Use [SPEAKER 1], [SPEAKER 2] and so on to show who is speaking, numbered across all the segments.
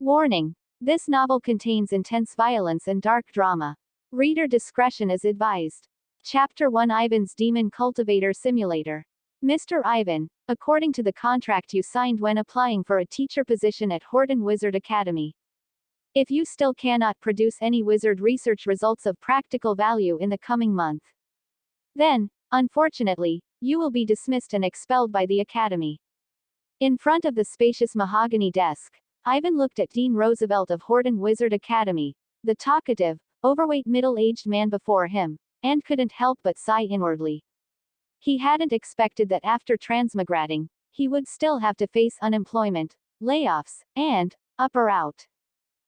[SPEAKER 1] Warning: this novel contains intense violence and dark drama. Reader discretion is advised. Chapter 1: Ivan's Demon Cultivator Simulator. Mr. Ivan, according to the contract you signed when applying for a teacher position at Horton Wizard Academy, if you still cannot produce any wizard research results of practical value in the coming month, then, unfortunately, you will be dismissed and expelled by the Academy. In front of the spacious mahogany desk, Ivan looked at Dean Roosevelt of Horton Wizard Academy, the talkative, overweight middle-aged man before him, and couldn't help but sigh inwardly. He hadn't expected that after transmigrating, he would still have to face unemployment, layoffs, and, up or out.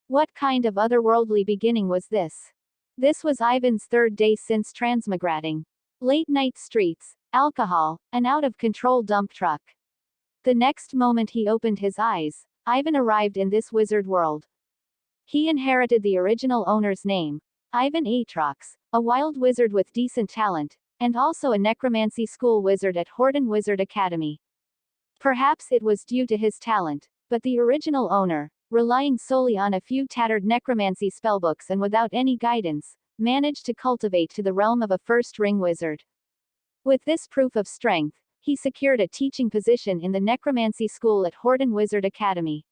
[SPEAKER 1] What kind of otherworldly beginning was this? This was Ivan's third day since transmigrating. Late-night streets, alcohol, an out-of-control dump truck. The next moment he opened his eyes, Ivan arrived in this wizard world. He inherited the original owner's name, Ivan Atrox, a wild wizard with decent talent, and also a necromancy school wizard at Horton Wizard Academy. Perhaps it was due to his talent, but the original owner, relying solely on a few tattered necromancy spellbooks and without any guidance, managed to cultivate to the realm of a first-ring wizard. With this proof of strength, he secured a teaching position in the necromancy school at Horton Wizard Academy.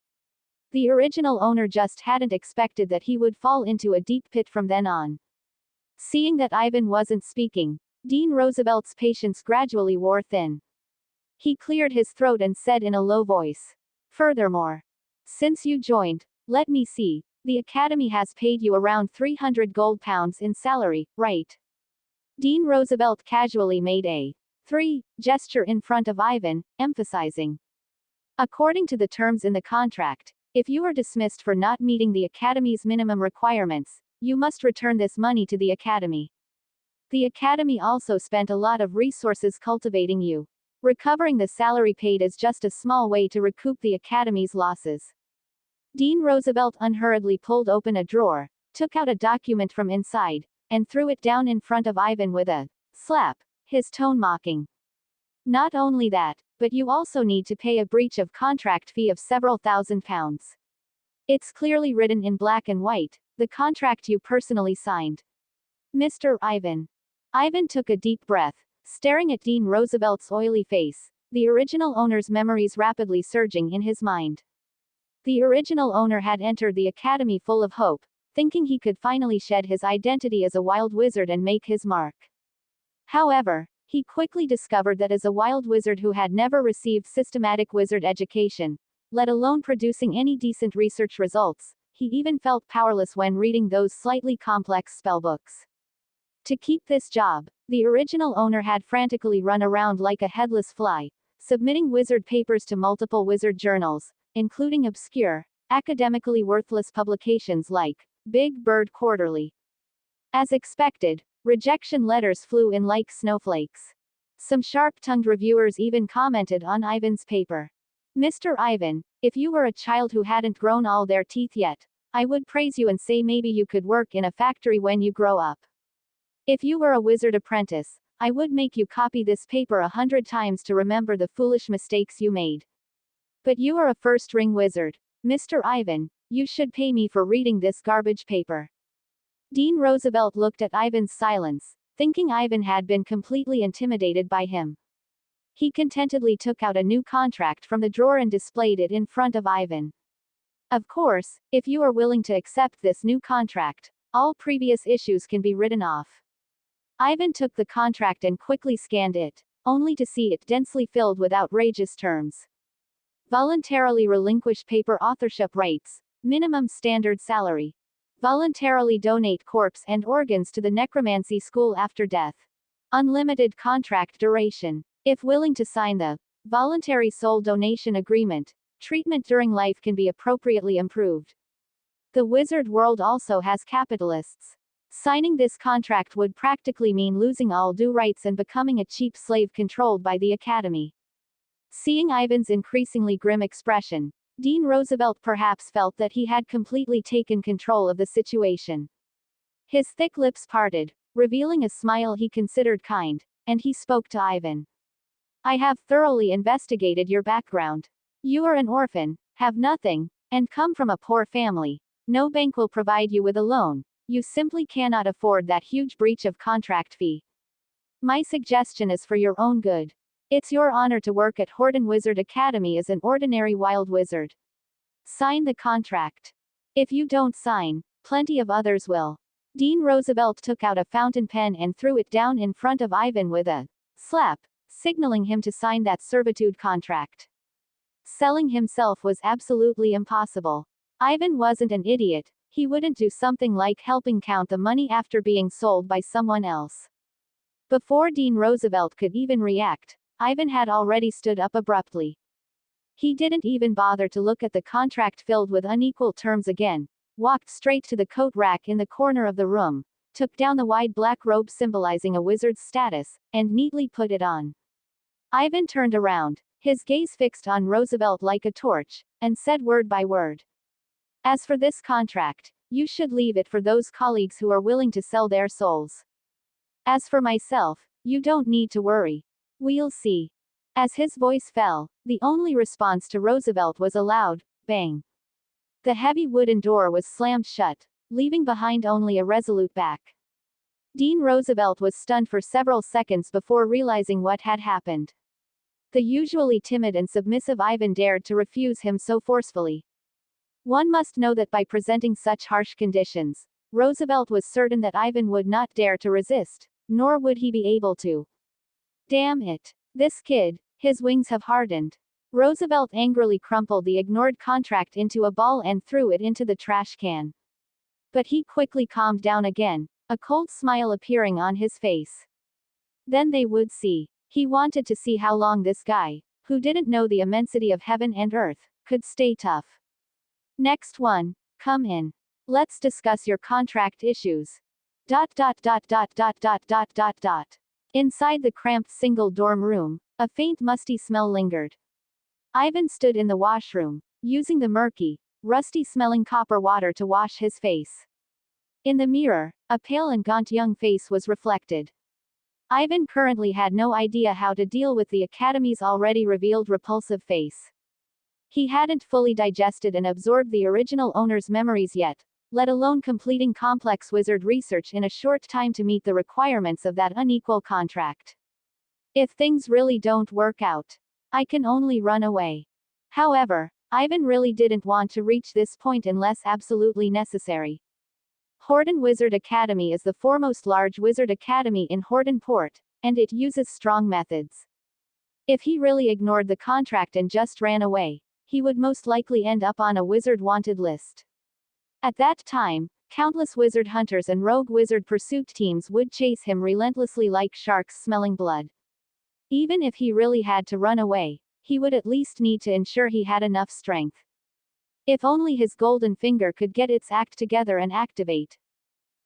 [SPEAKER 1] The original owner just hadn't expected that he would fall into a deep pit from then on. Seeing that Ivan wasn't speaking, Dean Roosevelt's patience gradually wore thin. He cleared his throat and said in a low voice, "Furthermore, since you joined, let me see, the Academy has paid you around 300 gold pounds in salary, right?" Dean Roosevelt casually made a 3 gesture in front of Ivan, emphasizing, "According to the terms in the contract, if you are dismissed for not meeting the Academy's minimum requirements, you must return this money to the Academy. The Academy also spent a lot of resources cultivating you. Recovering the salary paid is just a small way to recoup the Academy's losses." Dean Roosevelt unhurriedly pulled open a drawer, took out a document from inside, and threw it down in front of Ivan with a slap, his tone mocking. "Not only that, but you also need to pay a breach of contract fee of several £1,000s. It's clearly written in black and white, the contract you personally signed." Mr. Ivan. Ivan took a deep breath, staring at Dean Roosevelt's oily face, the original owner's memories rapidly surging in his mind. The original owner had entered the Academy full of hope, thinking he could finally shed his identity as a wild wizard and make his mark. However, he quickly discovered that as a wild wizard who had never received systematic wizard education, let alone producing any decent research results, he even felt powerless when reading those slightly complex spellbooks. To keep this job, the original owner had frantically run around like a headless fly, submitting wizard papers to multiple wizard journals, including obscure, academically worthless publications like Big Bird Quarterly. As expected, rejection letters flew in like snowflakes. Some sharp-tongued reviewers even commented on Ivan's paper. "Mr. Ivan, if you were a child who hadn't grown all their teeth yet, I would praise you and say maybe you could work in a factory when you grow up. If you were a wizard apprentice, I would make you copy this paper 100 times to remember the foolish mistakes you made. But you are a first-ring wizard. Mr. Ivan, you should pay me for reading this garbage paper." Dean Roosevelt looked at Ivan's silence, thinking Ivan had been completely intimidated by him. He contentedly took out a new contract from the drawer and displayed it in front of Ivan. "Of course, if you are willing to accept this new contract, all previous issues can be written off." Ivan took the contract and quickly scanned it, only to see it densely filled with outrageous terms. Voluntarily relinquish paper authorship rights, minimum standard salary. Voluntarily donate corpse and organs to the necromancy school after death. Unlimited contract duration. If willing to sign the voluntary soul donation agreement, treatment during life can be appropriately improved. The wizard world also has capitalists. Signing this contract would practically mean losing all due rights and becoming a cheap slave controlled by the Academy. Seeing Ivan's increasingly grim expression, Dean Roosevelt perhaps felt that he had completely taken control of the situation. His thick lips parted, revealing a smile he considered kind, and he spoke to Ivan. "I have thoroughly investigated your background. You are an orphan, have nothing, and come from a poor family. No bank will provide you with a loan. You simply cannot afford that huge breach of contract fee. My suggestion is for your own good. It's your honor to work at Horden Wizard Academy as an ordinary wild wizard. Sign the contract. If you don't sign, plenty of others will. Dean Roosevelt took out a fountain pen and threw it down in front of Ivan with a slap, signaling him to sign that servitude contract. Selling himself was absolutely impossible. Ivan wasn't an idiot. He wouldn't do something like helping count the money after being sold by someone else. Before Dean Roosevelt could even react, Ivan had already stood up abruptly. He didn't even bother to look at the contract filled with unequal terms again, walked straight to the coat rack in the corner of the room, took down the wide black robe symbolizing a wizard's status, and neatly put it on. Ivan turned around, his gaze fixed on Roosevelt like a torch, and said word by word. As for this contract, you should leave it for those colleagues who are willing to sell their souls. As for myself, you don't need to worry. We'll see. As his voice fell, the only response to Roosevelt was a loud bang. The heavy wooden door was slammed shut, leaving behind only a resolute back. Dean Roosevelt was stunned for several seconds before realizing what had happened. The usually timid and submissive Ivan dared to refuse him so forcefully. One must know that by presenting such harsh conditions, Roosevelt was certain that Ivan would not dare to resist, nor would he be able to. Damn it. This kid, his wings have hardened. Roosevelt angrily crumpled the ignored contract into a ball and threw it into the trash can. But he quickly calmed down again, a cold smile appearing on his face. Then they would see. He wanted to see how long this guy, who didn't know the immensity of heaven and earth, could stay tough. Next one, come in. Let's discuss your contract issues. Inside the cramped single dorm room, a faint musty smell lingered. Ivan stood in the washroom, using the murky, rusty-smelling copper water to wash his face. In the mirror, a pale and gaunt young face was reflected. Ivan currently had no idea how to deal with the Academy's already revealed repulsive face. He hadn't fully digested and absorbed the original owner's memories yet, let alone completing complex wizard research in a short time to meet the requirements of that unequal contract. If things really don't work out, I can only run away. However, Ivan really didn't want to reach this point unless absolutely necessary. Horden Wizard Academy is the foremost large wizard academy in Horden Port, and it uses strong methods. If he really ignored the contract and just ran away, he would most likely end up on a wizard wanted list. At that time, countless wizard hunters and rogue wizard pursuit teams would chase him relentlessly like sharks smelling blood. Even if he really had to run away, he would at least need to ensure he had enough strength. If only his golden finger could get its act together and activate.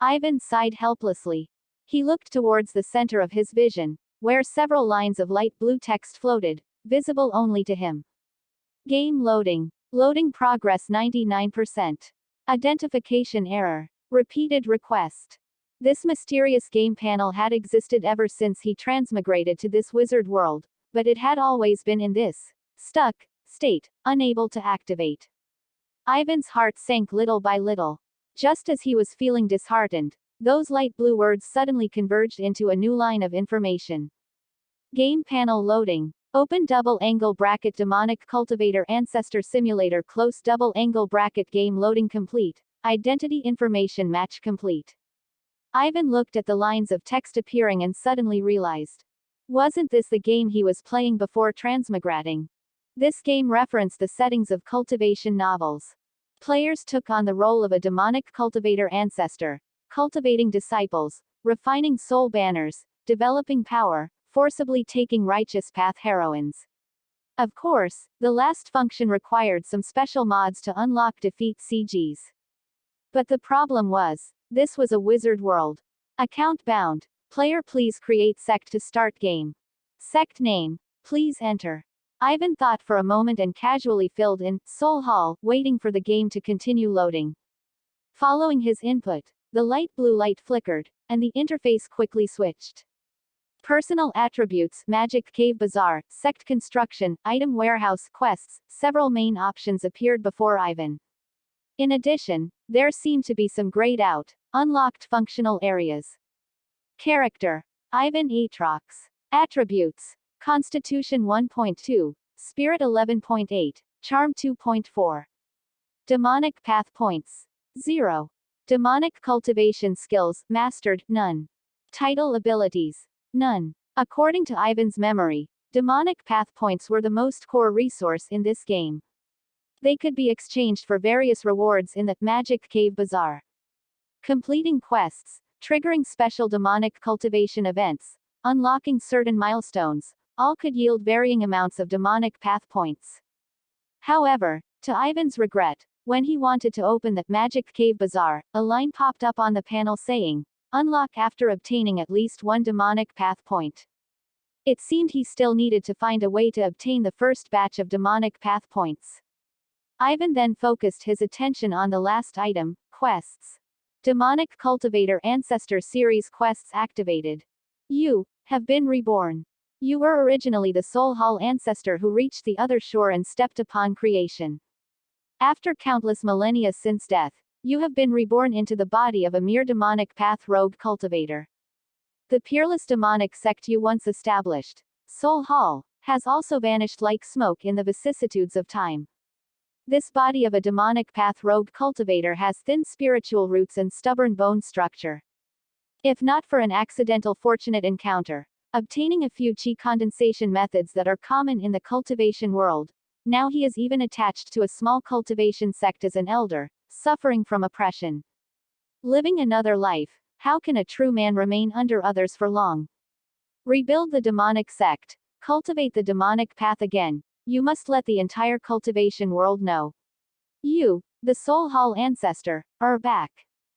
[SPEAKER 1] Ivan sighed helplessly. He looked towards the center of his vision, where several lines of light blue text floated, visible only to him. Game loading. Loading progress 99%. Identification error. Repeated request. This mysterious game panel had existed ever since he transmigrated to this wizard world, but it had always been in this stuck state, unable to activate. Ivan's heart sank little by little. Just as he was feeling disheartened, those light blue words suddenly converged into a new line of information. Game panel loading. Open double angle bracket demonic cultivator ancestor simulator close double angle bracket game loading complete. Identity information match complete. Ivan looked at the lines of text appearing and suddenly realized. Wasn't this the game he was playing before transmigrating? This game referenced the settings of Cultivation novels. Players took on the role of a demonic cultivator ancestor, cultivating disciples, refining soul banners, developing power, forcibly taking righteous path heroines. Of course, the last function required some special mods to unlock defeat CGs. But the problem was, this was a wizard world. Account bound. Player please create sect to start game. Sect name. Please enter. Ivan thought for a moment and casually filled in Soul Hall, waiting for the game to continue loading. Following his input, the light blue light flickered, and the interface quickly switched. Personal attributes, Magic Cave Bazaar, Sect Construction, Item Warehouse, Quests, several main options appeared before Ivan. In addition, there seemed to be some grayed out, unlocked functional areas. Character: Ivan Atrox. Attributes: Constitution 1.2, Spirit 11.8, Charm 2.4. Demonic Path Points: 0. Demonic Cultivation Skills, Mastered, none. Title Abilities: none. According to Ivan's memory, demonic path points were the most core resource in this game. They could be exchanged for various rewards in the Magic Cave Bazaar. Completing quests, triggering special demonic cultivation events, unlocking certain milestones, all could yield varying amounts of demonic path points. However, to Ivan's regret, when he wanted to open the Magic Cave Bazaar, a line popped up on the panel saying, "Unlock after obtaining at least one demonic path point." It seemed he still needed to find a way to obtain the first batch of demonic path points. Ivan then focused his attention on the last item, quests. Demonic Cultivator Ancestor Series quests activated. You have been reborn. You were originally the Soul Hall ancestor who reached the other shore and stepped upon creation. After countless millennia since death, you have been reborn into the body of a mere demonic path rogue cultivator. The peerless demonic sect you once established, Soul Hall, has also vanished like smoke in the vicissitudes of time. This body of a demonic path rogue cultivator has thin spiritual roots and stubborn bone structure. If not for an accidental fortunate encounter, obtaining a few chi condensation methods that are common in the cultivation world, now he is even attached to a small cultivation sect as an elder, suffering from oppression. Living another life, how can a true man remain under others for long? Rebuild the demonic sect, cultivate the demonic path again, you must let the entire cultivation world know. You, the Soul Hall ancestor, are back.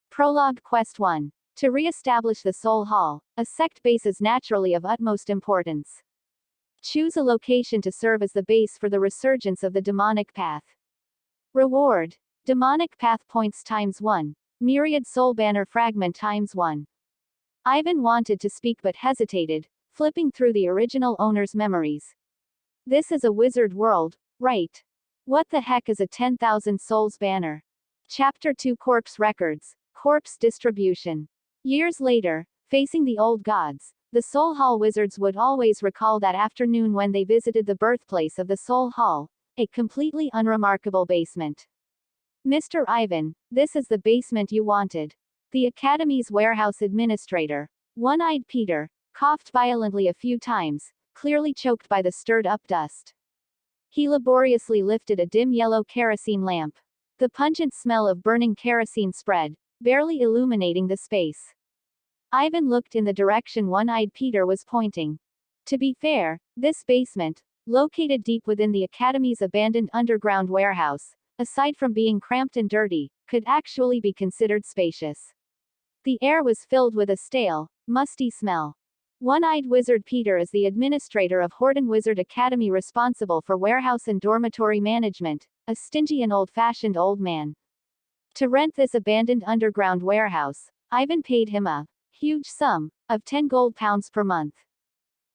[SPEAKER 1] Prologue Quest 1. To re-establish the Soul Hall, a sect base is naturally of utmost importance. Choose a location to serve as the base for the resurgence of the demonic path. Reward: Demonic Path Points ×1. Myriad Soul Banner Fragment ×1. Ivan wanted to speak but hesitated, flipping through the original owner's memories. This is a wizard world, right? What the heck is a 10,000 souls banner? Chapter 2 Corpse Records, Corpse Distribution. Years later, facing the old gods, the Soul Hall wizards would always recall that afternoon when they visited the birthplace of the Soul Hall, a completely unremarkable basement. Mr. Ivan, this is the basement you wanted. The Academy's warehouse administrator, One-Eyed Peter, coughed violently a few times, clearly choked by the stirred-up dust. He laboriously lifted a dim yellow kerosene lamp. The pungent smell of burning kerosene spread, barely illuminating the space. Ivan looked in the direction One-Eyed Peter was pointing. To be fair, this basement, located deep within the Academy's abandoned underground warehouse, aside from being cramped and dirty, could actually be considered spacious. The air was filled with a stale, musty smell. One-Eyed Wizard Peter is the administrator of Horton Wizard Academy responsible for warehouse and dormitory management, a stingy and old-fashioned old man. To rent this abandoned underground warehouse, Ivan paid him a huge sum of 10 gold pounds per month.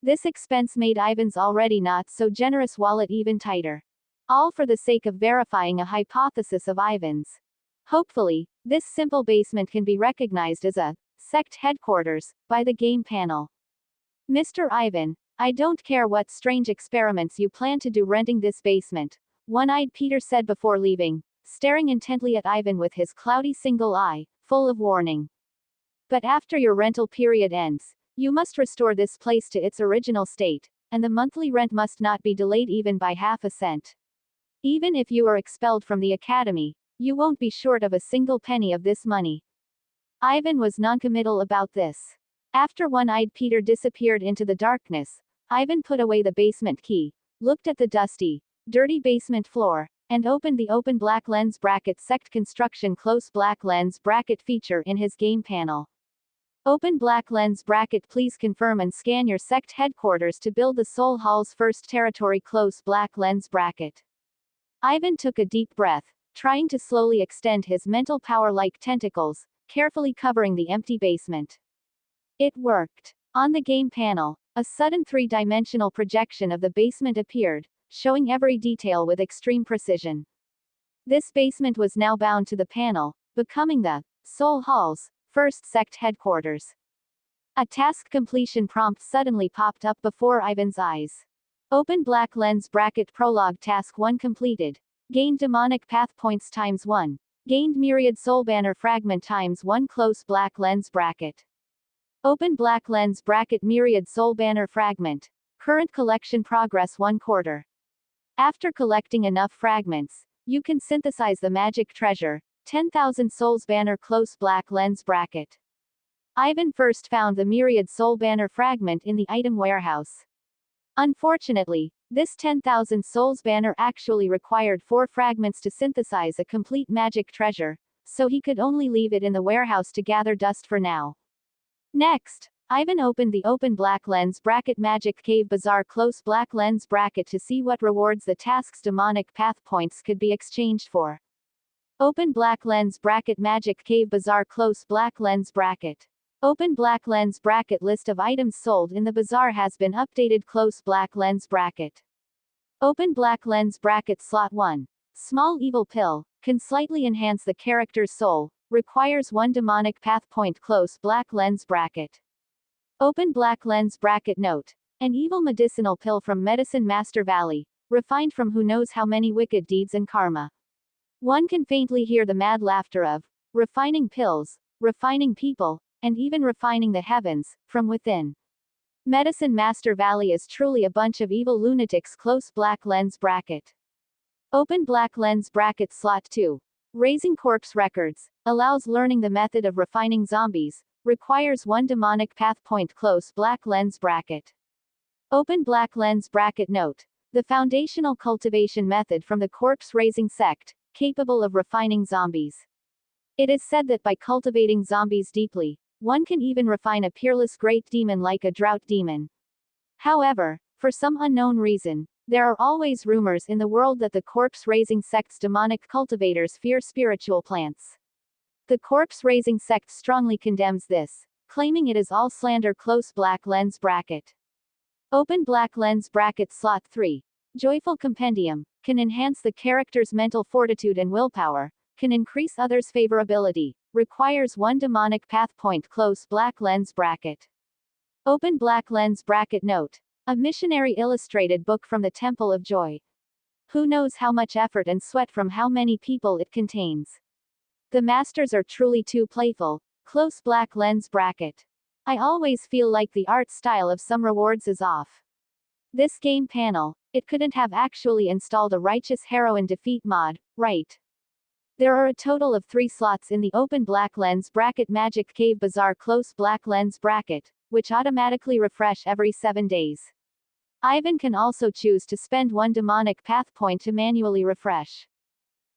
[SPEAKER 1] This expense made Ivan's already not so generous wallet even tighter. All for the sake of verifying a hypothesis of Ivan's. Hopefully, this simple basement can be recognized as a sect headquarters by the game panel. Mr. Ivan, I don't care what strange experiments you plan to do renting this basement, One-Eyed Peter said before leaving, staring intently at Ivan with his cloudy single eye, full of warning. But after your rental period ends, you must restore this place to its original state, and the monthly rent must not be delayed even by half a cent. Even if you are expelled from the academy, you won't be short of a single penny of this money. Ivan was noncommittal about this. After One-Eyed Peter disappeared into the darkness, Ivan put away the basement key, looked at the dusty, dirty basement floor, and opened the Open Black Lens Bracket Sect Construction Close Black Lens Bracket feature in his game panel. Open Black Lens Bracket. Please confirm and scan your sect headquarters to build the Soul Hall's first territory. Close Black Lens Bracket. Ivan took a deep breath, trying to slowly extend his mental power like tentacles, carefully covering the empty basement. It worked. On the game panel, a sudden three-dimensional projection of the basement appeared, showing every detail with extreme precision. This basement was now bound to the panel, becoming the Soul Hall's first sect headquarters. A task completion prompt suddenly popped up before Ivan's eyes. Open black lens bracket prologue task 1 completed. Gained demonic path points times 1. Gained myriad soul banner fragment times 1 close black lens bracket. Open black lens bracket myriad soul banner fragment. Current collection progress 1/4. After collecting enough fragments, you can synthesize the magic treasure, 10,000 souls banner close black lens bracket. Ivan first found the myriad soul banner fragment in the item warehouse. Unfortunately, this 10,000 souls banner actually required 4 fragments to synthesize a complete magic treasure, so he could only leave it in the warehouse to gather dust for now. Next, Ivan opened the open black lens bracket magic cave bazaar close black lens bracket to see what rewards the task's demonic path points could be exchanged for. Open black lens bracket magic cave bazaar close black lens bracket. Open black lens bracket list of items sold in the bazaar has been updated close black lens bracket. Open black lens bracket slot 1. Small evil pill, can slightly enhance the character's soul, requires 1 demonic path point close black lens bracket. Open black lens bracket note. An evil medicinal pill from Medicine Master Valley, refined from who knows how many wicked deeds and karma. One can faintly hear the mad laughter of refining pills, refining people, and even refining the heavens, from within. Medicine Master Valley is truly a bunch of evil lunatics close black lens bracket. Open black lens bracket slot 2. Raising corpse records, allows learning the method of refining zombies, requires 1 demonic path point close black lens bracket. Open black lens bracket note. The foundational cultivation method from the corpse raising sect, capable of refining zombies. It is said that by cultivating zombies deeply, one can even refine a peerless great demon like a drought demon. However, for some unknown reason, there are always rumors in the world that the corpse-raising sect's demonic cultivators fear spiritual plants. The corpse-raising sect strongly condemns this, claiming it is all slander close black lens bracket. Open black lens bracket slot 3. Joyful Compendium, can enhance the character's mental fortitude and willpower, can increase others' favorability, requires 1 demonic path point close black lens bracket. Open black lens bracket note. A missionary illustrated book from the Temple of Joy. Who knows how much effort and sweat from how many people it contains. The masters are truly too playful, close black lens bracket. I always feel like the art style of some rewards is off. This game panel, it couldn't have actually installed a righteous heroine defeat mod, right? There are a total of 3 slots in the open black lens bracket magic cave bazaar close black lens bracket, which automatically refresh every 7 days. Ivan can also choose to spend 1 demonic path point to manually refresh.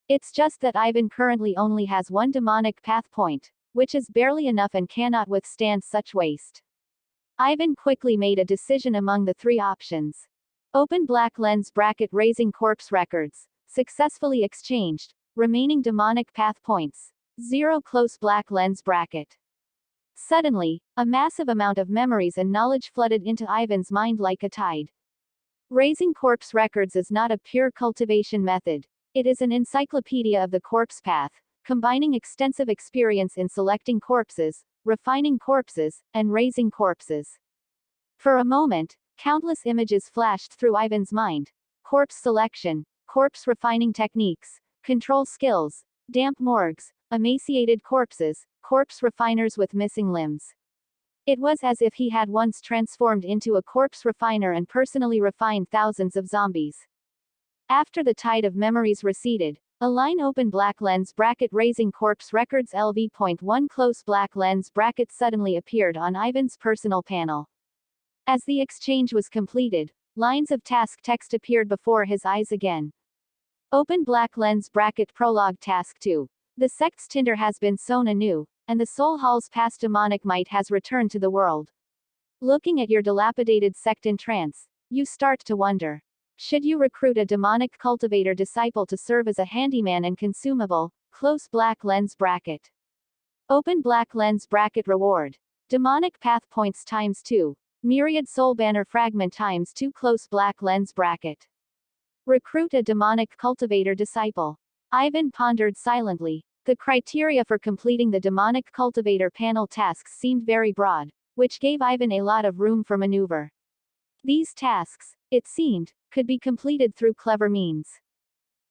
[SPEAKER 1] It's just that Ivan currently only has 1 demonic path point, which is barely enough and cannot withstand such waste. Ivan quickly made a decision among the 3 options. Open black lens bracket raising corpse records, successfully exchanged, remaining demonic path points, 0 close black lens bracket. Suddenly, a massive amount of memories and knowledge flooded into Ivan's mind like a tide. Raising corpse records is not a pure cultivation method. It is an encyclopedia of the corpse path, combining extensive experience in selecting corpses, refining corpses, and raising corpses. For a moment, countless images flashed through Ivan's mind. Corpse selection, corpse refining techniques, control skills, damp morgues, emaciated corpses, corpse refiners with missing limbs. It was as if he had once transformed into a corpse refiner and personally refined thousands of zombies. After the tide of memories receded, a line open black lens bracket raising corpse records LV.1 close black lens bracket suddenly appeared on Ivan's personal panel. As the exchange was completed, lines of task text appeared before his eyes again. Open black lens bracket prologue task 2. The sect's tinder has been sown anew, and the Soul Hall's past demonic might has returned to the world. Looking at your dilapidated sect in trance, you start to wonder. Should you recruit a demonic cultivator disciple to serve as a handyman and consumable, close black lens bracket. Open black lens bracket reward. Demonic path points times 2. Myriad soul banner fragment times 2 close black lens bracket. Recruit a demonic cultivator disciple. Ivan pondered silently. The criteria for completing the demonic cultivator panel tasks seemed very broad, which gave Ivan a lot of room for maneuver. These tasks, it seemed, could be completed through clever means.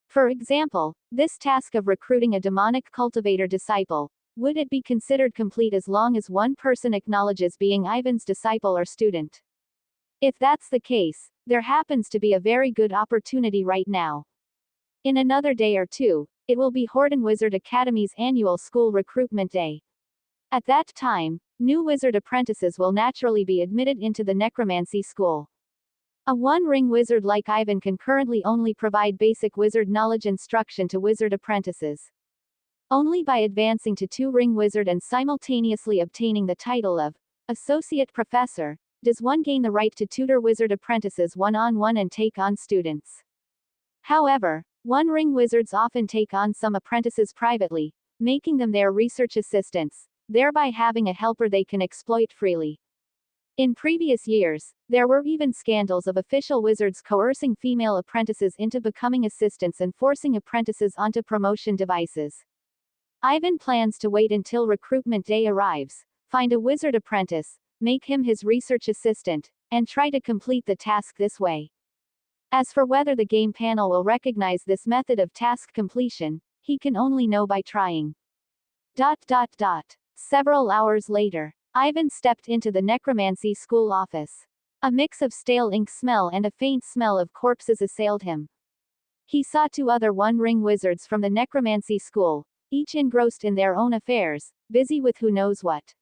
[SPEAKER 1] For example, this task of recruiting a demonic cultivator disciple, would it be considered complete as long as one person acknowledges being Ivan's disciple or student? If that's the case, there happens to be a very good opportunity right now. In another day or two, it will be Horden Wizard Academy's annual school recruitment day. At that time, new wizard apprentices will naturally be admitted into the necromancy school. A one-ring wizard like Ivan can currently only provide basic wizard knowledge instruction to wizard apprentices. Only by advancing to two-ring wizard and simultaneously obtaining the title of Associate Professor, does one gain the right to tutor wizard apprentices one-on-one and take on students. However, one-ring wizards often take on some apprentices privately, making them their research assistants, thereby having a helper they can exploit freely. In previous years, there were even scandals of official wizards coercing female apprentices into becoming assistants and forcing apprentices onto promotion devices. Ivan plans to wait until recruitment day arrives, find a wizard apprentice, make him his research assistant, and try to complete the task this way. As for whether the game panel will recognize this method of task completion, he can only know by trying. Several hours later, Ivan stepped into the necromancy school office. A mix of stale ink smell and a faint smell of corpses assailed him. He saw two other one-ring wizards from the necromancy school, each engrossed in their own affairs, busy with who knows what.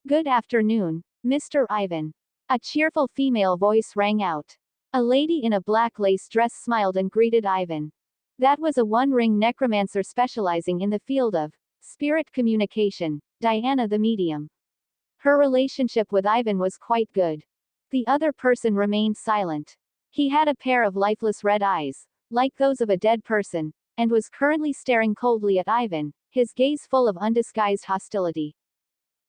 [SPEAKER 1] Good afternoon, Mr. Ivan. A cheerful female voice rang out. A lady in a black lace dress smiled and greeted Ivan. That was a one-ring necromancer specializing in the field of spirit communication, Diana the medium. Her relationship with Ivan was quite good. The other person remained silent. He had a pair of lifeless red eyes, like those of a dead person, and was currently staring coldly at Ivan, his gaze full of undisguised hostility.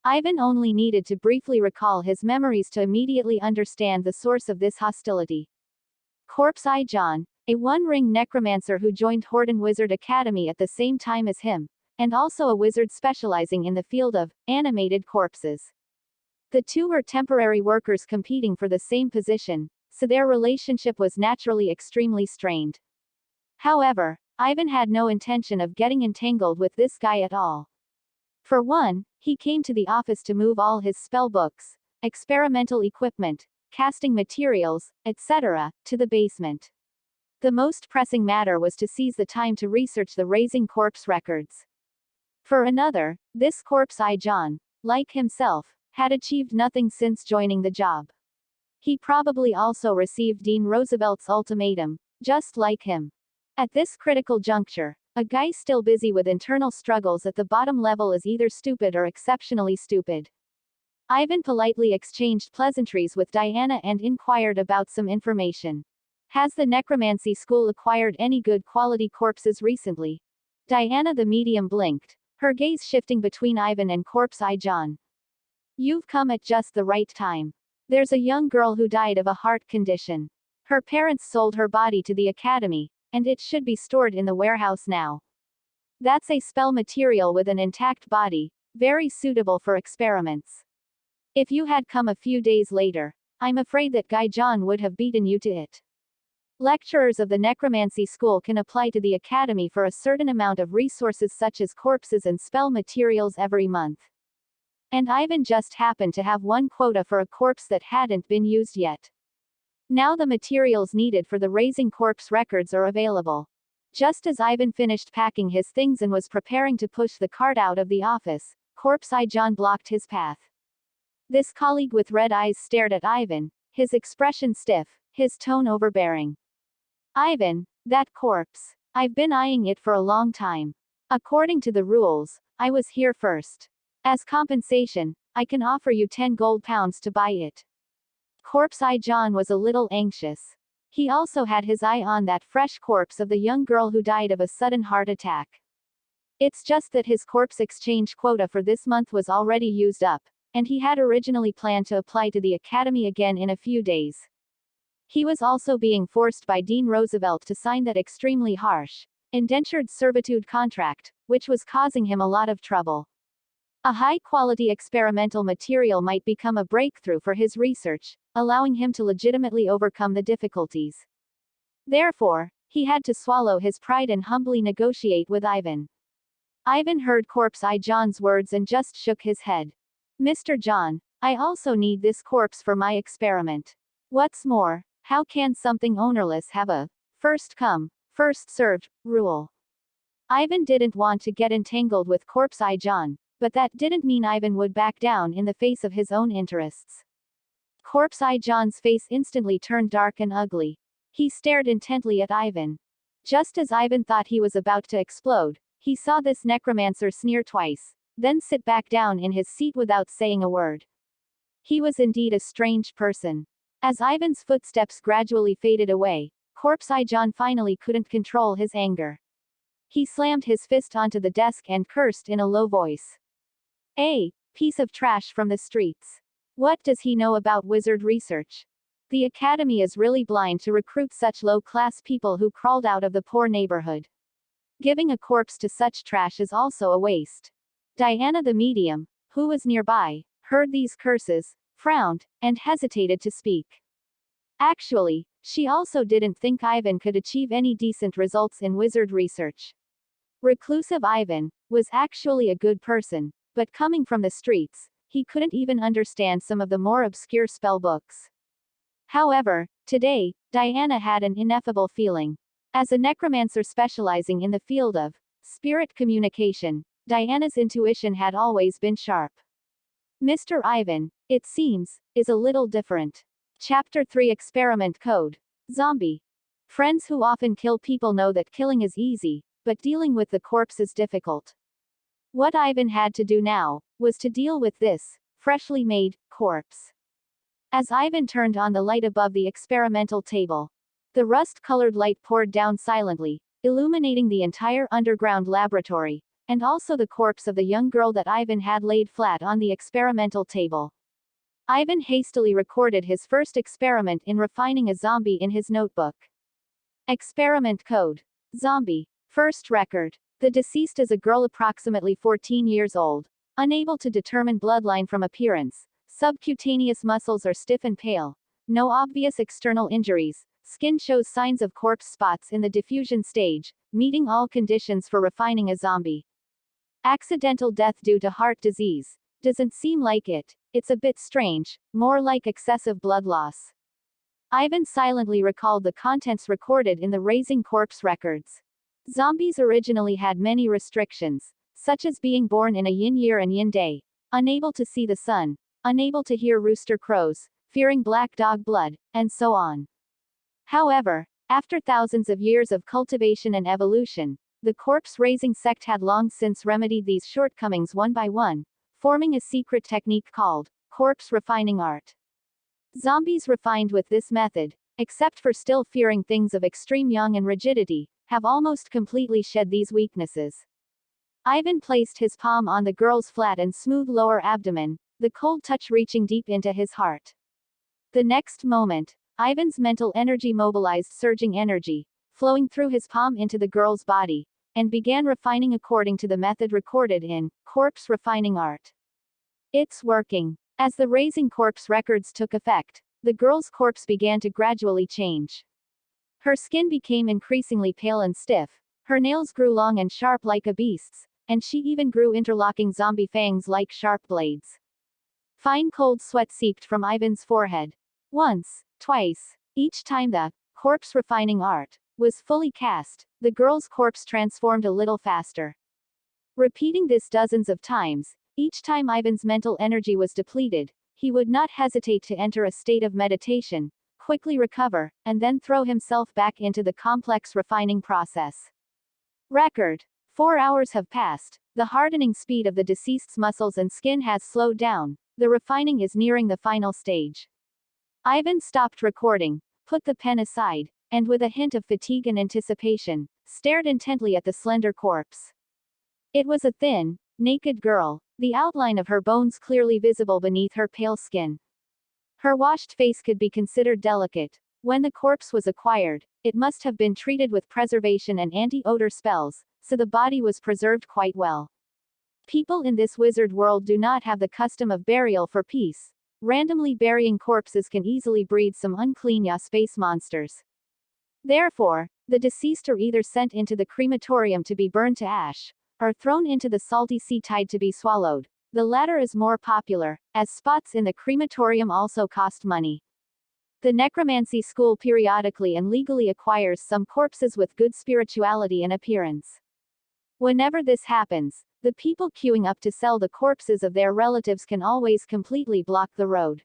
[SPEAKER 1] Ivan only needed to briefly recall his memories to immediately understand the source of this hostility. Corpse Eye John, a one-ring necromancer who joined Horden Wizard Academy at the same time as him, and also a wizard specializing in the field of animated corpses. The two were temporary workers competing for the same position, so their relationship was naturally extremely strained. However, Ivan had no intention of getting entangled with this guy at all. For one, he came to the office to move all his spellbooks, experimental equipment, casting materials, etc., to the basement. The most pressing matter was to seize the time to research the raising corpse records. For another, this Corpse Eye John, like himself, had achieved nothing since joining the job. He probably also received Dean Roosevelt's ultimatum, just like him. At this critical juncture, a guy still busy with internal struggles at the bottom level is either stupid or exceptionally stupid. Ivan politely exchanged pleasantries with Diana and inquired about some information. Has the necromancy school acquired any good quality corpses recently? Diana the medium blinked, her gaze shifting between Ivan and Corpse Eye John. You've come at just the right time. There's a young girl who died of a heart condition. Her parents sold her body to the academy, and it should be stored in the warehouse now. That's a spell material with an intact body, very suitable for experiments. If you had come a few days later, I'm afraid that Guy John would have beaten you to it. Lecturers of the necromancy school can apply to the academy for a certain amount of resources such as corpses and spell materials every month. And Ivan just happened to have one quota for a corpse that hadn't been used yet. Now the materials needed for the raising corpse records are available. Just as Ivan finished packing his things and was preparing to push the cart out of the office, Corpse Eye John blocked his path. This colleague with red eyes stared at Ivan, his expression stiff, his tone overbearing. Ivan, that corpse. I've been eyeing it for a long time. According to the rules, I was here first. As compensation, I can offer you 10 gold pounds to buy it. Corpse Eye John was a little anxious. He also had his eye on that fresh corpse of the young girl who died of a sudden heart attack. It's just that his corpse exchange quota for this month was already used up, and he had originally planned to apply to the academy again in a few days. He was also being forced by Dean Roosevelt to sign that extremely harsh, indentured servitude contract, which was causing him a lot of trouble. A high-quality experimental material might become a breakthrough for his research, allowing him to legitimately overcome the difficulties. Therefore, he had to swallow his pride and humbly negotiate with Ivan. Ivan heard Corpse Eye John's words and just shook his head. "Mr. John, I also need this corpse for my experiment. What's more, how can something ownerless have a first come, first served rule?" Ivan didn't want to get entangled with Corpse Eye John, but that didn't mean Ivan would back down in the face of his own interests. Corpse Eye John's face instantly turned dark and ugly. He stared intently at Ivan. Just as Ivan thought he was about to explode, he saw this necromancer sneer twice, then sit back down in his seat without saying a word. He was indeed a strange person. As Ivan's footsteps gradually faded away, Corpse Eye John finally couldn't control his anger. He slammed his fist onto the desk and cursed in a low voice. "A piece of trash from the streets. What does he know about wizard research? The academy is really blind to recruit such low-class people who crawled out of the poor neighborhood. Giving a corpse to such trash is also a waste." Diana the medium, who was nearby, heard these curses, frowned, and hesitated to speak. Actually, she also didn't think Ivan could achieve any decent results in wizard research. Reclusive Ivan was actually a good person, but coming from the streets, he couldn't even understand some of the more obscure spell books. However, today, Diana had an ineffable feeling. As a necromancer specializing in the field of spirit communication, Diana's intuition had always been sharp. Mr. Ivan, it seems, is a little different. Chapter 3 Experiment Code. Zombie. Friends who often kill people know that killing is easy, but dealing with the corpse is difficult. What Ivan had to do now was to deal with this freshly made corpse. As Ivan turned on the light above the experimental table, the rust-colored light poured down silently, illuminating the entire underground laboratory, and also the corpse of the young girl that Ivan had laid flat on the experimental table. Ivan hastily recorded his first experiment in refining a zombie in his notebook. Experiment code. Zombie. First record. The deceased is a girl approximately 14 years old, unable to determine bloodline from appearance. Subcutaneous muscles are stiff and pale. No obvious external injuries. Skin shows signs of corpse spots in the diffusion stage, meeting all conditions for refining a zombie. Accidental death due to heart disease. Doesn't seem like it. It's a bit strange, more like excessive blood loss. Ivan silently recalled the contents recorded in the Raising Corpse records. Zombies originally had many restrictions, such as being born in a yin year and yin day, unable to see the sun, unable to hear rooster crows, fearing black dog blood, and so on. However, after thousands of years of cultivation and evolution, the corpse-raising sect had long since remedied these shortcomings one by one, forming a secret technique called corpse refining art. Zombies refined with this method, except for still fearing things of extreme young and rigidity, have almost completely shed these weaknesses. Ivan placed his palm on the girl's flat and smooth lower abdomen, the cold touch reaching deep into his heart. The next moment, Ivan's mental energy mobilized surging energy, flowing through his palm into the girl's body, and began refining according to the method recorded in corpse refining art. It's working. As the Raising Corpse records took effect, the girl's corpse began to gradually change. Her skin became increasingly pale and stiff, her nails grew long and sharp like a beast's, and she even grew interlocking zombie fangs like sharp blades. Fine cold sweat seeped from Ivan's forehead. Once, twice, each time the corpse refining art was fully cast, the girl's corpse transformed a little faster. Repeating this dozens of times, each time Ivan's mental energy was depleted, he would not hesitate to enter a state of meditation, quickly recover, and then throw himself back into the complex refining process. Record. 4 hours have passed, the hardening speed of the deceased's muscles and skin has slowed down, the refining is nearing the final stage. Ivan stopped recording, put the pen aside, and with a hint of fatigue and anticipation, stared intently at the slender corpse. It was a thin, naked girl, the outline of her bones clearly visible beneath her pale skin. Her washed face could be considered delicate. When the corpse was acquired, it must have been treated with preservation and anti-odor spells, so the body was preserved quite well. People in this wizard world do not have the custom of burial for peace. Randomly burying corpses can easily breed some unclean space monsters. Therefore, the deceased are either sent into the crematorium to be burned to ash, or thrown into the salty sea tide to be swallowed. The latter is more popular, as spots in the crematorium also cost money. The necromancy school periodically and legally acquires some corpses with good spirituality and appearance. Whenever this happens, the people queuing up to sell the corpses of their relatives can always completely block the road.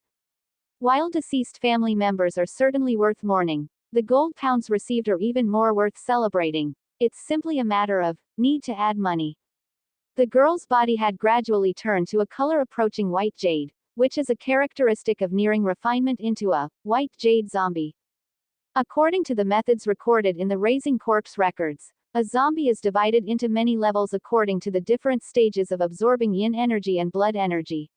[SPEAKER 1] While deceased family members are certainly worth mourning, the gold pounds received are even more worth celebrating. It's simply a matter of need to add money. The girl's body had gradually turned to a color approaching white jade, which is a characteristic of nearing refinement into a white jade zombie. According to the methods recorded in the Raising Corpse records, a zombie is divided into many levels according to the different stages of absorbing yin energy and blood energy.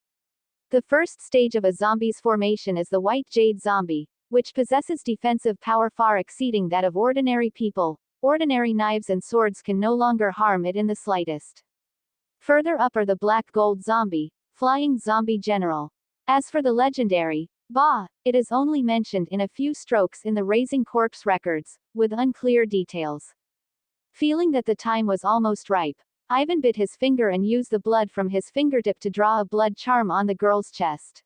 [SPEAKER 1] The first stage of a zombie's formation is the white jade zombie, which possesses defensive power far exceeding that of ordinary people. Ordinary knives and swords can no longer harm it in the slightest. Further up are the black gold zombie, flying zombie general. As for the legendary Ba, it is only mentioned in a few strokes in the Raising Corpse records, with unclear details. Feeling that the time was almost ripe, Ivan bit his finger and used the blood from his fingertip to draw a blood charm on the girl's chest.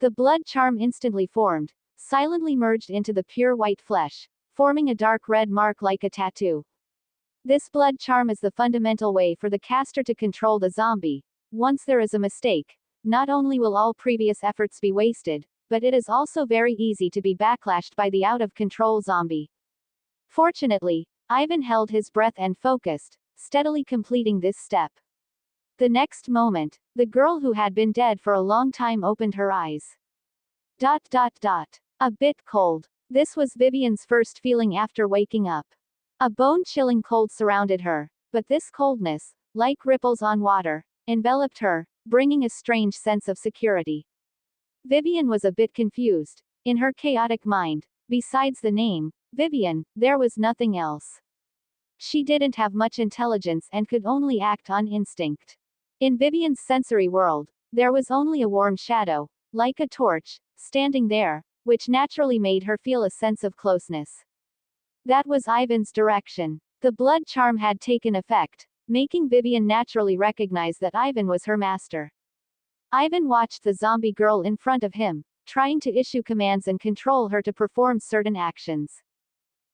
[SPEAKER 1] The blood charm instantly formed, silently merged into the pure white flesh, forming a dark red mark like a tattoo. This blood charm is the fundamental way for the caster to control the zombie. Once there is a mistake, not only will all previous efforts be wasted, but it is also very easy to be backlashed by the out-of-control zombie. Fortunately, Ivan held his breath and focused, steadily completing this step. The next moment, the girl who had been dead for a long time opened her eyes. A bit cold. This was Vivian's first feeling after waking up. A bone-chilling cold surrounded her, but this coldness, like ripples on water, enveloped her, bringing a strange sense of security. Vivian was a bit confused. In her chaotic mind, besides the name, Vivian, there was nothing else. She didn't have much intelligence and could only act on instinct. In Vivian's sensory world, there was only a warm shadow, like a torch, standing there, which naturally made her feel a sense of closeness. That was Ivan's direction. The blood charm had taken effect, making Vivian naturally recognize that Ivan was her master. Ivan watched the zombie girl in front of him, trying to issue commands and control her to perform certain actions.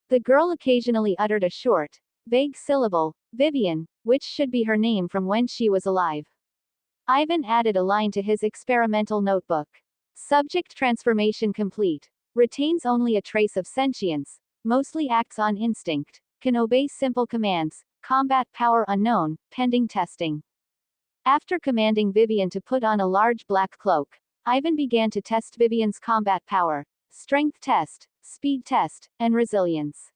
[SPEAKER 1] The girl occasionally uttered a short, vague syllable, Vivian, which should be her name from when she was alive. Ivan added a line to his experimental notebook. Subject transformation complete. Retains only a trace of sentience, mostly acts on instinct, can obey simple commands, combat power unknown, pending testing. After commanding Vivian to put on a large black cloak, Ivan began to test Vivian's combat power, strength test, speed test, and resilience.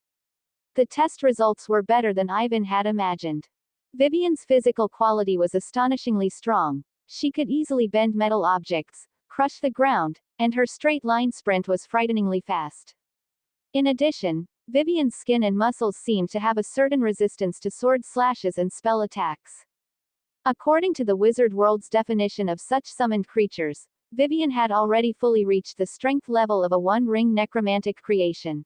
[SPEAKER 1] The test results were better than Ivan had imagined. Vivian's physical quality was astonishingly strong. She could easily bend metal objects, crush the ground, and her straight-line sprint was frighteningly fast. In addition, Vivian's skin and muscles seemed to have a certain resistance to sword slashes and spell attacks. According to the wizard world's definition of such summoned creatures, Vivian had already fully reached the strength level of a one-ring necromantic creation.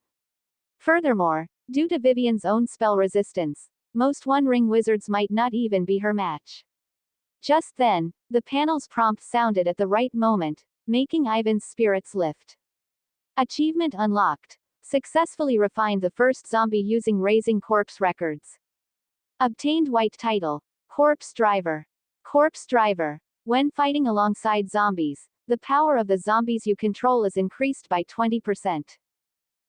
[SPEAKER 1] Furthermore, due to Vivian's own spell resistance, most one-ring wizards might not even be her match. Just then, the panel's prompt sounded at the right moment, making Ivan's spirits lift. Achievement unlocked. Successfully refined the first zombie using Raising Corpse records. Obtained white title. Corpse Driver. Corpse Driver. When fighting alongside zombies, the power of the zombies you control is increased by 20%.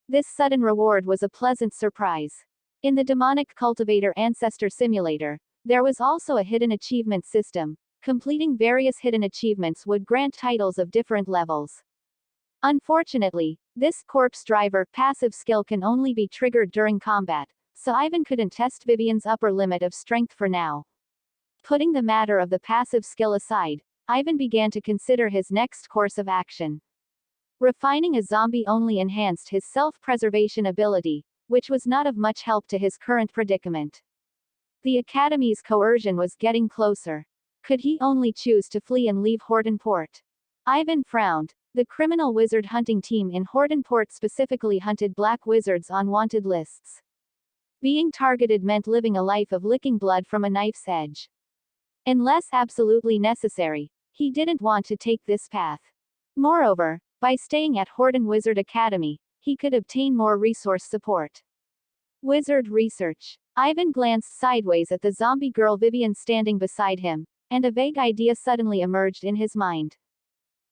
[SPEAKER 1] This sudden reward was a pleasant surprise. In the demonic Cultivator Ancestor Simulator, there was also a hidden achievement system. Completing various hidden achievements would grant titles of different levels. Unfortunately, this Corpse Driver passive skill can only be triggered during combat, so Ivan couldn't test Vivian's upper limit of strength for now. Putting the matter of the passive skill aside, Ivan began to consider his next course of action. Refining a zombie only enhanced his self-preservation ability, which was not of much help to his current predicament. The Academy's coercion was getting closer. Could he only choose to flee and leave Hortonport? Ivan frowned. The criminal wizard hunting team in Hortonport specifically hunted black wizards on wanted lists. Being targeted meant living a life of licking blood from a knife's edge. Unless absolutely necessary, he didn't want to take this path. Moreover, by staying at Horton Wizard Academy, he could obtain more resource support. Wizard research. Ivan glanced sideways at the zombie girl Vivian standing beside him, and a vague idea suddenly emerged in his mind.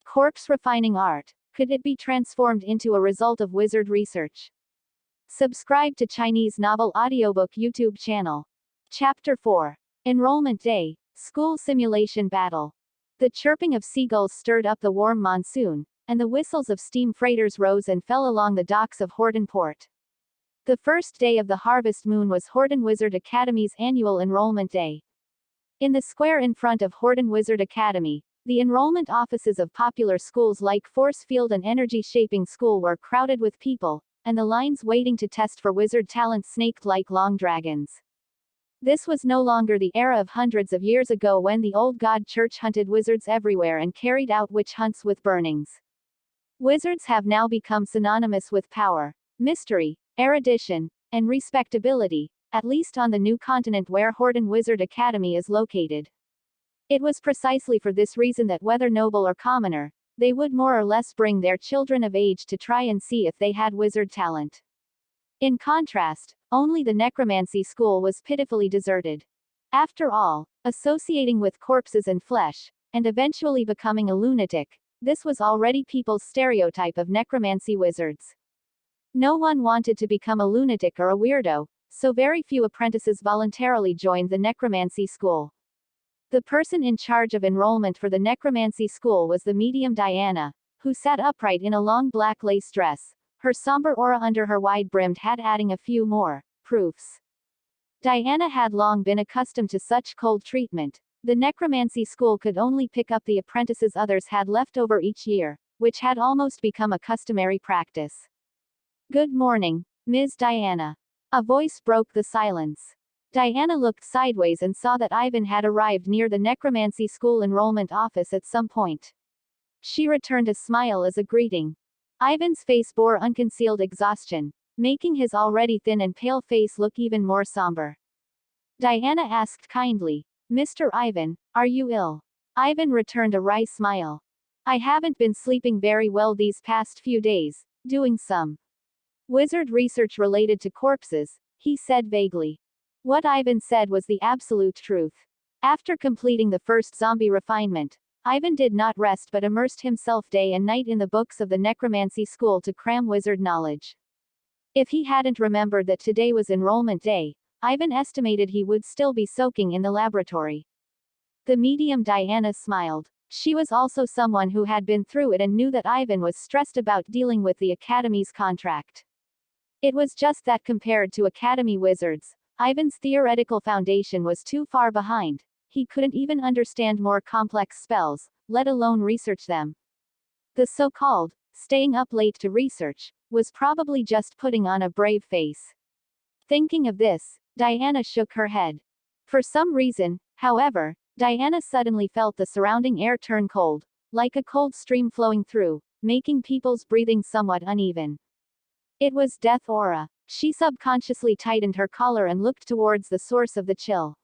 [SPEAKER 1] Corpse refining art. Could it be transformed into a result of wizard research? Subscribe to Chinese Novel Audiobook YouTube channel. Chapter 4. Enrollment Day. School Simulation Battle. The chirping of seagulls stirred up the warm monsoon, and the whistles of steam freighters rose and fell along the docks of Hortonport. The first day of the harvest moon was Horton Wizard Academy's annual enrollment day. In the square in front of Horton Wizard Academy, the enrollment offices of popular schools like Force Field and Energy Shaping School were crowded with people, and the lines waiting to test for wizard talent snaked like long dragons. This was no longer the era of hundreds of years ago when the old god church hunted wizards everywhere and carried out witch hunts with burnings. Wizards have now become synonymous with power, mystery, erudition, and respectability, at least on the new continent where Horton Wizard Academy is located. It was precisely for this reason that whether noble or commoner, they would more or less bring their children of age to try and see if they had wizard talent. In contrast, only the necromancy school was pitifully deserted. After all, associating with corpses and flesh, and eventually becoming a lunatic, this was already people's stereotype of necromancy wizards. No one wanted to become a lunatic or a weirdo, so very few apprentices voluntarily joined the necromancy school. The person in charge of enrollment for the necromancy school was the medium Diana, who sat upright in a long black lace dress, her somber aura under her wide-brimmed hat adding a few more proofs. Diana had long been accustomed to such cold treatment. The necromancy school could only pick up the apprentices others had left over each year, which had almost become a customary practice. "Good morning, Ms. Diana." A voice broke the silence. Diana looked sideways and saw that Ivan had arrived near the necromancy school enrollment office at some point. She returned a smile as a greeting. Ivan's face bore unconcealed exhaustion, making his already thin and pale face look even more somber. Diana asked kindly, "Mr. Ivan, are you ill?" Ivan returned a wry smile. "I haven't been sleeping very well these past few days, doing some wizard research related to corpses," he said vaguely. What Ivan said was the absolute truth. After completing the first zombie refinement, Ivan did not rest but immersed himself day and night in the books of the necromancy school to cram wizard knowledge. If he hadn't remembered that today was enrollment day, Ivan estimated he would still be soaking in the laboratory. The medium Diana smiled. She was also someone who had been through it and knew that Ivan was stressed about dealing with the Academy's contract. It was just that compared to Academy wizards, Ivan's theoretical foundation was too far behind. He couldn't even understand more complex spells, let alone research them. The so-called staying up late to research was probably just putting on a brave face. Thinking of this, Diana shook her head. For some reason, however, Diana suddenly felt the surrounding air turn cold, like a cold stream flowing through, making people's breathing somewhat uneven. It was death aura. She subconsciously tightened her collar and looked towards the source of the chill.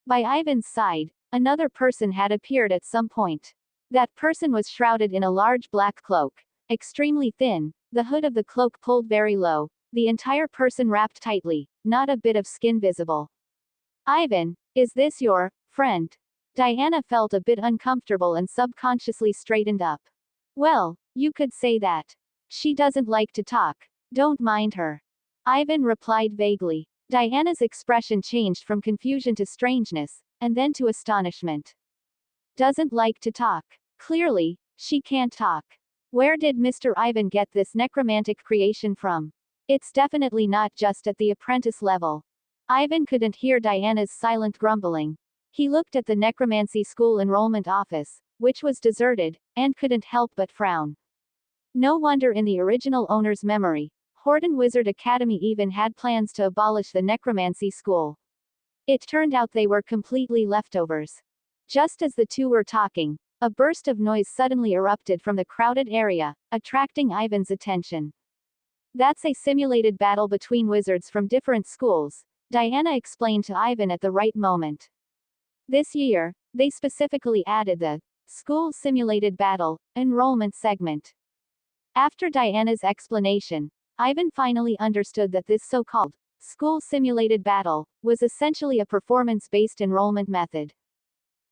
[SPEAKER 1] By Ivan's side, another person had appeared at some point. That person was shrouded in a large black cloak, extremely thin, the hood of the cloak pulled very low, the entire person wrapped tightly, not a bit of skin visible. "Ivan, is this your friend?" Diana felt a bit uncomfortable and subconsciously straightened up. "Well, you could say that. She doesn't like to talk. Don't mind her." Ivan replied vaguely. Diana's expression changed from confusion to strangeness, and then to astonishment. "Doesn't like to talk. Clearly, she can't talk. Where did Mr. Ivan get this necromantic creation from? It's definitely not just at the apprentice level." Ivan couldn't hear Diana's silent grumbling. He looked at the necromancy school enrollment office, which was deserted, and couldn't help but frown. No wonder in the original owner's memory, Horden Wizard Academy even had plans to abolish the necromancy school. It turned out they were completely leftovers. Just as the two were talking, a burst of noise suddenly erupted from the crowded area, attracting Ivan's attention. That's a simulated battle between wizards from different schools, Diana explained to Ivan at the right moment. This year, they specifically added the school simulated battle enrollment segment. After Diana's explanation, Ivan finally understood that this so-called school simulated battle was essentially a performance-based enrollment method.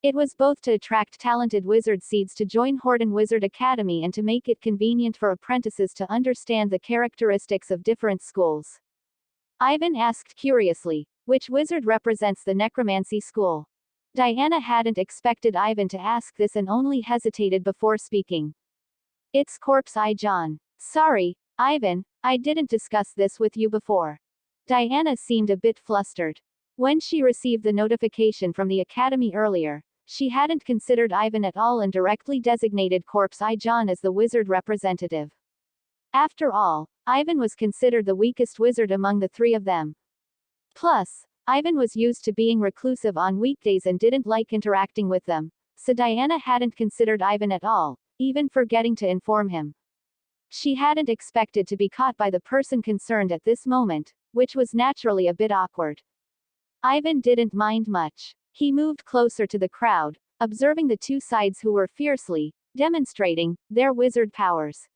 [SPEAKER 1] It was both to attract talented wizard seeds to join Horden Wizard Academy and to make it convenient for apprentices to understand the characteristics of different schools. Ivan asked curiously, which wizard represents the necromancy school? Diana hadn't expected Ivan to ask this and only hesitated before speaking. It's Corpse Eye John. Sorry, Ivan, I didn't discuss this with you before. Diana seemed a bit flustered. When she received the notification from the academy earlier, she hadn't considered Ivan at all and directly designated Corpse Eye John as the wizard representative. After all, Ivan was considered the weakest wizard among the three of them. Plus, Ivan was used to being reclusive on weekdays and didn't like interacting with them, so Diana hadn't considered Ivan at all, even forgetting to inform him. She hadn't expected to be caught by the person concerned at this moment, which was naturally a bit awkward. Ivan didn't mind much. He moved closer to the crowd, observing the two sides who were fiercely demonstrating their wizard powers.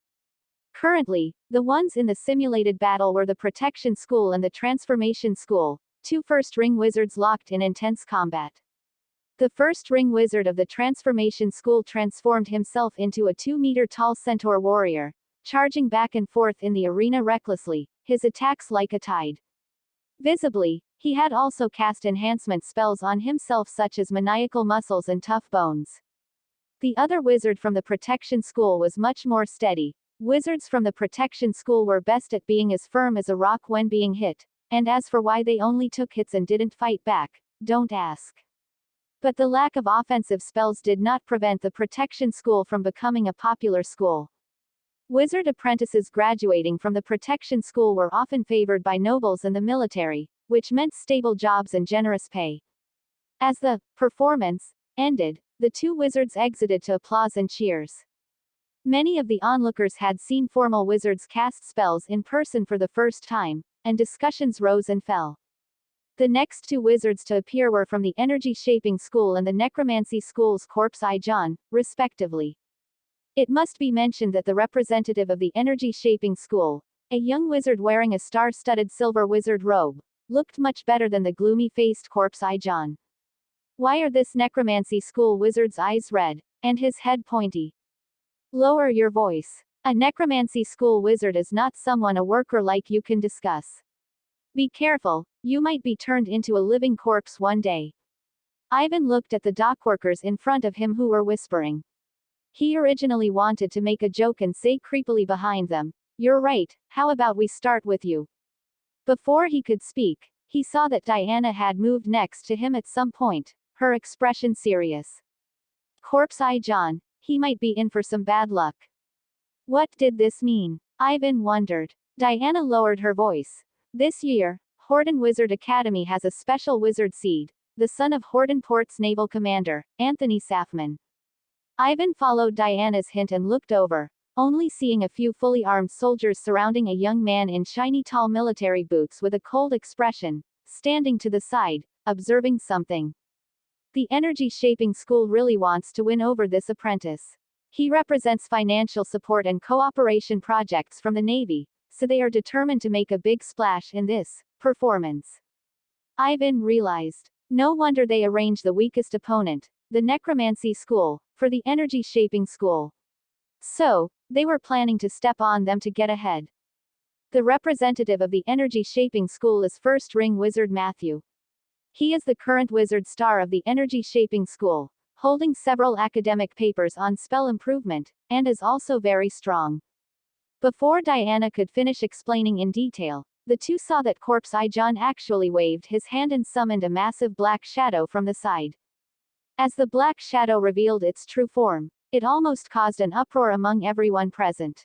[SPEAKER 1] Currently, the ones in the simulated battle were the Protection School and the Transformation School, two first-ring wizards locked in intense combat. The first-ring wizard of the Transformation School transformed himself into a 2-meter-tall centaur warrior, charging back and forth in the arena recklessly, his attacks like a tide. Visibly, he had also cast enhancement spells on himself such as Maniacal Muscles and Tough Bones. The other wizard from the Protection School was much more steady. Wizards from the Protection School were best at being as firm as a rock when being hit, and as for why they only took hits and didn't fight back, don't ask. But the lack of offensive spells did not prevent the Protection School from becoming a popular school. Wizard apprentices graduating from the Protection School were often favored by nobles and the military, which meant stable jobs and generous pay. As the performance ended, the two wizards exited to applause and cheers. Many of the onlookers had seen formal wizards cast spells in person for the first time, and discussions rose and fell. The next two wizards to appear were from the Energy Shaping School and the Necromancy School's Corpse Eye John, respectively. It must be mentioned that the representative of the Energy Shaping School, a young wizard wearing a star-studded silver wizard robe, looked much better than the gloomy-faced Corpse Eye John. Why are this Necromancy School wizard's eyes red, and his head pointy? Lower your voice. A Necromancy School wizard is not someone a worker like you can discuss. Be careful, you might be turned into a living corpse one day. Ivan looked at the dockworkers in front of him who were whispering. He originally wanted to make a joke and say creepily behind them, "You're right, how about we start with you?" Before he could speak, he saw that Diana had moved next to him at some point, her expression serious. Corpse Eye John, he might be in for some bad luck. What did this mean? Ivan wondered. Diana lowered her voice. This year, Horden Wizard Academy has a special wizard seed, the son of Horden Port's naval commander, Anthony Safman. Ivan followed Diana's hint and looked over, only seeing a few fully armed soldiers surrounding a young man in shiny tall military boots with a cold expression, standing to the side, observing something. The Energy Shaping School really wants to win over this apprentice. He represents financial support and cooperation projects from the Navy, so they are determined to make a big splash in this performance. Ivan realized. No wonder they arranged the weakest opponent, the Necromancy School, for the Energy Shaping School. So, they were planning to step on them to get ahead. The representative of the Energy Shaping School is First Ring Wizard Matthew. He is the current wizard star of the Energy Shaping School, holding several academic papers on spell improvement, and is also very strong. Before Diana could finish explaining in detail, the two saw that Corpse Eye John actually waved his hand and summoned a massive black shadow from the side. As the black shadow revealed its true form, it almost caused an uproar among everyone present.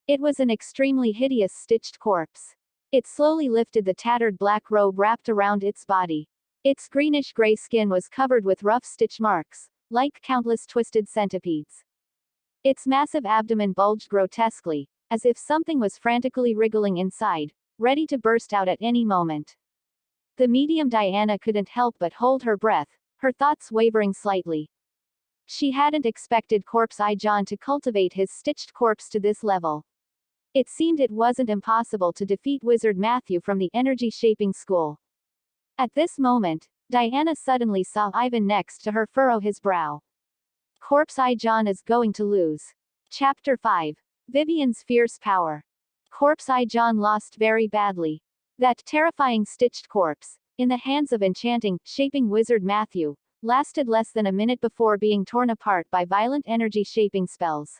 [SPEAKER 1] It was an extremely hideous stitched corpse. It slowly lifted the tattered black robe wrapped around its body. Its greenish-gray skin was covered with rough stitch marks, like countless twisted centipedes. Its massive abdomen bulged grotesquely, as if something was frantically wriggling inside, ready to burst out at any moment. The medium Diana couldn't help but hold her breath, her thoughts wavering slightly. She hadn't expected Corpse Eye John to cultivate his stitched corpse to this level. It seemed it wasn't impossible to defeat Wizard Matthew from the Energy Shaping School. At this moment, Diana suddenly saw Ivan next to her furrow his brow. Corpse Eye John is going to lose. Chapter 5. Vivian's Fierce Power. Corpse Eye John lost very badly. That terrifying stitched corpse, in the hands of enchanting, shaping wizard Matthew, lasted less than a minute before being torn apart by violent energy shaping spells.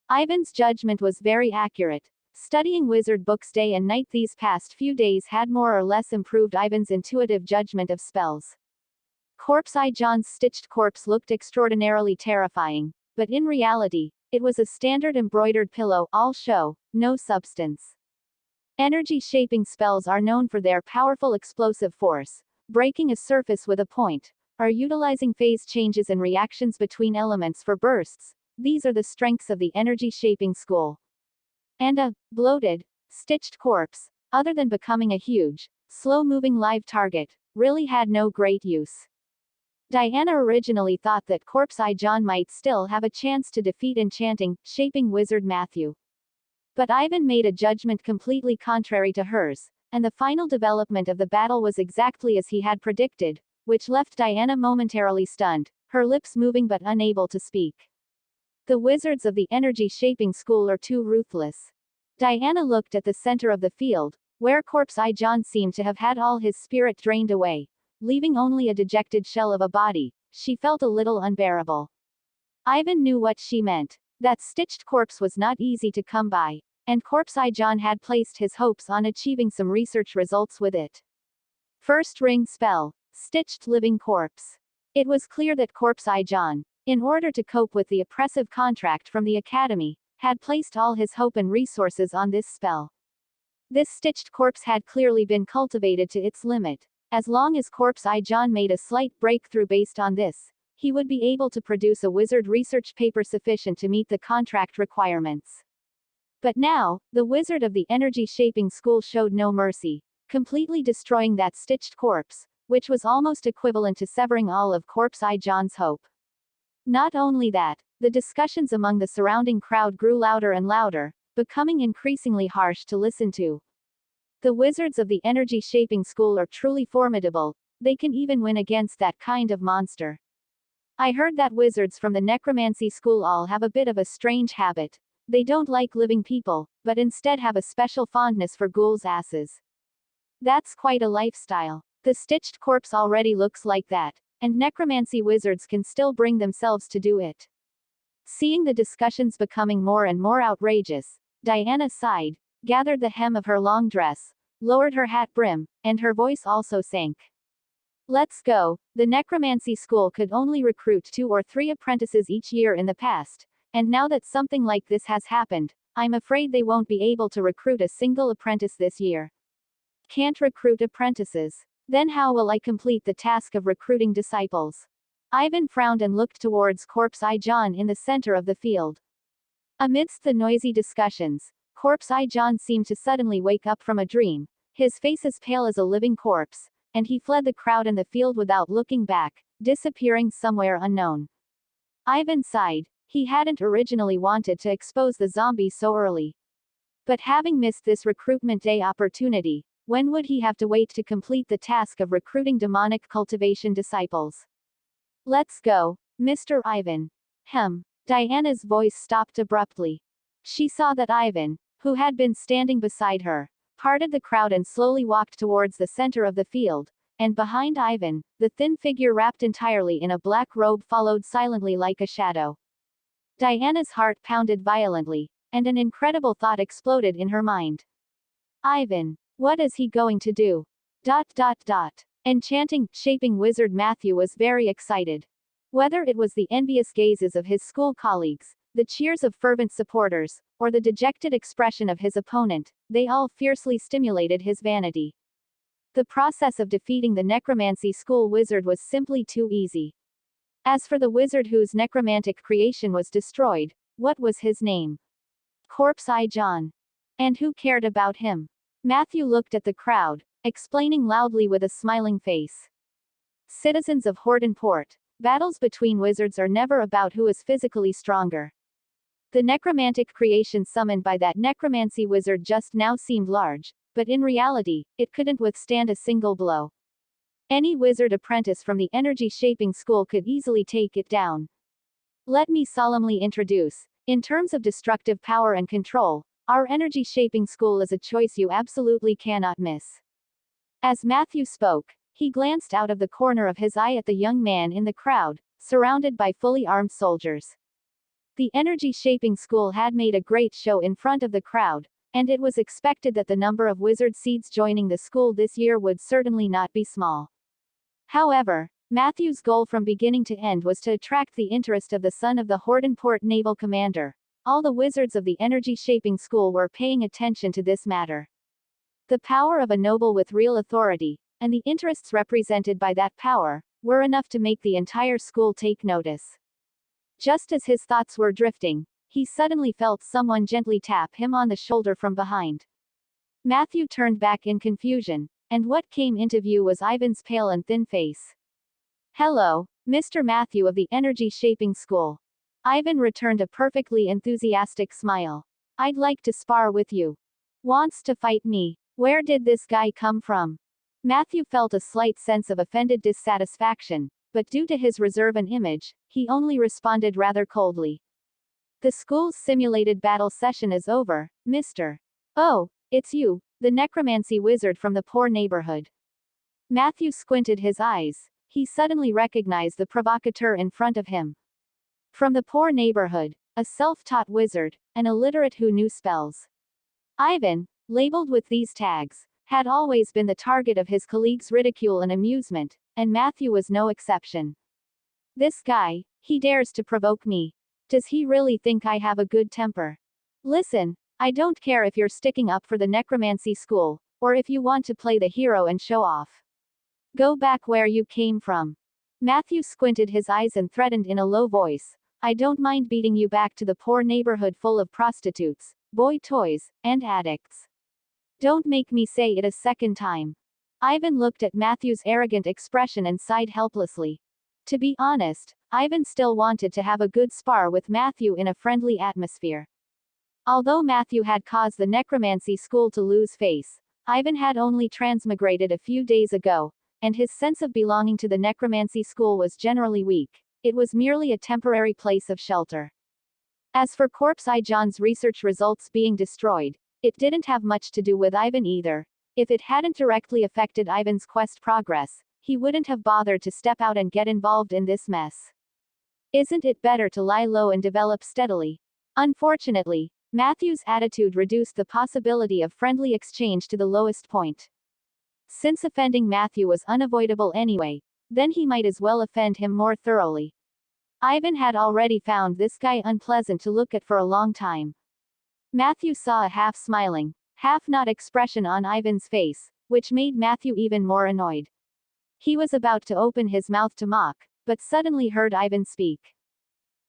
[SPEAKER 1] Ivan's judgment was very accurate. Studying wizard books day and night these past few days had more or less improved Ivan's intuitive judgment of spells. Corpse Eye John's stitched corpse looked extraordinarily terrifying, but in reality, it was a standard embroidered pillow, all show, no substance. Energy shaping spells are known for their powerful explosive force, breaking a surface with a point, or utilizing phase changes and reactions between elements for bursts. These are the strengths of the energy shaping school. And a bloated, stitched corpse, other than becoming a huge, slow-moving live target, really had no great use. Diana originally thought that Corpse Eye John might still have a chance to defeat enchanting, shaping wizard Matthew. But Ivan made a judgment completely contrary to hers, and the final development of the battle was exactly as he had predicted, which left Diana momentarily stunned, her lips moving but unable to speak. The wizards of the energy shaping school are too ruthless. Diana looked at the center of the field, where Corpse Eye John seemed to have had all his spirit drained away, leaving only a dejected shell of a body. She felt a little unbearable. Ivan knew what she meant. That stitched corpse was not easy to come by, and Corpse Eye John had placed his hopes on achieving some research results with it. First ring spell, stitched living corpse. It was clear that Corpse Eye John, in order to cope with the oppressive contract from the academy, had placed all his hope and resources on this spell. This stitched corpse had clearly been cultivated to its limit. As long as Corpse Eye John made a slight breakthrough based on this, he would be able to produce a wizard research paper sufficient to meet the contract requirements. But now, the wizard of the energy shaping school showed no mercy, completely destroying that stitched corpse, which was almost equivalent to severing all of Corpse Eye John's hope. Not only that, the discussions among the surrounding crowd grew louder and louder, becoming increasingly harsh to listen to. The wizards of the energy shaping school are truly formidable, they can even win against that kind of monster. I heard that wizards from the necromancy school all have a bit of a strange habit. They don't like living people, but instead have a special fondness for ghouls' asses. That's quite a lifestyle. The stitched corpse already looks like that, and necromancy wizards can still bring themselves to do it. Seeing the discussions becoming more and more outrageous, Diana sighed, gathered the hem of her long dress, lowered her hat brim, and her voice also sank. Let's go. The necromancy school could only recruit 2 or 3 apprentices each year in the past, and now that something like this has happened, I'm afraid they won't be able to recruit a single apprentice this year. Can't recruit apprentices. Then how will I complete the task of recruiting disciples? Ivan frowned and looked towards Corpse Eye John in the center of the field. Amidst the noisy discussions, Corpse Eye John seemed to suddenly wake up from a dream, his face as pale as a living corpse, and he fled the crowd and the field without looking back, disappearing somewhere unknown. Ivan sighed. He hadn't originally wanted to expose the zombie so early. But having missed this recruitment day opportunity, when would he have to wait to complete the task of recruiting demonic cultivation disciples? Let's go, Mr. Ivan. Diana's voice stopped abruptly. She saw that Ivan, who had been standing beside her, parted the crowd and slowly walked towards the center of the field, and behind Ivan, the thin figure wrapped entirely in a black robe followed silently like a shadow. Diana's heart pounded violently, and an incredible thought exploded in her mind. Ivan, what is he going to do? Enchanting, shaping wizard Matthew was very excited. Whether it was the envious gazes of his school colleagues, the cheers of fervent supporters, or the dejected expression of his opponent, they all fiercely stimulated his vanity. The process of defeating the necromancy school wizard was simply too easy. As for the wizard whose necromantic creation was destroyed, what was his name? Ge Rui. And who cared about him? Matthew looked at the crowd, explaining loudly with a smiling face. Citizens of Hordenport, battles between wizards are never about who is physically stronger. The necromantic creation summoned by that necromancy wizard just now seemed large, but in reality, it couldn't withstand a single blow. Any wizard apprentice from the energy-shaping school could easily take it down. Let me solemnly introduce, in terms of destructive power and control, our energy-shaping school is a choice you absolutely cannot miss. As Matthew spoke, he glanced out of the corner of his eye at the young man in the crowd, surrounded by fully armed soldiers. The energy-shaping school had made a great show in front of the crowd, and it was expected that the number of wizard seeds joining the school this year would certainly not be small. However, Matthew's goal from beginning to end was to attract the interest of the son of the Hordenport naval commander. All the wizards of the energy-shaping school were paying attention to this matter. The power of a noble with real authority, and the interests represented by that power, were enough to make the entire school take notice. Just as his thoughts were drifting, he suddenly felt someone gently tap him on the shoulder from behind. Matthew turned back in confusion, and what came into view was Ivan's pale and thin face. "Hello, Mr. Matthew of the energy-shaping school." Ivan returned a perfectly enthusiastic smile. "I'd like to spar with you." "Wants to fight me? Where did this guy come from?" Matthew felt a slight sense of offended dissatisfaction, but due to his reserve and image, he only responded rather coldly. "The school's simulated battle session is over, Mr. Oh, it's you, the necromancy wizard from the poor neighborhood." Matthew squinted his eyes. He suddenly recognized the provocateur in front of him. From the poor neighborhood, a self-taught wizard, an illiterate who knew spells. Ivan, labeled with these tags, had always been the target of his colleagues' ridicule and amusement, and Matthew was no exception. "This guy, he dares to provoke me. Does he really think I have a good temper? Listen, I don't care if you're sticking up for the necromancy school, or if you want to play the hero and show off. Go back where you came from." Matthew squinted his eyes and threatened in a low voice, "I don't mind beating you back to the poor neighborhood full of prostitutes, boy toys, and addicts. Don't make me say it a second time." Ivan looked at Matthew's arrogant expression and sighed helplessly. To be honest, Ivan still wanted to have a good spar with Matthew in a friendly atmosphere. Although Matthew had caused the necromancy school to lose face, Ivan had only transmigrated a few days ago, and his sense of belonging to the necromancy school was generally weak. It was merely a temporary place of shelter. As for Ge Rui's research results being destroyed, it didn't have much to do with Ivan either. If it hadn't directly affected Ivan's quest progress, he wouldn't have bothered to step out and get involved in this mess. Isn't it better to lie low and develop steadily? Unfortunately, Matthew's attitude reduced the possibility of friendly exchange to the lowest point. Since offending Matthew was unavoidable anyway, then he might as well offend him more thoroughly. Ivan had already found this guy unpleasant to look at for a long time. Matthew saw a half-smiling, half-not expression on Ivan's face, which made Matthew even more annoyed. He was about to open his mouth to mock, but suddenly heard Ivan speak.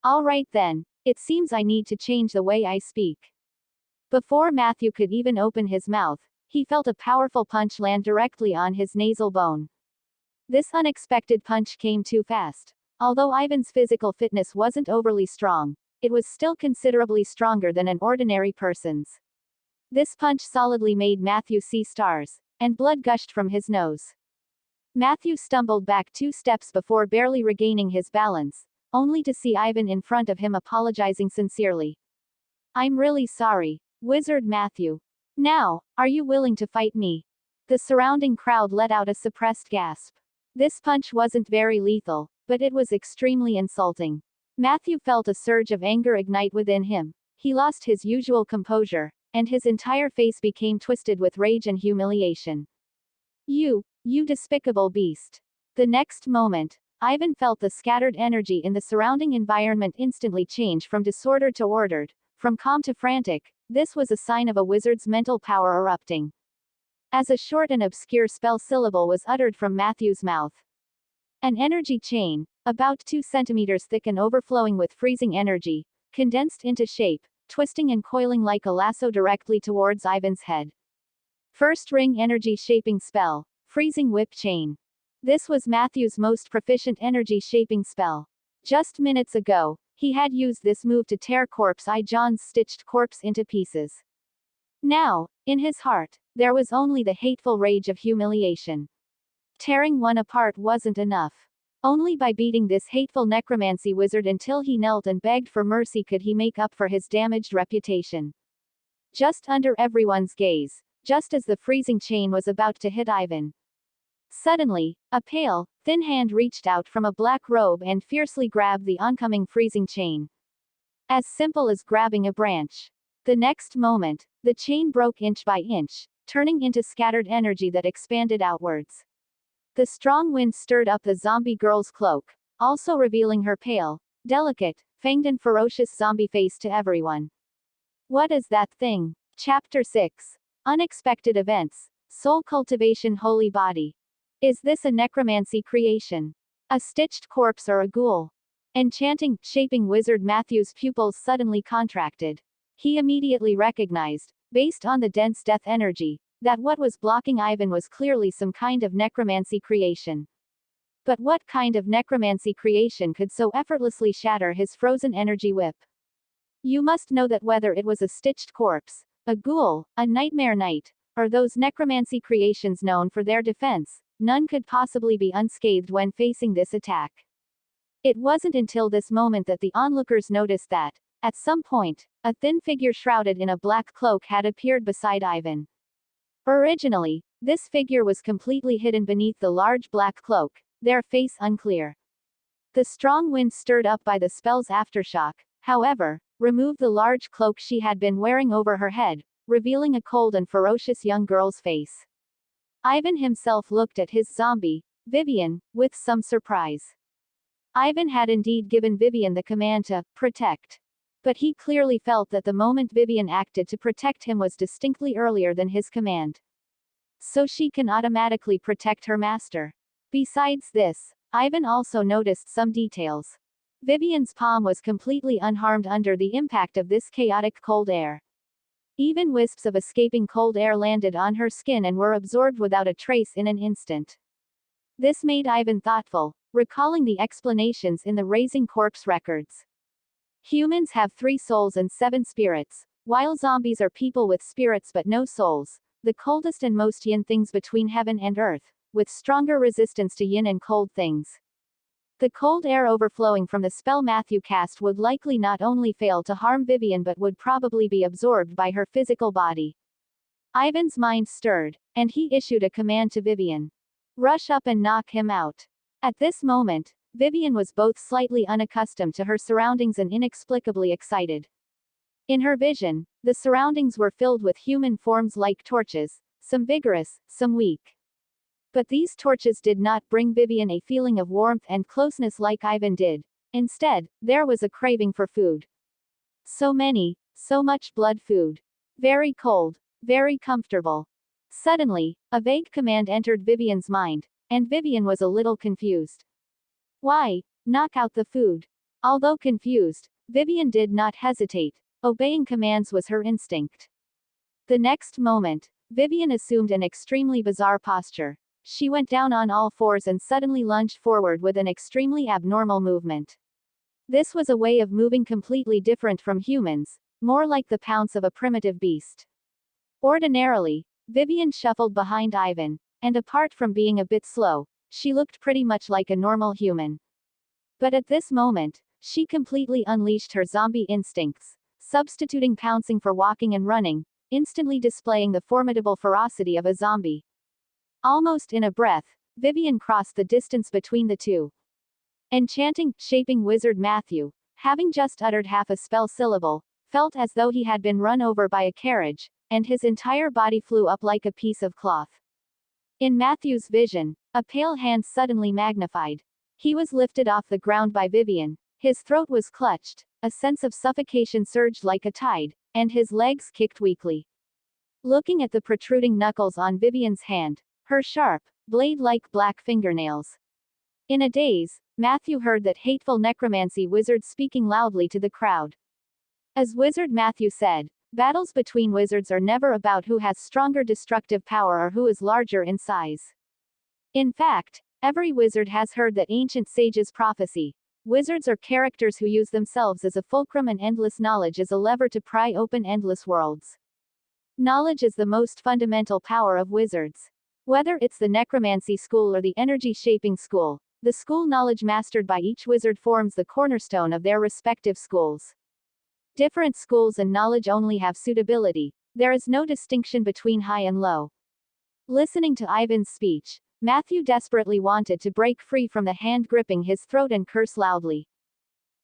[SPEAKER 1] "All right then, it seems I need to change the way I speak." Before Matthew could even open his mouth, he felt a powerful punch land directly on his nasal bone. This unexpected punch came too fast. Although Ivan's physical fitness wasn't overly strong, it was still considerably stronger than an ordinary person's. This punch solidly made Matthew see stars, and blood gushed from his nose. Matthew stumbled back 2 steps before barely regaining his balance, only to see Ivan in front of him apologizing sincerely. "I'm really sorry, Wizard Matthew. Now, are you willing to fight me?" The surrounding crowd let out a suppressed gasp. This punch wasn't very lethal, but it was extremely insulting. Matthew felt a surge of anger ignite within him. He lost his usual composure, and his entire face became twisted with rage and humiliation. You despicable beast." The next moment, Ivan felt the scattered energy in the surrounding environment instantly change from disordered to ordered, from calm to frantic. This was a sign of a wizard's mental power erupting. As a short and obscure spell syllable was uttered from Matthew's mouth. An energy chain, about 2 centimeters thick and overflowing with freezing energy, condensed into shape, twisting and coiling like a lasso directly towards Ivan's head. First ring energy shaping spell, freezing whip chain. This was Matthew's most proficient energy shaping spell. Just minutes ago, he had used this move to tear Corpse Eye John's stitched corpse into pieces. Now, in his heart, there was only the hateful rage of humiliation. Tearing one apart wasn't enough. Only by beating this hateful necromancy wizard until he knelt and begged for mercy could he make up for his damaged reputation. Just under everyone's gaze, just as the freezing chain was about to hit Ivan. Suddenly, a pale, thin hand reached out from a black robe and fiercely grabbed the oncoming freezing chain. As simple as grabbing a branch. The next moment, the chain broke inch by inch, turning into scattered energy that expanded outwards. The strong wind stirred up the zombie girl's cloak, also revealing her pale, delicate, fanged and ferocious zombie face to everyone. What is that thing? Chapter 6. Unexpected Events. Soul Cultivation Holy Body. Is this a necromancy creation? A stitched corpse or a ghoul? Enchanting, shaping wizard Matthew's pupils suddenly contracted. He immediately recognized, based on the dense death energy, that what was blocking Ivan was clearly some kind of necromancy creation. But what kind of necromancy creation could so effortlessly shatter his frozen energy whip? You must know that whether it was a stitched corpse, a ghoul, a nightmare knight, or those necromancy creations known for their defense, none could possibly be unscathed when facing this attack. It wasn't until this moment that the onlookers noticed that, at some point, a thin figure shrouded in a black cloak had appeared beside Ivan. Originally, this figure was completely hidden beneath the large black cloak, their face unclear. The strong wind stirred up by the spell's aftershock, however, removed the large cloak she had been wearing over her head, revealing a cold and ferocious young girl's face. Ivan himself looked at his zombie, Vivian, with some surprise. Ivan had indeed given Vivian the command to protect. But he clearly felt that the moment Vivian acted to protect him was distinctly earlier than his command. So she can automatically protect her master. Besides this, Ivan also noticed some details. Vivian's palm was completely unharmed under the impact of this chaotic cold air. Even wisps of escaping cold air landed on her skin and were absorbed without a trace in an instant. This made Ivan thoughtful, recalling the explanations in the Raising Corpse records. Humans have 3 souls and 7 spirits, while zombies are people with spirits but no souls, the coldest and most yin things between heaven and earth, with stronger resistance to yin and cold things. The cold air overflowing from the spell Matthew cast would likely not only fail to harm Vivian but would probably be absorbed by her physical body. Ivan's mind stirred, and he issued a command to Vivian. Rush up and knock him out. At this moment, Vivian was both slightly unaccustomed to her surroundings and inexplicably excited. In her vision, the surroundings were filled with human forms like torches, some vigorous, some weak. But these torches did not bring Vivian a feeling of warmth and closeness like Ivan did. Instead, there was a craving for food. So much blood food. Very cold, very comfortable. Suddenly, a vague command entered Vivian's mind, and Vivian was a little confused. Why? Knock out the food. Although confused, Vivian did not hesitate. Obeying commands was her instinct. The next moment, Vivian assumed an extremely bizarre posture. She went down on all fours and suddenly lunged forward with an extremely abnormal movement. This was a way of moving completely different from humans, more like the pounce of a primitive beast. Ordinarily, Vivian shuffled behind Ivan, and apart from being a bit slow, she looked pretty much like a normal human. But at this moment, she completely unleashed her zombie instincts, substituting pouncing for walking and running, instantly displaying the formidable ferocity of a zombie. Almost in a breath, Vivian crossed the distance between the two. Enchanting, shaping wizard Matthew, having just uttered half a spell syllable, felt as though he had been run over by a carriage, and his entire body flew up like a piece of cloth. In Matthew's vision, a pale hand suddenly magnified. He was lifted off the ground by Vivian, his throat was clutched, a sense of suffocation surged like a tide, and his legs kicked weakly. Looking at the protruding knuckles on Vivian's hand, her sharp, blade-like black fingernails. In a daze, Matthew heard that hateful necromancy wizard speaking loudly to the crowd. As Wizard Matthew said, battles between wizards are never about who has stronger destructive power or who is larger in size. In fact, every wizard has heard that ancient sages' prophecy. Wizards are characters who use themselves as a fulcrum and endless knowledge as a lever to pry open endless worlds. Knowledge is the most fundamental power of wizards. Whether it's the necromancy school or the energy shaping school, the school knowledge mastered by each wizard forms the cornerstone of their respective schools. Different schools and knowledge only have suitability. There is no distinction between high and low. Listening to Ivan's speech, Matthew desperately wanted to break free from the hand gripping his throat and curse loudly.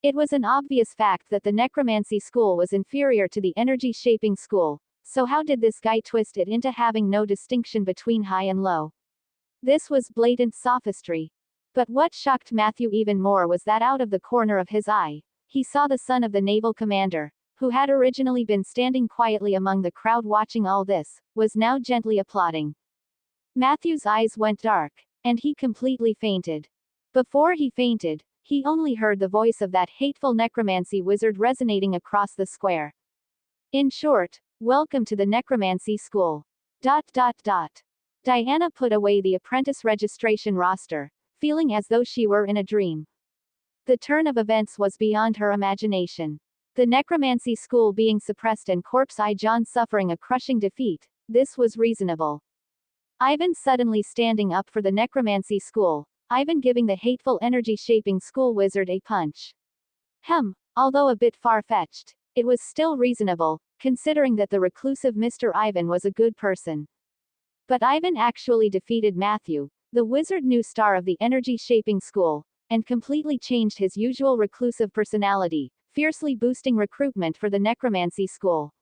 [SPEAKER 1] It was an obvious fact that the necromancy school was inferior to the energy shaping school, so how did this guy twist it into having no distinction between high and low? This was blatant sophistry. But what shocked Matthew even more was that out of the corner of his eye, he saw the son of the naval commander, who had originally been standing quietly among the crowd watching all this, was now gently applauding. Matthew's eyes went dark, and he completely fainted. Before he fainted, he only heard the voice of that hateful necromancy wizard resonating across the square. In short, welcome to the necromancy school. Diana put away the apprentice registration roster, feeling as though she were in a dream. The turn of events was beyond her imagination. The necromancy school being suppressed and Corpse Eye John suffering a crushing defeat, this was reasonable. Ivan suddenly standing up for the necromancy school, Ivan giving the hateful energy-shaping school wizard a punch. Although a bit far-fetched, it was still reasonable, considering that the reclusive Mr. Ivan was a good person. But Ivan actually defeated Matthew, the wizard new star of the energy-shaping school, and completely changed his usual reclusive personality, fiercely boosting recruitment for the necromancy school.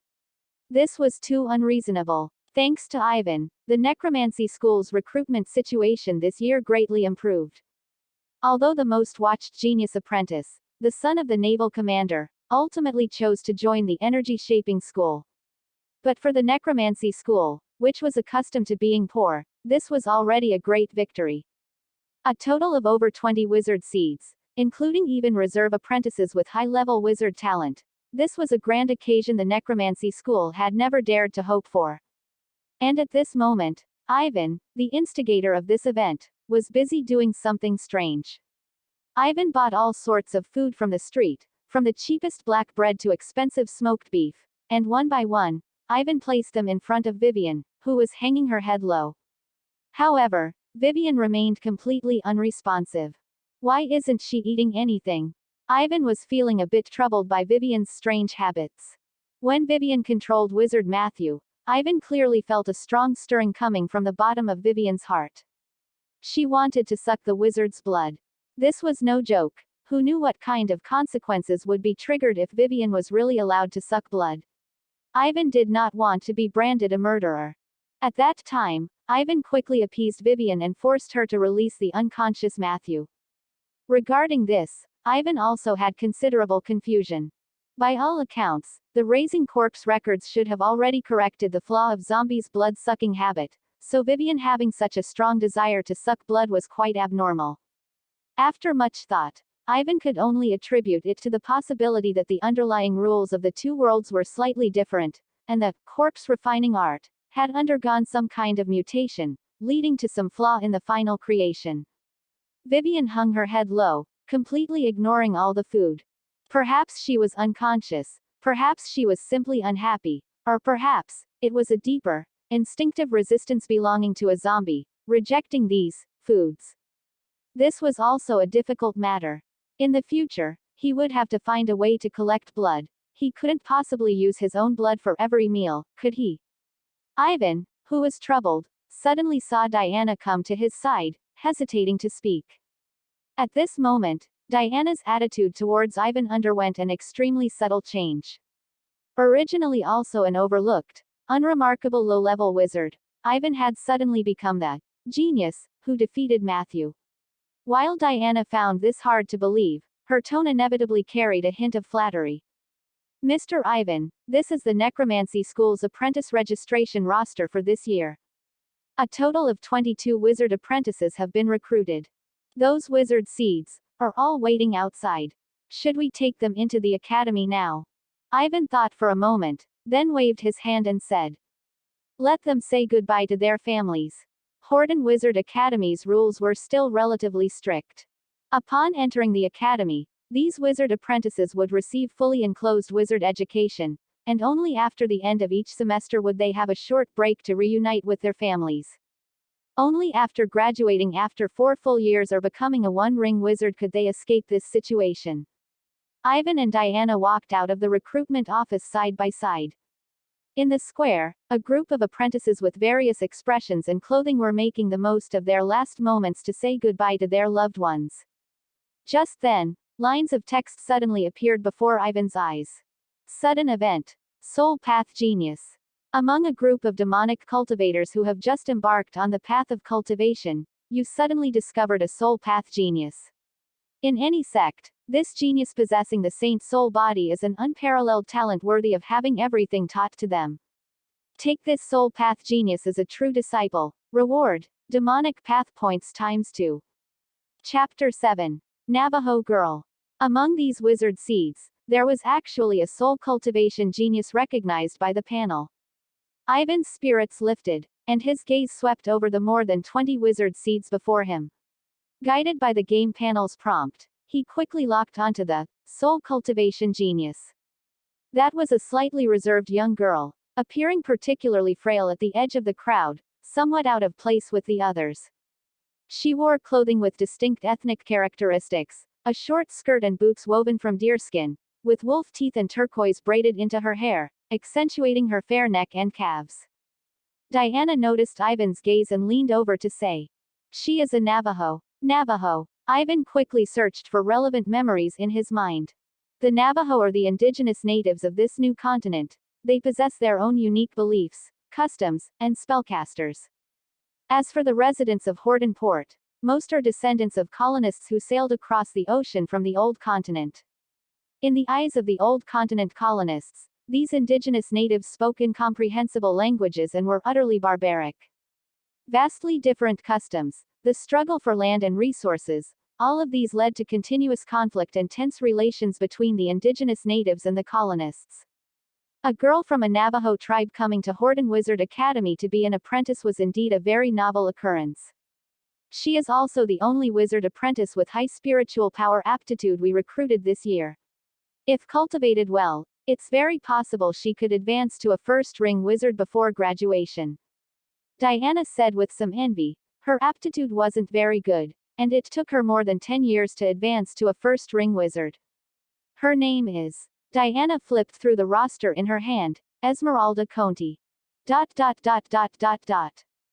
[SPEAKER 1] This was too unreasonable. Thanks to Ivan, the necromancy school's recruitment situation this year greatly improved. Although the most watched genius apprentice, the son of the naval commander, ultimately chose to join the energy-shaping school. But for the necromancy school, which was accustomed to being poor, this was already a great victory. A total of over 20 wizard seeds, including even reserve apprentices with high-level wizard talent. This was a grand occasion the necromancy school had never dared to hope for. And at this moment, Ivan, the instigator of this event, was busy doing something strange. Ivan bought all sorts of food from the street, from the cheapest black bread to expensive smoked beef, and one by one, Ivan placed them in front of Vivian, who was hanging her head low. However, Vivian remained completely unresponsive. Why isn't she eating anything? Ivan was feeling a bit troubled by Vivian's strange habits. When Vivian controlled Wizard Matthew, Ivan clearly felt a strong stirring coming from the bottom of Vivian's heart. She wanted to suck the wizard's blood. This was no joke. Who knew what kind of consequences would be triggered if Vivian was really allowed to suck blood? Ivan did not want to be branded a murderer. At that time, Ivan quickly appeased Vivian and forced her to release the unconscious Matthew. Regarding this, Ivan also had considerable confusion. By all accounts, the Raising Corpse records should have already corrected the flaw of Zombie's blood-sucking habit, so Vivian having such a strong desire to suck blood was quite abnormal. After much thought, Ivan could only attribute it to the possibility that the underlying rules of the two worlds were slightly different, and the corpse refining art had undergone some kind of mutation, leading to some flaw in the final creation. Vivian hung her head low, completely ignoring all the food. Perhaps she was unconscious, perhaps she was simply unhappy, or perhaps it was a deeper, instinctive resistance belonging to a zombie, rejecting these foods. This was also a difficult matter. In the future, he would have to find a way to collect blood. He couldn't possibly use his own blood for every meal, could he? Ivan, who was troubled, suddenly saw Diana come to his side, hesitating to speak. At this moment, Diana's attitude towards Ivan underwent an extremely subtle change. Originally also an overlooked, unremarkable low-level wizard, Ivan had suddenly become the genius who defeated Matthew. While Diana found this hard to believe, her tone inevitably carried a hint of flattery. Mr. Ivan, this is the Necromancy School's apprentice registration roster for this year. A total of 22 wizard apprentices have been recruited. Those wizard seeds are all waiting outside. Should we take them into the academy now? Ivan thought for a moment, then waved his hand and said, let them say goodbye to their families. Horden Wizard Academy's rules were still relatively strict. Upon entering the academy, these wizard apprentices would receive fully enclosed wizard education, and only after the end of each semester would they have a short break to reunite with their families. Only after graduating after 4 full years or becoming a one-ring wizard could they escape this situation. Ivan and Diana walked out of the recruitment office side by side. In the square, a group of apprentices with various expressions and clothing were making the most of their last moments to say goodbye to their loved ones. Just then, lines of text suddenly appeared before Ivan's eyes. Sudden event. Soul Path Genius. Among a group of demonic cultivators who have just embarked on the path of cultivation, you suddenly discovered a soul path genius. In any sect, this genius possessing the saint soul body is an unparalleled talent worthy of having everything taught to them. Take this soul path genius as a true disciple. Reward: demonic path points ×2. Chapter 7. Navajo Girl. Among these wizard seeds, there was actually a soul cultivation genius recognized by the panel. Ivan's spirits lifted, and his gaze swept over the more than 20 wizard seeds before him. Guided by the game panel's prompt, he quickly locked onto the soul cultivation genius. That was a slightly reserved young girl, appearing particularly frail at the edge of the crowd, somewhat out of place with the others. She wore clothing with distinct ethnic characteristics, a short skirt and boots woven from deerskin, with wolf teeth and turquoise braided into her hair, accentuating her fair neck and calves. Diana noticed Ivan's gaze and leaned over to say, she is a Navajo. Navajo. Ivan quickly searched for relevant memories in his mind. The Navajo are the indigenous natives of this new continent. They possess their own unique beliefs, customs, and spellcasters. As for the residents of Horden Port, most are descendants of colonists who sailed across the ocean from the Old Continent. In the eyes of the Old Continent colonists, these indigenous natives spoke incomprehensible languages and were utterly barbaric. Vastly different customs, the struggle for land and resources, all of these led to continuous conflict and tense relations between the indigenous natives and the colonists. A girl from a Navajo tribe coming to Horden Wizard Academy to be an apprentice was indeed a very novel occurrence. She is also the only wizard apprentice with high spiritual power aptitude we recruited this year. If cultivated well, it's very possible she could advance to a first-ring wizard before graduation. Diana said with some envy. Her aptitude wasn't very good, and it took her more than 10 years to advance to a first-ring wizard. Her name is. Diana flipped through the roster in her hand, Esmeralda Conti.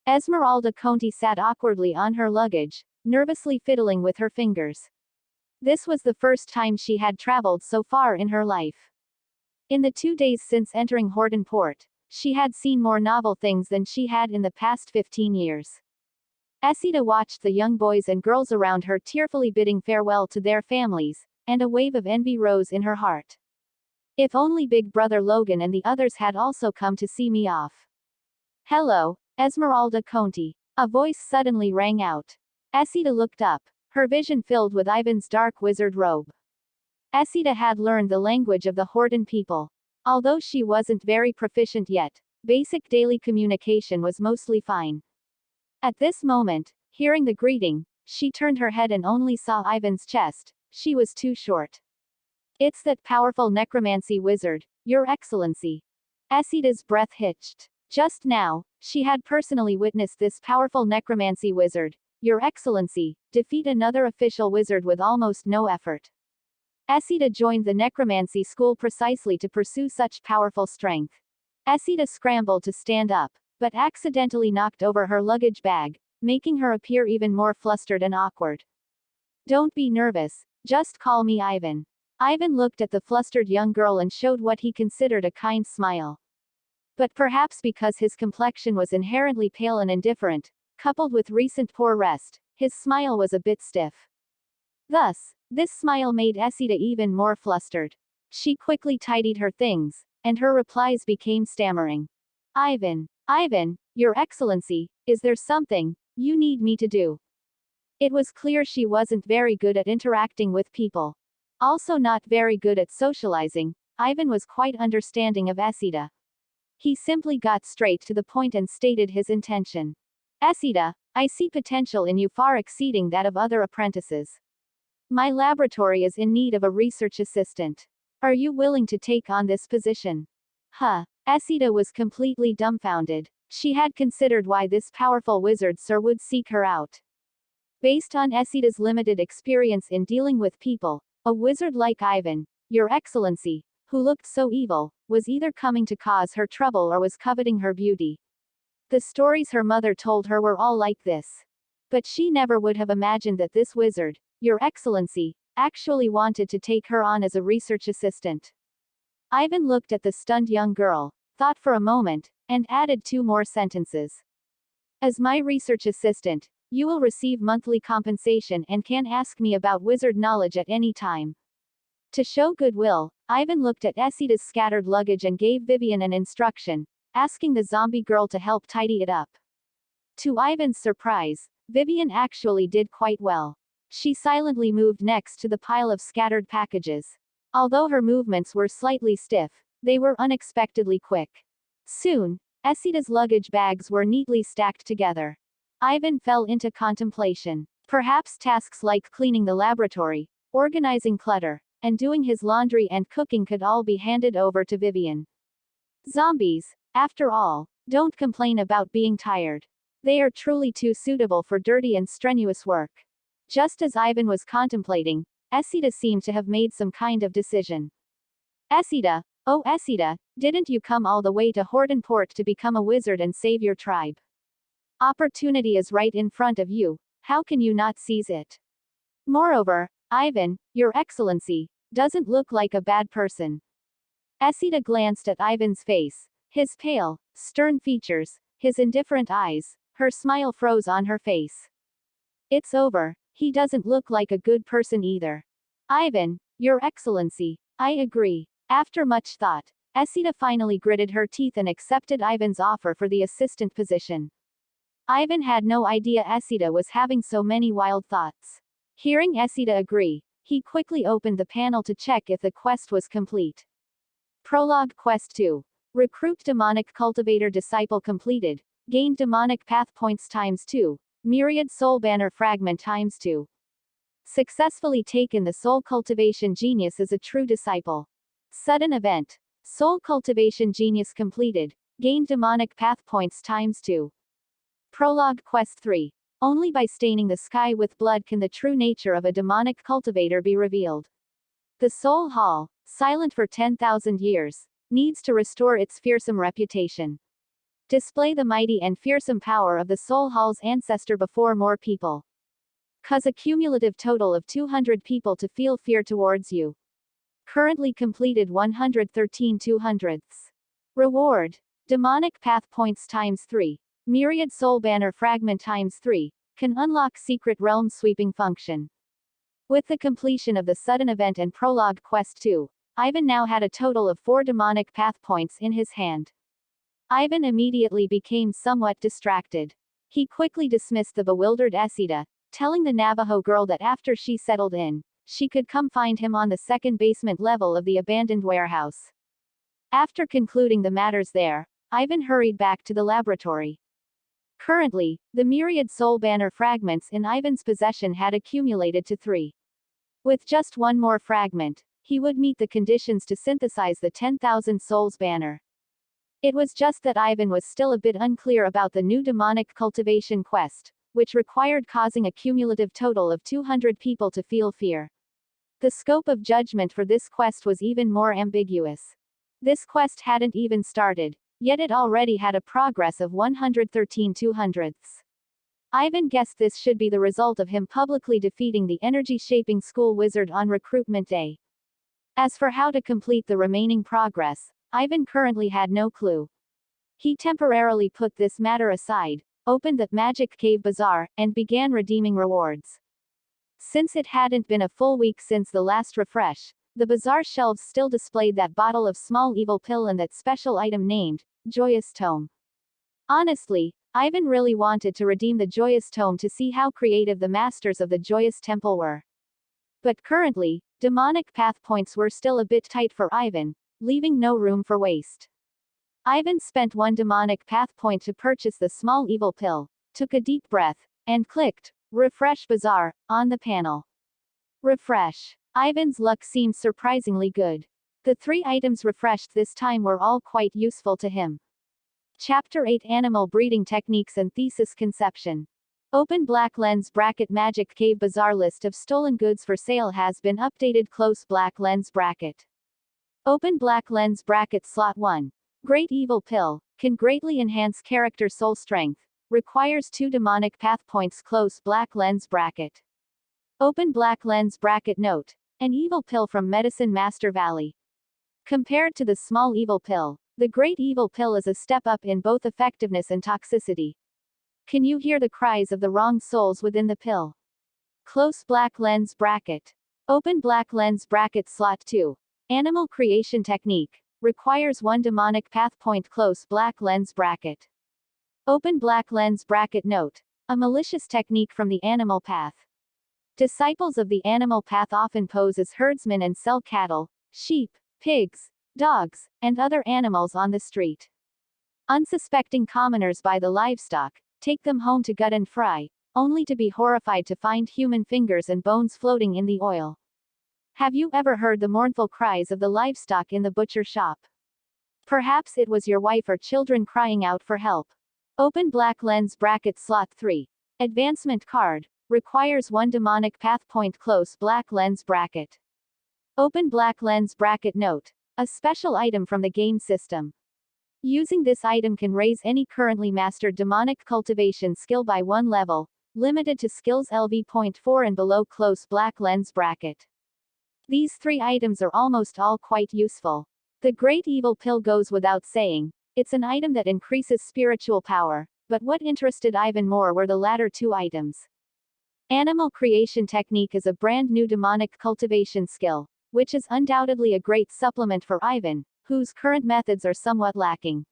[SPEAKER 1] Esmeralda Conti sat awkwardly on her luggage, nervously fiddling with her fingers. This was the first time she had traveled so far in her life. In the 2 days since entering Horden Port, she had seen more novel things than she had in the past 15 years. Esida watched the young boys and girls around her tearfully bidding farewell to their families, and a wave of envy rose in her heart. If only Big Brother Logan and the others had also come to see me off. Hello, Esmeralda Conti. A voice suddenly rang out. Esida looked up, her vision filled with Ivan's dark wizard robe. Esida had learned the language of the Horden people. Although she wasn't very proficient yet, basic daily communication was mostly fine. At this moment, hearing the greeting, she turned her head and only saw Ivan's chest. She was too short. It's that powerful necromancy wizard, Your Excellency. Esida's breath hitched. Just now, she had personally witnessed this powerful necromancy wizard, Your Excellency, defeat another official wizard with almost no effort. Esida joined the necromancy school precisely to pursue such powerful strength. Esida scrambled to stand up, but accidentally knocked over her luggage bag, making her appear even more flustered and awkward. Don't be nervous, just call me Ivan. Ivan looked at the flustered young girl and showed what he considered a kind smile. But perhaps because his complexion was inherently pale and indifferent, coupled with recent poor rest, his smile was a bit stiff. Thus, this smile made Esida even more flustered. She quickly tidied her things, and her replies became stammering. Ivan, Your Excellency, is there something you need me to do? It was clear she wasn't very good at interacting with people. Also not very good at socializing, Ivan was quite understanding of Esida. He simply got straight to the point and stated his intention. Esida, I see potential in you far exceeding that of other apprentices. My laboratory is in need of a research assistant. Are you willing to take on this position? Esida was completely dumbfounded. She had considered why this powerful wizard sir would seek her out. Based on Esida's limited experience in dealing with people, a wizard like Ivan, Your Excellency, who looked so evil, was either coming to cause her trouble or was coveting her beauty. The stories her mother told her were all like this. But she never would have imagined that this wizard, Your Excellency, actually wanted to take her on as a research assistant. Ivan looked at the stunned young girl, thought for a moment, and added 2 more sentences. As my research assistant, you will receive monthly compensation and can ask me about wizard knowledge at any time. To show goodwill, Ivan looked at Esida's scattered luggage and gave Vivian an instruction, asking the zombie girl to help tidy it up. To Ivan's surprise, Vivian actually did quite well. She silently moved next to the pile of scattered packages. Although her movements were slightly stiff, they were unexpectedly quick. Soon, Esida's luggage bags were neatly stacked together. Ivan fell into contemplation. Perhaps tasks like cleaning the laboratory, organizing clutter, and doing his laundry and cooking could all be handed over to Vivian. Zombies, after all, don't complain about being tired. They are truly too suitable for dirty and strenuous work. Just as Ivan was contemplating, Esida seemed to have made some kind of decision. Esida, oh Esida, didn't you come all the way to Hortonport to become a wizard and save your tribe? Opportunity is right in front of you, how can you not seize it? Moreover, Ivan, Your Excellency, doesn't look like a bad person. Esida glanced at Ivan's face, his pale, stern features, his indifferent eyes, her smile froze on her face. It's over, he doesn't look like a good person either. Ivan, Your Excellency, I agree. After much thought, Esida finally gritted her teeth and accepted Ivan's offer for the assistant position. Ivan had no idea Esida was having so many wild thoughts. Hearing Esida agree, he quickly opened the panel to check if the quest was complete. Prologue Quest 2. Recruit Demonic Cultivator Disciple completed. Gain Demonic Path Points ×2. Myriad Soul Banner Fragment ×2. Successfully taken the Soul Cultivation Genius as a true disciple. Sudden event. Soul Cultivation Genius completed. Gain Demonic Path Points ×2. Prologue Quest 3. Only by staining the sky with blood can the true nature of a demonic cultivator be revealed. The Soul Hall, silent for 10,000 years, needs to restore its fearsome reputation. Display the mighty and fearsome power of the Soul Hall's ancestor before more people. Cause a cumulative total of 200 people to feel fear towards you. Currently completed 113 200ths. Reward. Demonic Path Points ×3. Myriad Soul Banner Fragment ×3, can unlock Secret Realm Sweeping function. With the completion of the sudden event and Prologue Quest 2, Ivan now had a total of 4 demonic path points in his hand. Ivan immediately became somewhat distracted. He quickly dismissed the bewildered Esida, telling the Navajo girl that after she settled in, she could come find him on the 2nd basement level of the abandoned warehouse. After concluding the matters there, Ivan hurried back to the laboratory. Currently, the myriad soul banner fragments in Ivan's possession had accumulated to 3. With just 1 more fragment, he would meet the conditions to synthesize the 10,000 souls banner. It was just that Ivan was still a bit unclear about the new demonic cultivation quest, which required causing a cumulative total of 200 people to feel fear. The scope of judgment for this quest was even more ambiguous. This quest hadn't even started, yet it already had a progress of 113 200ths. Ivan guessed this should be the result of him publicly defeating the energy-shaping school wizard on recruitment day. As for how to complete the remaining progress, Ivan currently had no clue. He temporarily put this matter aside, opened the Magic Cave Bazaar, and began redeeming rewards. Since it hadn't been a full week since the last refresh, the bazaar shelves still displayed that bottle of small evil pill and that special item named Joyous Tome. Honestly, Ivan really wanted to redeem the Joyous Tome to see how creative the masters of the Joyous Temple were. But currently, demonic path points were still a bit tight for Ivan, leaving no room for waste. Ivan spent one demonic path point to purchase the small evil pill, took a deep breath, and clicked Refresh Bazaar on the panel. Refresh. Ivan's luck seemed surprisingly good. The 3 items refreshed this time were all quite useful to him. Chapter 8 Animal Breeding Techniques and Thesis Conception. Open black lens bracket Magic Cave Bazaar list of stolen goods for sale has been updated. Close black lens bracket. Open black lens bracket slot 1. Great Evil Pill, can greatly enhance character soul strength, requires 2 demonic path points. Close black lens bracket. Open black lens bracket note. An evil pill from Medicine Master Valley. Compared to the small evil pill, the great evil pill is a step up in both effectiveness and toxicity. Can you hear the cries of the wronged souls within the pill? Close black lens bracket. Open black lens bracket slot 2. Animal Creation Technique. Requires 1 demonic path point. Close black lens bracket. Open black lens bracket note. A malicious technique from the animal path. Disciples of the animal path often pose as herdsmen and sell cattle, sheep, pigs, dogs, and other animals on the street. Unsuspecting commoners buy the livestock, take them home to gut and fry, only to be horrified to find human fingers and bones floating in the oil. Have you ever heard the mournful cries of the livestock in the butcher shop? Perhaps it was your wife or children crying out for help. Open black lens bracket slot 3. Advancement card. Requires 1 demonic path point. Close black lens bracket. Open black lens bracket note. A special item from the game system. Using this item can raise any currently mastered demonic cultivation skill by 1 level, limited to skills LV.4 and below. Close black lens bracket. These 3 items are almost all quite useful. The Great Evil Pill goes without saying. It's an item that increases spiritual power, but what interested Ivan more were the latter 2 items. Animal Creation Technique is a brand new demonic cultivation skill, which is undoubtedly a great supplement for Ivan, whose current methods are somewhat lacking.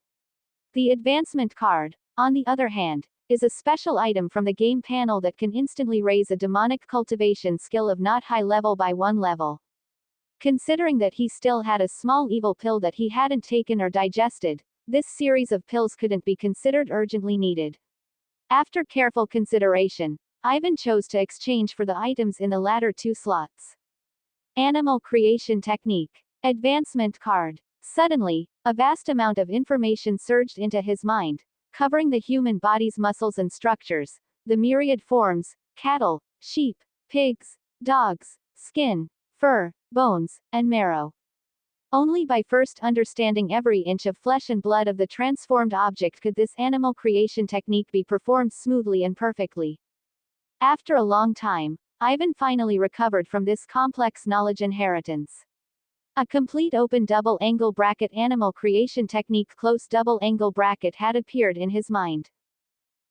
[SPEAKER 1] The Advancement card, on the other hand, is a special item from the game panel that can instantly raise a demonic cultivation skill of not high level by 1 level. Considering that he still had a small evil pill that he hadn't taken or digested, this series of pills couldn't be considered urgently needed. After careful consideration, Ivan chose to exchange for the items in the latter 2 slots. Animal Creation Technique. Advancement card. Suddenly, a vast amount of information surged into his mind, covering the human body's muscles and structures, the myriad forms, cattle, sheep, pigs, dogs, skin, fur, bones, and marrow. Only by first understanding every inch of flesh and blood of the transformed object could this animal creation technique be performed smoothly and perfectly. After a long time, Ivan finally recovered from this complex knowledge inheritance. A complete open double angle bracket animal creation technique close double angle bracket had appeared in his mind.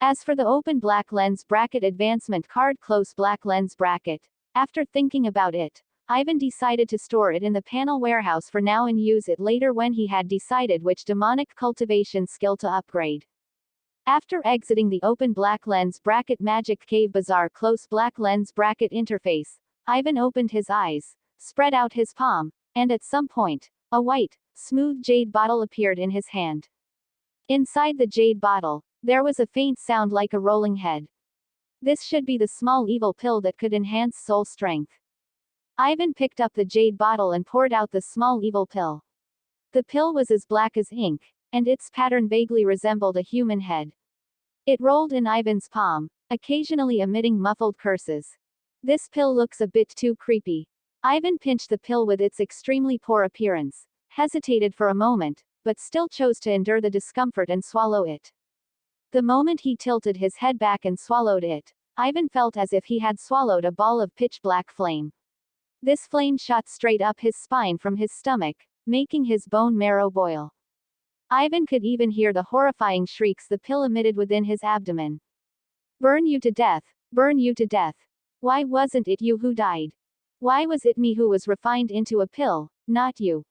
[SPEAKER 1] As for the open black lens bracket advancement card close black lens bracket, after thinking about it, Ivan decided to store it in the panel warehouse for now and use it later when he had decided which demonic cultivation skill to upgrade. After exiting the open black lens bracket Magic Cave Bazaar close black lens bracket interface, Ivan opened his eyes, spread out his palm, and at some point, a white, smooth jade bottle appeared in his hand. Inside the jade bottle, there was a faint sound like a rolling head. This should be the small evil pill that could enhance soul strength. Ivan picked up the jade bottle and poured out the small evil pill. The pill was as black as ink, and its pattern vaguely resembled a human head. It rolled in Ivan's palm, occasionally emitting muffled curses. This pill looks a bit too creepy. Ivan pinched the pill with its extremely poor appearance, hesitated for a moment, but still chose to endure the discomfort and swallow it. The moment he tilted his head back and swallowed it, Ivan felt as if he had swallowed a ball of pitch-black flame. This flame shot straight up his spine from his stomach, making his bone marrow boil. Ivan could even hear the horrifying shrieks the pill emitted within his abdomen. Burn you to death! Burn you to death! Why wasn't it you who died? Why was it me who was refined into a pill, not you?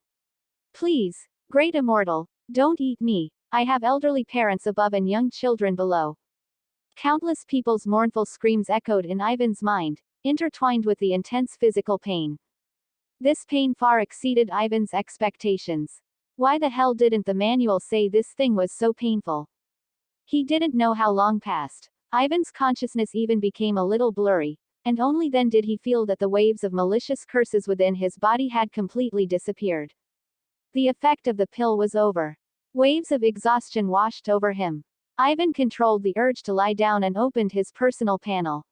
[SPEAKER 1] Please, great immortal, don't eat me. I have elderly parents above and young children below. Countless people's mournful screams echoed in Ivan's mind, intertwined with the intense physical pain. This pain far exceeded Ivan's expectations. Why the hell didn't the manual say this thing was so painful? He didn't know how long passed. Ivan's consciousness even became a little blurry, and only then did he feel that the waves of malicious curses within his body had completely disappeared. The effect of the pill was over. Waves of exhaustion washed over him. Ivan controlled the urge to lie down and opened his personal panel.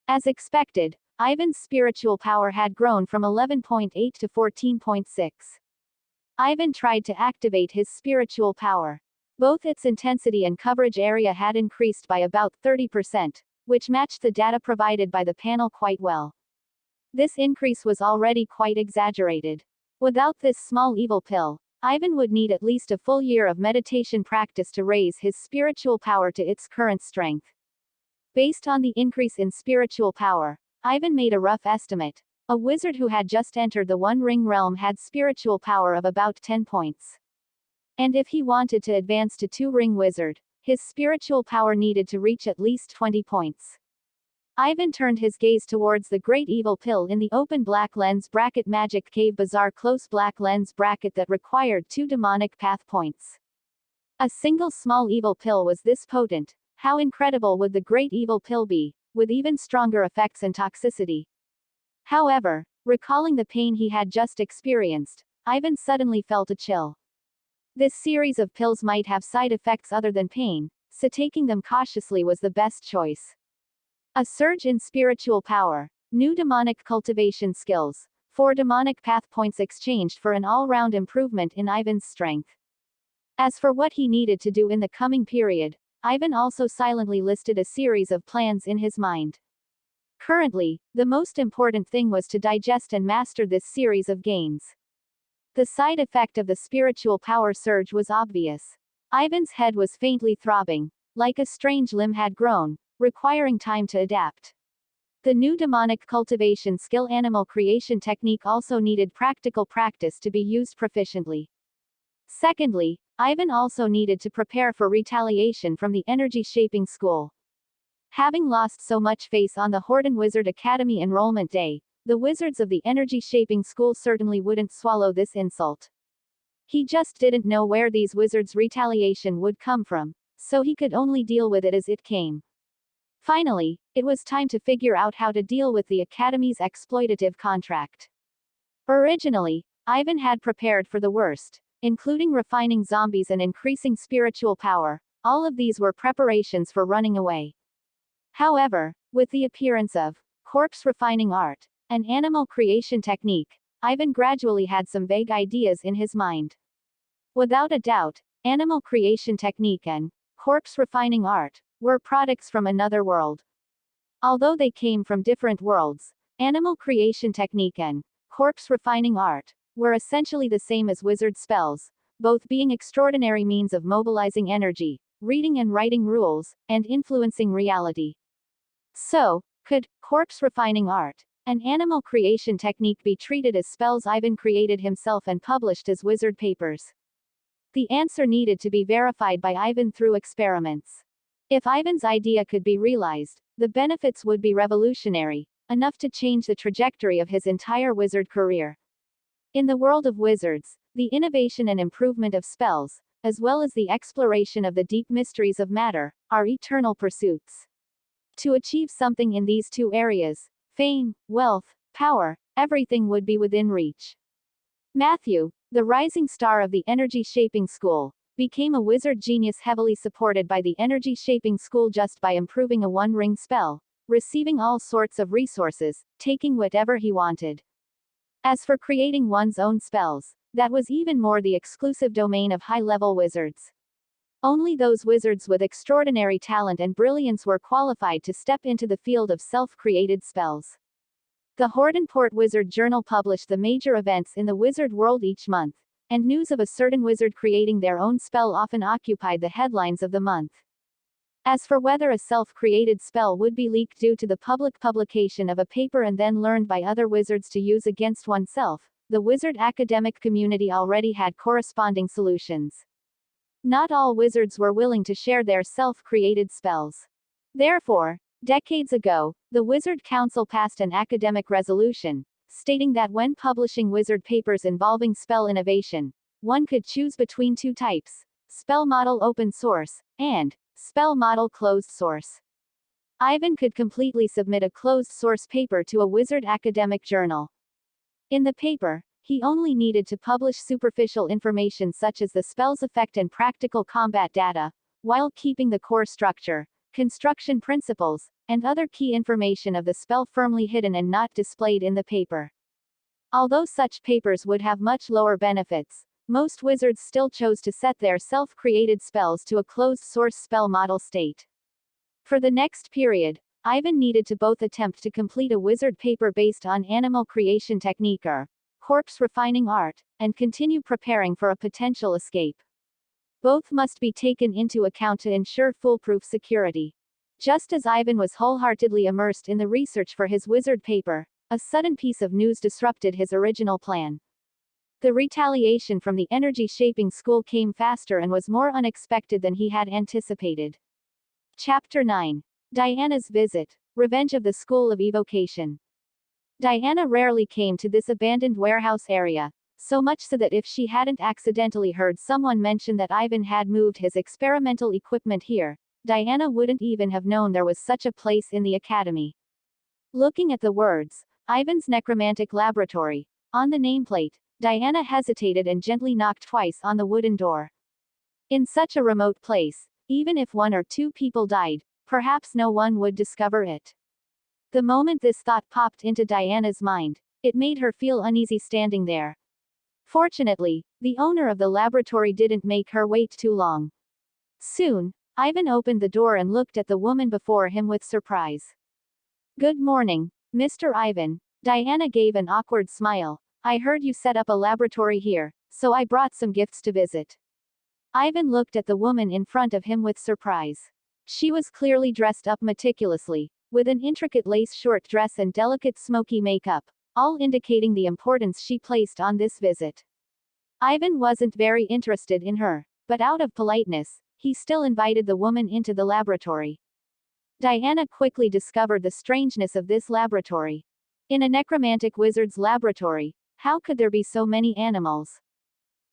[SPEAKER 1] As expected, Ivan's spiritual power had grown from 11.8 to 14.6. Ivan tried to activate his spiritual power. Both its intensity and coverage area had increased by about 30%, which matched the data provided by the panel quite well. This increase was already quite exaggerated. Without this small evil pill, Ivan would need at least a full year of meditation practice to raise his spiritual power to its current strength. Based on the increase in spiritual power, Ivan made a rough estimate. A wizard who had just entered the One Ring realm had spiritual power of about 10 points. And if he wanted to advance to Two-Ring Wizard, his spiritual power needed to reach at least 20 points. Ivan turned his gaze towards the great evil pill in the open black lens bracket magic cave bazaar close black lens bracket that required 2 demonic path points. A single small evil pill was this potent. How incredible would the great evil pill be, with even stronger effects and toxicity? However, recalling the pain he had just experienced, Ivan suddenly felt a chill. This series of pills might have side effects other than pain, so taking them cautiously was the best choice. A surge in spiritual power, new demonic cultivation skills, 4 demonic path points exchanged for an all-round improvement in Ivan's strength. As for what he needed to do in the coming period, Ivan also silently listed a series of plans in his mind. Currently, the most important thing was to digest and master this series of gains. The side effect of the spiritual power surge was obvious. Ivan's head was faintly throbbing, like a strange limb had grown, requiring time to adapt. The new demonic cultivation skill animal creation technique also needed practical practice to be used proficiently. Secondly, Ivan also needed to prepare for retaliation from the energy shaping school. Having lost so much face on the Horden Wizard Academy enrollment day, the wizards of the energy shaping school certainly wouldn't swallow this insult. He just didn't know where these wizards' retaliation would come from, so he could only deal with it as it came. Finally, it was time to figure out how to deal with the Academy's exploitative contract. Originally, Ivan had prepared for the worst, including refining zombies and increasing spiritual power. All of these were preparations for running away. However, with the appearance of corpse refining art, an animal creation technique, Ivan gradually had some vague ideas in his mind. Without a doubt, animal creation technique and corpse refining art were products from another world. Although they came from different worlds, animal creation technique and corpse refining art were essentially the same as wizard spells, both being extraordinary means of mobilizing energy, reading and writing rules, and influencing reality. So, could corpse refining art, an animal creation technique, be treated as spells Ivan created himself and published as wizard papers? The answer needed to be verified by Ivan through experiments. If Ivan's idea could be realized, the benefits would be revolutionary, enough to change the trajectory of his entire wizard career. In the world of wizards, the innovation and improvement of spells, as well as the exploration of the deep mysteries of matter, are eternal pursuits. To achieve something in these two areas, fame, wealth, power, everything would be within reach. Matthew, the rising star of the energy shaping school, became a wizard genius heavily supported by the energy shaping school just by improving a one-ring spell, receiving all sorts of resources, taking whatever he wanted. As for creating one's own spells, that was even more the exclusive domain of high-level wizards. Only those wizards with extraordinary talent and brilliance were qualified to step into the field of self-created spells. The Hordenport Wizard Journal published the major events in the wizard world each month, and news of a certain wizard creating their own spell often occupied the headlines of the month. As for whether a self-created spell would be leaked due to the public publication of a paper and then learned by other wizards to use against oneself, the wizard academic community already had corresponding solutions. Not all wizards were willing to share their self-created spells. Therefore, decades ago, the Wizard Council passed an academic resolution, stating that when publishing wizard papers involving spell innovation, one could choose between two types: spell model open source, and spell model closed source. Ivan could completely submit a closed source paper to a wizard academic journal. In the paper, he only needed to publish superficial information such as the spell's effect and practical combat data, while keeping the core structure, construction principles, and other key information of the spell firmly hidden and not displayed in the paper. Although such papers would have much lower benefits, most wizards still chose to set their self-created spells to a closed-source spell model state. For the next period, Ivan needed to both attempt to complete a wizard paper based on animal creation technique or corpse refining art, and continue preparing for a potential escape. Both must be taken into account to ensure foolproof security. Just as Ivan was wholeheartedly immersed in the research for his wizard paper, a sudden piece of news disrupted his original plan. The retaliation from the energy-shaping school came faster and was more unexpected than he had anticipated. Chapter 9. Diana's Visit. Revenge of the School of Evocation. Diana rarely came to this abandoned warehouse area, so much so that if she hadn't accidentally heard someone mention that Ivan had moved his experimental equipment here, Diana wouldn't even have known there was such a place in the academy. Looking at the words, Ivan's Necromantic Laboratory, on the nameplate, Diana hesitated and gently knocked twice on the wooden door. In such a remote place, even if one or two people died, perhaps no one would discover it. The moment this thought popped into Diana's mind, it made her feel uneasy standing there. Fortunately, the owner of the laboratory didn't make her wait too long. Soon, Ivan opened the door and looked at the woman before him with surprise. "Good morning, Mr. Ivan." Diana gave an awkward smile. "I heard you set up a laboratory here, so I brought some gifts to visit." Ivan looked at the woman in front of him with surprise. She was clearly dressed up meticulously, with an intricate lace short dress and delicate smoky makeup, all indicating the importance she placed on this visit. Ivan wasn't very interested in her, but out of politeness, he still invited the woman into the laboratory. Diana quickly discovered the strangeness of this laboratory. In a necromantic wizard's laboratory, how could there be so many animals?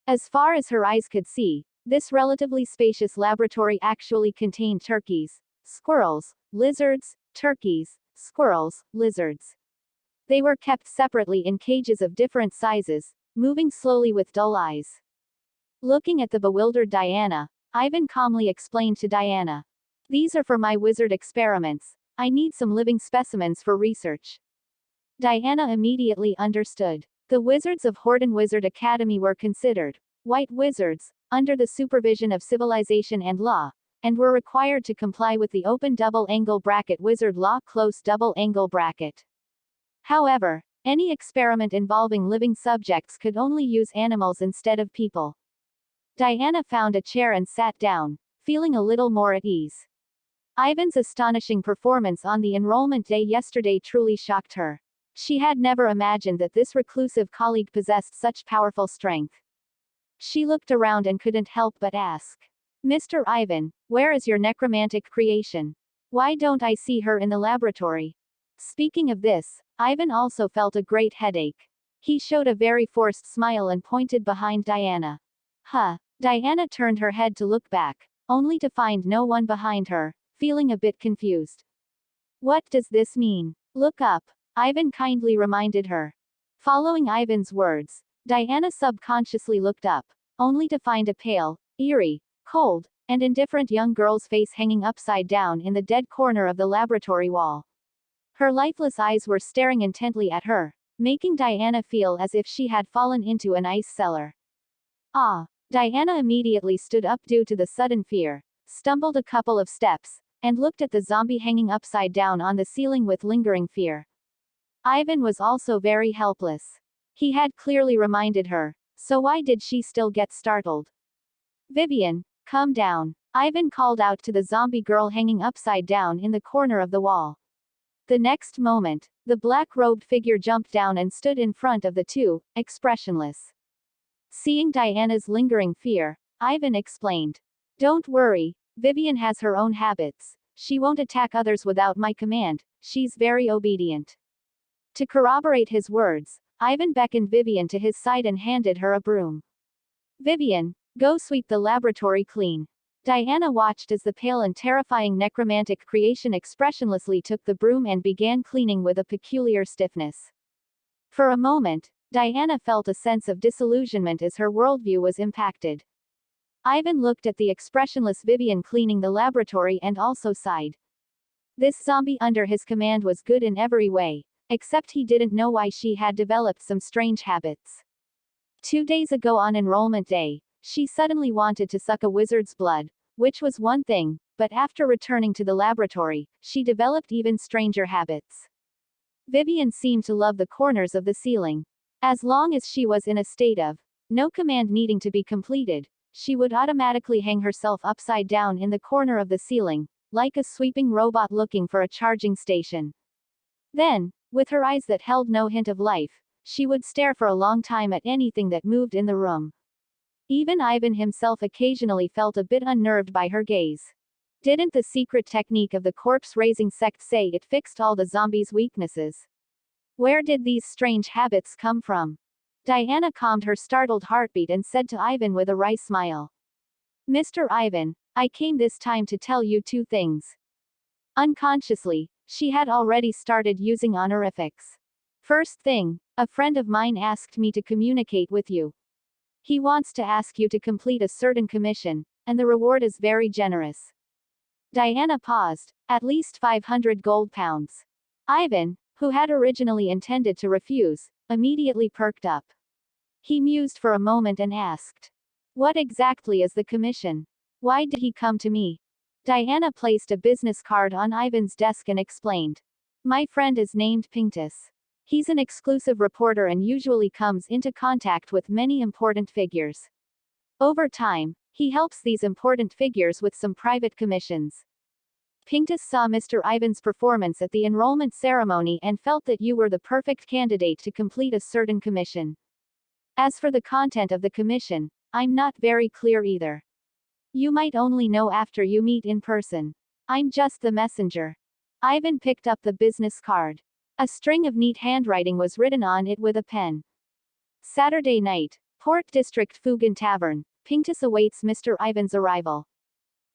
[SPEAKER 1] As far as her eyes could see, this relatively spacious laboratory actually contained turkeys, squirrels, lizards, turkeys, squirrels, lizards. They were kept separately in cages of different sizes, moving slowly with dull eyes. Looking at the bewildered Diana, Ivan calmly explained to Diana, "These are for my wizard experiments. I need some living specimens for research." Diana immediately understood. The wizards of Horden Wizard Academy were considered white wizards, under the supervision of civilization and law, and were required to comply with the open double-angle bracket wizard law close double-angle bracket. However, any experiment involving living subjects could only use animals instead of people. Diana found a chair and sat down, feeling a little more at ease. Ivan's astonishing performance on the enrollment day yesterday truly shocked her. She had never imagined that this reclusive colleague possessed such powerful strength. She looked around and couldn't help but ask, "Mr. Ivan, where is your necromantic creation? Why don't I see her in the laboratory?" Speaking of this, Ivan also felt a great headache. He showed a very forced smile and pointed behind Diana. "Huh." Diana turned her head to look back, only to find no one behind her, feeling a bit confused. "What does this mean? Look up," Ivan kindly reminded her. Following Ivan's words, Diana subconsciously looked up, only to find a pale, eerie, cold, and indifferent young girl's face hanging upside down in the dead corner of the laboratory wall. Her lifeless eyes were staring intently at her, making Diana feel as if she had fallen into an ice cellar. Ah! Diana immediately stood up due to the sudden fear, stumbled a couple of steps, and looked at the zombie hanging upside down on the ceiling with lingering fear. Ivan was also very helpless. He had clearly reminded her, So why did she still get startled? Vivian, calm down. Ivan called out to the zombie girl hanging upside down in the corner of the wall. The next moment, the black-robed figure jumped down and stood in front of the two, expressionless. Seeing Diana's lingering fear, Ivan explained. Don't worry, Vivian has her own habits. She won't attack others without my command, she's very obedient. To corroborate his words, Ivan beckoned Vivian to his side and handed her a broom. Vivian, go sweep the laboratory clean. Diana watched as the pale and terrifying necromantic creation expressionlessly took the broom and began cleaning with a peculiar stiffness. For a moment, Diana felt a sense of disillusionment as her worldview was impacted. Ivan looked at the expressionless Vivian cleaning the laboratory and also sighed. This zombie under his command was good in every way, except he didn't know why she had developed some strange habits. 2 days ago on enrollment day, she suddenly wanted to suck a wizard's blood, which was one thing, but after returning to the laboratory, she developed even stranger habits. Vivian seemed to love the corners of the ceiling. As long as she was in a state of no command needing to be completed, she would automatically hang herself upside down in the corner of the ceiling, like a sweeping robot looking for a charging station. Then, with her eyes that held no hint of life, she would stare for a long time at anything that moved in the room. Even Ivan himself occasionally felt a bit unnerved by her gaze. Didn't the secret technique of the corpse-raising sect say it fixed all the zombies' weaknesses? Where did these strange habits come from? Diana calmed her startled heartbeat and said to Ivan with a wry smile. Mr. Ivan, I came this time to tell you 2 things. Unconsciously, she had already started using honorifics. First thing, a friend of mine asked me to communicate with you. He wants to ask you to complete a certain commission, and the reward is very generous. Diana paused. At least 500 gold pounds. Ivan, who had originally intended to refuse, immediately perked up. He mused for a moment and asked, what exactly is the commission? Why did he come to me? Diana placed a business card on Ivan's desk and explained. My friend is named Pinctus. He's an exclusive reporter and usually comes into contact with many important figures. Over time, he helps these important figures with some private commissions. Pinctus saw Mr. Ivan's performance at the enrollment ceremony and felt that you were the perfect candidate to complete a certain commission. As for the content of the commission, I'm not very clear either. You might only know after you meet in person. I'm just the messenger. Ivan picked up the business card. A string of neat handwriting was written on it with a pen. Saturday night, Port District Fugan Tavern. Pinctus awaits Mr. Ivan's arrival.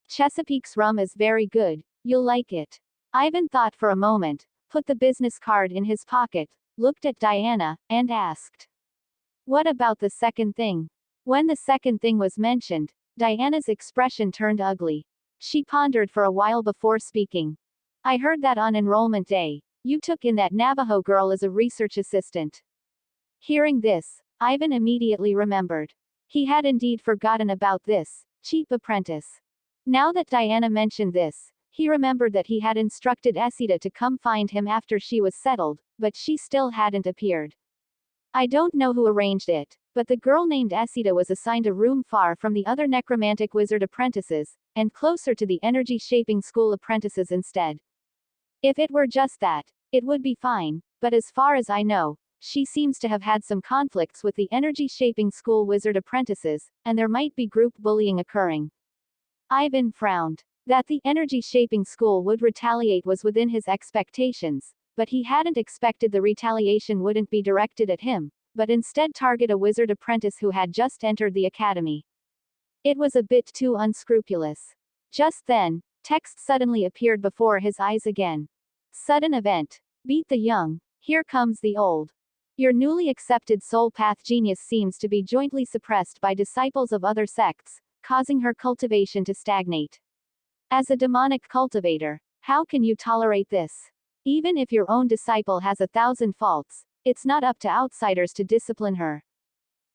[SPEAKER 1] Chesapeake's rum is very good, you'll like it. Ivan thought for a moment, put the business card in his pocket, looked at Diana, and asked. What about the second thing? When the second thing was mentioned, Diana's expression turned ugly. She pondered for a while before speaking. I heard that on enrollment day, you took in that Navajo girl as a research assistant. Hearing this, Ivan immediately remembered. He had indeed forgotten about this cheap apprentice. Now that Diana mentioned this, he remembered that he had instructed Esida to come find him after she was settled, but she still hadn't appeared. I don't know who arranged it, but the girl named Esida was assigned a room far from the other necromantic wizard apprentices, and closer to the energy-shaping school apprentices instead. If it were just that, it would be fine, but as far as I know, she seems to have had some conflicts with the energy-shaping school wizard apprentices, and there might be group bullying occurring. Ivan frowned. That the energy-shaping school would retaliate was within his expectations, but he hadn't expected the retaliation wouldn't be directed at him, but instead target a wizard apprentice who had just entered the academy. It was a bit too unscrupulous. Just then, text suddenly appeared before his eyes again. Sudden event. Beat the young, here comes the old. Your newly accepted soul path genius seems to be jointly suppressed by disciples of other sects, causing her cultivation to stagnate. As a demonic cultivator, how can you tolerate this? Even if your own disciple has 1,000 faults, it's not up to outsiders to discipline her.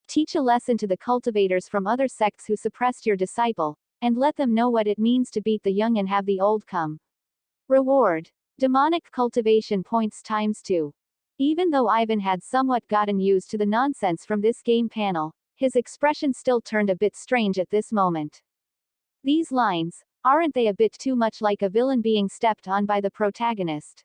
[SPEAKER 1] Teach a lesson to the cultivators from other sects who suppressed your disciple, and let them know what it means to beat the young and have the old come. Reward. Demonic cultivation points ×2. Even though Ivan had somewhat gotten used to the nonsense from this game panel, his expression still turned a bit strange at this moment. These lines, aren't they a bit too much like a villain being stepped on by the protagonist?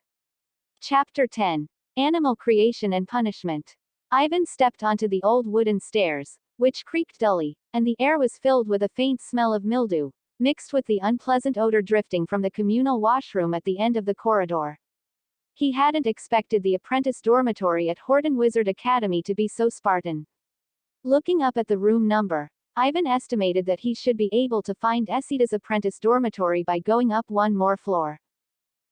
[SPEAKER 1] Chapter 10. Animal Creation and Punishment. Ivan stepped onto the old wooden stairs, which creaked dully, and the air was filled with a faint smell of mildew, mixed with the unpleasant odor drifting from the communal washroom at the end of the corridor. He hadn't expected the apprentice dormitory at Horton Wizard Academy to be so Spartan. Looking up at the room number, Ivan estimated that he should be able to find Esida's apprentice dormitory by going up one more floor.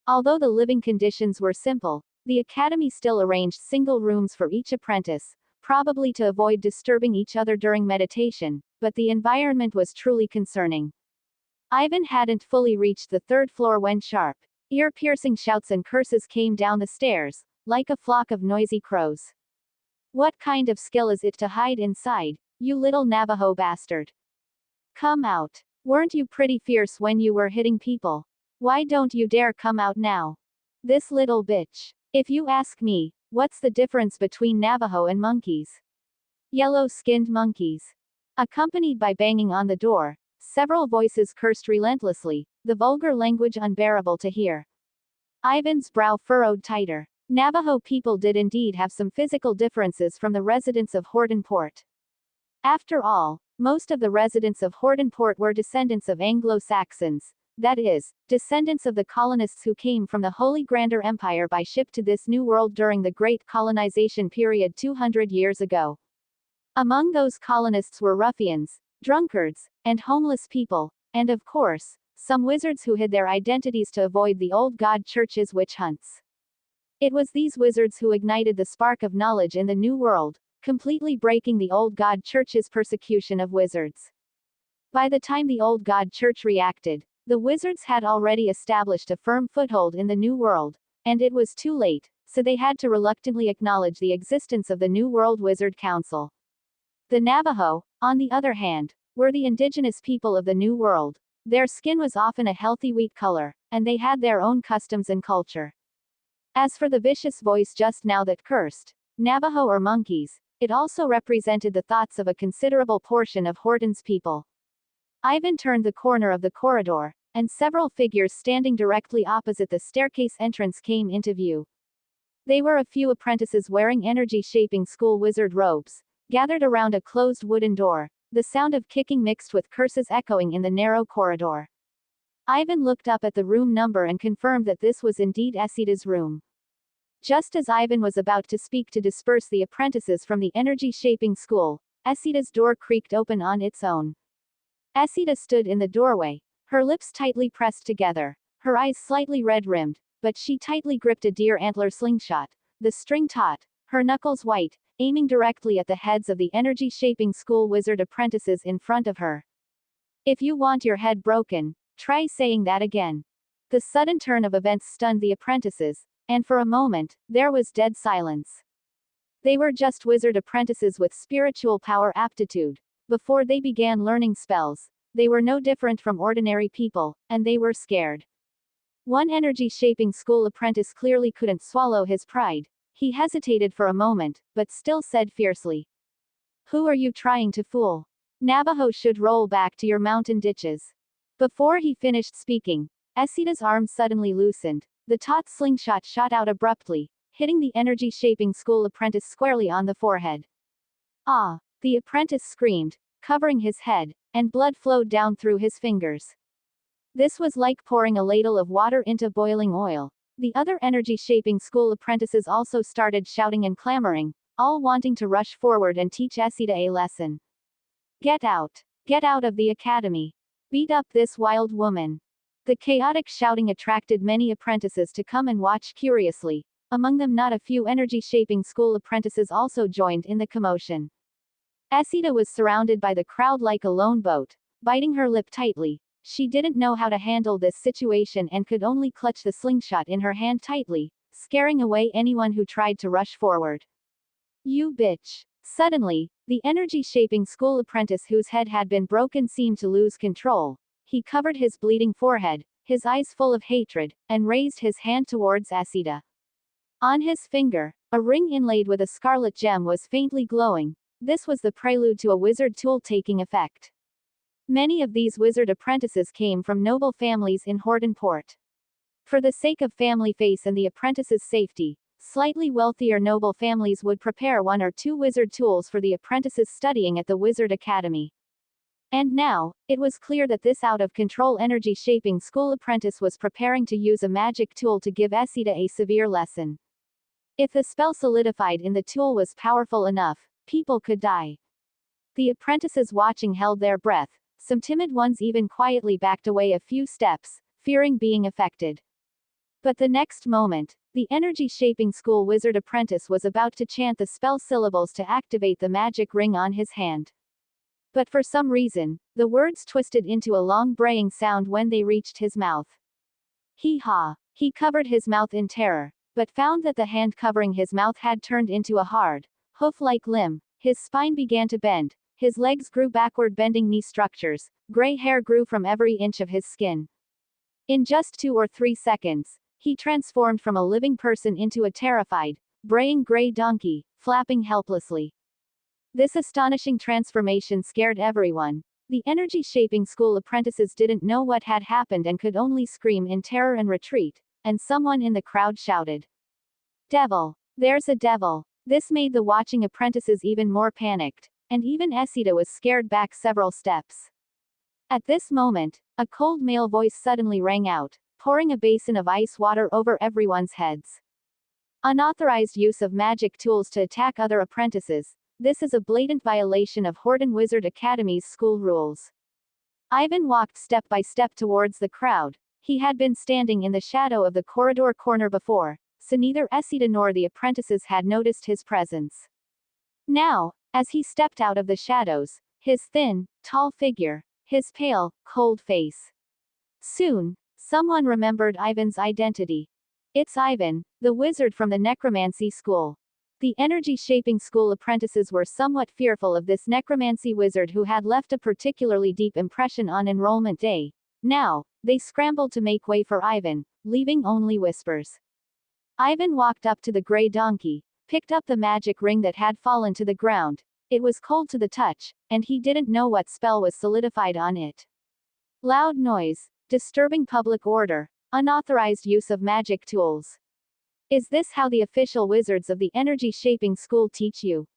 [SPEAKER 1] Although the living conditions were simple, the academy still arranged single rooms for each apprentice, probably to avoid disturbing each other during meditation, but the environment was truly concerning. Ivan hadn't fully reached the third floor when sharp, ear-piercing shouts and curses came down the stairs, like a flock of noisy crows. What kind of skill is it to hide inside, you little Navajo bastard? Come out. Weren't you pretty fierce when you were hitting people? Why don't you dare come out now? This little bitch. If you ask me, what's the difference between Navajo and monkeys? Yellow-skinned monkeys. Accompanied by banging on the door, several voices cursed relentlessly, the vulgar language unbearable to hear. Ivan's brow furrowed tighter. Navajo people did indeed have some physical differences from the residents of Horton Port. After all, most of the residents of Horton Port were descendants of Anglo-Saxons, that is, descendants of the colonists who came from the Holy Grander Empire by ship to this new world during the Great Colonization period 200 years ago. Among those colonists were ruffians, drunkards, and homeless people, and of course, some wizards who hid their identities to avoid the old god church's witch hunts. It was these wizards who ignited the spark of knowledge in the New World, completely breaking the old god church's persecution of wizards. By the time the old god church reacted, the wizards had already established a firm foothold in the New World, and it was too late, so they had to reluctantly acknowledge the existence of the New World Wizard Council. The Navajo, on the other hand, were the indigenous people of the New World. Their skin was often a healthy wheat color, and they had their own customs and culture. As for the vicious voice just now that cursed, Navajo or monkeys, it also represented the thoughts of a considerable portion of Horton's people. Ivan turned the corner of the corridor, and several figures standing directly opposite the staircase entrance came into view. They were a few apprentices wearing energy-shaping school wizard robes, gathered around a closed wooden door, the sound of kicking mixed with curses echoing in the narrow corridor. Ivan looked up at the room number and confirmed that this was indeed Esida's room. Just as Ivan was about to speak to disperse the apprentices from the energy-shaping school, Esida's door creaked open on its own. Esida stood in the doorway, her lips tightly pressed together, her eyes slightly red-rimmed, but she tightly gripped a deer antler slingshot, the string taut, her knuckles white, aiming directly at the heads of the energy-shaping school wizard apprentices in front of her. If you want your head broken, try saying that again. The sudden turn of events stunned the apprentices, and for a moment, there was dead silence. They were just wizard apprentices with spiritual power aptitude. Before they began learning spells, they were no different from ordinary people, and they were scared. One energy-shaping school apprentice clearly couldn't swallow his pride. He hesitated for a moment, but still said fiercely, "Who are you trying to fool? Navajo should roll back to your mountain ditches." Before he finished speaking, Esida's arm suddenly loosened. The taut slingshot shot out abruptly, hitting the energy-shaping school apprentice squarely on the forehead. Ah! The apprentice screamed, covering his head, and blood flowed down through his fingers. This was like pouring a ladle of water into boiling oil. The other energy-shaping school apprentices also started shouting and clamoring, all wanting to rush forward and teach Esida a lesson. Get out! Get out of the academy! Beat up this wild woman! The chaotic shouting attracted many apprentices to come and watch curiously. Among them not a few energy-shaping school apprentices also joined in the commotion. Esida was surrounded by the crowd like a lone boat, biting her lip tightly. She didn't know how to handle this situation and could only clutch the slingshot in her hand tightly, scaring away anyone who tried to rush forward. You bitch! Suddenly, the energy-shaping school apprentice whose head had been broken seemed to lose control. He covered his bleeding forehead, his eyes full of hatred, and raised his hand towards Esida. On his finger, a ring inlaid with a scarlet gem was faintly glowing. This was the prelude to a wizard tool taking effect. Many of these wizard apprentices came from noble families in Hordenport. For the sake of family face and the apprentices' safety, slightly wealthier noble families would prepare 1 or 2 wizard tools for the apprentices studying at the Wizard Academy. And now, it was clear that this out-of-control energy-shaping school apprentice was preparing to use a magic tool to give Esida a severe lesson. If the spell solidified in the tool was powerful enough, people could die. The apprentices watching held their breath, some timid ones even quietly backed away a few steps, fearing being affected. But the next moment, the energy-shaping school wizard apprentice was about to chant the spell syllables to activate the magic ring on his hand. But for some reason, the words twisted into a long braying sound when they reached his mouth. Hee-haw! He covered his mouth in terror, but found that the hand covering his mouth had turned into a hard, hoof-like limb. His spine began to bend, his legs grew backward, bending knee structures, gray hair grew from every inch of his skin. In just 2 or 3 seconds, he transformed from a living person into a terrified, braying gray donkey, flapping helplessly. This astonishing transformation scared everyone. The energy-shaping school apprentices didn't know what had happened and could only scream in terror and retreat, and someone in the crowd shouted, "Devil! There's a devil!" This made the watching apprentices even more panicked, and even Esida was scared back several steps. At this moment, a cold male voice suddenly rang out, pouring a basin of ice water over everyone's heads. Unauthorized use of magic tools to attack other apprentices. This is a blatant violation of Horden Wizard Academy's school rules. Ivan walked step by step towards the crowd. He had been standing in the shadow of the corridor corner before, so neither Esida nor the apprentices had noticed his presence. Now, as he stepped out of the shadows, his thin, tall figure, his pale, cold face. Soon, someone remembered Ivan's identity. It's Ivan, the wizard from the necromancy school. The energy-shaping school apprentices were somewhat fearful of this necromancy wizard who had left a particularly deep impression on enrollment day. Now, they scrambled to make way for Ivan, leaving only whispers. Ivan walked up to the gray donkey, picked up the magic ring that had fallen to the ground. It was cold to the touch, and he didn't know what spell was solidified on it. Loud noise, disturbing public order, unauthorized use of magic tools. Is this how the official wizards of the energy-shaping school teach you?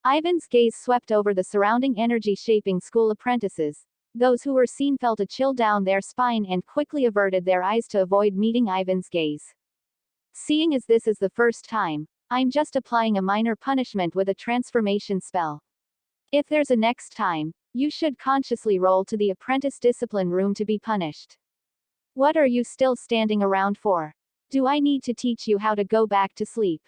[SPEAKER 1] Ivan's gaze swept over the surrounding energy-shaping school apprentices. Those who were seen felt a chill down their spine and quickly averted their eyes to avoid meeting Ivan's gaze. Seeing as this is the first time, I'm just applying a minor punishment with a transformation spell. If there's a next time, you should consciously roll to the apprentice discipline room to be punished. What are you still standing around for? Do I need to teach you how to go back to sleep?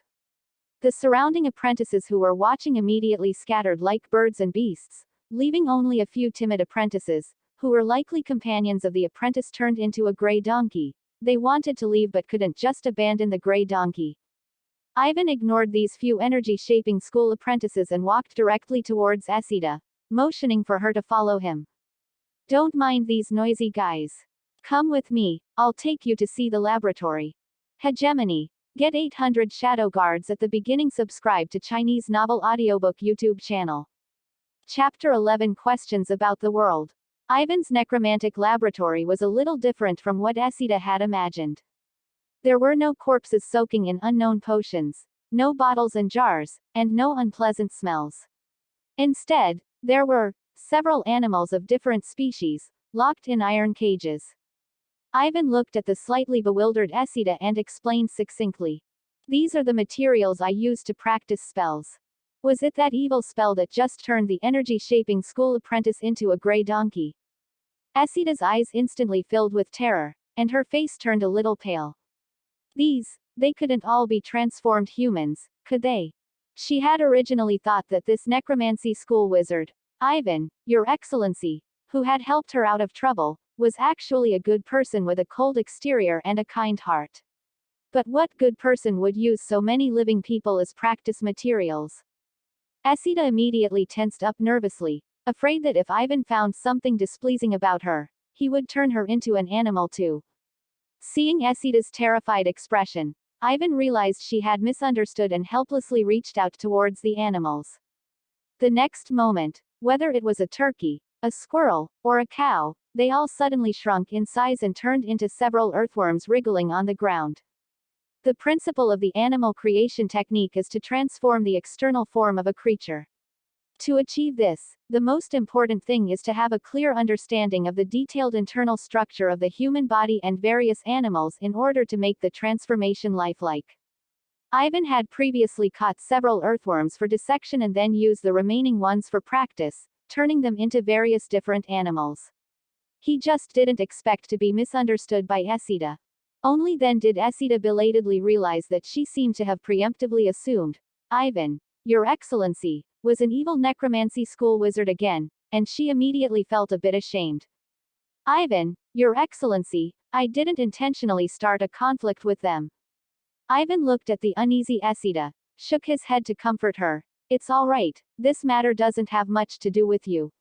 [SPEAKER 1] The surrounding apprentices who were watching immediately scattered like birds and beasts, leaving only a few timid apprentices, who were likely companions of the apprentice turned into a gray donkey. They wanted to leave but couldn't just abandon the gray donkey. Ivan ignored these few energy-shaping school apprentices and walked directly towards Esida, motioning for her to follow him. Don't mind these noisy guys. Come with me, I'll take you to see the laboratory. Hegemony. Get 800 shadow guards at the beginning. Subscribe to Chinese Novel Audiobook YouTube channel. Chapter 11 Questions about the World. Ivan's necromantic laboratory was a little different from what Esida had imagined. There were no corpses soaking in unknown potions, no bottles and jars, and no unpleasant smells. Instead, there were several animals of different species, locked in iron cages. Ivan looked at the slightly bewildered Esida and explained succinctly. These are the materials I use to practice spells. Was it that evil spell that just turned the energy-shaping school apprentice into a gray donkey? Esida's eyes instantly filled with terror, and her face turned a little pale. They couldn't all be transformed humans, could they? She had originally thought that this necromancy school wizard, Ivan, Your Excellency, who had helped her out of trouble, was actually a good person with a cold exterior and a kind heart. But what good person would use so many living people as practice materials? Esida immediately tensed up nervously, afraid that if Ivan found something displeasing about her, he would turn her into an animal too. Seeing Esida's terrified expression, Ivan realized she had misunderstood and helplessly reached out towards the animals. The next moment, whether it was a turkey, a squirrel, or a cow, they all suddenly shrunk in size and turned into several earthworms wriggling on the ground. The principle of the animal creation technique is to transform the external form of a creature. To achieve this, the most important thing is to have a clear understanding of the detailed internal structure of the human body and various animals in order to make the transformation lifelike. Ivan had previously caught several earthworms for dissection and then used the remaining ones for practice, turning them into various different animals. He just didn't expect to be misunderstood by Esida. Only then did Esida belatedly realize that she seemed to have preemptively assumed, Ivan, Your Excellency, was an evil necromancy school wizard again, and she immediately felt a bit ashamed. Ivan, Your Excellency, I didn't intentionally start a conflict with them. Ivan looked at the uneasy Esida, shook his head to comfort her. It's all right, this matter doesn't have much to do with you.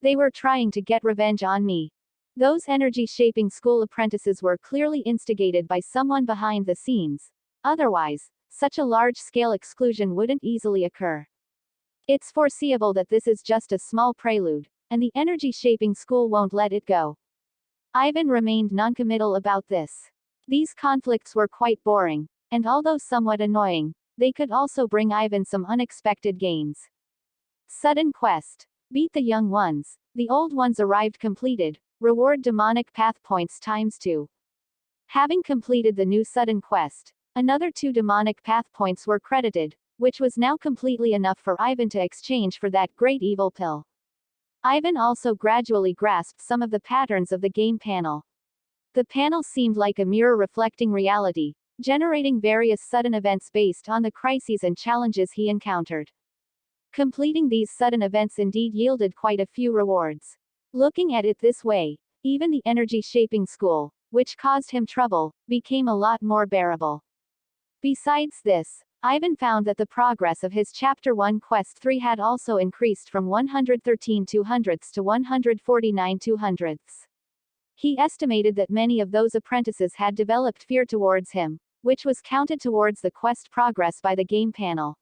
[SPEAKER 1] They were trying to get revenge on me. Those energy-shaping school apprentices were clearly instigated by someone behind the scenes. Otherwise, such a large-scale exclusion wouldn't easily occur. It's foreseeable that this is just a small prelude, and the energy-shaping school won't let it go. Ivan remained noncommittal about this. These conflicts were quite boring, and although somewhat annoying, they could also bring Ivan some unexpected gains. Sudden quest. Beat the young ones. The old ones arrived completed. Reward demonic path points ×2. Having completed the new sudden quest, another 2 demonic path points were credited, which was now completely enough for Ivan to exchange for that great evil pill. Ivan also gradually grasped some of the patterns of the game panel. The panel seemed like a mirror reflecting reality, generating various sudden events based on the crises and challenges he encountered. Completing these sudden events indeed yielded quite a few rewards. Looking at it this way, even the energy-shaping school, which caused him trouble, became a lot more bearable. Besides this, Ivan found that the progress of his Chapter 1 Quest 3 had also increased from 113 200ths to 149 200ths. He estimated that many of those apprentices had developed fear towards him, which was counted towards the quest progress by the game panel.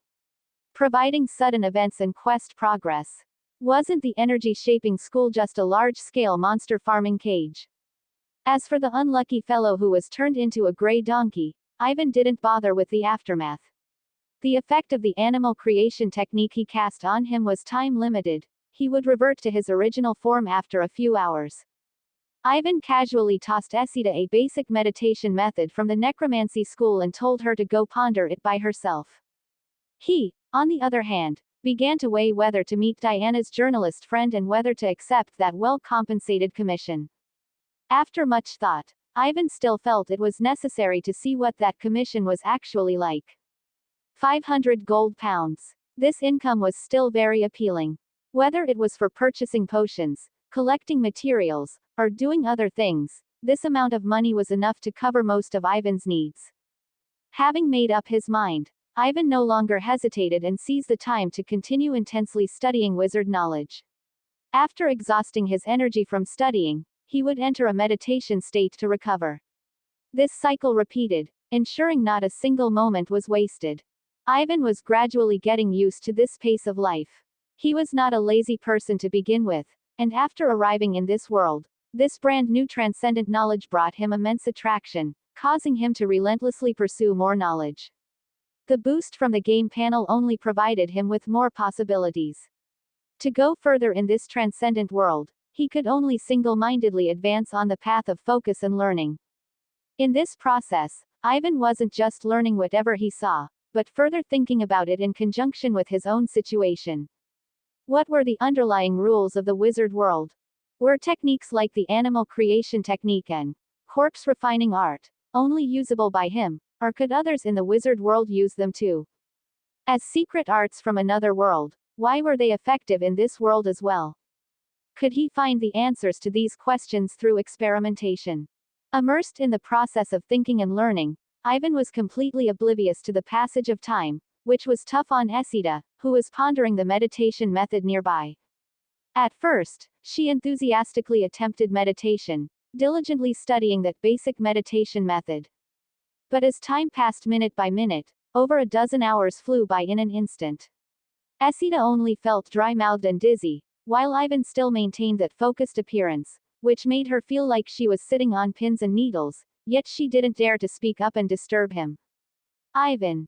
[SPEAKER 1] Providing sudden events and quest progress. Wasn't the energy-shaping school just a large-scale monster farming cage? As for the unlucky fellow who was turned into a gray donkey, Ivan didn't bother with the aftermath. The effect of the animal creation technique he cast on him was time-limited. He would revert to his original form after a few hours. Ivan casually tossed Esida a basic meditation method from the necromancy school and told her to go ponder it by herself. He, on the other hand, began to weigh whether to meet Diana's journalist friend and whether to accept that well-compensated commission. After much thought, Ivan still felt it was necessary to see what that commission was actually like. 500 gold pounds. This income was still very appealing. Whether it was for purchasing potions, collecting materials, or doing other things, this amount of money was enough to cover most of Ivan's needs. Having made up his mind, Ivan no longer hesitated and seized the time to continue intensely studying wizard knowledge. After exhausting his energy from studying, he would enter a meditation state to recover. This cycle repeated, ensuring not a single moment was wasted. Ivan was gradually getting used to this pace of life. He was not a lazy person to begin with, and after arriving in this world, this brand new transcendent knowledge brought him immense attraction, causing him to relentlessly pursue more knowledge. The boost from the game panel only provided him with more possibilities. To go further in this transcendent world, he could only single-mindedly advance on the path of focus and learning. In this process, Ivan wasn't just learning whatever he saw, but further thinking about it in conjunction with his own situation. What were the underlying rules of the wizard world? Were techniques like the animal creation technique and corpse refining art only usable by him, or could others in the wizard world use them too? As secret arts from another world, why were they effective in this world as well? Could he find the answers to these questions through experimentation? Immersed in the process of thinking and learning, Ivan was completely oblivious to the passage of time, which was tough on Esida, who was pondering the meditation method nearby. At first, she enthusiastically attempted meditation, diligently studying that basic meditation method. But as time passed minute by minute, over a dozen hours flew by in an instant. Esida only felt dry-mouthed and dizzy, while Ivan still maintained that focused appearance, which made her feel like she was sitting on pins and needles, yet she didn't dare to speak up and disturb him. Ivan,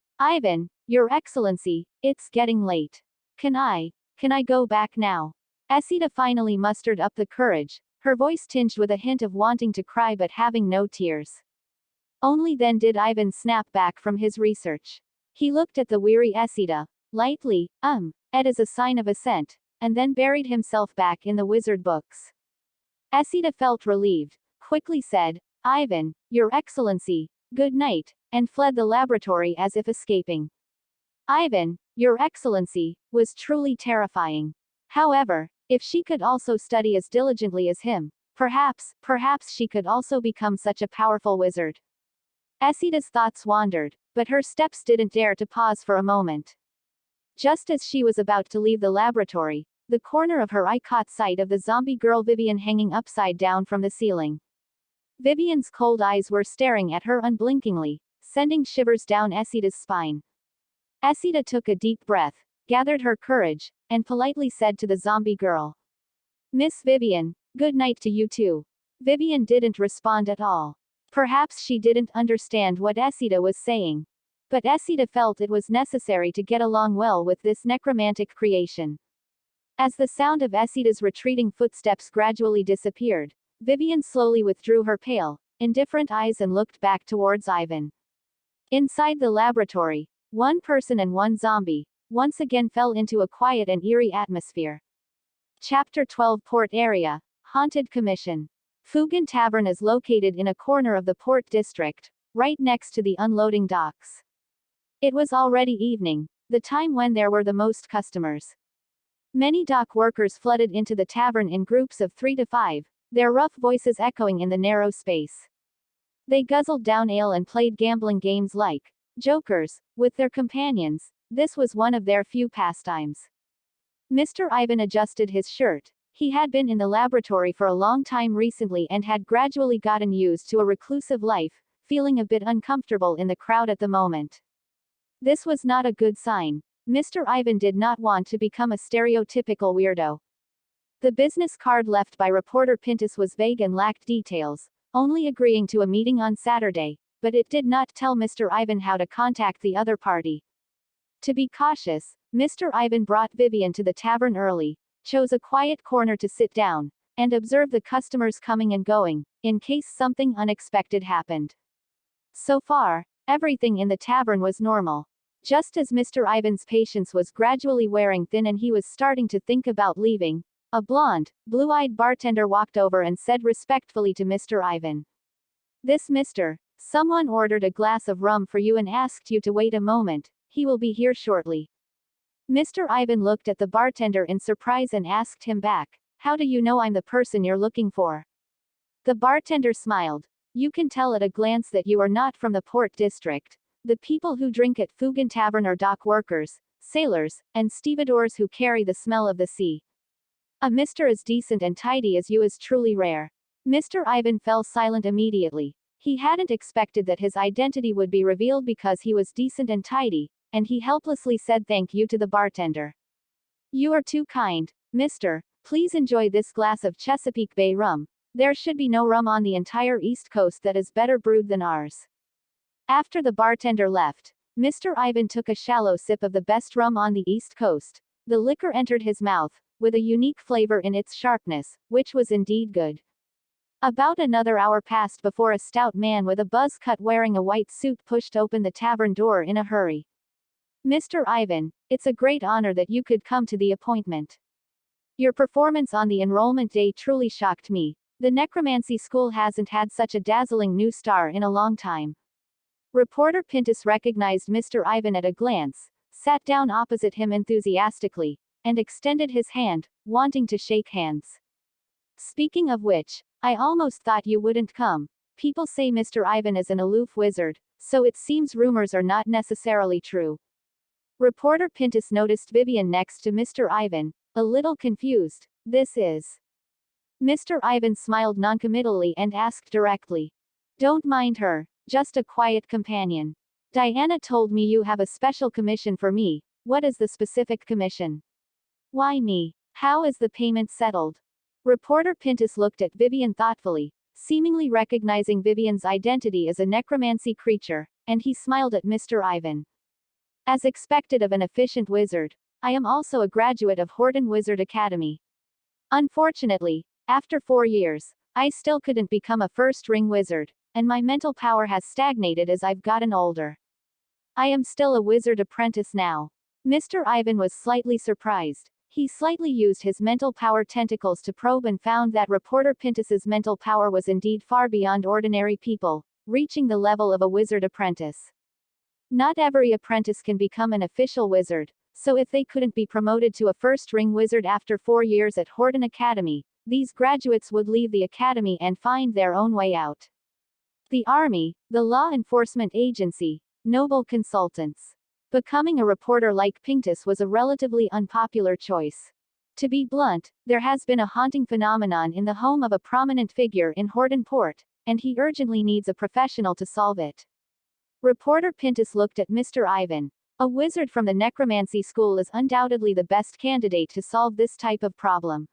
[SPEAKER 1] Your Excellency, it's getting late. Can I go back now? Esida finally mustered up the courage, her voice tinged with a hint of wanting to cry but having no tears. Only then did Ivan snap back from his research. He looked at the weary Esida, lightly, as a sign of assent, and then buried himself back in the wizard books. Esida felt relieved, quickly said, Ivan, Your Excellency, good night, and fled the laboratory as if escaping. Ivan, Your Excellency, was truly terrifying. However, if she could also study as diligently as him, perhaps she could also become such a powerful wizard. Esida's thoughts wandered, but her steps didn't dare to pause for a moment. Just as she was about to leave the laboratory, the corner of her eye caught sight of the zombie girl Vivian hanging upside down from the ceiling. Vivian's cold eyes were staring at her unblinkingly, sending shivers down Esida's spine. Esida took a deep breath, gathered her courage, and politely said to the zombie girl, Miss Vivian, good night to you too. Vivian didn't respond at all. Perhaps she didn't understand what Esida was saying. But Esida felt it was necessary to get along well with this necromantic creation. As the sound of Esida's retreating footsteps gradually disappeared, Vivian slowly withdrew her pale, indifferent eyes and looked back towards Ivan. Inside the laboratory, one person and one zombie once again fell into a quiet and eerie atmosphere. Chapter 12 Port Area, Haunted Commission. Fugan Tavern is located in a corner of the port district, right next to the unloading docks. It was already evening, the time when there were the most customers. Many dock workers flooded into the tavern in groups of 3 to 5, their rough voices echoing in the narrow space. They guzzled down ale and played gambling games like jokers with their companions. This was one of their few pastimes. Mr. Ivan adjusted his shirt. He had been in the laboratory for a long time recently and had gradually gotten used to a reclusive life, feeling a bit uncomfortable in the crowd at the moment. This was not a good sign. Mr. Ivan did not want to become a stereotypical weirdo. The business card left by reporter Pintus was vague and lacked details, only agreeing to a meeting on Saturday, but it did not tell Mr. Ivan how to contact the other party. To be cautious, Mr. Ivan brought Vivian to the tavern early, chose a quiet corner to sit down, and observe the customers coming and going, in case something unexpected happened. So far, everything in the tavern was normal. Just as Mr. Ivan's patience was gradually wearing thin and he was starting to think about leaving, a blonde, blue-eyed bartender walked over and said respectfully to Mr. Ivan, This Mr. Someone ordered a glass of rum for you and asked you to wait a moment, he will be here shortly. Mr. Ivan looked at the bartender in surprise and asked him back, How do you know I'm the person you're looking for? The bartender smiled. You can tell at a glance that you are not from the port district. The people who drink at Fugan Tavern are dock workers, sailors, and stevedores who carry the smell of the sea. A Mr. as decent and tidy as you is truly rare. Mr. Ivan fell silent immediately. He hadn't expected that his identity would be revealed because he was decent and tidy, and he helplessly said thank you to the bartender. You are too kind, mister. Please enjoy this glass of Chesapeake Bay rum. There should be no rum on the entire East Coast that is better brewed than ours. After the bartender left, Mr. Ivan took a shallow sip of the best rum on the East Coast. The liquor entered his mouth, with a unique flavor in its sharpness, which was indeed good. About another hour passed before a stout man with a buzz cut wearing a white suit pushed open the tavern door in a hurry. Mr. Ivan, it's a great honor that you could come to the appointment. Your performance on the enrollment day truly shocked me. The necromancy school hasn't had such a dazzling new star in a long time. Reporter Pintus recognized Mr. Ivan at a glance, sat down opposite him enthusiastically, and extended his hand, wanting to shake hands. Speaking of which, I almost thought you wouldn't come. People say Mr. Ivan is an aloof wizard, so it seems rumors are not necessarily true. Reporter Pintus noticed Vivian next to Mr. Ivan, a little confused. This is. Mr. Ivan smiled noncommittally and asked directly. Don't mind her, just a quiet companion. Diana told me you have a special commission for me, What is the specific commission? Why me? How is the payment settled? Reporter Pintus looked at Vivian thoughtfully, seemingly recognizing Vivian's identity as a necromancy creature, and he smiled at Mr. Ivan. As expected of an efficient wizard, I am also a graduate of Horton Wizard Academy. Unfortunately, after 4 years, I still couldn't become a first-ring wizard, and my mental power has stagnated as I've gotten older. I am still a wizard apprentice now. Mr. Ivan was slightly surprised. He slightly used his mental power tentacles to probe and found that Reporter Pintus's mental power was indeed far beyond ordinary people, reaching the level of a wizard apprentice. Not every apprentice can become an official wizard, so if they couldn't be promoted to a first-ring wizard after 4 years at Horton Academy, these graduates would leave the academy and find their own way out. The army, the law enforcement agency, noble consultants. Becoming a reporter like Pintus was a relatively unpopular choice. To be blunt, there has been a haunting phenomenon in the home of a prominent figure in Horton Port, and he urgently needs a professional to solve it. Reporter Pintus looked at Mr. Ivan. A wizard from the necromancy school is undoubtedly the best candidate to solve this type of problem.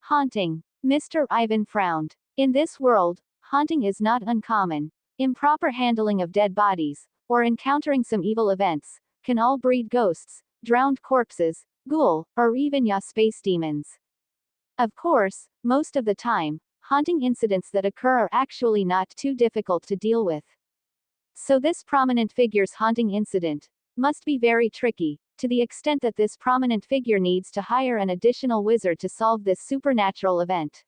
[SPEAKER 1] Haunting. Mr. Ivan frowned. In this world, haunting is not uncommon. Improper handling of dead bodies, or encountering some evil events, can all breed ghosts, drowned corpses, ghoul, or even space demons. Of course, most of the time, haunting incidents that occur are actually not too difficult to deal with. So this prominent figure's haunting incident must be very tricky, to the extent that this prominent figure needs to hire an additional wizard to solve this supernatural event.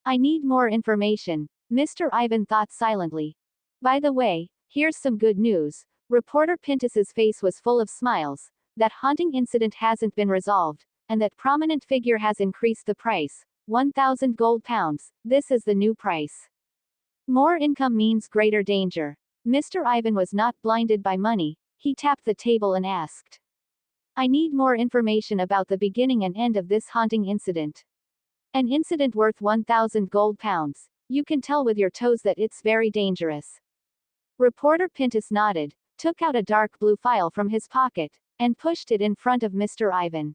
[SPEAKER 1] I need more information, Mr. Ivan thought silently. By the way, here's some good news. Reporter Pintus's face was full of smiles. That haunting incident hasn't been resolved, and that prominent figure has increased the price. 1,000 gold pounds, this is the new price. More income means greater danger. Mr. Ivan was not blinded by money. He tapped the table and asked. I need more information about the beginning and end of this haunting incident. An incident worth 1,000 gold pounds. You can tell with your toes that it's very dangerous. Reporter Pintus nodded, took out a dark blue file from his pocket, and pushed it in front of Mr. Ivan.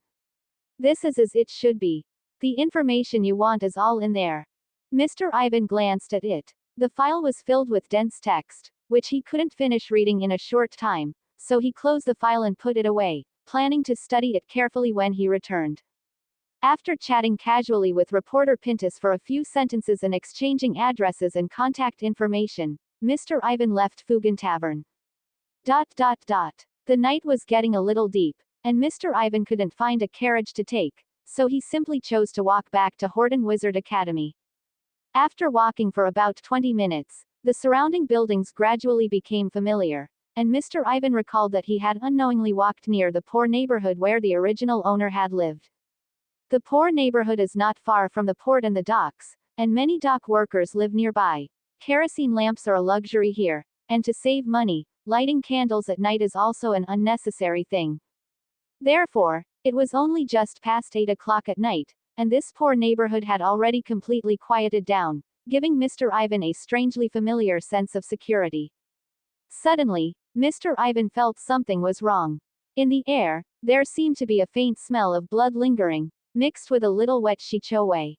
[SPEAKER 1] This is as it should be. The information you want is all in there. Mr. Ivan glanced at it. The file was filled with dense text, which he couldn't finish reading in a short time, so he closed the file and put it away, planning to study it carefully when he returned. After chatting casually with Reporter Pintus for a few sentences and exchanging addresses and contact information, Mr. Ivan left Fugan Tavern. The night was getting a little deep, and Mr. Ivan couldn't find a carriage to take, so he simply chose to walk back to Horton Wizard Academy. After walking for about 20 minutes, the surrounding buildings gradually became familiar, and Mr. Ivan recalled that he had unknowingly walked near the poor neighborhood where the original owner had lived. The poor neighborhood is not far from the port and the docks, and many dock workers live nearby. Kerosene lamps are a luxury here, and to save money, lighting candles at night is also an unnecessary thing. Therefore, it was only just past 8 o'clock at night, and this poor neighborhood had already completely quieted down, giving Mr. Ivan a strangely familiar sense of security. Suddenly, Mr. Ivan felt something was wrong. In the air, there seemed to be a faint smell of blood lingering, mixed with a little wet shichoué.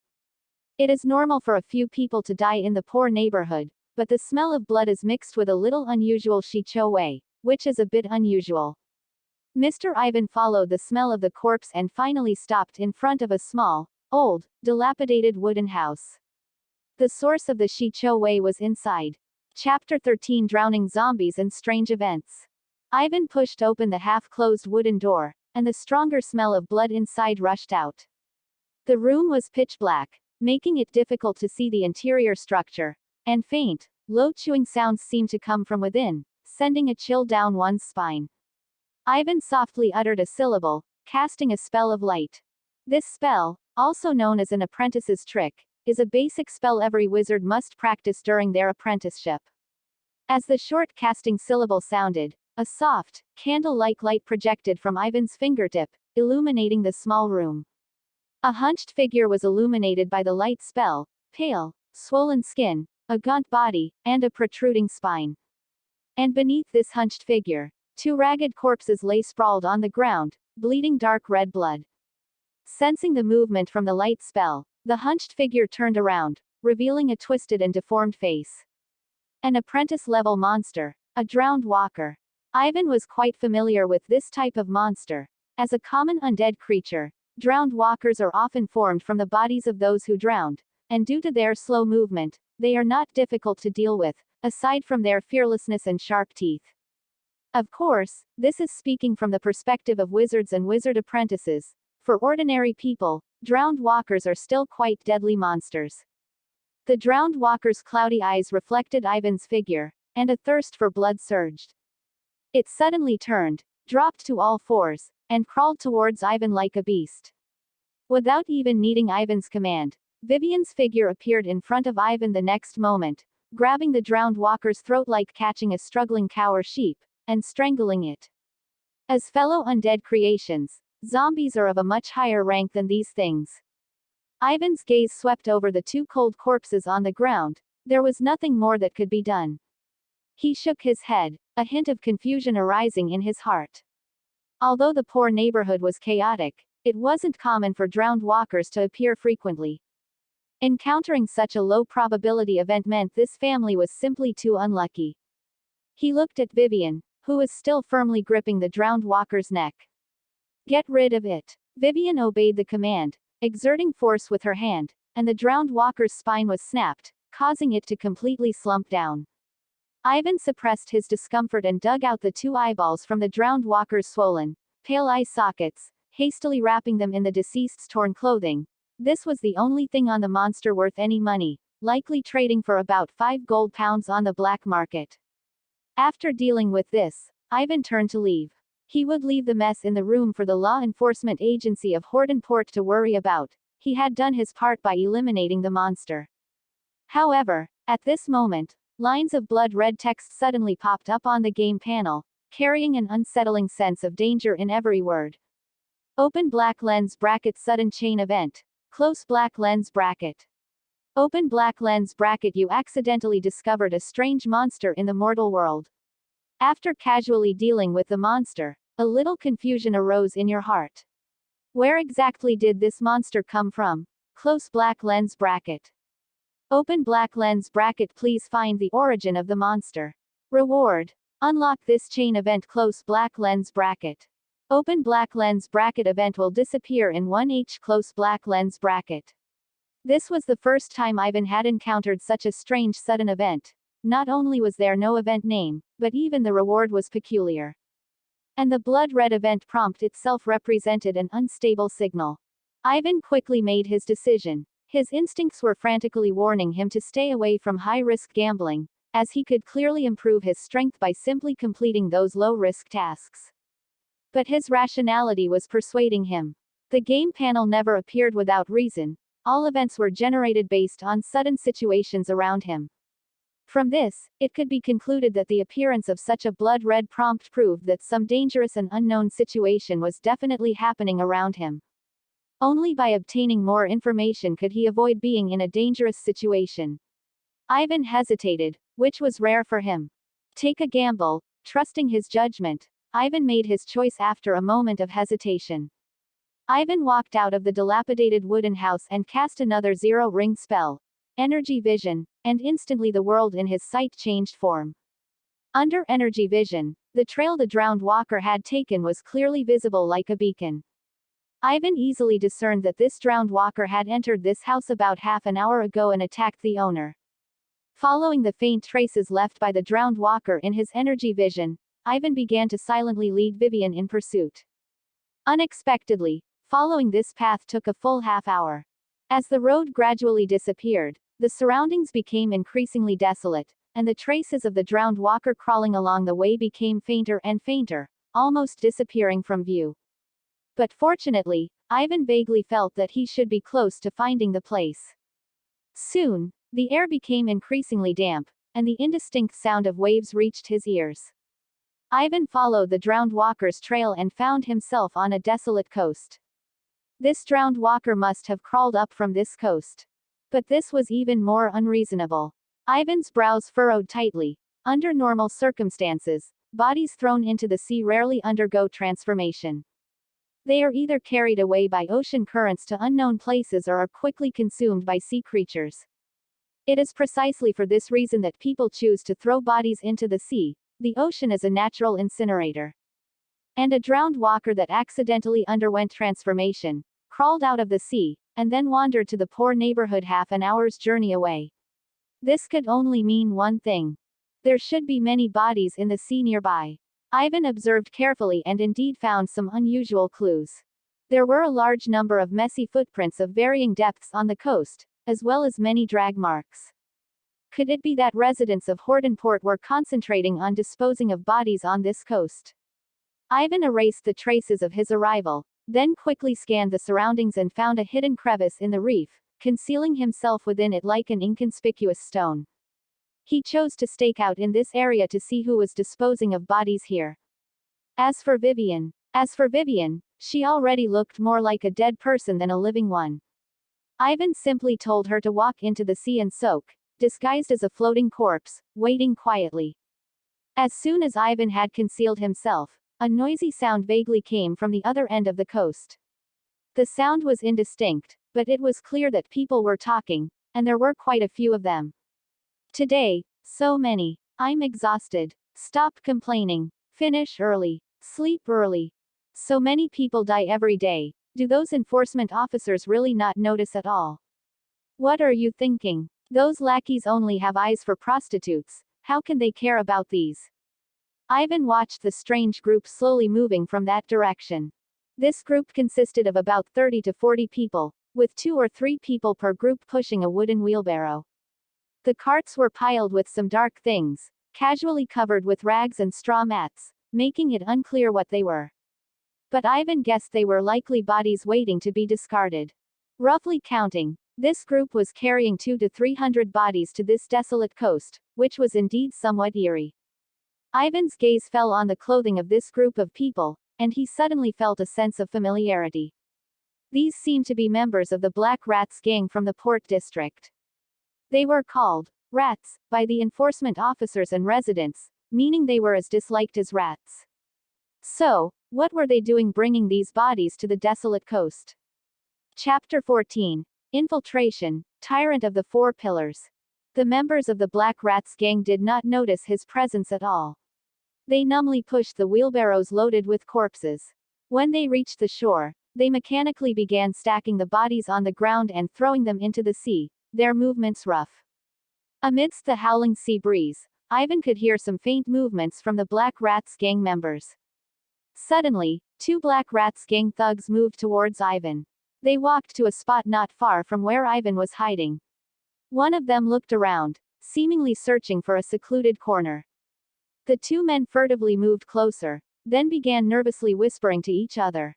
[SPEAKER 1] It is normal for a few people to die in the poor neighborhood, but the smell of blood is mixed with a little unusual shichoué, which is a bit unusual. Mr. Ivan followed the smell of the corpse and finally stopped in front of a small, old, dilapidated wooden house. The source of the shichoué was inside. Chapter 13 Drowning Zombies and Strange Events. Ivan pushed open the half-closed wooden door, and the stronger smell of blood inside rushed out. The room was pitch black, making it difficult to see the interior structure, and faint, low chewing sounds seemed to come from within, sending a chill down one's spine. Ivan softly uttered a syllable, casting a spell of light. This spell, also known as an apprentice's trick, is a basic spell every wizard must practice during their apprenticeship. As the short casting syllable sounded, a soft, candle-like light projected from Ivan's fingertip, illuminating the small room. A hunched figure was illuminated by the light spell, pale, swollen skin, a gaunt body, and a protruding spine. And beneath this hunched figure, Two ragged corpses lay sprawled on the ground, bleeding dark red blood. Sensing the movement from the light spell, the hunched figure turned around, revealing a twisted and deformed face. An apprentice-level monster, a drowned walker. Ivan was quite familiar with this type of monster. As a common undead creature, drowned walkers are often formed from the bodies of those who drowned, and due to their slow movement, they are not difficult to deal with, aside from their fearlessness and sharp teeth. Of course, this is speaking from the perspective of wizards and wizard apprentices. For ordinary people, drowned walkers are still quite deadly monsters. The drowned walker's cloudy eyes reflected Ivan's figure, and a thirst for blood surged. It suddenly turned, dropped to all fours, and crawled towards Ivan like a beast. Without even needing Ivan's command, Vivian's figure appeared in front of Ivan the next moment, grabbing the drowned walker's throat like catching a struggling cow or sheep, and strangling it. As fellow undead creations, zombies are of a much higher rank than these things. Ivan's gaze swept over the two cold corpses on the ground. There was nothing more that could be done. He shook his head, a hint of confusion arising in his heart. Although the poor neighborhood was chaotic, it wasn't common for drowned walkers to appear frequently. Encountering such a low probability event meant this family was simply too unlucky. He looked at Vivian, who was still firmly gripping the drowned walker's neck. Get rid of it. Vivian obeyed the command, exerting force with her hand, and the drowned walker's spine was snapped, causing it to completely slump down. Ivan suppressed his discomfort and dug out the two eyeballs from the drowned walker's swollen, pale eye sockets, hastily wrapping them in the deceased's torn clothing. This was the only thing on the monster worth any money, likely trading for about 5 gold pounds on the black market. After dealing with this, Ivan turned to leave. He would leave the mess in the room for the law enforcement agency of Hordenport to worry about. He had done his part by eliminating the monster. However, at this moment, lines of blood-red text suddenly popped up on the game panel, carrying an unsettling sense of danger in every word. Open black lens bracket sudden chain event. Close black lens bracket. Open black lens bracket. You accidentally discovered a strange monster in the mortal world. After casually dealing with the monster, a little confusion arose in your heart. Where exactly did this monster come from? Close black lens bracket. Open black lens bracket. Please find the origin of the monster. Reward. Unlock this chain event. Close black lens bracket. Open black lens bracket. Event will disappear in 1H. Close black lens bracket. This was the first time Ivan had encountered such a strange sudden event. Not only was there no event name, but even the reward was peculiar. And the blood-red event prompt itself represented an unstable signal. Ivan quickly made his decision. His instincts were frantically warning him to stay away from high-risk gambling, as he could clearly improve his strength by simply completing those low-risk tasks. But his rationality was persuading him. The game panel never appeared without reason. All events were generated based on sudden situations around him. From this, it could be concluded that the appearance of such a blood-red prompt proved that some dangerous and unknown situation was definitely happening around him. Only by obtaining more information could he avoid being in a dangerous situation. Ivan hesitated, which was rare for him. Take a gamble, trusting his judgment. Ivan made his choice after a moment of hesitation. Ivan walked out of the dilapidated wooden house and cast another zero-ring spell, Energy Vision, and instantly the world in his sight changed form. Under Energy Vision, the trail the drowned walker had taken was clearly visible like a beacon. Ivan easily discerned that this drowned walker had entered this house about half an hour ago and attacked the owner. Following the faint traces left by the drowned walker in his Energy Vision, Ivan began to silently lead Vivian in pursuit. Unexpectedly, following this path took a full half hour. As the road gradually disappeared, the surroundings became increasingly desolate, and the traces of the drowned walker crawling along the way became fainter and fainter, almost disappearing from view. But fortunately, Ivan vaguely felt that he should be close to finding the place. Soon, the air became increasingly damp, and the indistinct sound of waves reached his ears. Ivan followed the drowned walker's trail and found himself on a desolate coast. This drowned walker must have crawled up from this coast. But this was even more unreasonable. Ivan's brows furrowed tightly. Under normal circumstances, bodies thrown into the sea rarely undergo transformation. They are either carried away by ocean currents to unknown places or are quickly consumed by sea creatures. It is precisely for this reason that people choose to throw bodies into the sea. The ocean is a natural incinerator. And a drowned walker that accidentally underwent transformation, crawled out of the sea, and then wandered to the poor neighborhood half an hour's journey away. This could only mean one thing. There should be many bodies in the sea nearby. Ivan observed carefully and indeed found some unusual clues. There were a large number of messy footprints of varying depths on the coast, as well as many drag marks. Could it be that residents of Hordenport were concentrating on disposing of bodies on this coast? Ivan erased the traces of his arrival, then quickly scanned the surroundings and found a hidden crevice in the reef, concealing himself within it like an inconspicuous stone. He chose to stake out in this area to see who was disposing of bodies here. As for Vivian, she already looked more like a dead person than a living one. Ivan simply told her to walk into the sea and soak, disguised as a floating corpse, waiting quietly. As soon as Ivan had concealed himself, a noisy sound vaguely came from the other end of the coast. The sound was indistinct, but it was clear that people were talking, and there were quite a few of them. Today, so many. I'm exhausted. Stop complaining. Finish early. Sleep early. So many people die every day. Do those enforcement officers really not notice at all? What are you thinking? Those lackeys only have eyes for prostitutes. How can they care about these? Ivan watched the strange group slowly moving from that direction. This group consisted of about 30 to 40 people, with 2 or 3 people per group pushing a wooden wheelbarrow. The carts were piled with some dark things, casually covered with rags and straw mats, making it unclear what they were. But Ivan guessed they were likely bodies waiting to be discarded. Roughly counting, this group was carrying 200 to 300 bodies to this desolate coast, which was indeed somewhat eerie. Ivan's gaze fell on the clothing of this group of people, and he suddenly felt a sense of familiarity. These seemed to be members of the Black Rats gang from the Port District. They were called rats by the enforcement officers and residents, meaning they were as disliked as rats. So, what were they doing bringing these bodies to the desolate coast? Chapter 14. Infiltration, Tyrant of the Four Pillars. The members of the Black Rats gang did not notice his presence at all. They numbly pushed the wheelbarrows loaded with corpses. When they reached the shore, they mechanically began stacking the bodies on the ground and throwing them into the sea, their movements rough. Amidst the howling sea breeze, Ivan could hear some faint movements from the Black Rats gang members. Suddenly, 2 Black Rats gang thugs moved towards Ivan. They walked to a spot not far from where Ivan was hiding. One of them looked around, seemingly searching for a secluded corner. The 2 men furtively moved closer, then began nervously whispering to each other.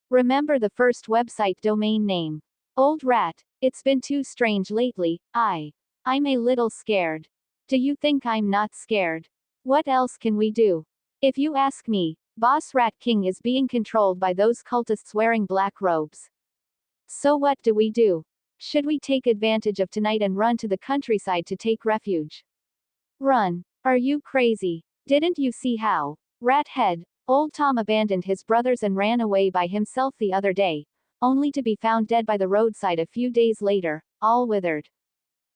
[SPEAKER 1] Remember the first website domain name? Old Rat, it's been too strange lately. I'm a little scared. Do you think I'm not scared? What else can we do? If you ask me, Boss Rat King is being controlled by those cultists wearing black robes. So what do we do? Should we take advantage of tonight and run to the countryside to take refuge? Run? Are you crazy? Didn't you see how? Rat Head, Old Tom abandoned his brothers and ran away by himself the other day, only to be found dead by the roadside a few days later, all withered.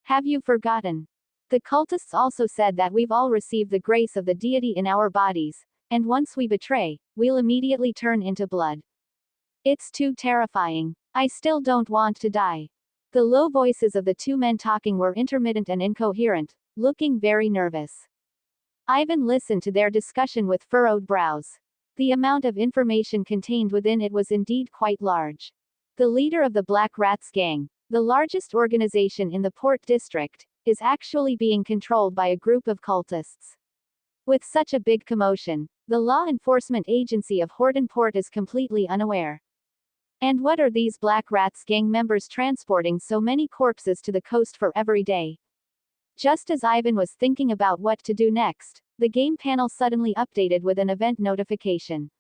[SPEAKER 1] Have you forgotten? The cultists also said that we've all received the grace of the deity in our bodies, and once we betray, we'll immediately turn into blood. It's too terrifying. I still don't want to die. The low voices of the 2 men talking were intermittent and incoherent, looking very nervous. Ivan listened to their discussion with furrowed brows. The amount of information contained within it was indeed quite large. The leader of the Black Rats gang, the largest organization in the Port District, is actually being controlled by a group of cultists. With such a big commotion, the law enforcement agency of Hordenport is completely unaware. And what are these Black Rats gang members transporting so many corpses to the coast for every day? Just as Ivan was thinking about what to do next, the game panel suddenly updated with an event notification.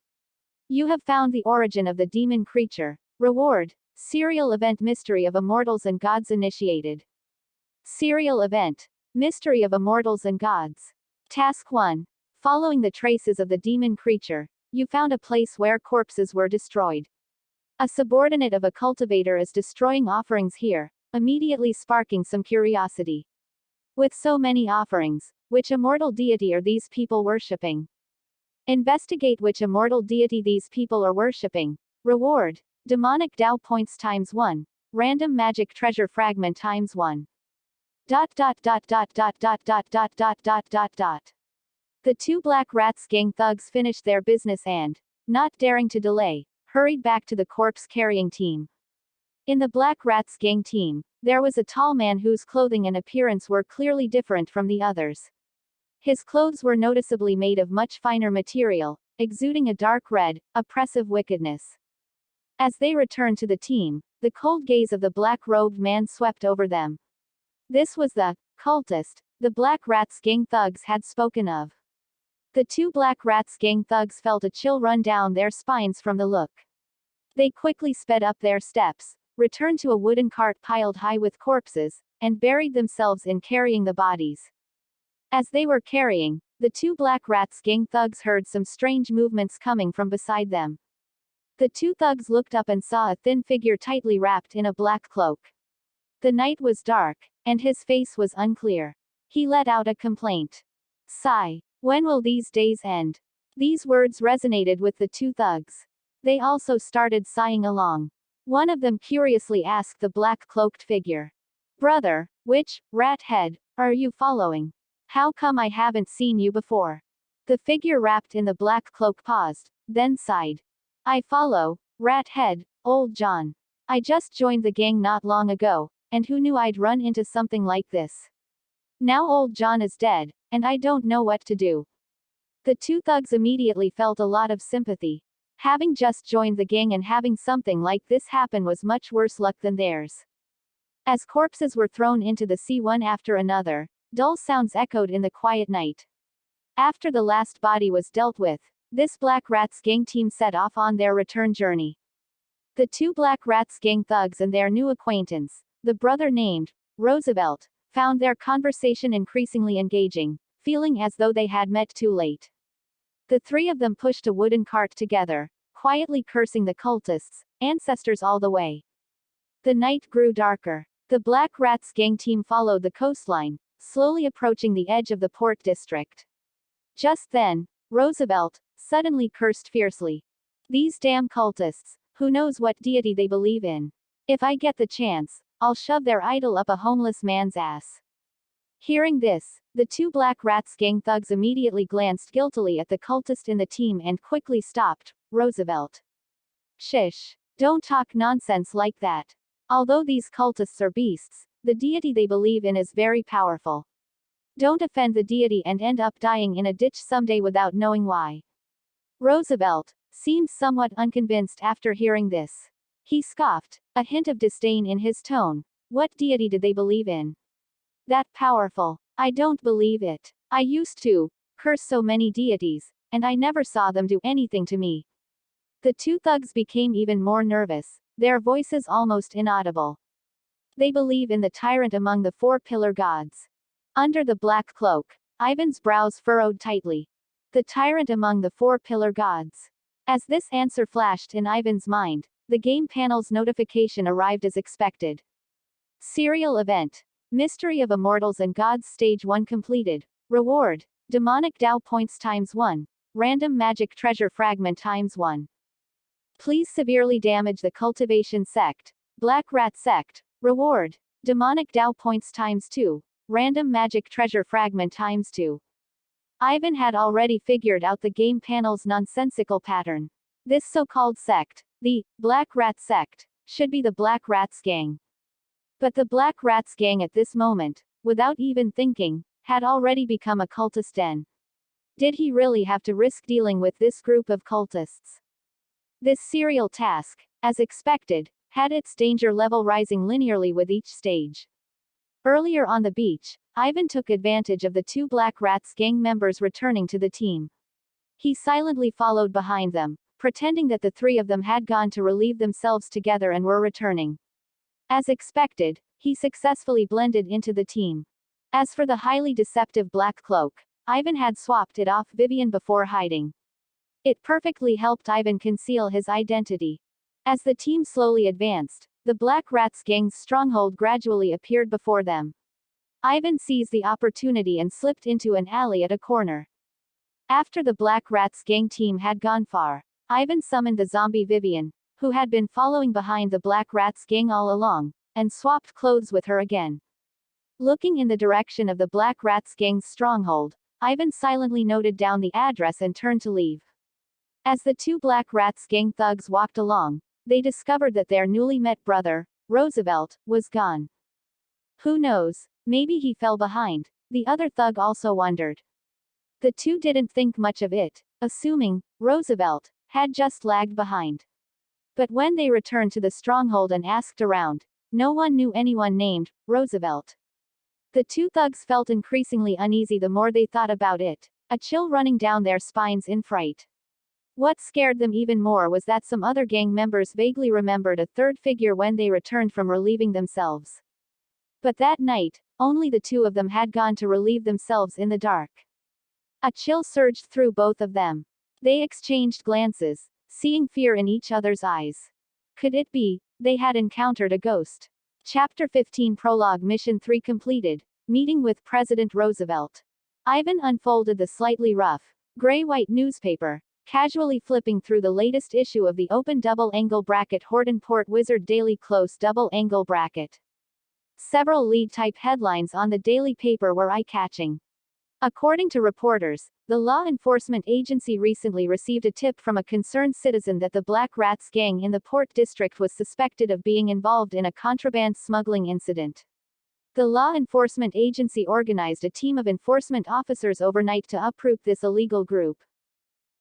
[SPEAKER 1] You have found the origin of the demon creature. Reward: Serial Event Mystery of Immortals and Gods initiated. Serial Event: Mystery of Immortals and Gods. Task 1. Following the traces of the demon creature, you found a place where corpses were destroyed. A subordinate of a cultivator is destroying offerings here, immediately sparking some curiosity. With so many offerings, which immortal deity are these people worshipping? Investigate which immortal deity these people are worshipping. Reward: demonic Tao points times 1. Random magic treasure fragment times 1. Dot dot dot dot dot dot dot dot dot dot dot dot. The two Black Rats gang thugs finished their business and, not daring to delay, hurried back to the corpse-carrying team. In the Black Rats gang team, there was a tall man whose clothing and appearance were clearly different from the others. His clothes were noticeably made of much finer material, exuding a dark red, oppressive wickedness. As they returned to the team, the cold gaze of the black-robed man swept over them. This was the cultist the Black Rats gang thugs had spoken of. The two Black Rats gang thugs felt a chill run down their spines from the look. They quickly sped up their steps, returned to a wooden cart piled high with corpses, and buried themselves in carrying the bodies. As they were carrying, the two Black Rats gang thugs heard some strange movements coming from beside them. The two thugs looked up and saw a thin figure tightly wrapped in a black cloak. The night was dark, and his face was unclear. He let out a complaint. Sigh. When will these days end? These words resonated with the two thugs. They also started sighing along. One of them curiously asked the black-cloaked figure. Brother, which rat head are you following? How come I haven't seen you before? The figure wrapped in the black cloak paused, then sighed. I follow, rat head, old John. I just joined the gang not long ago, and who knew I'd run into something like this? Now old John is dead, and I don't know what to do. The two thugs immediately felt a lot of sympathy. Having just joined the gang and having something like this happen was much worse luck than theirs. As corpses were thrown into the sea one after another, dull sounds echoed in the quiet night. After the last body was dealt with, this Black Rats gang team set off on their return journey. The two Black Rats gang thugs and their new acquaintance, the brother named Roosevelt, found their conversation increasingly engaging, feeling as though they had met too late. The three of them pushed a wooden cart together, quietly cursing the cultists' ancestors all the way. The night grew darker. The Black Rats gang team followed the coastline, slowly approaching the edge of the port district. Just then, Roosevelt suddenly cursed fiercely. These damn cultists, who knows what deity they believe in? If I get the chance, I'll shove their idol up a homeless man's ass. Hearing this, the two Black Rats gang thugs immediately glanced guiltily at the cultist in the team and quickly stopped Roosevelt. Shish. Don't talk nonsense like that. Although these cultists are beasts, the deity they believe in is very powerful. Don't offend the deity and end up dying in a ditch someday without knowing why. Roosevelt seemed somewhat unconvinced after hearing this. He scoffed, a hint of disdain in his tone. What deity did they believe in? That powerful? I don't believe it. I used to curse so many deities, and I never saw them do anything to me. The two thugs became even more nervous, their voices almost inaudible. They believe in the tyrant among the four-pillar gods. Under the black cloak, Ivan's brows furrowed tightly. The tyrant among the four-pillar gods. As this answer flashed in Ivan's mind, the game panel's notification arrived as expected. Serial event. Mystery of Immortals and Gods Stage 1 completed. Reward: demonic Tao points times 1. Random magic treasure fragment times 1. Please severely damage the Cultivation sect. Black Rat sect. Reward: demonic Tao points times 2. Random magic treasure fragment times 2. Ivan had already figured out the game panel's nonsensical pattern. This so-called sect, the Black Rat sect, should be the Black Rats gang. But the Black Rats gang at this moment, without even thinking, had already become a cultist den. Did he really have to risk dealing with this group of cultists? This serial task, as expected, had its danger level rising linearly with each stage. Earlier on the beach, Ivan took advantage of the two Black Rats gang members returning to the team. He silently followed behind them, pretending that the three of them had gone to relieve themselves together and were returning. As expected, he successfully blended into the team. As for the highly deceptive Black Cloak, Ivan had swapped it off Vivian before hiding. It perfectly helped Ivan conceal his identity. As the team slowly advanced, the Black Rats gang's stronghold gradually appeared before them. Ivan seized the opportunity and slipped into an alley at a corner. After the Black Rats gang team had gone far, Ivan summoned the zombie Vivian, who had been following behind the Black Rats gang all along, and swapped clothes with her again. Looking in the direction of the Black Rats gang's stronghold, Ivan silently noted down the address and turned to leave. As the two Black Rats gang thugs walked along, they discovered that their newly met brother, Roosevelt, was gone. Who knows, maybe he fell behind, the other thug also wondered. The two didn't think much of it, assuming Roosevelt had just lagged behind. But when they returned to the stronghold and asked around, no one knew anyone named Roosevelt. The two thugs felt increasingly uneasy the more they thought about it, a chill running down their spines in fright. What scared them even more was that some other gang members vaguely remembered a third figure when they returned from relieving themselves. But that night, only the two of them had gone to relieve themselves in the dark. A chill surged through both of them. They exchanged glances, seeing fear in each other's eyes. Could it be they had encountered a ghost? Chapter 15 Prologue Mission 3 completed. Meeting with President Roosevelt. Ivan unfolded the slightly rough, gray-white newspaper, casually flipping through the latest issue of the open double-angle bracket Hortonport Wizard Daily Close double-angle bracket. Several lead-type headlines on the daily paper were eye-catching. According to reporters, the law enforcement agency recently received a tip from a concerned citizen that the Black Rats gang in the Port District was suspected of being involved in a contraband smuggling incident. The law enforcement agency organized a team of enforcement officers overnight to uproot this illegal group.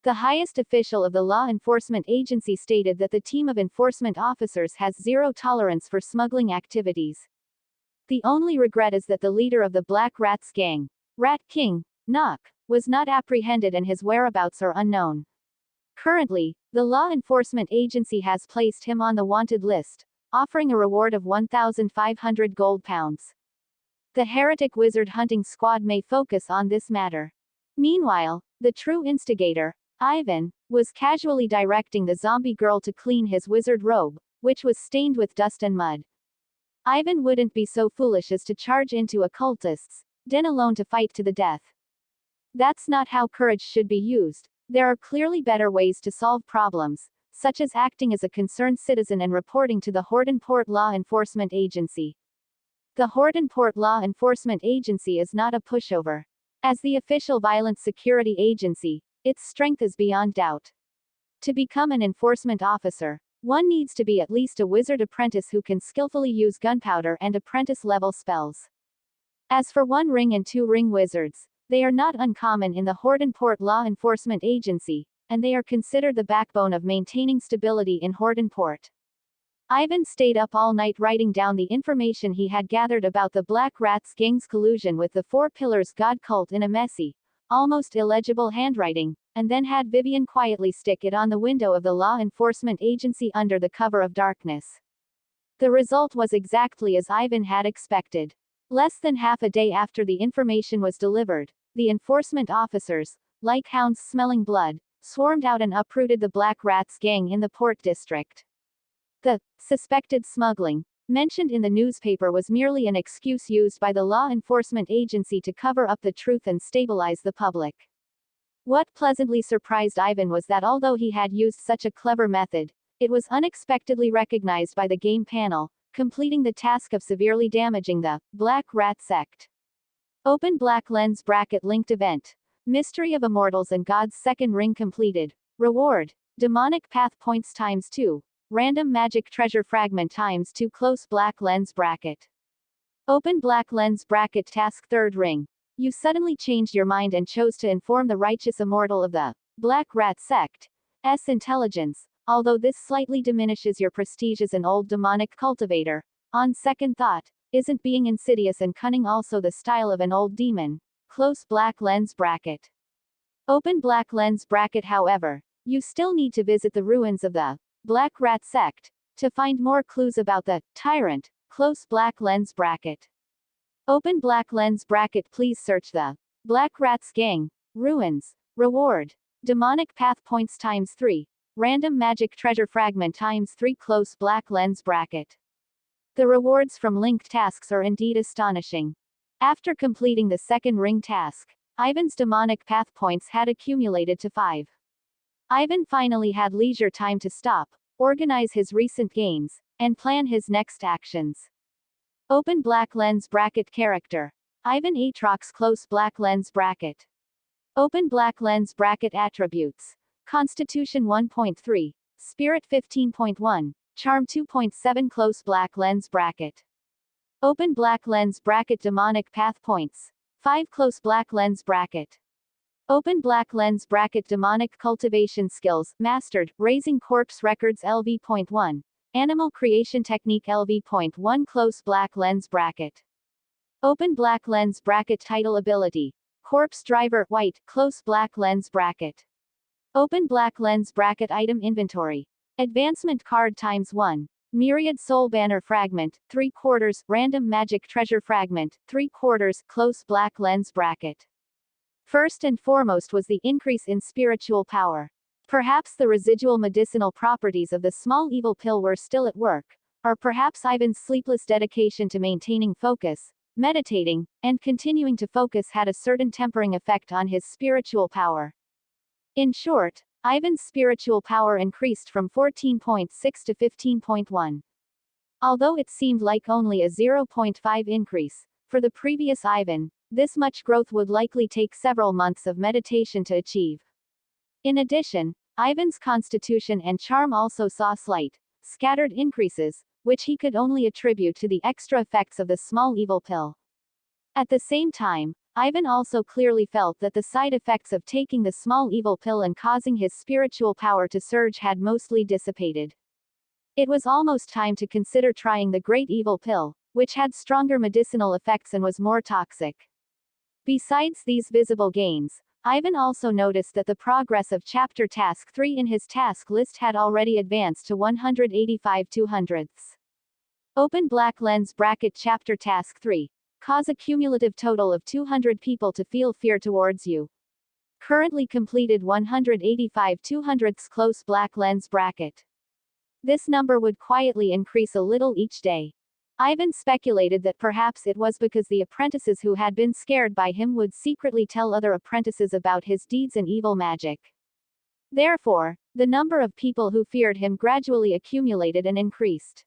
[SPEAKER 1] The highest official of the law enforcement agency stated that the team of enforcement officers has zero tolerance for smuggling activities. The only regret is that the leader of the Black Rats gang, Rat King, Knock, was not apprehended and his whereabouts are unknown. Currently, the law enforcement agency has placed him on the wanted list, offering a reward of 1,500 gold pounds. The heretic wizard hunting squad may focus on this matter. Meanwhile, the true instigator, Ivan, was casually directing the zombie girl to clean his wizard robe, which was stained with dust and mud. Ivan wouldn't be so foolish as to charge into a cultist's den alone to fight to the death. That's not how courage should be used. There are clearly better ways to solve problems, such as acting as a concerned citizen and reporting to the Hortonport Law Enforcement Agency. The Hortonport Law Enforcement Agency is not a pushover. As the official violence security agency, its strength is beyond doubt. To become an enforcement officer, one needs to be at least a wizard apprentice who can skillfully use gunpowder and apprentice-level spells. As for one-ring and two-ring wizards, they are not uncommon in the Hortonport Law Enforcement Agency, and they are considered the backbone of maintaining stability in Hortonport. Ivan stayed up all night writing down the information he had gathered about the Black Rats gang's collusion with the Four Pillars God cult in a messy, almost illegible handwriting, and then had Vivian quietly stick it on the window of the law enforcement agency under the cover of darkness. The result was exactly as Ivan had expected. Less than half a day after the information was delivered, the enforcement officers, like hounds smelling blood, swarmed out and uprooted the Black Rats gang in the Port District. The suspected smuggling mentioned in the newspaper was merely an excuse used by the law enforcement agency to cover up the truth and stabilize the public. What pleasantly surprised Ivan was that although he had used such a clever method, it was unexpectedly recognized by the game panel, completing the task of severely damaging the Black Rat sect. Open Black Lens Bracket Linked Event. Mystery of Immortals and God's Second Ring completed. Reward: Demonic Path Points ×2. Random Magic Treasure Fragment ×2 Close Black Lens Bracket. Open Black Lens Bracket Task Third Ring. You suddenly changed your mind and chose to inform the righteous immortal of the Black Rat sect's intelligence. Although this slightly diminishes your prestige as an old demonic cultivator, on second thought, isn't being insidious and cunning also the style of an old demon? Close Black Lens Bracket. Open Black Lens Bracket. However, you still need to visit the ruins of the Black Rat sect to find more clues about the tyrant. Close Black Lens Bracket. Open Black Lens Bracket. Please search the Black Rat's Gang. Ruins. Reward. Demonic Path Points times 3. Random Magic Treasure Fragment times 3 Close Black Lens Bracket. The rewards from linked tasks are indeed astonishing. After completing the second ring task, Ivan's demonic path points had accumulated to 5. Ivan finally had leisure time to stop, organize his recent gains, and plan his next actions. Open Black Lens Bracket Character. Ivan Aatrox Close Black Lens Bracket. Open Black Lens Bracket Attributes. Constitution 1.3. Spirit 15.1. Charm 2.7 Close Black Lens Bracket. Open Black Lens Bracket Demonic Path Points. 5 Close Black Lens Bracket. Open Black Lens Bracket Demonic Cultivation Skills, Mastered, Raising Corpse Records LV.1. Animal Creation Technique LV.1 Close Black Lens Bracket. Open Black Lens Bracket Title Ability. Corpse Driver, White, Close Black Lens Bracket. Open Black Lens Bracket Item Inventory. Advancement Card times 1. Myriad Soul Banner Fragment, 3/4, Random Magic Treasure Fragment, 3/4, Close Black Lens Bracket. First and foremost was the increase in spiritual power. Perhaps the residual medicinal properties of the small evil pill were still at work, or perhaps Ivan's sleepless dedication to maintaining focus, meditating, and continuing to focus had a certain tempering effect on his spiritual power. In short, Ivan's spiritual power increased from 14.6 to 15.1. Although it seemed like only a 0.5 increase, for the previous Ivan, this much growth would likely take several months of meditation to achieve. In addition, Ivan's constitution and charm also saw slight, scattered increases, which he could only attribute to the extra effects of the small evil pill. At the same time, Ivan also clearly felt that the side effects of taking the small evil pill and causing his spiritual power to surge had mostly dissipated. It was almost time to consider trying the great evil pill, which had stronger medicinal effects and was more toxic. Besides these visible gains, Ivan also noticed that the progress of Chapter Task 3 in his task list had already advanced to 185/200. Open Black Lens Bracket Chapter Task 3. Cause a cumulative total of 200 people to feel fear towards you. Currently completed 185/200 Close Black Lens Bracket. This number would quietly increase a little each day. Ivan speculated that perhaps it was because the apprentices who had been scared by him would secretly tell other apprentices about his deeds and evil magic. Therefore, the number of people who feared him gradually accumulated and increased.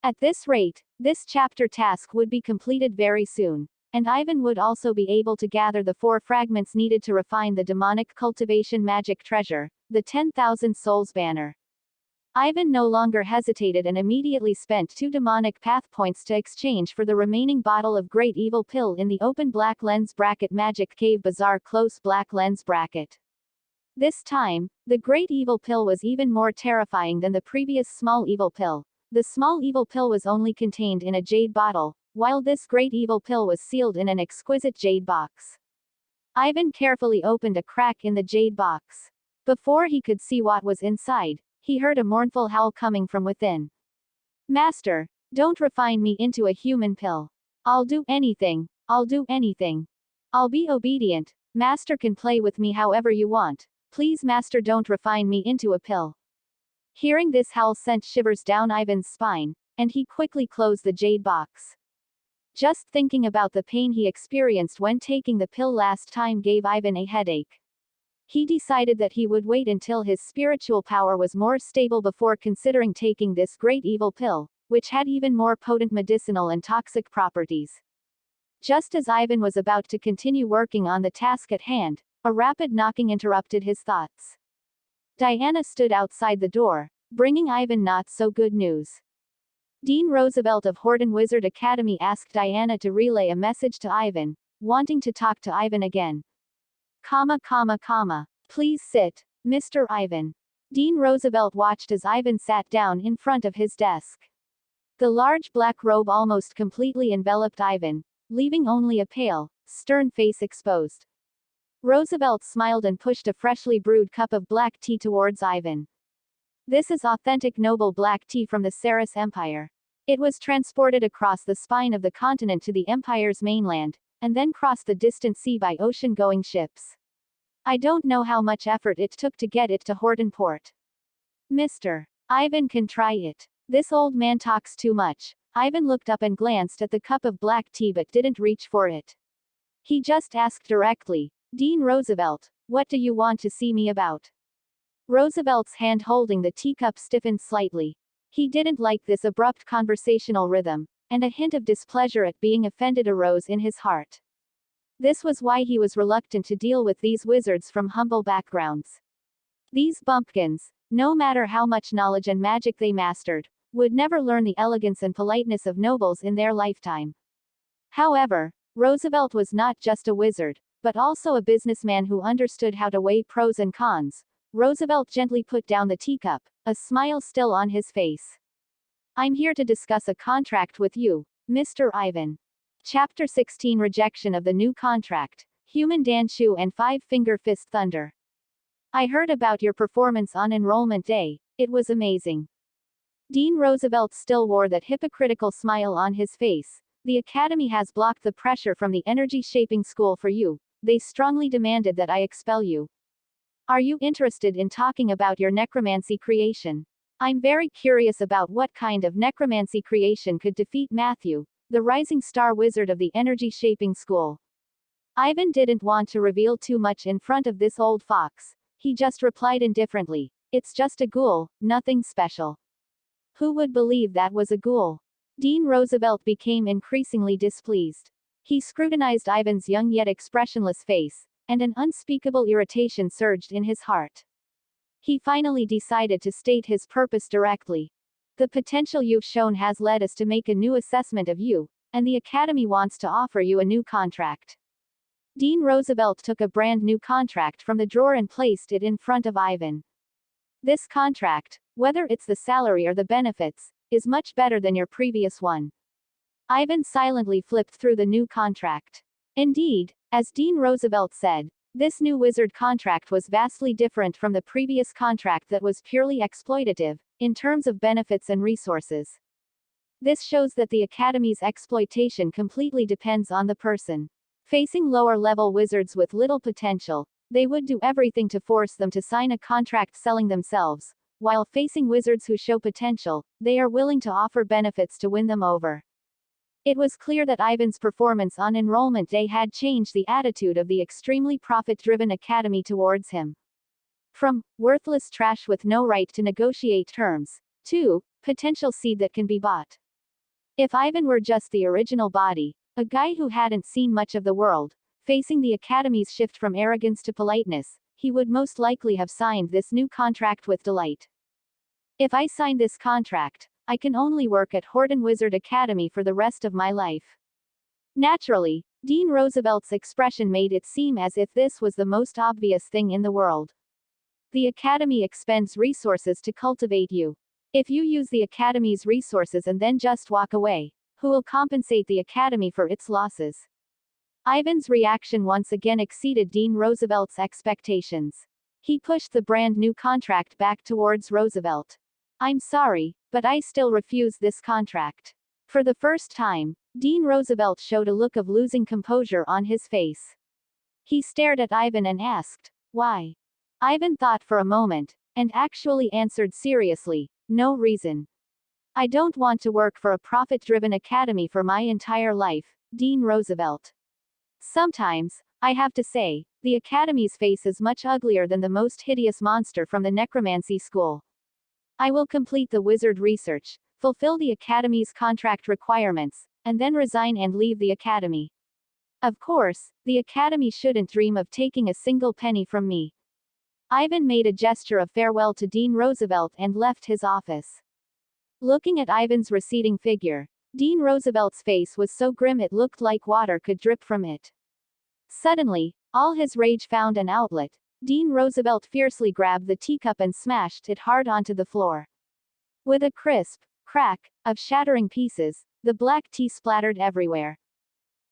[SPEAKER 1] At this rate, this chapter task would be completed very soon, and Ivan would also be able to gather the 4 fragments needed to refine the demonic cultivation magic treasure, the 10,000 Souls banner. Ivan no longer hesitated and immediately spent 2 demonic path points to exchange for the remaining bottle of Great Evil Pill in the open Black Lens Bracket Magic Cave Bazaar Close Black Lens Bracket. This time, the Great Evil Pill was even more terrifying than the previous Small Evil Pill. The Small Evil Pill was only contained in a jade bottle, while this Great Evil Pill was sealed in an exquisite jade box. Ivan carefully opened a crack in the jade box. Before he could see what was inside, he heard a mournful howl coming from within. Master, don't refine me into a human pill. I'll do anything, I'll do anything. I'll be obedient. Master can play with me however you want. Please Master, don't refine me into a pill. Hearing this howl sent shivers down Ivan's spine, and he quickly closed the jade box. Just thinking about the pain he experienced when taking the pill last time gave Ivan a headache. He decided that he would wait until his spiritual power was more stable before considering taking this Great Evil Pill, which had even more potent medicinal and toxic properties. Just as Ivan was about to continue working on the task at hand, a rapid knocking interrupted his thoughts. Diana stood outside the door, bringing Ivan not so good news. Dean Roosevelt of Horton Wizard Academy asked Diana to relay a message to Ivan, wanting to talk to Ivan again. Please sit, Mr. Ivan. Dean Roosevelt watched as Ivan sat down in front of his desk. The large black robe almost completely enveloped Ivan, leaving only a pale, stern face exposed. Roosevelt smiled and pushed a freshly brewed cup of black tea towards Ivan. This is authentic noble black tea from the Saris Empire. It was transported across the spine of the continent to the Empire's mainland, and then cross the distant sea by ocean-going ships. I don't know how much effort it took to get it to Horton Port. Mr. Ivan can try it. This old man talks too much. Ivan looked up and glanced at the cup of black tea but didn't reach for it. He just asked directly, Dean Roosevelt, what do you want to see me about? Roosevelt's hand holding the teacup stiffened slightly. He didn't like this abrupt conversational rhythm, and a hint of displeasure at being offended arose in his heart. This was why he was reluctant to deal with these wizards from humble backgrounds. These bumpkins, no matter how much knowledge and magic they mastered, would never learn the elegance and politeness of nobles in their lifetime. However, Roosevelt was not just a wizard, but also a businessman who understood how to weigh pros and cons. Roosevelt gently put down the teacup, a smile still on his face. I'm here to discuss a contract with you, Mr. Ivan. Chapter 16 Rejection of the New Contract, Human Danshu and Five Finger Fist Thunder. I heard about your performance on enrollment day, it was amazing. Dean Roosevelt still wore that hypocritical smile on his face. The Academy has blocked the pressure from the Energy Shaping School for you. They strongly demanded that I expel you. Are you interested in talking about your necromancy creation? I'm very curious about what kind of necromancy creation could defeat Matthew, the rising star wizard of the Energy Shaping School. Ivan didn't want to reveal too much in front of this old fox. He just replied indifferently, it's just a ghoul, nothing special. Who would believe that was a ghoul? Dean Roosevelt became increasingly displeased. He scrutinized Ivan's young yet expressionless face, and an unspeakable irritation surged in his heart. He finally decided to state his purpose directly. The potential you've shown has led us to make a new assessment of you, and the Academy wants to offer you a new contract. Dean Roosevelt took a brand new contract from the drawer and placed it in front of Ivan. This contract, whether it's the salary or the benefits, is much better than your previous one. Ivan silently flipped through the new contract. Indeed, as Dean Roosevelt said, this new wizard contract was vastly different from the previous contract that was purely exploitative, in terms of benefits and resources. This shows that the Academy's exploitation completely depends on the person. Facing lower-level wizards with little potential, they would do everything to force them to sign a contract selling themselves, while facing wizards who show potential, they are willing to offer benefits to win them over. It was clear that Ivan's performance on enrollment day had changed the attitude of the extremely profit-driven Academy towards him. From worthless trash with no right to negotiate terms, to potential seed that can be bought. If Ivan were just the original body, a guy who hadn't seen much of the world, facing the Academy's shift from arrogance to politeness, he would most likely have signed this new contract with delight. If I sign this contract, I can only work at Horton Wizard Academy for the rest of my life. Naturally, Dean Roosevelt's expression made it seem as if this was the most obvious thing in the world. The Academy expends resources to cultivate you. If you use the Academy's resources and then just walk away, who will compensate the Academy for its losses? Ivan's reaction once again exceeded Dean Roosevelt's expectations. He pushed the brand new contract back towards Roosevelt. I'm sorry, but I still refuse this contract. For the first time, Dean Roosevelt showed a look of losing composure on his face. He stared at Ivan and asked, why? Ivan thought for a moment, and actually answered seriously, no reason. I don't want to work for a profit-driven academy for my entire life, Dean Roosevelt. Sometimes, I have to say, the Academy's face is much uglier than the most hideous monster from the necromancy school. I will complete the wizard research, fulfill the Academy's contract requirements, and then resign and leave the Academy. Of course, the Academy shouldn't dream of taking a single penny from me. Ivan made a gesture of farewell to Dean Roosevelt and left his office. Looking at Ivan's receding figure, Dean Roosevelt's face was so grim it looked like water could drip from it. Suddenly, all his rage found an outlet. Dean Roosevelt fiercely grabbed the teacup and smashed it hard onto the floor. With a crisp crack of shattering pieces, the black tea splattered everywhere.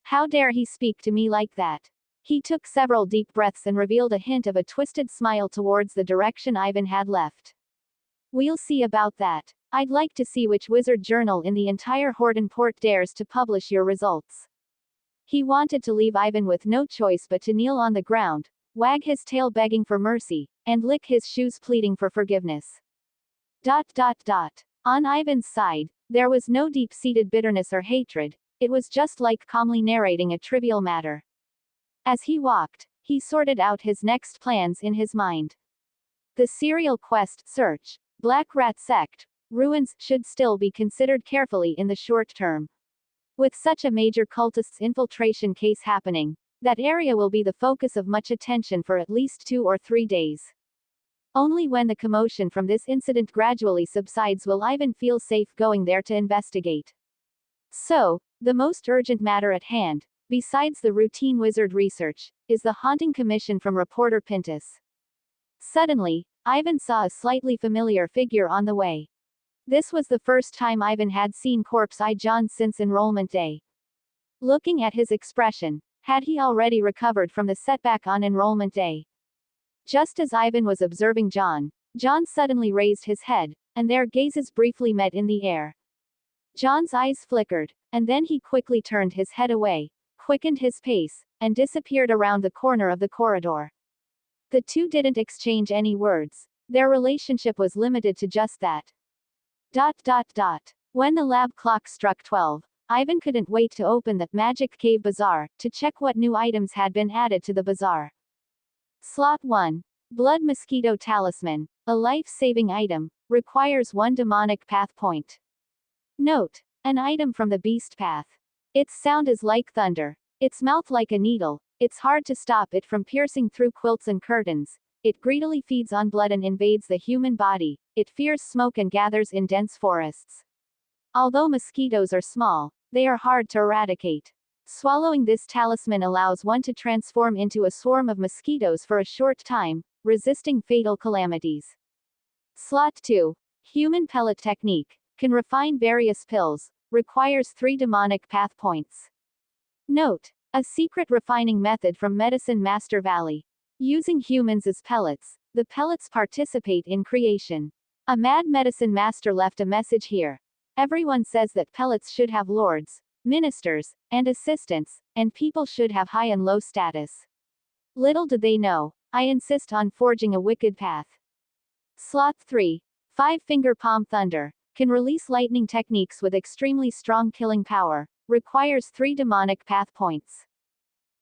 [SPEAKER 1] How dare he speak to me like that? He took several deep breaths and revealed a hint of a twisted smile towards the direction Ivan had left. We'll see about that. I'd like to see which wizard journal in the entire Horton Port dares to publish your results. He wanted to leave Ivan with no choice but to kneel on the ground, wag his tail begging for mercy, and lick his shoes pleading for forgiveness. On Ivan's side, there was no deep-seated bitterness or hatred, it was just like calmly narrating a trivial matter. As he walked, he sorted out his next plans in his mind. The serial quest, search, Black Rat Sect, ruins, should still be considered carefully in the short term. With such a major cultist's infiltration case happening, that area will be the focus of much attention for at least 2 or 3 days. Only when the commotion from this incident gradually subsides will Ivan feel safe going there to investigate. So, the most urgent matter at hand, besides the routine wizard research, is the haunting commission from reporter Pintus. Suddenly, Ivan saw a slightly familiar figure on the way. This was the first time Ivan had seen Corpse Eye John since enrollment day. Looking at his expression, had he already recovered from the setback on enrollment day? Just as Ivan was observing John suddenly raised his head, and their gazes briefly met in the air. John's eyes flickered, and then he quickly turned his head away, quickened his pace, and disappeared around the corner of the corridor. The two didn't exchange any words. Their relationship was limited to just that. When the lab clock struck 12, Ivan couldn't wait to open the Magic Cave Bazaar, to check what new items had been added to the bazaar. Slot 1. Blood Mosquito Talisman, a life-saving item, requires 1 demonic path point. Note: an item from the beast path. Its sound is like thunder, its mouth like a needle, it's hard to stop it from piercing through quilts and curtains, it greedily feeds on blood and invades the human body, it fears smoke and gathers in dense forests. Although mosquitoes are small, they are hard to eradicate. Swallowing this talisman allows one to transform into a swarm of mosquitoes for a short time, resisting fatal calamities. Slot 2. Human Pellet Technique, can refine various pills, requires 3 demonic path points. Note: a secret refining method from Medicine Master Valley. Using humans as pellets, the pellets participate in creation. A mad medicine master left a message here. Everyone says that pellets should have lords, ministers, and assistants, and people should have high and low status. Little do they know, I insist on forging a wicked path. Slot 3. 5-Finger Palm Thunder, can release lightning techniques with extremely strong killing power, requires 3 demonic path points.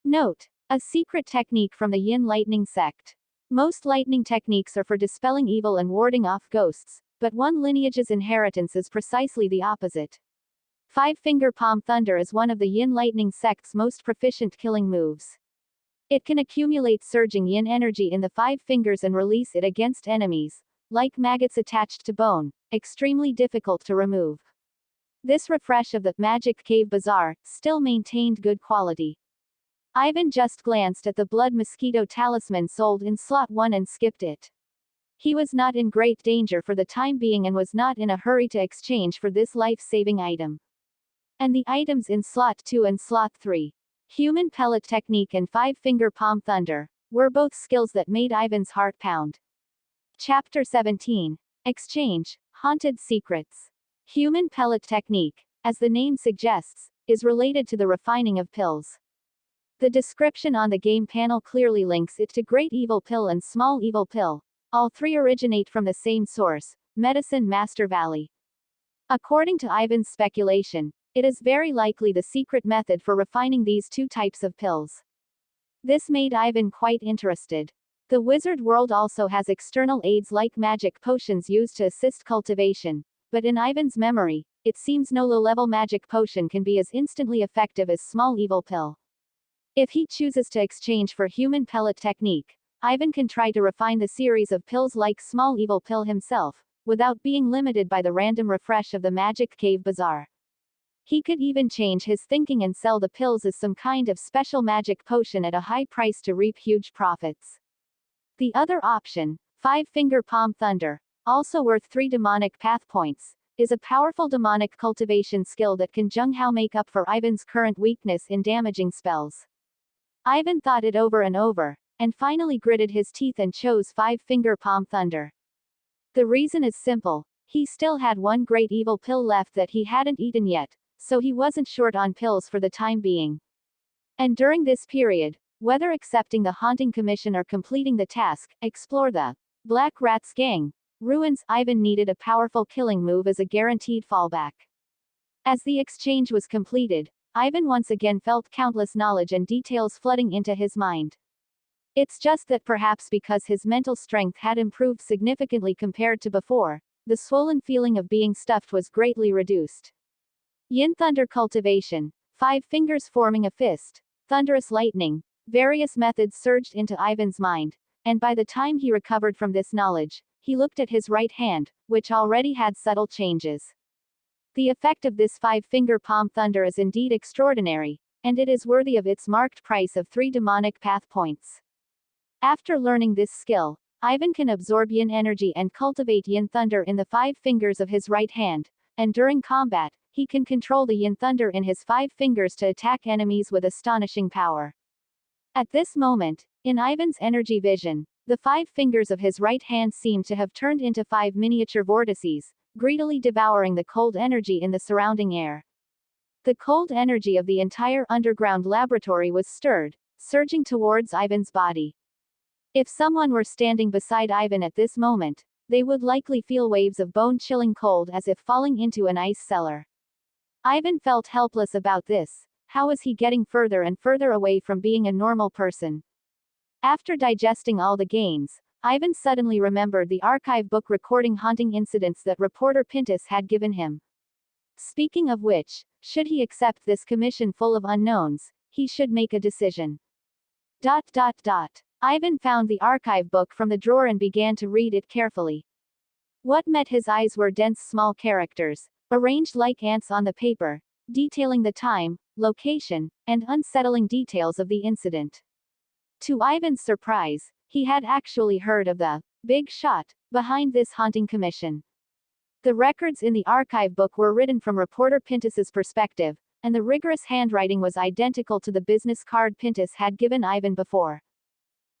[SPEAKER 1] Note: a secret technique from the Yin Lightning sect. Most lightning techniques are for dispelling evil and warding off ghosts, but one lineage's inheritance is precisely the opposite. 5-Finger Palm Thunder is one of the Yin Lightning sect's most proficient killing moves. It can accumulate surging yin energy in the 5 fingers and release it against enemies, like maggots attached to bone, extremely difficult to remove. This refresh of the Magic Cave Bazaar still maintained good quality. Ivan just glanced at the blood mosquito talisman sold in slot 1 and skipped it. He was not in great danger for the time being and was not in a hurry to exchange for this life-saving item. And the items in slot 2 and slot 3, Human Pellet Technique and 5-Finger Palm Thunder, were both skills that made Ivan's heart pound. Chapter 17. Exchange, Haunted Secrets. Human Pellet Technique, as the name suggests, is related to the refining of pills. The description on the game panel clearly links it to Great Evil Pill and Small Evil Pill. All 3 originate from the same source, Medicine Master Valley. According to Ivan's speculation, it is very likely the secret method for refining these 2 types of pills. This made Ivan quite interested. The wizard world also has external aids like magic potions used to assist cultivation, but in Ivan's memory, it seems no low-level magic potion can be as instantly effective as Small Evil Pill. If he chooses to exchange for Human Pellet Technique, Ivan can try to refine the series of pills like Small Evil Pill himself, without being limited by the random refresh of the Magic Cave Bazaar. He could even change his thinking and sell the pills as some kind of special magic potion at a high price to reap huge profits. The other option, 5-Finger Palm Thunder, also worth 3 demonic path points, is a powerful demonic cultivation skill that can somehow make up for Ivan's current weakness in damaging spells. Ivan thought it over and over, and finally gritted his teeth and chose 5-Finger Palm Thunder. The reason is simple: he still had 1 Great Evil Pill left that he hadn't eaten yet, so he wasn't short on pills for the time being. And during this period, whether accepting the haunting commission or completing the task, explore the Black Rat's gang ruins, Ivan needed a powerful killing move as a guaranteed fallback. As the exchange was completed, Ivan once again felt countless knowledge and details flooding into his mind. It's just that perhaps because his mental strength had improved significantly compared to before, the swollen feeling of being stuffed was greatly reduced. Yin Thunder Cultivation. 5 fingers forming a fist. Thunderous lightning. Various methods surged into Ivan's mind, and by the time he recovered from this knowledge, he looked at his right hand, which already had subtle changes. The effect of this 5-finger palm thunder is indeed extraordinary, and it is worthy of its marked price of 3 demonic path points. After learning this skill, Ivan can absorb yin energy and cultivate yin thunder in the 5 fingers of his right hand, and during combat, he can control the yin thunder in his 5 fingers to attack enemies with astonishing power. At this moment, in Ivan's energy vision, the 5 fingers of his right hand seemed to have turned into 5 miniature vortices, greedily devouring the cold energy in the surrounding air. The cold energy of the entire underground laboratory was stirred, surging towards Ivan's body. If someone were standing beside Ivan at this moment, they would likely feel waves of bone-chilling cold as if falling into an ice cellar. Ivan felt helpless about this. How was he getting further and further away from being a normal person? After digesting all the gains, Ivan suddenly remembered the archive book recording haunting incidents that reporter Pintus had given him. Speaking of which, should he accept this commission full of unknowns, he should make a decision. Ivan found the archive book from the drawer and began to read it carefully. What met his eyes were dense small characters, arranged like ants on the paper, detailing the time, location, and unsettling details of the incident. To Ivan's surprise, he had actually heard of the big shot behind this haunting commission. The records in the archive book were written from reporter Pintus's perspective, and the rigorous handwriting was identical to the business card Pintus had given Ivan before.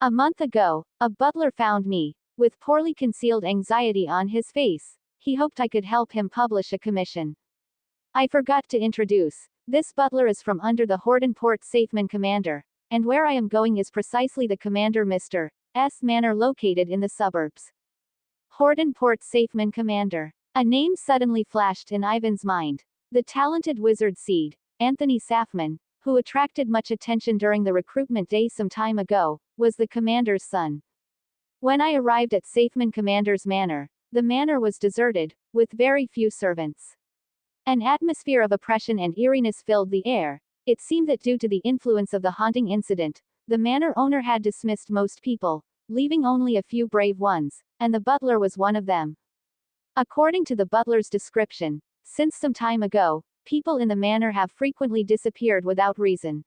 [SPEAKER 1] A month ago, a butler found me, with poorly concealed anxiety on his face. He hoped I could help him publish a commission. I forgot to introduce. This butler is from under the Hordenport Safeman commander, and where I am going is precisely the commander Mr. S. manor located in the suburbs. Hordenport Safeman commander. A name suddenly flashed in Ivan's mind. The talented wizard seed, Anthony Safman, who attracted much attention during the recruitment day some time ago, was the commander's son. When I arrived at Safeman commander's manor, the manor was deserted, with very few servants. An atmosphere of oppression and eeriness filled the air. It seemed that due to the influence of the haunting incident, the manor owner had dismissed most people, leaving only a few brave ones, and the butler was one of them. According to the butler's description, since some time ago, people in the manor have frequently disappeared without reason.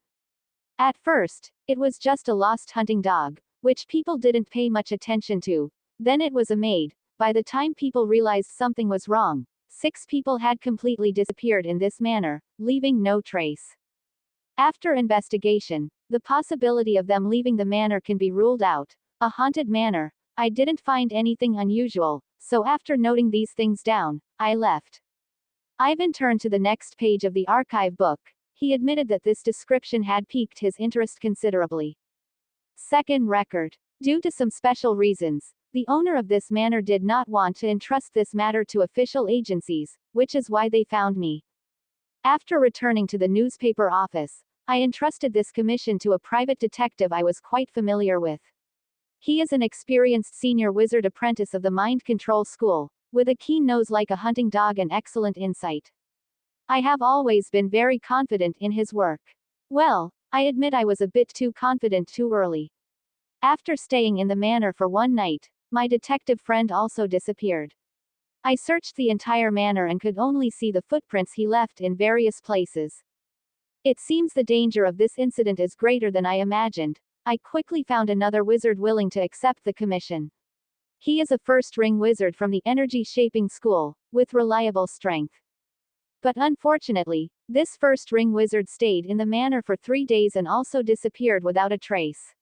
[SPEAKER 1] At first, it was just a lost hunting dog, which people didn't pay much attention to. Then it was a maid. By the time people realized something was wrong, 6 people had completely disappeared in this manner, leaving no trace. After investigation, the possibility of them leaving the manor can be ruled out. A haunted manor. I didn't find anything unusual, so after noting these things down, I left. Ivan turned to the next page of the archive book. He admitted that this description had piqued his interest considerably. Second record. Due to some special reasons, the owner of this manor did not want to entrust this matter to official agencies, which is why they found me. After returning to the newspaper office, I entrusted this commission to a private detective I was quite familiar with. He is an experienced senior wizard apprentice of the Mind Control School, with a keen nose like a hunting dog and excellent insight. I have always been very confident in his work. Well, I admit I was a bit too confident too early. After staying in the manor for one night, my detective friend also disappeared. I searched the entire manor and could only see the footprints he left in various places. It seems the danger of this incident is greater than I imagined. I quickly found another wizard willing to accept the commission. He is a first-ring wizard from the Energy Shaping School, with reliable strength. But unfortunately, this first-ring wizard stayed in the manor for 3 days and also disappeared without a trace.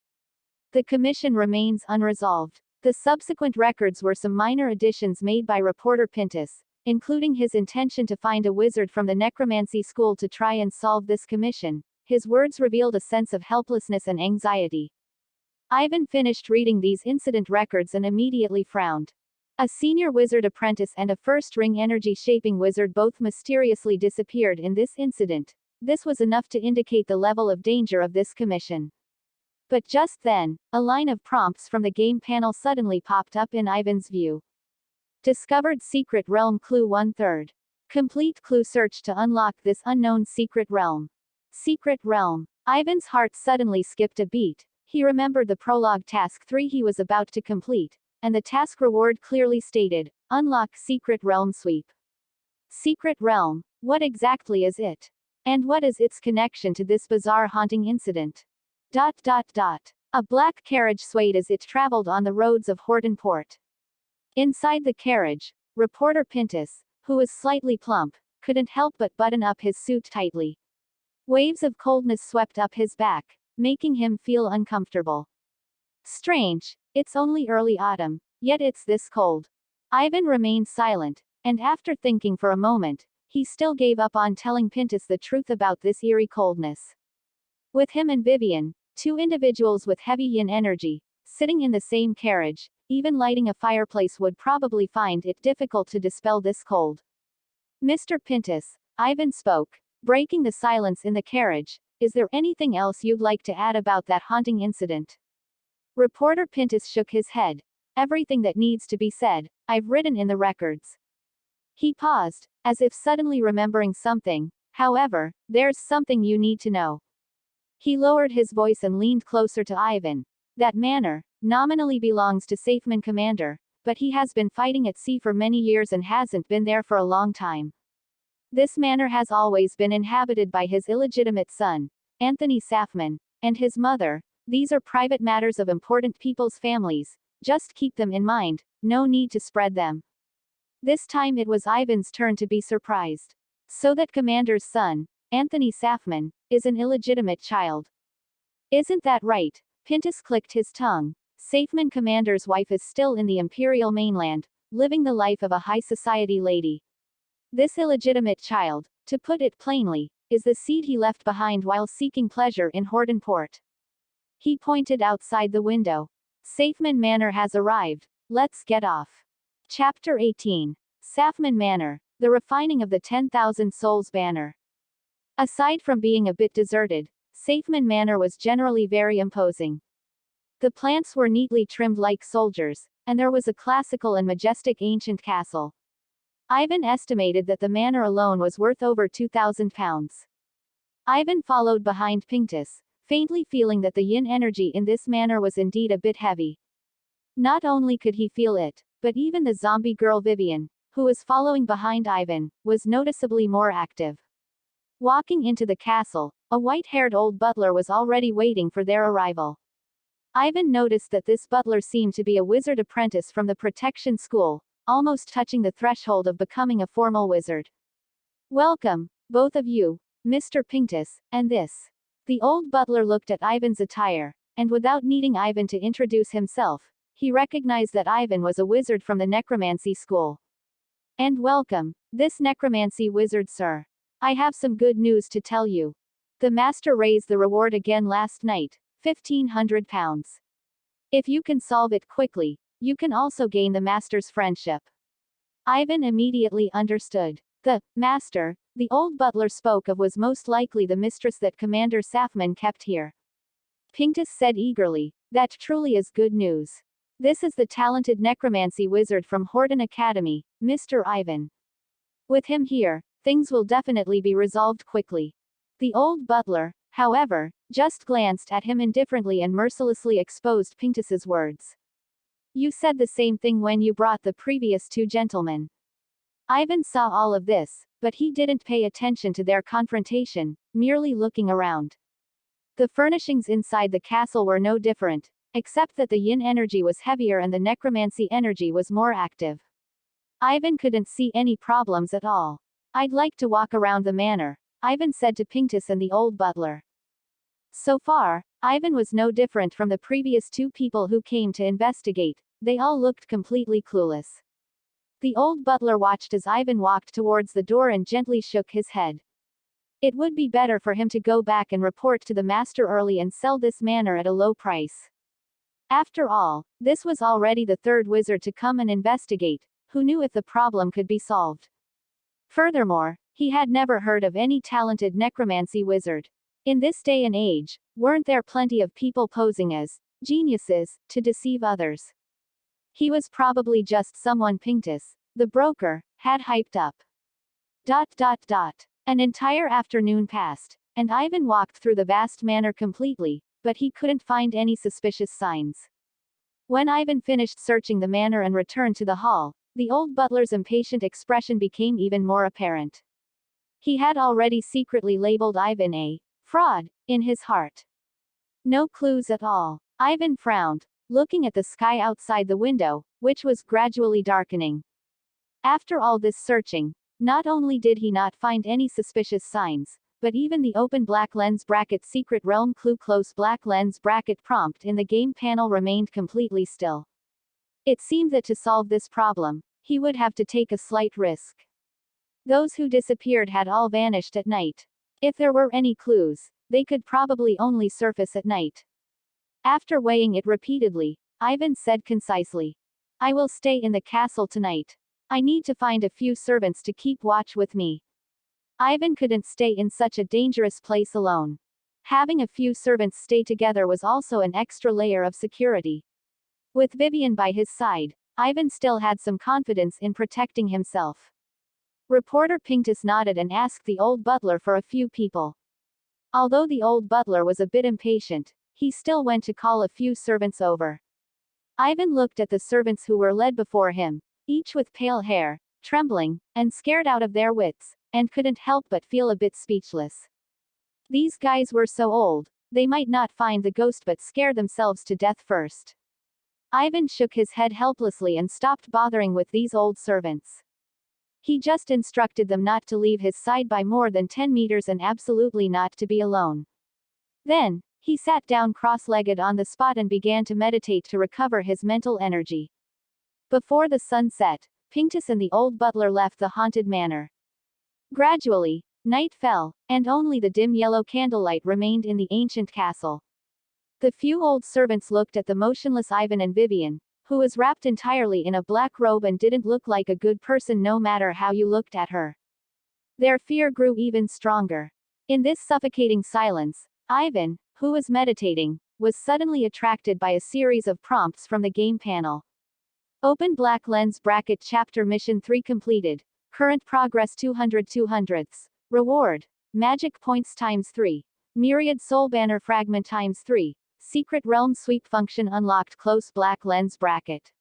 [SPEAKER 1] The commission remains unresolved. The subsequent records were some minor additions made by reporter Pintus, including his intention to find a wizard from the necromancy school to try and solve this commission, his words revealed a sense of helplessness and anxiety. Ivan finished reading these incident records and immediately frowned. A senior wizard apprentice and a first-ring energy-shaping wizard both mysteriously disappeared in this incident. This was enough to indicate the level of danger of this commission. But just then, a line of prompts from the game panel suddenly popped up in Ivan's view. Discovered Secret Realm Clue 1/3. Complete clue search to unlock this unknown secret realm. Secret Realm. Ivan's heart suddenly skipped a beat. He remembered the prologue task 3 he was about to complete, and the task reward clearly stated, Unlock Secret Realm Sweep. Secret Realm, what exactly is it? And what is its connection to this bizarre haunting incident? A black carriage swayed as it traveled on the roads of Hortonport. Inside the carriage, reporter Pintus, who was slightly plump, couldn't help but button up his suit tightly. Waves of coldness swept up his back, making him feel uncomfortable. Strange, it's only early autumn, yet it's this cold. Ivan remained silent, and after thinking for a moment, he still gave up on telling Pintus the truth about this eerie coldness. With him and Vivian, 2 individuals with heavy yin energy, sitting in the same carriage, even lighting a fireplace would probably find it difficult to dispel this cold. Mr. Pintus, Ivan spoke, breaking the silence in the carriage, is there anything else you'd like to add about that haunting incident? Reporter Pintus shook his head. Everything that needs to be said, I've written in the records. He paused, as if suddenly remembering something. However, there's something you need to know. He lowered his voice and leaned closer to Ivan. That manor nominally belongs to Safeman Commander, but he has been fighting at sea for many years and hasn't been there for a long time. This manor has always been inhabited by his illegitimate son, Anthony Safman, and his mother. These are private matters of important people's families. Just keep them in mind, no need to spread them. This time it was Ivan's turn to be surprised. So that Commander's son, Anthony Safman, is an illegitimate child. Isn't that right? Pintus clicked his tongue. Safman Commander's wife is still in the Imperial mainland, living the life of a high society lady. This illegitimate child, to put it plainly, is the seed he left behind while seeking pleasure in Hortonport. He pointed outside the window. Safman Manor has arrived. Let's get off. Chapter 18. Safman Manor, the refining of the 10,000 Souls banner. Aside from being a bit deserted, Safman Manor was generally very imposing. The plants were neatly trimmed like soldiers, and there was a classical and majestic ancient castle. Ivan estimated that the manor alone was worth over 2,000 pounds. Ivan followed behind Pintus, faintly feeling that the yin energy in this manor was indeed a bit heavy. Not only could he feel it, but even the zombie girl Vivian, who was following behind Ivan, was noticeably more active. Walking into the castle, a white-haired old butler was already waiting for their arrival. Ivan noticed that this butler seemed to be a wizard apprentice from the protection school, almost touching the threshold of becoming a formal wizard. Welcome, both of you, Mr. Pintus, and this. The old butler looked at Ivan's attire, and without needing Ivan to introduce himself, he recognized that Ivan was a wizard from the necromancy school. And welcome, this necromancy wizard, sir. I have some good news to tell you. The master raised the reward again last night, 1,500 pounds. If you can solve it quickly, you can also gain the master's friendship. Ivan immediately understood. The master the old butler spoke of was most likely the mistress that Commander Safman kept here. Pintus said eagerly, that truly is good news. This is the talented necromancy wizard from Horton Academy, Mr. Ivan. With him here, things will definitely be resolved quickly. The old butler, however, just glanced at him indifferently and mercilessly exposed Pintus's words. You said the same thing when you brought the previous 2 gentlemen. Ivan saw all of this, but he didn't pay attention to their confrontation, merely looking around. The furnishings inside the castle were no different, except that the yin energy was heavier and the necromancy energy was more active. Ivan couldn't see any problems at all. I'd like to walk around the manor, Ivan said to Pintus and the old butler. So far, Ivan was no different from the previous 2 people who came to investigate. They all looked completely clueless. The old butler watched as Ivan walked towards the door and gently shook his head. It would be better for him to go back and report to the master early and sell this manor at a low price. After all, this was already the third wizard to come and investigate, who knew if the problem could be solved. Furthermore, he had never heard of any talented necromancy wizard. In this day and age, weren't there plenty of people posing as geniuses to deceive others? He was probably just someone Pinctus, the broker, had hyped up. An entire afternoon passed, and Ivan walked through the vast manor completely, but he couldn't find any suspicious signs. When Ivan finished searching the manor and returned to the hall, the old butler's impatient expression became even more apparent. He had already secretly labeled Ivan a fraud in his heart. No clues at all. Ivan frowned, looking at the sky outside the window, which was gradually darkening. After all this searching, not only did he not find any suspicious signs, but even the open black lens bracket secret realm clue close black lens bracket prompt in the game panel remained completely still. It seemed that to solve this problem, he would have to take a slight risk. Those who disappeared had all vanished at night. If there were any clues, they could probably only surface at night. After weighing it repeatedly, Ivan said concisely, "I will stay in the castle tonight. I need to find a few servants to keep watch with me." Ivan couldn't stay in such a dangerous place alone. Having a few servants stay together was also an extra layer of security. With Vivian by his side, Ivan still had some confidence in protecting himself. Reporter Pinctus nodded and asked the old butler for a few people. Although the old butler was a bit impatient, he still went to call a few servants over. Ivan looked at the servants who were led before him, each with pale hair, trembling, and scared out of their wits, and couldn't help but feel a bit speechless. These guys were so old, they might not find the ghost but scare themselves to death first. Ivan shook his head helplessly and stopped bothering with these old servants. He just instructed them not to leave his side by more than 10 meters and absolutely not to be alone. Then, he sat down cross-legged on the spot and began to meditate to recover his mental energy. Before the sun set, Pinctus and the old butler left the haunted manor. Gradually, night fell, and only the dim yellow candlelight remained in the ancient castle. The few old servants looked at the motionless Ivan and Vivian, who was wrapped entirely in a black robe and didn't look like a good person no matter how you looked at her. Their fear grew even stronger. In this suffocating silence, Ivan, who was meditating, was suddenly attracted by a series of prompts from the game panel. Open black lens bracket chapter mission 3 completed. Current progress 200/200ths. Reward. Magic points times 3. Myriad soul banner fragment times 3. Secret realm sweep function unlocked close black lens bracket.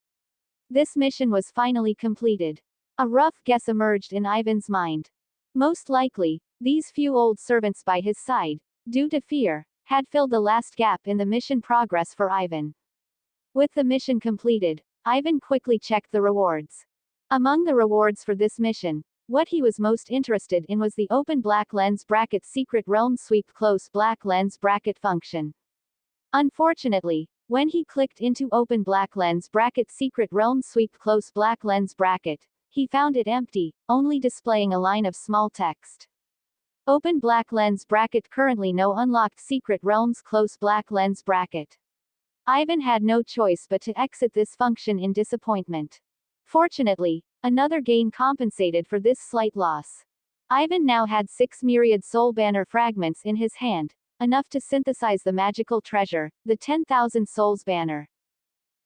[SPEAKER 1] This mission was finally completed. A rough guess emerged in Ivan's mind. Most likely, these few old servants by his side, due to fear, had filled the last gap in the mission progress for Ivan. With the mission completed, Ivan quickly checked the rewards. Among the rewards for this mission, what he was most interested in was the open black lens bracket secret realm sweep close black lens bracket function. Unfortunately, when he clicked into open black lens bracket secret realm sweep close black lens bracket, he found it empty, only displaying a line of small text. Open black lens bracket currently no unlocked secret realms close black lens bracket. Ivan had no choice but to exit this function in disappointment. Fortunately, another gain compensated for this slight loss. Ivan now had 6 myriad soul banner fragments in his hand, enough to synthesize the magical treasure, the 10,000 souls banner.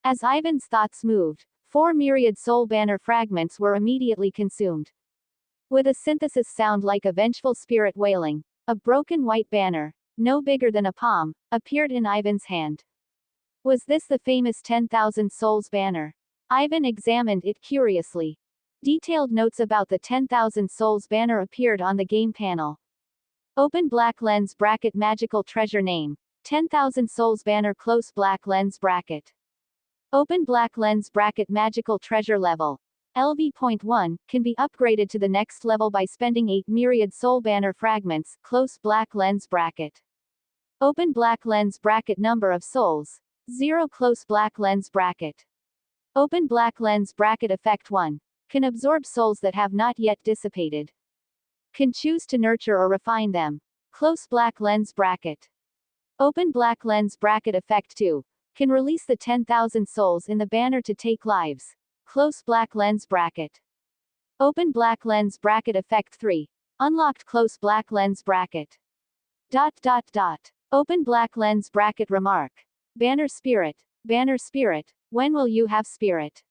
[SPEAKER 1] As Ivan's thoughts moved, 4 myriad soul banner fragments were immediately consumed. With a synthesis sound like a vengeful spirit wailing, a broken white banner, no bigger than a palm, appeared in Ivan's hand. Was this the famous 10,000 souls banner? Ivan examined it curiously. Detailed notes about the 10,000 souls banner appeared on the game panel. Open black lens bracket magical treasure name, 10,000 souls banner close black lens bracket. Open black lens bracket magical treasure level. LV.1, can be upgraded to the next level by spending 8 myriad soul banner fragments, close black lens bracket. Open black lens bracket number of souls, 0 close black lens bracket. Open black lens bracket effect 1, can absorb souls that have not yet dissipated. can choose to nurture or refine them. Close black lens bracket. Open black lens bracket effect 2. Can release the 10,000 souls in the banner to take lives. Close black lens bracket. Open black lens bracket effect 3. Unlocked close black lens bracket. Open black lens bracket remark. Banner spirit, when will you have spirit?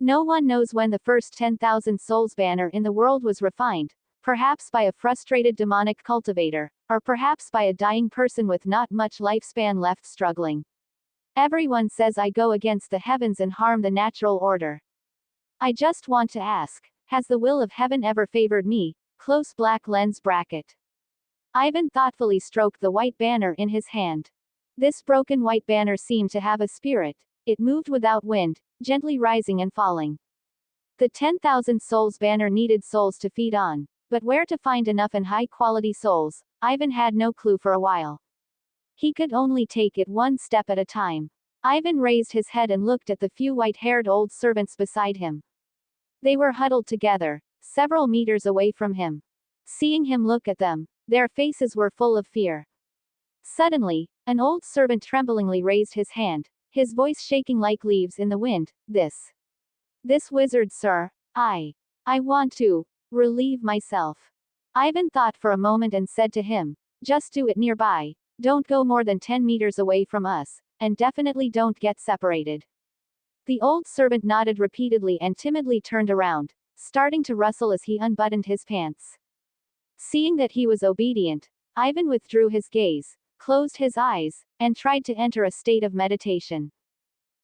[SPEAKER 1] No one knows when the first 10,000 souls banner in the world was refined, perhaps by a frustrated demonic cultivator, or perhaps by a dying person with not much lifespan left struggling. Everyone says I go against the heavens and harm the natural order. I just want to ask, has the will of heaven ever favored me? Close black lens bracket. Ivan thoughtfully stroked the white banner in his hand. This broken white banner seemed to have a spirit. It moved without wind, gently rising and falling. The 10,000 souls banner needed souls to feed on, but where to find enough and high-quality souls, Ivan had no clue for a while. He could only take it one step at a time. Ivan raised his head and looked at the few white-haired old servants beside him. They were huddled together, several meters away from him. Seeing him look at them, their faces were full of fear. Suddenly, an old servant tremblingly raised his hand, his voice shaking like leaves in the wind. This wizard, sir, I want to relieve myself. Ivan thought for a moment and said to him, just do it nearby, don't go more than 10 meters away from us, and definitely don't get separated. The old servant nodded repeatedly and timidly turned around, starting to rustle as he unbuttoned his pants. Seeing that he was obedient, Ivan withdrew his gaze, closed his eyes, and tried to enter a state of meditation.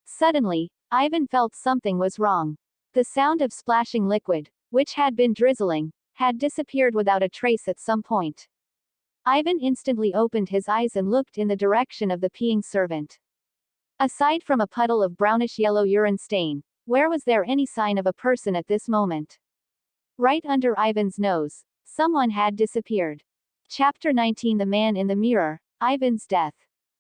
[SPEAKER 1] Suddenly, Ivan felt something was wrong. The sound of splashing liquid, which had been drizzling, had disappeared without a trace at some point. Ivan instantly opened his eyes and looked in the direction of the peeing servant. Aside from a puddle of brownish-yellow urine stain, where was there any sign of a person at this moment? Right under Ivan's nose, someone had disappeared. Chapter 19: The Man in the Mirror, Ivan's Death.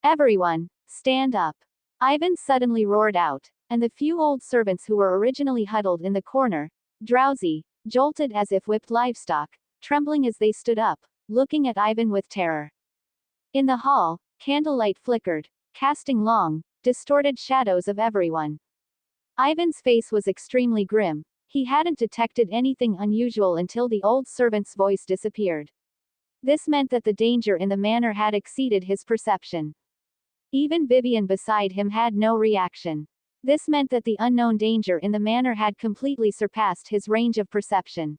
[SPEAKER 1] Everyone, stand up! Ivan suddenly roared out, and the few old servants who were originally huddled in the corner, drowsy, jolted as if whipped livestock, trembling as they stood up, looking at Ivan with terror. In the hall, candlelight flickered, casting long, distorted shadows of everyone. Ivan's face was extremely grim. He hadn't detected anything unusual until the old servant's voice disappeared. This meant that the danger in the manor had exceeded his perception. Even Vivian beside him had no reaction. This meant that the unknown danger in the manor had completely surpassed his range of perception.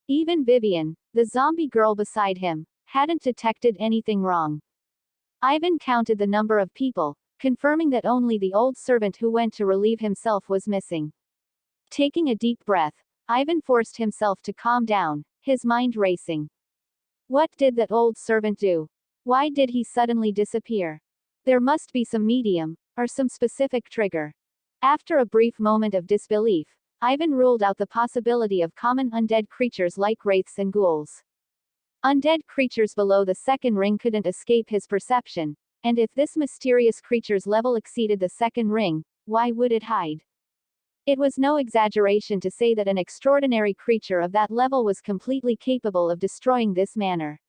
[SPEAKER 1] Even Vivian, the zombie girl beside him, hadn't detected anything wrong. Ivan counted the number of people, confirming that only the old servant who went to relieve himself was missing. Taking a deep breath, Ivan forced himself to calm down, his mind racing. What did that old servant do? Why did he suddenly disappear? There must be some medium, or some specific trigger. After a brief moment of disbelief, Ivan ruled out the possibility of common undead creatures like wraiths and ghouls. Undead creatures below the second ring couldn't escape his perception, and if this mysterious creature's level exceeded the second ring, why would it hide? It was no exaggeration to say that an extraordinary creature of that level was completely capable of destroying this manor.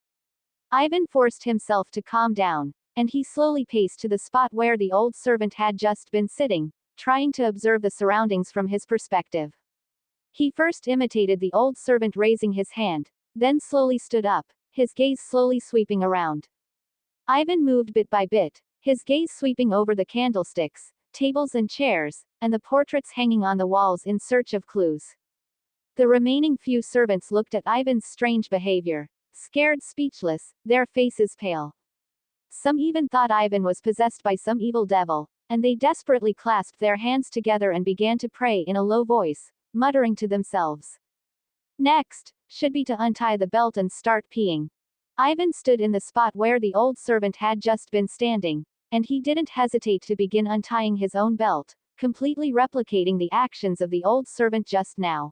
[SPEAKER 1] Ivan forced himself to calm down, and he slowly paced to the spot where the old servant had just been sitting, trying to observe the surroundings from his perspective. He first imitated the old servant raising his hand, then slowly stood up, his gaze slowly sweeping around. Ivan moved bit by bit, his gaze sweeping over the candlesticks, tables and chairs, and the portraits hanging on the walls in search of clues. The remaining few servants looked at Ivan's strange behavior, scared speechless, their faces pale. Some even thought Ivan was possessed by some evil devil, and they desperately clasped their hands together and began to pray in a low voice, muttering to themselves. Next, should be to untie the belt and start peeing. Ivan stood in the spot where the old servant had just been standing, and he didn't hesitate to begin untying his own belt, completely replicating the actions of the old servant just now.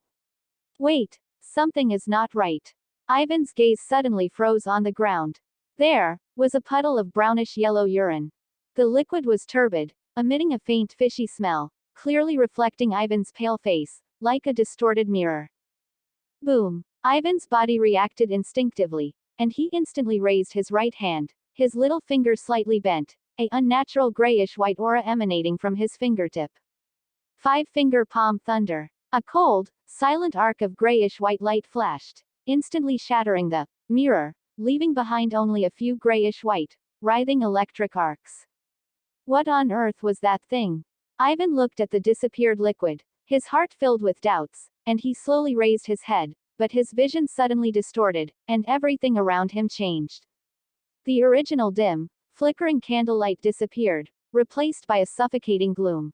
[SPEAKER 1] Wait, something is not right. Ivan's gaze suddenly froze on the ground. There was a puddle of brownish-yellow urine. The liquid was turbid, emitting a faint fishy smell, clearly reflecting Ivan's pale face, like a distorted mirror. Boom! Ivan's body reacted instinctively, and he instantly raised his right hand, his little finger slightly bent, a unnatural grayish-white aura emanating from his fingertip. Five-finger palm thunder. A cold, silent arc of grayish-white light flashed, instantly shattering the mirror, leaving behind only a few grayish-white, writhing electric arcs. What on earth was that thing? Ivan looked at the disappeared liquid, his heart filled with doubts, and he slowly raised his head, but his vision suddenly distorted, and everything around him changed. The original dim, flickering candlelight disappeared, replaced by a suffocating gloom.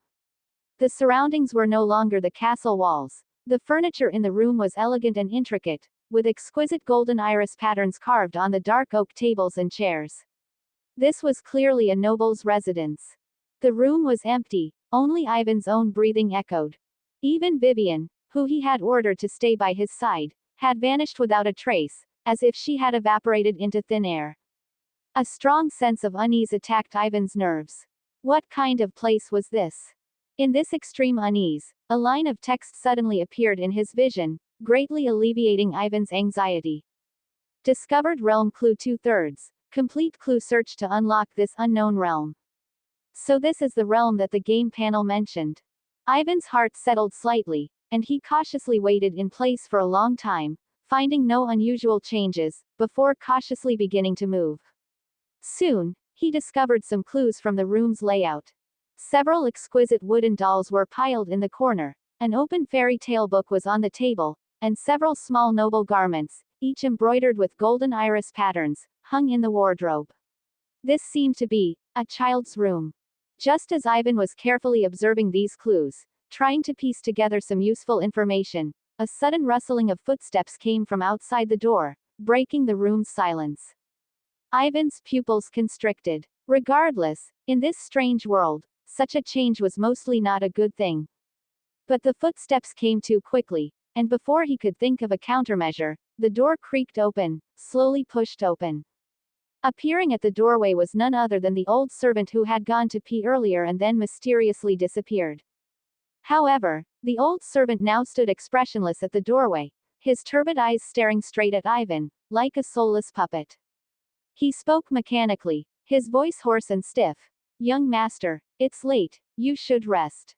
[SPEAKER 1] The surroundings were no longer the castle walls. The furniture in the room was elegant and intricate, with exquisite golden iris patterns carved on the dark oak tables and chairs. This was clearly a noble's residence. The room was empty, only Ivan's own breathing echoed. Even Vivian, who he had ordered to stay by his side, had vanished without a trace, as if she had evaporated into thin air. A strong sense of unease attacked Ivan's nerves. What kind of place was this? In this extreme unease, a line of text suddenly appeared in his vision, greatly alleviating Ivan's anxiety. Discovered realm clue 2/3. Complete clue search to unlock this unknown realm. So this is the realm that the game panel mentioned. Ivan's heart settled slightly, and he cautiously waited in place for a long time, finding no unusual changes, before cautiously beginning to move. Soon, he discovered some clues from the room's layout. Several exquisite wooden dolls were piled in the corner, an open fairy tale book was on the table, and several small noble garments, each embroidered with golden iris patterns, hung in the wardrobe. This seemed to be a child's room. Just as Ivan was carefully observing these clues, trying to piece together some useful information, a sudden rustling of footsteps came from outside the door, breaking the room's silence. Ivan's pupils constricted. Regardless, in this strange world, such a change was mostly not a good thing. But the footsteps came too quickly, and before he could think of a countermeasure, the door creaked open, slowly pushed open. Appearing at the doorway was none other than the old servant who had gone to pee earlier and then mysteriously disappeared. However, the old servant now stood expressionless at the doorway, his turbid eyes staring straight at Ivan, like a soulless puppet. He spoke mechanically, his voice hoarse and stiff. "Young master, it's late, you should rest."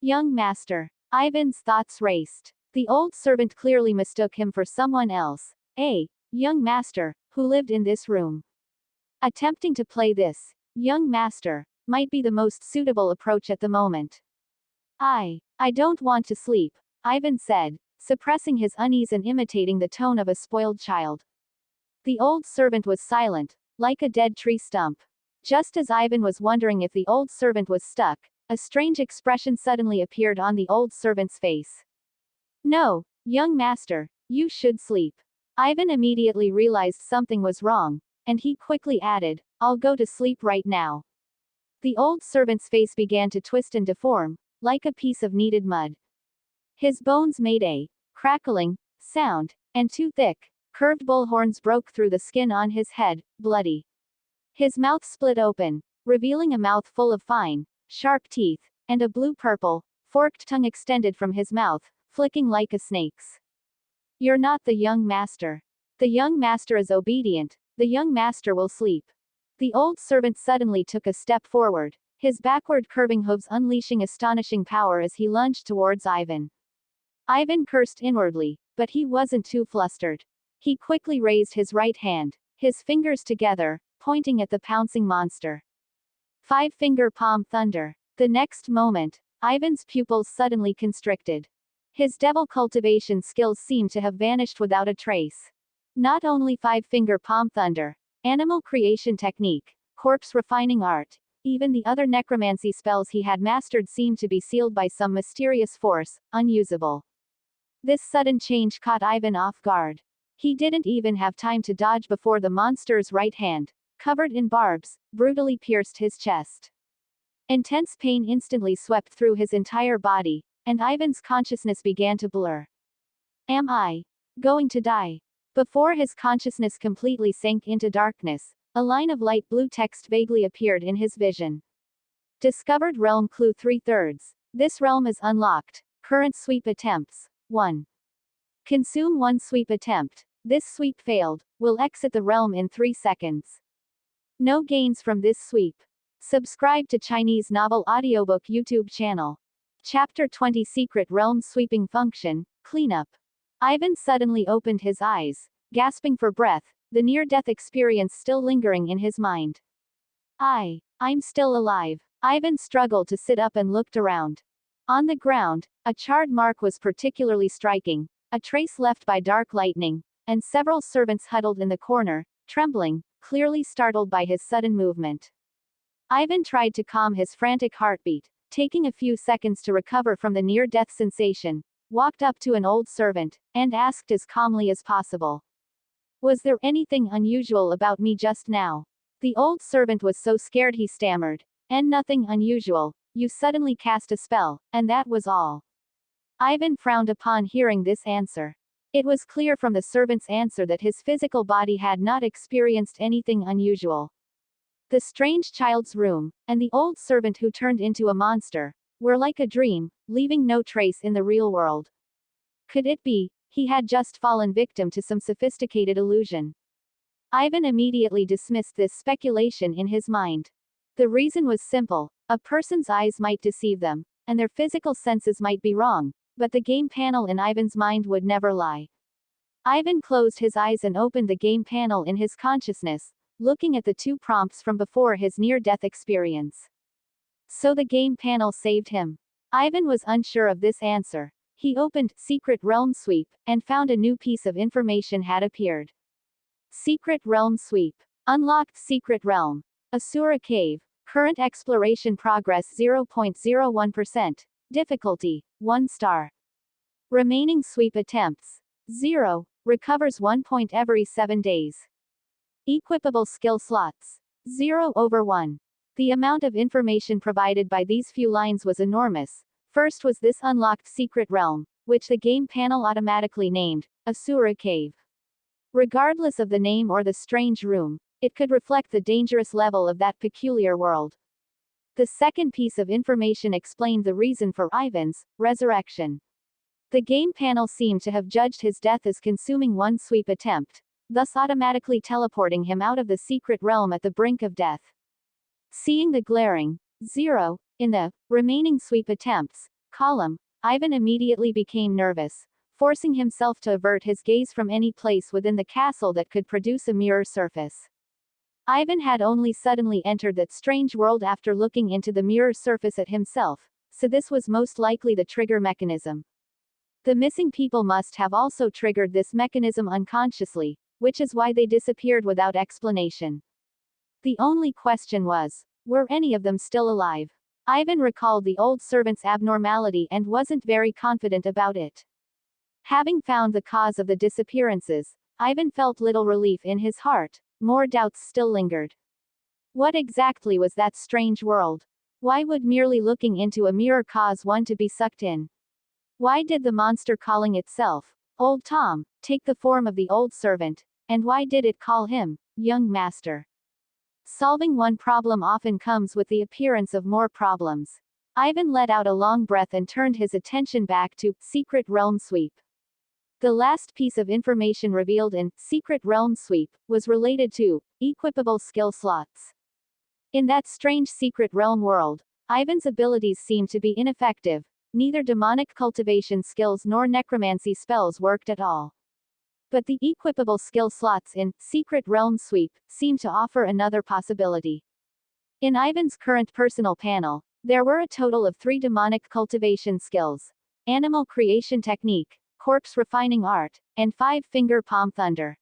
[SPEAKER 1] Young master. Ivan's thoughts raced. The old servant clearly mistook him for someone else, a young master, who lived in this room. Attempting to play this young master might be the most suitable approach at the moment. I don't want to sleep, Ivan said, suppressing his unease and imitating the tone of a spoiled child. The old servant was silent, like a dead tree stump. Just as Ivan was wondering if the old servant was stuck, a strange expression suddenly appeared on the old servant's face. "No, young master, you should sleep." Ivan immediately realized something was wrong, and he quickly added, "I'll go to sleep right now." The old servant's face began to twist and deform, like a piece of kneaded mud. His bones made a crackling sound, and two thick, curved bullhorns broke through the skin on his head, bloody. His mouth split open, revealing a mouth full of fine, sharp teeth, and a blue-purple, forked tongue extended from his mouth, flicking like a snake's. "You're not the young master. The young master is obedient, the young master will sleep." The old servant suddenly took a step forward, his backward curving hooves unleashing astonishing power as he lunged towards Ivan. Ivan cursed inwardly, but he wasn't too flustered. He quickly raised his right hand, his fingers together, pointing at the pouncing monster. Five-finger palm thunder. The next moment, Ivan's pupils suddenly constricted. His devil cultivation skills seemed to have vanished without a trace. Not only five-finger palm thunder, animal creation technique, corpse refining art, even the other necromancy spells he had mastered seemed to be sealed by some mysterious force, unusable. This sudden change caught Ivan off guard. He didn't even have time to dodge before the monster's right hand, covered in barbs, brutally pierced his chest. Intense pain instantly swept through his entire body, and Ivan's consciousness began to blur. "Am I going to die?" Before his consciousness completely sank into darkness, a line of light blue text vaguely appeared in his vision. Discovered realm clue 3/3. This realm is unlocked. Current sweep attempts. 1. Consume one sweep attempt. This sweep failed. Will exit the realm in 3 seconds. No gains from this sweep. Subscribe to Chinese Novel Audiobook YouTube channel. Chapter 20 Secret Realm Sweeping Function, Cleanup. Ivan suddenly opened his eyes, gasping for breath, the near-death experience still lingering in his mind. I'm still alive. Ivan struggled to sit up and looked around. On the ground, a charred mark was particularly striking, a trace left by dark lightning, and several servants huddled in the corner, trembling, clearly startled by his sudden movement. Ivan tried to calm his frantic heartbeat, taking a few seconds to recover from the near-death sensation, walked up to an old servant, and asked as calmly as possible. Was there anything unusual about me just now? The old servant was so scared he stammered, and nothing unusual, you suddenly cast a spell, and that was all. Ivan frowned upon hearing this answer. It was clear from the servant's answer that his physical body had not experienced anything unusual. The strange child's room, and the old servant who turned into a monster, were like a dream, leaving no trace in the real world. Could it be, he had just fallen victim to some sophisticated illusion? Ivan immediately dismissed this speculation in his mind. The reason was simple: a person's eyes might deceive them, and their physical senses might be wrong, but the game panel in Ivan's mind would never lie. Ivan closed his eyes and opened the game panel in his consciousness, looking at the 2 prompts from before his near-death experience. So the game panel saved him. Ivan was unsure of this answer. He opened Secret Realm Sweep, and found a new piece of information had appeared. Secret Realm Sweep. Unlocked Secret Realm. Asura Cave. Current exploration progress 0.01%. Difficulty, 1 star. Remaining sweep attempts, 0. Recovers 1 point every 7 days. Equipable skill slots, 0/1. The amount of information provided by these few lines was enormous. First was this unlocked secret realm, which the game panel automatically named Asura Cave. Regardless of the name or the strange room, it could reflect the dangerous level of that peculiar world. The second piece of information explained the reason for Ivan's resurrection. The game panel seemed to have judged his death as consuming 1 sweep attempt, thus automatically teleporting him out of the secret realm at the brink of death. Seeing the glaring 0 in the remaining sweep attempts column, Ivan immediately became nervous, forcing himself to avert his gaze from any place within the castle that could produce a mirror surface. Ivan had only suddenly entered that strange world after looking into the mirror surface at himself, so this was most likely the trigger mechanism. The missing people must have also triggered this mechanism unconsciously, which is why they disappeared without explanation. The only question was, were any of them still alive? Ivan recalled the old servant's abnormality and wasn't very confident about it. Having found the cause of the disappearances, Ivan felt little relief in his heart. More doubts still lingered. What exactly was that strange world? Why would merely looking into a mirror cause one to be sucked in? Why did the monster calling itself Old Tom take the form of the old servant, and why did it call him Young Master? Solving one problem often comes with the appearance of more problems. Ivan let out a long breath and turned his attention back to Secret Realm Sweep. The last piece of information revealed in Secret Realm Sweep was related to equipable skill slots. In that strange secret realm world, Ivan's abilities seemed to be ineffective. Neither demonic cultivation skills nor necromancy spells worked at all. But the equipable skill slots in Secret Realm Sweep seemed to offer another possibility. In Ivan's current personal panel, there were a total of 3 demonic cultivation skills: Animal Creation Technique, Corpse Refining Art, and 5-Finger Palm Thunder.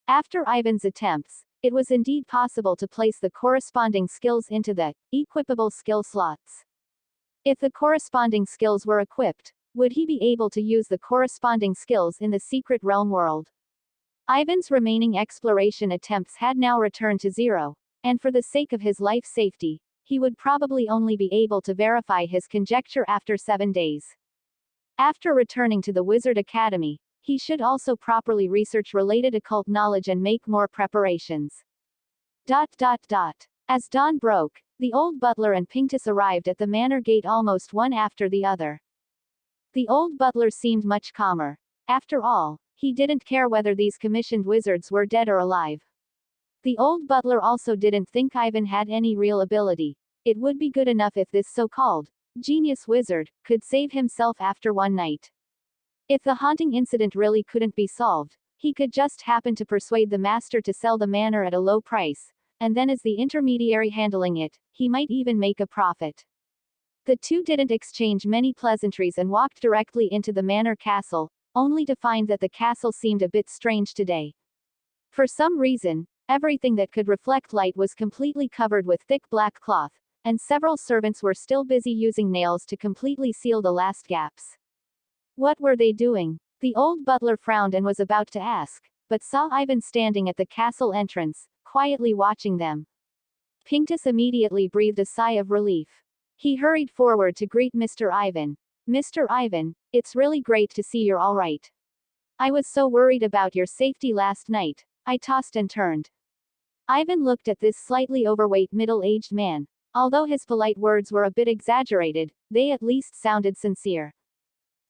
[SPEAKER 1] After Ivan's attempts, it was indeed possible to place the corresponding skills into the equipable skill slots. If the corresponding skills were equipped, would he be able to use the corresponding skills in the secret realm world? Ivan's remaining exploration attempts had now returned to 0, and for the sake of his life safety, he would probably only be able to verify his conjecture after 7 days. After returning to the Wizard Academy, he should also properly research related occult knowledge and make more preparations. As dawn broke, the old butler and Pinctus arrived at the manor gate almost one after the other. The old butler seemed much calmer. After all, he didn't care whether these commissioned wizards were dead or alive. The old butler also didn't think Ivan had any real ability. It would be good enough if this so-called genius wizard could save himself after one night. If the haunting incident really couldn't be solved, he could just happen to persuade the master to sell the manor at a low price, and then as the intermediary handling it, he might even make a profit. The two didn't exchange many pleasantries and walked directly into the manor castle, only to find that the castle seemed a bit strange today. For some reason, everything that could reflect light was completely covered with thick black cloth, and several servants were still busy using nails to completely seal the last gaps. What were they doing? The old butler frowned and was about to ask, but saw Ivan standing at the castle entrance, quietly watching them. Pinctus immediately breathed a sigh of relief. He hurried forward to greet Mr. Ivan. Mr. Ivan, it's really great to see you're all right. I was so worried about your safety last night, I tossed and turned. Ivan looked at this slightly overweight middle-aged man. Although his polite words were a bit exaggerated, they at least sounded sincere.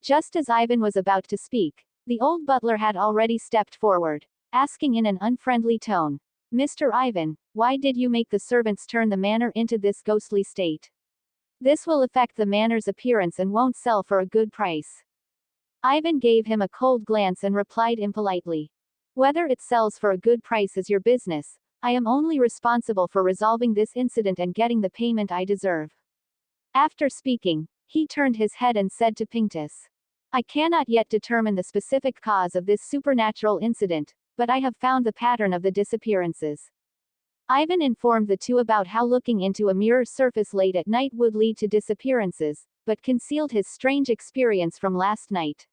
[SPEAKER 1] Just as Ivan was about to speak, the old butler had already stepped forward, asking in an unfriendly tone, Mr. Ivan, why did you make the servants turn the manor into this ghostly state? This will affect the manor's appearance and won't sell for a good price. Ivan gave him a cold glance and replied impolitely. Whether it sells for a good price is your business. I am only responsible for resolving this incident and getting the payment I deserve. After speaking, he turned his head and said to Pinctus, I cannot yet determine the specific cause of this supernatural incident, but I have found the pattern of the disappearances. Ivan informed the two about how looking into a mirror surface late at night would lead to disappearances, but concealed his strange experience from last night.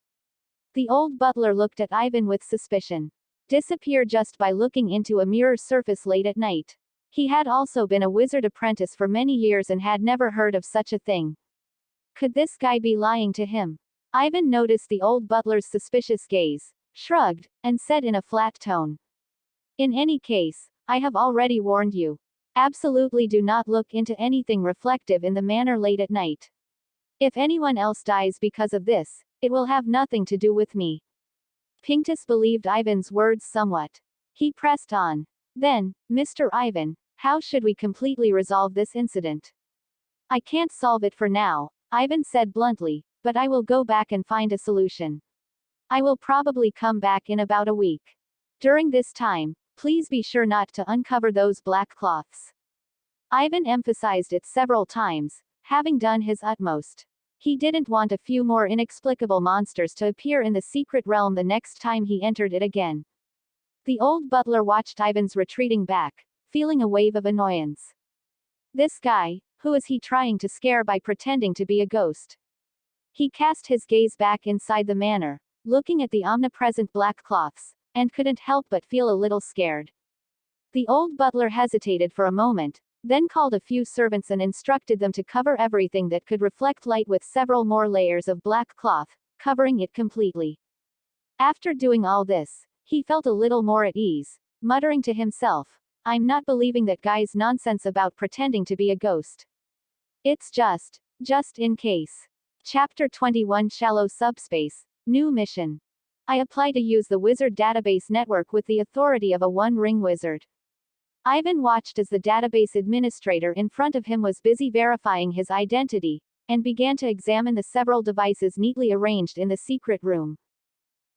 [SPEAKER 1] The old butler looked at Ivan with suspicion. Disappear just by looking into a mirror surface late at night. He had also been a wizard apprentice for many years and had never heard of such a thing. Could this guy be lying to him? Ivan noticed the old butler's suspicious gaze, shrugged, and said in a flat tone. In any case, I have already warned you. Absolutely do not look into anything reflective in the manor late at night. If anyone else dies because of this, it will have nothing to do with me. Pinctus believed Ivan's words somewhat. He pressed on. Then, Mr. Ivan, how should we completely resolve this incident? I can't solve it for now, Ivan said bluntly, but I will go back and find a solution. I will probably come back in about a week. During this time, please be sure not to uncover those black cloths. Ivan emphasized it several times, having done his utmost. He didn't want a few more inexplicable monsters to appear in the secret realm the next time he entered it again. The old butler watched Ivan's retreating back, feeling a wave of annoyance. This guy, who is he trying to scare by pretending to be a ghost? He cast his gaze back inside the manor, looking at the omnipresent black cloths, and couldn't help but feel a little scared. The old butler hesitated for a moment, then called a few servants and instructed them to cover everything that could reflect light with several more layers of black cloth, covering it completely. After doing all this, he felt a little more at ease, muttering to himself, I'm not believing that guy's nonsense about pretending to be a ghost. It's just in case. Chapter 21 Shallow Subspace, New Mission. I apply to use the wizard database network with the authority of a one-ring wizard. Ivan watched as the database administrator in front of him was busy verifying his identity, and began to examine the several devices neatly arranged in the secret room.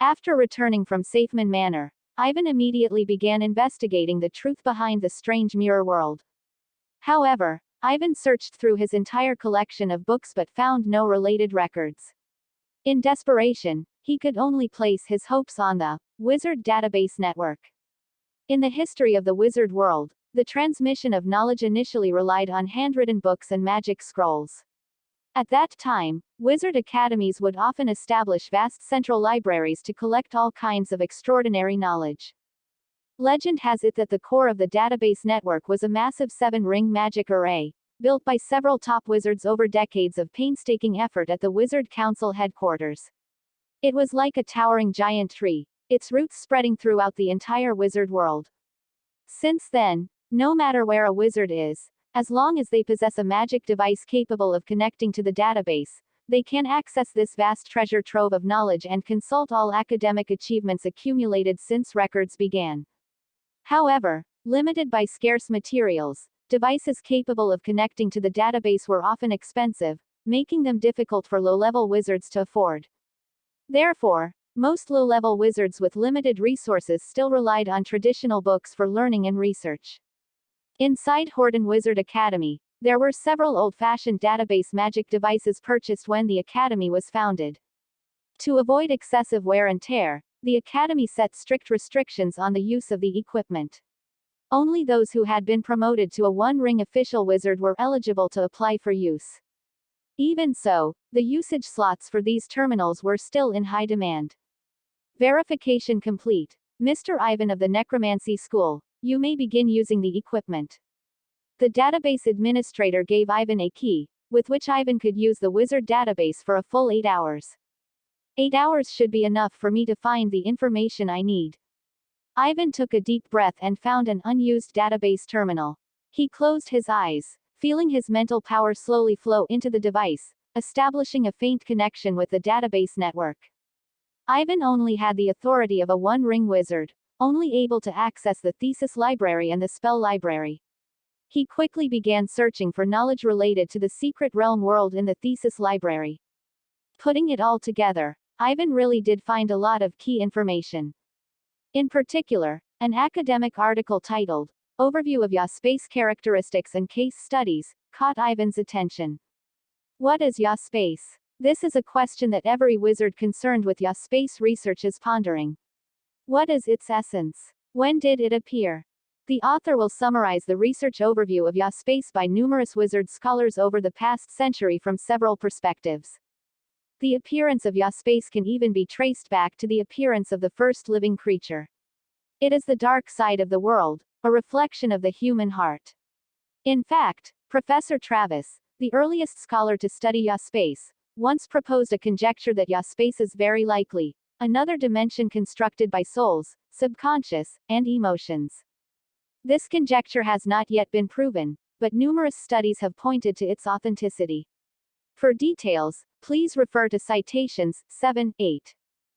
[SPEAKER 1] After returning from Safeman Manor, Ivan immediately began investigating the truth behind the strange mirror world. However, Ivan searched through his entire collection of books but found no related records. In desperation, he could only place his hopes on the wizard database network. In the history of the wizard world, the transmission of knowledge initially relied on handwritten books and magic scrolls. At that time, wizard academies would often establish vast central libraries to collect all kinds of extraordinary knowledge. Legend has it that the core of the database network was a massive 7-ring magic array, built by several top wizards over decades of painstaking effort at the Wizard Council headquarters. It was like a towering giant tree, its roots spreading throughout the entire wizard world. Since then, no matter where a wizard is, as long as they possess a magic device capable of connecting to the database, they can access this vast treasure trove of knowledge and consult all academic achievements accumulated since records began. However, limited by scarce materials, devices capable of connecting to the database were often expensive, making them difficult for low-level wizards to afford. Therefore, most low-level wizards with limited resources still relied on traditional books for learning and research. Inside Horden Wizard Academy, there were several old-fashioned database magic devices purchased when the academy was founded. To avoid excessive wear and tear, the academy set strict restrictions on the use of the equipment. Only those who had been promoted to a one-ring official wizard were eligible to apply for use. Even so, the usage slots for these terminals were still in high demand. Verification complete. Mr. Ivan of the Necromancy School, you may begin using the equipment. The database administrator gave Ivan a key, with which Ivan could use the wizard database for a full 8 hours. 8 hours should be enough for me to find the information I need. Ivan took a deep breath and found an unused database terminal. He closed his eyes, feeling his mental power slowly flow into the device, establishing a faint connection with the database network. Ivan only had the authority of a one-ring wizard, only able to access the thesis library and the spell library. He quickly began searching for knowledge related to the secret realm world in the thesis library. Putting it all together, Ivan really did find a lot of key information. In particular, an academic article titled, Overview of Subspace Characteristics and Case Studies, caught Ivan's attention. What is Subspace? This is a question that every wizard concerned with Subspace research is pondering. What is its essence? When did it appear? The author will summarize the research overview of Subspace by numerous wizard scholars over the past century from several perspectives. The appearance of Subspace can even be traced back to the appearance of the first living creature. It is the dark side of the world, a reflection of the human heart. In fact, Professor Travis, the earliest scholar to study Subspace, once proposed a conjecture that Subspace is very likely another dimension constructed by souls, subconscious, and emotions. This conjecture has not yet been proven, but numerous studies have pointed to its authenticity. For details, please refer to citations 7-8.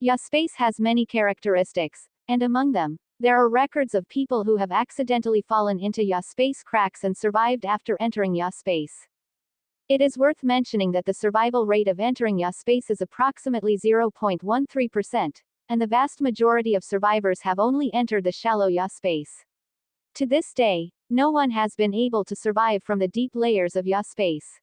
[SPEAKER 1] Subspace has many characteristics, and among them, there are records of people who have accidentally fallen into Subspace cracks and survived after entering Subspace. It is worth mentioning that the survival rate of entering Subspace is approximately 0.13%, and the vast majority of survivors have only entered the shallow Subspace. To this day, no one has been able to survive from the deep layers of Subspace.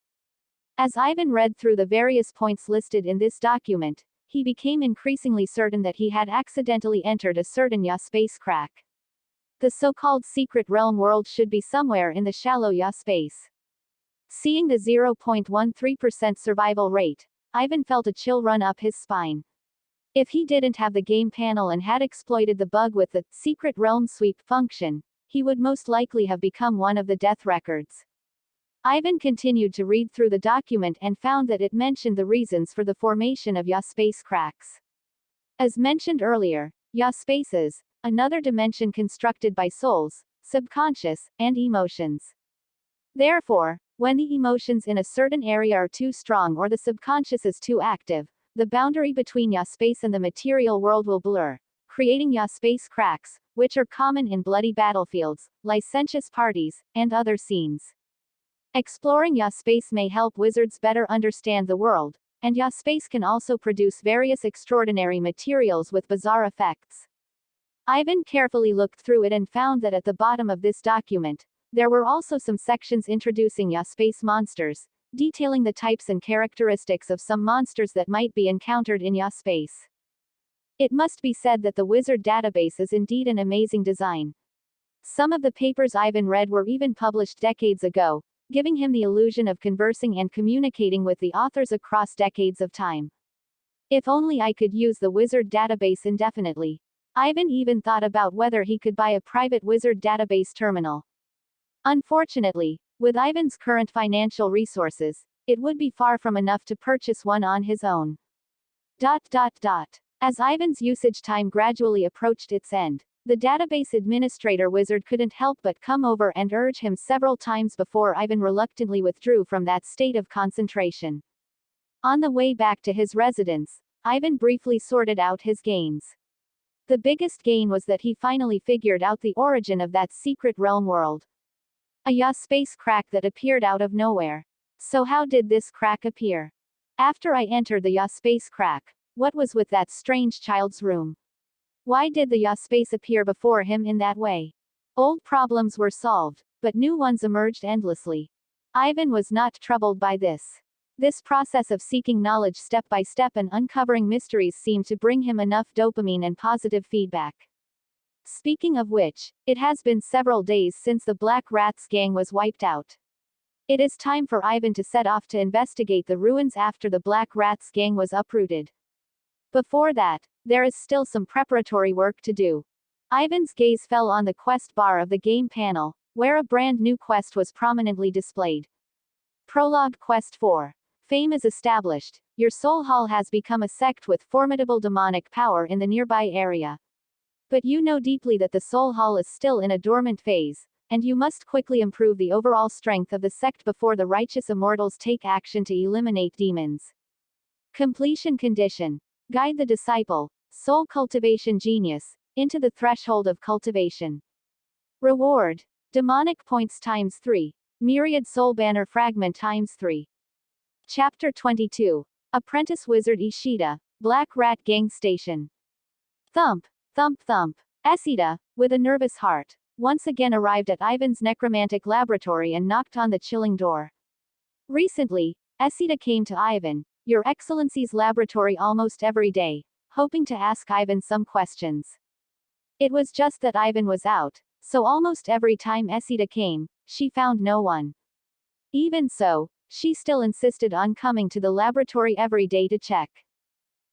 [SPEAKER 1] As Ivan read through the various points listed in this document, he became increasingly certain that he had accidentally entered a certain Subspace crack. The so-called secret realm world should be somewhere in the shallow Subspace. Seeing the 0.13% survival rate, Ivan felt a chill run up his spine. If he didn't have the game panel and had exploited the bug with the secret realm sweep function, he would most likely have become one of the death records. Ivan continued to read through the document and found that it mentioned the reasons for the formation of Subspace cracks. As mentioned earlier, Subspace is another dimension constructed by souls, subconscious, and emotions. Therefore, when the emotions in a certain area are too strong or the subconscious is too active, the boundary between Subspace and the material world will blur, creating Subspace cracks, which are common in bloody battlefields, licentious parties, and other scenes. Exploring Subspace may help wizards better understand the world, and Subspace can also produce various extraordinary materials with bizarre effects. Ivan carefully looked through it and found that at the bottom of this document, there were also some sections introducing Subspace monsters, detailing the types and characteristics of some monsters that might be encountered in Subspace. It must be said that the wizard database is indeed an amazing design. Some of the papers Ivan read were even published decades ago, giving him the illusion of conversing and communicating with the authors across decades of time. If only I could use the wizard database indefinitely. Ivan even thought about whether he could buy a private wizard database terminal. Unfortunately, with Ivan's current financial resources, it would be far from enough to purchase one on his own. As Ivan's usage time gradually approached its end, the database administrator wizard couldn't help but come over and urge him several times before Ivan reluctantly withdrew from that state of concentration. On the way back to his residence, Ivan briefly sorted out his gains. The biggest gain was that he finally figured out the origin of that secret realm world. A space crack that appeared out of nowhere. So how did this crack appear? After I entered the space crack, what was with that strange child's room? Why did the space appear before him in that way? Old problems were solved, but new ones emerged endlessly. Ivan was not troubled by this. This process of seeking knowledge step by step and uncovering mysteries seemed to bring him enough dopamine and positive feedback. Speaking of which, it has been several days since the Black Rats gang was wiped out. It is time for Ivan to set off to investigate the ruins after the Black Rats gang was uprooted. Before that, there is still some preparatory work to do. Ivan's gaze fell on the quest bar of the game panel, where a brand new quest was prominently displayed. Prologue Quest 4. Fame is established. Your soul hall has become a sect with formidable demonic power in the nearby area. But you know deeply that the soul hall is still in a dormant phase, and you must quickly improve the overall strength of the sect before the righteous immortals take action to eliminate demons. Completion condition. Guide the disciple, soul cultivation genius, into the threshold of cultivation. Reward. Demonic points times 3. Myriad soul banner fragment times 3. Chapter 22. Apprentice Wizard Ishida, Black Rat Gang Station. Thump, thump thump. Ishida, with a nervous heart, once again arrived at Ivan's necromantic laboratory and knocked on the chilling door. Recently, Ishida came to Ivan, Your Excellency's laboratory almost every day, hoping to ask Ivan some questions. It was just that Ivan was out, so almost every time Ishida came, she found no one. Even so, she still insisted on coming to the laboratory every day to check.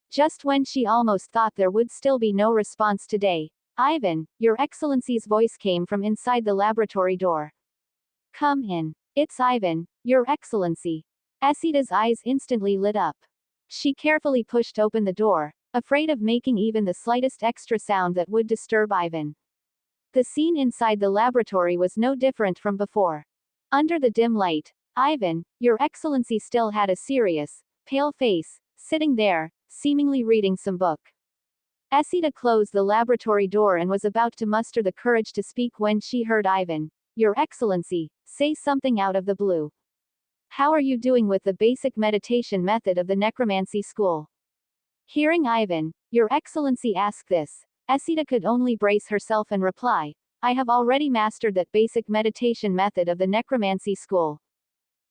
[SPEAKER 1] Just when she almost thought there would still be no response today, Ivan, Your Excellency's voice came from inside the laboratory door. Come in. It's Ivan, Your Excellency. Ishida's eyes instantly lit up. She carefully pushed open the door, afraid of making even the slightest extra sound that would disturb Ivan. The scene inside the laboratory was no different from before. Under the dim light, Ivan, Your Excellency still had a serious, pale face, sitting there, seemingly reading some book. Ishida closed the laboratory door and was about to muster the courage to speak when she heard Ivan, Your Excellency, say something out of the blue. How are you doing with the basic meditation method of the necromancy school? Hearing Ivan, Your Excellency ask this, Ishida could only brace herself and reply, I have already mastered that basic meditation method of the necromancy school.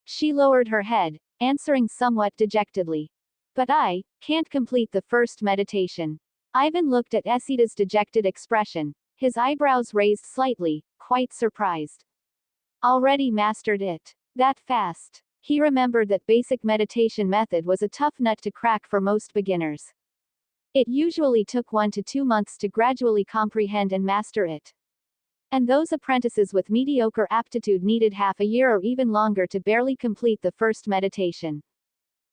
[SPEAKER 1] She lowered her head, answering somewhat dejectedly. But I can't complete the first meditation. Ivan looked at Ishida's dejected expression, his eyebrows raised slightly, quite surprised. Already mastered it. That fast. He remembered that basic meditation method was a tough nut to crack for most beginners. It usually took 1 to 2 months to gradually comprehend and master it. And those apprentices with mediocre aptitude needed half a year or even longer to barely complete the first meditation.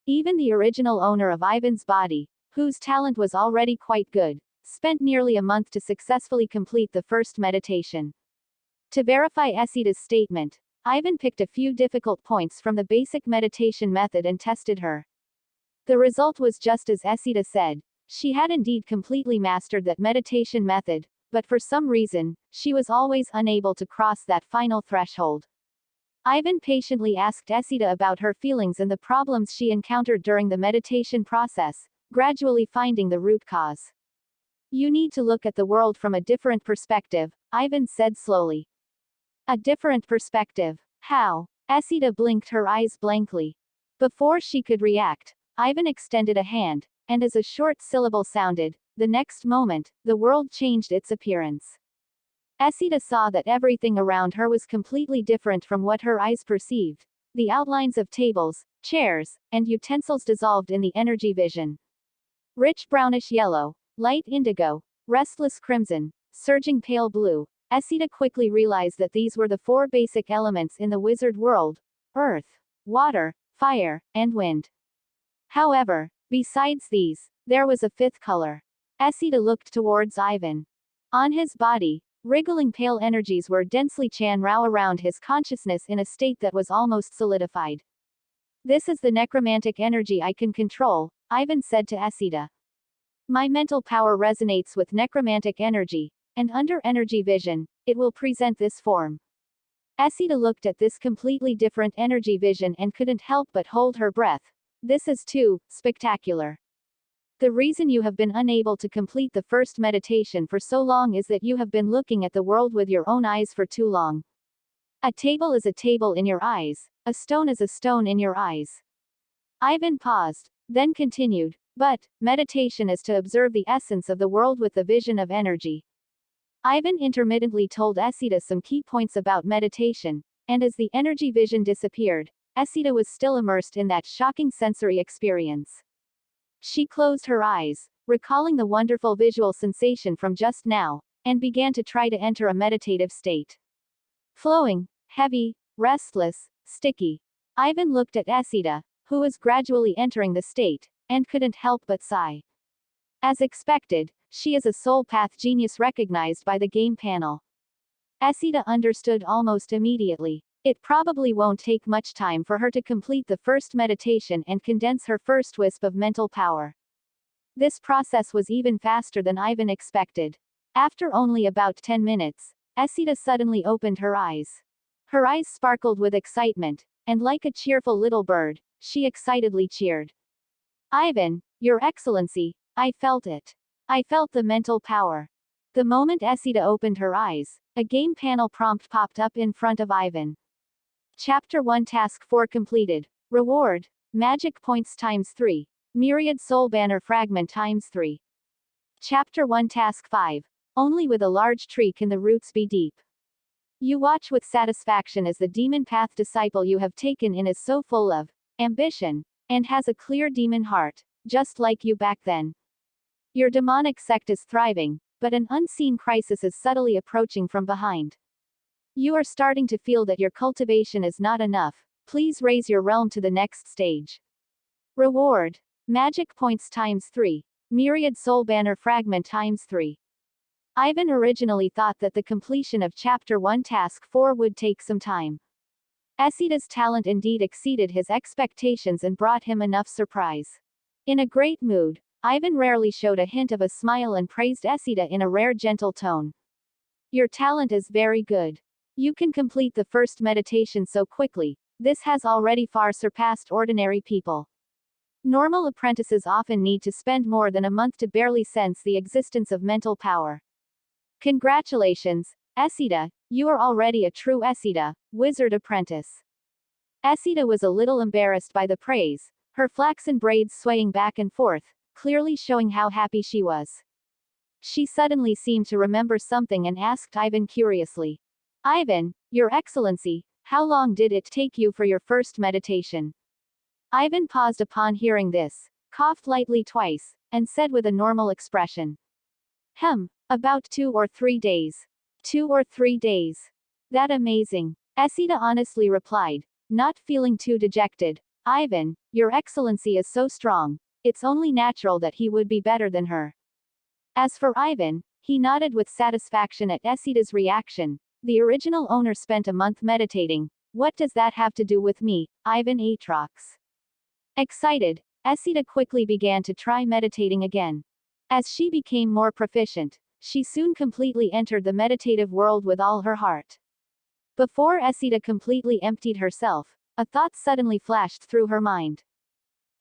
[SPEAKER 1] Even the original owner of Ivan's body, whose talent was already quite good, spent nearly a month to successfully complete the first meditation. To verify Ishida's statement, Ivan picked a few difficult points from the basic meditation method and tested her. The result was just as Ishida said. She had indeed completely mastered that meditation method, but for some reason, she was always unable to cross that final threshold. Ivan patiently asked Ishida about her feelings and the problems she encountered during the meditation process, gradually finding the root cause. You need to look at the world from a different perspective, Ivan said slowly. A different perspective. How? Ishida blinked her eyes blankly. Before she could react, Ivan extended a hand, and as a short syllable sounded, the next moment, the world changed its appearance. Ishida saw that everything around her was completely different from what her eyes perceived. The outlines of tables, chairs, and utensils dissolved in the energy vision. Rich brownish yellow, light indigo, restless crimson, surging pale blue. Ishida quickly realized that these were the 4 basic elements in the wizard world: earth, water, fire, and wind. However, besides these, there was a 5th color. Ishida looked towards Ivan. On his body, wriggling pale energies were densely chan rao around his consciousness in a state that was almost solidified. This is the necromantic energy I can control, Ivan said to Esida. My mental power resonates with necromantic energy, and under energy vision, it will present this form. Esida looked at this completely different energy vision and couldn't help but hold her breath. This is too spectacular. The reason you have been unable to complete the first meditation for so long is that you have been looking at the world with your own eyes for too long. A table is a table in your eyes, a stone is a stone in your eyes. Ivan paused, then continued, but meditation is to observe the essence of the world with the vision of energy. Ivan intermittently told Esida some key points about meditation, and as the energy vision disappeared, Esida was still immersed in that shocking sensory experience. She closed her eyes, recalling the wonderful visual sensation from just now, and began to try to enter a meditative state. Flowing, heavy, restless, sticky. Ivan looked at Esida, who was gradually entering the state, and couldn't help but sigh. As expected, she is a soul path genius recognized by the game panel. Esida understood almost immediately. It probably won't take much time for her to complete the first meditation and condense her first wisp of mental power. This process was even faster than Ivan expected. After only about 10 minutes, Esida suddenly opened her eyes. Her eyes sparkled with excitement, and like a cheerful little bird, she excitedly cheered. Ivan, Your Excellency, I felt it. I felt the mental power. The moment Esida opened her eyes, a game panel prompt popped up in front of Ivan. Chapter 1 Task 4 completed. Reward: Magic Points ×3. Myriad Soul Banner Fragment ×3. Chapter 1 Task 5. Only with a large tree can the roots be deep. You watch with satisfaction as the demon path disciple you have taken in is so full of ambition, and has a clear demon heart, just like you back then. Your demonic sect is thriving, but an unseen crisis is subtly approaching from behind. You are starting to feel that your cultivation is not enough. Please raise your realm to the next stage. Reward: Magic Points ×3. Myriad Soul Banner Fragment ×3. Ivan originally thought that the completion of Chapter 1 Task 4 would take some time. Esida's talent indeed exceeded his expectations and brought him enough surprise. In a great mood, Ivan rarely showed a hint of a smile and praised Esida in a rare gentle tone. Your talent is very good. You can complete the first meditation so quickly. This has already far surpassed ordinary people. Normal apprentices often need to spend more than a month to barely sense the existence of mental power. Congratulations, Esida, you are already a true Esida, wizard apprentice. Esida was a little embarrassed by the praise, her flaxen braids swaying back and forth, clearly showing how happy she was. She suddenly seemed to remember something and asked Ivan curiously. Ivan, Your Excellency, how long did it take you for your first meditation? Ivan paused upon hearing this, coughed lightly twice, and said with a normal expression. About 2 or 3 days. 2 or 3 days. That amazing. Esida honestly replied, not feeling too dejected. Ivan, Your Excellency is so strong. It's only natural that he would be better than her. As for Ivan, he nodded with satisfaction at Esida's reaction. The original owner spent a month meditating. What does that have to do with me, Ivan Aatrox? Excited, Esida quickly began to try meditating again. As she became more proficient, she soon completely entered the meditative world with all her heart. Before Esida completely emptied herself, a thought suddenly flashed through her mind.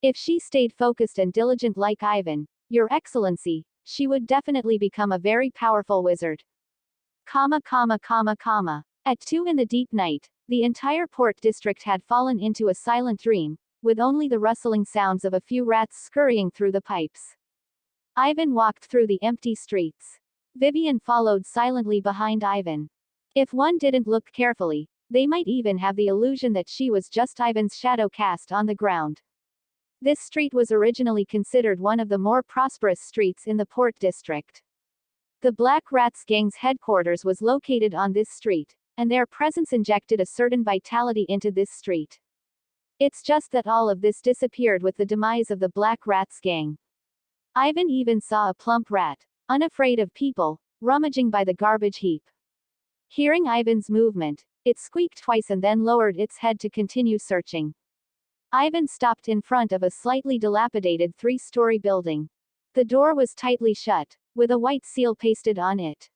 [SPEAKER 1] If she stayed focused and diligent like Ivan, Your Excellency, she would definitely become a very powerful wizard. At 2 in the deep night, the entire port district had fallen into a silent dream, with only the rustling sounds of a few rats scurrying through the pipes. Ivan walked through the empty streets. Vivian followed silently behind Ivan. If one didn't look carefully, they might even have the illusion that she was just Ivan's shadow cast on the ground. This street was originally considered one of the more prosperous streets in the port district. The Black Rats gang's headquarters was located on this street, and their presence injected a certain vitality into this street. It's just that all of this disappeared with the demise of the Black Rats gang. Ivan even saw a plump rat, unafraid of people, rummaging by the garbage heap. Hearing Ivan's movement, it squeaked twice and then lowered its head to continue searching. Ivan stopped in front of a slightly dilapidated three-story building. The door was tightly shut, with a white seal pasted on it.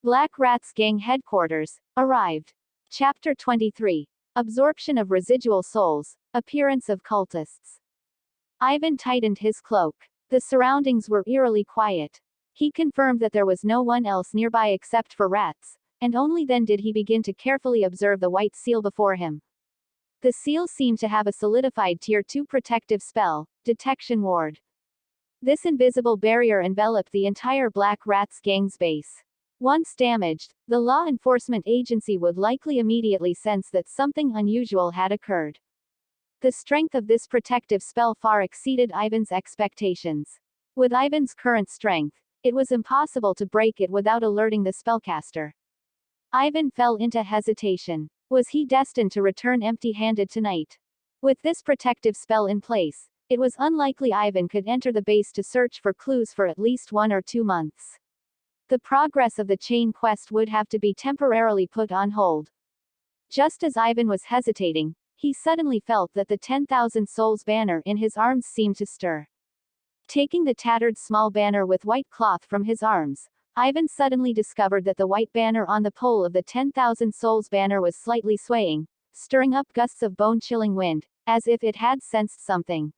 [SPEAKER 1] Black Rat's gang headquarters arrived. Chapter 23. Absorption of residual souls, appearance of cultists. Ivan tightened his cloak. The surroundings were eerily quiet. He confirmed that there was no one else nearby except for rats, and only then did he begin to carefully observe the white seal before him. The seal seemed to have a solidified Tier 2 protective spell, Detection Ward. This invisible barrier enveloped the entire Black Rat's gang's base. Once damaged, the law enforcement agency would likely immediately sense that something unusual had occurred. The strength of this protective spell far exceeded Ivan's expectations. With Ivan's current strength, it was impossible to break it without alerting the spellcaster. Ivan fell into hesitation. Was he destined to return empty-handed tonight? With this protective spell in place, it was unlikely Ivan could enter the base to search for clues for at least 1 or 2 months. The progress of the chain quest would have to be temporarily put on hold. Just as Ivan was hesitating, he suddenly felt that the 10,000 souls banner in his arms seemed to stir. Taking the tattered small banner with white cloth from his arms, Ivan suddenly discovered that the white banner on the pole of the 10,000 souls banner was slightly swaying, stirring up gusts of bone-chilling wind, as if it had sensed something.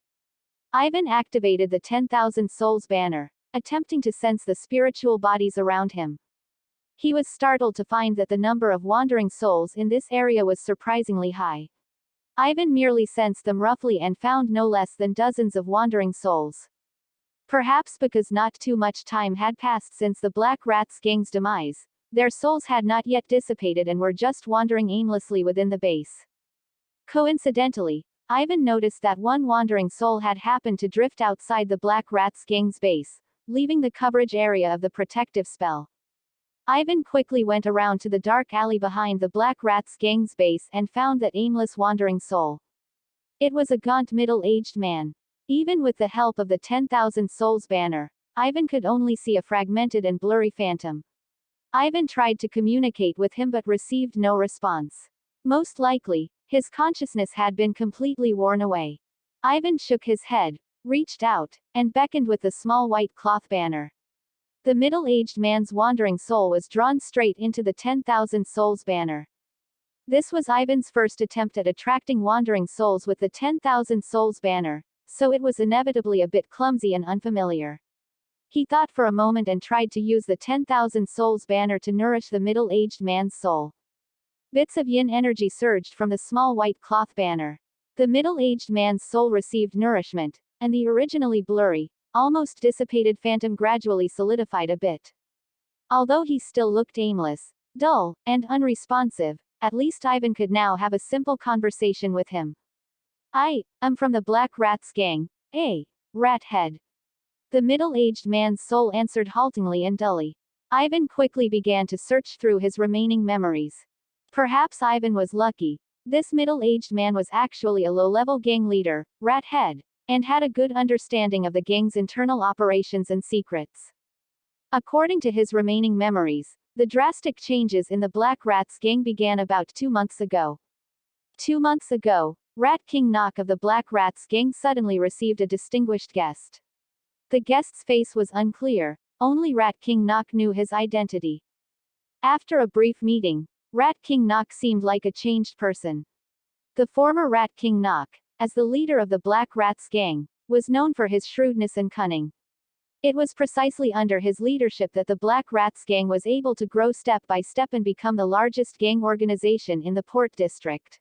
[SPEAKER 1] Ivan activated the 10,000 souls banner, attempting to sense the spiritual bodies around him. He was startled to find that the number of wandering souls in this area was surprisingly high. Ivan merely sensed them roughly and found no less than dozens of wandering souls. Perhaps because not too much time had passed since the Black Rat's gang's demise, their souls had not yet dissipated and were just wandering aimlessly within the base. Coincidentally, Ivan noticed that one wandering soul had happened to drift outside the Black Rat's gang's base, leaving the coverage area of the protective spell. Ivan quickly went around to the dark alley behind the Black Rat's gang's base and found that aimless wandering soul. It was a gaunt middle-aged man. Even with the help of the 10,000 souls banner, Ivan could only see a fragmented and blurry phantom. Ivan tried to communicate with him but received no response. Most likely, his consciousness had been completely worn away. Ivan shook his head, reached out, and beckoned with the small white cloth banner. The middle-aged man's wandering soul was drawn straight into the 10,000 souls banner. This was Ivan's first attempt at attracting wandering souls with the 10,000 souls banner, so it was inevitably a bit clumsy and unfamiliar. He thought for a moment and tried to use the 10,000 souls banner to nourish the middle-aged man's soul. Bits of yin energy surged from the small white cloth banner. The middle-aged man's soul received nourishment, and the originally blurry, almost dissipated phantom gradually solidified a bit. Although he still looked aimless, dull, and unresponsive, at least Ivan could now have a simple conversation with him. I'm from the Black Rat's gang, rat head. The middle-aged man's soul answered haltingly and dully. Ivan quickly began to search through his remaining memories. Perhaps Ivan was lucky. This middle-aged man was actually a low-level gang leader, rat head, and had a good understanding of the gang's internal operations and secrets. According to his remaining memories, the drastic changes in the Black Rat's gang began about 2 months ago. 2 months ago, Rat King Knock of the Black Rat's gang suddenly received a distinguished guest. The guest's face was unclear, only Rat King Knock knew his identity. After a brief meeting, Rat King Knock seemed like a changed person. The former Rat King Knock, as the leader of the Black Rat's gang, was known for his shrewdness and cunning. It was precisely under his leadership that the Black Rat's gang was able to grow step by step and become the largest gang organization in the Port District.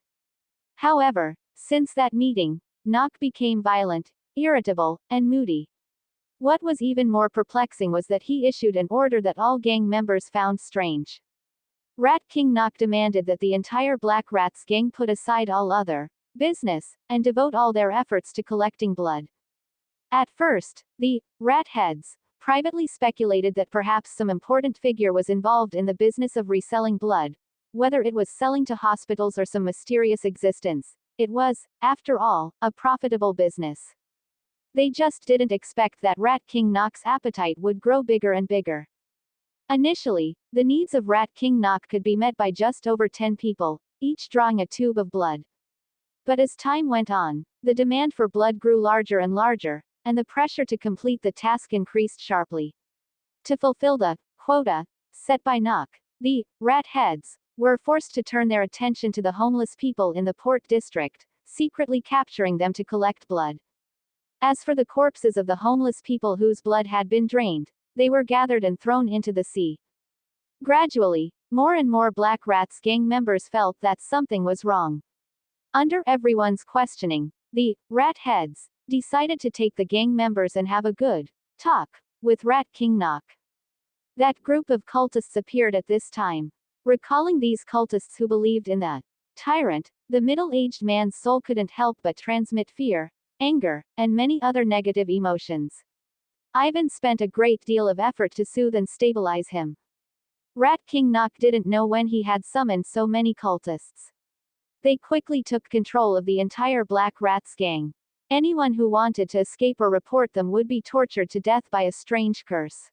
[SPEAKER 1] However, since that meeting, Knock became violent, irritable, and moody. What was even more perplexing was that he issued an order that all gang members found strange. Rat King Knock demanded that the entire Black Rat's gang put aside all other business, and devote all their efforts to collecting blood. At first, the rat heads privately speculated that perhaps some important figure was involved in the business of reselling blood, whether it was selling to hospitals or some mysterious existence. It was, after all, a profitable business. They just didn't expect that Rat King Knock's appetite would grow bigger and bigger. Initially, the needs of Rat King Knock could be met by just over 10 people, each drawing a tube of blood. But as time went on, the demand for blood grew larger and larger, and the pressure to complete the task increased sharply. To fulfill the quota set by Nock, the rat heads were forced to turn their attention to the homeless people in the Port District, secretly capturing them to collect blood. As for the corpses of the homeless people whose blood had been drained, they were gathered and thrown into the sea. Gradually, more and more Black Rat's gang members felt that something was wrong. Under everyone's questioning, the rat heads decided to take the gang members and have a good talk with Rat King Nock. That group of cultists appeared at this time. Recalling these cultists who believed in the tyrant, the middle-aged man's soul couldn't help but transmit fear, anger, and many other negative emotions. Ivan spent a great deal of effort to soothe and stabilize him. Rat King Nock didn't know when he had summoned so many cultists. They quickly took control of the entire Black Rat's gang. Anyone who wanted to escape or report them would be tortured to death by a strange curse.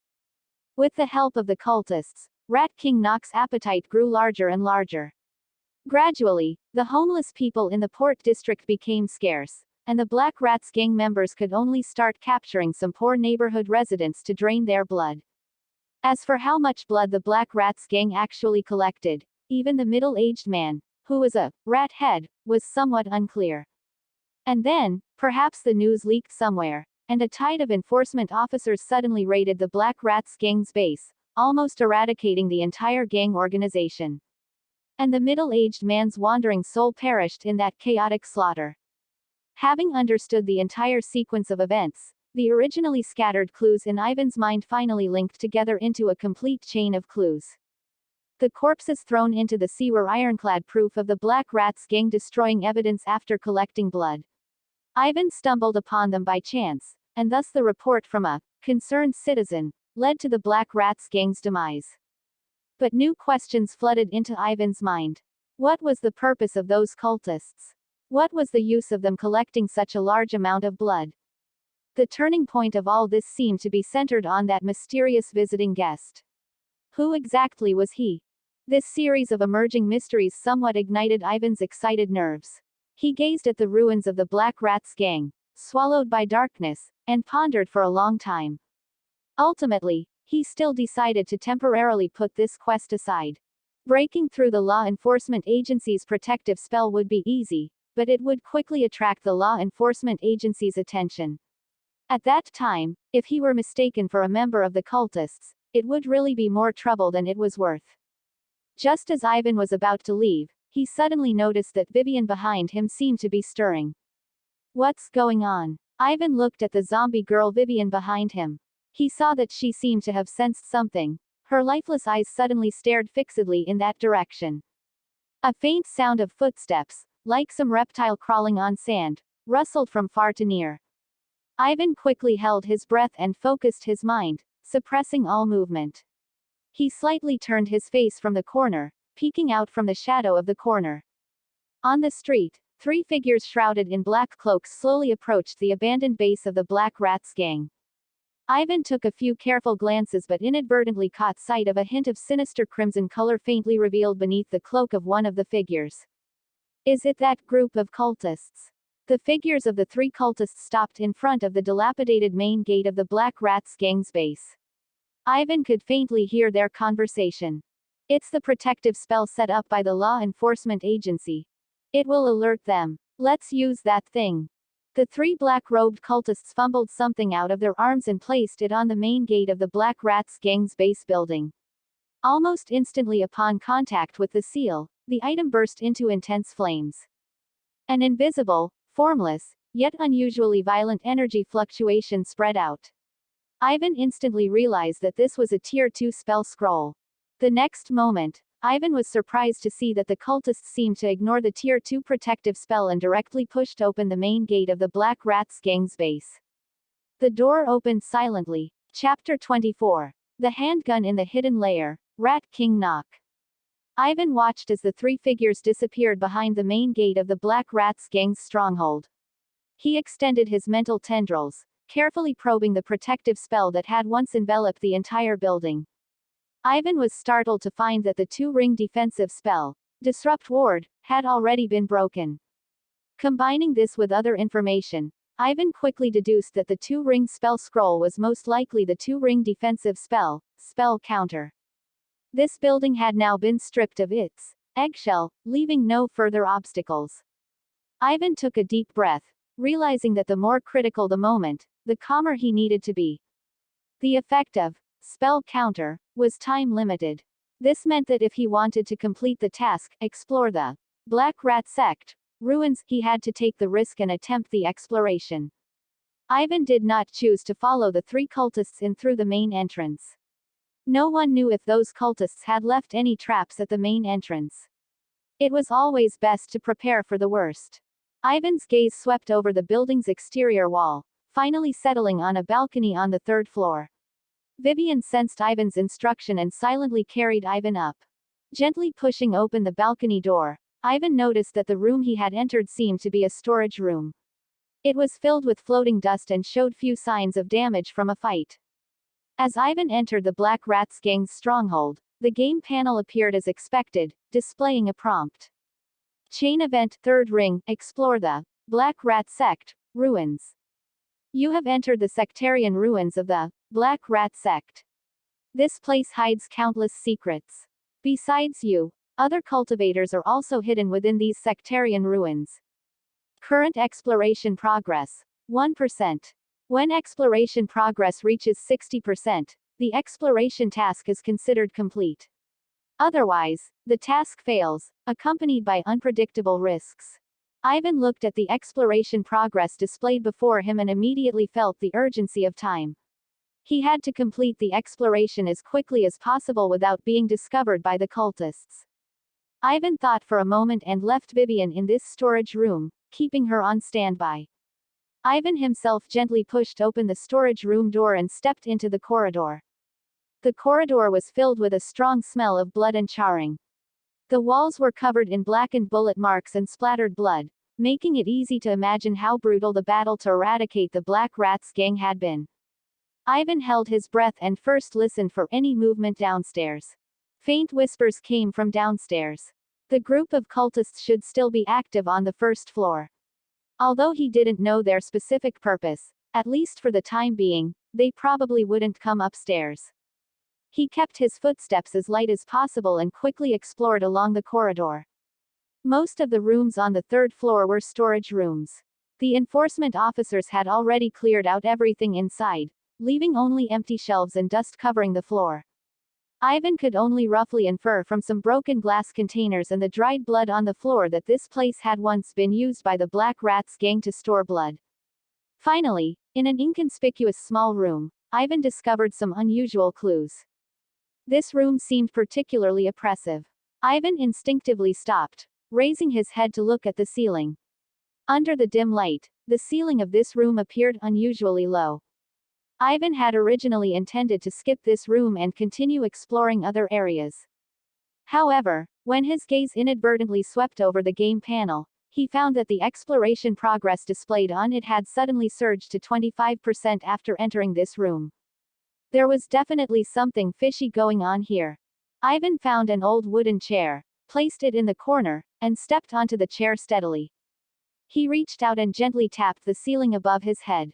[SPEAKER 1] With the help of the cultists, Rat King Nock's appetite grew larger and larger. Gradually, the homeless people in the Port District became scarce, and the Black Rat's gang members could only start capturing some poor neighborhood residents to drain their blood. As for how much blood the Black Rat's gang actually collected, even the middle-aged man, who was a rat head, was somewhat unclear. And then, perhaps the news leaked somewhere, and a tide of enforcement officers suddenly raided the Black Rat's gang's base, almost eradicating the entire gang organization. And the middle-aged man's wandering soul perished in that chaotic slaughter. Having understood the entire sequence of events, the originally scattered clues in Ivan's mind finally linked together into a complete chain of clues. The corpses thrown into the sea were ironclad proof of the Black Rat's gang destroying evidence after collecting blood. Ivan stumbled upon them by chance, and thus the report from a concerned citizen led to the Black Rat's gang's demise. But new questions flooded into Ivan's mind. What was the purpose of those cultists? What was the use of them collecting such a large amount of blood? The turning point of all this seemed to be centered on that mysterious visiting guest. Who exactly was he? This series of emerging mysteries somewhat ignited Ivan's excited nerves. He gazed at the ruins of the Black Rat's gang, swallowed by darkness, and pondered for a long time. Ultimately, he still decided to temporarily put this quest aside. Breaking through the law enforcement agency's protective spell would be easy, but it would quickly attract the law enforcement agency's attention. At that time, if he were mistaken for a member of the cultists, it would really be more trouble than it was worth. Just as Ivan was about to leave, he suddenly noticed that Vivian behind him seemed to be stirring. What's going on? Ivan looked at the zombie girl Vivian behind him. He saw that she seemed to have sensed something. Her lifeless eyes suddenly stared fixedly in that direction. A faint sound of footsteps, like some reptile crawling on sand, rustled from far to near. Ivan quickly held his breath and focused his mind, suppressing all movement. He slightly turned his face from the corner, peeking out from the shadow of the corner. On the street, three figures shrouded in black cloaks slowly approached the abandoned base of the Black Rat's gang. Ivan took a few careful glances but inadvertently caught sight of a hint of sinister crimson color faintly revealed beneath the cloak of one of the figures. Is it that group of cultists? The figures of the three cultists stopped in front of the dilapidated main gate of the Black Rat's gang's base. Ivan could faintly hear their conversation. It's the protective spell set up by the law enforcement agency. It will alert them. Let's use that thing. The three black-robed cultists fumbled something out of their arms and placed it on the main gate of the Black Rat's gang's base building. Almost instantly upon contact with the seal, the item burst into intense flames. An invisible, formless, yet unusually violent energy fluctuation spread out. Ivan instantly realized that this was a Tier 2 spell scroll. The next moment, Ivan was surprised to see that the cultists seemed to ignore the Tier 2 protective spell and directly pushed open the main gate of the Black Rat's gang's base. The door opened silently. Chapter 24. The Handgun in the Hidden Lair, Rat King Nock. Ivan watched as the three figures disappeared behind the main gate of the Black Rat's gang's stronghold. He extended his mental tendrils, carefully probing the protective spell that had once enveloped the entire building. Ivan was startled to find that the two-ring defensive spell, Disrupt Ward, had already been broken. Combining this with other information, Ivan quickly deduced that the two-ring spell scroll was most likely the two-ring defensive spell counter. This building had now been stripped of its eggshell, leaving no further obstacles. Ivan took a deep breath, realizing that the more critical the moment, the calmer he needed to be. The effect of spell counter was time limited. This meant that if he wanted to complete the task, explore the Black Rat Sect ruins, he had to take the risk and attempt the exploration. Ivan did not choose to follow the three cultists in through the main entrance. No one knew if those cultists had left any traps at the main entrance. It was always best to prepare for the worst. Ivan's gaze swept over the building's exterior wall, finally settling on a balcony on the third floor. Vivian sensed Ivan's instruction and silently carried Ivan up. Gently pushing open the balcony door, Ivan noticed that the room he had entered seemed to be a storage room. It was filled with floating dust and showed few signs of damage from a fight. As Ivan entered the Black Rats gang's stronghold, the game panel appeared as expected, displaying a prompt. Chain event, third ring, explore the Black Rat Sect ruins. You have entered the sectarian ruins of the Black Rat Sect. This place hides countless secrets. Besides you, other cultivators are also hidden within these sectarian ruins. Current exploration progress, 1%. When exploration progress reaches 60%, the exploration task is considered complete. Otherwise, the task fails, accompanied by unpredictable risks. Ivan looked at the exploration progress displayed before him and immediately felt the urgency of time. He had to complete the exploration as quickly as possible without being discovered by the cultists. Ivan thought for a moment and left Vivian in this storage room, keeping her on standby. Ivan himself gently pushed open the storage room door and stepped into the corridor. The corridor was filled with a strong smell of blood and charring. The walls were covered in blackened bullet marks and splattered blood, making it easy to imagine how brutal the battle to eradicate the Black Rats gang had been. Ivan held his breath and first listened for any movement downstairs. Faint whispers came from downstairs. The group of cultists should still be active on the first floor. Although he didn't know their specific purpose, at least for the time being, they probably wouldn't come upstairs. He kept his footsteps as light as possible and quickly explored along the corridor. Most of the rooms on the third floor were storage rooms. The enforcement officers had already cleared out everything inside, leaving only empty shelves and dust covering the floor. Ivan could only roughly infer from some broken glass containers and the dried blood on the floor that this place had once been used by the Black Rats gang to store blood. Finally, in an inconspicuous small room, Ivan discovered some unusual clues. This room seemed particularly oppressive. Ivan instinctively stopped, raising his head to look at the ceiling. Under the dim light, the ceiling of this room appeared unusually low. Ivan had originally intended to skip this room and continue exploring other areas. However, when his gaze inadvertently swept over the game panel, he found that the exploration progress displayed on it had suddenly surged to 25% after entering this room. There was definitely something fishy going on here. Ivan found an old wooden chair, placed it in the corner, and stepped onto the chair steadily. He reached out and gently tapped the ceiling above his head.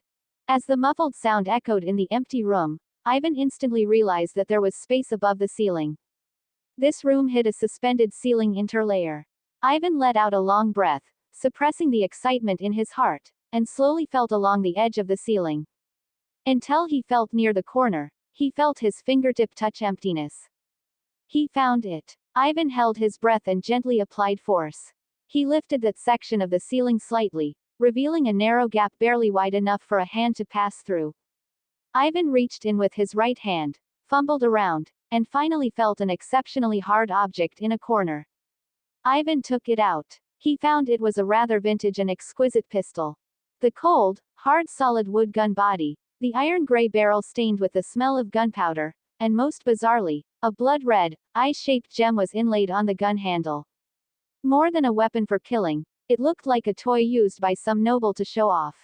[SPEAKER 1] As the muffled sound echoed in the empty room, Ivan instantly realized that there was space above the ceiling. This room hid a suspended ceiling interlayer. Ivan let out a long breath, suppressing the excitement in his heart, and slowly felt along the edge of the ceiling. Until he felt near the corner, he felt his fingertip touch emptiness. He found it. Ivan held his breath and gently applied force. He lifted that section of the ceiling slightly, revealing a narrow gap barely wide enough for a hand to pass through. Ivan reached in with his right hand, fumbled around, and finally felt an exceptionally hard object in a corner. Ivan took it out. He found it was a rather vintage and exquisite pistol. The cold, hard solid wood gun body, the iron-gray barrel stained with the smell of gunpowder, and most bizarrely, a blood-red, eye-shaped gem was inlaid on the gun handle. More than a weapon for killing, it looked like a toy used by some noble to show off.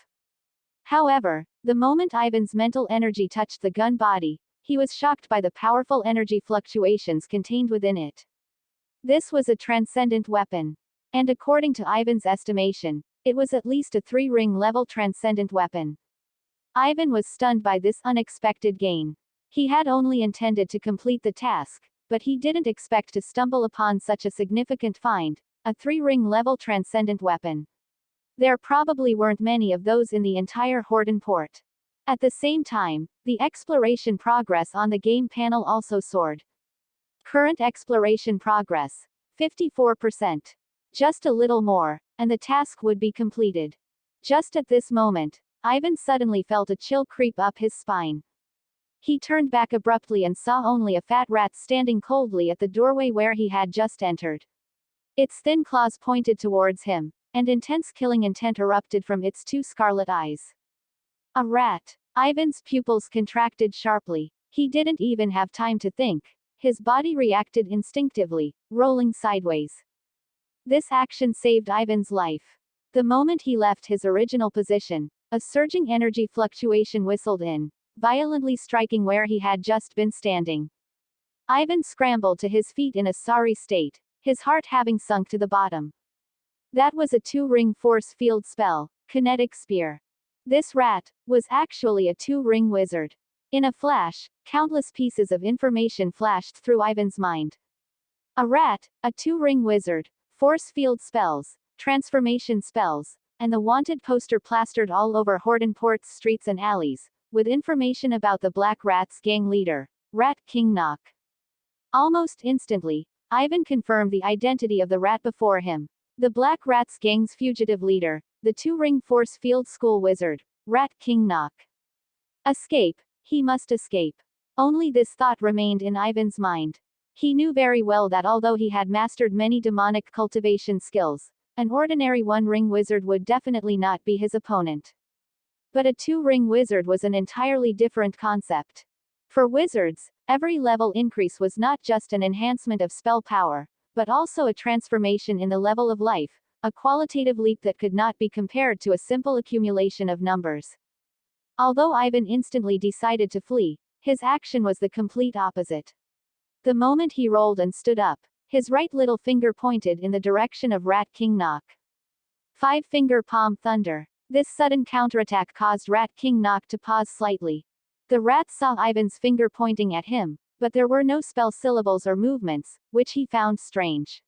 [SPEAKER 1] However, the moment Ivan's mental energy touched the gun body, he was shocked by the powerful energy fluctuations contained within it. This was a transcendent weapon. And according to Ivan's estimation, It was at least a 3-ring level transcendent weapon. Ivan was stunned by this unexpected gain. He had only intended to complete the task, but he didn't expect to stumble upon such a significant find, a 3-ring level transcendent weapon. There probably weren't many of those in the entire Horden port. At the same time, the exploration progress on the game panel also soared. Current exploration progress, 54%. Just a little more, and the task would be completed. Just at this moment, Ivan suddenly felt a chill creep up his spine. He turned back abruptly and saw only a fat rat standing coldly at the doorway where he had just entered. Its thin claws pointed towards him, and intense killing intent erupted from its 2 scarlet eyes. A rat. Ivan's pupils contracted sharply. He didn't even have time to think. His body reacted instinctively, rolling sideways. This action saved Ivan's life. The moment he left his original position, a surging energy fluctuation whistled in, violently striking where he had just been standing. Ivan scrambled to his feet in a sorry state, his heart having sunk to the bottom. That was a 2-ring force field spell, Kinetic Spear. This rat was actually a 2-ring wizard. In a flash, countless pieces of information flashed through Ivan's mind. A rat, a 2-ring wizard, force field spells, transformation spells, and the wanted poster plastered all over Horden Port's streets and alleys, with information about the Black Rat's gang leader, Rat King Knock. Almost instantly, Ivan confirmed the identity of the rat before him. The Black Rat's gang's fugitive leader, the 2-ring force field school wizard, Rat King Knock. Escape. He must escape. Only this thought remained in Ivan's mind. He knew very well that although he had mastered many demonic cultivation skills, an ordinary 1-ring wizard would definitely not be his opponent. But a 2-ring wizard was an entirely different concept. For wizards, every level increase was not just an enhancement of spell power, but also a transformation in the level of life, a qualitative leap that could not be compared to a simple accumulation of numbers. Although Ivan instantly decided to flee, his action was the complete opposite. The moment he rolled and stood up, his right little finger pointed in the direction of Rat King Knock. 5-finger palm thunder. This sudden counterattack caused Rat King Knock to pause slightly. The rat saw Ivan's finger pointing at him, but there were no spell syllables or movements, which he found strange.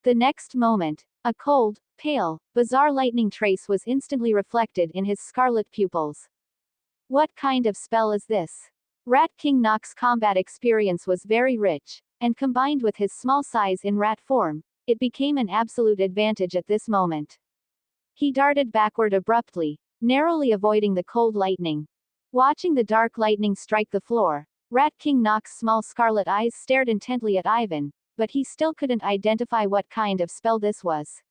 [SPEAKER 1] The next moment, a cold, pale, bizarre lightning trace was instantly reflected in his scarlet pupils. What kind of spell is this? Rat King Knock's combat experience was very rich, and combined with his small size in rat form, it became an absolute advantage at this moment. He darted backward abruptly, narrowly avoiding the cold lightning. Watching the dark lightning strike the floor, Rat King Knock's small scarlet eyes stared intently at Ivan, but he still couldn't identify what kind of spell this was.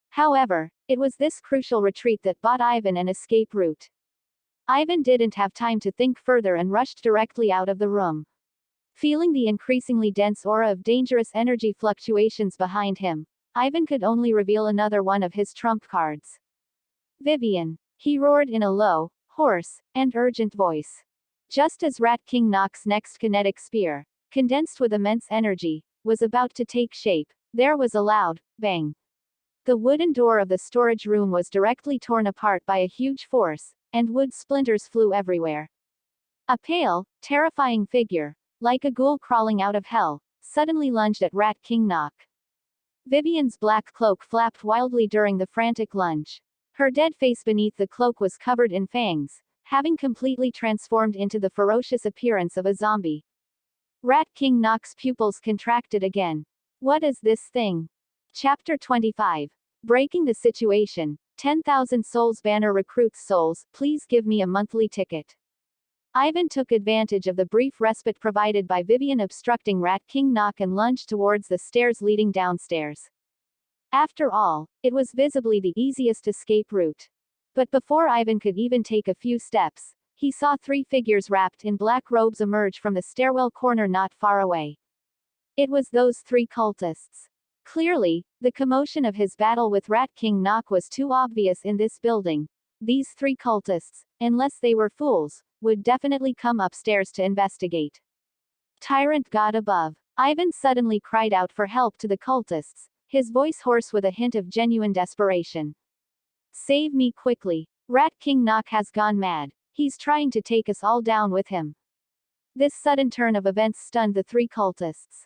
[SPEAKER 1] However, it was this crucial retreat that bought Ivan an escape route. Ivan didn't have time to think further and rushed directly out of the room. Feeling the increasingly dense aura of dangerous energy fluctuations behind him, Ivan could only reveal another one of his trump cards. Vivian, he roared in a low, hoarse, and urgent voice. Just as Rat King Knock's next kinetic spear, condensed with immense energy, was about to take shape, there was a loud bang. The wooden door of the storage room was directly torn apart by a huge force, and wood splinters flew everywhere. A pale, terrifying figure, like a ghoul crawling out of hell, suddenly lunged at Rat King Knock. Vivian's black cloak flapped wildly during the frantic lunge. Her dead face beneath the cloak was covered in fangs, having completely transformed into the ferocious appearance of a zombie. Rat King Knock's pupils contracted again. What is this thing? Chapter 25. Breaking the situation. 10,000 souls banner recruits souls, please give me a monthly ticket. Ivan took advantage of the brief respite provided by Vivian obstructing Rat King Knock and lunged towards the stairs leading downstairs. After all, it was visibly the easiest escape route. But before Ivan could even take a few steps, he saw 3 figures wrapped in black robes emerge from the stairwell corner not far away. It was those 3 cultists. Clearly, the commotion of his battle with Rat King Knock was too obvious in this building. These 3 cultists, unless they were fools, would definitely come upstairs to investigate. Tyrant God above. Ivan suddenly cried out for help to the cultists, his voice hoarse with a hint of genuine desperation. Save me quickly. Rat King Knock has gone mad. He's trying to take us all down with him. This sudden turn of events stunned the three cultists.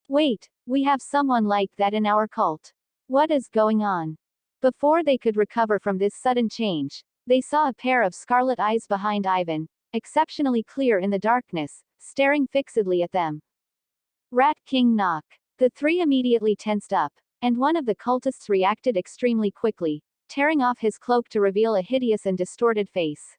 [SPEAKER 1] Wait, we have someone like that in our cult. What is going on? Before they could recover from this sudden change, they saw a pair of scarlet eyes behind Ivan, exceptionally clear in the darkness, staring fixedly at them. Rat King Knock. The three immediately tensed up, and one of the cultists reacted extremely quickly, tearing off his cloak to reveal a hideous and distorted face.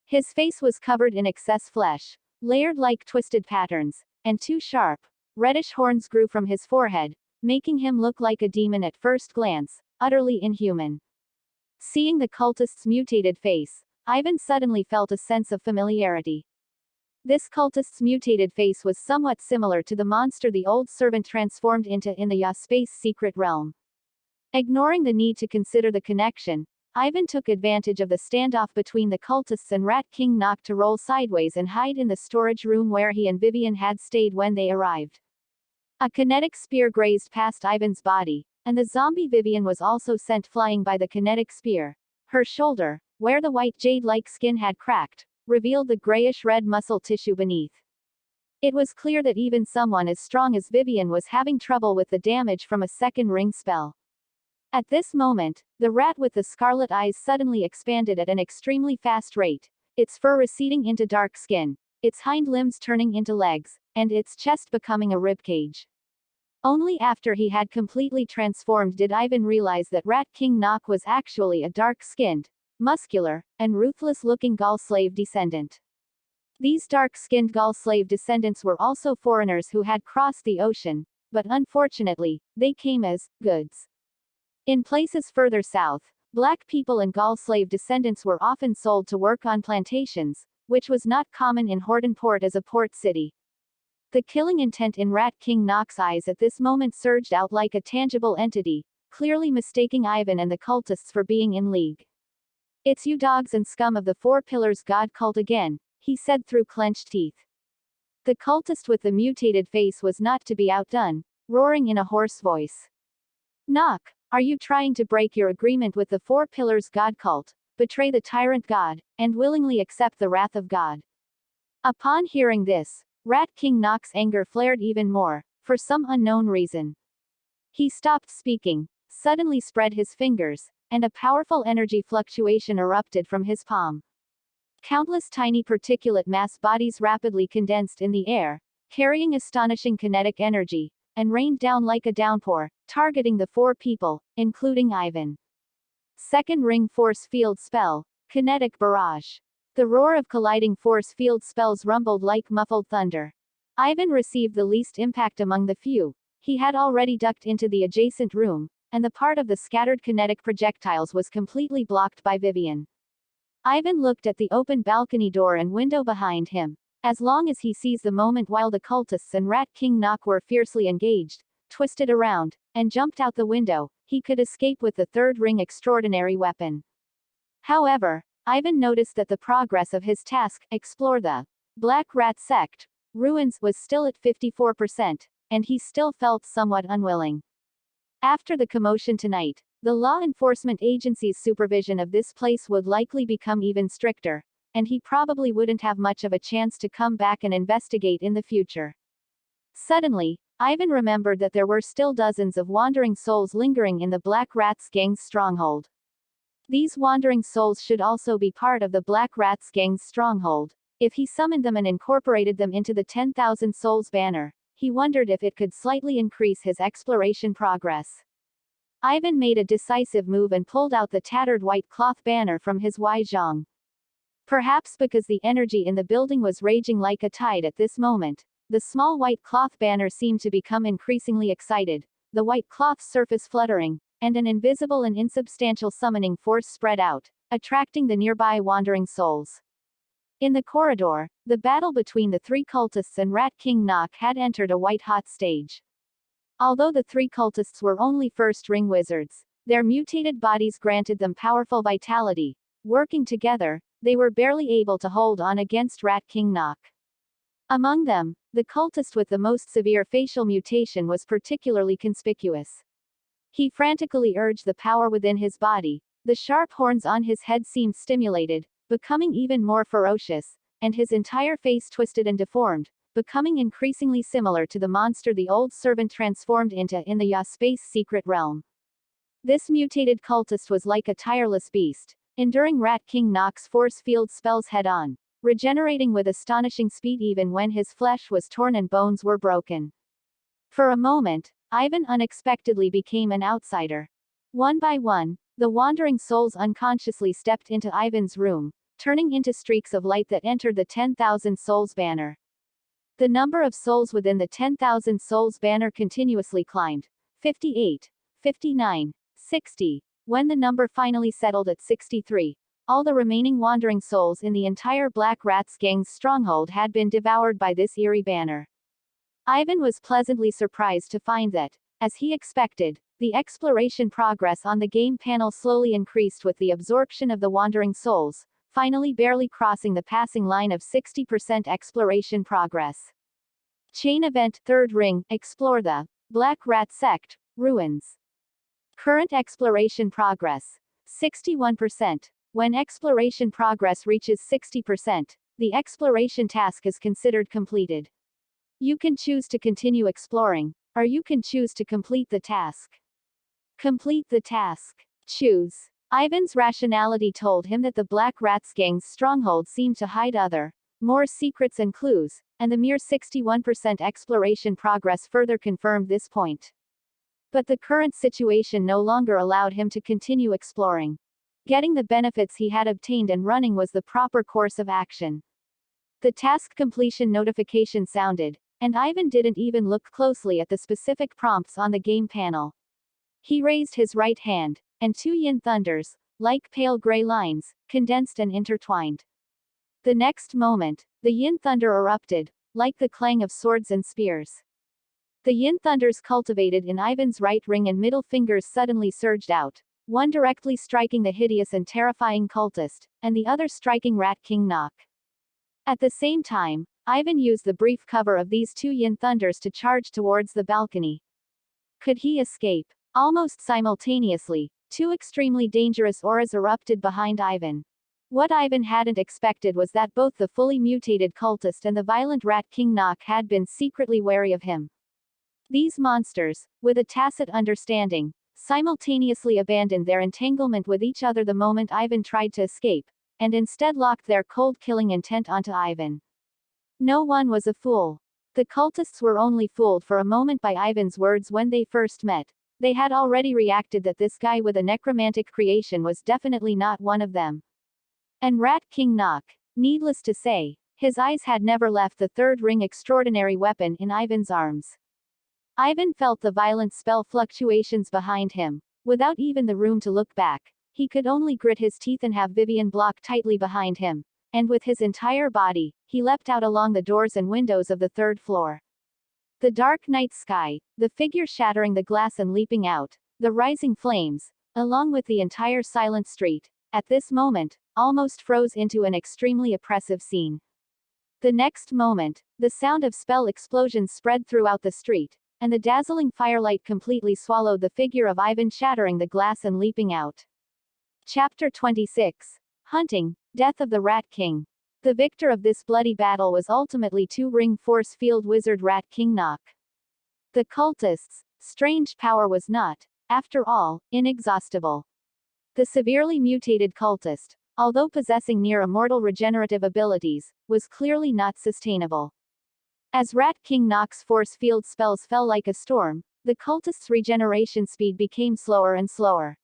[SPEAKER 1] His face was covered in excess flesh, layered like twisted patterns, and two sharp, reddish horns grew from his forehead, making him look like a demon at first glance, utterly inhuman. Seeing the cultist's mutated face, Ivan suddenly felt a sense of familiarity. This cultist's mutated face was somewhat similar to the monster the old servant transformed into in the Subspace secret realm. Ignoring the need to consider the connection, Ivan took advantage of the standoff between the cultists and Rat King Knock to roll sideways and hide in the storage room where he and Vivian had stayed when they arrived. A kinetic spear grazed past Ivan's body, and the zombie Vivian was also sent flying by the kinetic spear. Her shoulder, where the white jade-like skin had cracked, revealed the grayish-red muscle tissue beneath. It was clear that even someone as strong as Vivian was having trouble with the damage from a second ring spell. At this moment, the rat with the scarlet eyes suddenly expanded at an extremely fast rate, its fur receding into dark skin, its hind limbs turning into legs, and its chest becoming a ribcage. Only after he had completely transformed did Ivan realize that Rat King Knock was actually a dark-skinned, muscular, and ruthless-looking Gaul slave descendant. These dark-skinned Gaul slave descendants were also foreigners who had crossed the ocean, but unfortunately, they came as goods. In places further south, black people and Gaul slave descendants were often sold to work on plantations, which was not common in Hordenport as a port city. The killing intent in Rat King Knock's eyes at this moment surged out like a tangible entity, clearly mistaking Ivan and the cultists for being in league. "It's you dogs and scum of the Four Pillars God cult again," he said through clenched teeth. The cultist with the mutated face was not to be outdone, roaring in a hoarse voice. "Knock, are you trying to break your agreement with the Four Pillars God cult, betray the tyrant God, and willingly accept the wrath of God?" Upon hearing this, Rat King Knock's anger flared even more, for some unknown reason. He stopped speaking, suddenly spread his fingers, and a powerful energy fluctuation erupted from his palm. Countless tiny particulate mass bodies rapidly condensed in the air, carrying astonishing kinetic energy, and rained down like a downpour, targeting the four people, including Ivan. Second ring force field spell, kinetic barrage. The roar of colliding force field spells rumbled like muffled thunder. Ivan received the least impact among the few. He had already ducked into the adjacent room, and the part of the scattered kinetic projectiles was completely blocked by Vivian. Ivan looked at the open balcony door and window behind him. As long as he seized the moment while the cultists and Rat King Knock were fiercely engaged, twisted around, and jumped out the window, he could escape with the third ring extraordinary weapon. However, Ivan noticed that the progress of his task, explore the Black Rat Sect ruins, was still at 54%, and he still felt somewhat unwilling. After the commotion tonight, the law enforcement agency's supervision of this place would likely become even stricter, and he probably wouldn't have much of a chance to come back and investigate in the future. Suddenly, Ivan remembered that there were still dozens of wandering souls lingering in the Black Rats gang's stronghold. These wandering souls should also be part of the Black Rats gang's stronghold. If he summoned them and incorporated them into the 10,000 souls banner, he wondered if it could slightly increase his exploration progress. Ivan made a decisive move and pulled out the tattered white cloth banner from his Weizhong. Perhaps because the energy in the building was raging like a tide at this moment, the small white cloth banner seemed to become increasingly excited, the white cloth surface fluttering, and an invisible and insubstantial summoning force spread out, attracting the nearby wandering souls. In the corridor, the battle between the three cultists and Rat King Knock had entered a white-hot stage. Although the three cultists were only first-ring wizards, their mutated bodies granted them powerful vitality. Working together, they were barely able to hold on against Rat King Knock. Among them, the cultist with the most severe facial mutation was particularly conspicuous. He frantically urged the power within his body, The sharp horns on his head seemed stimulated, becoming even more ferocious, and his entire face twisted and deformed, becoming increasingly similar to the monster the old servant transformed into in the Subspace secret realm. This mutated cultist was like a tireless beast, enduring Rat King Nock's force field spells head-on, regenerating with astonishing speed even when his flesh was torn and bones were broken. For a moment, Ivan unexpectedly became an outsider. One by one, the wandering souls unconsciously stepped into Ivan's room, turning into streaks of light that entered the 10,000 souls banner. The number of souls within the 10,000 souls banner continuously climbed. 58, 59, 60. When the number finally settled at 63, all the remaining wandering souls in the entire Black Rats gang's stronghold had been devoured by this eerie banner. Ivan was pleasantly surprised to find that, as he expected, the exploration progress on the game panel slowly increased with the absorption of the wandering souls, finally barely crossing the passing line of 60% exploration progress. Chain Event 3rd Ring, Explore the Black Rat Sect, Ruins. Current exploration progress. 61%. When exploration progress reaches 60%, the exploration task is considered completed. You can choose to continue exploring, or you can choose to complete the task. Complete the task. Choose. Ivan's rationality told him that the Black Rats gang's stronghold seemed to hide other, more secrets and clues, and the mere 61% exploration progress further confirmed this point. But the current situation no longer allowed him to continue exploring. Getting the benefits he had obtained and running was the proper course of action. The task completion notification sounded, and Ivan didn't even look closely at the specific prompts on the game panel. He raised his right hand, and 2 yin thunders, like pale gray lines, condensed and intertwined. The next moment, the yin thunder erupted, like the clang of swords and spears. The yin thunders cultivated in Ivan's right ring and middle fingers suddenly surged out, one directly striking the hideous and terrifying cultist, and the other striking Rat King Nock. At the same time, Ivan used the brief cover of these 2 yin thunders to charge towards the balcony. Could he escape? Almost simultaneously, 2 extremely dangerous auras erupted behind Ivan. What Ivan hadn't expected was that both the fully mutated cultist and the violent Rat King Nock had been secretly wary of him. These monsters, with a tacit understanding, simultaneously abandoned their entanglement with each other the moment Ivan tried to escape, and instead locked their cold-killing intent onto Ivan. No one was a fool. The cultists were only fooled for a moment by Ivan's words when they first met. They had already reacted that this guy with a necromantic creation was definitely not one of them. And Rat King Nock, needless to say, his eyes had never left the 3rd ring extraordinary weapon in Ivan's arms. Ivan felt the violent spell fluctuations behind him. Without even the room to look back, he could only grit his teeth and have Vivian block tightly behind him, and with his entire body, he leapt out along the doors and windows of the 3rd floor. The dark night sky, the figure shattering the glass and leaping out, the rising flames, along with the entire silent street, at this moment, almost froze into an extremely oppressive scene. The next moment, the sound of spell explosions spread throughout the street, and the dazzling firelight completely swallowed the figure of Ivan shattering the glass and leaping out. Chapter 26. Hunting, Death of the Rat King. The victor of this bloody battle was ultimately 2-ring force field wizard Rat King Nock. The cultists' strange power was not, after all, inexhaustible. The severely mutated cultist, although possessing near immortal regenerative abilities, was clearly not sustainable. As Rat King Nock's force field spells fell like a storm, the cultist's regeneration speed became slower and slower.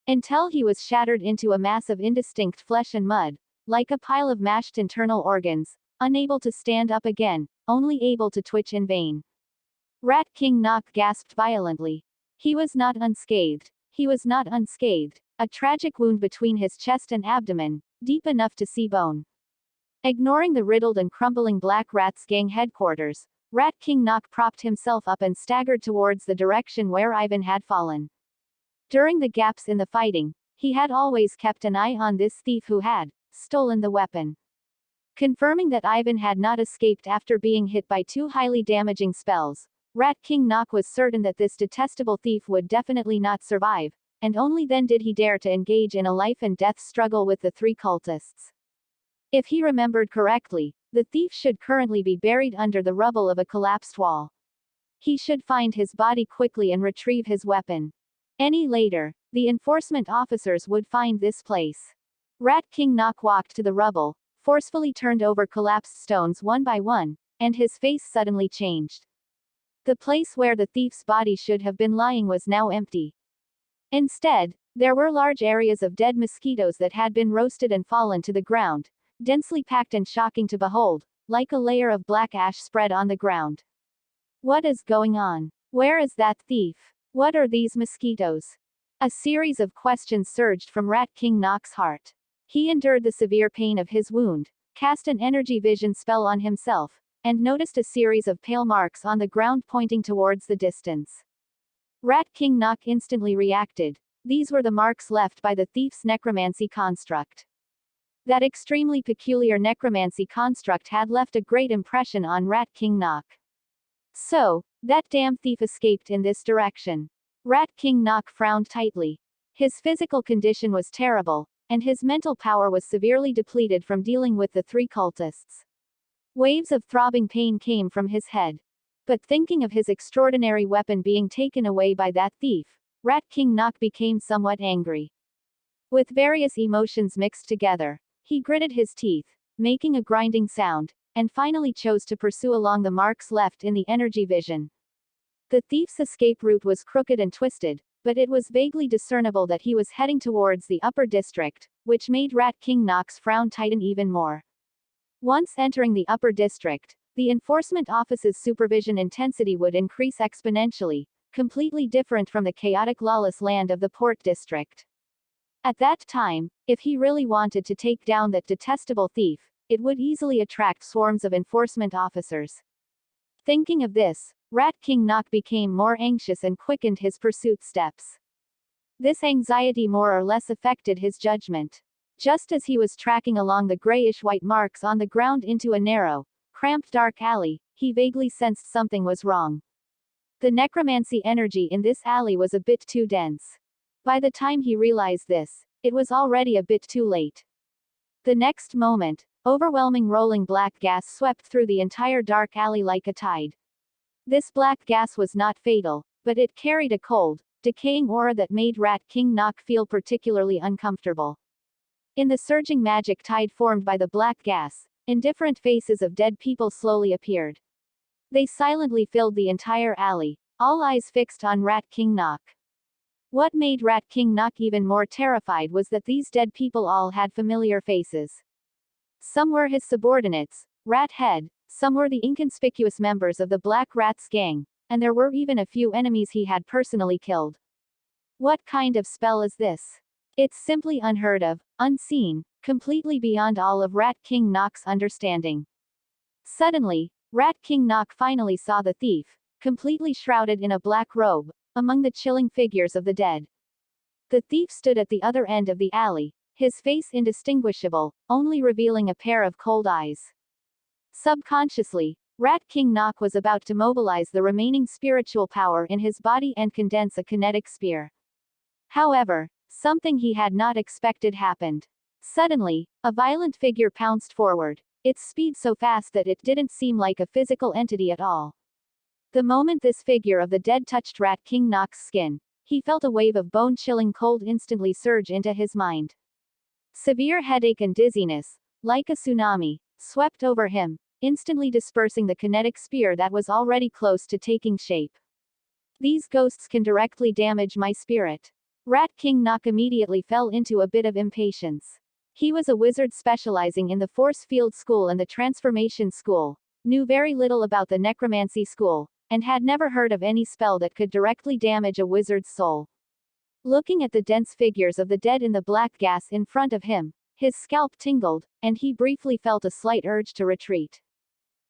[SPEAKER 1] Until he was shattered into a mass of indistinct flesh and mud, like a pile of mashed internal organs, unable to stand up again, only able to twitch in vain. Rat King Nock gasped violently. He was not unscathed. He was not unscathed. A tragic wound between his chest and abdomen, deep enough to see bone. Ignoring the riddled and crumbling Black Rats gang headquarters, Rat King Nock propped himself up and staggered towards the direction where Ivan had fallen. During the gaps in the fighting, he had always kept an eye on this thief who had stolen the weapon. Confirming that Ivan had not escaped after being hit by 2 highly damaging spells, Rat King Nock was certain that this detestable thief would definitely not survive, and only then did he dare to engage in a life-and-death struggle with the three cultists. If he remembered correctly, the thief should currently be buried under the rubble of a collapsed wall. He should find his body quickly and retrieve his weapon. Any later, the enforcement officers would find this place. Rat King Knock walked to the rubble, forcefully turned over collapsed stones one by one, and his face suddenly changed. The place where the thief's body should have been lying was now empty. Instead, there were large areas of dead mosquitoes that had been roasted and fallen to the ground, densely packed and shocking to behold, like a layer of black ash spread on the ground. What is going on? Where is that thief? What are these mosquitoes? A series of questions surged from Rat King Knock's heart. He endured the severe pain of his wound, cast an energy vision spell on himself, and noticed a series of pale marks on the ground pointing towards the distance. Rat King Knock instantly reacted. These were the marks left by the thief's necromancy construct. That extremely peculiar necromancy construct had left a great impression on Rat King Knock. So, that damn thief escaped in this direction. Rat King Knock frowned tightly. His physical condition was terrible, and his mental power was severely depleted from dealing with the three cultists. Waves of throbbing pain came from his head. But thinking of his extraordinary weapon being taken away by that thief, Rat King Knock became somewhat angry. With various emotions mixed together, he gritted his teeth, making a grinding sound, and finally chose to pursue along the marks left in the energy vision. The thief's escape route was crooked and twisted, but it was vaguely discernible that he was heading towards the upper district, which made Rat King Knock's frown tighten even more. Once entering the upper district, the enforcement office's supervision intensity would increase exponentially, completely different from the chaotic lawless land of the port district. At that time, if he really wanted to take down that detestable thief, it would easily attract swarms of enforcement officers. Thinking of this, Rat King Knock became more anxious and quickened his pursuit steps. This anxiety more or less affected his judgment. Just as he was tracking along the grayish-white marks on the ground into a narrow, cramped dark alley, he vaguely sensed something was wrong. The necromancy energy in this alley was a bit too dense. By the time he realized this, it was already a bit too late. The next moment, overwhelming rolling black gas swept through the entire dark alley like a tide. This black gas was not fatal, but it carried a cold, decaying aura that made Rat King Knock feel particularly uncomfortable. In the surging magic tide formed by the black gas, indifferent faces of dead people slowly appeared. They silently filled the entire alley, all eyes fixed on Rat King Knock. What made Rat King Knock even more terrified was that these dead people all had familiar faces. Some were his subordinates, Rat Head, some were the inconspicuous members of the Black Rats gang, and there were even a few enemies he had personally killed. What kind of spell is this? It's simply unheard of, unseen, completely beyond all of Rat King Knock's understanding. Suddenly, Rat King Knock finally saw the thief, completely shrouded in a black robe, among the chilling figures of the dead. The thief stood at the other end of the alley, his face indistinguishable, only revealing a pair of cold eyes. Subconsciously, Rat King Knock was about to mobilize the remaining spiritual power in his body and condense a kinetic spear. However, something he had not expected happened. Suddenly, a violent figure pounced forward, its speed so fast that it didn't seem like a physical entity at all. The moment this figure of the dead touched Rat King Knock's skin, he felt a wave of bone-chilling cold instantly surge into his mind. Severe headache and dizziness, like a tsunami, swept over him, instantly dispersing the kinetic spear that was already close to taking shape. These ghosts can directly damage my spirit. Rat King Knock immediately fell into a bit of impatience. He was a wizard specializing in the Force Field School and the Transformation School, knew very little about the Necromancy School, and had never heard of any spell that could directly damage a wizard's soul. Looking at the dense figures of the dead in the black gas in front of him, his scalp tingled, and he briefly felt a slight urge to retreat.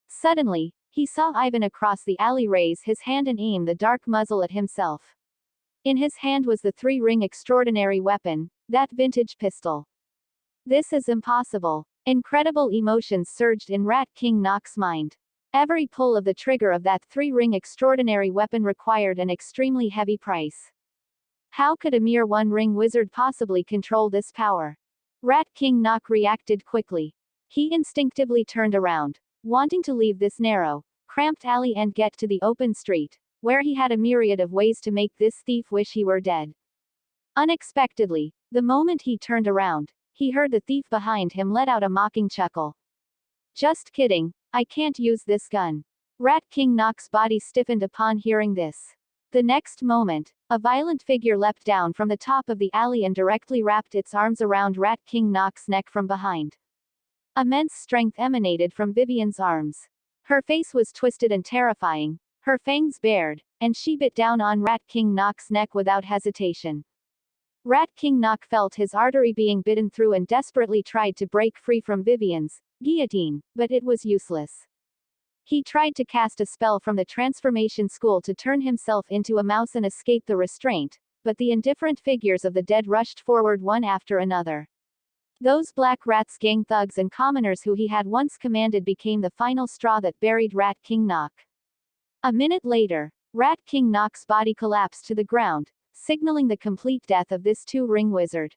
[SPEAKER 1] Suddenly, he saw Ivan across the alley raise his hand and aim the dark muzzle at himself. In his hand was the three-ring extraordinary weapon, that vintage pistol. This is impossible. Incredible emotions surged in Rat King Knock's mind. Every pull of the trigger of that three-ring extraordinary weapon required an extremely heavy price. How could a mere one-ring wizard possibly control this power? Rat King Knock reacted quickly. He instinctively turned around, wanting to leave this narrow, cramped alley and get to the open street, where he had a myriad of ways to make this thief wish he were dead. Unexpectedly, the moment he turned around, he heard the thief behind him let out a mocking chuckle. Just kidding, I can't use this gun. Rat King Knock's body stiffened upon hearing this. The next moment, a violent figure leapt down from the top of the alley and directly wrapped its arms around Rat King Knock's neck from behind. Immense strength emanated from Vivian's arms. Her face was twisted and terrifying, her fangs bared, and she bit down on Rat King Knock's neck without hesitation. Rat King Knock felt his artery being bitten through and desperately tried to break free from Vivian's guillotine, but it was useless. He tried to cast a spell from the transformation school to turn himself into a mouse and escape the restraint, but the indifferent figures of the dead rushed forward one after another. Those Black Rat's gang thugs and commoners who he had once commanded became the final straw that buried Rat King Knock. A minute later, Rat King Knock's body collapsed to the ground, signaling the complete death of this two-ring wizard.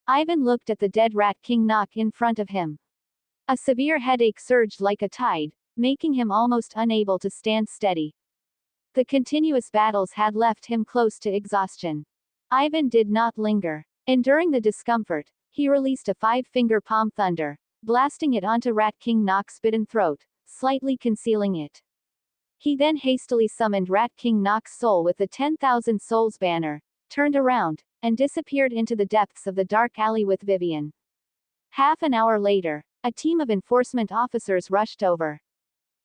[SPEAKER 1] Ivan looked at the dead Rat King Knock in front of him. A severe headache surged like a tide, making him almost unable to stand steady. The continuous battles had left him close to exhaustion. Ivan did not linger. Enduring the discomfort, he released a five-finger palm thunder, blasting it onto Rat King Knock's bitten throat, slightly concealing it. He then hastily summoned Rat King Knock's soul with the 10,000 souls banner, turned around, and disappeared into the depths of the dark alley with Vivian. Half an hour later, a team of enforcement officers rushed over.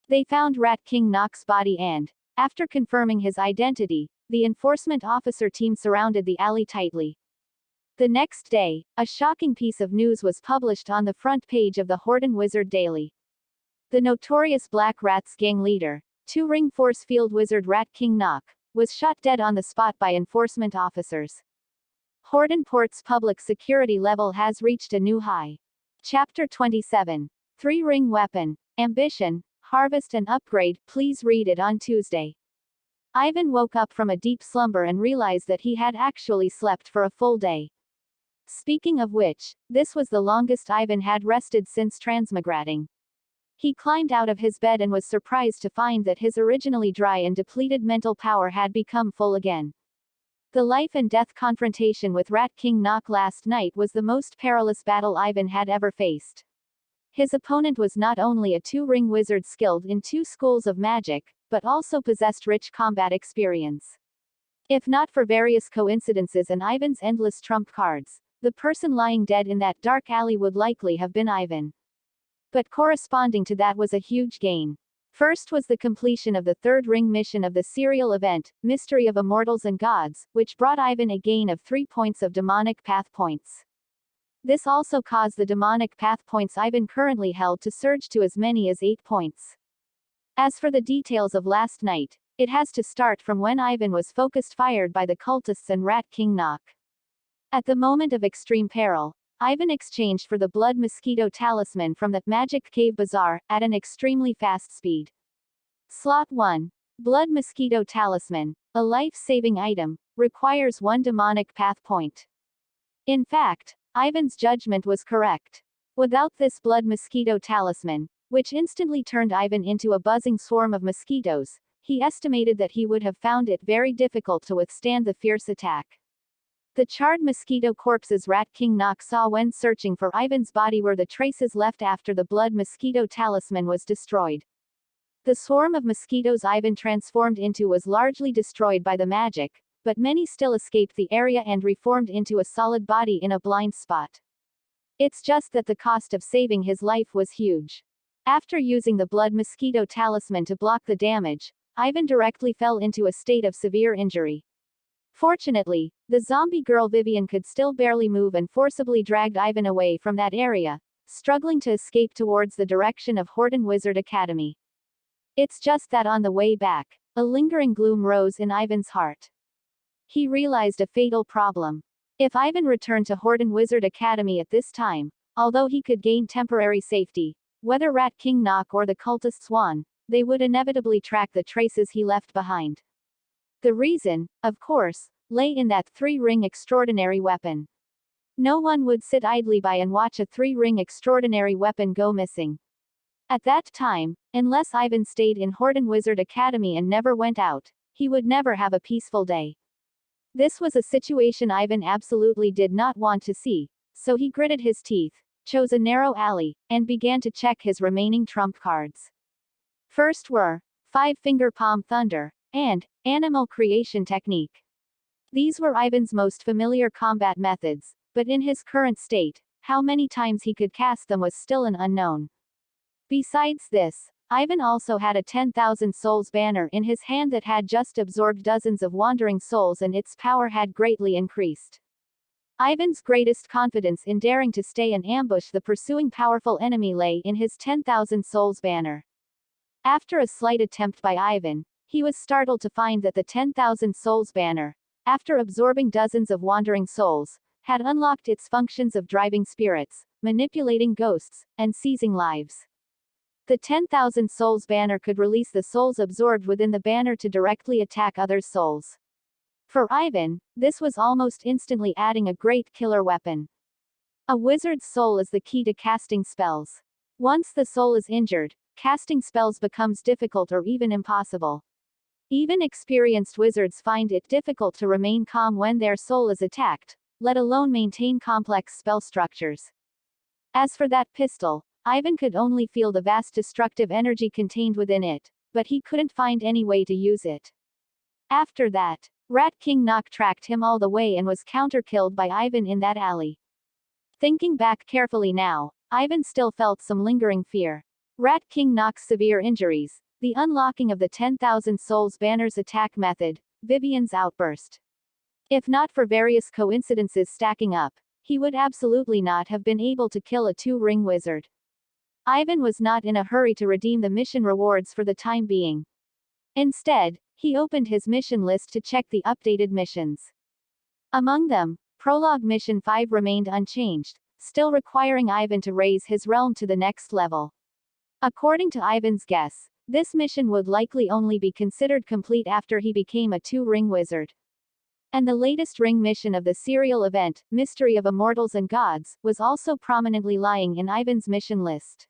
[SPEAKER 1] They found Rat King Knock's body and, after confirming his identity, the enforcement officer team surrounded the alley tightly. The next day, a shocking piece of news was published on the front page of the Horden Wizard Daily. The notorious Black Rats gang leader, two-ring force field wizard Rat King Knock, was shot dead on the spot by enforcement officers. Horden Port's public security level has reached a new high. Chapter 27. Three-ring weapon, ambition, harvest and upgrade. Please read it on Tuesday. Ivan woke up from a deep slumber and realized that he had actually slept for a full day. Speaking of which, this was the longest Ivan had rested since transmigrating. He climbed out of his bed and was surprised to find that his originally dry and depleted mental power had become full again. The life and death confrontation with Rat King Knock last night was the most perilous battle Ivan had ever faced. His opponent was not only a two-ring wizard skilled in two schools of magic, but also possessed rich combat experience. If not for various coincidences and Ivan's endless trump cards, the person lying dead in that dark alley would likely have been Ivan. But corresponding to that was a huge gain. First was the completion of the third ring mission of the serial event, Mystery of Immortals and Gods, which brought Ivan a gain of 3 points of demonic path points. This also caused the demonic path points Ivan currently held to surge to as many as 8 points. As for the details of last night, it has to start from when Ivan was focused fired by the cultists and Rat King Knock. At the moment of extreme peril, Ivan exchanged for the Blood Mosquito Talisman from the Magic Cave Bazaar, at an extremely fast speed. Slot 1. Blood Mosquito Talisman, a life-saving item, requires 1 demonic path point. In fact, Ivan's judgment was correct. Without this Blood Mosquito Talisman, which instantly turned Ivan into a buzzing swarm of mosquitoes, he estimated that he would have found it very difficult to withstand the fierce attack. The charred mosquito corpses Rat King Knock saw when searching for Ivan's body were the traces left after the Blood Mosquito Talisman was destroyed. The swarm of mosquitoes Ivan transformed into was largely destroyed by the magic, but many still escaped the area and reformed into a solid body in a blind spot. It's just that the cost of saving his life was huge. After using the Blood Mosquito Talisman to block the damage, Ivan directly fell into a state of severe injury. Fortunately, the zombie girl Vivian could still barely move and forcibly dragged Ivan away from that area, struggling to escape towards the direction of Horden Wizard Academy. It's just that on the way back, a lingering gloom rose in Ivan's heart. He realized a fatal problem. If Ivan returned to Horden Wizard Academy at this time, although he could gain temporary safety, whether Rat King Knock or the cultists won, they would inevitably track the traces he left behind. The reason, of course, lay in that three-ring extraordinary weapon. No one would sit idly by and watch a three-ring extraordinary weapon go missing. At that time, unless Ivan stayed in Horton Wizard Academy and never went out, he would never have a peaceful day. This was a situation Ivan absolutely did not want to see, so he gritted his teeth, chose a narrow alley, and began to check his remaining trump cards. First were Five-Finger Palm Thunder and Animal Creation Technique. These were Ivan's most familiar combat methods, but in his current state, how many times he could cast them was still an unknown. Besides this, Ivan also had a 10,000 souls banner in his hand that had just absorbed dozens of wandering souls, and its power had greatly increased. Ivan's greatest confidence in daring to stay and ambush the pursuing powerful enemy lay in his 10,000 souls banner. After a slight attempt by Ivan, he was startled to find that the 10,000 souls banner, after absorbing dozens of wandering souls, had unlocked its functions of driving spirits, manipulating ghosts, and seizing lives. The 10,000 souls banner could release the souls absorbed within the banner to directly attack others' souls. For Ivan, this was almost instantly adding a great killer weapon. A wizard's soul is the key to casting spells. Once the soul is injured, casting spells becomes difficult or even impossible. Even experienced wizards find it difficult to remain calm when their soul is attacked, let alone maintain complex spell structures. As for that pistol, Ivan could only feel the vast destructive energy contained within it, but he couldn't find any way to use it. After that, Rat King Knock tracked him all the way and was counter-killed by Ivan in that alley. Thinking back carefully now, Ivan still felt some lingering fear. Rat King Knock's severe injuries, the unlocking of the 10,000 souls banner's attack method, Vivian's outburst. If not for various coincidences stacking up, he would absolutely not have been able to kill a two-ring wizard. Ivan was not in a hurry to redeem the mission rewards for the time being. Instead, he opened his mission list to check the updated missions. Among them, Prologue Mission 5 remained unchanged, still requiring Ivan to raise his realm to the next level. According to Ivan's guess, this mission would likely only be considered complete after he became a two-ring wizard. And the latest ring mission of the serial event, Mystery of Immortals and Gods, was also prominently lying in Ivan's mission list.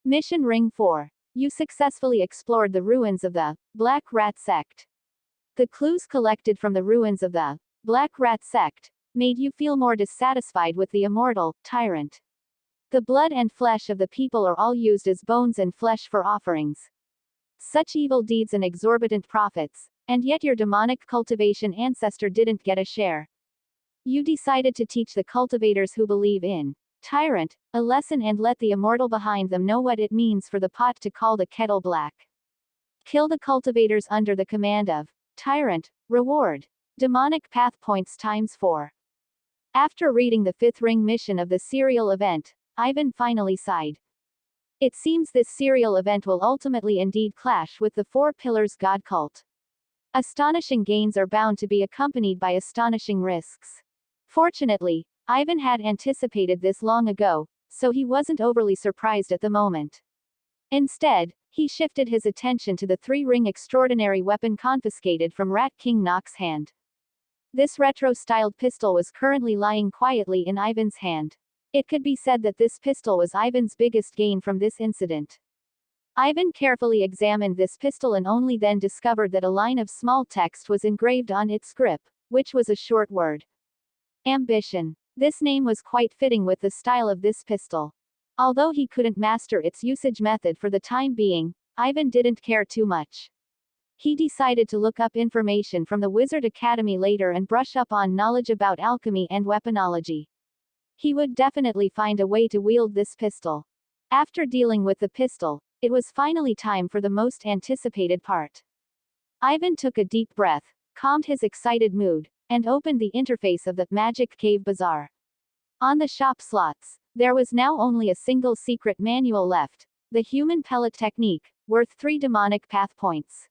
[SPEAKER 1] Mission Ring 4. You successfully explored the ruins of the Black Rat Sect. The clues collected from the ruins of the Black Rat Sect made you feel more dissatisfied with the immortal tyrant. The blood and flesh of the people are all used as bones and flesh for offerings. Such evil deeds and exorbitant profits, and yet your demonic cultivation ancestor didn't get a share. You decided to teach the cultivators who believe in tyrant a lesson and let the immortal behind them know what it means for the pot to call the kettle black. Kill the cultivators under the command of tyrant. Reward: demonic path points ×4. After reading the fifth ring mission of the serial event, Ivan finally sighed. It seems this serial event will ultimately indeed clash with the Four Pillars God cult. Astonishing gains are bound to be accompanied by astonishing risks. Fortunately, Ivan had anticipated this long ago, so he wasn't overly surprised at the moment. Instead, he shifted his attention to the three-ring extraordinary weapon confiscated from Rat King Knock's hand. This retro-styled pistol was currently lying quietly in Ivan's hand. It could be said that this pistol was Ivan's biggest gain from this incident. Ivan carefully examined this pistol and only then discovered that a line of small text was engraved on its grip, which was a short word. Ambition. This name was quite fitting with the style of this pistol. Although he couldn't master its usage method for the time being, Ivan didn't care too much. He decided to look up information from the Wizard Academy later and brush up on knowledge about alchemy and weaponology. He would definitely find a way to wield this pistol. After dealing with the pistol, it was finally time for the most anticipated part. Ivan took a deep breath, calmed his excited mood, and opened the interface of the Magic Cave Bazaar. On the shop slots, there was now only a single secret manual left, the Human Pellet Technique, worth 3 demonic path points.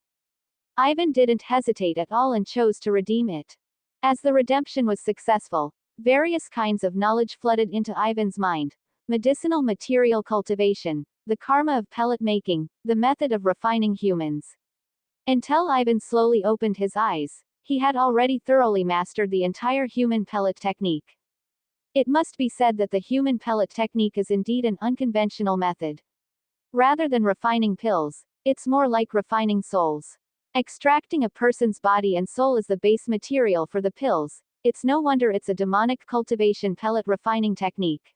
[SPEAKER 1] Ivan didn't hesitate at all and chose to redeem it. As the redemption was successful, various kinds of knowledge flooded into Ivan's mind: medicinal material cultivation, the karma of pellet making, the method of refining humans. Until Ivan slowly opened his eyes, he had already thoroughly mastered the entire human pellet technique. It must be said that the human pellet technique is indeed an unconventional method. Rather than refining pills, it's more like refining souls. Extracting a person's body and soul is the base material for the pills. It's no wonder it's a demonic cultivation pellet refining technique.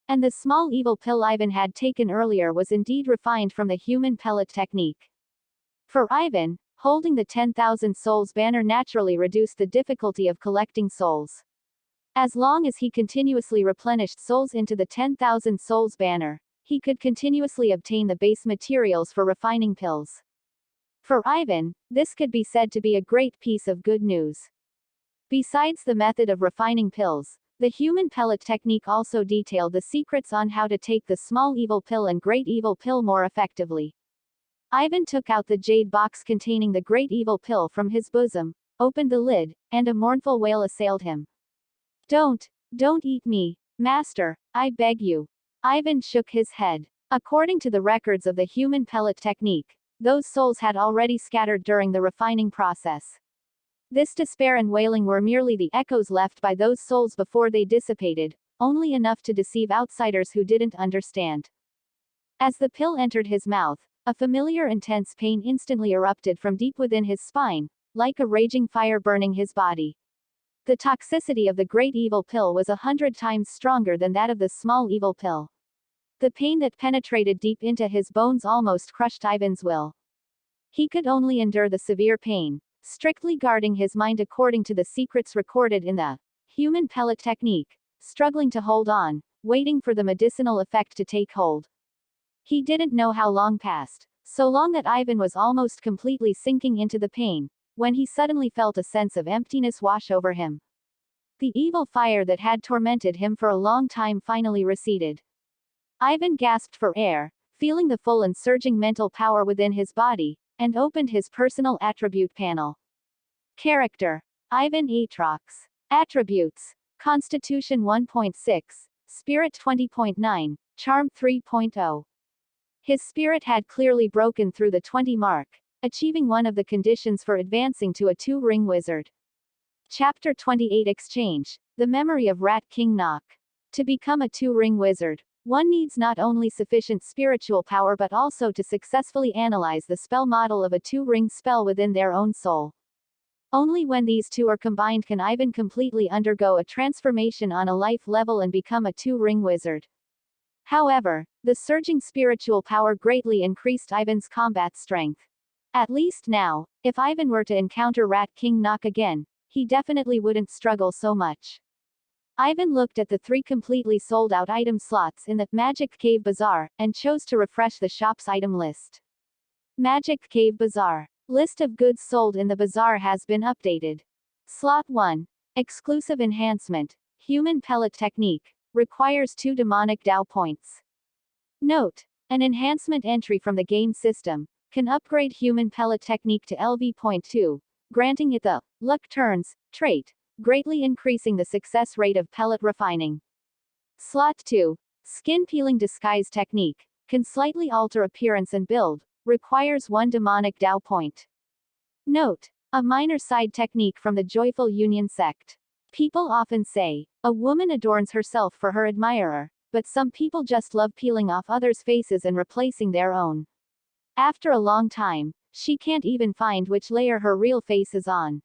[SPEAKER 1] And the small evil pill Ivan had taken earlier was indeed refined from the human pellet technique. For Ivan, holding the 10,000 souls banner naturally reduced the difficulty of collecting souls. As long as he continuously replenished souls into the 10,000 souls banner, he could continuously obtain the base materials for refining pills. For Ivan, this could be said to be a great piece of good news. Besides the method of refining pills, the human pellet technique also detailed the secrets on how to take the small evil pill and great evil pill more effectively. Ivan took out the jade box containing the great evil pill from his bosom, opened the lid, and a mournful wail assailed him. Don't eat me, master, I beg you. Ivan shook his head. According to the records of the human pellet technique, those souls had already scattered during the refining process. This despair and wailing were merely the echoes left by those souls before they dissipated, only enough to deceive outsiders who didn't understand. As the pill entered his mouth, a familiar intense pain instantly erupted from deep within his spine, like a raging fire burning his body. The toxicity of the great evil pill was 100 times stronger than that of the small evil pill. The pain that penetrated deep into his bones almost crushed Ivan's will. He could only endure the severe pain, strictly guarding his mind according to the secrets recorded in the human pellet technique, struggling to hold on, waiting for the medicinal effect to take hold. He didn't know how long passed, so long that Ivan was almost completely sinking into the pain, when he suddenly felt a sense of emptiness wash over him. The evil fire that had tormented him for a long time finally receded. Ivan gasped for air, feeling the full and surging mental power within his body, and opened his personal attribute panel. Character: Ivan Atrox. Attributes: Constitution 1.6, Spirit 20.9, Charm 3.0. His spirit had clearly broken through the 20 mark, achieving one of the conditions for advancing to a 2-ring wizard. Chapter 28 Exchange: The Memory of Rat King Knock. To become a 2-ring wizard, one needs not only sufficient spiritual power but also to successfully analyze the spell model of a 2-ring spell within their own soul. Only when these two are combined can Ivan completely undergo a transformation on a life level and become a 2-ring wizard. However, the surging spiritual power greatly increased Ivan's combat strength. At least now, if Ivan were to encounter Rat King Knock again, he definitely wouldn't struggle so much. Ivan looked at the 3 completely sold-out item slots in the Magic Cave Bazaar, and chose to refresh the shop's item list. Magic Cave Bazaar. List of goods sold in the bazaar has been updated. Slot 1. Exclusive enhancement. Human pellet technique. Requires 2 demonic Dao points. Note: an enhancement entry from the game system can upgrade human pellet technique to LV.2, granting it the luck turns trait, greatly increasing the success rate of pellet refining. Slot 2. Skin peeling disguise technique can slightly alter appearance and build, requires 1 demonic Dao point. Note: a minor side technique from the Joyful Union sect. People often say, a woman adorns herself for her admirer, but some people just love peeling off others' faces and replacing their own. After a long time, she can't even find which layer her real face is on.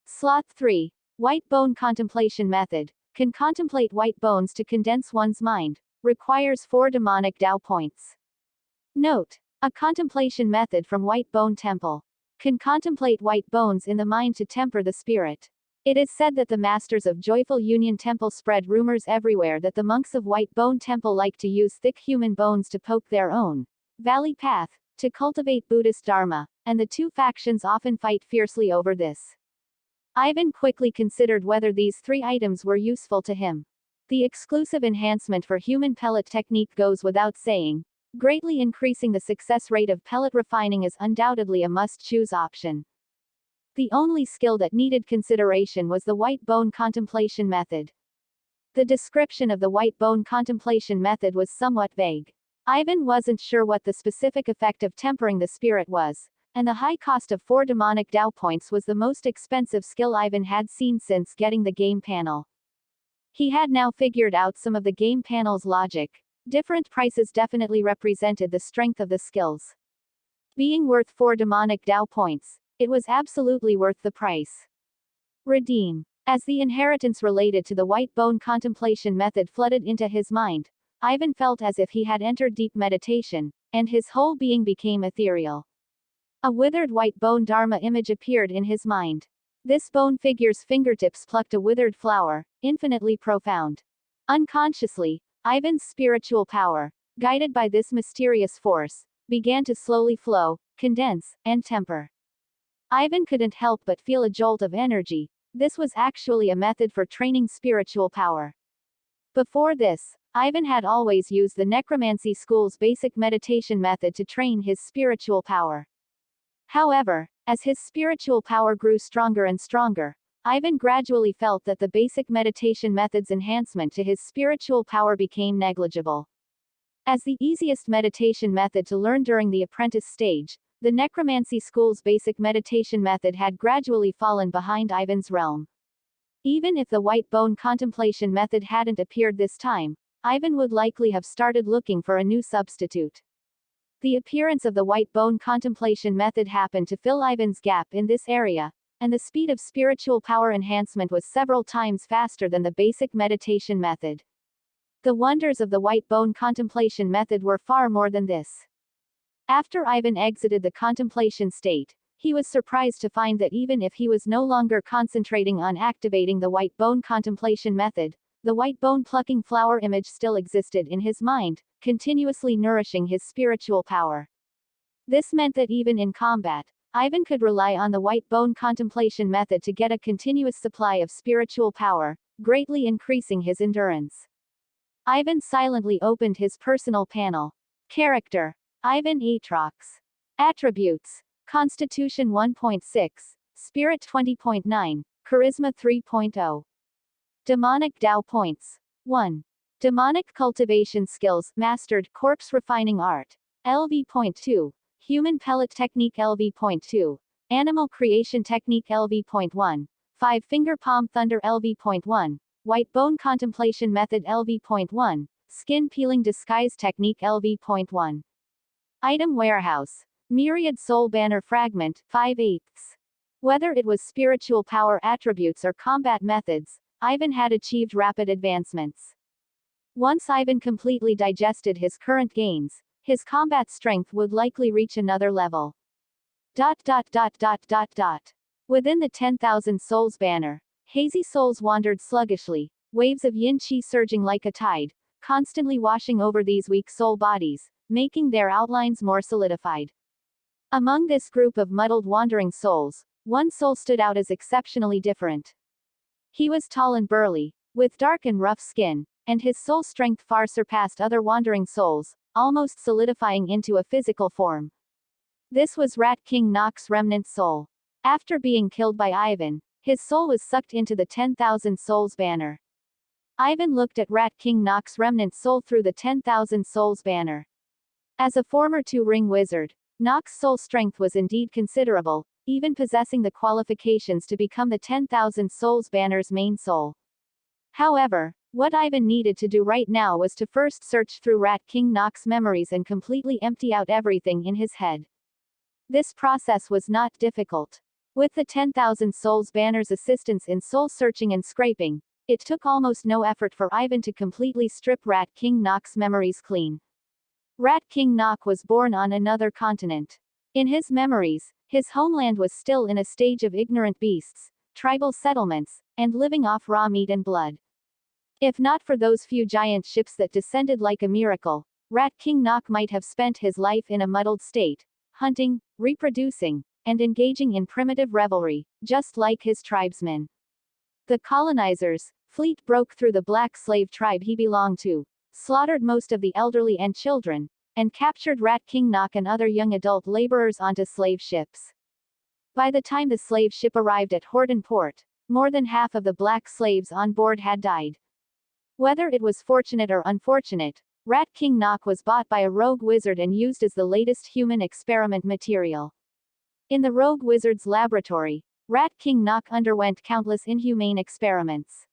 [SPEAKER 1] Slot 3. White Bone Contemplation Method can contemplate white bones to condense one's mind, requires 4 demonic Dao points. Note: a contemplation method from White Bone Temple can contemplate white bones in the mind to temper the spirit. It is said that the masters of Joyful Union Temple spread rumors everywhere that the monks of White Bone Temple like to use thick human bones to poke their own valley path, to cultivate Buddhist Dharma, and the 2 factions often fight fiercely over this. Ivan quickly considered whether these 3 items were useful to him. The exclusive enhancement for human pellet technique goes without saying. Greatly increasing the success rate of pellet refining is undoubtedly a must-choose option. The only skill that needed consideration was the white bone contemplation method. The description of the white bone contemplation method was somewhat vague. Ivan wasn't sure what the specific effect of tempering the spirit was, and the high cost of 4 demonic Dao points was the most expensive skill Ivan had seen since getting the game panel. He had now figured out some of the game panel's logic. Different prices definitely represented the strength of the skills. Being worth 4 demonic Dao points, it was absolutely worth the price. Redeem. As the inheritance related to the white bone contemplation method flooded into his mind, Ivan felt as if he had entered deep meditation, and his whole being became ethereal. A withered white bone Dharma image appeared in his mind. This bone figure's fingertips plucked a withered flower, infinitely profound. Unconsciously, Ivan's spiritual power, guided by this mysterious force, began to slowly flow, condense, and temper. Ivan couldn't help but feel a jolt of energy. This was actually a method for training spiritual power. Before this, Ivan had always used the Necromancy school's basic meditation method to train his spiritual power. However, as his spiritual power grew stronger and stronger, Ivan gradually felt that the basic meditation method's enhancement to his spiritual power became negligible. As the easiest meditation method to learn during the apprentice stage, the Necromancy school's basic meditation method had gradually fallen behind Ivan's realm. Even if the white bone contemplation method hadn't appeared this time, Ivan would likely have started looking for a new substitute. The appearance of the white bone contemplation method happened to fill Ivan's gap in this area, and the speed of spiritual power enhancement was several times faster than the basic meditation method. The wonders of the white bone contemplation method were far more than this. After Ivan exited the contemplation state, he was surprised to find that even if he was no longer concentrating on activating the white bone contemplation method, the white bone plucking flower image still existed in his mind, continuously nourishing his spiritual power. This meant that even in combat, Ivan could rely on the white bone contemplation method to get a continuous supply of spiritual power, greatly increasing his endurance. Ivan silently opened his personal panel. Character: Ivan Aatrox. Attributes: Constitution 1.6, Spirit 20.9, Charisma 3.0. Demonic Dao points: 1. Demonic Cultivation Skills, Mastered, Corpse Refining Art, LV.2, Human Pellet Technique LV.2, Animal Creation Technique LV.1, 5 Finger Palm Thunder LV.1, White Bone Contemplation Method LV.1, Skin Peeling Disguise Technique LV.1. Item Warehouse: Myriad Soul Banner Fragment, 5/8. Whether it was spiritual power attributes or combat methods, Ivan had achieved rapid advancements. Once Ivan completely digested his current gains, his combat strength would likely reach another level. Within the 10,000 Souls banner, hazy souls wandered sluggishly, waves of yin qi surging like a tide, constantly washing over these weak soul bodies, making their outlines more solidified. Among this group of muddled wandering souls, one soul stood out as exceptionally different. He was tall and burly, with dark and rough skin, and his soul strength far surpassed other wandering souls, almost solidifying into a physical form. This was Rat King Nock's remnant soul. After being killed by Ivan, his soul was sucked into the 10,000 Souls banner. Ivan looked at Rat King Nock's remnant soul through the 10,000 Souls banner. As a former two-ring wizard, Nock's soul strength was indeed considerable, even possessing the qualifications to become the 10,000 Souls banner's main soul. However, what Ivan needed to do right now was to first search through Rat King Nock's memories and completely empty out everything in his head. This process was not difficult. With the 10,000 Souls banner's assistance in soul searching and scraping, it took almost no effort for Ivan to completely strip Rat King Nock's memories clean. Rat King Nock was born on another continent. In his memories, his homeland was still in a stage of ignorant beasts, tribal settlements, and living off raw meat and blood. If not for those few giant ships that descended like a miracle, Rat King Nock might have spent his life in a muddled state, hunting, reproducing, and engaging in primitive revelry, just like his tribesmen. The colonizers' fleet broke through the black slave tribe he belonged to, slaughtered most of the elderly and children, and captured Rat King Nock and other young adult laborers onto slave ships. By the time the slave ship arrived at Horton Port, more than half of the black slaves on board had died. Whether it was fortunate or unfortunate, Rat King Nock was bought by a rogue wizard and used as the latest human experiment material. In the rogue wizard's laboratory, Rat King Knock underwent countless inhumane experiments.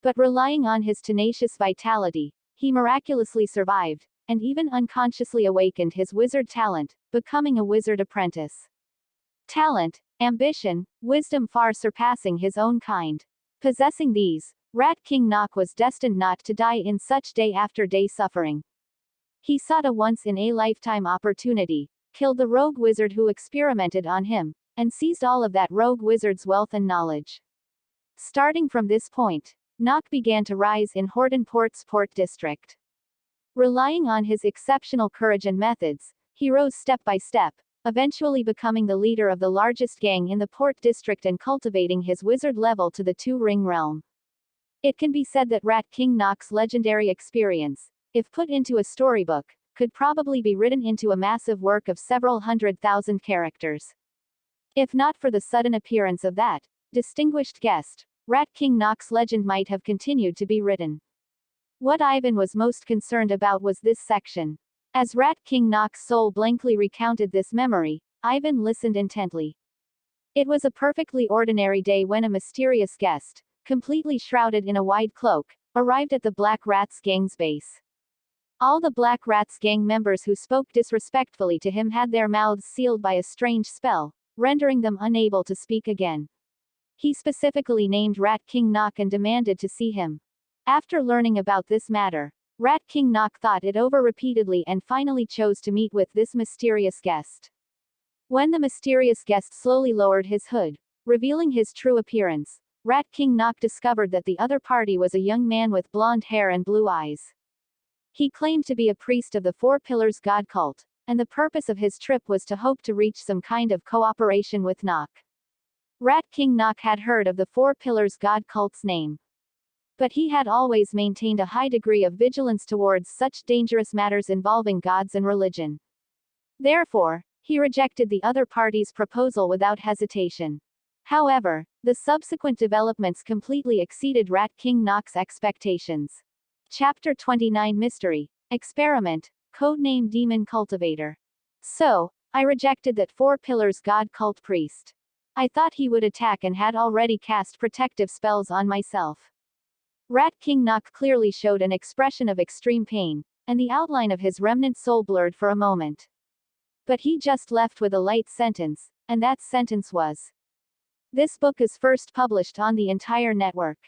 [SPEAKER 1] But relying on his tenacious vitality, he miraculously survived, and even unconsciously awakened his wizard talent, becoming a wizard apprentice. Talent, ambition, wisdom far surpassing his own kind. Possessing these, Rat King Knock was destined not to die in such day-after-day suffering. He sought a once-in-a-lifetime opportunity, killed the rogue wizard who experimented on him, and seized all of that rogue wizard's wealth and knowledge. Starting from this point, Knock began to rise in Hortonport's port district. Relying on his exceptional courage and methods, he rose step by step, eventually becoming the leader of the largest gang in the port district and cultivating his wizard level to the two-ring realm. It can be said that Rat King Knock's legendary experience, if put into a storybook, could probably be written into a massive work of several 100,000 characters. If not for the sudden appearance of that distinguished guest, Rat King Knock's legend might have continued to be written. What Ivan was most concerned about was this section. As Rat King Knock's soul blankly recounted this memory, Ivan listened intently. It was a perfectly ordinary day when a mysterious guest, completely shrouded in a wide cloak, arrived at the Black Rats gang's base. All the Black Rats gang members who spoke disrespectfully to him had their mouths sealed by a strange spell, rendering them unable to speak again. He specifically named Rat King Knock and demanded to see him. After learning about this matter, Rat King Knock thought it over repeatedly and finally chose to meet with this mysterious guest. When the mysterious guest slowly lowered his hood, revealing his true appearance, Rat King Knock discovered that the other party was a young man with blonde hair and blue eyes. He claimed to be a priest of the Four Pillars God cult, and the purpose of his trip was to hope to reach some kind of cooperation with Knock. Rat King Knock had heard of the Four Pillars God cult's name. But he had always maintained a high degree of vigilance towards such dangerous matters involving gods and religion. Therefore, he rejected the other party's proposal without hesitation. However, the subsequent developments completely exceeded Rat King Knock's expectations. Chapter 29 Mystery Experiment, codename Demon Cultivator. So, I rejected that Four Pillars God cult priest. I thought he would attack and had already cast protective spells on myself. Rat King Knock clearly showed an expression of extreme pain, and the outline of his remnant soul blurred for a moment. But he just left with a light sentence, and that sentence was: "This book is first published on the entire network.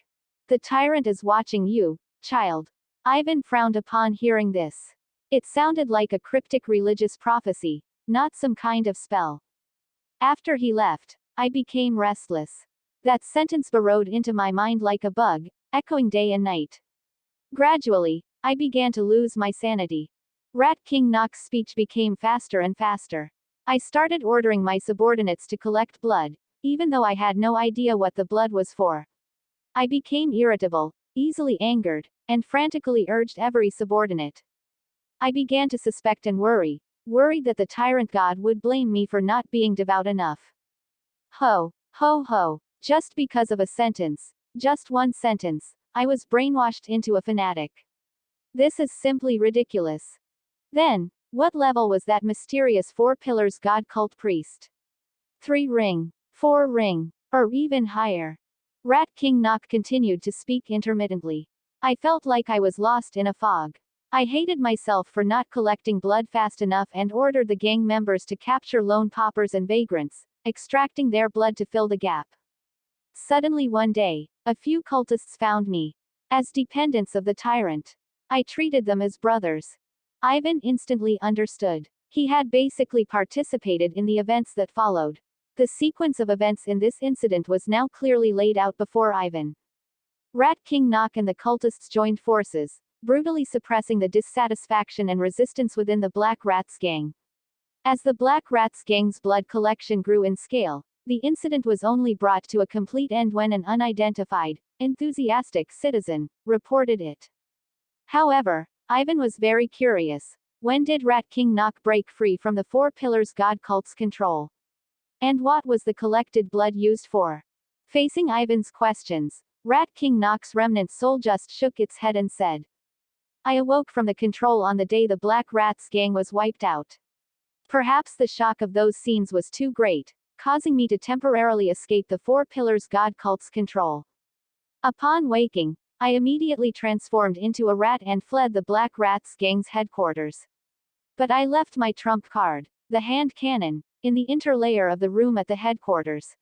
[SPEAKER 1] The tyrant is watching you, child." Ivan frowned upon hearing this. It sounded like a cryptic religious prophecy, not some kind of spell. After he left, I became restless. That sentence burrowed into my mind like a bug, echoing day and night. Gradually, I began to lose my sanity. Rat King Knock's speech became faster and faster. I started ordering my subordinates to collect blood, even though I had no idea what the blood was for. I became irritable, easily angered, and frantically urged every subordinate. I began to suspect and worried that the tyrant god would blame me for not being devout enough. Ho, ho, ho, just because of a sentence. Just one sentence, I was brainwashed into a fanatic. This is simply ridiculous. Then, what level was that mysterious Four Pillars God cult priest? 3 ring, 4 ring, or even higher? Rat King Knock continued to speak intermittently. I felt like I was lost in a fog. I hated myself for not collecting blood fast enough and ordered the gang members to capture lone paupers and vagrants, extracting their blood to fill the gap. Suddenly one day, a few cultists found me. As dependents of the tyrant. I treated them as brothers. Ivan instantly understood. He had basically participated in the events that followed. The sequence of events in this incident was now clearly laid out before Ivan. Rat King Knock and the cultists joined forces, brutally suppressing the dissatisfaction and resistance within the Black Rats gang. As the Black Rats gang's blood collection grew in scale, the incident was only brought to a complete end when an unidentified, enthusiastic citizen reported it. However, Ivan was very curious. When did Rat King Knock break free from the Four Pillars God cult's control? And what was the collected blood used for? Facing Ivan's questions, Rat King Knock's remnant soul just shook its head and said, "I awoke from the control on the day the Black Rats gang was wiped out. Perhaps the shock of those scenes was too great, causing me to temporarily escape the Four Pillars God cult's control. Upon waking, I immediately transformed into a rat and fled the Black Rats gang's headquarters. But I left my trump card, the hand cannon, in the interlayer of the room at the headquarters.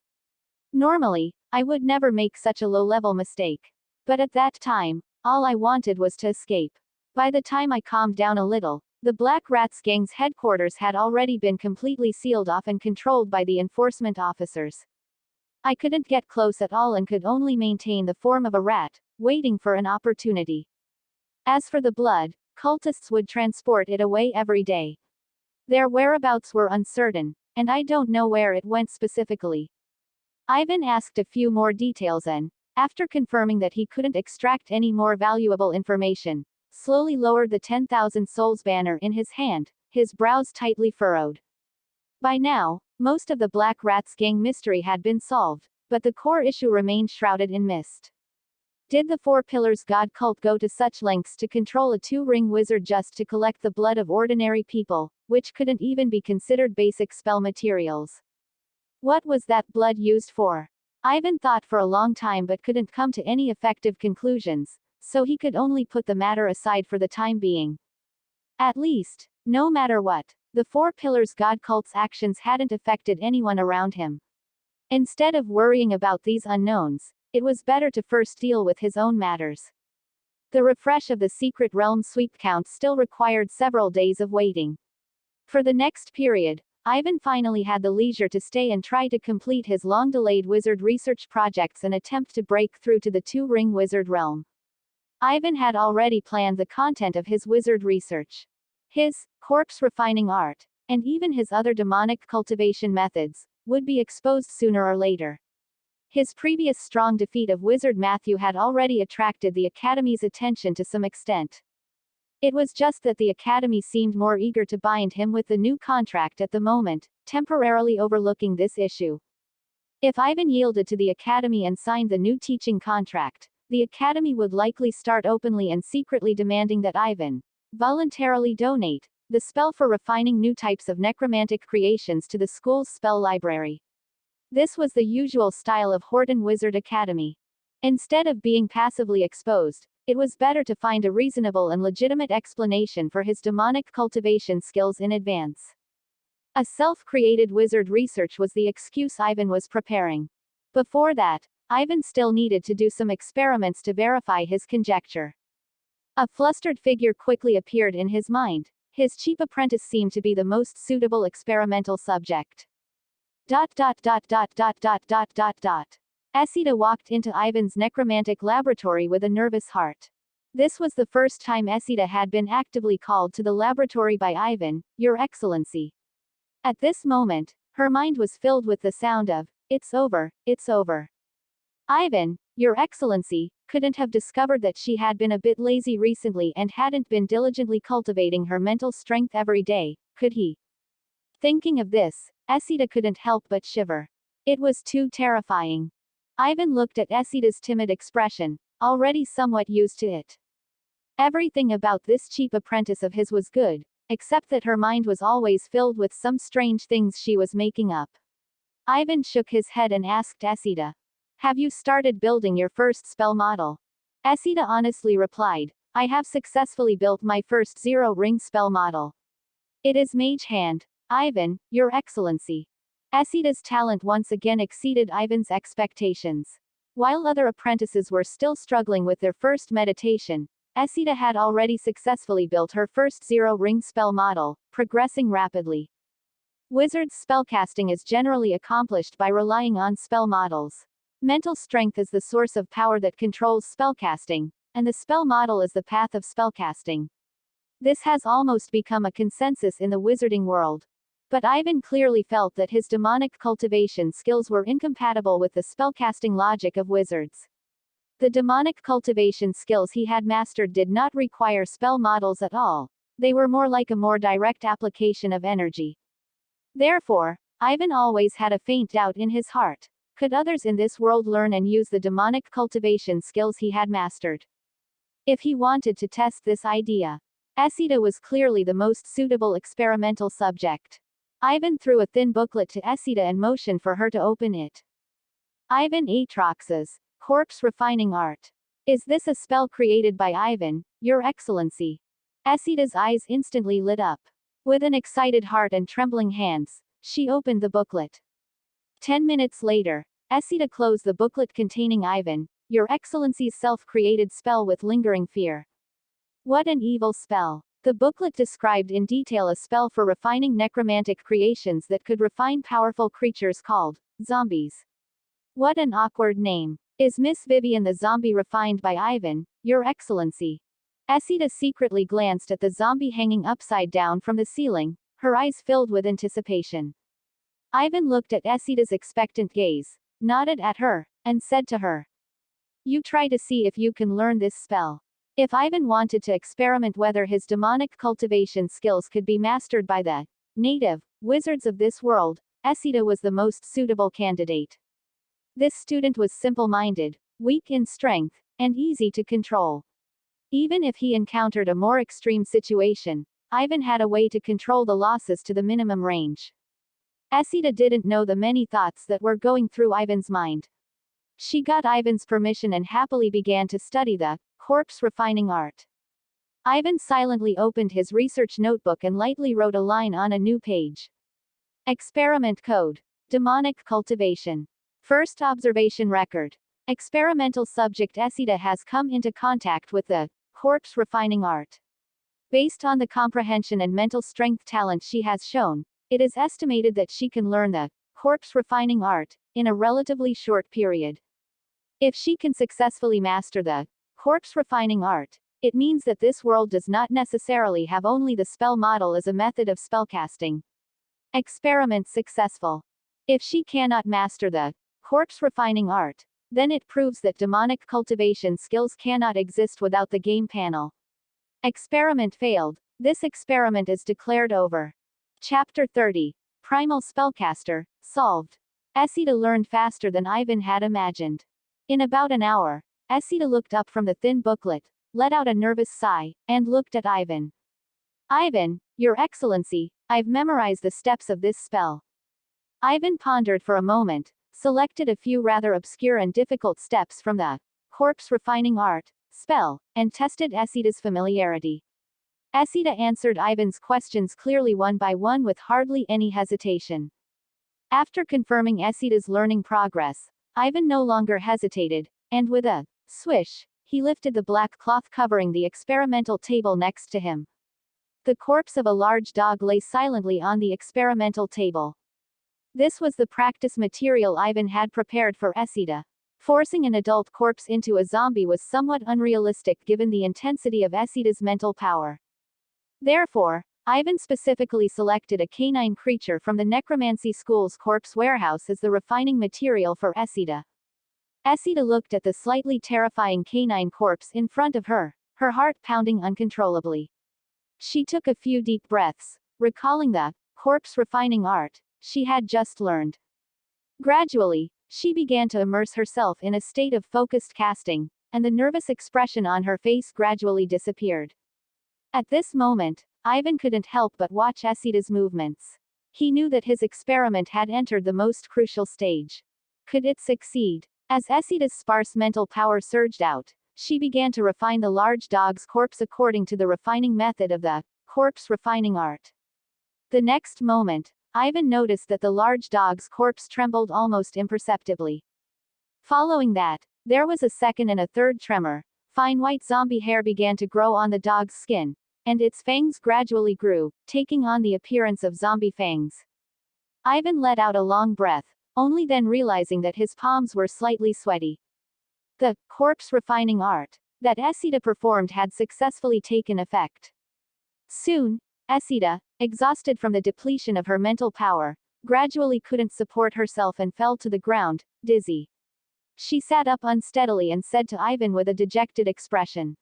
[SPEAKER 1] Normally, I would never make such a low-level mistake. But at that time, all I wanted was to escape. By the time I calmed down a little, the Black Rats gang's headquarters had already been completely sealed off and controlled by the enforcement officers. I couldn't get close at all and could only maintain the form of a rat, waiting for an opportunity. As for the blood, cultists would transport it away every day. Their whereabouts were uncertain, and I don't know where it went specifically. Ivan asked a few more details and, after confirming that he couldn't extract any more valuable information, slowly lowered the 10,000 souls banner in his hand, his brows tightly furrowed. By now, most of the Black Rats gang mystery had been solved, but the core issue remained shrouded in mist. Did the Four Pillars God cult go to such lengths to control a two-ring wizard just to collect the blood of ordinary people, which couldn't even be considered basic spell materials? What was that blood used for? Ivan thought for a long time but couldn't come to any effective conclusions, so he could only put the matter aside for the time being. At least, no matter what, the Four Pillars God cult's actions hadn't affected anyone around him. Instead of worrying about these unknowns, it was better to first deal with his own matters. The refresh of the Secret Realm sweep count still required several days of waiting. For the next period, Ivan finally had the leisure to stay and try to complete his long-delayed wizard research projects and attempt to break through to the two-ring wizard realm. Ivan had already planned the content of his wizard research. His corpse refining art, and even his other demonic cultivation methods, would be exposed sooner or later. His previous strong defeat of Wizard Matthew had already attracted the Academy's attention to some extent. It was just that the Academy seemed more eager to bind him with the new contract at the moment, temporarily overlooking this issue. If Ivan yielded to the Academy and signed the new teaching contract, the Academy would likely start openly and secretly demanding that Ivan voluntarily donate the spell for refining new types of necromantic creations to the school's spell library. This was the usual style of Horton Wizard Academy. Instead of being passively exposed, it was better to find a reasonable and legitimate explanation for his demonic cultivation skills in advance. A self-created wizard research was the excuse Ivan was preparing. Before that, Ivan still needed to do some experiments to verify his conjecture. A flustered figure quickly appeared in his mind. His cheap apprentice seemed to be the most suitable experimental subject. Esida walked into Ivan's necromantic laboratory with a nervous heart. This was the first time Esida had been actively called to the laboratory by Ivan, Your Excellency. At this moment, her mind was filled with the sound of, "It's over, it's over." Ivan, Your Excellency, couldn't have discovered that she had been a bit lazy recently and hadn't been diligently cultivating her mental strength every day, could he? Thinking of this, Esida couldn't help but shiver. It was too terrifying. Ivan looked at Esida's timid expression, already somewhat used to it. Everything about this cheap apprentice of his was good, except that her mind was always filled with some strange things she was making up. Ivan shook his head and asked Esida, "Have you started building your first spell model?" Esida honestly replied, "I have successfully built my first zero-ring spell model. It is Mage Hand, Ivan, Your Excellency." Esida's talent once again exceeded Ivan's expectations. While other apprentices were still struggling with their first meditation, Esida had already successfully built her first zero-ring spell model, progressing rapidly. Wizards' spellcasting is generally accomplished by relying on spell models. Mental strength is the source of power that controls spellcasting, and the spell model is the path of spellcasting. This has almost become a consensus in the wizarding world. But Ivan clearly felt that his demonic cultivation skills were incompatible with the spellcasting logic of wizards. The demonic cultivation skills he had mastered did not require spell models at all. They were more like a more direct application of energy. Therefore, Ivan always had a faint doubt in his heart. Could others in this world learn and use the demonic cultivation skills he had mastered? If he wanted to test this idea, Esida was clearly the most suitable experimental subject. Ivan threw a thin booklet to Esida and motioned for her to open it. Ivan Atrox's Corpse Refining Art. Is this a spell created by Ivan, Your Excellency? Esida's eyes instantly lit up. With an excited heart and trembling hands, she opened the booklet. 10 minutes later, Esida closed the booklet containing Ivan, Your Excellency's self-created spell with lingering fear. What an evil spell. The booklet described in detail a spell for refining necromantic creations that could refine powerful creatures called zombies. What an awkward name. Is Miss Vivian the zombie refined by Ivan, Your Excellency? Esida secretly glanced at the zombie hanging upside down from the ceiling, her eyes filled with anticipation. Ivan looked at Esida's expectant gaze, nodded at her, and said to her, You try to see if you can learn this spell. If Ivan wanted to experiment whether his demonic cultivation skills could be mastered by the native wizards of this world, Esida was the most suitable candidate. This student was simple-minded, weak in strength, and easy to control. Even if he encountered a more extreme situation, Ivan had a way to control the losses to the minimum range. Esida didn't know the many thoughts that were going through Ivan's mind. She got Ivan's permission and happily began to study the corpse refining art. Ivan silently opened his research notebook and lightly wrote a line on a new page. Experiment code. Demonic cultivation. First observation record. Experimental subject Esida has come into contact with the corpse refining art. Based on the comprehension and mental strength talent she has shown, it is estimated that she can learn the corpse refining art in a relatively short period. If she can successfully master the corpse refining art, it means that this world does not necessarily have only the spell model as a method of spellcasting. Experiment successful. If she cannot master the corpse refining art, then it proves that demonic cultivation skills cannot exist without the game panel. Experiment failed. This experiment is declared over. Chapter 30. Primal Spellcaster, solved. Esida learned faster than Ivan had imagined. In about an hour, Esida looked up from the thin booklet, let out a nervous sigh, and looked at Ivan. Ivan, Your Excellency, I've memorized the steps of this spell. Ivan pondered for a moment, selected a few rather obscure and difficult steps from the corpse refining art spell, and tested Esida's familiarity. Esida answered Ivan's questions clearly one by one with hardly any hesitation. After confirming Esida's learning progress, Ivan no longer hesitated, and with a swish, he lifted the black cloth covering the experimental table next to him. The corpse of a large dog lay silently on the experimental table. This was the practice material Ivan had prepared for Esida. Forcing an adult corpse into a zombie was somewhat unrealistic given the intensity of Esida's mental power. Therefore, Ivan specifically selected a canine creature from the necromancy school's corpse warehouse as the refining material for Esida. Esida looked at the slightly terrifying canine corpse in front of her, her heart pounding uncontrollably. She took a few deep breaths, recalling the corpse refining art she had just learned. Gradually, she began to immerse herself in a state of focused casting, and the nervous expression on her face gradually disappeared. At this moment, Ivan couldn't help but watch Esida's movements. He knew that his experiment had entered the most crucial stage. Could it succeed? As Esida's sparse mental power surged out, she began to refine the large dog's corpse according to the refining method of the corpse refining art. The next moment, Ivan noticed that the large dog's corpse trembled almost imperceptibly. Following that, there was a second and a third tremor. Fine white zombie hair began to grow on the dog's skin, and its fangs gradually grew, taking on the appearance of zombie fangs. Ivan let out a long breath, only then realizing that his palms were slightly sweaty. The corpse refining art that Esida performed had successfully taken effect. Soon, Esida, exhausted from the depletion of her mental power, gradually couldn't support herself and fell to the ground, dizzy. She sat up unsteadily and said to Ivan with a dejected expression.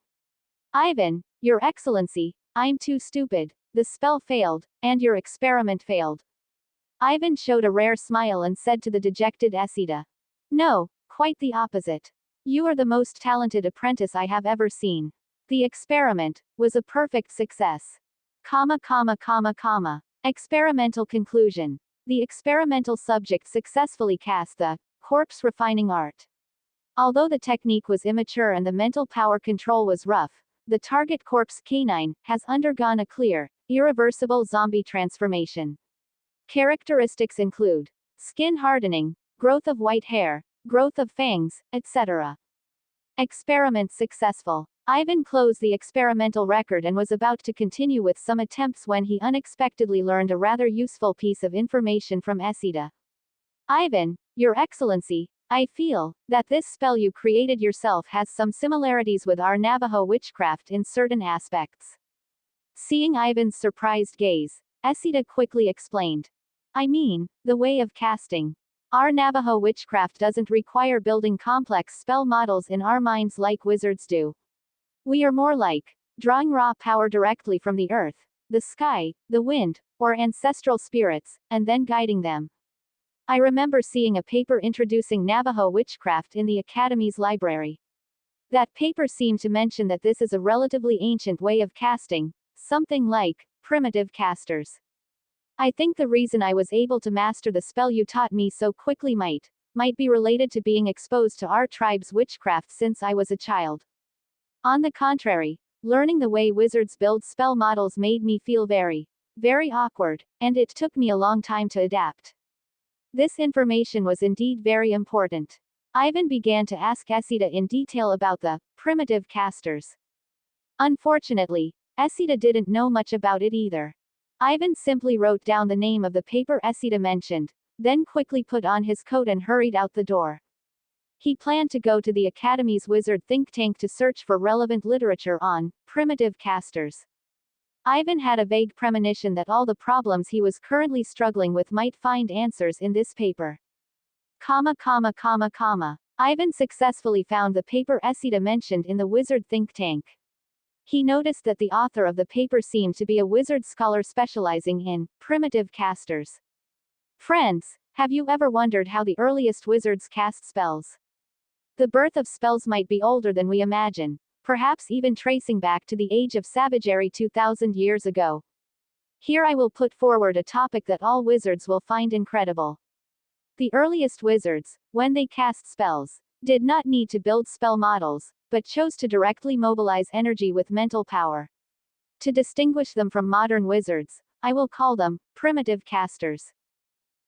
[SPEAKER 1] Ivan, Your Excellency, I'm too stupid, the spell failed, and your experiment failed. Ivan showed a rare smile and said to the dejected Esida. No, quite the opposite. You are the most talented apprentice I have ever seen. The experiment was a perfect success. Experimental conclusion. The experimental subject successfully cast the corpse refining art. Although the technique was immature and the mental power control was rough, the target corpse canine has undergone a clear, irreversible zombie transformation. Characteristics include skin hardening, growth of white hair, growth of fangs, etc. Experiment successful. Ivan closed the experimental record and was about to continue with some attempts when he unexpectedly learned a rather useful piece of information from Esida. Ivan, Your Excellency, I feel that this spell you created yourself has some similarities with our Navajo witchcraft in certain aspects. Seeing Ivan's surprised gaze, Esida quickly explained. I mean, the way of casting. Our Navajo witchcraft doesn't require building complex spell models in our minds like wizards do. We are more like drawing raw power directly from the earth, the sky, the wind, or ancestral spirits, and then guiding them. I remember seeing a paper introducing Navajo witchcraft in the Academy's library. That paper seemed to mention that this is a relatively ancient way of casting, something like primitive casters. I think the reason I was able to master the spell you taught me so quickly might be related to being exposed to our tribe's witchcraft since I was a child. On the contrary, learning the way wizards build spell models made me feel very awkward, and it took me a long time to adapt. This information was indeed very important. Ivan began to ask Esida in detail about the primitive casters. Unfortunately, Esida didn't know much about it either. Ivan simply wrote down the name of the paper Esida mentioned, then quickly put on his coat and hurried out the door. He planned to go to the Academy's wizard think tank to search for relevant literature on primitive casters. Ivan had a vague premonition that all the problems he was currently struggling with might find answers in this paper. Ivan successfully found the paper Esida mentioned in the wizard think tank. He noticed that the author of the paper seemed to be a wizard scholar specializing in primitive casters. Friends, have you ever wondered how the earliest wizards cast spells? The birth of spells might be older than we imagine, perhaps even tracing back to the age of savagery 2,000 years ago. Here I will put forward a topic that all wizards will find incredible. The earliest wizards, when they cast spells, did not need to build spell models, but chose to directly mobilize energy with mental power. To distinguish them from modern wizards, I will call them primitive casters.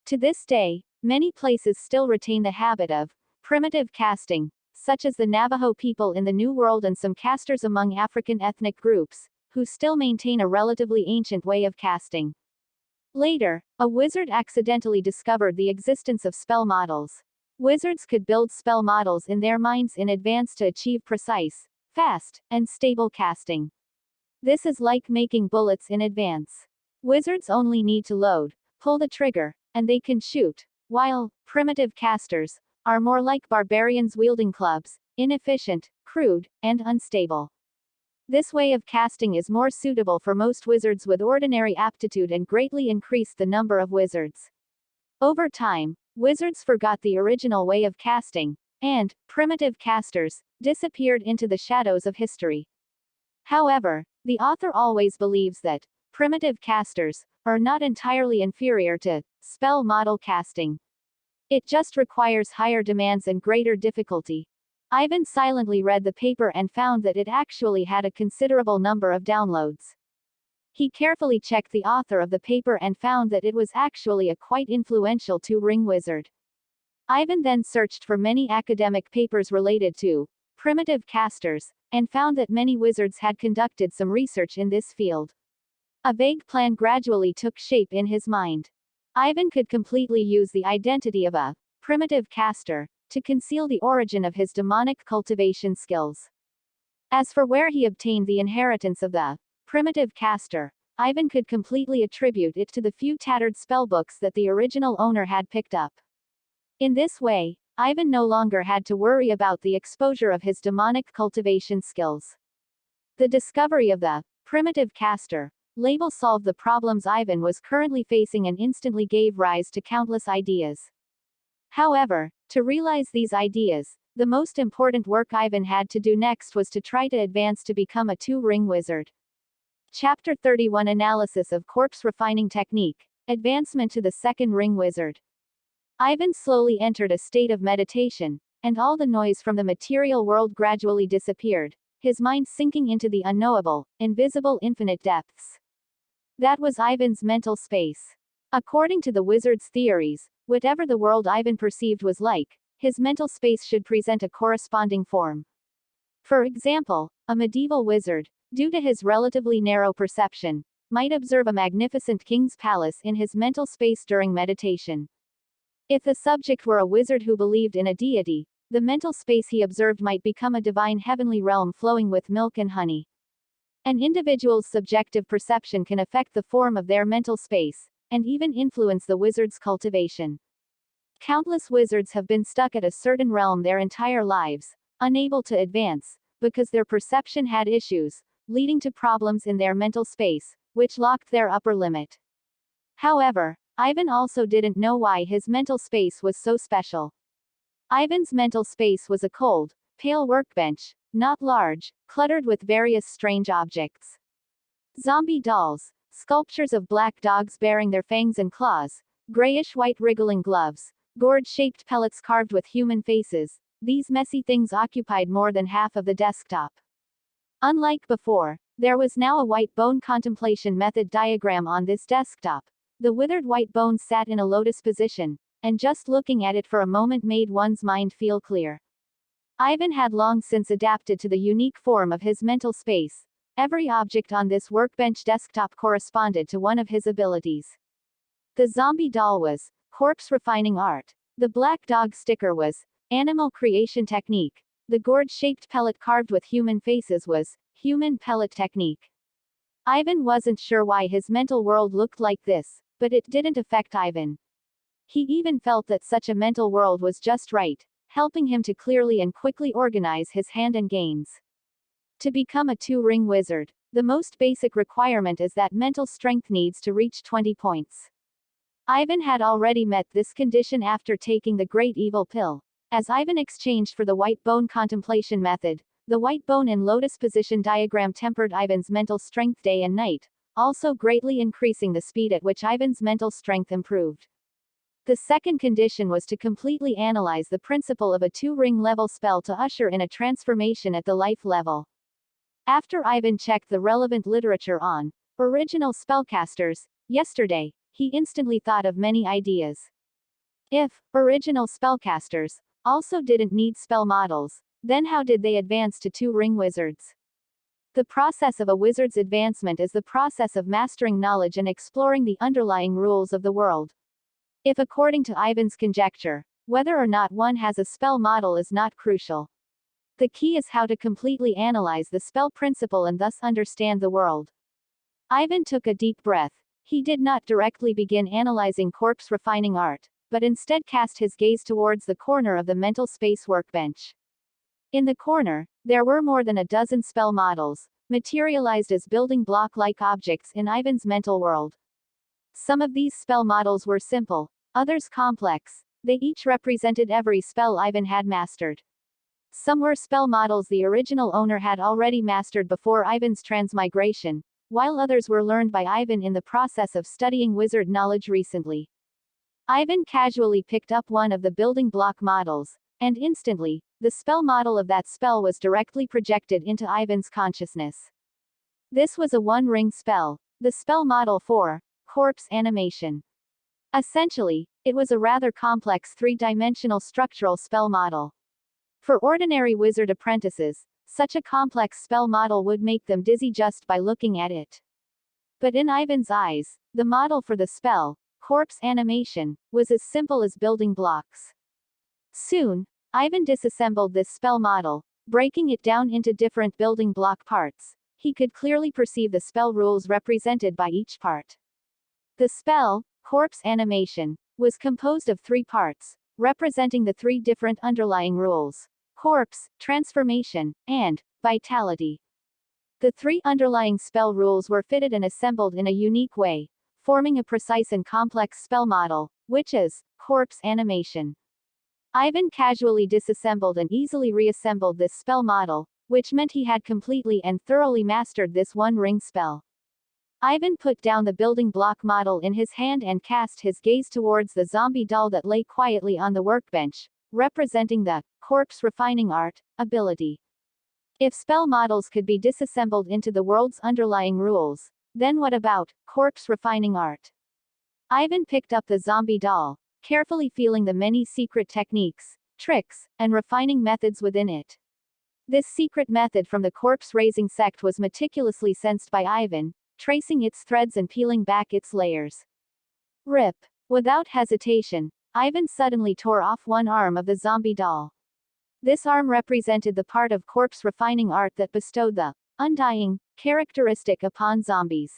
[SPEAKER 1] To this day, many places still retain the habit of primitive casting, such as the Navajo people in the New World and some casters among African ethnic groups, who still maintain a relatively ancient way of casting. Later, a wizard accidentally discovered the existence of spell models. Wizards could build spell models in their minds in advance to achieve precise, fast, and stable casting. This is like making bullets in advance. Wizards only need to load, pull the trigger, and they can shoot, while primitive casters are more like barbarians wielding clubs, inefficient, crude, and unstable. This way of casting is more suitable for most wizards with ordinary aptitude and greatly increased the number of wizards. Over time, wizards forgot the original way of casting, and primitive casters disappeared into the shadows of history. However, the author always believes that primitive casters are not entirely inferior to spell model casting. It just requires higher demands and greater difficulty. Ivan silently read the paper and found that it actually had a considerable number of downloads. He carefully checked the author of the paper and found that it was actually a quite influential two-ring wizard. Ivan then searched for many academic papers related to primitive casters, and found that many wizards had conducted some research in this field. A vague plan gradually took shape in his mind. Ivan could completely use the identity of a primitive caster to conceal the origin of his demonic cultivation skills. As for where he obtained the inheritance of the primitive caster, Ivan could completely attribute it to the few tattered spellbooks that the original owner had picked up. In this way, Ivan no longer had to worry about the exposure of his demonic cultivation skills. The discovery of the primitive caster label solved the problems Ivan was currently facing and instantly gave rise to countless ideas. However, to realize these ideas, the most important work Ivan had to do next was to try to advance to become a two-ring wizard. Chapter 31 Analysis of Corpse Refining Technique. Advancement to the Second Ring Wizard. Ivan slowly entered a state of meditation, and all the noise from the material world gradually disappeared, his mind sinking into the unknowable, invisible infinite depths. That was Ivan's mental space. According to the wizard's theories, whatever the world Ivan perceived was like, his mental space should present a corresponding form. For example, a medieval wizard, due to his relatively narrow perception, might observe a magnificent king's palace in his mental space during meditation. If the subject were a wizard who believed in a deity, the mental space he observed might become a divine heavenly realm flowing with milk and honey. An individual's subjective perception can affect the form of their mental space, and even influence the wizard's cultivation. Countless wizards have been stuck at a certain realm their entire lives, unable to advance, because their perception had issues, leading to problems in their mental space, which locked their upper limit. However, Ivan also didn't know why his mental space was so special. Ivan's mental space was a cold, pale workbench, not large, cluttered with various strange objects. Zombie dolls, sculptures of black dogs bearing their fangs and claws, grayish-white wriggling gloves, gourd-shaped pellets carved with human faces, these messy things occupied more than half of the desktop. Unlike before, there was now a white bone contemplation method diagram on this desktop. The withered white bone sat in a lotus position, and just looking at it for a moment made one's mind feel clear. Ivan had long since adapted to the unique form of his mental space. Every object on this workbench desktop corresponded to one of his abilities. The zombie doll was corpse refining art. The black dog sticker was animal creation technique. The gourd-shaped pellet carved with human faces was human pellet technique. Ivan wasn't sure why his mental world looked like this, but it didn't affect Ivan. He even felt that such a mental world was just right, helping him to clearly and quickly organize his hand and gains. To become a two-ring wizard, the most basic requirement is that mental strength needs to reach 20 points. Ivan had already met this condition after taking the Great Evil Pill. As Ivan exchanged for the white bone contemplation method, the white bone in lotus position diagram tempered Ivan's mental strength day and night, also greatly increasing the speed at which Ivan's mental strength improved. The second condition was to completely analyze the principle of a two-ring level spell to usher in a transformation at the life level. After Ivan checked the relevant literature on original spellcasters yesterday, he instantly thought of many ideas. If original spellcasters also didn't need spell models, then how did they advance to two-ring wizards? The process of a wizard's advancement is the process of mastering knowledge and exploring the underlying rules of the world. If according to Ivan's conjecture, whether or not one has a spell model is not crucial. The key is how to completely analyze the spell principle and thus understand the world. Ivan took a deep breath. He did not directly begin analyzing corpse refining art, but instead cast his gaze towards the corner of the mental space workbench. In the corner, there were more than a dozen spell models, materialized as building block-like objects in Ivan's mental world. Some of these spell models were simple, others complex. They each represented every spell Ivan had mastered. Some were spell models the original owner had already mastered before Ivan's transmigration, while others were learned by Ivan in the process of studying wizard knowledge recently. Ivan casually picked up one of the building block models, and instantly, the spell model of that spell was directly projected into Ivan's consciousness. This was a one-ring spell, the spell model for corpse animation. Essentially, it was a rather complex three-dimensional structural spell model. For ordinary wizard apprentices, such a complex spell model would make them dizzy just by looking at it. But in Ivan's eyes, the model for the spell, corpse animation, was as simple as building blocks. Soon, Ivan disassembled this spell model, breaking it down into different building block parts. He could clearly perceive the spell rules represented by each part. The spell, corpse animation, was composed of three parts, representing the three different underlying rules: corpse, transformation, and vitality. The three underlying spell rules were fitted and assembled in a unique way, forming a precise and complex spell model, which is corpse animation. Ivan casually disassembled and easily reassembled this spell model, which meant he had completely and thoroughly mastered this one-ring spell. Ivan put down the building block model in his hand and cast his gaze towards the zombie doll that lay quietly on the workbench, representing the corpse refining art ability. If spell models could be disassembled into the world's underlying rules, then what about corpse refining art? Ivan picked up the zombie doll, carefully feeling the many secret techniques, tricks, and refining methods within it. This secret method from the corpse-raising sect was meticulously sensed by Ivan, tracing its threads and peeling back its layers. Rip. Without hesitation, Ivan suddenly tore off one arm of the zombie doll. This arm represented the part of corpse refining art that bestowed the undying characteristic upon zombies.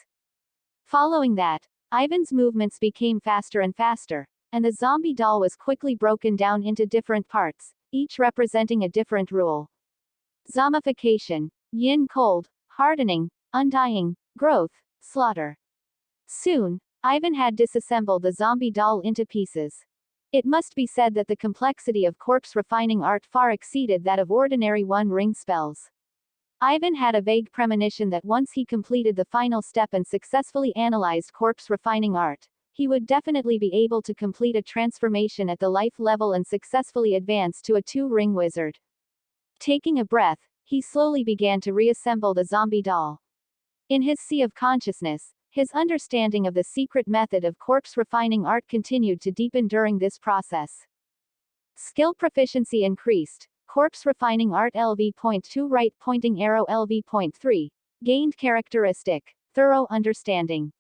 [SPEAKER 1] Following that, Ivan's movements became faster and faster, and the zombie doll was quickly broken down into different parts, each representing a different rule. Zombification, yin cold, hardening, undying, growth, slaughter. Soon, Ivan had disassembled the zombie doll into pieces. It must be said that the complexity of corpse refining art far exceeded that of ordinary one-ring spells. Ivan had a vague premonition that once he completed the final step and successfully analyzed corpse refining art, he would definitely be able to complete a transformation at the life level and successfully advance to a two-ring wizard. Taking a breath, he slowly began to reassemble the zombie doll. In his sea of consciousness, his understanding of the secret method of corpse refining art continued to deepen during this process. Skill proficiency increased. Corpse refining art LV.2 right pointing arrow LV.3. Gained characteristic. Thorough understanding.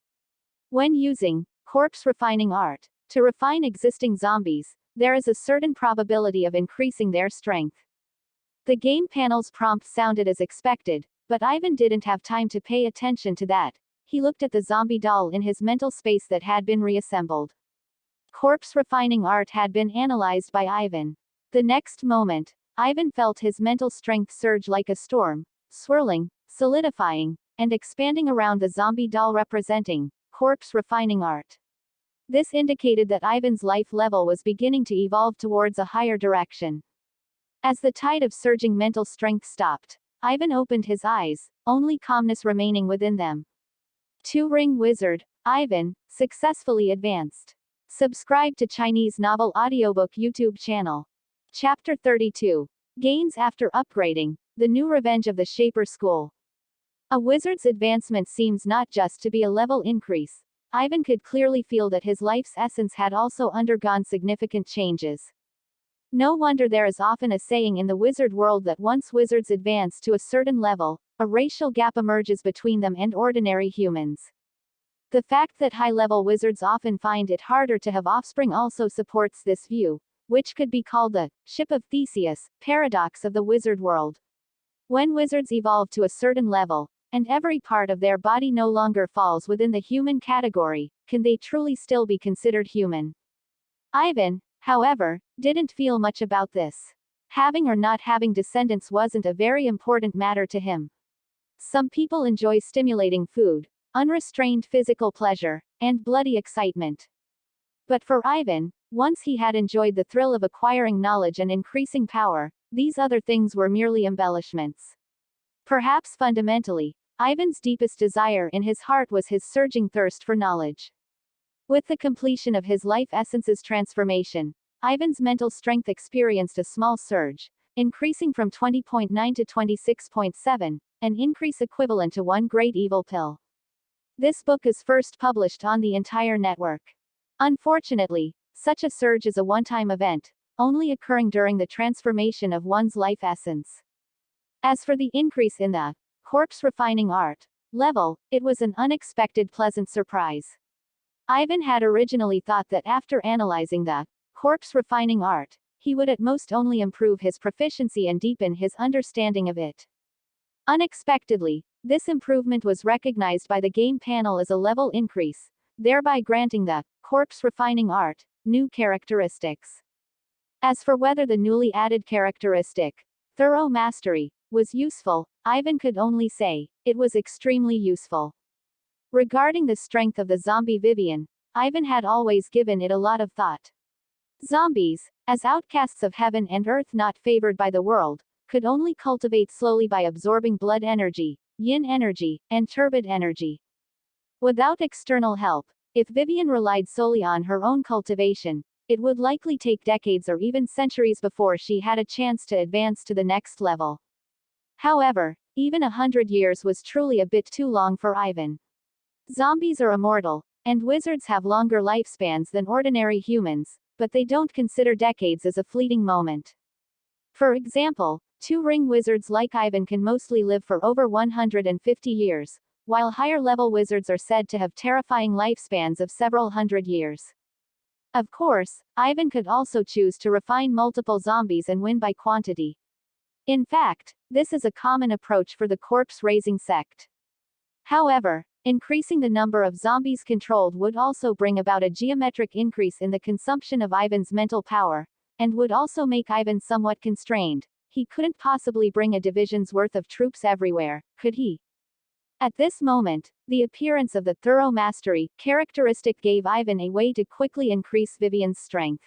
[SPEAKER 1] When using corpse refining art to refine existing zombies, there is a certain probability of increasing their strength. The game panel's prompt sounded as expected, but Ivan didn't have time to pay attention to that. He looked at the zombie doll in his mental space that had been reassembled. Corpse refining art had been analyzed by Ivan. The next moment, Ivan felt his mental strength surge like a storm, swirling, solidifying, and expanding around the zombie doll representing corpse refining art. This indicated that Ivan's life level was beginning to evolve towards a higher direction. As the tide of surging mental strength stopped, Ivan opened his eyes, only calmness remaining within them. Two-ring wizard, Ivan, successfully advanced. Subscribe to Chinese Novel Audiobook YouTube channel. Chapter 32. Gains after upgrading, the new revenge of the Shaper School. A wizard's advancement seems not just to be a level increase. Ivan could clearly feel that his life's essence had also undergone significant changes. No wonder there is often a saying in the wizard world that once wizards advance to a certain level, a racial gap emerges between them and ordinary humans. The fact that high-level wizards often find it harder to have offspring also supports this view, which could be called the ship of Theseus paradox of the wizard world. When wizards evolve to a certain level, and every part of their body no longer falls within the human category, can they truly still be considered human? Ivan, however, didn't feel much about this. Having or not having descendants wasn't a very important matter to him. Some people enjoy stimulating food, unrestrained physical pleasure, and bloody excitement. But for Ivan, once he had enjoyed the thrill of acquiring knowledge and increasing power, these other things were merely embellishments. Perhaps fundamentally, Ivan's deepest desire in his heart was his surging thirst for knowledge. With the completion of his life essence's transformation, Ivan's mental strength experienced a small surge, increasing from 20.9 to 26.7, an increase equivalent to one great evil pill. This book is first published on the entire network. Unfortunately, such a surge is a one-time event, only occurring during the transformation of one's life essence. As for the increase in the corpse refining art level, it was an unexpected pleasant surprise. Ivan had originally thought that after analyzing the corpse refining art, he would at most only improve his proficiency and deepen his understanding of it. Unexpectedly, this improvement was recognized by the game panel as a level increase, thereby granting the corpse refining art new characteristics. As for whether the newly added characteristic, thorough mastery, was useful, Ivan could only say, it was extremely useful. Regarding the strength of the zombie Vivian, Ivan had always given it a lot of thought. Zombies, as outcasts of heaven and earth not favored by the world, could only cultivate slowly by absorbing blood energy, yin energy, and turbid energy. Without external help, if Vivian relied solely on her own cultivation, it would likely take decades or even centuries before she had a chance to advance to the next level. However, even 100 years was truly a bit too long for Ivan. Zombies are immortal, and wizards have longer lifespans than ordinary humans, but they don't consider decades as a fleeting moment. For example, two-ring wizards like Ivan can mostly live for over 150 years, while higher-level wizards are said to have terrifying lifespans of several hundred years. Of course, Ivan could also choose to refine multiple zombies and win by quantity. In fact, this is a common approach for the corpse-raising sect. However, increasing the number of zombies controlled would also bring about a geometric increase in the consumption of Ivan's mental power, and would also make Ivan somewhat constrained. He couldn't possibly bring a division's worth of troops everywhere, could he? At this moment, the appearance of the thorough mastery characteristic gave Ivan a way to quickly increase Vivian's strength.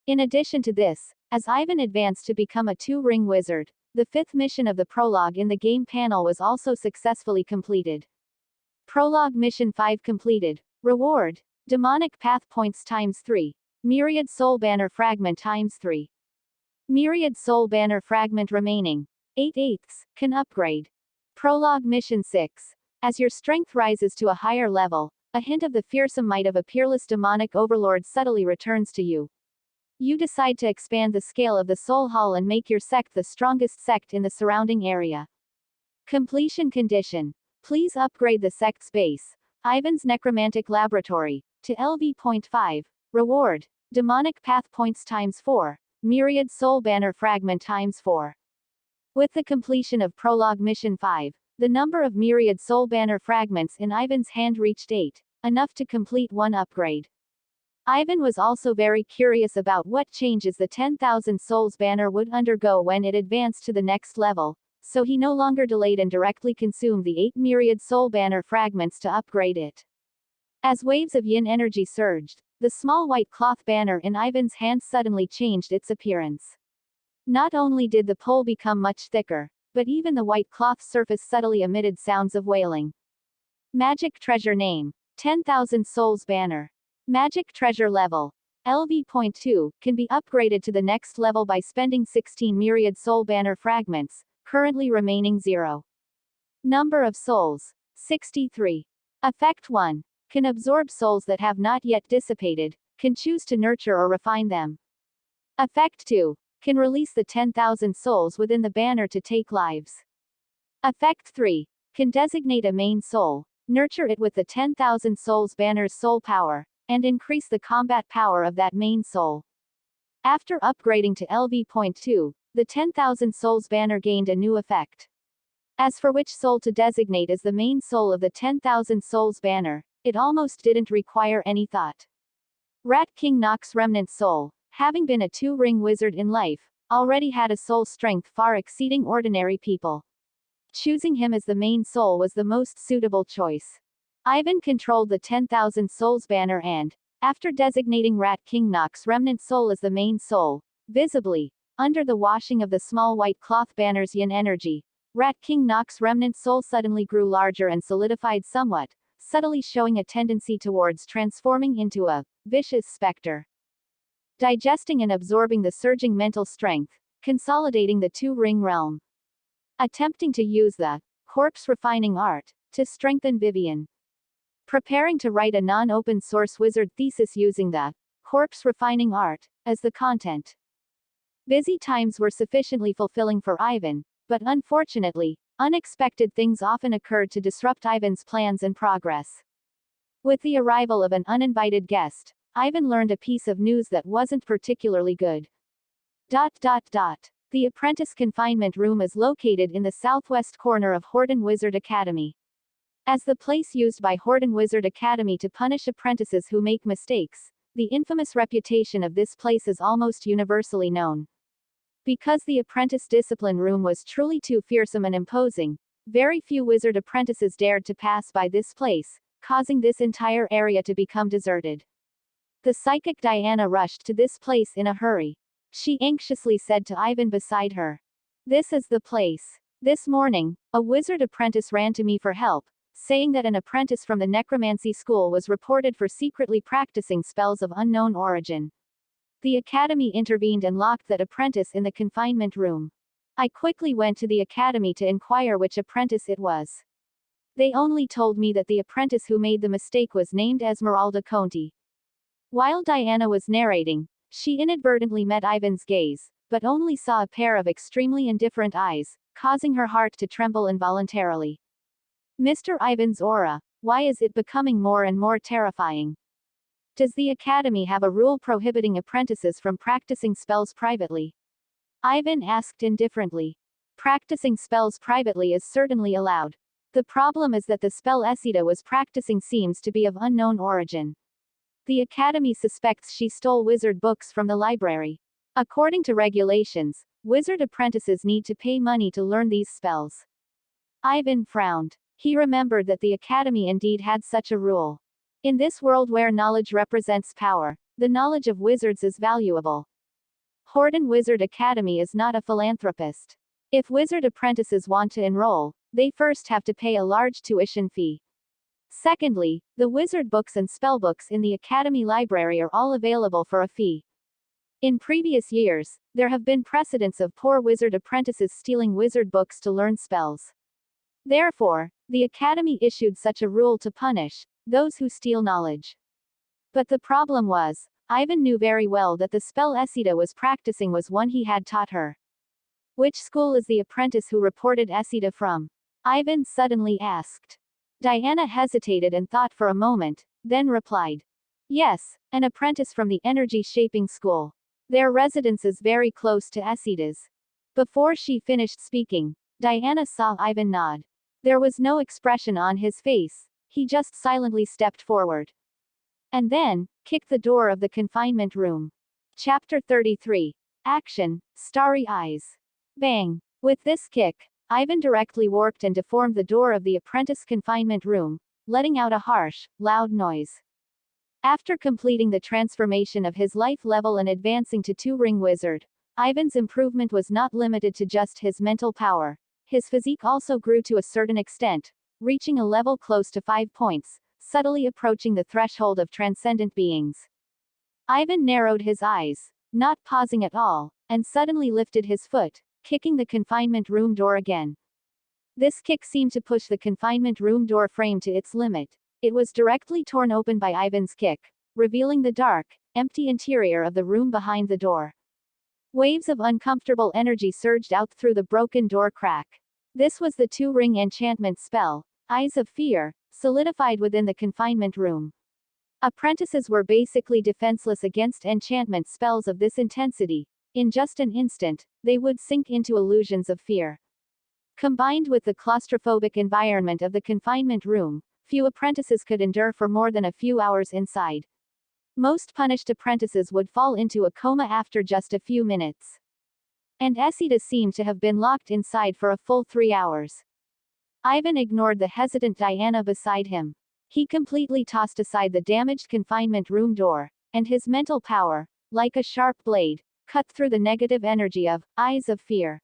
[SPEAKER 1] In addition to this, as Ivan advanced to become a two-ring wizard, the fifth mission of the prologue in the game panel was also successfully completed. Prologue Mission 5 completed. Reward: Demonic Path Points ×3. Myriad Soul Banner Fragment ×3. Myriad Soul Banner Fragment remaining. 8/8. Can upgrade. Prologue Mission 6. As your strength rises to a higher level, a hint of the fearsome might of a peerless demonic overlord subtly returns to you. You decide to expand the scale of the Soul Hall and make your sect the strongest sect in the surrounding area. Completion condition: please upgrade the sect's base, Ivan's Necromantic Laboratory, to LV.5. Reward: Demonic Path Points ×4. Myriad Soul Banner Fragment ×4. With the completion of Prologue Mission 5, the number of Myriad Soul Banner Fragments in Ivan's hand reached 8, enough to complete one upgrade. Ivan was also very curious about what changes the 10,000 Souls banner would undergo when it advanced to the next level, so he no longer delayed and directly consumed the 8 Myriad Soul Banner Fragments to upgrade it. As waves of yin energy surged, the small white cloth banner in Ivan's hand suddenly changed its appearance. Not only did the pole become much thicker, but even the white cloth surface subtly emitted sounds of wailing. Magic Treasure Name: 10,000 Souls Banner. Magic Treasure Level: LV.2, can be upgraded to the next level by spending 16 Myriad Soul Banner Fragments, currently remaining 0. Number of Souls: 63. Effect 1. Can absorb souls that have not yet dissipated, can choose to nurture or refine them. Effect 2. Can release the 10,000 souls within the banner to take lives. Effect 3. Can designate a main soul, nurture it with the 10,000 souls banner's soul power, and increase the combat power of that main soul. After upgrading to LV.2, the 10,000 souls banner gained a new effect. As for which soul to designate as the main soul of the 10,000 souls banner, it almost didn't require any thought. Rat King Nox Remnant Soul, having been a two-ring wizard in life, already had a soul strength far exceeding ordinary people. Choosing him as the main soul was the most suitable choice. Ivan controlled the 10,000 souls banner and, after designating Rat King Nox Remnant Soul as the main soul, visibly, under the washing of the small white cloth banner's yin energy, Rat King Nox Remnant Soul suddenly grew larger and solidified somewhat, subtly showing a tendency towards transforming into a vicious specter. Digesting and absorbing the surging mental strength, consolidating the two-ring realm. Attempting to use the corpse refining art to strengthen Vivian. Preparing to write a non-open source wizard thesis using the corpse refining art as the content. Busy times were sufficiently fulfilling for Ivan, but unfortunately, unexpected things often occurred to disrupt Ivan's plans and progress. With the arrival of an uninvited guest, Ivan learned a piece of news that wasn't particularly good. The apprentice confinement room is located in the southwest corner of Horden Wizard Academy. As the place used by Horden Wizard Academy to punish apprentices who make mistakes, the infamous reputation of this place is almost universally known. Because the apprentice discipline room was truly too fearsome and imposing, very few wizard apprentices dared to pass by this place, causing this entire area to become deserted. The psychic Diana rushed to this place in a hurry. She anxiously said to Ivan beside her, "This is the place. This morning, a wizard apprentice ran to me for help, saying that an apprentice from the necromancy school was reported for secretly practicing spells of unknown origin. The academy intervened and locked that apprentice in the confinement room. I quickly went to the academy to inquire which apprentice it was. They only told me that the apprentice who made the mistake was named Esmeralda Conti. While Diana was narrating, she inadvertently met Ivan's gaze, but only saw a pair of extremely indifferent eyes, causing her heart to tremble involuntarily. Mr. Ivan's aura, why is it becoming more and more terrifying? Does the academy have a rule prohibiting apprentices from practicing spells privately? Ivan asked indifferently. Practicing spells privately is certainly allowed. The problem is that the spell Esida was practicing seems to be of unknown origin. The academy suspects she stole wizard books from the library. According to regulations, wizard apprentices need to pay money to learn these spells. Ivan frowned. He remembered that the academy indeed had such a rule. In this world where knowledge represents power, the knowledge of wizards is valuable. Horden Wizard Academy is not a philanthropist. If wizard apprentices want to enroll, they first have to pay a large tuition fee. Secondly, the wizard books and spellbooks in the academy library are all available for a fee. In previous years, there have been precedents of poor wizard apprentices stealing wizard books to learn spells. Therefore, the academy issued such a rule to punish those who steal knowledge. But the problem was, Ivan knew very well that the spell Esida was practicing was one he had taught her. Which school is the apprentice who reported Esida from? Ivan suddenly asked. Diana hesitated and thought for a moment, then replied. Yes, an apprentice from the energy shaping school. Their residence is very close to Esida's. Before she finished speaking, Diana saw Ivan nod. There was no expression on his face, he just silently stepped forward. And then, kicked the door of the confinement room. Chapter 33. Action, Starry Eyes. Bang! With this kick, Ivan directly warped and deformed the door of the apprentice confinement room, letting out a harsh, loud noise. After completing the transformation of his life level and advancing to 2-ring wizard, Ivan's improvement was not limited to just his mental power. His physique also grew to a certain extent, reaching a level close to 5 points, subtly approaching the threshold of transcendent beings. Ivan narrowed his eyes, not pausing at all, and suddenly lifted his foot, kicking the confinement room door again. This kick seemed to push the confinement room door frame to its limit. It was directly torn open by Ivan's kick, revealing the dark, empty interior of the room behind the door. Waves of uncomfortable energy surged out through the broken door crack. This was the 2-ring enchantment spell, Eyes of Fear, solidified within the confinement room. Apprentices were basically defenseless against enchantment spells of this intensity. In just an instant, they would sink into illusions of fear. Combined with the claustrophobic environment of the confinement room, few apprentices could endure for more than a few hours inside. Most punished apprentices would fall into a coma after just a few minutes. And Esida seemed to have been locked inside for a full 3 hours. Ivan ignored the hesitant Diana beside him. He completely tossed aside the damaged confinement room door, and his mental power, like a sharp blade, cut through the negative energy of Eyes of Fear.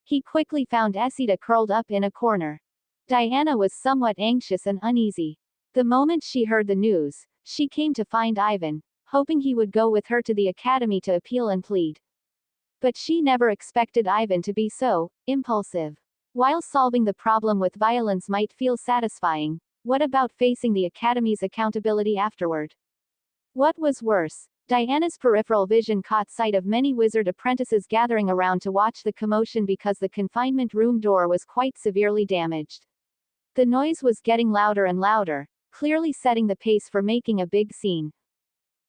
[SPEAKER 1] He quickly found Esida curled up in a corner. Diana was somewhat anxious and uneasy. The moment she heard the news, she came to find Ivan, hoping he would go with her to the academy to appeal and plead. But she never expected Ivan to be so impulsive. While solving the problem with violence might feel satisfying, what about facing the academy's accountability afterward? What was worse, Diana's peripheral vision caught sight of many wizard apprentices gathering around to watch the commotion because the confinement room door was quite severely damaged. The noise was getting louder and louder, clearly setting the pace for making a big scene.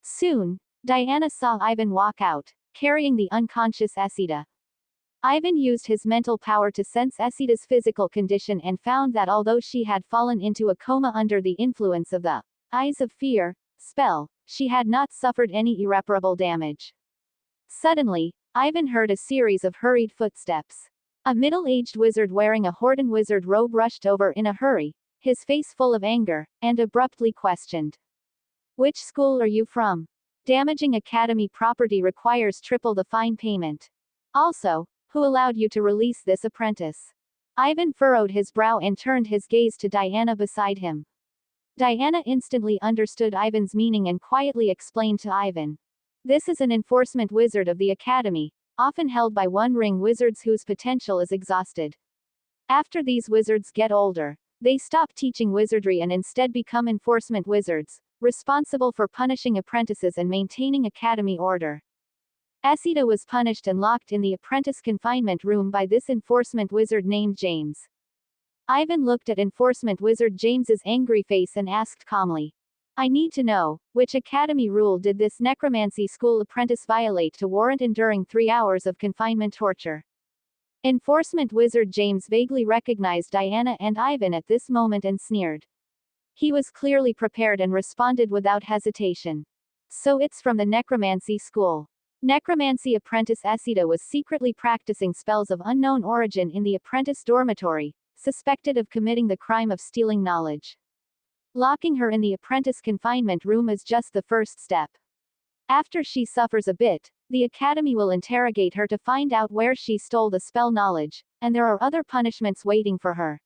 [SPEAKER 1] Soon, Diana saw Ivan walk out, carrying the unconscious Esida. Ivan used his mental power to sense Esida's physical condition and found that although she had fallen into a coma under the influence of the Eyes of Fear spell, she had not suffered any irreparable damage. Suddenly, Ivan heard a series of hurried footsteps. A middle-aged wizard wearing a Horden wizard robe rushed over in a hurry, his face full of anger, and abruptly questioned. Which school are you from? Damaging academy property requires triple the fine payment. Also, who allowed you to release this apprentice? Ivan furrowed his brow and turned his gaze to Diana beside him. Diana instantly understood Ivan's meaning and quietly explained to Ivan. This is an enforcement wizard of the academy, often held by one-ring wizards whose potential is exhausted. After these wizards get older, they stop teaching wizardry and instead become enforcement wizards, responsible for punishing apprentices and maintaining academy order. Esida was punished and locked in the apprentice confinement room by this enforcement wizard named James. Ivan looked at enforcement wizard James's angry face and asked calmly, I need to know, which academy rule did this necromancy school apprentice violate to warrant enduring 3 hours of confinement torture? Enforcement wizard James vaguely recognized Diana and Ivan at this moment and sneered. He was clearly prepared and responded without hesitation. So it's from the necromancy school. Necromancy apprentice Esida was secretly practicing spells of unknown origin in the apprentice dormitory, suspected of committing the crime of stealing knowledge. Locking her in the apprentice confinement room is just the first step. After she suffers a bit, the academy will interrogate her to find out where she stole the spell knowledge, and there are other punishments waiting for her.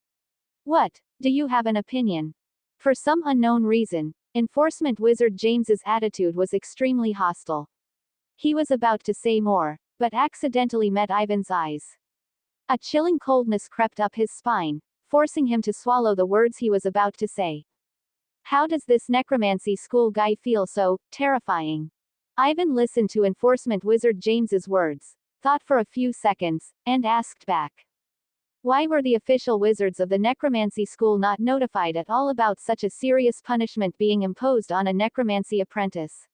[SPEAKER 1] What? Do you have an opinion? For some unknown reason, enforcement wizard James's attitude was extremely hostile. He was about to say more, but accidentally met Ivan's eyes. A chilling coldness crept up his spine, forcing him to swallow the words he was about to say. How does this necromancy school guy feel so terrifying? Ivan listened to enforcement wizard James's words, thought for a few seconds, and asked back. Why were the official wizards of the necromancy school not notified at all about such a serious punishment being imposed on a necromancy apprentice?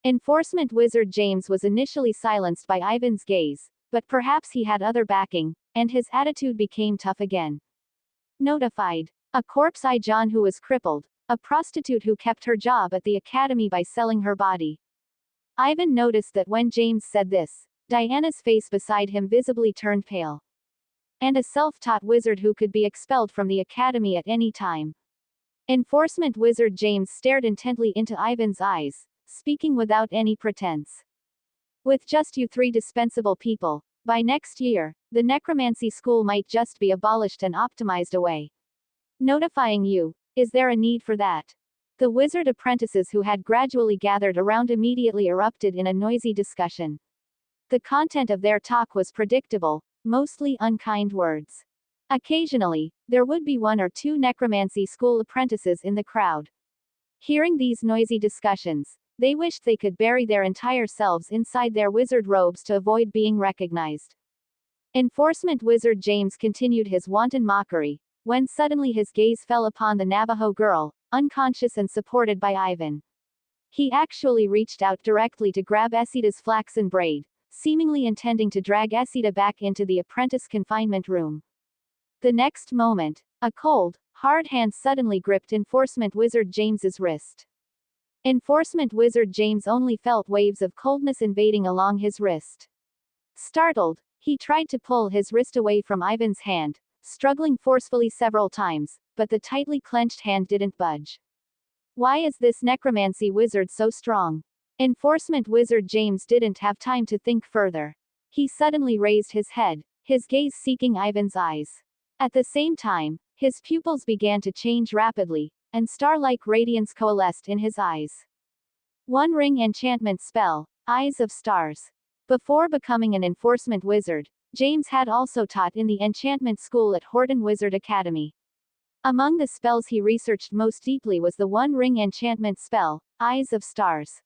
[SPEAKER 1] Enforcement wizard James was initially silenced by Ivan's gaze, but perhaps he had other backing, and his attitude became tough again. Notified. A corpse-eyed John who was crippled, a prostitute who kept her job at the academy by selling her body. Ivan noticed that when James said this, Diana's face beside him visibly turned pale. And a self-taught wizard who could be expelled from the academy at any time. Enforcement wizard James stared intently into Ivan's eyes, speaking without any pretense. With just you 3 dispensable people, by next year, the necromancy school might just be abolished and optimized away. Notifying you, is there a need for that? The wizard apprentices who had gradually gathered around immediately erupted in a noisy discussion. The content of their talk was predictable, mostly unkind words. Occasionally, there would be 1 or 2 necromancy school apprentices in the crowd. Hearing these noisy discussions, they wished they could bury their entire selves inside their wizard robes to avoid being recognized. Enforcement wizard James continued his wanton mockery, when suddenly his gaze fell upon the Navajo girl, unconscious and supported by Ivan. He actually reached out directly to grab Esida's flaxen braid, seemingly intending to drag Esida back into the apprentice confinement room. The next moment, a cold, hard hand suddenly gripped enforcement wizard James's wrist. Enforcement wizard James only felt waves of coldness invading along his wrist. Startled, he tried to pull his wrist away from Ivan's hand, struggling forcefully several times, but the tightly clenched hand didn't budge. Why is this necromancy wizard so strong? Enforcement wizard James didn't have time to think further. He suddenly raised his head, his gaze seeking Ivan's eyes. At the same time, his pupils began to change rapidly, and star-like radiance coalesced in his eyes. One ring enchantment spell, Eyes of Stars. Before becoming an enforcement wizard, James had also taught in the enchantment school at Horton Wizard Academy. Among the spells he researched most deeply was the one-ring enchantment spell, Eyes of Stars.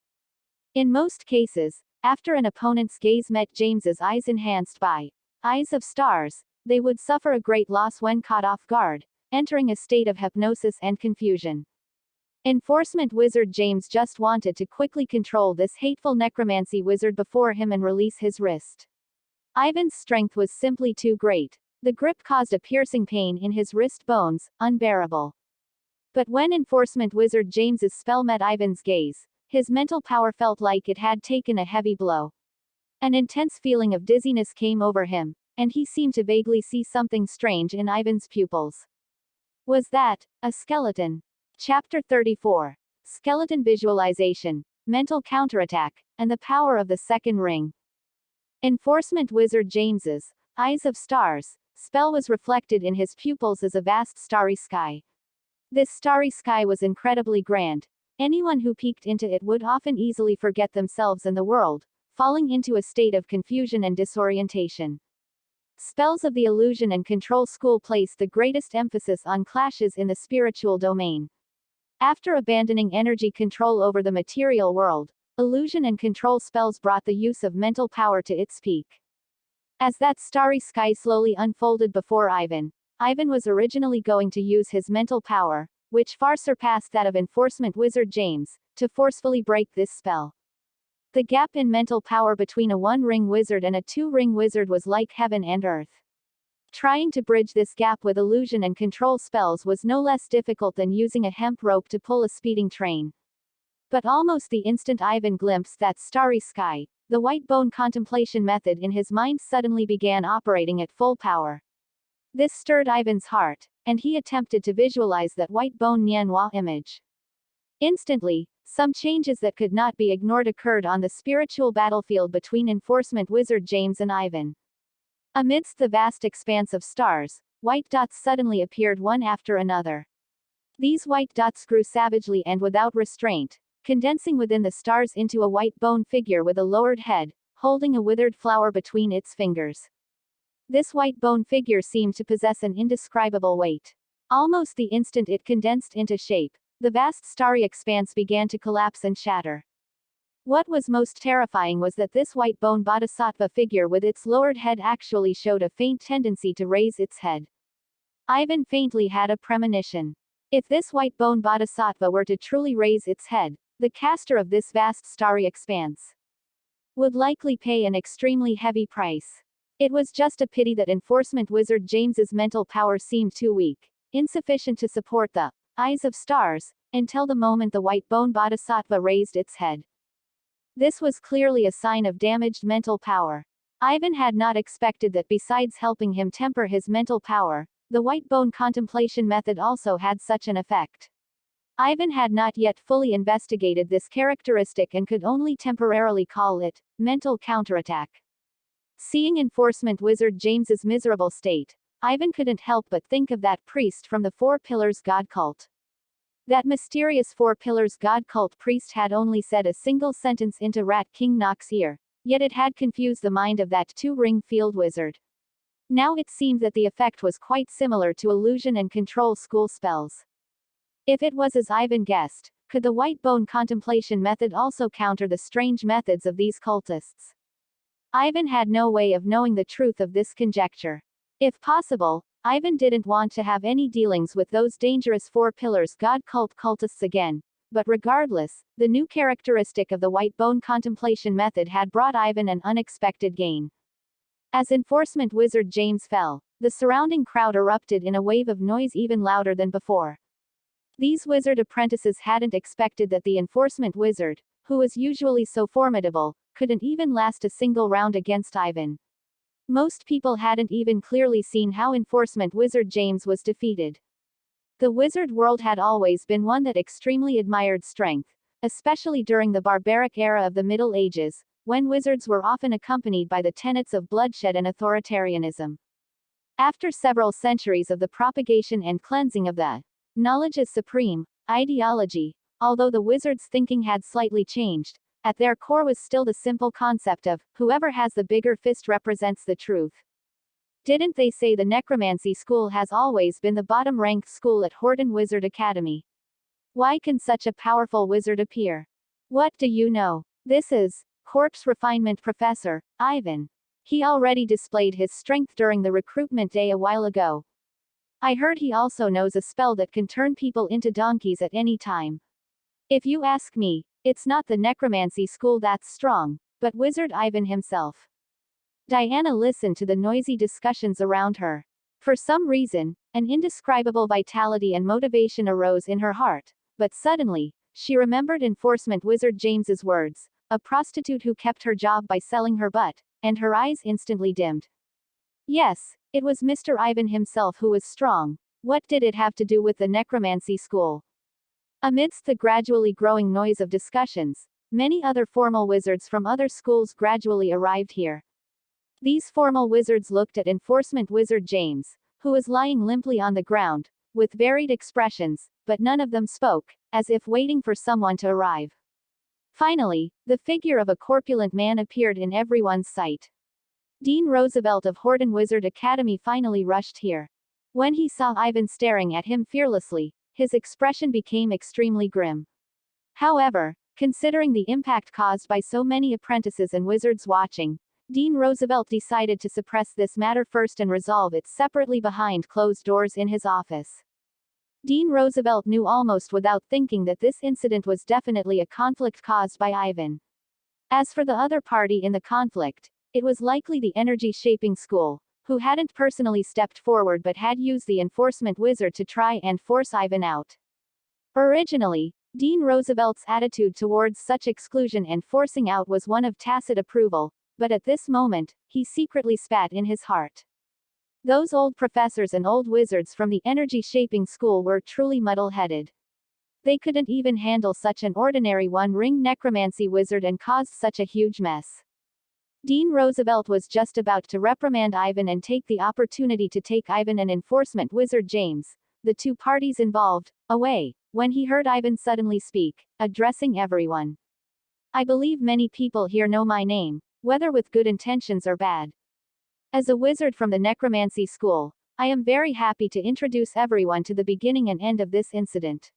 [SPEAKER 1] In most cases, after an opponent's gaze met James's eyes enhanced by Eyes of Stars, they would suffer a great loss when caught off guard, entering a state of hypnosis and confusion. Enforcement wizard James just wanted to quickly control this hateful necromancy wizard before him and release his wrist. Ivan's strength was simply too great. The grip caused a piercing pain in his wrist bones, unbearable. But when enforcement wizard James's spell met Ivan's gaze, his mental power felt like it had taken a heavy blow. An intense feeling of dizziness came over him, and he seemed to vaguely see something strange in Ivan's pupils. Was that a skeleton? Chapter 34. Skeleton Visualization, Mental Counterattack, and the Power of the Second Ring. Enforcement wizard James's Eyes of Stars spell was reflected in his pupils as a vast starry sky. This starry sky was incredibly grand. Anyone who peeked into it would often easily forget themselves and the world, falling into a state of confusion and disorientation. Spells of the Illusion and Control School place the greatest emphasis on clashes in the spiritual domain. After abandoning energy control over the material world, illusion and control spells brought the use of mental power to its peak. As that starry sky slowly unfolded before Ivan was originally going to use his mental power, which far surpassed that of Enforcement Wizard James, to forcefully break this spell. The gap in mental power between a one-ring wizard and a two-ring wizard was like heaven and earth. Trying to bridge this gap with illusion and control spells was no less difficult than using a hemp rope to pull a speeding train. But almost the instant Ivan glimpsed that starry sky, the white bone contemplation method in his mind suddenly began operating at full power. This stirred Ivan's heart, and he attempted to visualize that white bone Nianhua image. Instantly, some changes that could not be ignored occurred on the spiritual battlefield between Enforcement Wizard James and Ivan. Amidst the vast expanse of stars, white dots suddenly appeared one after another. These white dots grew savagely and without restraint, condensing within the stars into a white bone figure with a lowered head, holding a withered flower between its fingers. This white bone figure seemed to possess an indescribable weight. Almost the instant it condensed into shape, the vast starry expanse began to collapse and shatter. What was most terrifying was that this white bone bodhisattva figure with its lowered head actually showed a faint tendency to raise its head. Ivan faintly had a premonition. If this white bone bodhisattva were to truly raise its head, the caster of this vast starry expanse would likely pay an extremely heavy price. It was just a pity that Enforcement Wizard James's mental power seemed too weak, insufficient to support the eyes of stars, until the moment the white bone bodhisattva raised its head. This was clearly a sign of damaged mental power. Ivan had not expected that besides helping him temper his mental power, the white bone contemplation method also had such an effect. Ivan had not yet fully investigated this characteristic and could only temporarily call it mental counterattack. Seeing Enforcement Wizard James's miserable state, Ivan couldn't help but think of that priest from the Four Pillars God cult. That mysterious Four Pillars God cult priest had only said a single sentence into Rat King Nock's ear, yet it had confused the mind of that two-ring field wizard. Now it seemed that the effect was quite similar to illusion and control school spells. If it was as Ivan guessed, could the white bone contemplation method also counter the strange methods of these cultists? Ivan had no way of knowing the truth of this conjecture. If possible, Ivan didn't want to have any dealings with those dangerous Four Pillars God cult cultists again, but regardless, the new characteristic of the white bone contemplation method had brought Ivan an unexpected gain. As Enforcement Wizard James fell, the surrounding crowd erupted in a wave of noise even louder than before. These wizard apprentices hadn't expected that the Enforcement Wizard, who was usually so formidable, couldn't even last a single round against Ivan. Most people hadn't even clearly seen how Enforcement Wizard James was defeated. The wizard world had always been one that extremely admired strength, especially during the barbaric era of the Middle Ages, when wizards were often accompanied by the tenets of bloodshed and authoritarianism. After several centuries of the propagation and cleansing of the knowledge is supreme ideology, although the wizards' thinking had slightly changed, at their core was still the simple concept of, whoever has the bigger fist represents the truth. Didn't they say the necromancy school has always been the bottom-ranked school at Horton Wizard Academy? Why can such a powerful wizard appear? What do you know? This is Corpse Refinement Professor Ivan. He already displayed his strength during the recruitment day a while ago. I heard he also knows a spell that can turn people into donkeys at any time. If you ask me, it's not the necromancy school that's strong, but Wizard Ivan himself. Diana listened to the noisy discussions around her. For some reason, an indescribable vitality and motivation arose in her heart, but suddenly, she remembered Enforcement Wizard James's words, a prostitute who kept her job by selling her butt, and her eyes instantly dimmed. Yes, it was Mr. Ivan himself who was strong. What did it have to do with the necromancy school? Amidst the gradually growing noise of discussions, many other formal wizards from other schools gradually arrived here. These formal wizards looked at enforcement wizard James, who was lying limply on the ground, with varied expressions, but none of them spoke, as if waiting for someone to arrive. Finally, the figure of a corpulent man appeared in everyone's sight. Dean Roosevelt of Horton Wizard Academy finally rushed here. When he saw Ivan staring at him fearlessly, his expression became extremely grim. However, considering the impact caused by so many apprentices and wizards watching, Dean Roosevelt decided to suppress this matter first and resolve it separately behind closed doors in his office. Dean Roosevelt knew almost without thinking that this incident was definitely a conflict caused by Ivan. As for the other party in the conflict, it was likely the Energy Shaping School, who hadn't personally stepped forward but had used the enforcement wizard to try and force Ivan out. Originally, Dean Roosevelt's attitude towards such exclusion and forcing out was one of tacit approval, but at this moment, he secretly spat in his heart. Those old professors and old wizards from the Energy Shaping School were truly muddle-headed. They couldn't even handle such an ordinary one-ring necromancy wizard and caused such a huge mess. Dean Roosevelt was just about to reprimand Ivan and take the opportunity to take Ivan and enforcement wizard James, the two parties involved, away, when he heard Ivan suddenly speak, addressing everyone. "I believe many people here know my name, whether with good intentions or bad. As a wizard from the Necromancy School, I am very happy to introduce everyone to the beginning and end of this incident."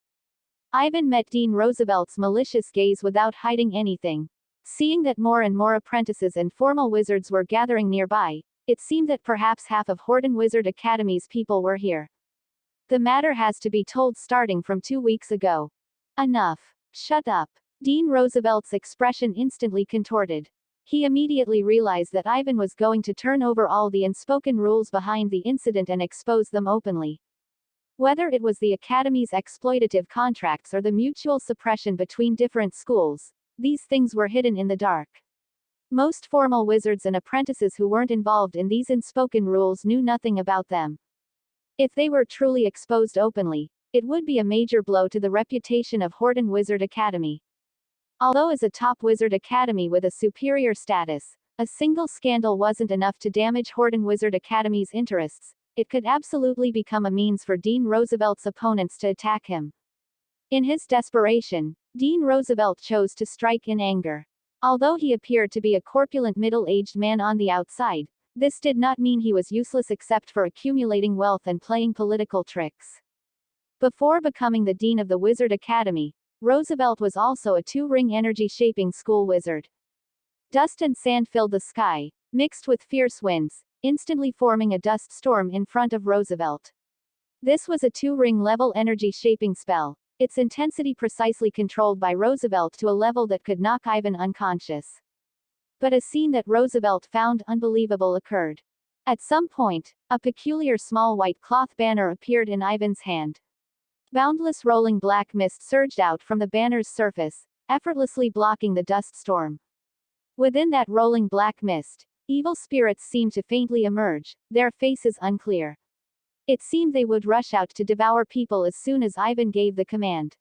[SPEAKER 1] Ivan met Dean Roosevelt's malicious gaze without hiding anything. Seeing that more and more apprentices and formal wizards were gathering nearby, it seemed that perhaps half of Horton Wizard Academy's people were here. "The matter has to be told starting from 2 weeks ago." "Enough. Shut up." Dean Roosevelt's expression instantly contorted. He immediately realized that Ivan was going to turn over all the unspoken rules behind the incident and expose them openly. Whether it was the Academy's exploitative contracts or the mutual suppression between different schools, these things were hidden in the dark. Most formal wizards and apprentices who weren't involved in these unspoken rules knew nothing about them. If they were truly exposed openly, it would be a major blow to the reputation of Horton Wizard Academy. Although as a top wizard academy with a superior status, a single scandal wasn't enough to damage Horton Wizard Academy's interests, it could absolutely become a means for Dean Roosevelt's opponents to attack him. In his desperation, Dean Roosevelt chose to strike in anger. Although he appeared to be a corpulent middle-aged man on the outside, this did not mean he was useless except for accumulating wealth and playing political tricks. Before becoming the dean of the Wizard Academy, Roosevelt was also a two-ring Energy Shaping School wizard. Dust and sand filled the sky, mixed with fierce winds, instantly forming a dust storm in front of Roosevelt. This was a two-ring level energy shaping spell, its intensity precisely controlled by Roosevelt to a level that could knock Ivan unconscious. But a scene that Roosevelt found unbelievable occurred. At some point, a peculiar small white cloth banner appeared in Ivan's hand. Boundless rolling black mist surged out from the banner's surface, effortlessly blocking the dust storm. Within that rolling black mist, evil spirits seemed to faintly emerge, their faces unclear. It seemed they would rush out to devour people as soon as Ivan gave the command.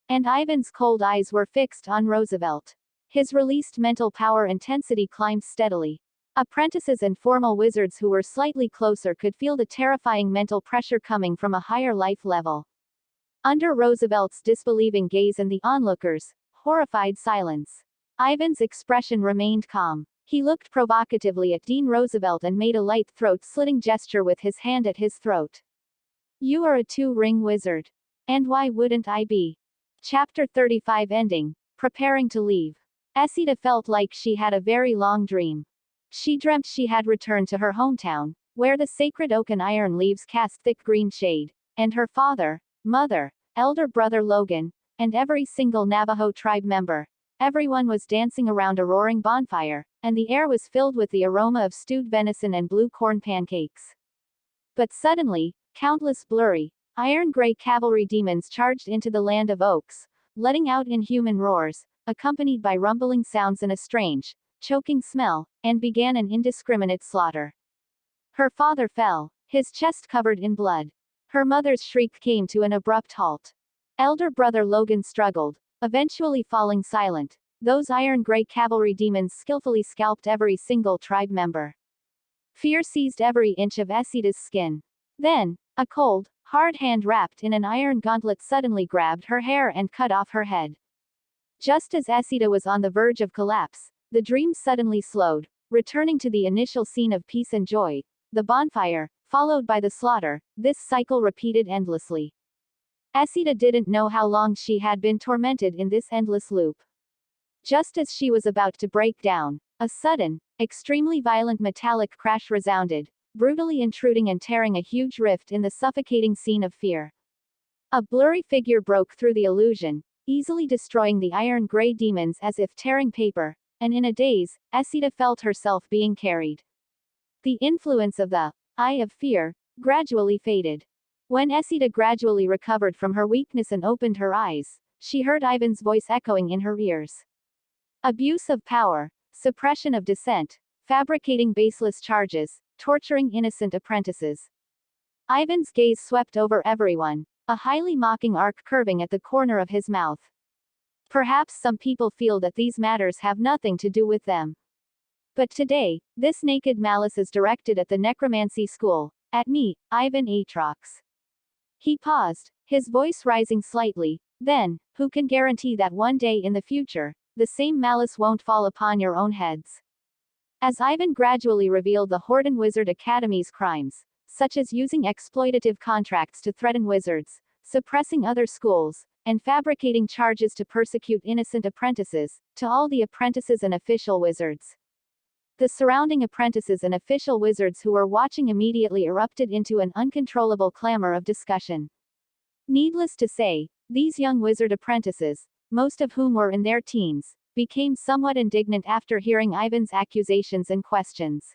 [SPEAKER 1] And Ivan's cold eyes were fixed on Roosevelt. His released mental power intensity climbed steadily. Apprentices and formal wizards who were slightly closer could feel the terrifying mental pressure coming from a higher life level. Under Roosevelt's disbelieving gaze and the onlookers' horrified silence, Ivan's expression remained calm. He looked provocatively at Dean Roosevelt and made a light throat-slitting gesture with his hand at his throat. "You are a two-ring wizard. And why wouldn't I be?" Chapter 35 Ending. Preparing to leave. Esida felt like she had a very long dream. She dreamt she had returned to her hometown, where the sacred oak and iron leaves cast thick green shade, and her father, mother, elder brother Logan, and every single Navajo tribe member. Everyone was dancing around a roaring bonfire, and the air was filled with the aroma of stewed venison and blue corn pancakes. But suddenly, countless blurry, iron-gray cavalry demons charged into the land of oaks, letting out inhuman roars, accompanied by rumbling sounds and a strange, choking smell, and began an indiscriminate slaughter. Her father fell, his chest covered in blood. Her mother's shriek came to an abrupt halt. Elder brother Logan struggled, eventually falling silent. Those iron-gray cavalry demons skillfully scalped every single tribe member. Fear seized every inch of Esida's skin. Then, a cold, hard hand wrapped in an iron gauntlet suddenly grabbed her hair and cut off her head. Just as Esida was on the verge of collapse, the dream suddenly slowed, returning to the initial scene of peace and joy, the bonfire, followed by the slaughter. This cycle repeated endlessly. Esida didn't know how long she had been tormented in this endless loop. Just as she was about to break down, a sudden, extremely violent metallic crash resounded, brutally intruding and tearing a huge rift in the suffocating scene of fear. A blurry figure broke through the illusion, easily destroying the iron-gray demons as if tearing paper, and in a daze, Esida felt herself being carried. The influence of the Eye of Fear gradually faded. When Esida gradually recovered from her weakness and opened her eyes, she heard Ivan's voice echoing in her ears. Abuse of power, suppression of dissent, fabricating baseless charges, torturing innocent apprentices. Ivan's gaze swept over everyone, a highly mocking arc curving at the corner of his mouth. Perhaps some people feel that these matters have nothing to do with them. But today, this naked malice is directed at the necromancy school, at me, Ivan Aatrox. He paused, his voice rising slightly. Then, who can guarantee that one day in the future, the same malice won't fall upon your own heads? As Ivan gradually revealed the Horden Wizard Academy's crimes, such as using exploitative contracts to threaten wizards, suppressing other schools, and fabricating charges to persecute innocent apprentices, to all the apprentices and official wizards. The surrounding apprentices and official wizards who were watching immediately erupted into an uncontrollable clamor of discussion. Needless to say, these young wizard apprentices, most of whom were in their teens, became somewhat indignant after hearing Ivan's accusations and questions.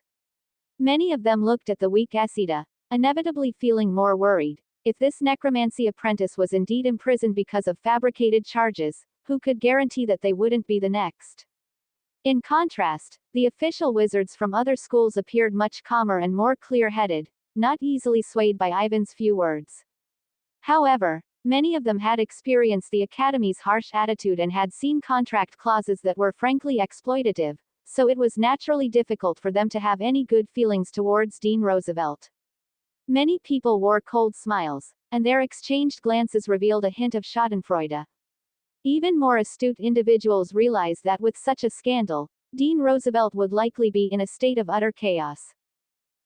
[SPEAKER 1] Many of them looked at the weak Esida, inevitably feeling more worried. If this necromancy apprentice was indeed imprisoned because of fabricated charges, who could guarantee that they wouldn't be the next? In contrast, the official wizards from other schools appeared much calmer and more clear-headed, not easily swayed by Ivan's few words. However, many of them had experienced the Academy's harsh attitude and had seen contract clauses that were frankly exploitative, so it was naturally difficult for them to have any good feelings towards Dean Roosevelt. Many people wore cold smiles, and their exchanged glances revealed a hint of schadenfreude. Even more astute individuals realized that with such a scandal, Dean Roosevelt would likely be in a state of utter chaos.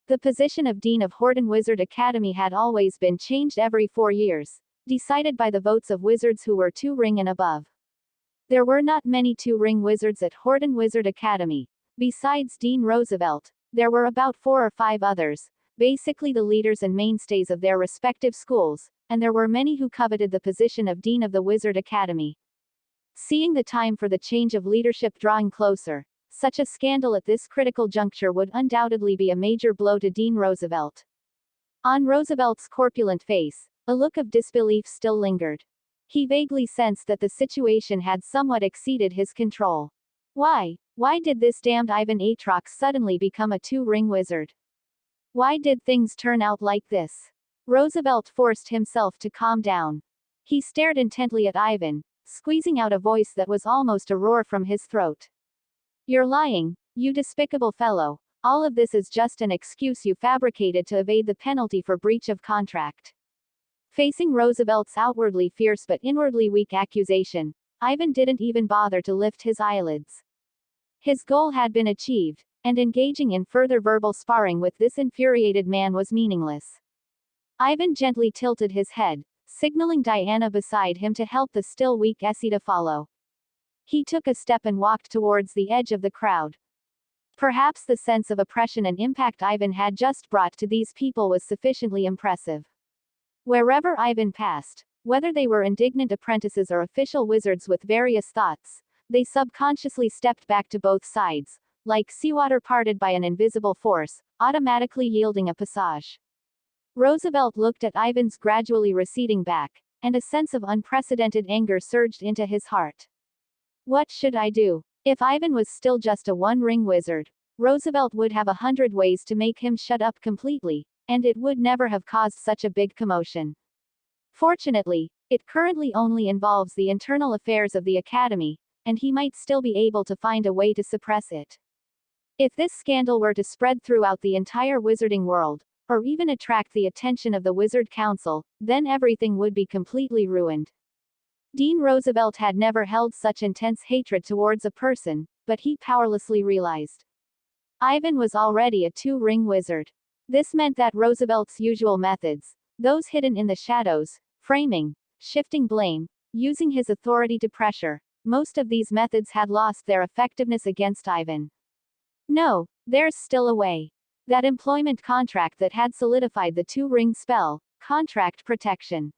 [SPEAKER 1] The position of Dean of Horden Wizard Academy had always been changed every 4 years, decided by the votes of wizards who were 2-ring and above. There were not many 2-ring wizards at Horden Wizard Academy. Besides Dean Roosevelt, there were about 4 or 5 others, basically the leaders and mainstays of their respective schools, and there were many who coveted the position of Dean of the Wizard Academy. Seeing the time for the change of leadership drawing closer, such a scandal at this critical juncture would undoubtedly be a major blow to Dean Roosevelt. On Roosevelt's corpulent face, a look of disbelief still lingered. He vaguely sensed that the situation had somewhat exceeded his control. Why did this damned Ivan Aatrox suddenly become a 2-ring wizard? Why did things turn out like this? Roosevelt forced himself to calm down. He stared intently at Ivan, squeezing out a voice that was almost a roar from his throat. You're lying, you despicable fellow. All of this is just an excuse you fabricated to evade the penalty for breach of contract. Facing Roosevelt's outwardly fierce but inwardly weak accusation, Ivan didn't even bother to lift his eyelids. His goal had been achieved, and engaging in further verbal sparring with this infuriated man was meaningless. Ivan gently tilted his head, signaling Diana beside him to help the still weak Esida follow. He took a step and walked towards the edge of the crowd. Perhaps the sense of oppression and impact Ivan had just brought to these people was sufficiently impressive. Wherever Ivan passed, whether they were indignant apprentices or official wizards with various thoughts, they subconsciously stepped back to both sides, like seawater parted by an invisible force, automatically yielding a passage. Roosevelt looked at Ivan's gradually receding back, and a sense of unprecedented anger surged into his heart. What should I do? If Ivan was still just a 1-ring wizard, Roosevelt would have 100 ways to make him shut up completely, and it would never have caused such a big commotion. Fortunately, it currently only involves the internal affairs of the Academy, and he might still be able to find a way to suppress it. If this scandal were to spread throughout the entire wizarding world, or even attract the attention of the Wizard Council, then everything would be completely ruined. Dean Roosevelt had never held such intense hatred towards a person, but he powerlessly realized. Ivan was already a two-ring wizard. This meant that Roosevelt's usual methods, those hidden in the shadows, framing, shifting blame, using his authority to pressure, most of these methods had lost their effectiveness against Ivan. No, there's still a way. That employment contract that had solidified the two-ring spell, contract protection.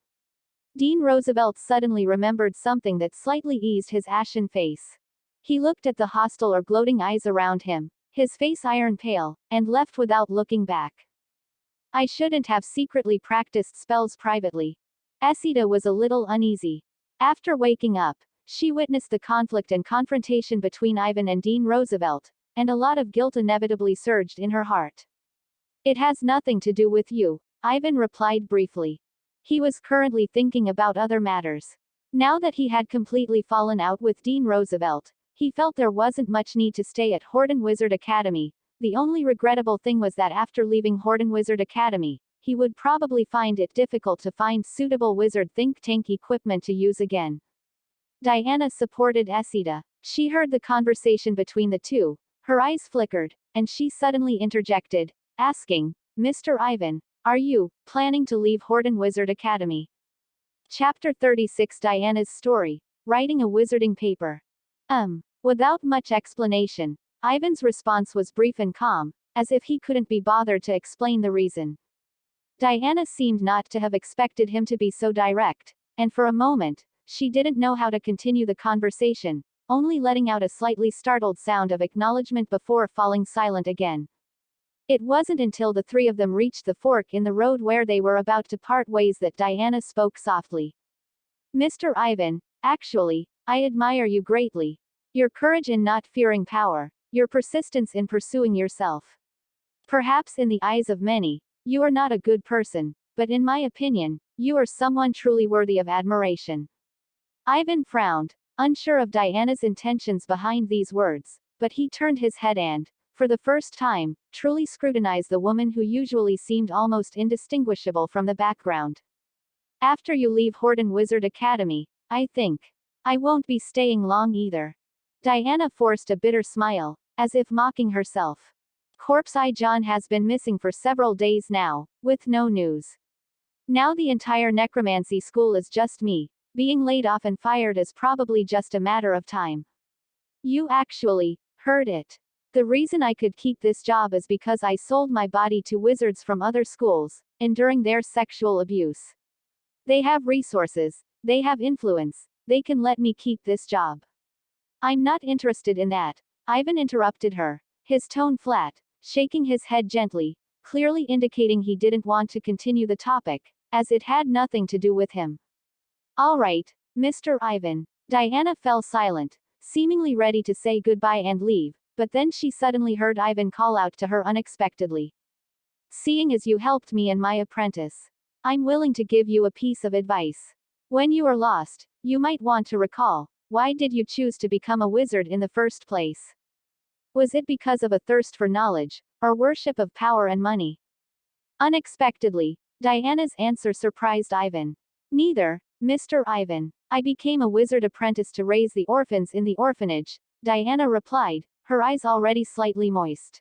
[SPEAKER 1] Dean Roosevelt suddenly remembered something that slightly eased his ashen face. He looked at the hostile or gloating eyes around him, his face iron pale, and left without looking back. I shouldn't have secretly practiced spells privately. Esida was a little uneasy. After waking up, she witnessed the conflict and confrontation between Ivan and Dean Roosevelt, and a lot of guilt inevitably surged in her heart. It has nothing to do with you, Ivan replied briefly. He was currently thinking about other matters. Now that he had completely fallen out with Dean Roosevelt, he felt there wasn't much need to stay at Horden Wizard Academy. The only regrettable thing was that after leaving Horden Wizard Academy, he would probably find it difficult to find suitable wizard think tank equipment to use again. Diana supported Esida. She heard the conversation between the two, her eyes flickered, and she suddenly interjected, asking, Mr. Ivan, are you planning to leave Horden Wizard Academy? Chapter 36 Diana's Story, Writing a Wizarding Paper. Without much explanation, Ivan's response was brief and calm, as if he couldn't be bothered to explain the reason. Diana seemed not to have expected him to be so direct, and for a moment, she didn't know how to continue the conversation, only letting out a slightly startled sound of acknowledgement before falling silent again. It wasn't until the three of them reached the fork in the road where they were about to part ways that Diana spoke softly. Mr. Ivan, actually, I admire you greatly. Your courage in not fearing power, your persistence in pursuing yourself. Perhaps in the eyes of many, you are not a good person, but in my opinion, you are someone truly worthy of admiration. Ivan frowned, unsure of Diana's intentions behind these words, but he turned his head and, for the first time, truly scrutinized the woman who usually seemed almost indistinguishable from the background. After you leave Horden Wizard Academy, I think. I won't be staying long either. Diana forced a bitter smile, as if mocking herself. Corpse Eye John has been missing for several days now, with no news. Now the entire necromancy school is just me. Being laid off and fired is probably just a matter of time. You actually heard it. The reason I could keep this job is because I sold my body to wizards from other schools, enduring their sexual abuse. They have resources, they have influence, they can let me keep this job. I'm not interested in that, Ivan interrupted her, his tone flat, shaking his head gently, clearly indicating he didn't want to continue the topic, as it had nothing to do with him. All right, Mr. Ivan. Diana fell silent, seemingly ready to say goodbye and leave, but then she suddenly heard Ivan call out to her unexpectedly. Seeing as you helped me and my apprentice, I'm willing to give you a piece of advice. When you are lost, you might want to recall, why did you choose to become a wizard in the first place? Was it because of a thirst for knowledge, or worship of power and money? Unexpectedly, Diana's answer surprised Ivan. Neither, Mr. Ivan. I became a wizard apprentice to raise the orphans in the orphanage, Diana replied, her eyes already slightly moist.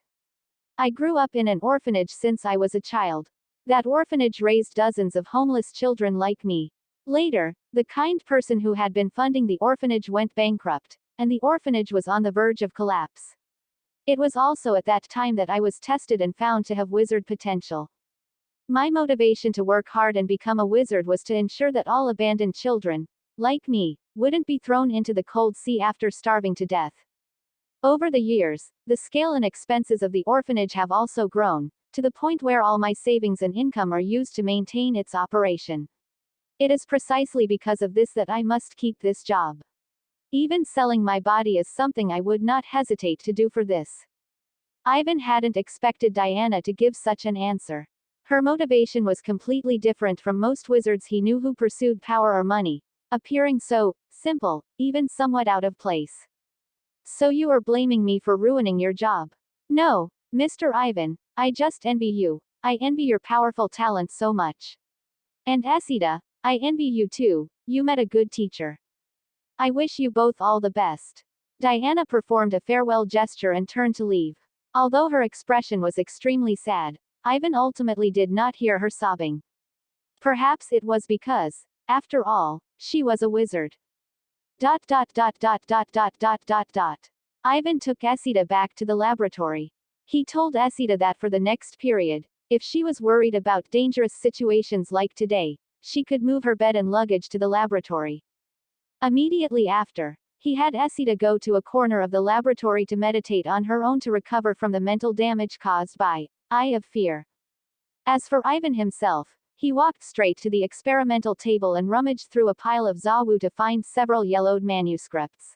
[SPEAKER 1] I grew up in an orphanage since I was a child. That orphanage raised dozens of homeless children like me. Later, the kind person who had been funding the orphanage went bankrupt, and the orphanage was on the verge of collapse. It was also at that time that I was tested and found to have wizard potential. My motivation to work hard and become a wizard was to ensure that all abandoned children, like me, wouldn't be thrown into the cold sea after starving to death. Over the years, the scale and expenses of the orphanage have also grown, to the point where all my savings and income are used to maintain its operation. It is precisely because of this that I must keep this job. Even selling my body is something I would not hesitate to do for this. Ivan hadn't expected Diana to give such an answer. Her motivation was completely different from most wizards he knew who pursued power or money, appearing so simple, even somewhat out of place. So you are blaming me for ruining your job? No, Mr. Ivan, I just envy you. I envy your powerful talent so much. And Esida, I envy you too, you met a good teacher. I wish you both all the best. Diana performed a farewell gesture and turned to leave. Although her expression was extremely sad, Ivan ultimately did not hear her sobbing. Perhaps it was because, after all, she was a wizard. Dot dot dot dot dot dot dot dot dot. Ivan took Esida back to the laboratory. He told Esida that for the next period, if she was worried about dangerous situations like today, she could move her bed and luggage to the laboratory. Immediately after, he had Esida go to a corner of the laboratory to meditate on her own to recover from the mental damage caused by Eye of Fear. As for Ivan himself, he walked straight to the experimental table and rummaged through a pile of Zawu to find several yellowed manuscripts.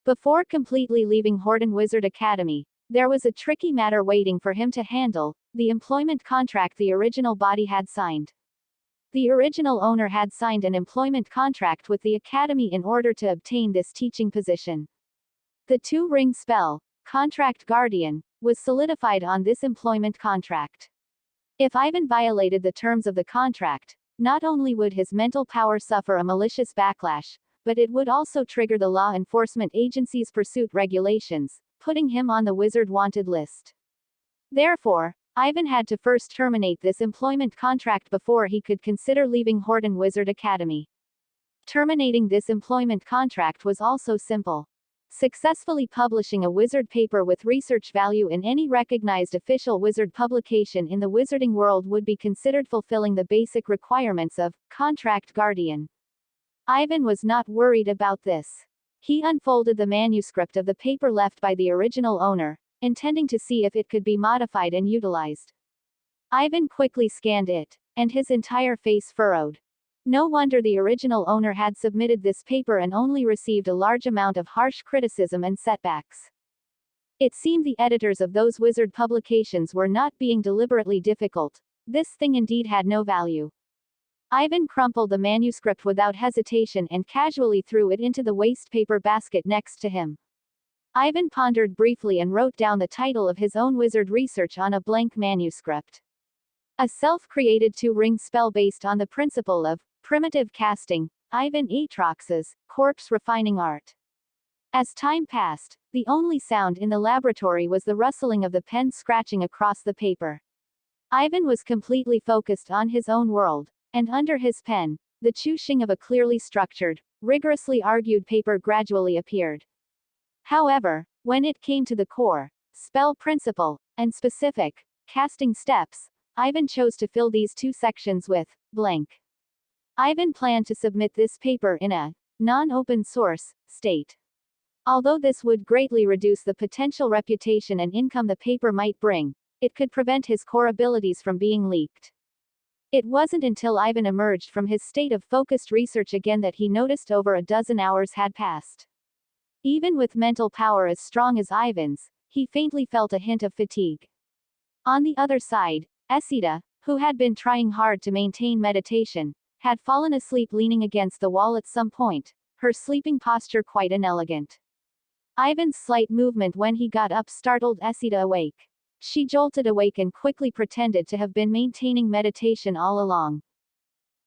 [SPEAKER 1] Before completely leaving Horden Wizard Academy, there was a tricky matter waiting for him to handle, the employment contract the original body had signed. The original owner had signed an employment contract with the Academy in order to obtain this teaching position. The two-ring spell, Contract Guardian, was solidified on this employment contract. If Ivan violated the terms of the contract, not only would his mental power suffer a malicious backlash, but it would also trigger the law enforcement agency's pursuit regulations, putting him on the wizard wanted list. Therefore, Ivan had to first terminate this employment contract before he could consider leaving Horden Wizard Academy. Terminating this employment contract was also simple. Successfully publishing a wizard paper with research value in any recognized official wizard publication in the wizarding world would be considered fulfilling the basic requirements of Contract Guardian. Ivan was not worried about this. He unfolded the manuscript of the paper left by the original owner, intending to see if it could be modified and utilized. Ivan quickly scanned it, and his entire face furrowed. No wonder the original owner had submitted this paper and only received a large amount of harsh criticism and setbacks. It seemed the editors of those wizard publications were not being deliberately difficult. This thing indeed had no value. Ivan crumpled the manuscript without hesitation and casually threw it into the waste paper basket next to him. Ivan pondered briefly and wrote down the title of his own wizard research on a blank manuscript. A self-created two-ring spell based on the principle of primitive casting, Ivan Atrox's corpse refining art. As time passed, the only sound in the laboratory was the rustling of the pen scratching across the paper. Ivan was completely focused on his own world, and under his pen, the chooshing of a clearly structured, rigorously argued paper gradually appeared. However, when it came to the core, spell principle, and specific, casting steps, Ivan chose to fill these two sections with blank. Ivan planned to submit this paper in a non-open source state. Although this would greatly reduce the potential reputation and income the paper might bring, it could prevent his core abilities from being leaked. It wasn't until Ivan emerged from his state of focused research again that he noticed over a dozen hours had passed. Even with mental power as strong as Ivan's, he faintly felt a hint of fatigue. On the other side, Esida, who had been trying hard to maintain meditation, had fallen asleep leaning against the wall at some point, her sleeping posture quite inelegant. Ivan's slight movement when he got up startled Esida awake. She jolted awake and quickly pretended to have been maintaining meditation all along.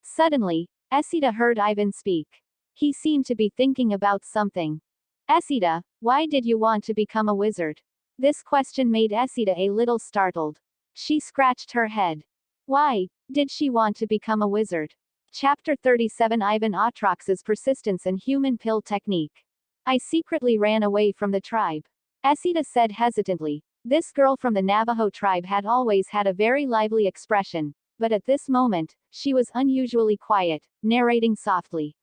[SPEAKER 1] Suddenly, Esida heard Ivan speak. He seemed to be thinking about something. Esida, why did you want to become a wizard? This question made Esida a little startled. She scratched her head. Why did she want to become a wizard? Chapter 37 Ivan Atrox's Persistence and Human Pill Technique. I secretly ran away from the tribe. Esida said hesitantly. This girl from the Navajo tribe had always had a very lively expression, but at this moment, she was unusually quiet, narrating softly.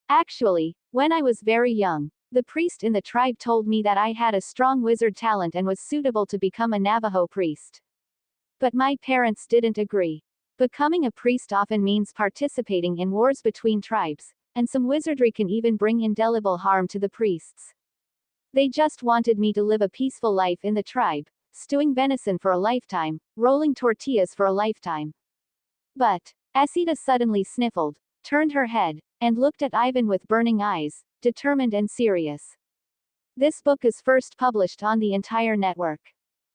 [SPEAKER 1] Actually, when I was very young, the priest in the tribe told me that I had a strong wizard talent and was suitable to become a Navajo priest. But my parents didn't agree. Becoming a priest often means participating in wars between tribes, and some wizardry can even bring indelible harm to the priests. They just wanted me to live a peaceful life in the tribe, stewing venison for a lifetime, rolling tortillas for a lifetime. But, Esida suddenly sniffled, turned her head, and looked at Ivan with burning eyes, determined and serious. This book is first published on the entire network.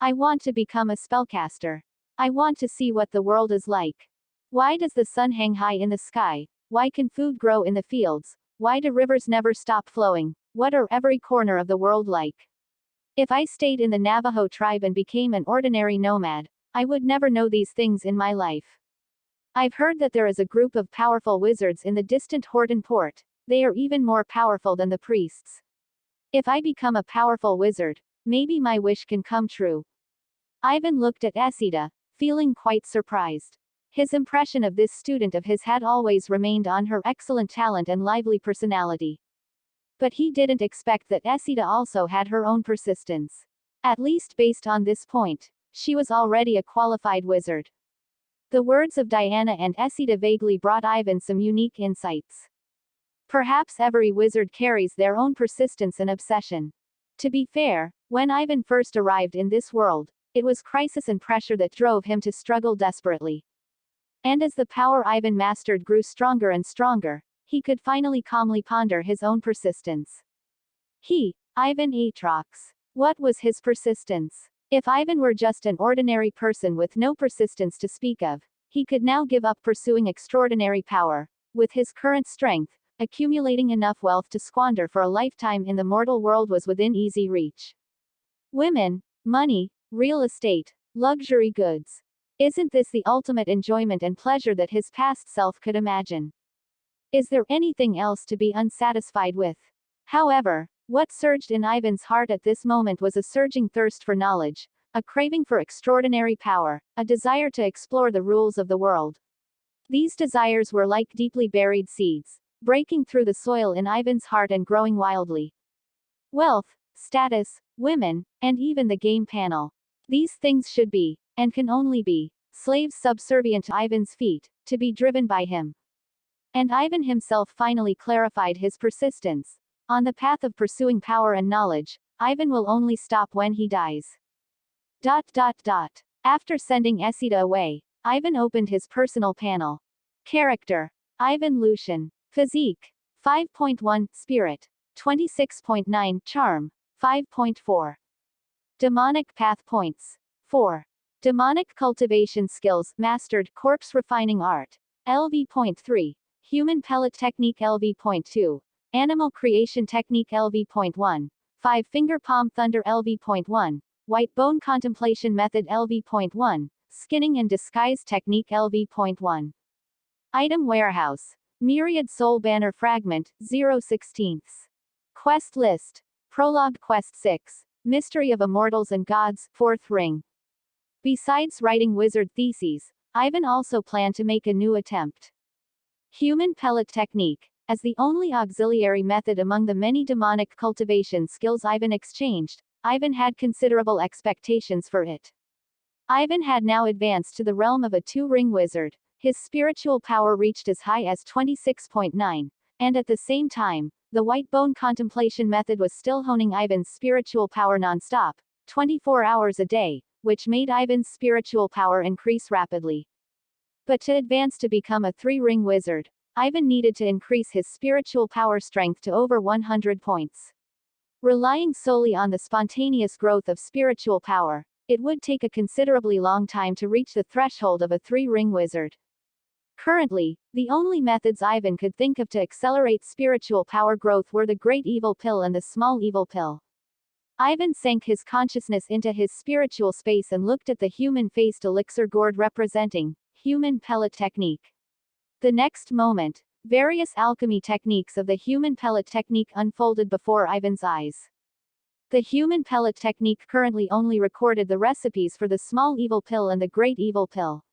[SPEAKER 1] I want to become a spellcaster. I want to see what the world is like. Why does the sun hang high in the sky? Why can food grow in the fields? Why do rivers never stop flowing? What are every corner of the world like? If I stayed in the Navajo tribe and became an ordinary nomad, I would never know these things in my life. I've heard that there is a group of powerful wizards in the distant Horton Port. They are even more powerful than the priests. If I become a powerful wizard, maybe my wish can come true. Ivan looked at Esida, feeling quite surprised. His impression of this student of his had always remained on her excellent talent and lively personality. But he didn't expect that Esida also had her own persistence. At least based on this point, she was already a qualified wizard. The words of Diana and Esida vaguely brought Ivan some unique insights. Perhaps every wizard carries their own persistence and obsession. To be fair, when Ivan first arrived in this world, it was crisis and pressure that drove him to struggle desperately. And as the power Ivan mastered grew stronger and stronger, he could finally calmly ponder his own persistence. Ivan Atrox. What was his persistence? If Ivan were just an ordinary person with no persistence to speak of, he could now give up pursuing extraordinary power. With his current strength, accumulating enough wealth to squander for a lifetime in the mortal world was within easy reach. Women, money, real estate, luxury goods. Isn't this the ultimate enjoyment and pleasure that his past self could imagine? Is there anything else to be unsatisfied with? However, what surged in Ivan's heart at this moment was a surging thirst for knowledge, a craving for extraordinary power, a desire to explore the rules of the world. These desires were like deeply buried seeds, breaking through the soil in Ivan's heart and growing wildly. Wealth, status, women, and even the game panel. These things should be, and can only be, slaves subservient to Ivan's feet, to be driven by him. And Ivan himself finally clarified his persistence. On the path of pursuing power and knowledge, Ivan will only stop when he dies. After sending Esida away, Ivan opened his personal panel. Character: Ivan Lucian. Physique: 5.1, Spirit, 26.9, Charm, 5.4. Demonic Path Points: 4. Demonic Cultivation Skills, Mastered, Corpse Refining Art, LV.3. Human Pellet Technique LV.2. Animal Creation Technique LV.1. 5 Finger Palm Thunder LV.1. White Bone Contemplation Method LV.1. Skinning and Disguise Technique LV.1. Item Warehouse. Myriad Soul Banner Fragment, 0/16. Quest List. Prologue Quest 6. Mystery of Immortals and Gods, 4th Ring. Besides writing wizard theses, Ivan also planned to make a new attempt. Human Pellet Technique. As the only auxiliary method among the many demonic cultivation skills Ivan exchanged, Ivan had considerable expectations for it. Ivan had now advanced to the realm of a two-ring wizard. His spiritual power reached as high as 26.9, and at the same time, the white bone contemplation method was still honing Ivan's spiritual power non-stop, 24 hours a day, which made Ivan's spiritual power increase rapidly. But to advance to become a three-ring wizard, Ivan needed to increase his spiritual power strength to over 100 points. Relying solely on the spontaneous growth of spiritual power, it would take a considerably long time to reach the threshold of a three-ring wizard. Currently, the only methods Ivan could think of to accelerate spiritual power growth were the Great Evil Pill and the Small Evil Pill. Ivan sank his consciousness into his spiritual space and looked at the human-faced elixir gourd representing Human Pellet Technique. The next moment, various alchemy techniques of the Human Pellet Technique unfolded before Ivan's eyes. The Human Pellet Technique currently only recorded the recipes for the Small Evil Pill and the Great Evil Pill.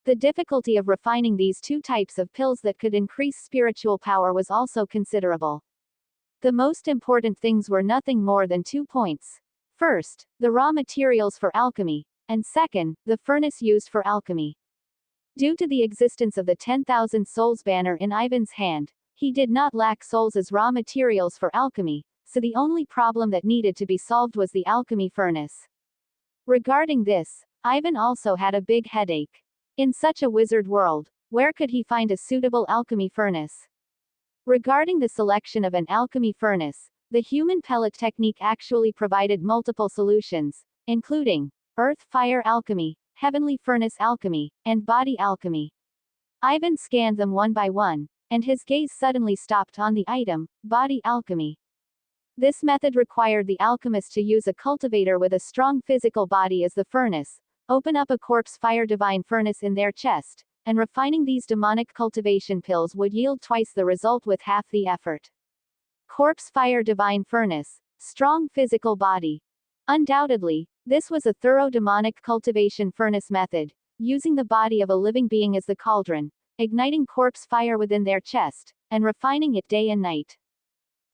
[SPEAKER 1] The difficulty of refining these two types of pills that could increase spiritual power was also considerable. The most important things were nothing more than 2 points. First, the raw materials for alchemy, and second, the furnace used for alchemy. Due to the existence of the 10,000 souls banner in Ivan's hand, he did not lack souls as raw materials for alchemy, so the only problem that needed to be solved was the alchemy furnace. Regarding this, Ivan also had a big headache. In such a wizard world, where could he find a suitable alchemy furnace? Regarding the selection of an alchemy furnace, the Human Pellet Technique actually provided multiple solutions, including Earth Fire Alchemy, Heavenly Furnace Alchemy, and Body Alchemy. Ivan scanned them one by one, and his gaze suddenly stopped on the item, Body Alchemy. This method required the alchemist to use a cultivator with a strong physical body as the furnace, open up a corpse fire divine furnace in their chest, and refining these demonic cultivation pills would yield twice the result with half the effort. Corpse fire divine furnace, strong physical body. Undoubtedly, this was a thorough demonic cultivation furnace method, using the body of a living being as the cauldron, igniting corpse fire within their chest, and refining it day and night.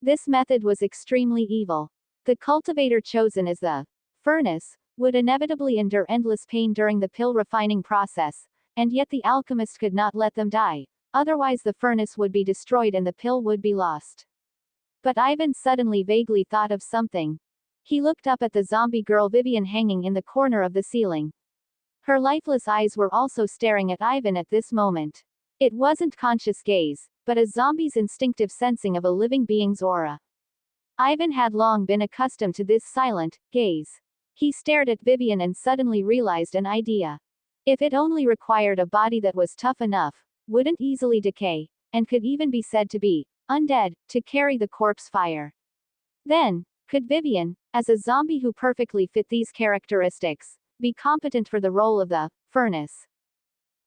[SPEAKER 1] This method was extremely evil. The cultivator chosen as the furnace would inevitably endure endless pain during the pill refining process, and yet the alchemist could not let them die, otherwise the furnace would be destroyed and the pill would be lost. But Ivan suddenly vaguely thought of something. He looked up at the zombie girl Vivian hanging in the corner of the ceiling. Her lifeless eyes were also staring at Ivan at this moment. It wasn't conscious gaze, but a zombie's instinctive sensing of a living being's aura. Ivan had long been accustomed to this silent gaze. He stared at Vivian and suddenly realized an idea. If it only required a body that was tough enough, wouldn't easily decay, and could even be said to be undead, to carry the corpse fire, then could Vivian, as a zombie who perfectly fit these characteristics, be competent for the role of the furnace?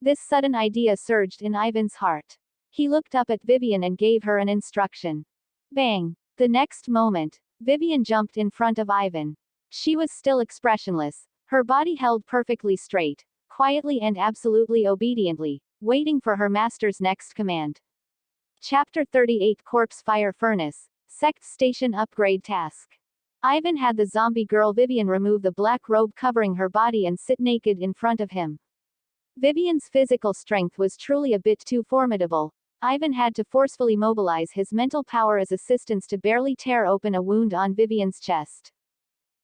[SPEAKER 1] This sudden idea surged in Ivan's heart. He looked up at Vivian and gave her an instruction. Bang! The next moment, Vivian jumped in front of Ivan. She was still expressionless, her body held perfectly straight, quietly and absolutely obediently, waiting for her master's next command. Chapter 38 Corpse Fire Furnace, Sect Station Upgrade Task. Ivan had the zombie girl Vivian remove the black robe covering her body and sit naked in front of him. Vivian's physical strength was truly a bit too formidable. Ivan had to forcefully mobilize his mental power as assistance to barely tear open a wound on Vivian's chest.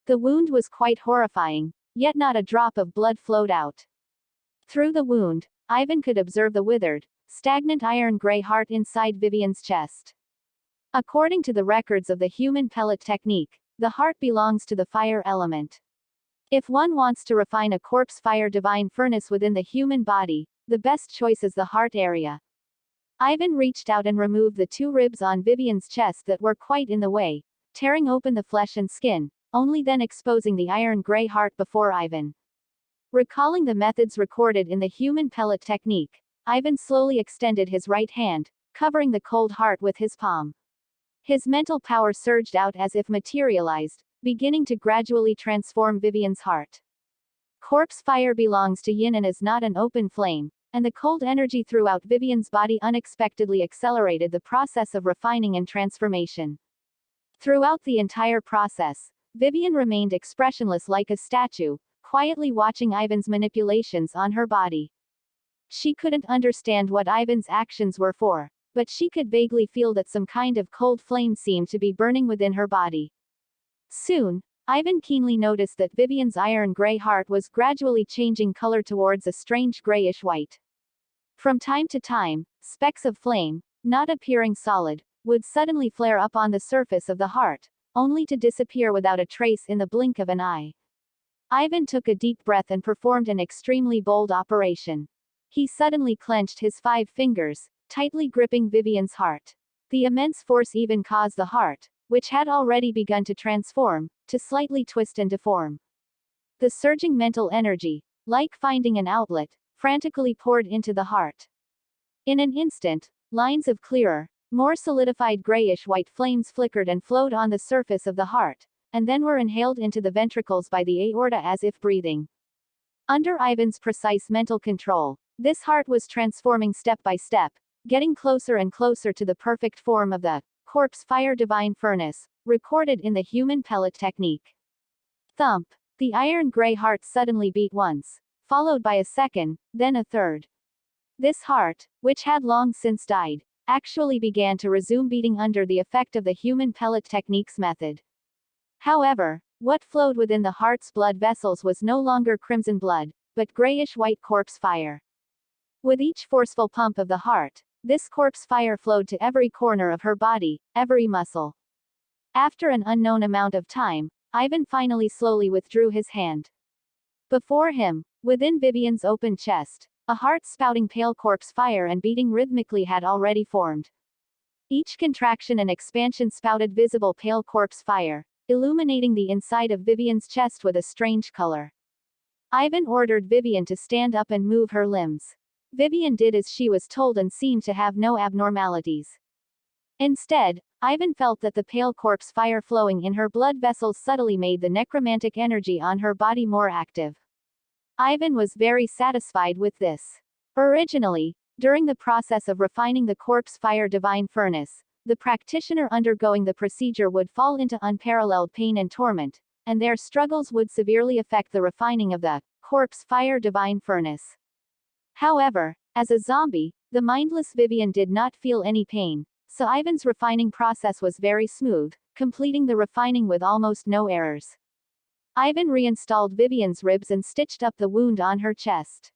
[SPEAKER 1] The wound was quite horrifying, yet not a drop of blood flowed out. Through the wound, Ivan could observe the withered, stagnant iron-gray heart inside Vivian's chest. According to the records of the human pellet technique, the heart belongs to the fire element. If one wants to refine a corpse fire divine furnace within the human body, the best choice is the heart area. Ivan reached out and removed the two ribs on Vivian's chest that were quite in the way, tearing open the flesh and skin, only then exposing the iron-gray heart before Ivan. Recalling the methods recorded in the human pellet technique, Ivan slowly extended his right hand, covering the cold heart with his palm. His mental power surged out as if materialized, beginning to gradually transform Vivian's heart. Corpse fire belongs to Yin and is not an open flame, and the cold energy throughout Vivian's body unexpectedly accelerated the process of refining and transformation. Throughout the entire process, Vivian remained expressionless like a statue, quietly watching Ivan's manipulations on her body. She couldn't understand what Ivan's actions were for, but she could vaguely feel that some kind of cold flame seemed to be burning within her body. Soon, Ivan keenly noticed that Vivian's iron-gray heart was gradually changing color towards a strange grayish white. From time to time, specks of flame, not appearing solid, would suddenly flare up on the surface of the heart, only to disappear without a trace in the blink of an eye. Ivan took a deep breath and performed an extremely bold operation. He suddenly clenched his 5 fingers, tightly gripping Vivian's heart. The immense force even caused the heart, which had already begun to transform, to slightly twist and deform. The surging mental energy, like finding an outlet, frantically poured into the heart. In an instant, lines of clearer, more solidified grayish-white flames flickered and flowed on the surface of the heart, and then were inhaled into the ventricles by the aorta as if breathing. Under Ivan's precise mental control, this heart was transforming step by step, getting closer and closer to the perfect form of the corpse fire divine furnace, recorded in the human pellet technique. Thump! The iron-gray heart suddenly beat once, followed by a second, then a third. This heart, which had long since died, actually began to resume beating under the effect of the human pellet technique's method. However, what flowed within the heart's blood vessels was no longer crimson blood, but grayish-white corpse fire. With each forceful pump of the heart, this corpse fire flowed to every corner of her body, every muscle. After an unknown amount of time, Ivan finally slowly withdrew his hand. Before him, within Vivian's open chest, a heart-spouting pale corpse fire and beating rhythmically had already formed. Each contraction and expansion spouted visible pale corpse fire, illuminating the inside of Vivian's chest with a strange color. Ivan ordered Vivian to stand up and move her limbs. Vivian did as she was told and seemed to have no abnormalities. Instead, Ivan felt that the pale corpse fire flowing in her blood vessels subtly made the necromantic energy on her body more active. Ivan was very satisfied with this. Originally, during the process of refining the corpse fire divine furnace, the practitioner undergoing the procedure would fall into unparalleled pain and torment, and their struggles would severely affect the refining of the corpse fire divine furnace. However, as a zombie, the mindless Vivian did not feel any pain, so Ivan's refining process was very smooth, completing the refining with almost no errors. Ivan reinstalled Vivian's ribs and stitched up the wound on her chest.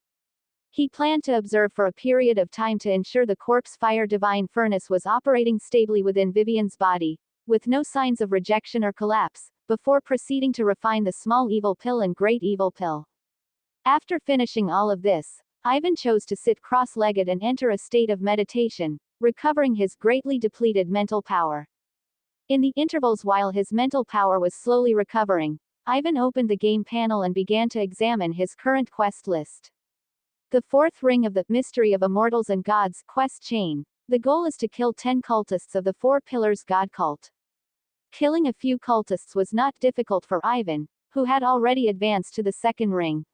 [SPEAKER 1] He planned to observe for a period of time to ensure the corpse fire divine furnace was operating stably within Vivian's body, with no signs of rejection or collapse, before proceeding to refine the small evil pill and great evil pill. After finishing all of this, Ivan chose to sit cross-legged and enter a state of meditation, recovering his greatly depleted mental power. In the intervals while his mental power was slowly recovering, Ivan opened the game panel and began to examine his current quest list. The fourth ring of the Mystery of Immortals and Gods quest chain. The goal is to kill 10 cultists of the Four Pillars God cult. Killing a few cultists was not difficult for Ivan, who had already advanced to the second ring.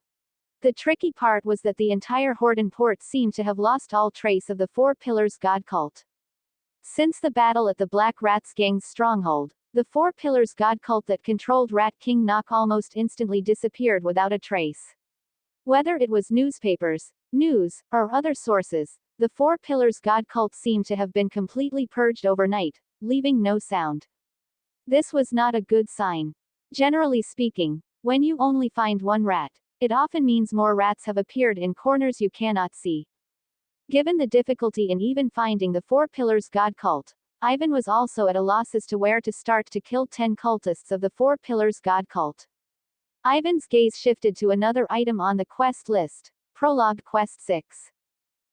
[SPEAKER 1] The tricky part was that the entire Horden port seemed to have lost all trace of the Four Pillars God cult. Since the battle at the Black Rats Gang's stronghold, the Four Pillars God cult that controlled Rat King Knock almost instantly disappeared without a trace. Whether it was newspapers, news, or other sources, the Four Pillars God cult seemed to have been completely purged overnight, leaving no sound. This was not a good sign. Generally speaking, when you only find one rat, it often means more rats have appeared in corners you cannot see. Given the difficulty in even finding the Four Pillars God cult, Ivan was also at a loss as to where to start to kill 10 cultists of the Four Pillars God cult. Ivan's gaze shifted to another item on the quest list, Prologue Quest 6.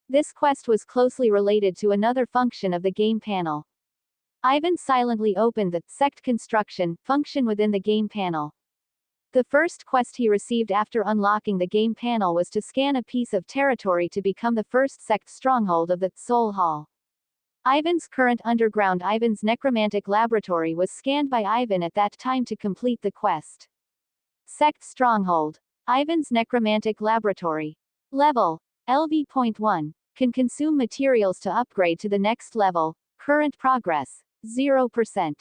[SPEAKER 1] This quest was closely related to another function of the game panel. Ivan silently opened the Sect Construction function within the game panel. The first quest he received after unlocking the game panel was to scan a piece of territory to become the first sect stronghold of the Soul Hall. Ivan's current underground Ivan's Necromantic Laboratory was scanned by Ivan at that time to complete the quest. Sect Stronghold. Ivan's Necromantic Laboratory. Level. LV.1. Can consume materials to upgrade to the next level. Current progress. 0%.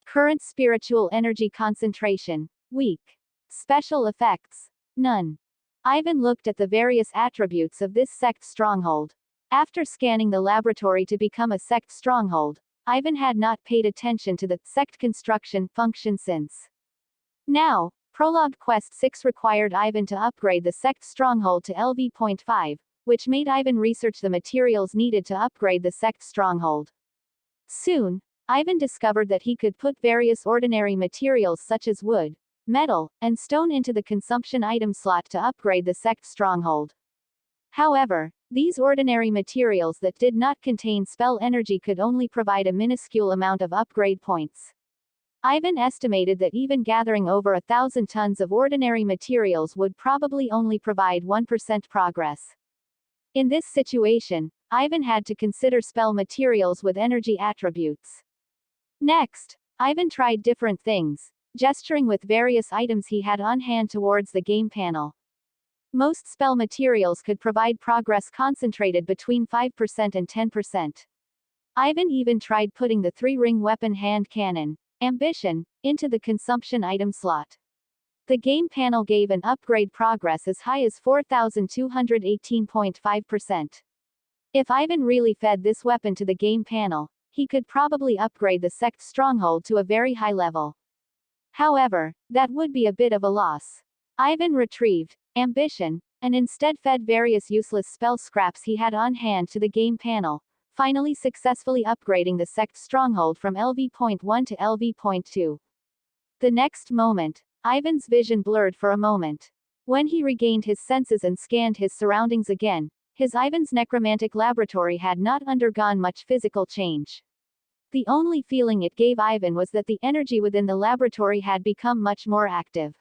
[SPEAKER 1] Current spiritual energy concentration. Weak. Special effects. None. Ivan looked at the various attributes of this sect stronghold. After scanning the laboratory to become a sect stronghold, Ivan had not paid attention to the sect construction function since. Now, Prologue Quest 6 required Ivan to upgrade the sect stronghold to LV.5, which made Ivan research the materials needed to upgrade the sect stronghold. Soon, Ivan discovered that he could put various ordinary materials such as wood, metal, and stone into the consumption item slot to upgrade the sect stronghold. However, these ordinary materials that did not contain spell energy could only provide a minuscule amount of upgrade points. Ivan estimated that even gathering over 1,000 tons of ordinary materials would probably only provide 1% progress. In this situation, Ivan had to consider spell materials with energy attributes. Next, Ivan tried different things, gesturing with various items he had on hand towards the game panel. Most spell materials could provide progress concentrated between 5% and 10%. Ivan even tried putting the 3-ring weapon hand cannon, Ambition, into the consumption item slot. The game panel gave an upgrade progress as high as 4,218.5%. If Ivan really fed this weapon to the game panel, he could probably upgrade the sect stronghold to a very high level. However, that would be a bit of a loss. Ivan retrieved Ambition, and instead fed various useless spell scraps he had on hand to the game panel, finally successfully upgrading the sect stronghold from LV.1 to LV.2. The next moment, Ivan's vision blurred for a moment. When he regained his senses and scanned his surroundings again, his Ivan's necromantic laboratory had not undergone much physical change. The only feeling it gave Ivan was that the energy within the laboratory had become much more active.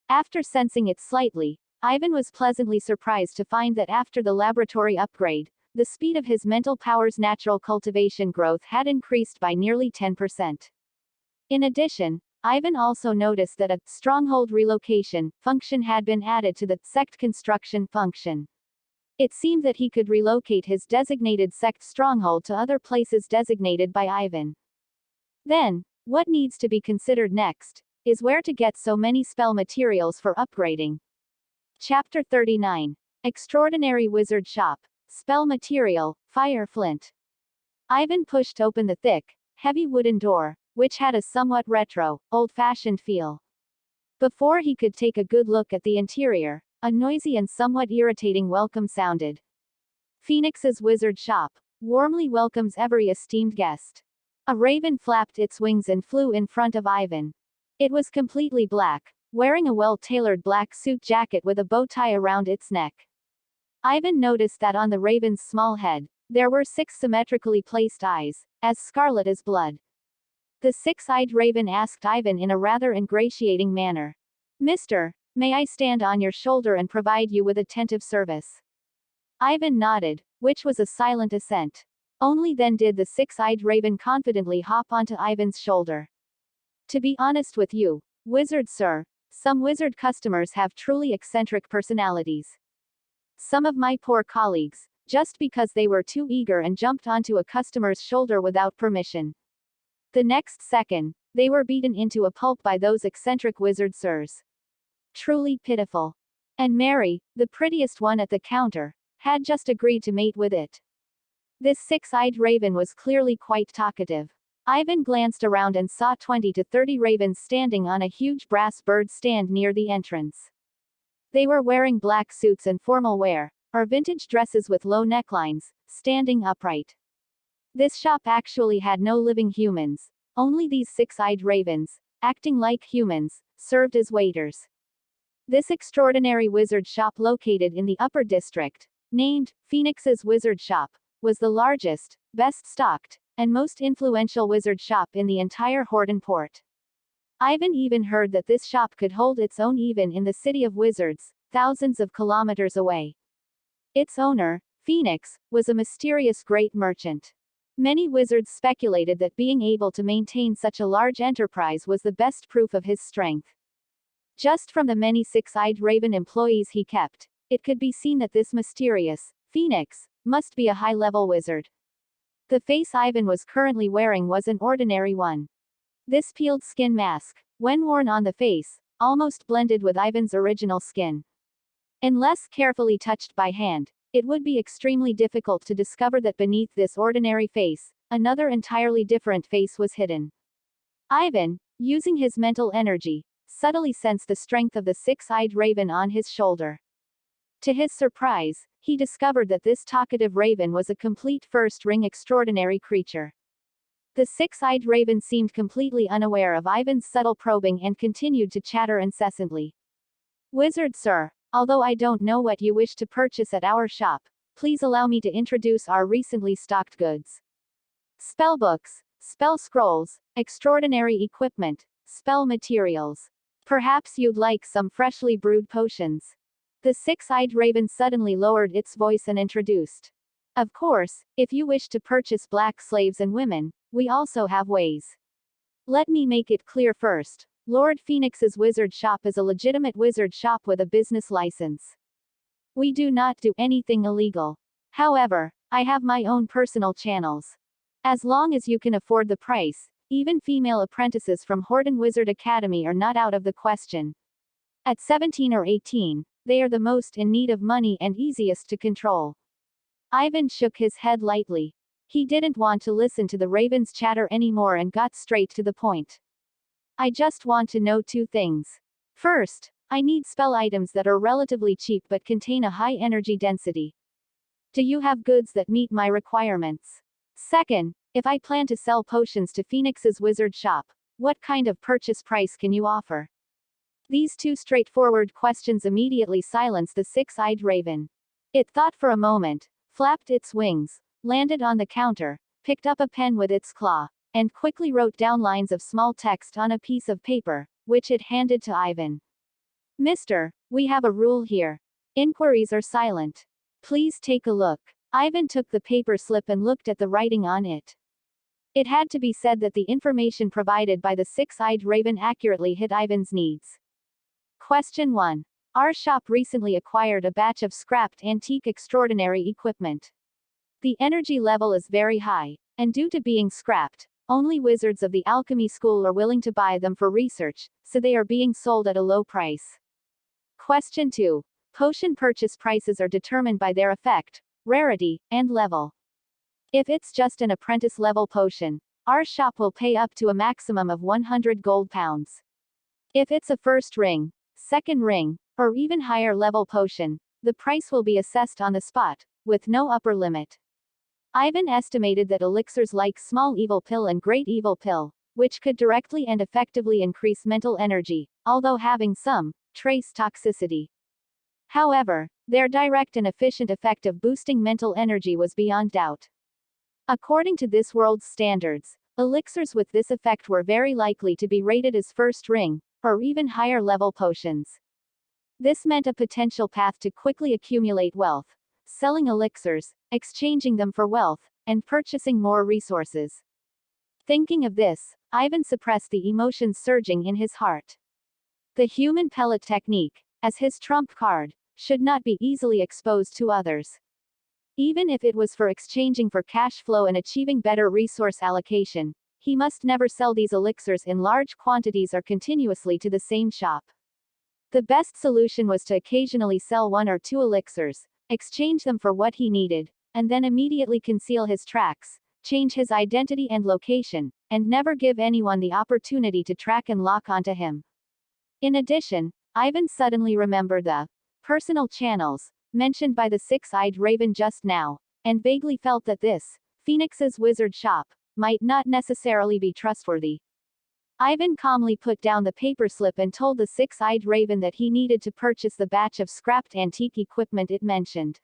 [SPEAKER 1] After sensing it slightly, Ivan was pleasantly surprised to find that after the laboratory upgrade, the speed of his mental power's natural cultivation growth had increased by nearly 10%. In addition, Ivan also noticed that a stronghold relocation function had been added to the sect construction function. It seemed that he could relocate his designated sect stronghold to other places designated by Ivan. Then, what needs to be considered next is where to get so many spell materials for upgrading. Chapter 39. Extraordinary Wizard Shop. Spell Material, Fire Flint. Ivan pushed open the thick, heavy wooden door, which had a somewhat retro, old-fashioned feel. Before he could take a good look at the interior, a noisy and somewhat irritating welcome sounded. Phoenix's Wizard Shop warmly welcomes every esteemed guest. A raven flapped its wings and flew in front of Ivan. It was completely black, wearing a well-tailored black suit jacket with a bow tie around its neck. Ivan noticed that on the raven's small head, there were 6 symmetrically placed eyes, as scarlet as blood. The 6-eyed raven asked Ivan in a rather ingratiating manner, "Mister, may I stand on your shoulder and provide you with attentive service?" Ivan nodded, which was a silent assent. Only then did the 6-eyed raven confidently hop onto Ivan's shoulder. "To be honest with you, wizard sir, some wizard customers have truly eccentric personalities. Some of my poor colleagues, just because they were too eager and jumped onto a customer's shoulder without permission. The next second, they were beaten into a pulp by those eccentric wizard sirs. Truly pitiful. And Mary, the prettiest one at the counter, had just agreed to mate with it." This 6-eyed raven was clearly quite talkative. Ivan glanced around and saw 20 to 30 ravens standing on a huge brass bird stand near the entrance. They were wearing black suits and formal wear, or vintage dresses with low necklines, standing upright. This shop actually had no living humans, only these 6-eyed ravens, acting like humans, served as waiters. This extraordinary wizard shop located in the upper district, named Phoenix's Wizard Shop, was the largest, best stocked, and most influential wizard shop in the entire Horton Port. Ivan even heard that this shop could hold its own even in the city of wizards, thousands of kilometers away. Its owner, Phoenix, was a mysterious great merchant. Many wizards speculated that being able to maintain such a large enterprise was the best proof of his strength. Just from the many 6-eyed raven employees he kept, it could be seen that this mysterious Phoenix must be a high-level wizard. The face Ivan was currently wearing was an ordinary one. This peeled skin mask, when worn on the face, almost blended with Ivan's original skin. Unless carefully touched by hand, it would be extremely difficult to discover that beneath this ordinary face, another entirely different face was hidden. Ivan, using his mental energy, subtly sensed the strength of the 6-eyed raven on his shoulder. To his surprise, he discovered that this talkative raven was a complete first-ring extraordinary creature. The 6-eyed raven seemed completely unaware of Ivan's subtle probing and continued to chatter incessantly. "Wizard sir, although I don't know what you wish to purchase at our shop, please allow me to introduce our recently stocked goods. Spellbooks, spell scrolls, extraordinary equipment, spell materials. Perhaps you'd like some freshly brewed potions." The 6-eyed raven suddenly lowered its voice and introduced. "Of course, if you wish to purchase black slaves and women, we also have ways. Let me make it clear first. Lord Phoenix's Wizard Shop is a legitimate wizard shop with a business license. We do not do anything illegal. However, I have my own personal channels. As long as you can afford the price, even female apprentices from Horton Wizard Academy are not out of the question. At 17 or 18, they are the most in need of money and easiest to control." Ivan shook his head lightly. He didn't want to listen to the raven's chatter anymore and got straight to the point. "I just want to know 2 things. First, I need spell items that are relatively cheap but contain a high energy density. Do you have goods that meet my requirements? Second, if I plan to sell potions to Phoenix's Wizard Shop, what kind of purchase price can you offer?" These two straightforward questions immediately silenced the six-eyed raven. It thought for a moment, flapped its wings, landed on the counter, picked up a pen with its claw, and quickly wrote down lines of small text on a piece of paper, which it handed to Ivan. "Mister, we have a rule here. Inquiries are silent. Please take a look." Ivan took the paper slip and looked at the writing on it. It had to be said that the information provided by the six-eyed raven accurately hit Ivan's needs. Question 1. Our shop recently acquired a batch of scrapped antique extraordinary equipment. The energy level is very high, and due to being scrapped, only wizards of the alchemy school are willing to buy them for research, so they are being sold at a low price. Question 2. Potion purchase prices are determined by their effect, rarity, and level. If it's just an apprentice-level potion, our shop will pay up to a maximum of 100 gold pounds. If it's a first ring, second ring, or even higher level potion, the price will be assessed on the spot, with no upper limit. Ivan estimated that elixirs like Small Evil Pill and Great Evil Pill, which could directly and effectively increase mental energy, although having some trace toxicity. However, their direct and efficient effect of boosting mental energy was beyond doubt. According to this world's standards, elixirs with this effect were very likely to be rated as first ring, or even higher level potions. This meant a potential path to quickly accumulate wealth, selling elixirs, exchanging them for wealth, and purchasing more resources. Thinking of this, Ivan suppressed the emotions surging in his heart. The human pellet technique, as his trump card, should not be easily exposed to others. Even if it was for exchanging for cash flow and achieving better resource allocation, he must never sell these elixirs in large quantities or continuously to the same shop. The best solution was to occasionally sell one or two elixirs, exchange them for what he needed, and then immediately conceal his tracks, change his identity and location, and never give anyone the opportunity to track and lock onto him. In addition, Ivan suddenly remembered the personal channels mentioned by the six-eyed raven just now, and vaguely felt that this Phoenix's wizard shop might not necessarily be trustworthy. Ivan calmly put down the paperslip and told the six-eyed raven that he needed to purchase the batch of scrapped antique equipment it mentioned.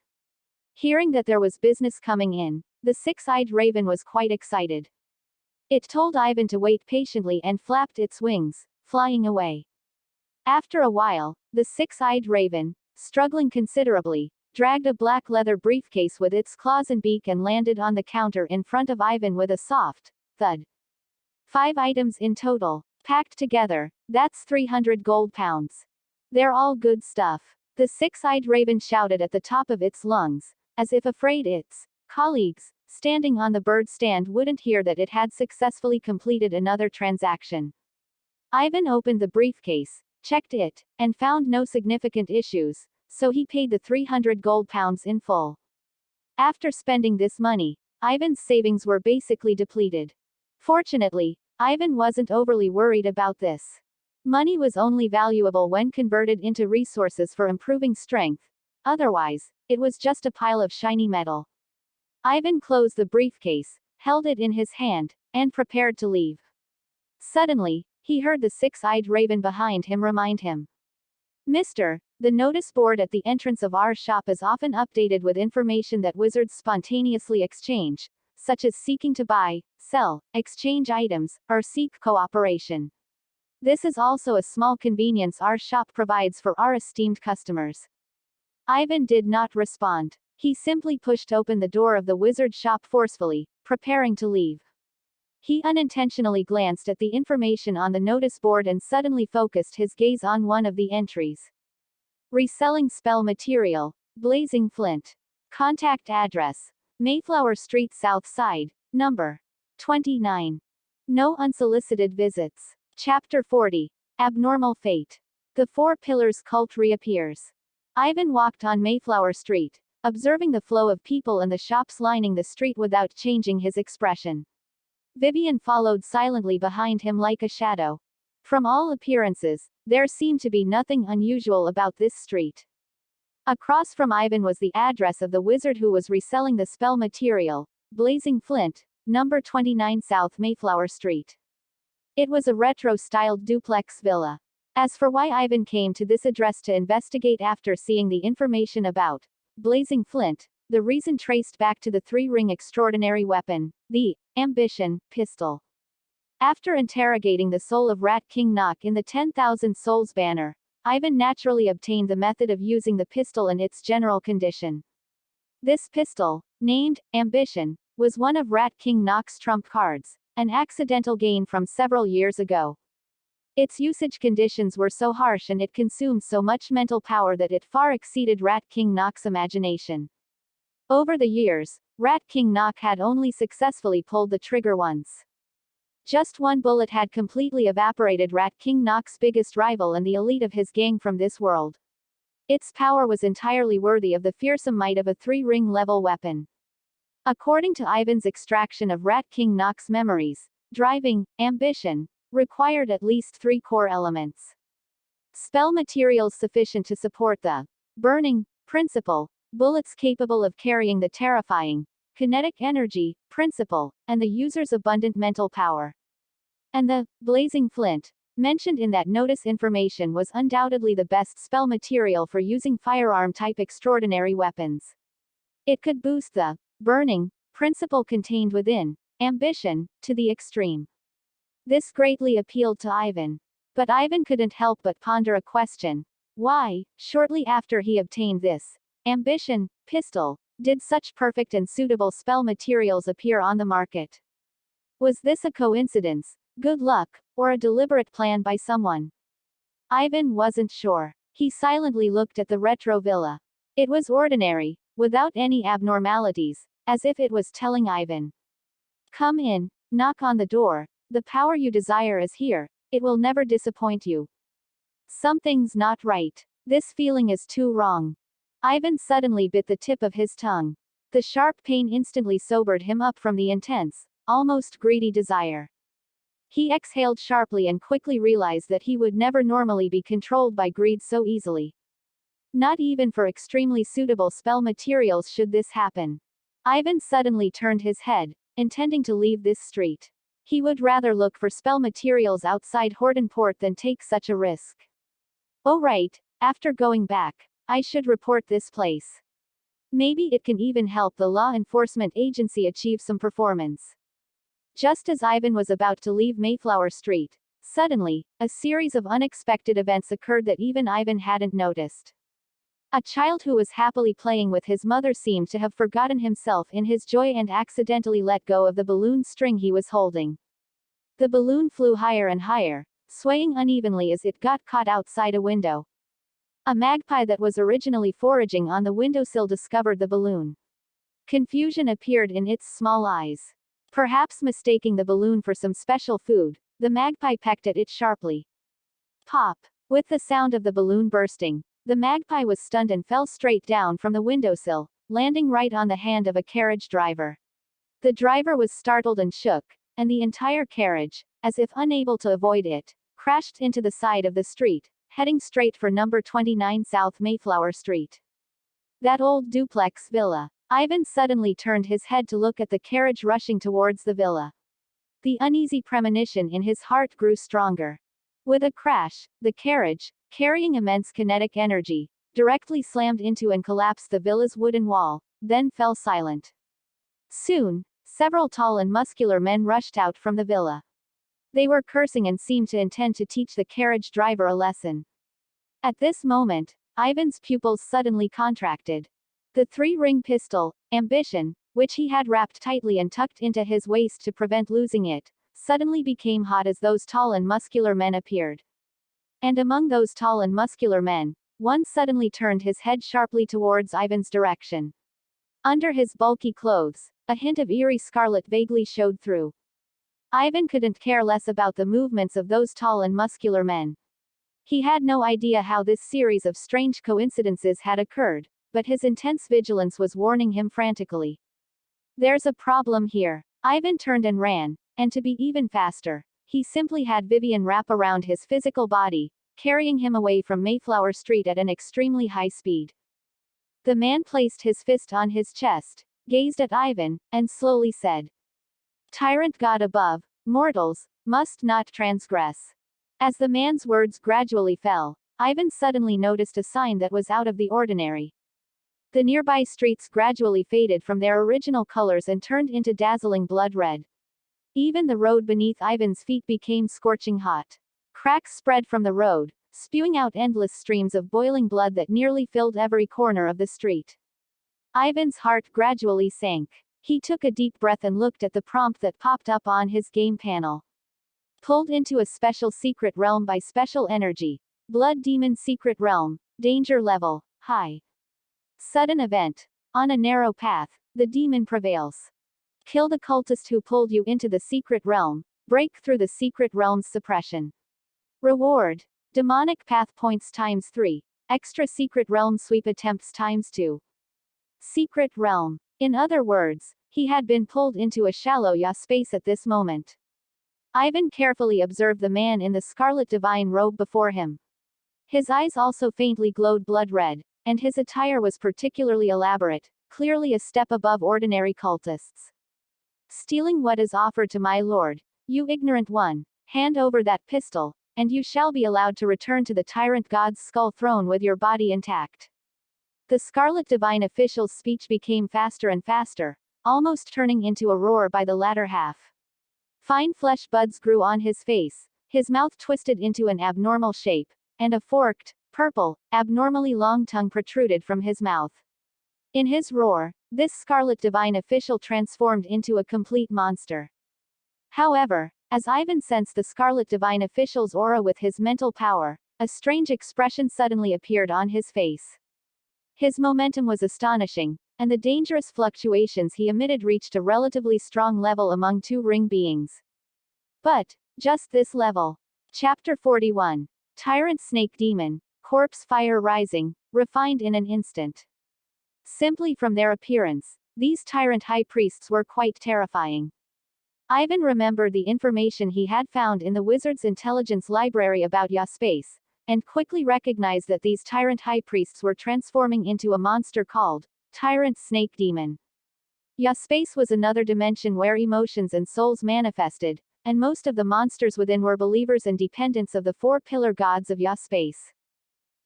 [SPEAKER 1] Hearing that there was business coming in, the six-eyed raven was quite excited. It told Ivan to wait patiently and flapped its wings, flying away. After a while, the six-eyed raven, struggling considerably, dragged a black leather briefcase with its claws and beak and landed on the counter in front of Ivan with a soft thud. 5 items in total, packed together, that's 300 gold pounds. They're all good stuff. The six-eyed raven shouted at the top of its lungs, as if afraid its colleagues, standing on the bird stand, wouldn't hear that it had successfully completed another transaction. Ivan opened the briefcase, checked it, and found no significant issues, so he paid the 300 gold pounds in full. After spending this money, Ivan's savings were basically depleted. Fortunately, Ivan wasn't overly worried about this. Money was only valuable when converted into resources for improving strength, otherwise, it was just a pile of shiny metal. Ivan closed the briefcase, held it in his hand, and prepared to leave. Suddenly, he heard the six-eyed raven behind him remind him. "Mister, the notice board at the entrance of our shop is often updated with information that wizards spontaneously exchange, such as seeking to buy, sell, exchange items, or seek cooperation. This is also a small convenience our shop provides for our esteemed customers." Ivan did not respond. He simply pushed open the door of the wizard shop forcefully, preparing to leave. He unintentionally glanced at the information on the notice board and suddenly focused his gaze on one of the entries. Reselling spell material, blazing flint. Contact address: Mayflower Street South Side, number 29. No unsolicited visits. Chapter 40. Abnormal Fate. The Four Pillars cult reappears. Ivan walked on Mayflower Street, observing the flow of people and the shops lining the street without changing his expression. Vivian followed silently behind him like a shadow. From all appearances, there seemed to be nothing unusual about this street. Across from Ivan was the address of the wizard who was reselling the spell material, Blazing Flint, number 29 South Mayflower Street. It was a retro-styled duplex villa. As for why Ivan came to this address to investigate after seeing the information about Blazing Flint, the reason traced back to the three-ring extraordinary weapon, the Ambition pistol. After interrogating the soul of Rat King Knock in the 10,000 Souls banner, Ivan naturally obtained the method of using the pistol and its general condition. This pistol, named Ambition, was one of Rat King Knock's trump cards, an accidental gain from several years ago. Its usage conditions were so harsh and it consumed so much mental power that it far exceeded Rat King Knock's imagination. Over the years, Rat King Knock had only successfully pulled the trigger once. Just one bullet had completely evaporated Rat King Knock's biggest rival and the elite of his gang from this world. Its power was entirely worthy of the fearsome might of a three-ring level weapon. According to Ivan's extraction of Rat King Knock's memories, driving Ambition required at least 3 core elements. Spell materials sufficient to support the burning principle, bullets capable of carrying the terrifying kinetic energy principle, and the user's abundant mental power. And the blazing flint mentioned in that notice information was undoubtedly the best spell material for using firearm-type extraordinary weapons. It could boost the burning principle contained within Ambition to the extreme. This greatly appealed to Ivan. But Ivan couldn't help but ponder a question. Why, shortly after he obtained this Ambition pistol, did such perfect and suitable spell materials appear on the market? Was this a coincidence, good luck, or a deliberate plan by someone? Ivan wasn't sure. He silently looked at the retro villa. It was ordinary, without any abnormalities, as if it was telling Ivan, "Come in, knock on the door, the power you desire is here, it will never disappoint you." Something's not right. This feeling is too wrong. Ivan suddenly bit the tip of his tongue. The sharp pain instantly sobered him up from the intense, almost greedy desire. He exhaled sharply and quickly realized that he would never normally be controlled by greed so easily. Not even for extremely suitable spell materials should this happen. Ivan suddenly turned his head, intending to leave this street. He would rather look for spell materials outside Hortonport than take such a risk. Oh right, after going back, I should report this place. Maybe it can even help the law enforcement agency achieve some performance. Just as Ivan was about to leave Mayflower Street, suddenly, a series of unexpected events occurred that even Ivan hadn't noticed. A child who was happily playing with his mother seemed to have forgotten himself in his joy and accidentally let go of the balloon string he was holding. The balloon flew higher and higher, swaying unevenly as it got caught outside a window. A magpie that was originally foraging on the windowsill discovered the balloon. Confusion appeared in its small eyes. Perhaps mistaking the balloon for some special food, the magpie pecked at it sharply. Pop! With the sound of the balloon bursting, the magpie was stunned and fell straight down from the windowsill, landing right on the hand of a carriage driver. The driver was startled and shook, and the entire carriage, as if unable to avoid it, crashed into the side of the street, heading straight for number 29 South Mayflower Street. That old duplex villa. Ivan suddenly turned his head to look at the carriage rushing towards the villa. The uneasy premonition in his heart grew stronger. With a crash, the carriage, carrying immense kinetic energy, directly slammed into and collapsed the villa's wooden wall, then fell silent. Soon, several tall and muscular men rushed out from the villa. They were cursing and seemed to intend to teach the carriage driver a lesson. At this moment, Ivan's pupils suddenly contracted. The three-ring pistol, Ambition, which he had wrapped tightly and tucked into his waist to prevent losing it, suddenly became hot as those tall and muscular men appeared. And among those tall and muscular men, one suddenly turned his head sharply towards Ivan's direction. Under his bulky clothes, a hint of eerie scarlet vaguely showed through. Ivan couldn't care less about the movements of those tall and muscular men. He had no idea how this series of strange coincidences had occurred, but his intense vigilance was warning him frantically. There's a problem here. Ivan turned and ran, and to be even faster, he simply had Vivian wrap around his physical body, carrying him away from Mayflower Street at an extremely high speed. The man placed his fist on his chest, gazed at Ivan, and slowly said, "Tyrant God above, mortals must not transgress." As the man's words gradually fell, Ivan suddenly noticed a sign that was out of the ordinary. The nearby streets gradually faded from their original colors and turned into dazzling blood red. Even the road beneath Ivan's feet became scorching hot. Cracks spread from the road, spewing out endless streams of boiling blood that nearly filled every corner of the street. Ivan's heart gradually sank. He took a deep breath and looked at the prompt that popped up on his game panel. Pulled into a special secret realm by special energy. Blood Demon Secret Realm. Danger level, high. Sudden event. On a narrow path, the demon prevails. Kill the cultist who pulled you into the secret realm. Break through the secret realm's suppression. Reward. Demonic path points ×3. Extra secret realm sweep attempts ×2. Secret realm. In other words, he had been pulled into a shallow space at this moment. Ivan carefully observed the man in the scarlet divine robe before him. His eyes also faintly glowed blood red, and his attire was particularly elaborate, clearly a step above ordinary cultists. Stealing what is offered to my lord, you ignorant one, hand over that pistol, and you shall be allowed to return to the tyrant god's skull throne with your body intact. The Scarlet Divine official's speech became faster and faster, almost turning into a roar by the latter half. Fine flesh buds grew on his face, his mouth twisted into an abnormal shape, and a forked, purple, abnormally long tongue protruded from his mouth. In his roar, this Scarlet Divine official transformed into a complete monster. However, as Ivan sensed the Scarlet Divine official's aura with his mental power, a strange expression suddenly appeared on his face. His momentum was astonishing, and the dangerous fluctuations he emitted reached a relatively strong level among two ring beings. But, just this level. Chapter 41. Tyrant Snake Demon, Corpse Fire Rising, refined in an instant. Simply from their appearance, these tyrant high priests were quite terrifying. Ivan remembered the information he had found in the wizard's intelligence library about Subspace, and quickly recognized that these tyrant high priests were transforming into a monster called Tyrant Snake Demon. Subspace was another dimension where emotions and souls manifested, and most of the monsters within were believers and dependents of the four pillar gods of Subspace.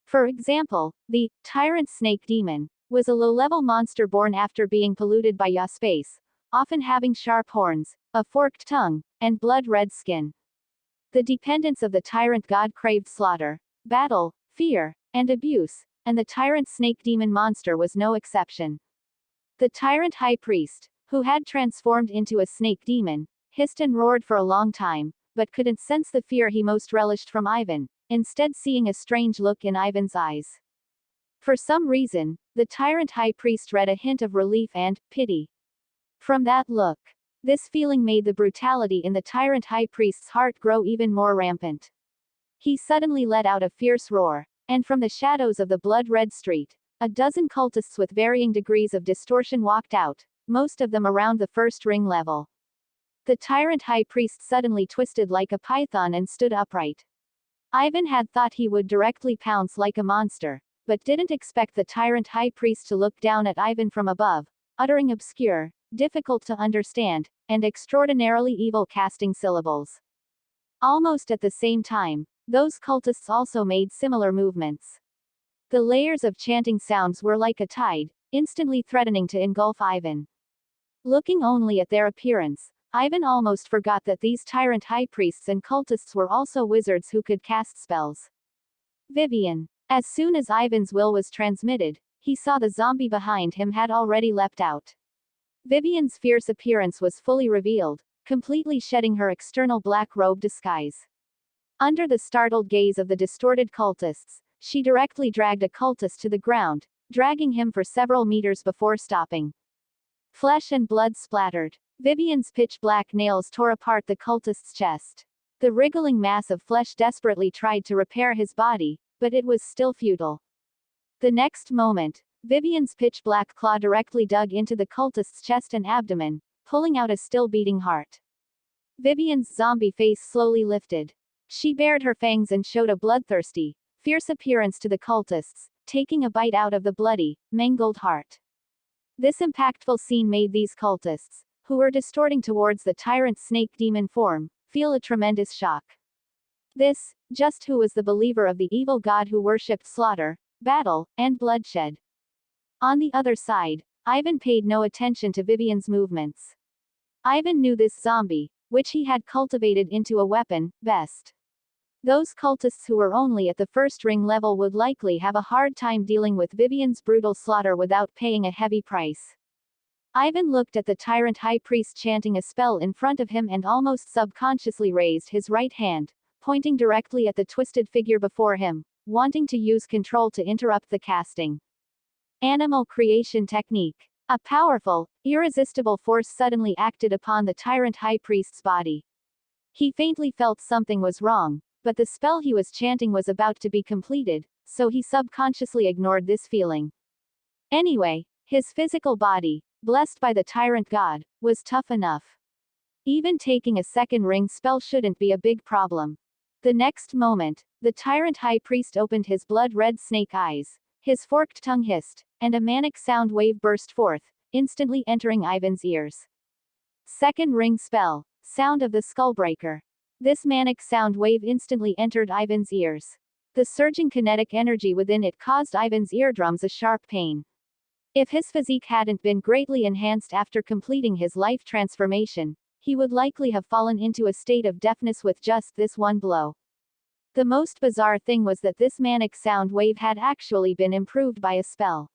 [SPEAKER 1] For example, the Tyrant Snake Demon was a low-level monster born after being polluted by Subspace, often having sharp horns, a forked tongue, and blood-red skin. The dependents of the tyrant god craved slaughter, battle, fear, and abuse, and the tyrant snake demon monster was no exception. The tyrant high priest, who had transformed into a snake demon, hissed and roared for a long time, but couldn't sense the fear he most relished from Ivan, instead seeing a strange look in Ivan's eyes. For some reason, the tyrant high priest read a hint of relief and pity from that look. This feeling made the brutality in the tyrant high priest's heart grow even more rampant. He suddenly let out a fierce roar, and from the shadows of the blood-red street, a dozen cultists with varying degrees of distortion walked out, most of them around the first ring level. The tyrant high priest suddenly twisted like a python and stood upright. Ivan had thought he would directly pounce like a monster, but didn't expect the tyrant high priest to look down at Ivan from above, uttering obscure, difficult to understand, and extraordinarily evil casting syllables. Almost at the same time, those cultists also made similar movements. The layers of chanting sounds were like a tide, instantly threatening to engulf Ivan. Looking only at their appearance, Ivan almost forgot that these tyrant high priests and cultists were also wizards who could cast spells. Vivian. As soon as Ivan's will was transmitted, he saw the zombie behind him had already leapt out. Vivian's fierce appearance was fully revealed, completely shedding her external black robe disguise. Under the startled gaze of the distorted cultists, she directly dragged a cultist to the ground, dragging him for several meters before stopping. Flesh and blood splattered. Vivian's pitch-black nails tore apart the cultist's chest. The wriggling mass of flesh desperately tried to repair his body, but it was still futile. The next moment, Vivian's pitch-black claw directly dug into the cultist's chest and abdomen, pulling out a still-beating heart. Vivian's zombie face slowly lifted. She bared her fangs and showed a bloodthirsty, fierce appearance to the cultists, taking a bite out of the bloody, mangled heart. This impactful scene made these cultists, who were distorting towards the tyrant snake demon form, feel a tremendous shock. This just who was the believer of the evil god who worshipped slaughter, battle, and bloodshed. On the other side, Ivan paid no attention to Vivian's movements. Ivan knew this zombie, which he had cultivated into a weapon, best. Those cultists who were only at the first ring level would likely have a hard time dealing with Vivian's brutal slaughter without paying a heavy price. Ivan looked at the tyrant high priest chanting a spell in front of him and almost subconsciously raised his right hand, pointing directly at the twisted figure before him, wanting to use control to interrupt the casting. Animal creation technique. A powerful, irresistible force suddenly acted upon the tyrant high priest's body. He faintly felt something was wrong, but the spell he was chanting was about to be completed, so he subconsciously ignored this feeling. Anyway, his physical body, blessed by the tyrant god, was tough enough. Even taking a second ring spell shouldn't be a big problem. The next moment, the tyrant high priest opened his blood-red snake eyes, his forked tongue hissed, and a manic sound wave burst forth, instantly entering Ivan's ears. Second ring spell, Sound of the Skullbreaker. This manic sound wave instantly entered Ivan's ears. The surging kinetic energy within it caused Ivan's eardrums a sharp pain. If his physique hadn't been greatly enhanced after completing his life transformation, he would likely have fallen into a state of deafness with just this one blow. The most bizarre thing was that this manic sound wave had actually been improved by a spell.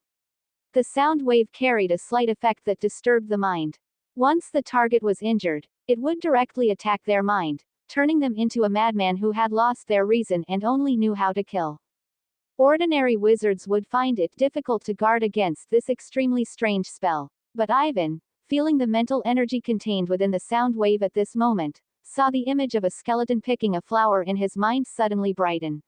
[SPEAKER 1] The sound wave carried a slight effect that disturbed the mind. Once the target was injured, it would directly attack their mind, turning them into a madman who had lost their reason and only knew how to kill. Ordinary wizards would find it difficult to guard against this extremely strange spell, but Ivan, feeling the mental energy contained within the sound wave at this moment, saw the image of a skeleton picking a flower in his mind suddenly brighten.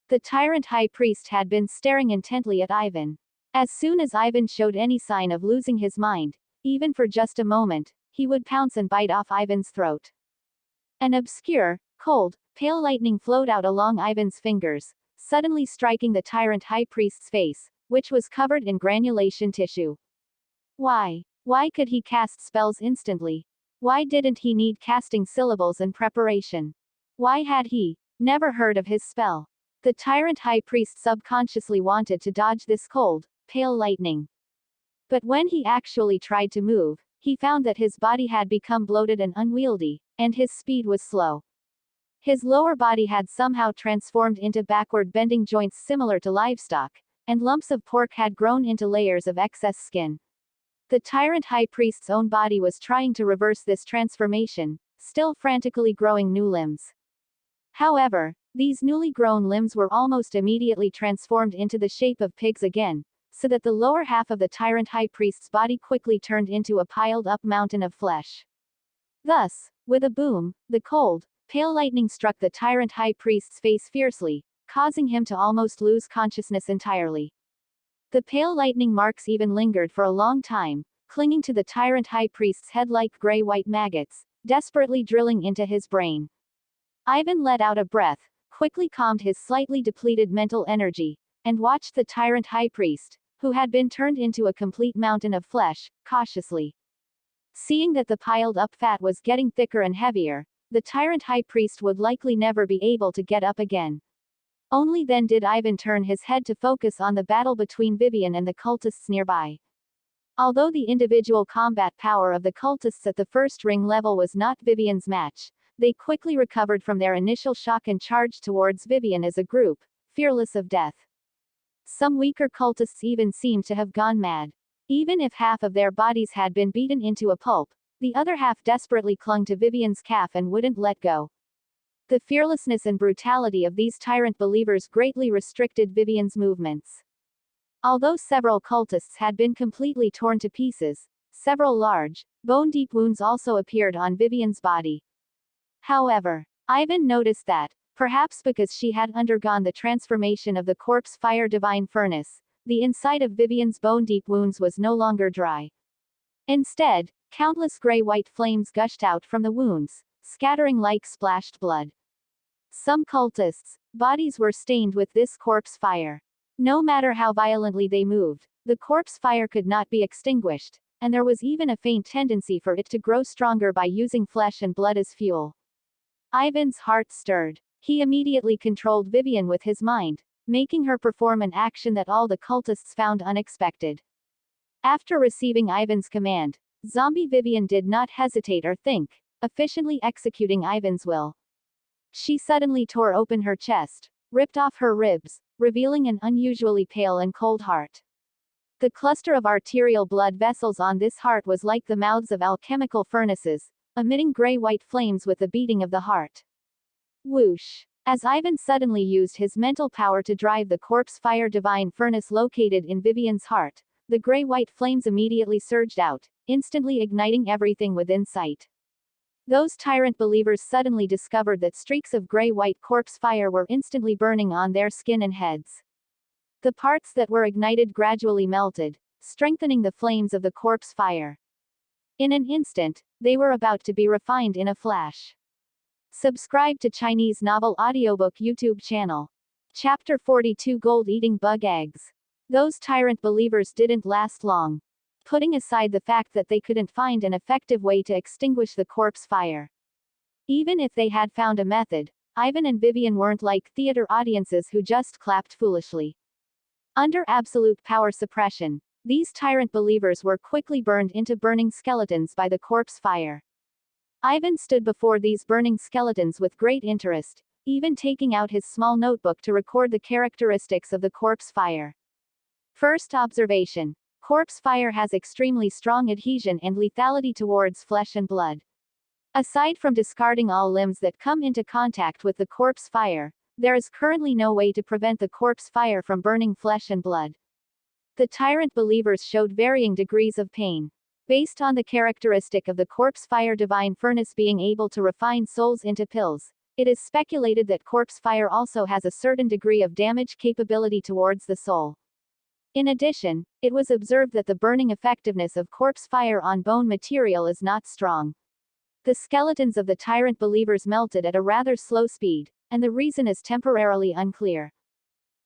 [SPEAKER 1] The tyrant high priest had been staring intently at Ivan. As soon as Ivan showed any sign of losing his mind, even for just a moment, he would pounce and bite off Ivan's throat. An obscure, cold, pale lightning flowed out along Ivan's fingers, suddenly striking the tyrant high priest's face, which was covered in granulation tissue. Why could he cast spells instantly? Why didn't he need casting syllables and preparation? Why had he never heard of his spell? The tyrant high priest subconsciously wanted to dodge this cold, pale lightning. But when he actually tried to move, he found that his body had become bloated and unwieldy, and his speed was slow. His lower body had somehow transformed into backward-bending joints similar to livestock, and lumps of pork had grown into layers of excess skin. The tyrant high priest's own body was trying to reverse this transformation, still frantically growing new limbs. However, these newly grown limbs were almost immediately transformed into the shape of pigs again, so that the lower half of the tyrant high priest's body quickly turned into a piled-up mountain of flesh. Thus, with a boom, the cold, pale lightning struck the tyrant high priest's face fiercely, causing him to almost lose consciousness entirely. The pale lightning marks even lingered for a long time, clinging to the tyrant high priest's head like gray-white maggots, desperately drilling into his brain. Ivan let out a breath, quickly calmed his slightly depleted mental energy, and watched the tyrant high priest, who had been turned into a complete mountain of flesh, cautiously. Seeing that the piled-up fat was getting thicker and heavier, the tyrant high priest would likely never be able to get up again. Only then did Ivan turn his head to focus on the battle between Vivian and the cultists nearby. Although the individual combat power of the cultists at the first ring level was not Vivian's match, they quickly recovered from their initial shock and charged towards Vivian as a group, fearless of death. Some weaker cultists even seemed to have gone mad. Even if half of their bodies had been beaten into a pulp, the other half desperately clung to Vivian's calf and wouldn't let go. The fearlessness and brutality of these tyrant believers greatly restricted Vivian's movements. Although several cultists had been completely torn to pieces, several large, bone-deep wounds also appeared on Vivian's body. However, Ivan noticed that, perhaps because she had undergone the transformation of the corpse fire divine furnace, the inside of Vivian's bone-deep wounds was no longer dry. Instead, countless gray-white flames gushed out from the wounds, scattering like splashed blood. Some cultists' bodies were stained with this corpse fire. No matter how violently they moved, the corpse fire could not be extinguished, and there was even a faint tendency for it to grow stronger by using flesh and blood as fuel. Ivan's heart stirred. He immediately controlled Vivian with his mind, making her perform an action that all the cultists found unexpected. After receiving Ivan's command, zombie Vivian did not hesitate or think, efficiently executing Ivan's will. She suddenly tore open her chest, ripped off her ribs, revealing an unusually pale and cold heart. The cluster of arterial blood vessels on this heart was like the mouths of alchemical furnaces, emitting gray-white flames with the beating of the heart. Whoosh! As Ivan suddenly used his mental power to drive the corpse fire divine furnace located in Vivian's heart, the gray-white flames immediately surged out, instantly igniting everything within sight. Those tyrant believers suddenly discovered that streaks of gray-white corpse fire were instantly burning on their skin and heads. The parts that were ignited gradually melted, strengthening the flames of the corpse fire. In an instant, they were about to be refined in a flash. Subscribe to Chinese Novel Audiobook YouTube channel. Chapter 42 Gold-Eating Bug Eggs. Those tyrant believers didn't last long. Putting aside the fact that they couldn't find an effective way to extinguish the corpse fire. Even if they had found a method, Ivan and Vivian weren't like theater audiences who just clapped foolishly. Under absolute power suppression, these tyrant believers were quickly burned into burning skeletons by the corpse fire. Ivan stood before these burning skeletons with great interest, even taking out his small notebook to record the characteristics of the corpse fire. First observation. Corpse fire has extremely strong adhesion and lethality towards flesh and blood. Aside from discarding all limbs that come into contact with the corpse fire, there is currently no way to prevent the corpse fire from burning flesh and blood. The tyrant believers showed varying degrees of pain. Based on the characteristic of the corpse fire divine furnace being able to refine souls into pills, it is speculated that corpse fire also has a certain degree of damage capability towards the soul. In addition, it was observed that the burning effectiveness of corpse fire on bone material is not strong. The skeletons of the tyrant believers melted at a rather slow speed, and the reason is temporarily unclear.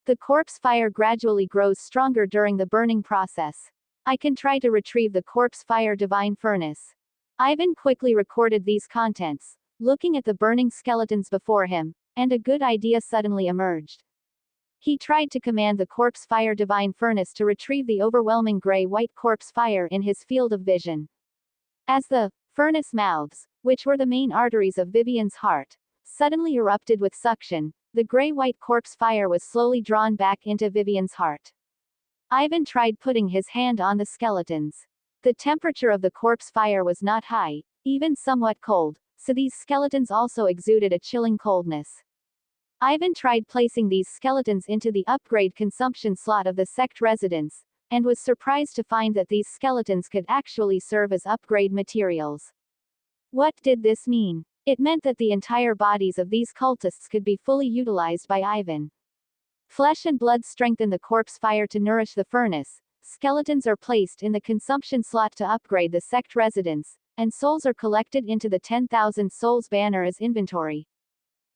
[SPEAKER 1] The corpse fire gradually grows stronger during the burning process. I can try to retrieve the corpse fire divine furnace. Ivan quickly recorded these contents, looking at the burning skeletons before him, and a good idea suddenly emerged. He tried to command the corpse fire divine furnace to retrieve the overwhelming gray-white corpse fire in his field of vision. As the furnace mouths, which were the main arteries of Vivian's heart, suddenly erupted with suction, the gray-white corpse fire was slowly drawn back into Vivian's heart. Ivan tried putting his hand on the skeletons. The temperature of the corpse fire was not high, even somewhat cold, so these skeletons also exuded a chilling coldness. Ivan tried placing these skeletons into the upgrade consumption slot of the sect residence, and was surprised to find that these skeletons could actually serve as upgrade materials. What did this mean? It meant that the entire bodies of these cultists could be fully utilized by Ivan. Flesh and blood strengthen the corpse fire to nourish the furnace, skeletons are placed in the consumption slot to upgrade the sect residence, and souls are collected into the 10,000 souls banner as inventory.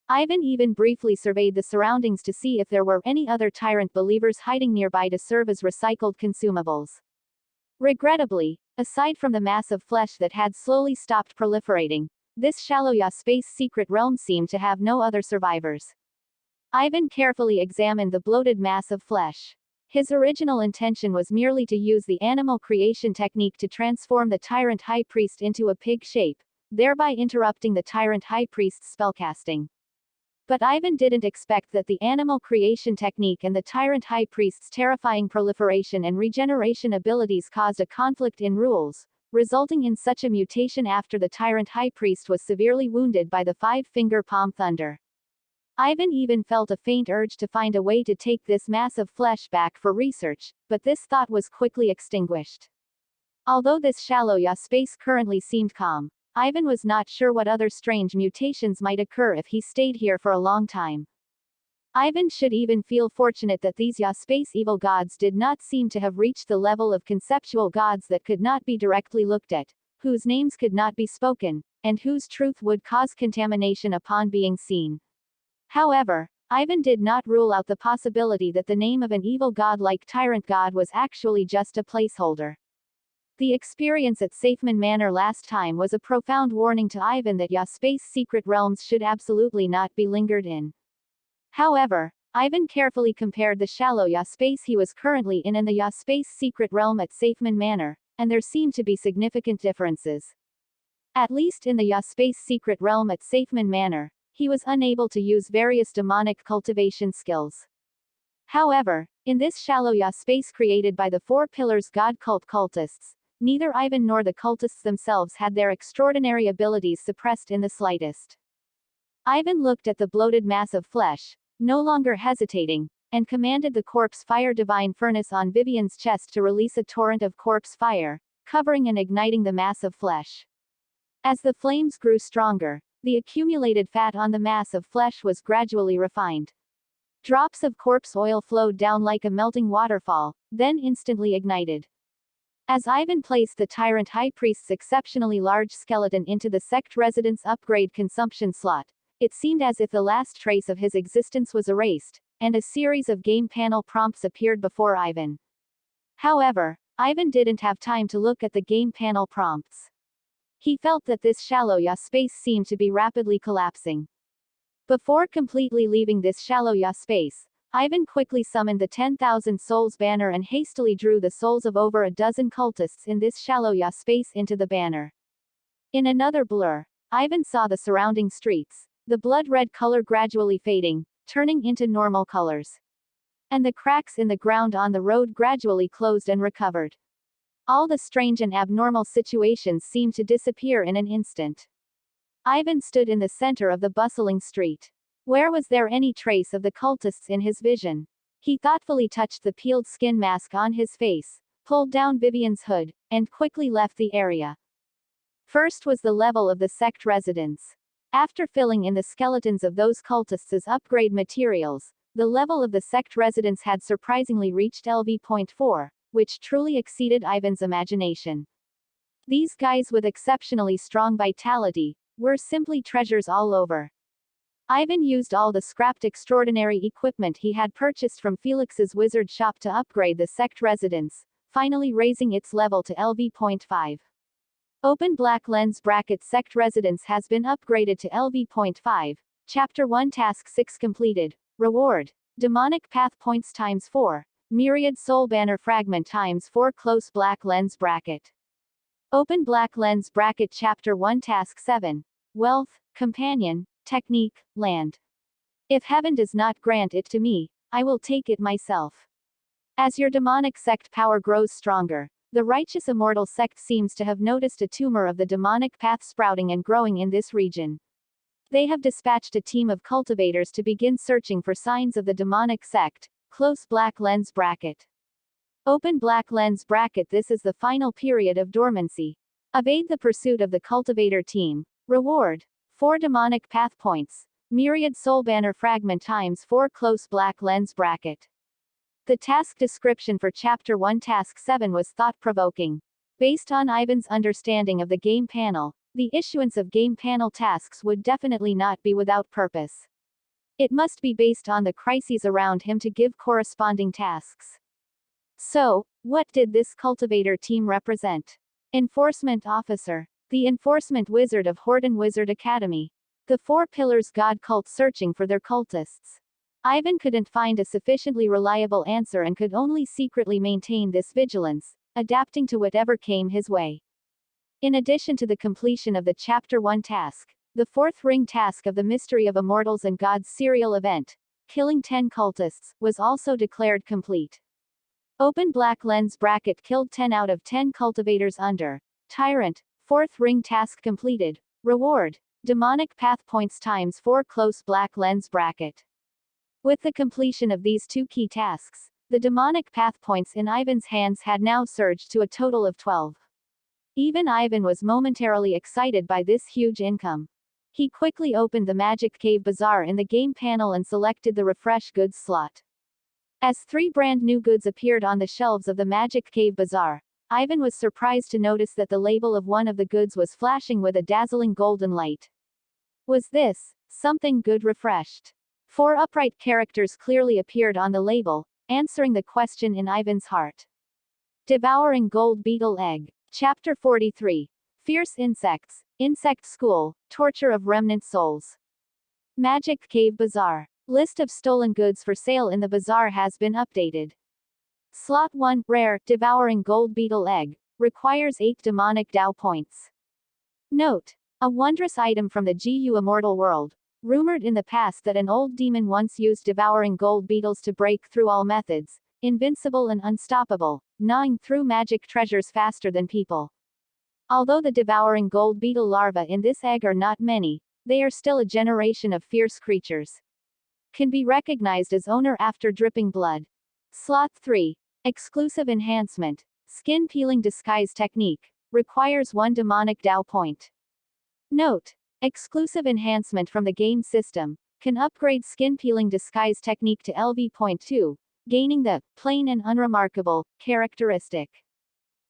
[SPEAKER 1] Ivan even briefly surveyed the surroundings to see if there were any other tyrant believers hiding nearby to serve as recycled consumables. Regrettably, aside from the mass of flesh that had slowly stopped proliferating, this shallow space secret realm seemed to have no other survivors. Ivan carefully examined the bloated mass of flesh. His original intention was merely to use the animal creation technique to transform the tyrant high priest into a pig shape, thereby interrupting the tyrant high priest's spellcasting. But Ivan didn't expect that the animal creation technique and the tyrant high priest's terrifying proliferation and regeneration abilities caused a conflict in rules, resulting in such a mutation after the tyrant high priest was severely wounded by the five-finger palm thunder. Ivan even felt a faint urge to find a way to take this mass of flesh back for research, but this thought was quickly extinguished. Although this shallow space currently seemed calm, Ivan was not sure what other strange mutations might occur if he stayed here for a long time. Ivan should even feel fortunate that these space evil gods did not seem to have reached the level of conceptual gods that could not be directly looked at, whose names could not be spoken, and whose truth would cause contamination upon being seen. However, Ivan did not rule out the possibility that the name of an evil god like Tyrant God was actually just a placeholder. The experience at Safeman Manor last time was a profound warning to Ivan that Subspace secret realms should absolutely not be lingered in. However, Ivan carefully compared the shallow Subspace he was currently in and the Subspace secret realm at Safeman Manor, and there seemed to be significant differences. At least in the Subspace secret realm at Safeman Manor, he was unable to use various demonic cultivation skills. However, in this shallow Subspace created by the Four Pillars God cult cultists, neither Ivan nor the cultists themselves had their extraordinary abilities suppressed in the slightest. Ivan looked at the bloated mass of flesh, no longer hesitating, and commanded the corpse fire divine furnace on Vivian's chest to release a torrent of corpse fire, covering and igniting the mass of flesh. As the flames grew stronger, the accumulated fat on the mass of flesh was gradually refined. Drops of corpse oil flowed down like a melting waterfall, then instantly ignited. As Ivan placed the Tyrant High Priest's exceptionally large skeleton into the sect residence upgrade consumption slot, it seemed as if the last trace of his existence was erased, and a series of game panel prompts appeared before Ivan. However, Ivan didn't have time to look at the game panel prompts. He felt that this shallow Subspace seemed to be rapidly collapsing. Before completely leaving this shallow Subspace, Ivan quickly summoned the 10,000 souls banner and hastily drew the souls of over a dozen cultists in this shallow Subspace into the banner. In another blur, Ivan saw the surrounding streets, the blood-red color gradually fading, turning into normal colors. And the cracks in the ground on the road gradually closed and recovered. All the strange and abnormal situations seemed to disappear in an instant. Ivan stood in the center of the bustling street. Where was there any trace of the cultists in his vision? He thoughtfully touched the peeled skin mask on his face, pulled down Vivian's hood, and quickly left the area. First was the level of the sect residence. After filling in the skeletons of those cultists as upgrade materials, the level of the sect residence had surprisingly reached LV.4, which truly exceeded Ivan's imagination. These guys with exceptionally strong vitality were simply treasures all over. Ivan used all the scrapped extraordinary equipment he had purchased from Felix's wizard shop to upgrade the sect residence, finally raising its level to LV.5. Open black lens bracket sect residence has been upgraded to LV.5, Chapter 1 Task 6 completed. Reward: Demonic Path Points times 4, Myriad Soul Banner Fragment times 4 Close black lens bracket. Open black lens bracket Chapter 1 Task 7. Wealth, Companion, Technique, Land. If heaven does not grant it to me, I will take it myself. As your demonic sect power grows stronger, the righteous immortal sect seems to have noticed a tumor of the demonic path sprouting and growing in this region. They have dispatched a team of cultivators to begin searching for signs of the demonic sect. Close black lens bracket. Open black lens bracket. This is the final period of dormancy. Evade the pursuit of the cultivator team. Reward: 4 demonic path points. Myriad soul banner fragment times 4 close black lens bracket. The task description for Chapter 1 Task 7 was thought-provoking. Based on Ivan's understanding of the game panel, the issuance of game panel tasks would definitely not be without purpose. It must be based on the crises around him to give corresponding tasks. So, what did this cultivator team represent? Enforcement Officer. The Enforcement Wizard of Horton Wizard Academy. The Four Pillars God cult searching for their cultists. Ivan couldn't find a sufficiently reliable answer and could only secretly maintain this vigilance, adapting to whatever came his way. In addition to the completion of the Chapter 1 task, the fourth ring task of the Mystery of Immortals and Gods serial event, killing 10 cultists, was also declared complete. Open black lens bracket killed 10 out of 10 cultivators under Tyrant. Fourth ring task completed. Reward: Demonic path points times 4 close black lens bracket. With the completion of these two key tasks, the demonic path points in Ivan's hands had now surged to a total of 12. Even Ivan was momentarily excited by this huge income. He quickly opened the Magic Cave Bazaar in the game panel and selected the Refresh Goods slot. As 3 brand new goods appeared on the shelves of the Magic Cave Bazaar, Ivan was surprised to notice that the label of one of the goods was flashing with a dazzling golden light. Was this something good refreshed? 4 upright characters clearly appeared on the label, answering the question in Ivan's heart. Devouring Gold Beetle Egg. Chapter 43. Fierce Insects, Insect School, Torture of Remnant Souls. Magic Cave Bazaar. List of stolen goods for sale in the bazaar has been updated. Slot 1, Rare, Devouring Gold Beetle Egg, requires 8 demonic Dao points. Note: a wondrous item from the Ge Rui Immortal world, rumored in the past that an old demon once used devouring gold beetles to break through all methods, invincible and unstoppable, gnawing through magic treasures faster than people. Although the devouring gold beetle larvae in this egg are not many, they are still a generation of fierce creatures. Can be recognized as owner after dripping blood. Slot 3. Exclusive Enhancement, Skin Peeling Disguise Technique, requires 1 demonic Dao point. Note: exclusive enhancement from the game system, can upgrade Skin Peeling Disguise Technique to LV.2, gaining the plain and unremarkable characteristic.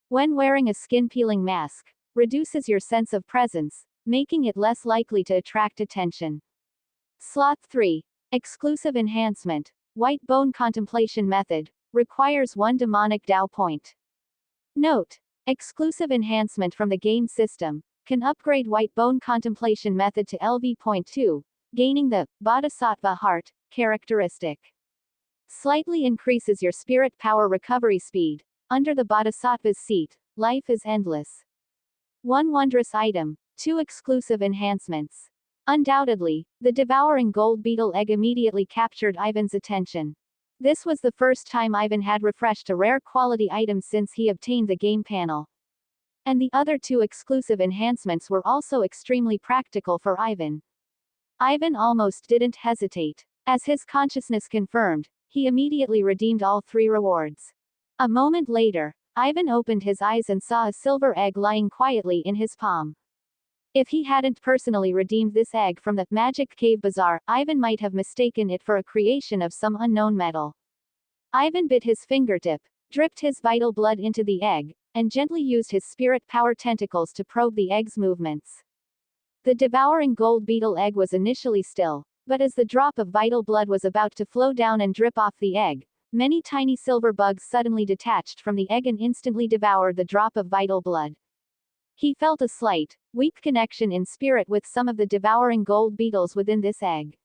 [SPEAKER 1] When wearing a skin peeling mask, reduces your sense of presence, making it less likely to attract attention. Slot 3. Exclusive Enhancement, White Bone Contemplation Method, requires 1 demonic Dao point. Note: exclusive enhancement from the game system, can upgrade White Bone Contemplation Method to LV.2, gaining the Bodhisattva Heart characteristic. Slightly increases your spirit power recovery speed. Under the Bodhisattva's seat, life is endless. 1 wondrous item, 2 exclusive enhancements. Undoubtedly, the devouring gold beetle egg immediately captured Ivan's attention. This was the first time Ivan had refreshed a rare quality item since he obtained the game panel. And the other 2 exclusive enhancements were also extremely practical for Ivan. Ivan almost didn't hesitate. As his consciousness confirmed, he immediately redeemed all 3 rewards. A moment later, Ivan opened his eyes and saw a silver egg lying quietly in his palm. If he hadn't personally redeemed this egg from the Magic Cave Bazaar, Ivan might have mistaken it for a creation of some unknown metal. Ivan bit his fingertip, dripped his vital blood into the egg, and gently used his spirit power tentacles to probe the egg's movements. The devouring gold beetle egg was initially still, but as the drop of vital blood was about to flow down and drip off the egg, many tiny silver bugs suddenly detached from the egg and instantly devoured the drop of vital blood. He felt a slight, weak connection in spirit with some of the devouring gold beetles within this egg.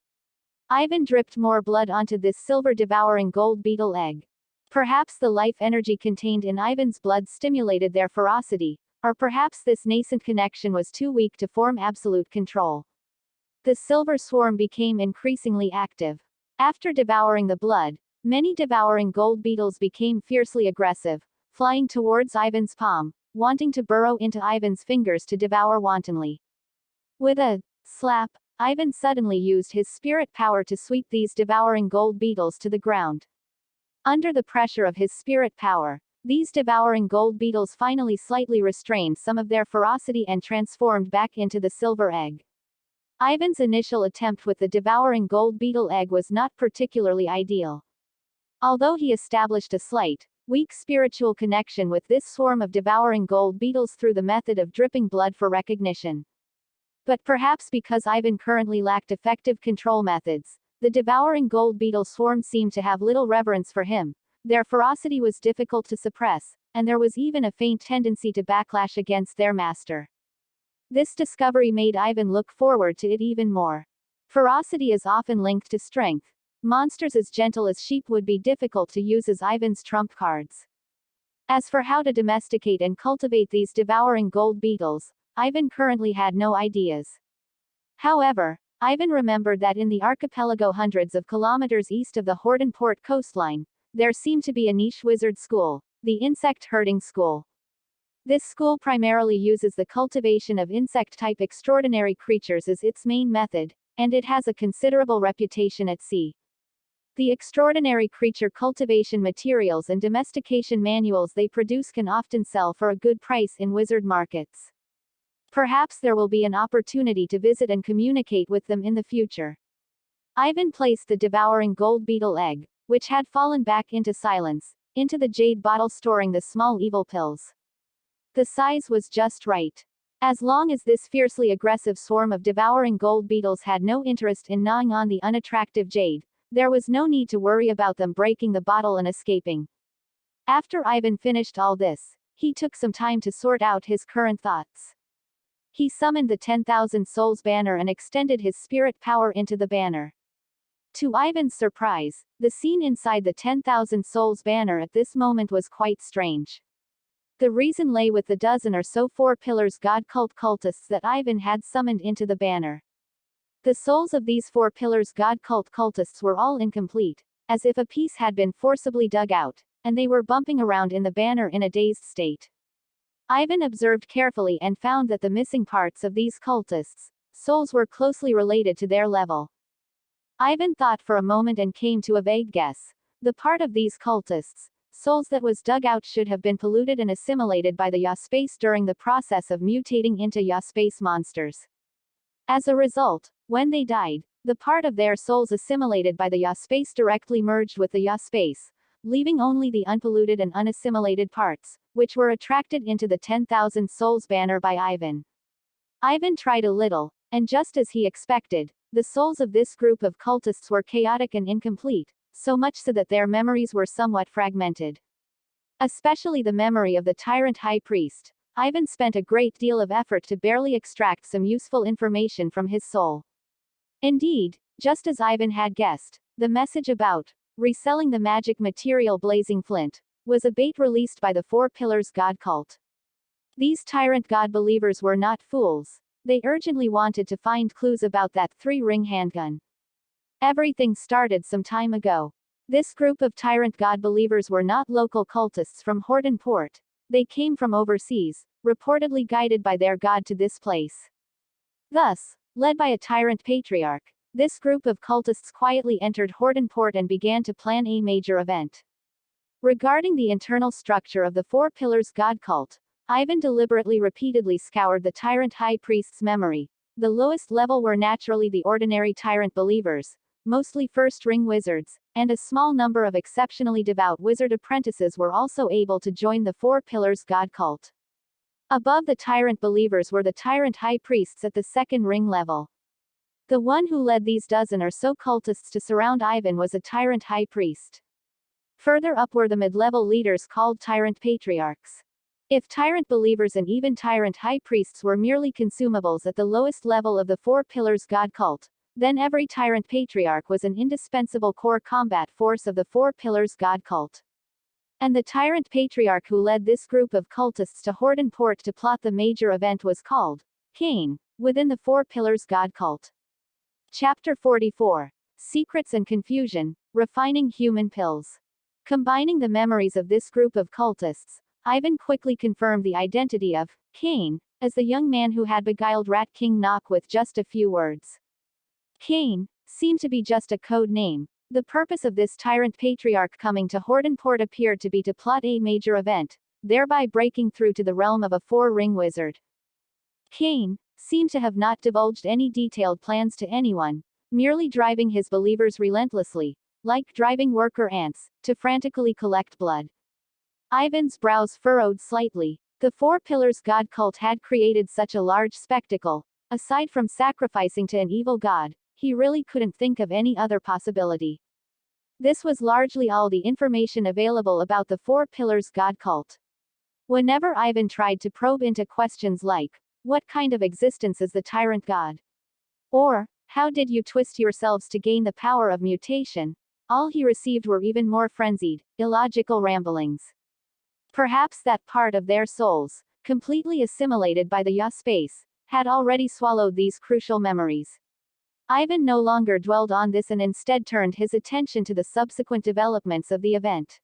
[SPEAKER 1] Ivan dripped more blood onto this silver devouring gold beetle egg. Perhaps the life energy contained in Ivan's blood stimulated their ferocity, or perhaps this nascent connection was too weak to form absolute control. The silver swarm became increasingly active. After devouring the blood, many devouring gold beetles became fiercely aggressive, flying towards Ivan's palm, wanting to burrow into Ivan's fingers to devour wantonly. With a slap, Ivan suddenly used his spirit power to sweep these devouring gold beetles to the ground. Under the pressure of his spirit power, these devouring gold beetles finally slightly restrained some of their ferocity and transformed back into the silver egg. Ivan's initial attempt with the devouring gold beetle egg was not particularly ideal. Although he established a slight, weak spiritual connection with this swarm of devouring gold beetles through the method of dripping blood for recognition. But perhaps because Ivan currently lacked effective control methods, the devouring gold beetle swarm seemed to have little reverence for him. Their ferocity was difficult to suppress, and there was even a faint tendency to backlash against their master. This discovery made Ivan look forward to it even more. Ferocity is often linked to strength. Monsters as gentle as sheep would be difficult to use as Ivan's trump cards. As for how to domesticate and cultivate these devouring gold beetles, Ivan currently had no ideas. However, Ivan remembered that in the archipelago hundreds of kilometers east of the Hordenport coastline, there seemed to be a niche wizard school, the insect herding school. This school primarily uses the cultivation of insect-type extraordinary creatures as its main method, and it has a considerable reputation at sea. The extraordinary creature cultivation materials and domestication manuals they produce can often sell for a good price in wizard markets. Perhaps there will be an opportunity to visit and communicate with them in the future. Ivan placed the devouring gold beetle egg, which had fallen back into silence, into the jade bottle storing the small evil pills. The size was just right. As long as this fiercely aggressive swarm of devouring gold beetles had no interest in gnawing on the unattractive jade, there was no need to worry about them breaking the bottle and escaping. After Ivan finished all this, he took some time to sort out his current thoughts. He summoned the 10,000 Souls banner and extended his spirit power into the banner. To Ivan's surprise, the scene inside the 10,000 Souls banner at this moment was quite strange. The reason lay with the dozen or so Four Pillars God cult cultists that Ivan had summoned into the banner. The souls of these Four Pillars God cult cultists were all incomplete, as if a piece had been forcibly dug out, and they were bumping around in the banner in a dazed state. Ivan observed carefully and found that the missing parts of these cultists' souls were closely related to their level. Ivan thought for a moment and came to a vague guess. The part of these cultists' souls that was dug out should have been polluted and assimilated by the Subspace during the process of mutating into Subspace monsters. As a result, when they died, the part of their souls assimilated by the Subspace directly merged with the Subspace, leaving only the unpolluted and unassimilated parts, which were attracted into the 10,000 Souls banner by Ivan. Ivan tried a little, and just as he expected, the souls of this group of cultists were chaotic and incomplete, so much so that their memories were somewhat fragmented. Especially the memory of the tyrant high priest. Ivan spent a great deal of effort to barely extract some useful information from his soul. Indeed, just as Ivan had guessed, the message about reselling the magic material Blazing Flint was a bait released by the Four Pillars God cult. These tyrant god believers were not fools. They urgently wanted to find clues about that three-ring handgun. Everything started some time ago. This group of tyrant god believers were not local cultists from Horton Port. They came from overseas, reportedly guided by their god to this place. Thus, led by a tyrant patriarch, this group of cultists quietly entered Horton Port and began to plan a major event. Regarding the internal structure of the Four Pillars God cult, Ivan deliberately repeatedly scoured the tyrant high priest's memory. The lowest level were naturally the ordinary tyrant believers, mostly first-ring wizards, and a small number of exceptionally devout wizard apprentices were also able to join the Four Pillars God cult. Above the tyrant believers were the tyrant high priests at the second ring level. The one who led these dozen or so cultists to surround Ivan was a tyrant high priest. Further up were the mid-level leaders called tyrant patriarchs. If tyrant believers and even tyrant high priests were merely consumables at the lowest level of the Four Pillars God cult, then every tyrant patriarch was an indispensable core combat force of the Four Pillars God cult. And the tyrant patriarch who led this group of cultists to Horton Port to plot the major event was called Cain, within the Four Pillars God cult. Chapter 44. Secrets and Confusion, Refining Human Pills. Combining the memories of this group of cultists, Ivan quickly confirmed the identity of Cain as the young man who had beguiled Rat King Knock with just a few words. Cain seemed to be just a code name. The purpose of this tyrant patriarch coming to Horton Port appeared to be to plot a major event, thereby breaking through to the realm of a four-ring wizard. Cain seemed to have not divulged any detailed plans to anyone, merely driving his believers relentlessly, like driving worker ants, to frantically collect blood. Ivan's brows furrowed slightly. The Four Pillars God cult had created such a large spectacle. Aside from sacrificing to an evil god, he really couldn't think of any other possibility. This was largely all the information available about the Four Pillars God cult. Whenever Ivan tried to probe into questions like, what kind of existence is the tyrant god? Or, how did you twist yourselves to gain the power of mutation? All he received were even more frenzied, illogical ramblings. Perhaps that part of their souls, completely assimilated by the Subspace, had already swallowed these crucial memories. Ivan no longer dwelled on this and instead turned his attention to the subsequent developments of the event.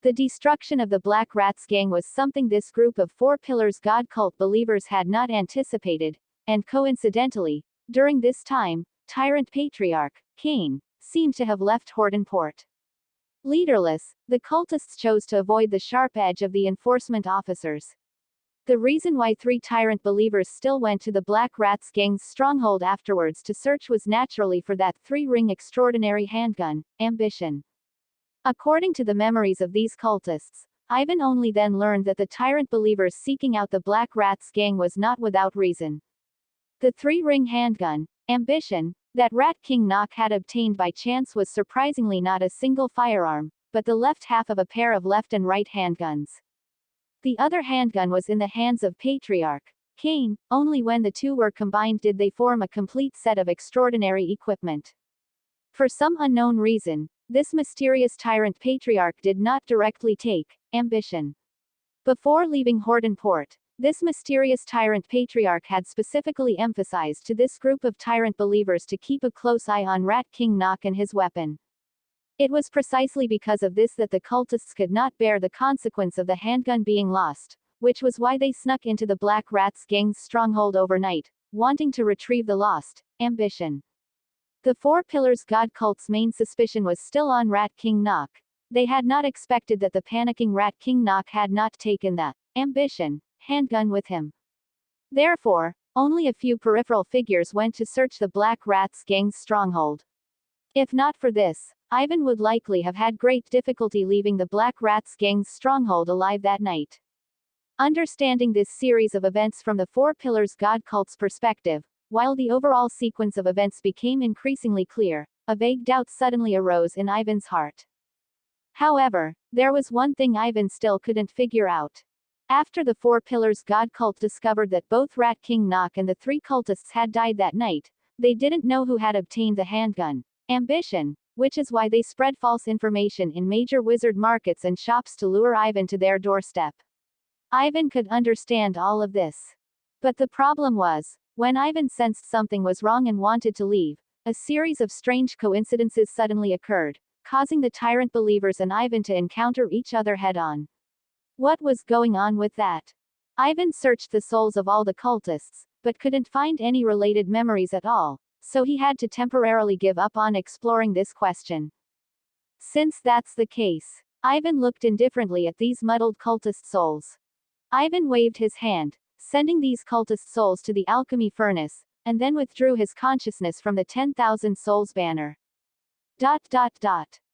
[SPEAKER 1] The destruction of the Black Rats gang was something this group of Four Pillars God cult believers had not anticipated, and coincidentally, during this time, Tyrant Patriarch Cain seemed to have left Horton Port. Leaderless, the cultists chose to avoid the sharp edge of the enforcement officers. The reason why three tyrant believers still went to the Black Rats gang's stronghold afterwards to search was naturally for that three-ring extraordinary handgun, ambition. According to the memories of these cultists, Ivan only then learned that the tyrant believers seeking out the Black Rats gang was not without reason. The three-ring handgun, ambition, that Rat King Knock had obtained by chance was surprisingly not a single firearm, but the left half of a pair of left and right handguns. The other handgun was in the hands of Patriarch Cain. Only when the two were combined did they form a complete set of extraordinary equipment. For some unknown reason, this mysterious tyrant Patriarch did not directly take ambition. Before leaving Hordenport, this mysterious tyrant Patriarch had specifically emphasized to this group of tyrant believers to keep a close eye on Rat King Nock and his weapon. It was precisely because of this that the cultists could not bear the consequence of the handgun being lost, which was why they snuck into the Black Rats gang's stronghold overnight, wanting to retrieve the lost ambition. The Four Pillars God cult's main suspicion was still on Rat King Nock. They had not expected that the panicking Rat King Nock had not taken the ambition handgun with him. Therefore, only a few peripheral figures went to search the Black Rats gang's stronghold. If not for this, Ivan would likely have had great difficulty leaving the Black Rats gang's stronghold alive that night. Understanding this series of events from the Four Pillars God cult's perspective, while the overall sequence of events became increasingly clear, a vague doubt suddenly arose in Ivan's heart. However, there was one thing Ivan still couldn't figure out. After the Four Pillars God cult discovered that both Rat King Nock and the three cultists had died that night, they didn't know who had obtained the handgun ambition, which is why they spread false information in major wizard markets and shops to lure Ivan to their doorstep. Ivan could understand all of this. But the problem was, when Ivan sensed something was wrong and wanted to leave, a series of strange coincidences suddenly occurred, causing the tyrant believers and Ivan to encounter each other head-on. What was going on with that? Ivan searched the souls of all the cultists, but couldn't find any related memories at all, so he had to temporarily give up on exploring this question. Since that's the case, Ivan looked indifferently at these muddled cultist souls. Ivan waved his hand, sending these cultist souls to the alchemy furnace, and then withdrew his consciousness from the 10,000 souls banner.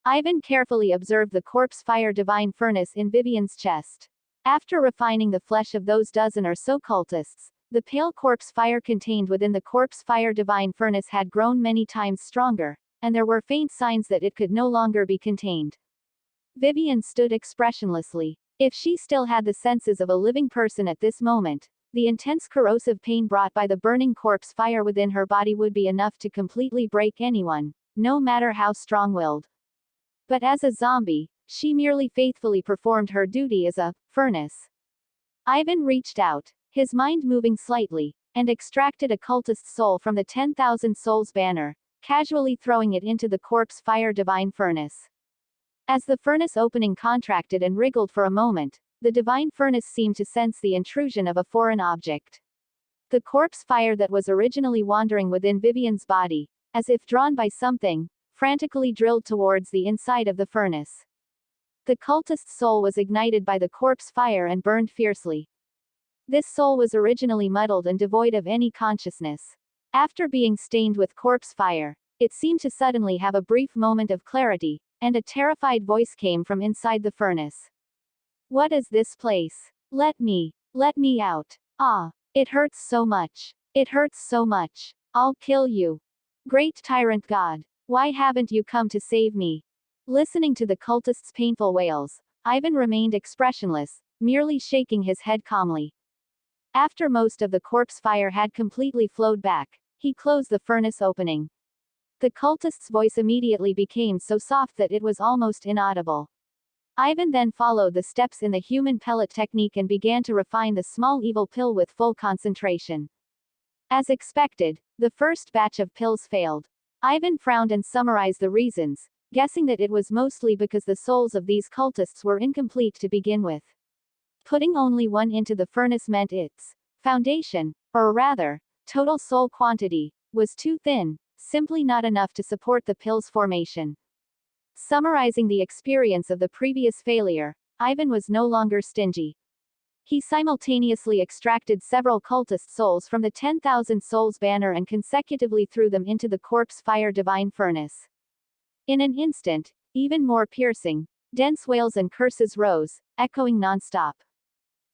[SPEAKER 1] Ivan carefully observed the corpse fire divine furnace in Vivian's chest. After refining the flesh of those dozen or so cultists, the pale corpse fire contained within the corpse fire divine furnace had grown many times stronger, and there were faint signs that it could no longer be contained. Vivian stood expressionlessly. If she still had the senses of a living person at this moment, the intense corrosive pain brought by the burning corpse fire within her body would be enough to completely break anyone, no matter how strong-willed. But as a zombie, she merely faithfully performed her duty as a furnace. Ivan reached out, his mind moving slightly, and extracted a cultist soul from the 10,000 souls banner, casually throwing it into the corpse fire divine furnace. As the furnace opening contracted and wriggled for a moment, the divine furnace seemed to sense the intrusion of a foreign object. The corpse fire that was originally wandering within Vivian's body, as if drawn by something, frantically drilled towards the inside of the furnace. The cultist's soul was ignited by the corpse fire and burned fiercely. This soul was originally muddled and devoid of any consciousness. After being stained with corpse fire, it seemed to suddenly have a brief moment of clarity, and a terrified voice came from inside the furnace. "What is this place? Let me out. Ah, it hurts so much. It hurts so much. I'll kill you. Great tyrant god, why haven't you come to save me?" Listening to the cultist's painful wails, Ivan remained expressionless, merely shaking his head calmly. After most of the corpse fire had completely flowed back, he closed the furnace opening. The cultist's voice immediately became so soft that it was almost inaudible. Ivan then followed the steps in the human pellet technique and began to refine the small evil pill with full concentration. As expected, the first batch of pills failed. Ivan frowned and summarized the reasons, guessing that it was mostly because the souls of these cultists were incomplete to begin with. Putting only one into the furnace meant its foundation, or rather, total soul quantity, was too thin, simply not enough to support the pill's formation. Summarizing the experience of the previous failure, Ivan was no longer stingy. He simultaneously extracted several cultist souls from the 10,000 souls banner and consecutively threw them into the corpse fire divine furnace. In an instant, even more piercing, dense wails and curses rose, echoing nonstop.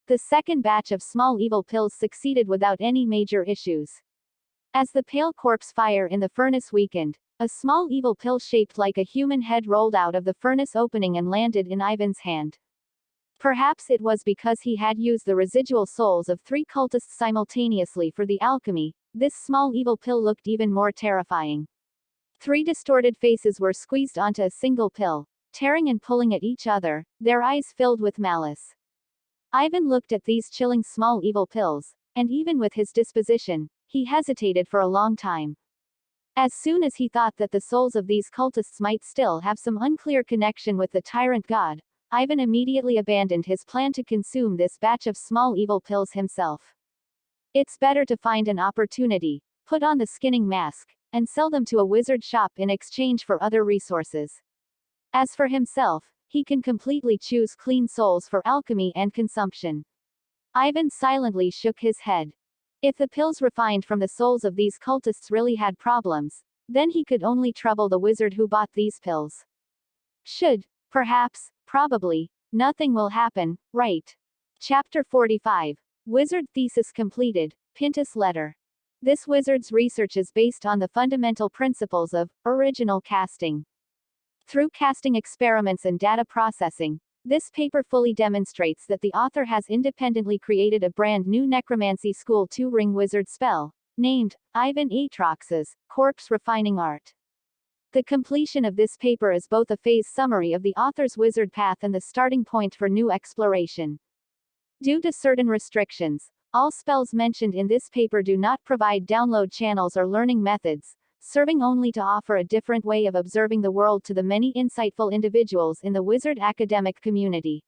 [SPEAKER 1] The second batch of small evil pills succeeded without any major issues. As the pale corpse fire in the furnace weakened, a small evil pill shaped like a human head rolled out of the furnace opening and landed in Ivan's hand. Perhaps it was because he had used the residual souls of 3 cultists simultaneously for the alchemy. This small evil pill looked even more terrifying. 3 distorted faces were squeezed onto a single pill, tearing and pulling at each other, their eyes filled with malice. Ivan looked at these chilling small evil pills, and even with his disposition, he hesitated for a long time. As soon as he thought that the souls of these cultists might still have some unclear connection with the tyrant god, Ivan immediately abandoned his plan to consume this batch of small evil pills himself. It's better to find an opportunity, put on the skinning mask, and sell them to a wizard shop in exchange for other resources. As for himself, he can completely choose clean souls for alchemy and consumption. Ivan silently shook his head. If the pills refined from the souls of these cultists really had problems, then he could only trouble the wizard who bought these pills. Perhaps, probably, nothing will happen, right? Chapter 45. Wizard Thesis Completed, Pintus Letter. This wizard's research is based on the fundamental principles of original casting. Through casting experiments and data processing, this paper fully demonstrates that the author has independently created a brand new necromancy school 2-ring wizard spell, named Ivan Aatrox's Corpse Refining Art. The completion of this paper is both a phase summary of the author's wizard path and the starting point for new exploration. Due to certain restrictions, all spells mentioned in this paper do not provide download channels or learning methods, serving only to offer a different way of observing the world to the many insightful individuals in the wizard academic community.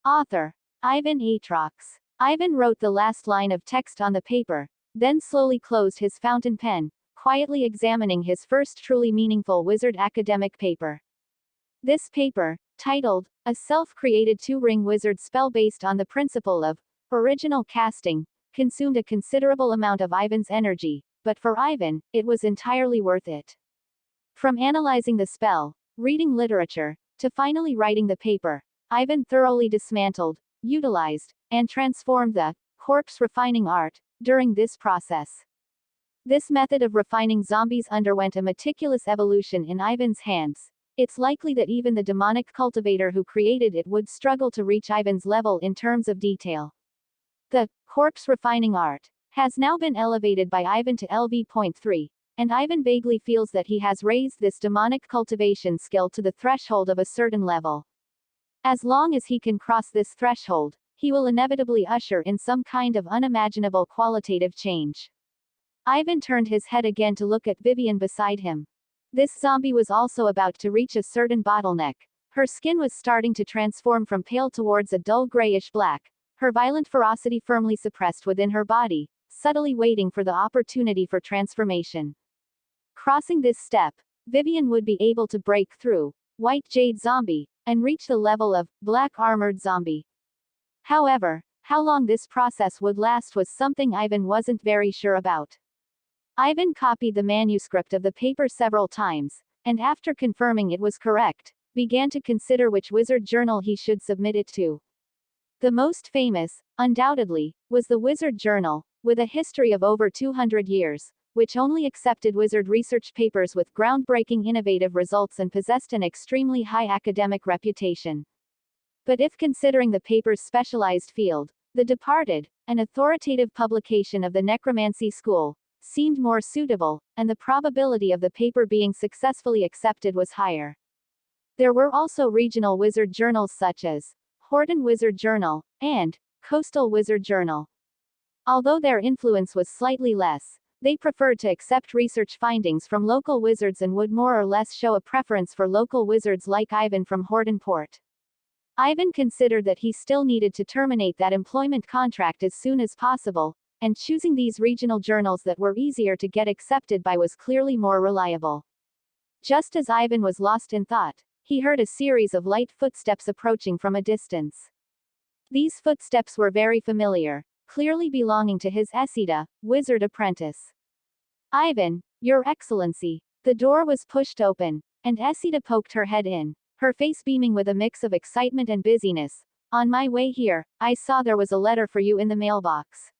[SPEAKER 1] Author: Ivan Aatrox. Ivan wrote the last line of text on the paper, then slowly closed his fountain pen, quietly examining his first truly meaningful wizard academic paper. This paper, titled, A Self-Created 2-Ring Wizard Spell Based on the Principle of Original Casting, consumed a considerable amount of Ivan's energy, but for Ivan, it was entirely worth it. From analyzing the spell, reading literature, to finally writing the paper, Ivan thoroughly dismantled, utilized, and transformed the corpse refining art during this process. This method of refining zombies underwent a meticulous evolution in Ivan's hands. It's likely that even the demonic cultivator who created it would struggle to reach Ivan's level in terms of detail. The corpse refining art has now been elevated by Ivan to LV.3, and Ivan vaguely feels that he has raised this demonic cultivation skill to the threshold of a certain level. As long as he can cross this threshold, he will inevitably usher in some kind of unimaginable qualitative change. Ivan turned his head again to look at Vivian beside him. This zombie was also about to reach a certain bottleneck. Her skin was starting to transform from pale towards a dull grayish black, her violent ferocity firmly suppressed within her body, subtly waiting for the opportunity for transformation. Crossing this step, Vivian would be able to break through White Jade Zombie, and reach the level of Black Armored Zombie. However, how long this process would last was something Ivan wasn't very sure about. Ivan copied the manuscript of the paper several times, and after confirming it was correct, began to consider which wizard journal he should submit it to. The most famous, undoubtedly, was the Wizard Journal, with a history of over 200 years, which only accepted wizard research papers with groundbreaking innovative results and possessed an extremely high academic reputation. But if considering the paper's specialized field, The Departed, an authoritative publication of the necromancy school, seemed more suitable, and the probability of the paper being successfully accepted was higher. There were also regional wizard journals such as Horton Wizard Journal, and Coastal Wizard Journal. Although their influence was slightly less, they preferred to accept research findings from local wizards and would more or less show a preference for local wizards like Ivan from Horton Port. Ivan considered that he still needed to terminate that employment contract as soon as possible, and choosing these regional journals that were easier to get accepted by was clearly more reliable. Just as Ivan was lost in thought, he heard a series of light footsteps approaching from a distance. These footsteps were very familiar, clearly belonging to his Esida, wizard apprentice. Ivan, Your Excellency. The door was pushed open, and Esida poked her head in, her face beaming with a mix of excitement and busyness. On my way here, I saw there was a letter for you in the mailbox.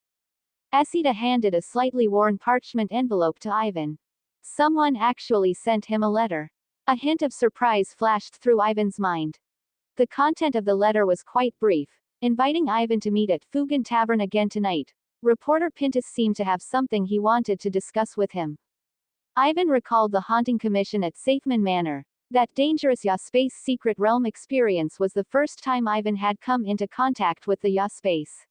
[SPEAKER 1] Esida handed a slightly worn parchment envelope to Ivan. Someone actually sent him a letter. A hint of surprise flashed through Ivan's mind. The content of the letter was quite brief, inviting Ivan to meet at Fugan Tavern again tonight. Reporter Pintus seemed to have something he wanted to discuss with him. Ivan recalled the haunting commission at Safeman Manor. That dangerous Subspace secret realm experience was the first time Ivan had come into contact with the Subspace.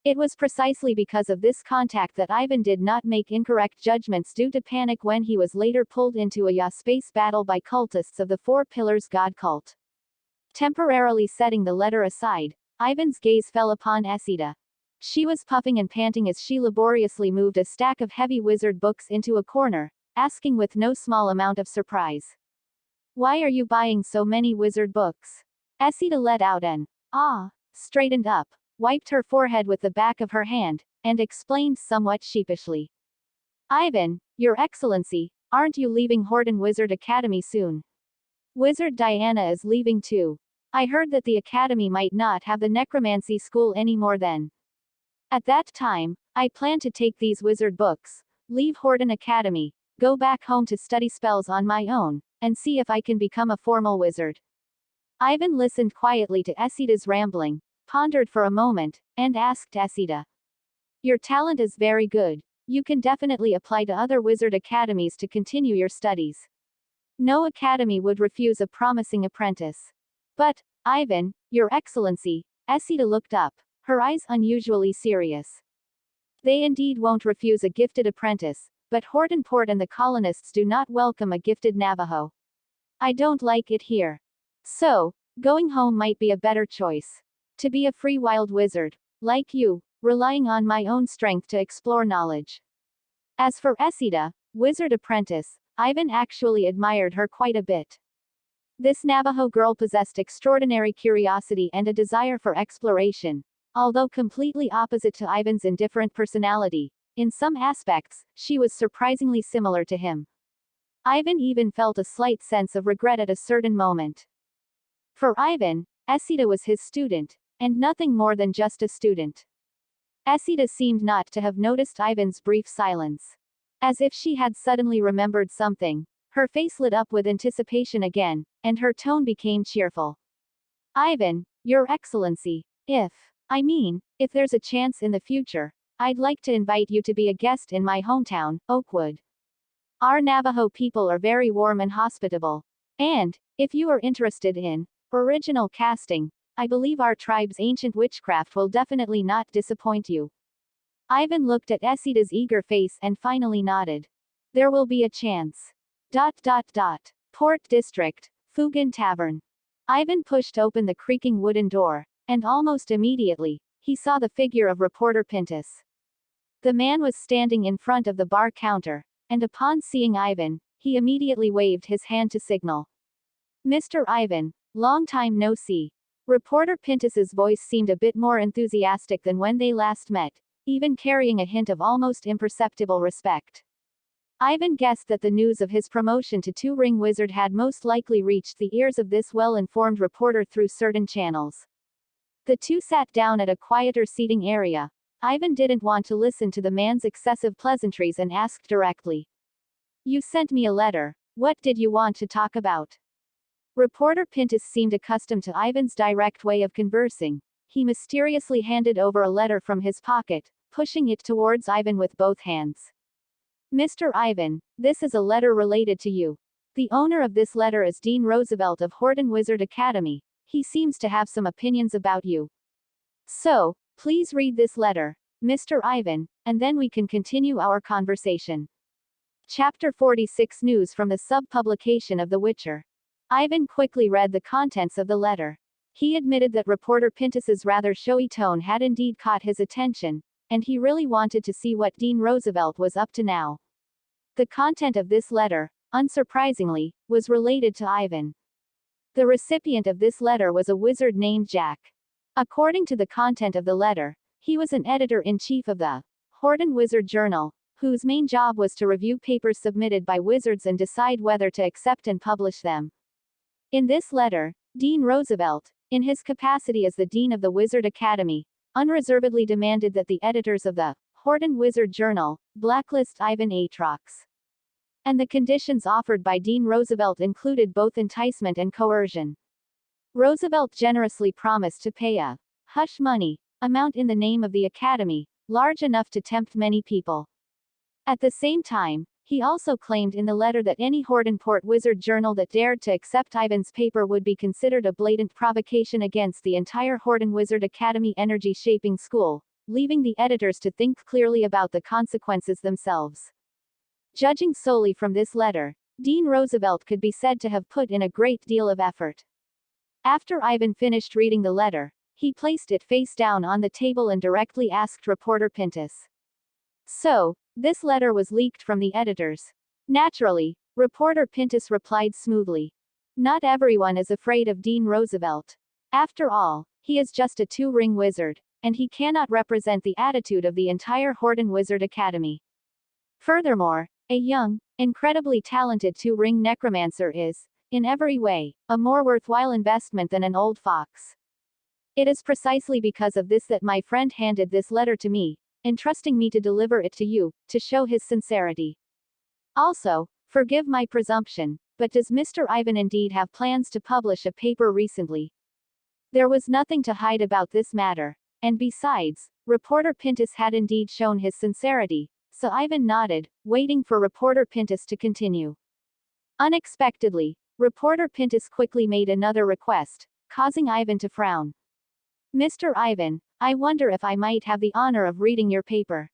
[SPEAKER 1] It was precisely because of this contact that Ivan did not make incorrect judgments due to panic when he was later pulled into a Subspace battle by cultists of the Four Pillars God cult. Temporarily setting the letter aside, Ivan's gaze fell upon Esida. She was puffing and panting as she laboriously moved a stack of heavy wizard books into a corner, asking with no small amount of surprise. "Why are you buying so many wizard books?" Esida let out an "ah," straightened up, wiped her forehead with the back of her hand, and explained somewhat sheepishly. "Ivan, Your Excellency, aren't you leaving Horton Wizard Academy soon?" "Wizard Diana is leaving too. I heard that the academy might not have the necromancy school anymore then. At that time, I plan to take these wizard books, leave Horton Academy, go back home to study spells on my own, and see if I can become a formal wizard." Ivan listened quietly to Esida's rambling, pondered for a moment, and asked Esida. "Your talent is very good. You can definitely apply to other wizard academies to continue your studies. No academy would refuse a promising apprentice. But, Ivan, Your Excellency," Esida looked up, her eyes unusually serious. "They indeed won't refuse a gifted apprentice, but Horton Port and the colonists do not welcome a gifted Navajo. I don't like it here. So, going home might be a better choice. To be a free wild wizard, like you, relying on my own strength to explore knowledge." As for Esida, wizard apprentice, Ivan actually admired her quite a bit. This Navajo girl possessed extraordinary curiosity and a desire for exploration. Although completely opposite to Ivan's indifferent personality, in some aspects, she was surprisingly similar to him. Ivan even felt a slight sense of regret at a certain moment. For Ivan, Esida was his student, and nothing more than just a student. Esida seemed not to have noticed Ivan's brief silence. As if she had suddenly remembered something, her face lit up with anticipation again, and her tone became cheerful. "Ivan, Your Excellency, if there's a chance in the future, I'd like to invite you to be a guest in my hometown, Oakwood. Our Navajo people are very warm and hospitable. And, if you are interested in original casting, I believe our tribe's ancient witchcraft will definitely not disappoint you." Ivan looked at Esida's eager face and finally nodded. "There will be a chance. Port District, Fugan Tavern." Ivan pushed open the creaking wooden door, and almost immediately, he saw the figure of reporter Pintus. The man was standing in front of the bar counter, and upon seeing Ivan, he immediately waved his hand to signal. "Mr. Ivan, long time no see." Reporter Pintus's voice seemed a bit more enthusiastic than when they last met, even carrying a hint of almost imperceptible respect. Ivan guessed that the news of his promotion to two-ring wizard had most likely reached the ears of this well-informed reporter through certain channels. The two sat down at a quieter seating area. Ivan didn't want to listen to the man's excessive pleasantries and asked directly. "You sent me a letter. What did you want to talk about?" Reporter Pintus seemed accustomed to Ivan's direct way of conversing. He mysteriously handed over a letter from his pocket, pushing it towards Ivan with both hands. "Mr. Ivan, this is a letter related to you. The owner of this letter is Dean Roosevelt of Horton Wizard Academy. He seems to have some opinions about you. So, please read this letter, Mr. Ivan, and then we can continue our conversation." Chapter 46 News from the sub-publication of The Witcher. Ivan quickly read the contents of the letter. He admitted that reporter Pintus's rather showy tone had indeed caught his attention, and he really wanted to see what Dean Roosevelt was up to now. The content of this letter, unsurprisingly, was related to Ivan. The recipient of this letter was a wizard named Jack. According to the content of the letter, he was an editor-in-chief of the Horton Wizard Journal, whose main job was to review papers submitted by wizards and decide whether to accept and publish them. In this letter, Dean Roosevelt, in his capacity as the Dean of the Wizard Academy, unreservedly demanded that the editors of the Horton Wizard Journal blacklist Ivan Atrox. And the conditions offered by Dean Roosevelt included both enticement and coercion. Roosevelt generously promised to pay a hush money amount in the name of the Academy, large enough to tempt many people. At the same time, he also claimed in the letter that any Hordenport wizard journal that dared to accept Ivan's paper would be considered a blatant provocation against the entire Horden Wizard Academy energy shaping school, leaving the editors to think clearly about the consequences themselves. Judging solely from this letter, Dean Roosevelt could be said to have put in a great deal of effort. After Ivan finished reading the letter, he placed it face down on the table and directly asked reporter Pintus. So, this letter was leaked from the editors. Naturally, reporter Pintus replied smoothly. Not everyone is afraid of Dean Roosevelt. After all, he is just a two-ring wizard, and he cannot represent the attitude of the entire Horden Wizard Academy. Furthermore, a young, incredibly talented two-ring necromancer is, in every way, a more worthwhile investment than an old fox. It is precisely because of this that my friend handed this letter to me, entrusting me to deliver it to you, to show his sincerity. Also, forgive my presumption, but does Mr. Ivan indeed have plans to publish a paper recently? There was nothing to hide about this matter, and besides, reporter Pintus had indeed shown his sincerity, so Ivan nodded, waiting for reporter Pintus to continue. Unexpectedly, reporter Pintus quickly made another request, causing Ivan to frown. Mr. Ivan, I wonder if I might have the honor of reading your paper.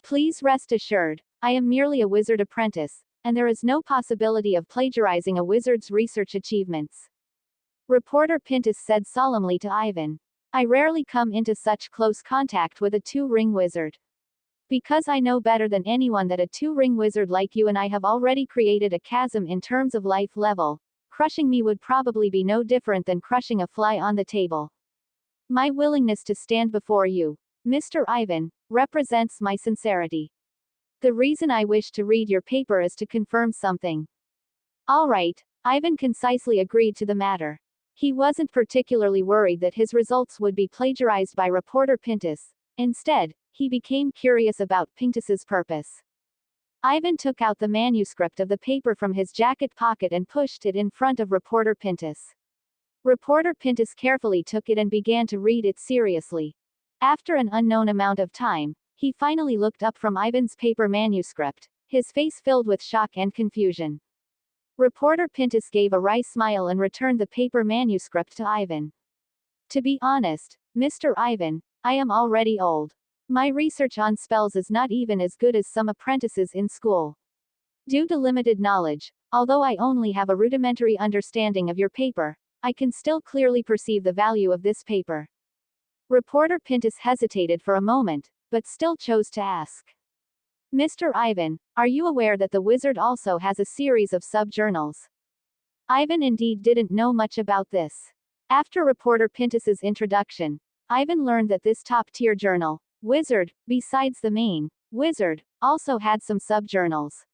[SPEAKER 1] Please rest assured, I am merely a wizard apprentice, and there is no possibility of plagiarizing a wizard's research achievements. Reporter Pintus said solemnly to Ivan. I rarely come into such close contact with a two-ring wizard. Because I know better than anyone that a two-ring wizard like you and I have already created a chasm in terms of life level, crushing me would probably be no different than crushing a fly on the table. My willingness to stand before you, Mr. Ivan, represents my sincerity. The reason I wish to read your paper is to confirm something. All right, Ivan concisely agreed to the matter. He wasn't particularly worried that his results would be plagiarized by reporter Pintus. Instead, he became curious about Pintus's purpose. Ivan took out the manuscript of the paper from his jacket pocket and pushed it in front of reporter Pintus. Reporter Pintus carefully took it and began to read it seriously. After an unknown amount of time, he finally looked up from Ivan's paper manuscript, his face filled with shock and confusion. Reporter Pintus gave a wry smile and returned the paper manuscript to Ivan. To be honest, Mr. Ivan, I am already old. My research on spells is not even as good as some apprentices in school. Due to limited knowledge, although I only have a rudimentary understanding of your paper, I can still clearly perceive the value of this paper. Reporter Pintus hesitated for a moment, but still chose to ask. Mr. Ivan, are you aware that the wizard also has a series of sub-journals? Ivan indeed didn't know much about this. After reporter Pintus's introduction, Ivan learned that this top-tier journal, Wizard, besides the main, Wizard, also had some sub-journals.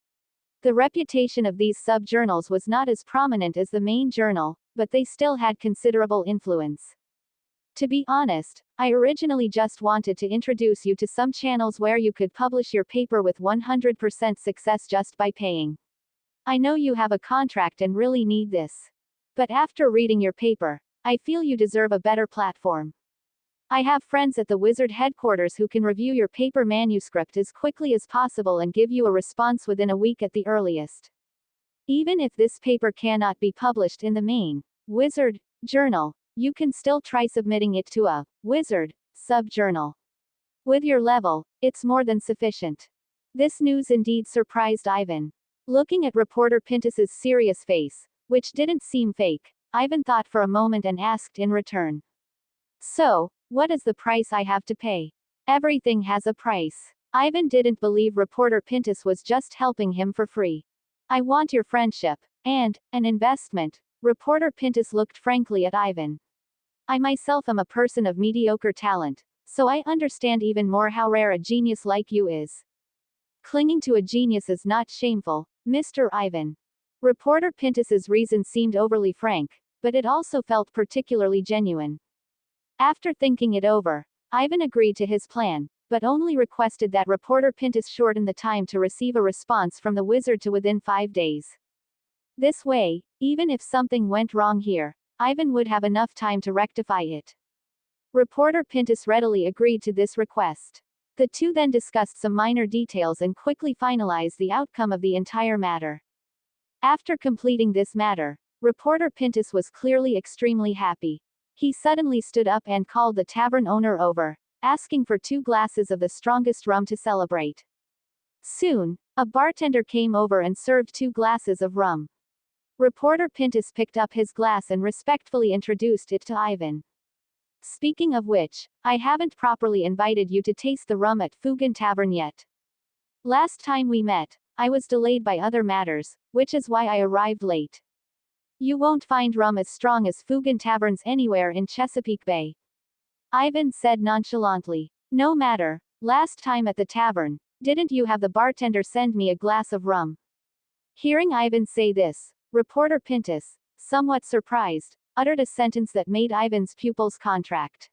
[SPEAKER 1] The reputation of these sub-journals was not as prominent as the main journal, but they still had considerable influence. To be honest, I originally just wanted to introduce you to some channels where you could publish your paper with 100% success just by paying. I know you have a contract and really need this. But after reading your paper, I feel you deserve a better platform. I have friends at the Wizard headquarters who can review your paper manuscript as quickly as possible and give you a response within a week at the earliest. Even if this paper cannot be published in the main Wizard journal, you can still try submitting it to a Wizard sub-journal. With your level, it's more than sufficient. This news indeed surprised Ivan. Looking at reporter Pintus's serious face, which didn't seem fake, Ivan thought for a moment and asked in return. So, what is the price I have to pay? Everything has a price. Ivan didn't believe reporter Pintus was just helping him for free. I want your friendship, and an investment. Reporter Pintus looked frankly at Ivan. I myself am a person of mediocre talent, so I understand even more how rare a genius like you is. Clinging to a genius is not shameful, Mr. Ivan. Reporter Pintus's reason seemed overly frank, but it also felt particularly genuine. After thinking it over, Ivan agreed to his plan, but only requested that reporter Pintus shorten the time to receive a response from the wizard to within 5 days. This way, even if something went wrong here, Ivan would have enough time to rectify it. Reporter Pintus readily agreed to this request. The two then discussed some minor details and quickly finalized the outcome of the entire matter. After completing this matter, Reporter Pintus was clearly extremely happy. He suddenly stood up and called the tavern owner over, asking for 2 glasses of the strongest rum to celebrate. Soon, a bartender came over and served 2 glasses of rum. Reporter Pintus picked up his glass and respectfully introduced it to Ivan. Speaking of which, I haven't properly invited you to taste the rum at Fugan Tavern yet. Last time we met, I was delayed by other matters, which is why I arrived late. You won't find rum as strong as Fugan Taverns anywhere in Chesapeake Bay. Ivan said nonchalantly. No matter, last time at the tavern, didn't you have the bartender send me a glass of rum? Hearing Ivan say this, Reporter Pintus, somewhat surprised, uttered a sentence that made Ivan's pupils contract.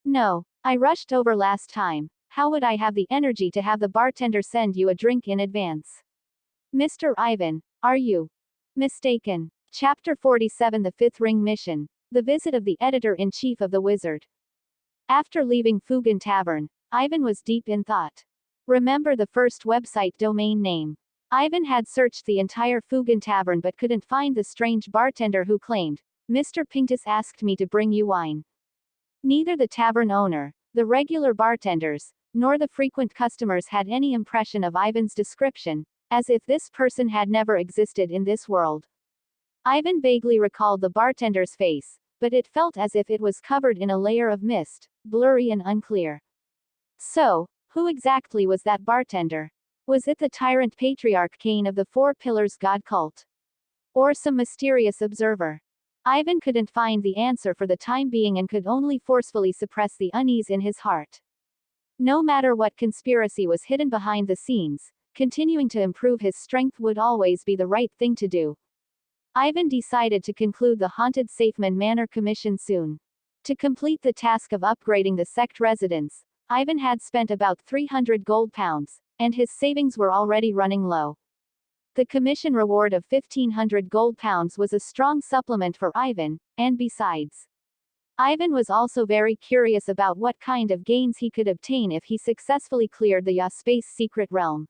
[SPEAKER 1] No, I rushed over last time. How would I have the energy to have the bartender send you a drink in advance? Mr. Ivan, are you mistaken? Chapter 47 The Fifth Ring Mission. The Visit of the Editor-in-Chief of the Wizard. After leaving Fugan Tavern, Ivan was deep in thought. Remember the first website domain name? Ivan had searched the entire Fugan Tavern but couldn't find the strange bartender who claimed, Mr. Pintus asked me to bring you wine. Neither the tavern owner, the regular bartenders, nor the frequent customers had any impression of Ivan's description, as if this person had never existed in this world. Ivan vaguely recalled the bartender's face, but it felt as if it was covered in a layer of mist, blurry and unclear. So, who exactly was that bartender? Was it the tyrant patriarch Cain of the Four Pillars God cult? Or some mysterious observer? Ivan couldn't find the answer for the time being and could only forcefully suppress the unease in his heart. No matter what conspiracy was hidden behind the scenes, continuing to improve his strength would always be the right thing to do. Ivan decided to conclude the Haunted Safeman Manor commission soon. To complete the task of upgrading the sect residence, Ivan had spent about 300 gold pounds, and his savings were already running low. The commission reward of 1,500 gold pounds was a strong supplement for Ivan, and besides, Ivan was also very curious about what kind of gains he could obtain if he successfully cleared the Subspace secret realm.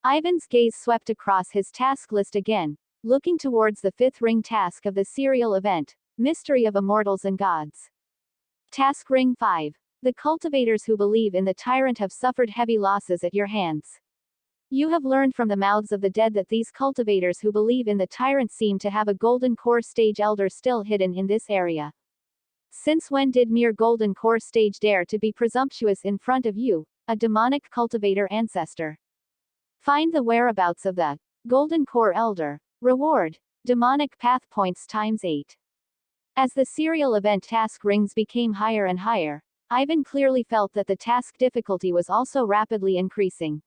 [SPEAKER 1] Ivan's gaze swept across his task list again, looking towards the 5th ring task of the serial event, Mystery of Immortals and Gods. Task Ring 5. The cultivators who believe in the tyrant have suffered heavy losses at your hands. You have learned from the mouths of the dead that these cultivators who believe in the tyrant seem to have a golden core stage elder still hidden in this area. Since when did mere golden core stage dare to be presumptuous in front of you, a demonic cultivator ancestor? Find the whereabouts of the golden core elder. Reward: demonic path points times 8. As the serial event task rings became higher and higher, Ivan clearly felt that the task difficulty was also rapidly increasing.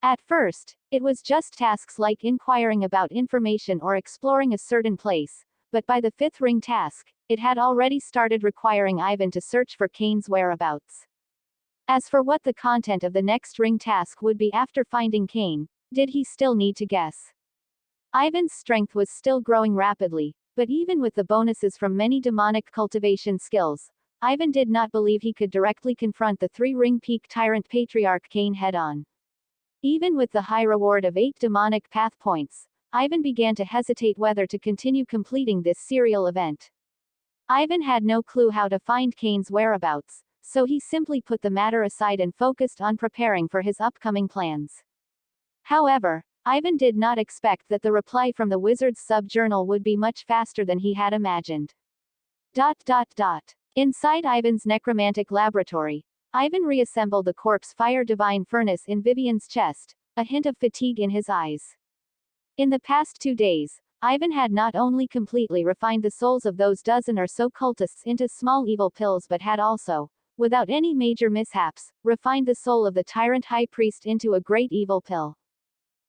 [SPEAKER 1] At first, it was just tasks like inquiring about information or exploring a certain place, but by the 5th ring task, it had already started requiring Ivan to search for Cain's whereabouts. As for what the content of the next ring task would be after finding Cain, did he still need to guess? Ivan's strength was still growing rapidly, but even with the bonuses from many demonic cultivation skills, Ivan did not believe he could directly confront the 3-ring peak tyrant patriarch Cain head-on. Even with the high reward of 8 demonic path points, Ivan began to hesitate whether to continue completing this serial event. Ivan had no clue how to find Cain's whereabouts, so he simply put the matter aside and focused on preparing for his upcoming plans. However, Ivan did not expect that the reply from the wizard's sub-journal would be much faster than he had imagined. Inside Ivan's necromantic laboratory, Ivan reassembled the corpse fire divine furnace in Vivian's chest, a hint of fatigue in his eyes. In the past 2 days, Ivan had not only completely refined the souls of those dozen or so cultists into small evil pills but had also, without any major mishaps, refined the soul of the tyrant high priest into a great evil pill.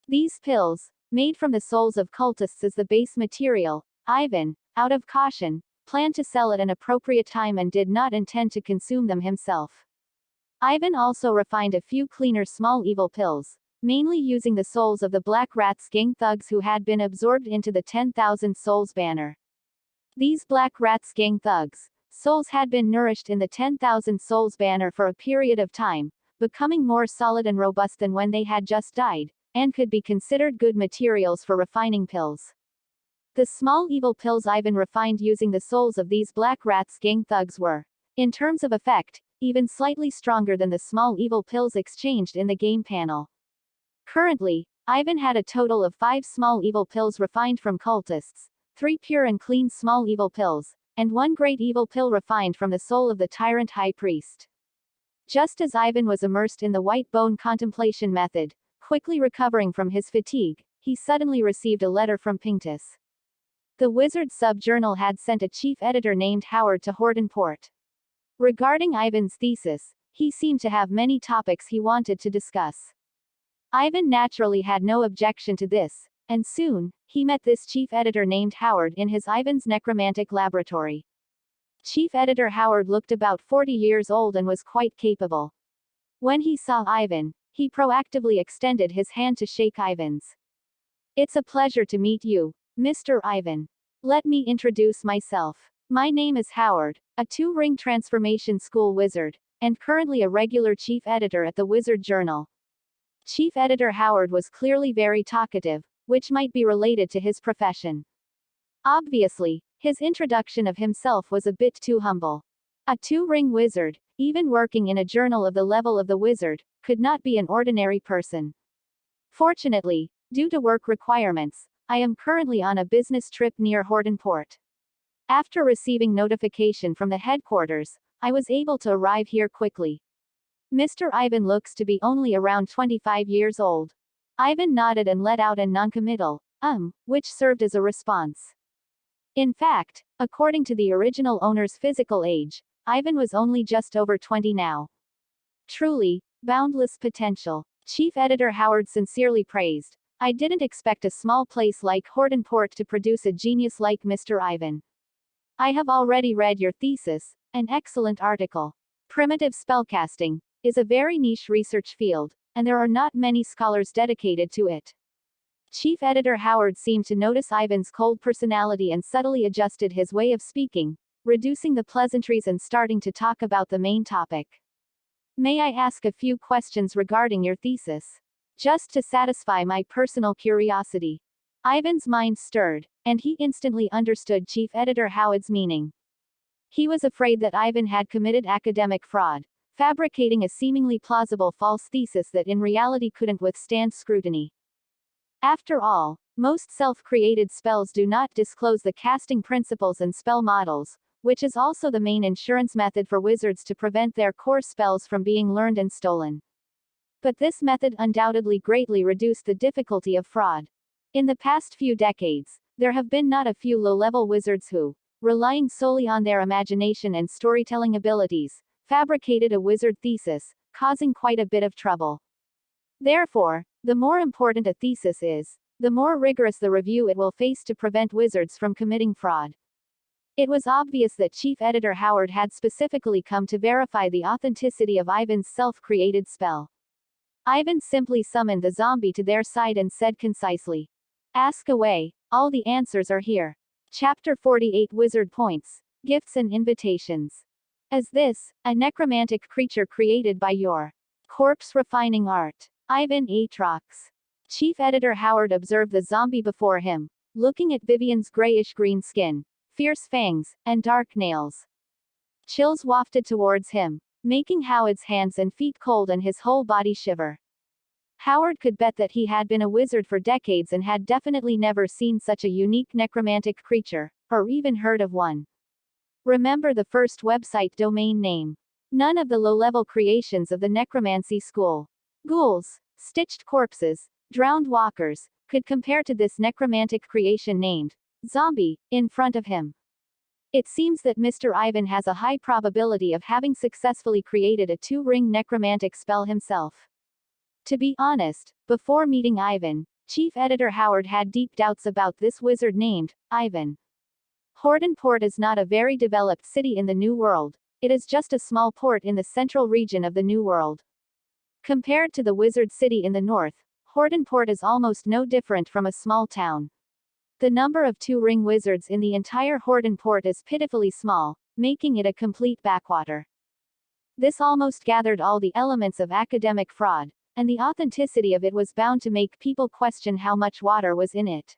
[SPEAKER 1] These pills, made from the souls of cultists as the base material, Ivan, out of caution, planned to sell at an appropriate time and did not intend to consume them himself. Ivan also refined a few cleaner small evil pills, mainly using the souls of the Black Rats gang thugs who had been absorbed into the 10,000 Souls banner. These Black Rats gang thugs' souls had been nourished in the 10,000 souls banner for a period of time, becoming more solid and robust than when they had just died, and could be considered good materials for refining pills. The small evil pills Ivan refined using the souls of these Black Rats gang thugs were, in terms of effect, even slightly stronger than the small evil pills exchanged in the game panel. Currently, Ivan had a total of 5 small evil pills refined from cultists, 3 pure and clean small evil pills, and 1 great evil pill refined from the soul of the tyrant high priest. Just as Ivan was immersed in the white bone contemplation method, quickly recovering from his fatigue, he suddenly received a letter from Pinctus. The Wizard sub-journal had sent a chief editor named Howard to Hordenport. Regarding Ivan's thesis, he seemed to have many topics he wanted to discuss. Ivan naturally had no objection to this, and soon, he met this chief editor named Howard in his Ivan's necromantic laboratory. Chief editor Howard looked about 40 years old and was quite capable. When he saw Ivan, he proactively extended his hand to shake Ivan's. "It's a pleasure to meet you, Mr. Ivan. Let me introduce myself. My name is Howard, a 2-ring transformation school wizard, and currently a regular chief editor at the Wizard Journal." Chief editor Howard was clearly very talkative, which might be related to his profession. Obviously, his introduction of himself was a bit too humble. A 2-ring wizard, even working in a journal of the level of the wizard, could not be an ordinary person. Fortunately, due to work requirements, I am currently on a business trip near Hordenport. After receiving notification from the headquarters, I was able to arrive here quickly. Mr. Ivan looks to be only around 25 years old. Ivan nodded and let out a noncommittal, which served as a response. In fact, according to the original owner's physical age, Ivan was only just over 20 now. Truly, boundless potential. Chief editor Howard sincerely praised. "I didn't expect a small place like Hordenport to produce a genius like Mr. Ivan. I have already read your thesis, an excellent article. Primitive spellcasting is a very niche research field, and there are not many scholars dedicated to it." Chief editor Howard seemed to notice Ivan's cold personality and subtly adjusted his way of speaking, reducing the pleasantries and starting to talk about the main topic. "May I ask a few questions regarding your thesis? Just to satisfy my personal curiosity." Ivan's mind stirred, and he instantly understood Chief Editor Howard's meaning. He was afraid that Ivan had committed academic fraud, fabricating a seemingly plausible false thesis that in reality couldn't withstand scrutiny. After all, most self-created spells do not disclose the casting principles and spell models, which is also the main insurance method for wizards to prevent their core spells from being learned and stolen. But this method undoubtedly greatly reduced the difficulty of fraud. In the past few decades, there have been not a few low-level wizards who, relying solely on their imagination and storytelling abilities, fabricated a wizard thesis, causing quite a bit of trouble. Therefore, the more important a thesis is, the more rigorous the review it will face to prevent wizards from committing fraud. It was obvious that Chief Editor Howard had specifically come to verify the authenticity of Ivan's self-created spell. Ivan simply summoned the zombie to their side and said concisely, "Ask away, all the answers are here." Chapter 48 Wizard Points, Gifts and Invitations. "Is this a necromantic creature created by your corpse refining art, Ivan Atrox?" Chief Editor Howard observed the zombie before him, looking at Vivian's grayish-green skin, fierce fangs, and dark nails. Chills wafted towards him, making Howard's hands and feet cold and his whole body shiver. Howard could bet that he had been a wizard for decades and had definitely never seen such a unique necromantic creature, or even heard of one. Remember the first website domain name. None of the low-level creations of the necromancy school, ghouls, stitched corpses, drowned walkers, could compare to this necromantic creation named zombie in front of him. It seems that Mr. Ivan has a high probability of having successfully created a 2-ring necromantic spell himself. To be honest, before meeting Ivan, Chief Editor Howard had deep doubts about this wizard named Ivan. Hordenport is not a very developed city in the New World. It is just a small port in the central region of the New World. Compared to the wizard city in the north, Hordenport is almost no different from a small town. The number of two-ring wizards in the entire Horton port is pitifully small, making it a complete backwater. This almost gathered all the elements of academic fraud, and the authenticity of it was bound to make people question how much water was in it.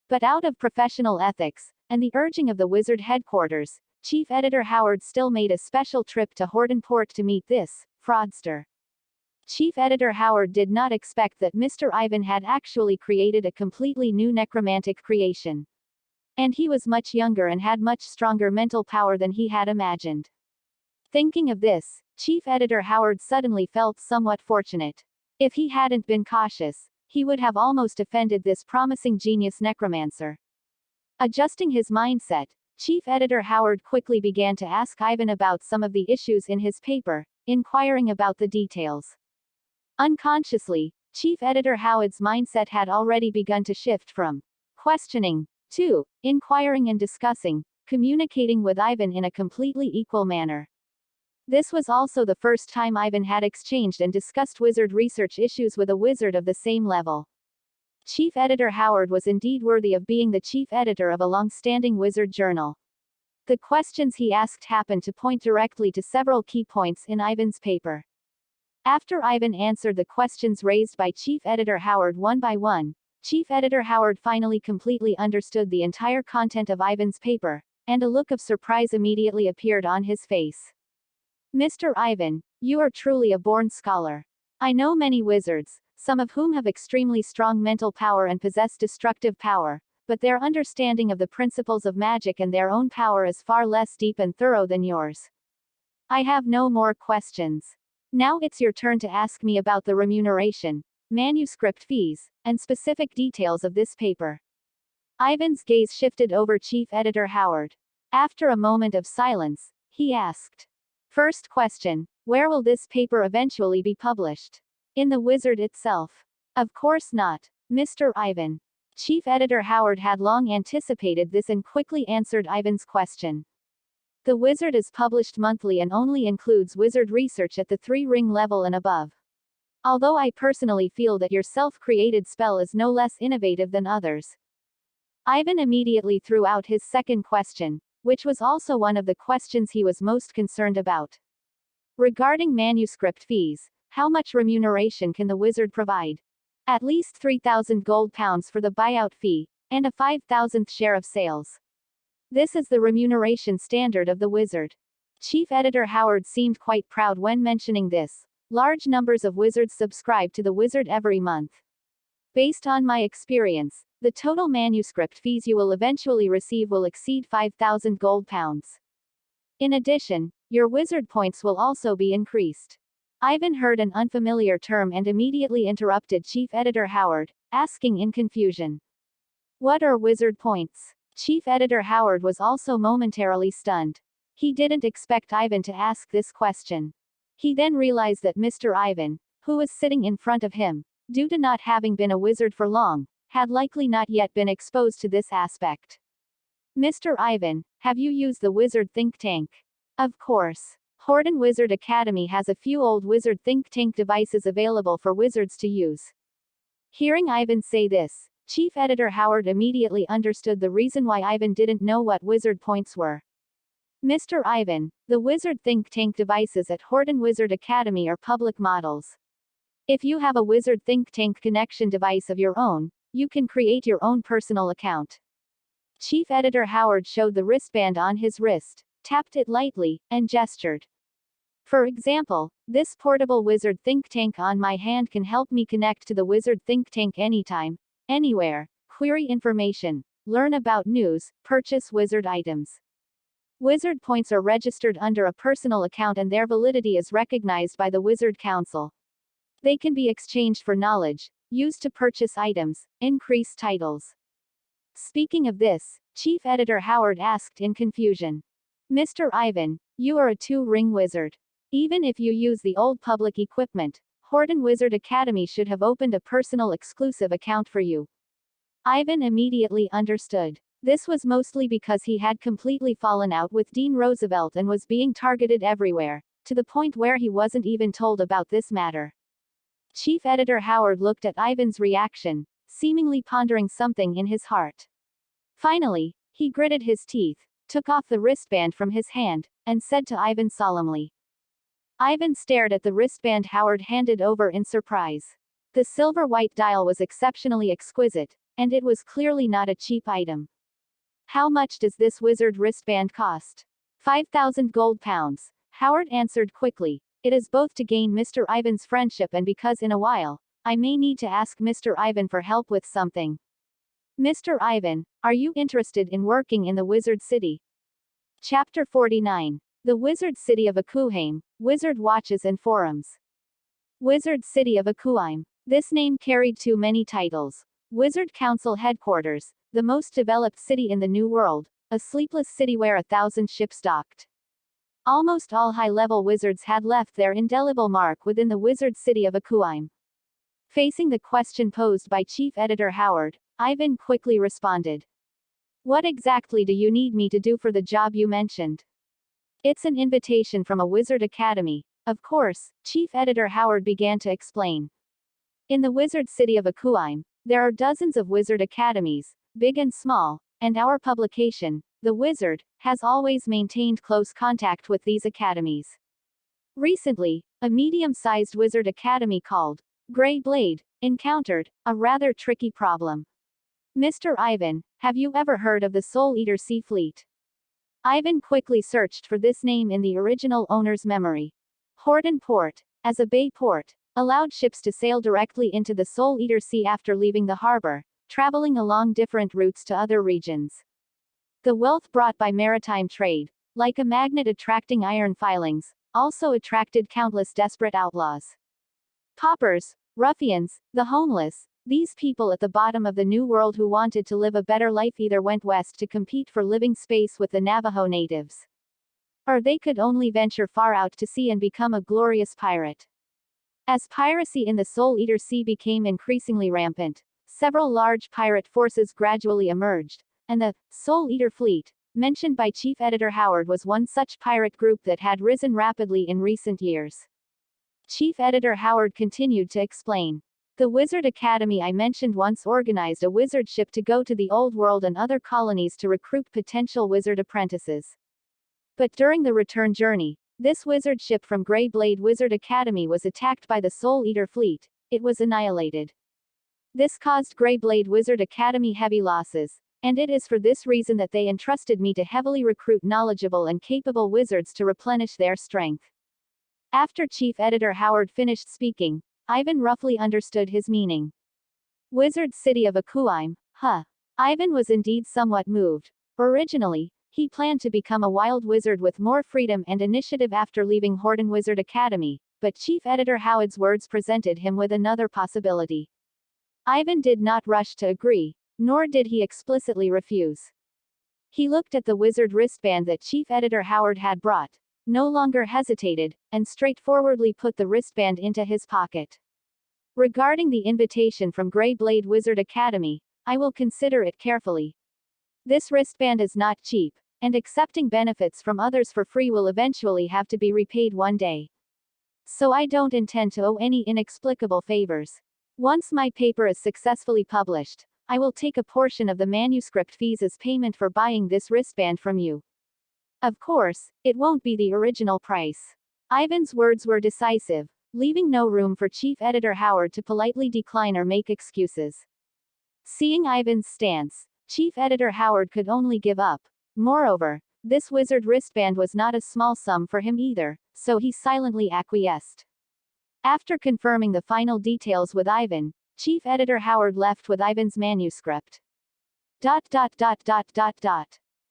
[SPEAKER 1] But out of professional ethics, and the urging of the Wizard headquarters, Chief Editor Howard still made a special trip to Horton Port to meet this fraudster. Chief Editor Howard did not expect that Mr. Ivan had actually created a completely new necromantic creation. And he was much younger and had much stronger mental power than he had imagined. Thinking of this, Chief Editor Howard suddenly felt somewhat fortunate. If he hadn't been cautious, he would have almost offended this promising genius necromancer. Adjusting his mindset, Chief Editor Howard quickly began to ask Ivan about some of the issues in his paper, inquiring about the details. Unconsciously, Chief Editor Howard's mindset had already begun to shift from questioning to inquiring and discussing, communicating with Ivan in a completely equal manner. This was also the first time Ivan had exchanged and discussed wizard research issues with a wizard of the same level. Chief Editor Howard was indeed worthy of being the chief editor of a long-standing wizard journal. The questions he asked happened to point directly to several key points in Ivan's paper. After Ivan answered the questions raised by Chief Editor Howard one by one, Chief Editor Howard finally completely understood the entire content of Ivan's paper, and a look of surprise immediately appeared on his face. Mr. Ivan, you are truly a born scholar. I know many wizards, some of whom have extremely strong mental power and possess destructive power, but their understanding of the principles of magic and their own power is far less deep and thorough than yours. I have no more questions. Now it's your turn to ask me about the remuneration, manuscript fees, and specific details of this paper. Ivan's gaze shifted over Chief Editor Howard. After a moment of silence, he asked. First question, where will this paper eventually be published? In the Wizard itself? Of course not, Mr. Ivan. Chief Editor Howard had long anticipated this and quickly answered Ivan's question. The Wizard is published monthly and only includes wizard research at the 3-ring level and above. Although I personally feel that your self-created spell is no less innovative than others. Ivan immediately threw out his second question, which was also one of the questions he was most concerned about. Regarding manuscript fees, how much remuneration can the wizard provide? At least 3,000 gold pounds for the buyout fee, and a 5,000th share of sales. This is the remuneration standard of the wizard. Chief Editor Howard seemed quite proud when mentioning this. Large numbers of wizards subscribe to the wizard every month. Based on my experience, the total manuscript fees you will eventually receive will exceed 5,000 gold pounds. In addition, your wizard points will also be increased. Ivan heard an unfamiliar term and immediately interrupted Chief Editor Howard, asking in confusion. What are wizard points? Chief Editor Howard was also momentarily stunned. He didn't expect Ivan to ask this question. He then realized that Mr. Ivan, who was sitting in front of him, due to not having been a wizard for long, had likely not yet been exposed to this aspect. Mr. Ivan, have you used the wizard think tank? Of course. Horton Wizard Academy has a few old wizard think tank devices available for wizards to use. Hearing Ivan say this, Chief Editor Howard immediately understood the reason why Ivan didn't know what wizard points were. Mr. Ivan, the wizard think tank devices at Horton Wizard Academy are public models. If you have a wizard think tank connection device of your own, you can create your own personal account. Chief Editor Howard showed the wristband on his wrist, tapped it lightly, and gestured. For example, this portable wizard think tank on my hand can help me connect to the wizard think tank anytime, anywhere, query information, learn about news, purchase wizard items. Wizard points are registered under a personal account and their validity is recognized by the Wizard Council. They can be exchanged for knowledge, used to purchase items, increase titles. Speaking of this, Chief Editor Howard asked in confusion. Mr. Ivan, you are a 2-ring wizard. Even if you use the old public equipment, Horton Wizard Academy should have opened a personal exclusive account for you. Ivan immediately understood. This was mostly because he had completely fallen out with Dean Roosevelt and was being targeted everywhere, to the point where he wasn't even told about this matter. Chief Editor Howard looked at Ivan's reaction, seemingly pondering something in his heart. Finally, he gritted his teeth, took off the wristband from his hand, and said to Ivan solemnly. Ivan stared at the wristband Howard handed over in surprise. The silver-white dial was exceptionally exquisite, and it was clearly not a cheap item. How much does this wizard wristband cost? 5,000 gold pounds, Howard answered quickly. It is both to gain Mr. Ivan's friendship and because in a while, I may need to ask Mr. Ivan for help with something. Mr. Ivan, are you interested in working in the Wizard City? Chapter 49. The Wizard City of Akuheim, Wizard Watches and Forums. Wizard City of Akuheim. This name carried too many titles. Wizard Council Headquarters, the most developed city in the New World, a sleepless city where 1,000 ships docked. Almost all high-level wizards had left their indelible mark within the Wizard City of Akuheim. Facing the question posed by Chief Editor Howard, Ivan quickly responded. What exactly do you need me to do for the job you mentioned? It's an invitation from a wizard academy. Of course, Chief Editor Howard began to explain. In the Wizard City of Akuheim, there are dozens of wizard academies, big and small, and our publication, The Wizard, has always maintained close contact with these academies. Recently, a medium-sized wizard academy called Grey Blade encountered a rather tricky problem. Mr. Ivan, have you ever heard of the Soul Eater Sea Fleet? Ivan quickly searched for this name in the original owner's memory. Horton Port, as a bay port, allowed ships to sail directly into the Soul Eater Sea after leaving the harbor, traveling along different routes to other regions. The wealth brought by maritime trade, like a magnet attracting iron filings, also attracted countless desperate outlaws. Paupers, ruffians, the homeless, these people at the bottom of the New World who wanted to live a better life either went west to compete for living space with the Navajo natives, or they could only venture far out to sea and become a glorious pirate. As piracy in the Soul Eater Sea became increasingly rampant, several large pirate forces gradually emerged, and the Soul Eater Fleet, mentioned by Chief Editor Howard, was one such pirate group that had risen rapidly in recent years. Chief Editor Howard continued to explain. The Wizard Academy I mentioned once organized a wizard ship to go to the Old World and other colonies to recruit potential wizard apprentices. But during the return journey, this wizard ship from Grey Blade Wizard Academy was attacked by the Soul Eater Fleet. It was annihilated. This caused Grey Blade Wizard Academy heavy losses, and it is for this reason that they entrusted me to heavily recruit knowledgeable and capable wizards to replenish their strength. After Chief Editor Howard finished speaking, Ivan roughly understood his meaning. Wizard City of Akuheim, huh? Ivan was indeed somewhat moved. Originally, he planned to become a wild wizard with more freedom and initiative after leaving Horton Wizard Academy, but Chief Editor Howard's words presented him with another possibility. Ivan did not rush to agree, nor did he explicitly refuse. He looked at the wizard wristband that Chief Editor Howard had brought, no longer hesitated, and straightforwardly put the wristband into his pocket. Regarding the invitation from Grey Blade Wizard Academy, I will consider it carefully. This wristband is not cheap, and accepting benefits from others for free will eventually have to be repaid one day. So I don't intend to owe any inexplicable favors. Once my paper is successfully published, I will take a portion of the manuscript fees as payment for buying this wristband from you. Of course, it won't be the original price. Ivan's words were decisive, leaving no room for Chief Editor Howard to politely decline or make excuses. Seeing Ivan's stance, Chief Editor Howard could only give up. Moreover, this wizard wristband was not a small sum for him either, so he silently acquiesced. After confirming the final details with Ivan, Chief Editor Howard left with Ivan's manuscript.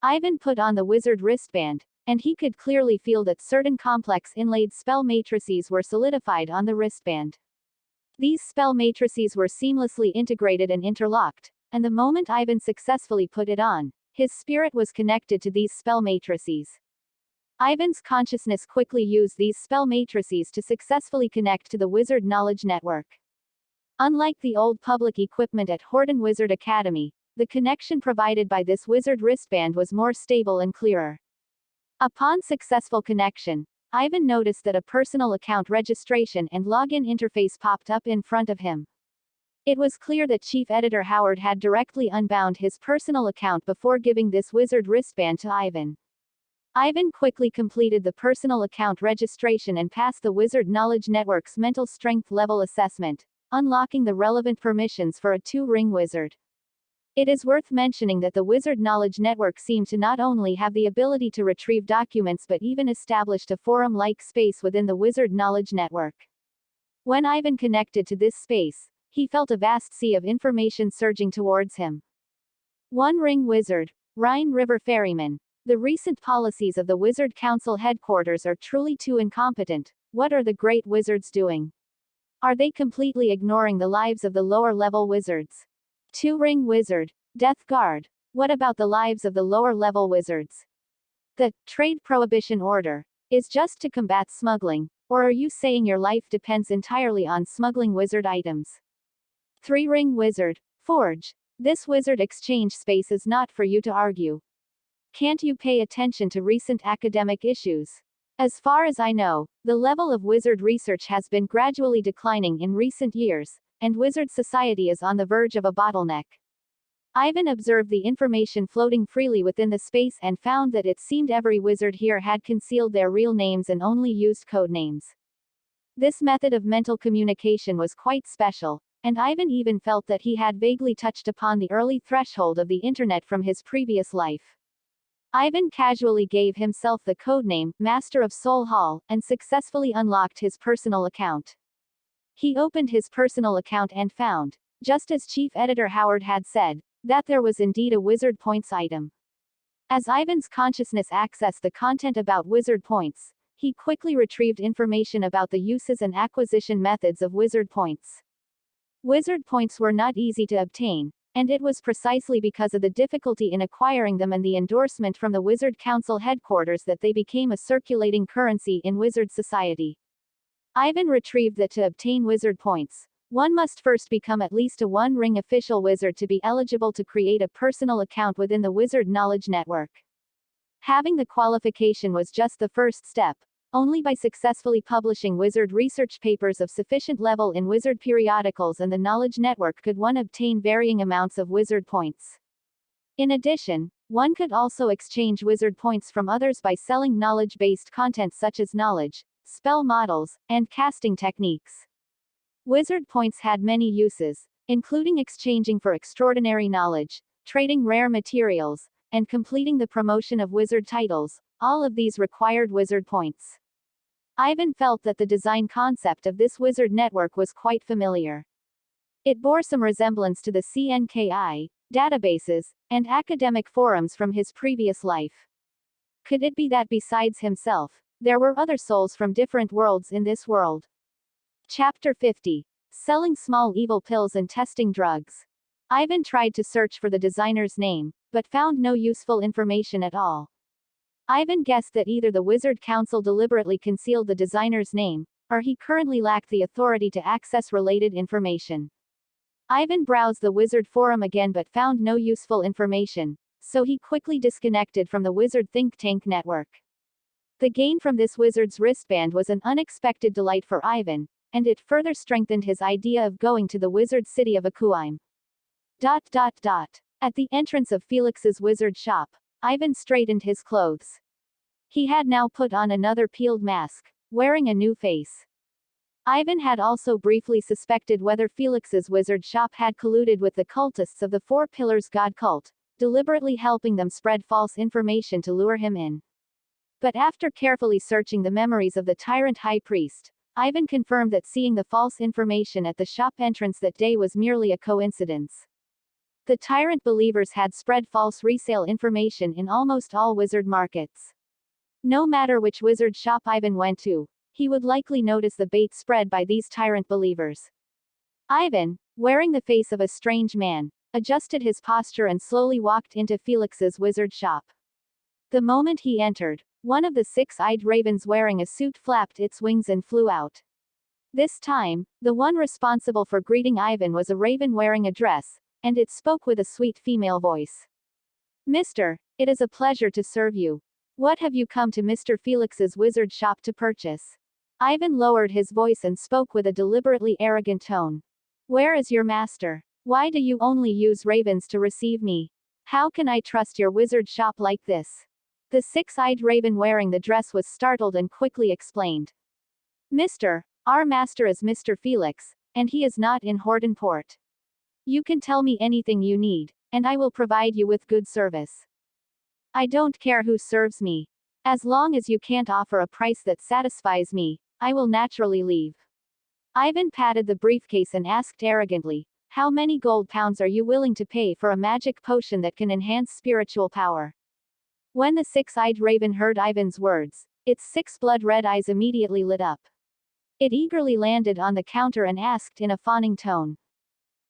[SPEAKER 1] Ivan put on the wizard wristband, and he could clearly feel that certain complex inlaid spell matrices were solidified on the wristband. These spell matrices were seamlessly integrated and interlocked, and the moment Ivan successfully put it on, his spirit was connected to these spell matrices. Ivan's consciousness quickly used these spell matrices to successfully connect to the Wizard Knowledge Network. Unlike the old public equipment at Horton Wizard Academy, the connection provided by this wizard wristband was more stable and clearer. Upon successful connection, Ivan noticed that a personal account registration and login interface popped up in front of him. It was clear that Chief Editor Howard had directly unbound his personal account before giving this wizard wristband to Ivan. Ivan quickly completed the personal account registration and passed the Wizard Knowledge Network's mental strength level assessment, unlocking the relevant permissions for a 2-ring wizard. It is worth mentioning that the Wizard Knowledge Network seemed to not only have the ability to retrieve documents but even established a forum-like space within the Wizard Knowledge Network. When Ivan connected to this space, he felt a vast sea of information surging towards him. 1-ring wizard, Rhine River ferryman. The recent policies of the Wizard Council headquarters are truly too incompetent. What are the great wizards doing? Are they completely ignoring the lives of the lower-level wizards? 2-ring wizard, Death Guard. What about the lives of the lower-level wizards? The trade prohibition order is just to combat smuggling, or are you saying your life depends entirely on smuggling wizard items? 3-ring wizard, Forge. This wizard exchange space is not for you to argue. Can't you pay attention to recent academic issues? As far as I know, the level of wizard research has been gradually declining in recent years, and wizard society is on the verge of a bottleneck. Ivan observed the information floating freely within the space and found that it seemed every wizard here had concealed their real names and only used code names. This method of mental communication was quite special, and Ivan even felt that he had vaguely touched upon the early threshold of the internet from his previous life. Ivan casually gave himself the codename, Master of Soul Hall, and successfully unlocked his personal account. He opened his personal account and found, just as Chief Editor Howard had said, that there was indeed a Wizard Points item. As Ivan's consciousness accessed the content about Wizard Points, he quickly retrieved information about the uses and acquisition methods of Wizard Points. Wizard Points were not easy to obtain, and it was precisely because of the difficulty in acquiring them and the endorsement from the Wizard Council headquarters that they became a circulating currency in wizard society. Ivan retrieved that to obtain wizard points, one must first become at least a 1-ring official wizard to be eligible to create a personal account within the Wizard Knowledge Network. Having the qualification was just the first step. Only by successfully publishing wizard research papers of sufficient level in wizard periodicals and the Knowledge Network could one obtain varying amounts of wizard points. In addition, one could also exchange wizard points from others by selling knowledge-based content such as knowledge, spell models, and casting techniques. Wizard points had many uses, including exchanging for extraordinary knowledge, trading rare materials, and completing the promotion of wizard titles. All of these required wizard points. Ivan felt that the design concept of this wizard network was quite familiar. It bore some resemblance to the CNKI, databases, and academic forums from his previous life. Could it be that besides himself, there were other souls from different worlds in this world? Chapter 50. Selling small evil pills and testing drugs. Ivan tried to search for the designer's name, but found no useful information at all. Ivan guessed that either the Wizard Council deliberately concealed the designer's name, or he currently lacked the authority to access related information. Ivan browsed the Wizard forum again but found no useful information, so he quickly disconnected from the Wizard think tank network. The gain from this wizard's wristband was an unexpected delight for Ivan, and it further strengthened his idea of going to the wizard city of Akuime. At the entrance of Felix's wizard shop, Ivan straightened his clothes. He had now put on another peeled mask, wearing a new face. Ivan had also briefly suspected whether Felix's wizard shop had colluded with the cultists of the Four Pillars God cult, deliberately helping them spread false information to lure him in. But after carefully searching the memories of the tyrant high priest, Ivan confirmed that seeing the false information at the shop entrance that day was merely a coincidence. The tyrant believers had spread false resale information in almost all wizard markets. No matter which wizard shop Ivan went to, he would likely notice the bait spread by these tyrant believers. Ivan, wearing the face of a strange man, adjusted his posture and slowly walked into Felix's wizard shop. The moment he entered, one of the six-eyed ravens wearing a suit flapped its wings and flew out. This time, the one responsible for greeting Ivan was a raven wearing a dress, and it spoke with a sweet female voice. "Mister, it is a pleasure to serve you. What have you come to Mr. Felix's wizard shop to purchase?" Ivan lowered his voice and spoke with a deliberately arrogant tone. Where is your master? Why do you only use ravens to receive me? How can I trust your wizard shop like this? The six-eyed raven wearing the dress was startled and quickly explained. Mister, our master is Mr. Felix, and he is not in Hortonport. You can tell me anything you need, and I will provide you with good service. I don't care who serves me. As long as you can't offer a price that satisfies me, I will naturally leave. Ivan patted the briefcase and asked arrogantly, how many gold pounds are you willing to pay for a magic potion that can enhance spiritual power? When the six-eyed raven heard Ivan's words, its six blood-red eyes immediately lit up. It eagerly landed on the counter and asked in a fawning tone.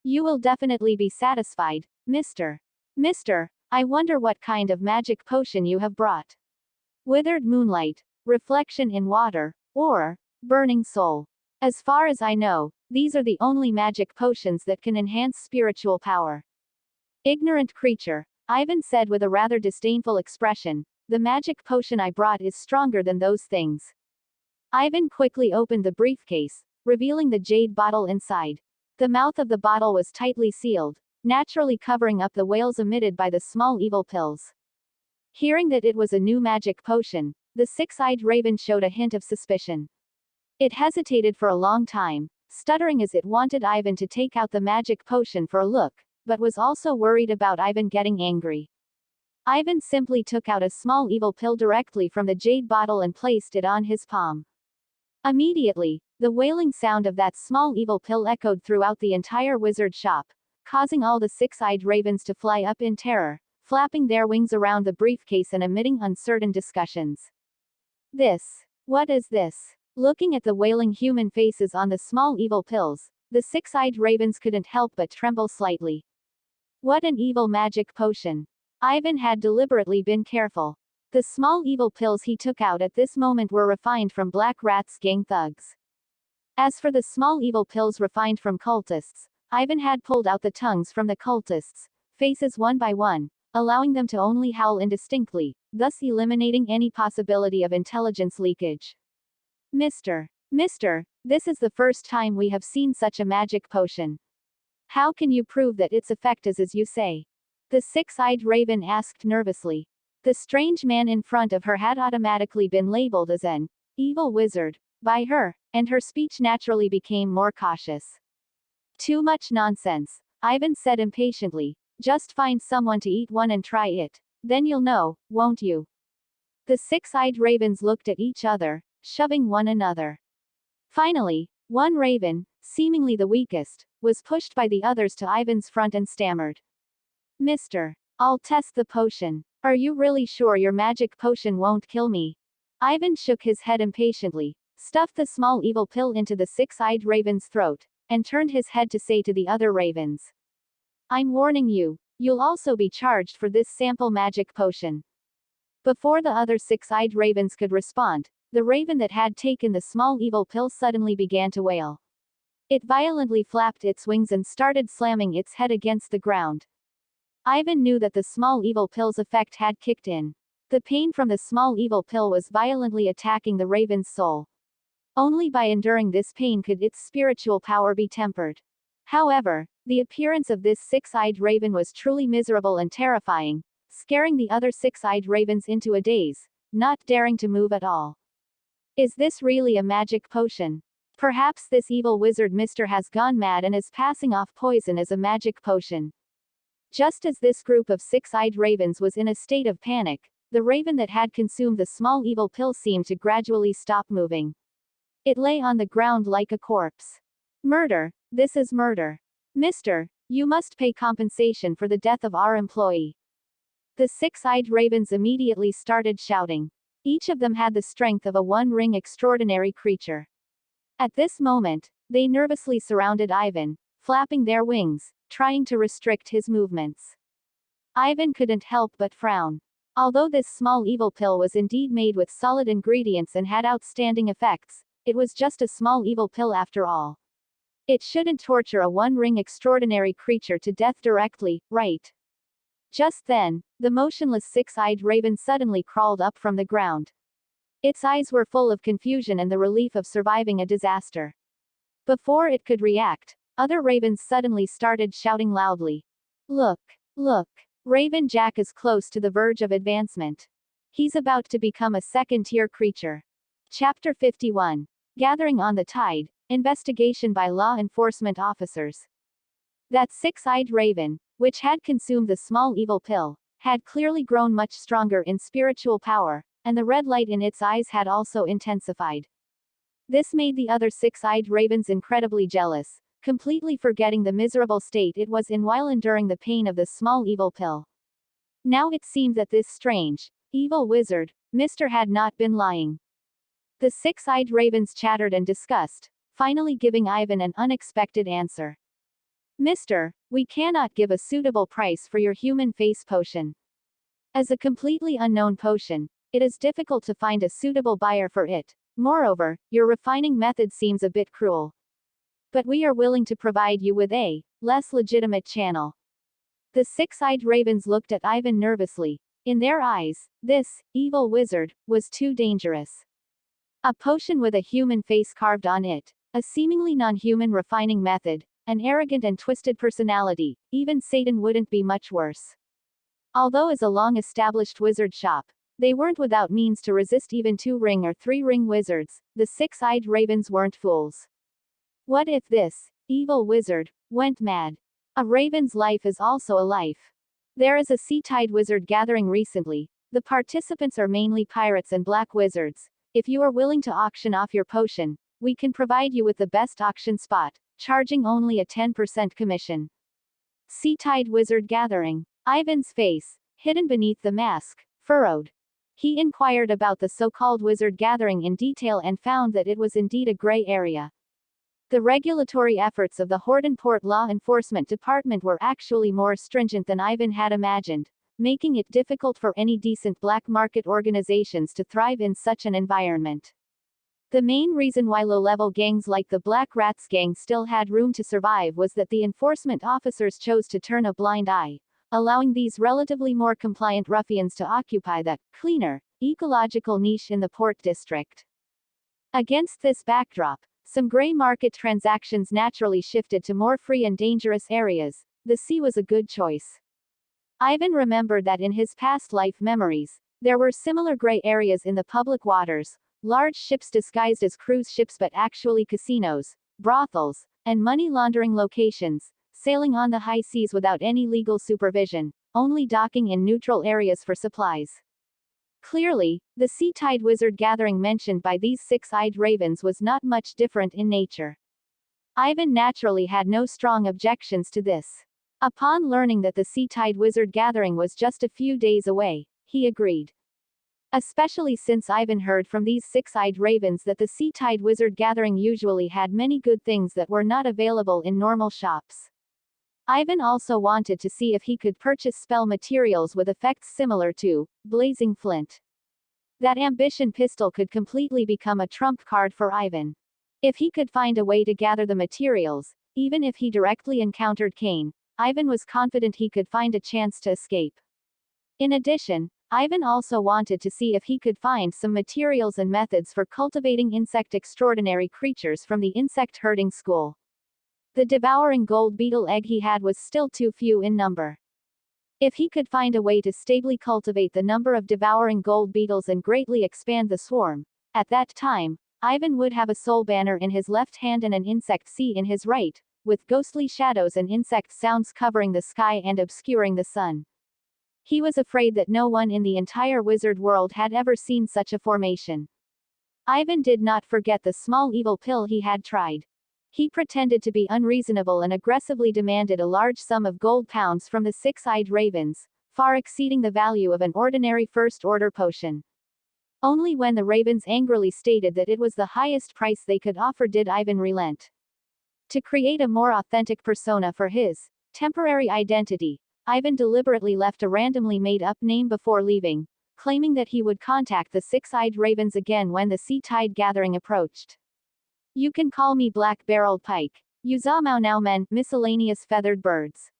[SPEAKER 1] You will definitely be satisfied, Mister. Mister, I wonder what kind of magic potion you have brought. Withered moonlight, reflection in water, or burning soul. As far as I know, these are the only magic potions that can enhance spiritual power. Ignorant creature, Ivan said with a rather disdainful expression, the magic potion I brought is stronger than those things. Ivan quickly opened the briefcase, revealing the jade bottle inside. The mouth of the bottle was tightly sealed, naturally covering up the wails emitted by the small evil pills. Hearing that it was a new magic potion, the six-eyed raven showed a hint of suspicion. It hesitated for a long time, stuttering as it wanted Ivan to take out the magic potion for a look, but was also worried about Ivan getting angry. Ivan simply took out a small evil pill directly from the jade bottle and placed it on his palm. Immediately, the wailing sound of that small evil pill echoed throughout the entire wizard shop, causing all the six-eyed ravens to fly up in terror, flapping their wings around the briefcase and emitting uncertain discussions. What is this? Looking at the wailing human faces on the small evil pills, the six-eyed ravens couldn't help but tremble slightly. What an evil magic potion! Ivan had deliberately been careful. The small evil pills he took out at this moment were refined from Black Rat's gang thugs. As for the small evil pills refined from cultists, Ivan had pulled out the tongues from the cultists' faces one by one, allowing them to only howl indistinctly, thus eliminating any possibility of intelligence leakage. Mister, this is the first time we have seen such a magic potion. How can you prove that its effect is as you say? The six-eyed raven asked nervously. The strange man in front of her had automatically been labeled as an evil wizard by her, and her speech naturally became more cautious. Too much nonsense, Ivan said impatiently. Just find someone to eat one and try it. Then you'll know, won't you? The six-eyed ravens looked at each other, shoving one another. Finally, one raven, seemingly the weakest, was pushed by the others to Ivan's front and stammered. Mister, I'll test the potion. Are you really sure your magic potion won't kill me? Ivan shook his head impatiently, stuffed the small evil pill into the six-eyed raven's throat, and turned his head to say to the other ravens. I'm warning you, you'll also be charged for this sample magic potion. Before the other six-eyed ravens could respond, the raven that had taken the small evil pill suddenly began to wail. It violently flapped its wings and started slamming its head against the ground. Ivan knew that the small evil pill's effect had kicked in. The pain from the small evil pill was violently attacking the raven's soul. Only by enduring this pain could its spiritual power be tempered. However, the appearance of this six-eyed raven was truly miserable and terrifying, scaring the other six-eyed ravens into a daze, not daring to move at all. Is this really a magic potion? Perhaps this evil wizard Mister has gone mad and is passing off poison as a magic potion. Just as this group of six-eyed ravens was in a state of panic, the raven that had consumed the small evil pill seemed to gradually stop moving. It lay on the ground like a corpse. Murder, this is murder. Mister, you must pay compensation for the death of our employee. The six-eyed ravens immediately started shouting. Each of them had the strength of a one-ring extraordinary creature. At this moment, they nervously surrounded Ivan, flapping their wings, trying to restrict his movements. Ivan couldn't help but frown. Although this small evil pill was indeed made with solid ingredients and had outstanding effects, it was just a small evil pill after all. It shouldn't torture a one-ring extraordinary creature to death directly, right? Just then, the motionless six-eyed raven suddenly crawled up from the ground. Its eyes were full of confusion and the relief of surviving a disaster. Before it could react, other ravens suddenly started shouting loudly. Look! Look! Raven Jack is close to the verge of advancement. He's about to become a second-tier creature. Chapter 51. Gathering on the Tide, Investigation by Law Enforcement Officers. That six-eyed raven, which had consumed the small evil pill, had clearly grown much stronger in spiritual power, and the red light in its eyes had also intensified. This made the other six-eyed ravens incredibly jealous, completely forgetting the miserable state it was in while enduring the pain of the small evil pill. Now it seemed that this strange, evil wizard, Mr. had not been lying. The six-eyed ravens chattered and discussed, finally giving Ivan an unexpected answer. Mister, we cannot give a suitable price for your human face potion. As a completely unknown potion, it is difficult to find a suitable buyer for it. Moreover, your refining method seems a bit cruel. But we are willing to provide you with a less legitimate channel. The six-eyed ravens looked at Ivan nervously. In their eyes, this evil wizard was too dangerous. A potion with a human face carved on it, a seemingly non-human refining method, an arrogant and twisted personality, even Satan wouldn't be much worse. Although as a long-established wizard shop, they weren't without means to resist even 2-ring or 3-ring wizards, the six-eyed ravens weren't fools. What if this evil wizard went mad? A raven's life is also a life. There is a sea tide wizard gathering recently. The participants are mainly pirates and black wizards. If you are willing to auction off your potion, we can provide you with the best auction spot, charging only a 10% commission. Sea tide wizard gathering. Ivan's face, hidden beneath the mask, furrowed. He inquired about the so-called wizard gathering in detail and found that it was indeed a gray area. The regulatory efforts of the Hordenport Law Enforcement Department were actually more stringent than Ivan had imagined, making it difficult for any decent black market organizations to thrive in such an environment. The main reason why low-level gangs like the Black Rats gang still had room to survive was that the enforcement officers chose to turn a blind eye, allowing these relatively more compliant ruffians to occupy the cleaner, ecological niche in the port district. Against this backdrop, some gray market transactions naturally shifted to more free and dangerous areas. The sea was a good choice. Ivan remembered that in his past life memories, there were similar gray areas in the public waters, large ships disguised as cruise ships but actually casinos, brothels, and money laundering locations, sailing on the high seas without any legal supervision, only docking in neutral areas for supplies. Clearly, the sea tide wizard gathering mentioned by these six-eyed ravens was not much different in nature. Ivan naturally had no strong objections to this. Upon learning that the sea tide wizard gathering was just a few days away, he agreed. Especially since Ivan heard from these six-eyed ravens that the sea tide wizard gathering usually had many good things that were not available in normal shops. Ivan also wanted to see if he could purchase spell materials with effects similar to Blazing Flint. That ambition pistol could completely become a trump card for Ivan. If he could find a way to gather the materials, even if he directly encountered Cain, Ivan was confident he could find a chance to escape. In addition, Ivan also wanted to see if he could find some materials and methods for cultivating insect extraordinary creatures from the insect herding school. The devouring gold beetle egg he had was still too few in number. If he could find a way to stably cultivate the number of devouring gold beetles and greatly expand the swarm, at that time, Ivan would have a soul banner in his left hand and an insect sea in his right, with ghostly shadows and insect sounds covering the sky and obscuring the sun. He was afraid that no one in the entire wizard world had ever seen such a formation. Ivan did not forget the small evil pill he had tried. He pretended to be unreasonable and aggressively demanded a large sum of gold pounds from the six-eyed ravens, far exceeding the value of an ordinary first-order potion. Only when the ravens angrily stated that it was the highest price they could offer did Ivan relent. To create a more authentic persona for his temporary identity, Ivan deliberately left a randomly made-up name before leaving, claiming that he would contact the six-eyed ravens again when the sea tide gathering approached. You can call me Black-Barreled Pike. Yuzamao now men, miscellaneous feathered birds.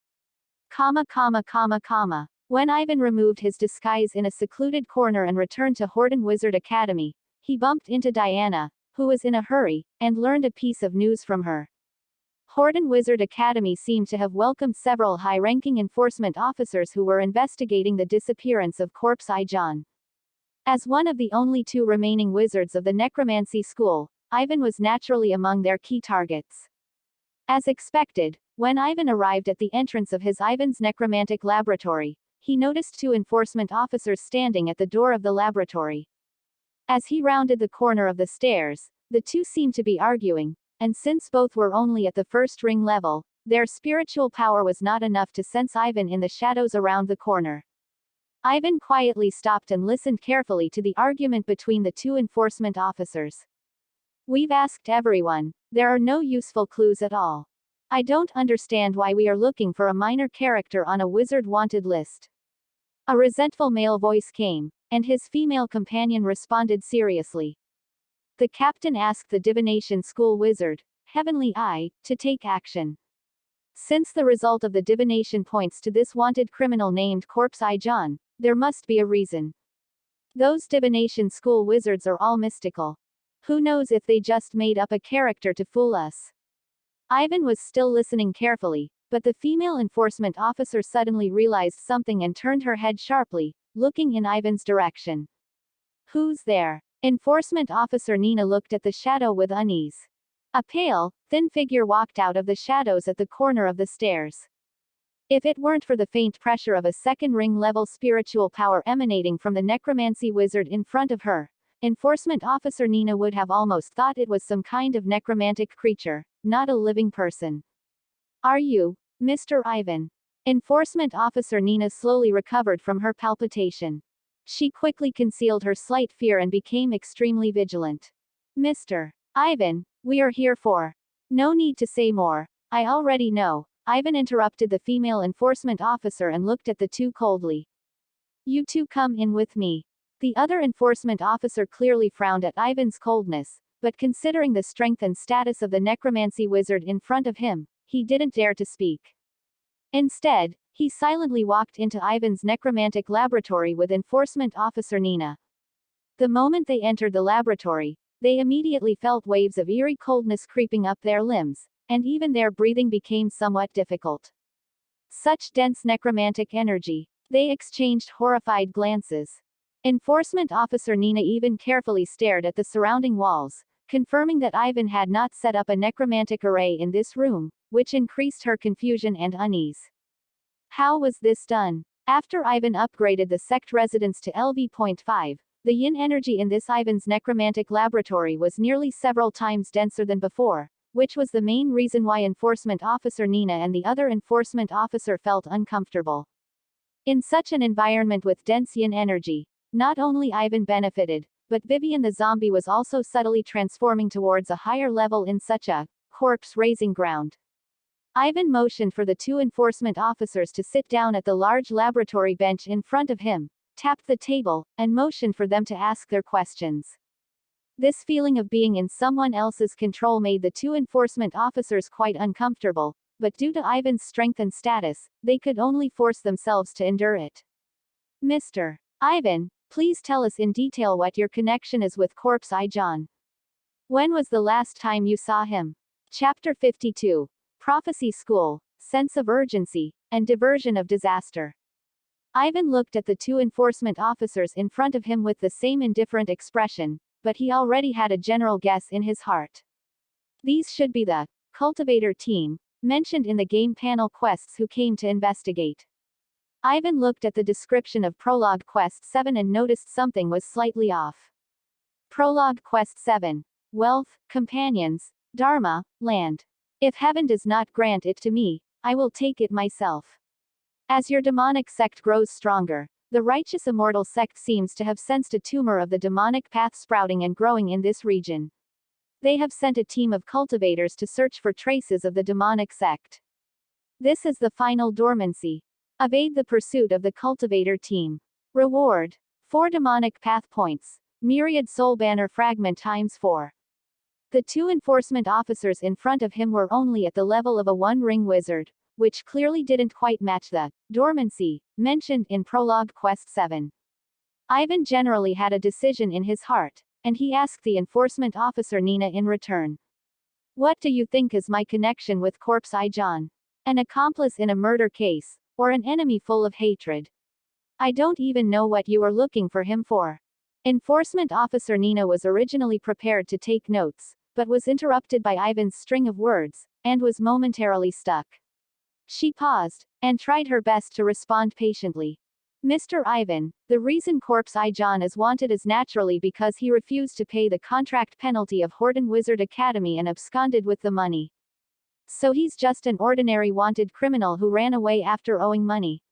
[SPEAKER 1] When Ivan removed his disguise in a secluded corner and returned to Horden Wizard Academy, he bumped into Diana, who was in a hurry, and learned a piece of news from her. Horden Wizard Academy seemed to have welcomed several high-ranking enforcement officers who were investigating the disappearance of Corpse Ijan. As one of the only two remaining wizards of the necromancy school, Ivan was naturally among their key targets. As expected, when Ivan arrived at the entrance of his Ivan's necromantic laboratory, he noticed two enforcement officers standing at the door of the laboratory. As he rounded the corner of the stairs, the two seemed to be arguing, and since both were only at the first ring level, their spiritual power was not enough to sense Ivan in the shadows around the corner. Ivan quietly stopped and listened carefully to the argument between the two enforcement officers. "We've asked everyone. There are no useful clues at all. I don't understand why we are looking for a minor character on a wizard wanted list." A resentful male voice came, and his female companion responded seriously. The captain asked the divination school wizard, Heavenly Eye, to take action. Since the result of the divination points to this wanted criminal named Corpse Ijan, there must be a reason. Those divination school wizards are all mystical. Who knows if they just made up a character to fool us? Ivan was still listening carefully, but the female enforcement officer suddenly realized something and turned her head sharply, looking in Ivan's direction. "Who's there?" Enforcement Officer Nina looked at the shadow with unease. A pale, thin figure walked out of the shadows at the corner of the stairs. If it weren't for the faint pressure of a second ring-level spiritual power emanating from the necromancy wizard in front of her, Enforcement Officer Nina would have almost thought it was some kind of necromantic creature, not a living person. "Are you, Mr. Ivan?" Enforcement Officer Nina slowly recovered from her palpitation. She quickly concealed her slight fear and became extremely vigilant. "Mr. Ivan, we are here for..." "No need to say more. I already know." Ivan interrupted the female enforcement officer and looked at the two coldly. "You two come in with me." The other enforcement officer clearly frowned at Ivan's coldness, but considering the strength and status of the necromancy wizard in front of him, he didn't dare to speak. Instead, he silently walked into Ivan's necromantic laboratory with Enforcement Officer Nina. The moment they entered the laboratory, they immediately felt waves of eerie coldness creeping up their limbs, and even their breathing became somewhat difficult. Such dense necromantic energy. They exchanged horrified glances. Enforcement Officer Nina even carefully stared at the surrounding walls, confirming that Ivan had not set up a necromantic array in this room, which increased her confusion and unease. How was this done? After Ivan upgraded the sect residence to LV.5, the yin energy in this Ivan's necromantic laboratory was nearly several times denser than before, which was the main reason why Enforcement Officer Nina and the other enforcement officer felt uncomfortable. In such an environment with dense yin energy, not only Ivan benefited, but Vivian the zombie was also subtly transforming towards a higher level in such a corpse-raising ground. Ivan motioned for the two enforcement officers to sit down at the large laboratory bench in front of him, tapped the table, and motioned for them to ask their questions. This feeling of being in someone else's control made the two enforcement officers quite uncomfortable, but due to Ivan's strength and status, they could only force themselves to endure it. "Mr. Ivan, please tell us in detail what your connection is with Corpse Ijan. When was the last time you saw him?" Chapter 52. Prophecy School, Sense of Urgency, and Diversion of Disaster. Ivan looked at the two enforcement officers in front of him with the same indifferent expression, but he already had a general guess in his heart. These should be the Cultivator team, mentioned in the game panel quests who came to investigate. Ivan looked at the description of Prologue Quest 7 and noticed something was slightly off. Prologue Quest 7. Wealth, companions, Dharma, land. If heaven does not grant it to me, I will take it myself. As your demonic sect grows stronger, the righteous immortal sect seems to have sensed a tumor of the demonic path sprouting and growing in this region. They have sent a team of cultivators to search for traces of the demonic sect. This is the final dormancy. Evade the pursuit of the cultivator team. Reward: 4 demonic path points. Myriad soul banner fragment times 4. The two enforcement officers in front of him were only at the level of a one-ring wizard, which clearly didn't quite match the dormancy mentioned in Prologue Quest 7. Ivan generally had a decision in his heart, and he asked the enforcement officer Nina in return. What do you think is my connection with Corpse Eye John? An accomplice in a murder case, or an enemy full of hatred? I don't even know what you are looking for him for. Enforcement Officer Nina was originally prepared to take notes, but was interrupted by Ivan's string of words, and was momentarily stuck. She paused, and tried her best to respond patiently. Mr. Ivan, the reason Corpse Eye John is wanted is naturally because he refused to pay the contract penalty of Horton Wizard Academy and absconded with the money. So he's just an ordinary wanted criminal who ran away after owing money.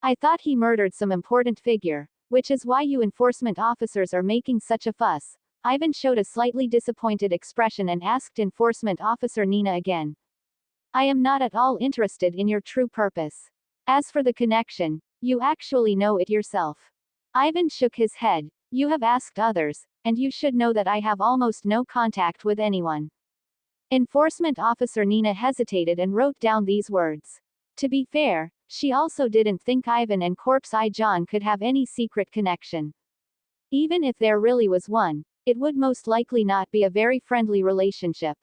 [SPEAKER 1] I thought he murdered some important figure, which is why you enforcement officers are making such a fuss. Ivan showed a slightly disappointed expression and asked Enforcement Officer Nina again. I am not at all interested in your true purpose. As for the connection, you actually know it yourself. Ivan shook his head. You have asked others, and you should know that I have almost no contact with anyone. Enforcement Officer Nina hesitated and wrote down these words. To be fair, she also didn't think Ivan and Corpse Eye John could have any secret connection. Even if there really was one, it would most likely not be a very friendly relationship.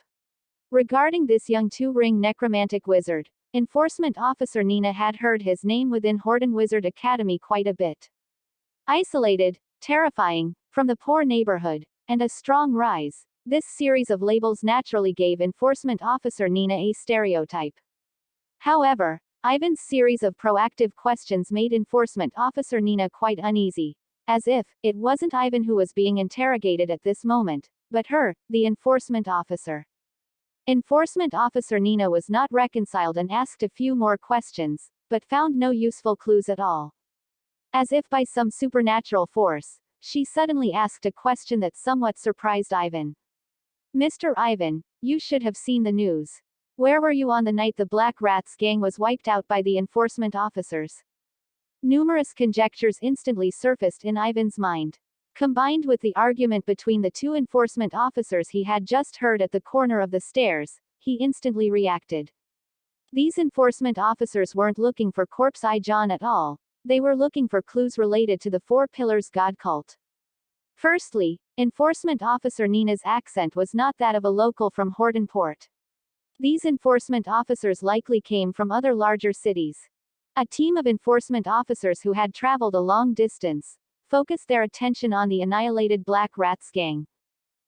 [SPEAKER 1] Regarding this young two-ring necromantic wizard, Enforcement Officer Nina had heard his name within Horton Wizard Academy quite a bit. Isolated, terrifying, from the poor neighborhood, and a strong rise, this series of labels naturally gave Enforcement Officer Nina a stereotype. However, Ivan's series of proactive questions made Enforcement Officer Nina quite uneasy, as if it wasn't Ivan who was being interrogated at this moment, but her, the enforcement officer. Enforcement Officer Nina was not reconciled and asked a few more questions, but found no useful clues at all. As if by some supernatural force, she suddenly asked a question that somewhat surprised Ivan. Mr. Ivan, you should have seen the news. Where were you on the night the Black Rats gang was wiped out by the enforcement officers? Numerous conjectures instantly surfaced in Ivan's mind. Combined with the argument between the two enforcement officers he had just heard at the corner of the stairs, he instantly reacted. These enforcement officers weren't looking for Corpse Eye John at all, they were looking for clues related to the Four Pillars God cult. Firstly, Enforcement Officer Nina's accent was not that of a local from Horton Port. These enforcement officers likely came from other larger cities. A team of enforcement officers who had traveled a long distance focused their attention on the annihilated Black Rats gang.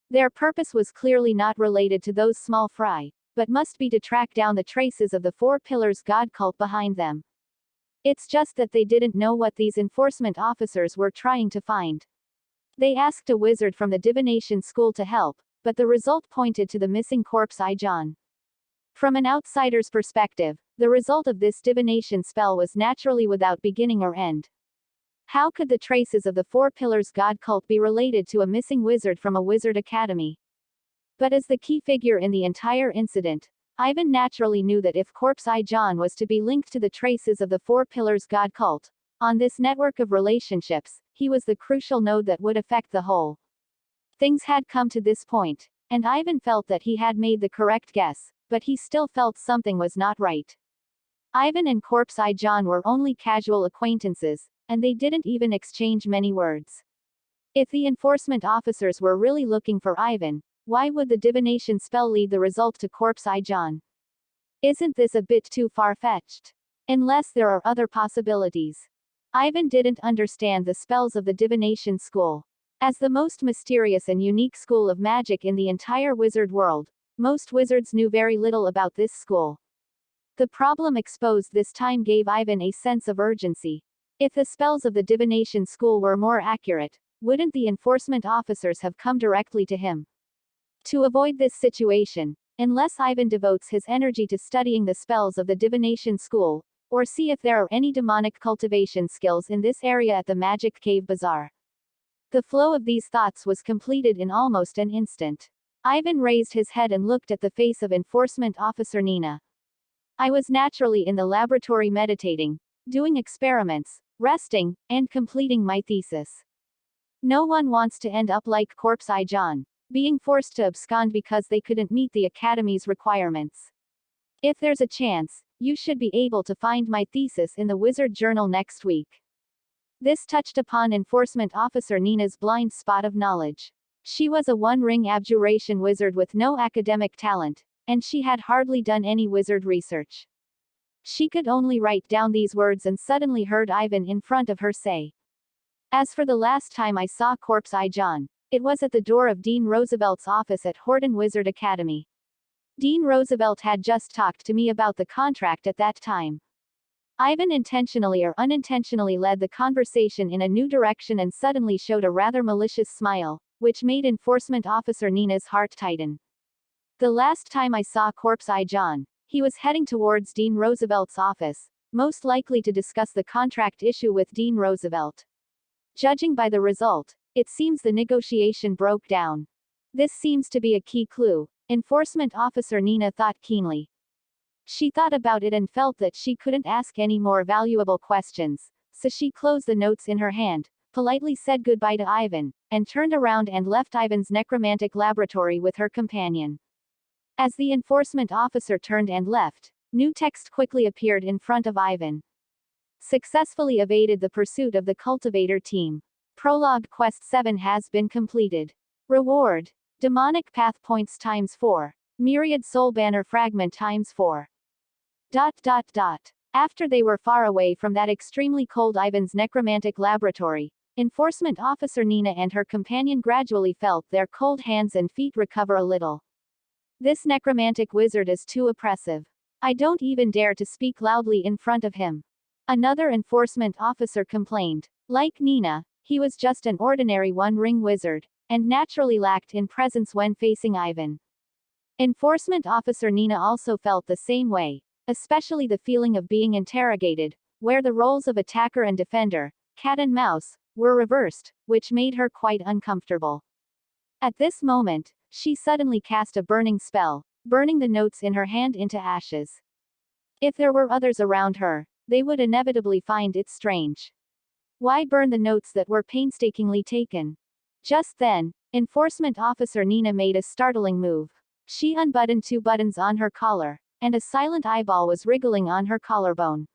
[SPEAKER 1] Their purpose was clearly not related to those small fry, but must be to track down the traces of the Four Pillars God cult behind them. It's just that they didn't know what these enforcement officers were trying to find. They asked a wizard from the divination school to help, but the result pointed to the missing Corpse Eye John. From an outsider's perspective, the result of this divination spell was naturally without beginning or end. How could the traces of the Four Pillars God cult be related to a missing wizard from a wizard academy? But as the key figure in the entire incident, Ivan naturally knew that if Corpse Eye John was to be linked to the traces of the Four Pillars God cult, on this network of relationships, he was the crucial node that would affect the whole. Things had come to this point, and Ivan felt that he had made the correct guess, but he still felt something was not right. Ivan and Corpse Eye John were only casual acquaintances, and they didn't even exchange many words. If the enforcement officers were really looking for Ivan, why would the divination spell lead the result to Corpse Eye John? Isn't this a bit too far-fetched? Unless there are other possibilities. Ivan didn't understand the spells of the divination school. As the most mysterious and unique school of magic in the entire wizard world, most wizards knew very little about this school. The problem exposed this time gave Ivan a sense of urgency. If the spells of the divination school were more accurate, wouldn't the enforcement officers have come directly to him? To avoid this situation, unless Ivan devotes his energy to studying the spells of the divination school, or see if there are any demonic cultivation skills in this area at the Magic Cave Bazaar. The flow of these thoughts was completed in almost an instant. Ivan raised his head and looked at the face of Enforcement Officer Nina. I was naturally in the laboratory meditating, doing experiments, resting, and completing my thesis. No one wants to end up like Corpse Eye John, being forced to abscond because they couldn't meet the Academy's requirements. If there's a chance, you should be able to find my thesis in the Wizard Journal next week. This touched upon Enforcement Officer Nina's blind spot of knowledge. She was a one-ring abjuration wizard with no academic talent, and she had hardly done any wizard research. She could only write down these words and suddenly heard Ivan in front of her say, "As for the last time I saw Corpse Eye John, it was at the door of Dean Roosevelt's office at Horton Wizard Academy. Dean Roosevelt had just talked to me about the contract at that time." Ivan intentionally or unintentionally led the conversation in a new direction and suddenly showed a rather malicious smile, which made Enforcement Officer Nina's heart tighten. "The last time I saw Corpse Eye John, he was heading towards Dean Roosevelt's office, most likely to discuss the contract issue with Dean Roosevelt. Judging by the result, it seems the negotiation broke down. This seems to be a key clue," Enforcement Officer Nina thought keenly. She thought about it and felt that she couldn't ask any more valuable questions, so she closed the notes in her hand, politely said goodbye to Ivan, and turned around and left Ivan's necromantic laboratory with her companion. As the enforcement officer turned and left, new text quickly appeared in front of Ivan. Successfully evaded the pursuit of the cultivator team. Prologue Quest 7 has been completed. Reward: Demonic Path Points ×4. Myriad Soul Banner Fragment ×4. ... After they were far away from that extremely cold Ivan's necromantic laboratory, Enforcement Officer Nina and her companion gradually felt their cold hands and feet recover a little. "This necromantic wizard is too oppressive. I don't even dare to speak loudly in front of him," another enforcement officer complained. Like Nina, he was just an ordinary one-ring wizard, and naturally lacked in presence when facing Ivan. Enforcement Officer Nina also felt the same way, especially the feeling of being interrogated, where the roles of attacker and defender, cat and mouse, were reversed, which made her quite uncomfortable. At this moment, she suddenly cast a burning spell, burning the notes in her hand into ashes. If there were others around her, they would inevitably find it strange. Why burn the notes that were painstakingly taken? Just then, Enforcement Officer Nina made a startling move. She unbuttoned 2 buttons on her collar, and a silent eyeball was wriggling on her collarbone.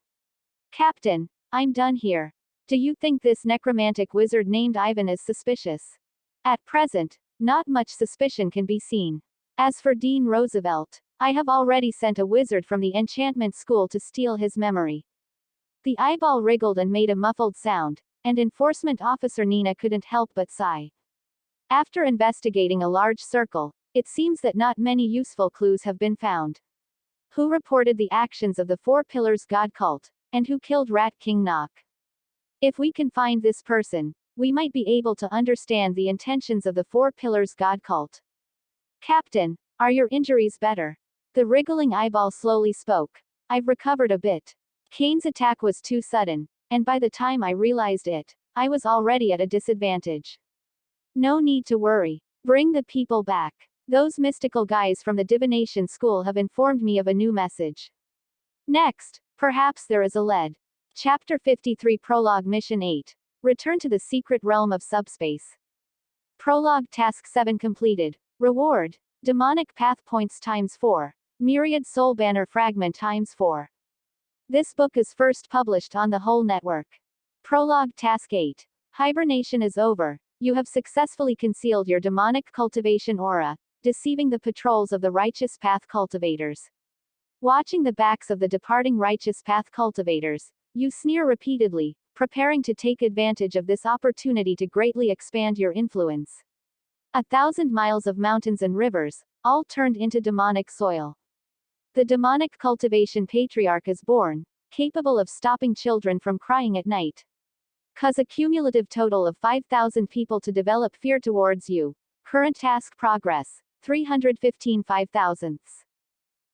[SPEAKER 1] "Captain, I'm done here. Do you think this necromantic wizard named Ivan is suspicious?" "At present, not much suspicion can be seen. As for Dean Roosevelt, I have already sent a wizard from the enchantment school to steal his memory." The eyeball wriggled and made a muffled sound, and Enforcement Officer Nina couldn't help but sigh. After investigating a large circle, it seems that not many useful clues have been found. Who reported the actions of the Four Pillars God cult, and who killed Rat King Knock? If we can find this person, we might be able to understand the intentions of the Four Pillars God cult. "Captain, are your injuries better?" The wriggling eyeball slowly spoke. "I've recovered a bit. Kane's attack was too sudden, and by the time I realized it, I was already at a disadvantage. No need to worry. Bring the people back. Those mystical guys from the divination school have informed me of a new message. Next, perhaps there is a lead." Chapter 53 Prologue Mission 8. Return to the secret realm of Subspace. Prologue Task 7 completed. Reward: Demonic Path Points ×4. Myriad Soul Banner Fragment ×4. This book is first published on the whole network. Prologue Task 8. Hibernation is over. You have successfully concealed your demonic cultivation aura, deceiving the patrols of the Righteous Path cultivators. Watching the backs of the departing Righteous Path cultivators, you sneer repeatedly, preparing to take advantage of this opportunity to greatly expand your influence. 1,000 miles of mountains and rivers, all turned into demonic soil. The demonic cultivation patriarch is born, capable of stopping children from crying at night. Cause a cumulative total of 5,000 people to develop fear towards you. Current task progress: 315 5,000.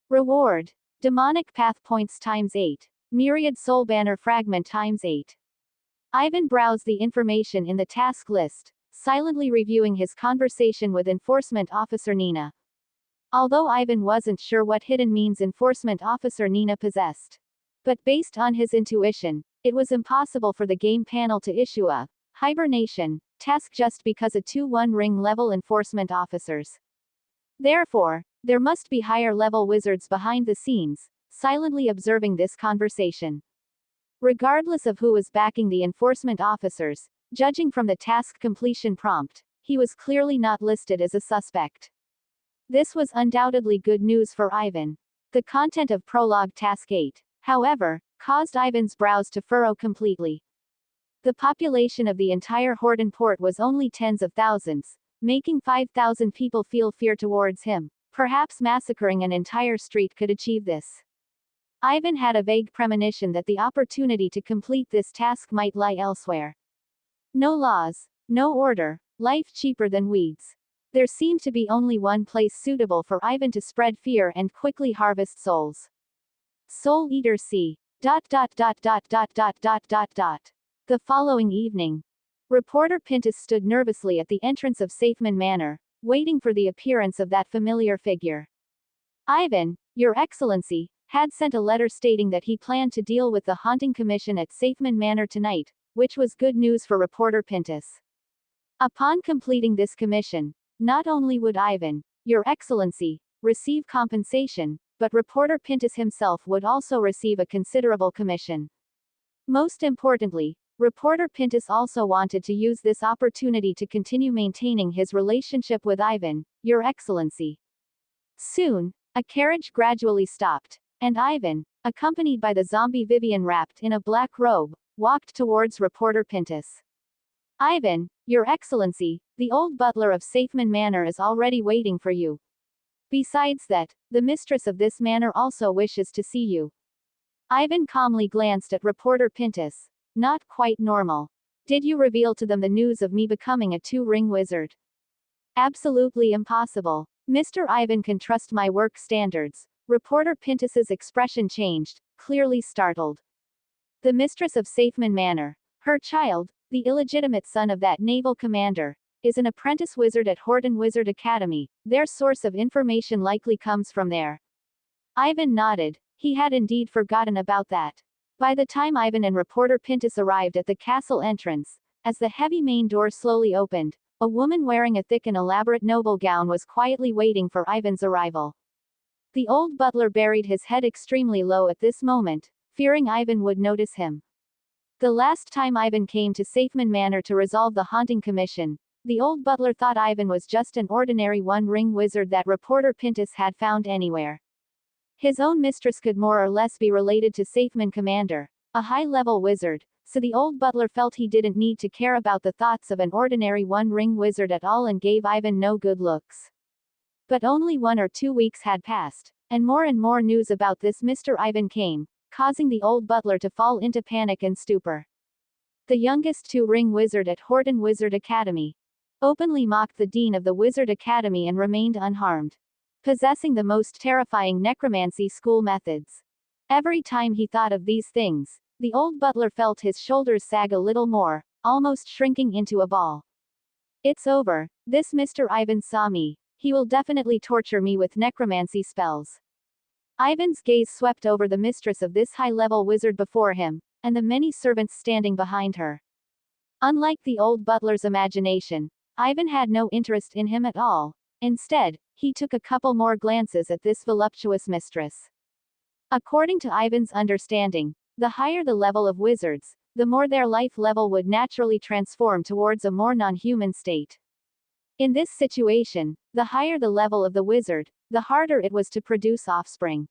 [SPEAKER 1] Reward: Demonic Path Points ×8. Myriad Soul Banner Fragment ×8. Ivan browsed the information in the task list, silently reviewing his conversation with Enforcement Officer Nina. Although Ivan wasn't sure what hidden means Enforcement Officer Nina possessed. But based on his intuition, it was impossible for the game panel to issue a hibernation task just because of 2 one-ring level enforcement officers. Therefore, there must be higher-level wizards behind the scenes, silently observing this conversation. Regardless of who was backing the enforcement officers, judging from the task completion prompt, he was clearly not listed as a suspect. This was undoubtedly good news for Ivan. The content of Prologue Task 8, however, caused Ivan's brows to furrow completely. The population of the entire Horton port was only tens of thousands, making 5,000 people feel fear towards him. Perhaps massacring an entire street could achieve this. Ivan had a vague premonition that the opportunity to complete this task might lie elsewhere. No laws, no order, life cheaper than weeds. There seemed to be only one place suitable for Ivan to spread fear and quickly harvest souls. Soul Eater C. The following evening, reporter Pintus stood nervously at the entrance of Safeman Manor, waiting for the appearance of that familiar figure. Ivan, Your Excellency, had sent a letter stating that he planned to deal with the haunting commission at Safeman Manor tonight, which was good news for reporter Pintus. Upon completing this commission, not only would Ivan, Your Excellency, receive compensation, but reporter Pintus himself would also receive a considerable commission. Most importantly, reporter Pintus also wanted to use this opportunity to continue maintaining his relationship with Ivan, Your Excellency. Soon, a carriage gradually stopped, and Ivan, accompanied by the zombie Vivian wrapped in a black robe, walked towards reporter Pintus. Ivan, Your Excellency, the old butler of Safeman Manor is already waiting for you. Besides that, the mistress of this manor also wishes to see you. Ivan calmly glanced at reporter Pintus. Not quite normal. Did you reveal to them the news of me becoming a two-ring wizard? Absolutely impossible. Mr. Ivan can trust my work standards. Reporter Pintus's expression changed, clearly startled. The mistress of Safeman Manor, her child, the illegitimate son of that naval commander, is an apprentice wizard at Horton Wizard Academy. Their source of information likely comes from there. Ivan nodded. He had indeed forgotten about that. By the time Ivan and reporter Pintus arrived at the castle entrance, as the heavy main door slowly opened, a woman wearing a thick and elaborate noble gown was quietly waiting for Ivan's arrival. The old butler buried his head extremely low at this moment, fearing Ivan would notice him. The last time Ivan came to Safeman Manor to resolve the haunting commission, the old butler thought Ivan was just an ordinary one-ring wizard that reporter Pintus had found anywhere. His own mistress could more or less be related to Safeman Commander, a high-level wizard, so the old butler felt he didn't need to care about the thoughts of an ordinary one-ring wizard at all and gave Ivan no good looks. But only 1 or 2 weeks had passed, and more news about this Mr. Ivan came, causing the old butler to fall into panic and stupor. The youngest two-ring wizard at Horton Wizard Academy openly mocked the dean of the Wizard Academy and remained unharmed, possessing the most terrifying necromancy school methods. Every time he thought of these things, the old butler felt his shoulders sag a little more, almost shrinking into a ball. It's over. This Mr. Ivan saw me. He will definitely torture me with necromancy spells. Ivan's gaze swept over the mistress of this high-level wizard before him, and the many servants standing behind her. Unlike the old butler's imagination, Ivan had no interest in him at all. Instead, he took a couple more glances at this voluptuous mistress. According to Ivan's understanding, the higher the level of wizards, the more their life level would naturally transform towards a more non-human state. In this situation, the higher the level of the wizard, the harder it was to produce offspring.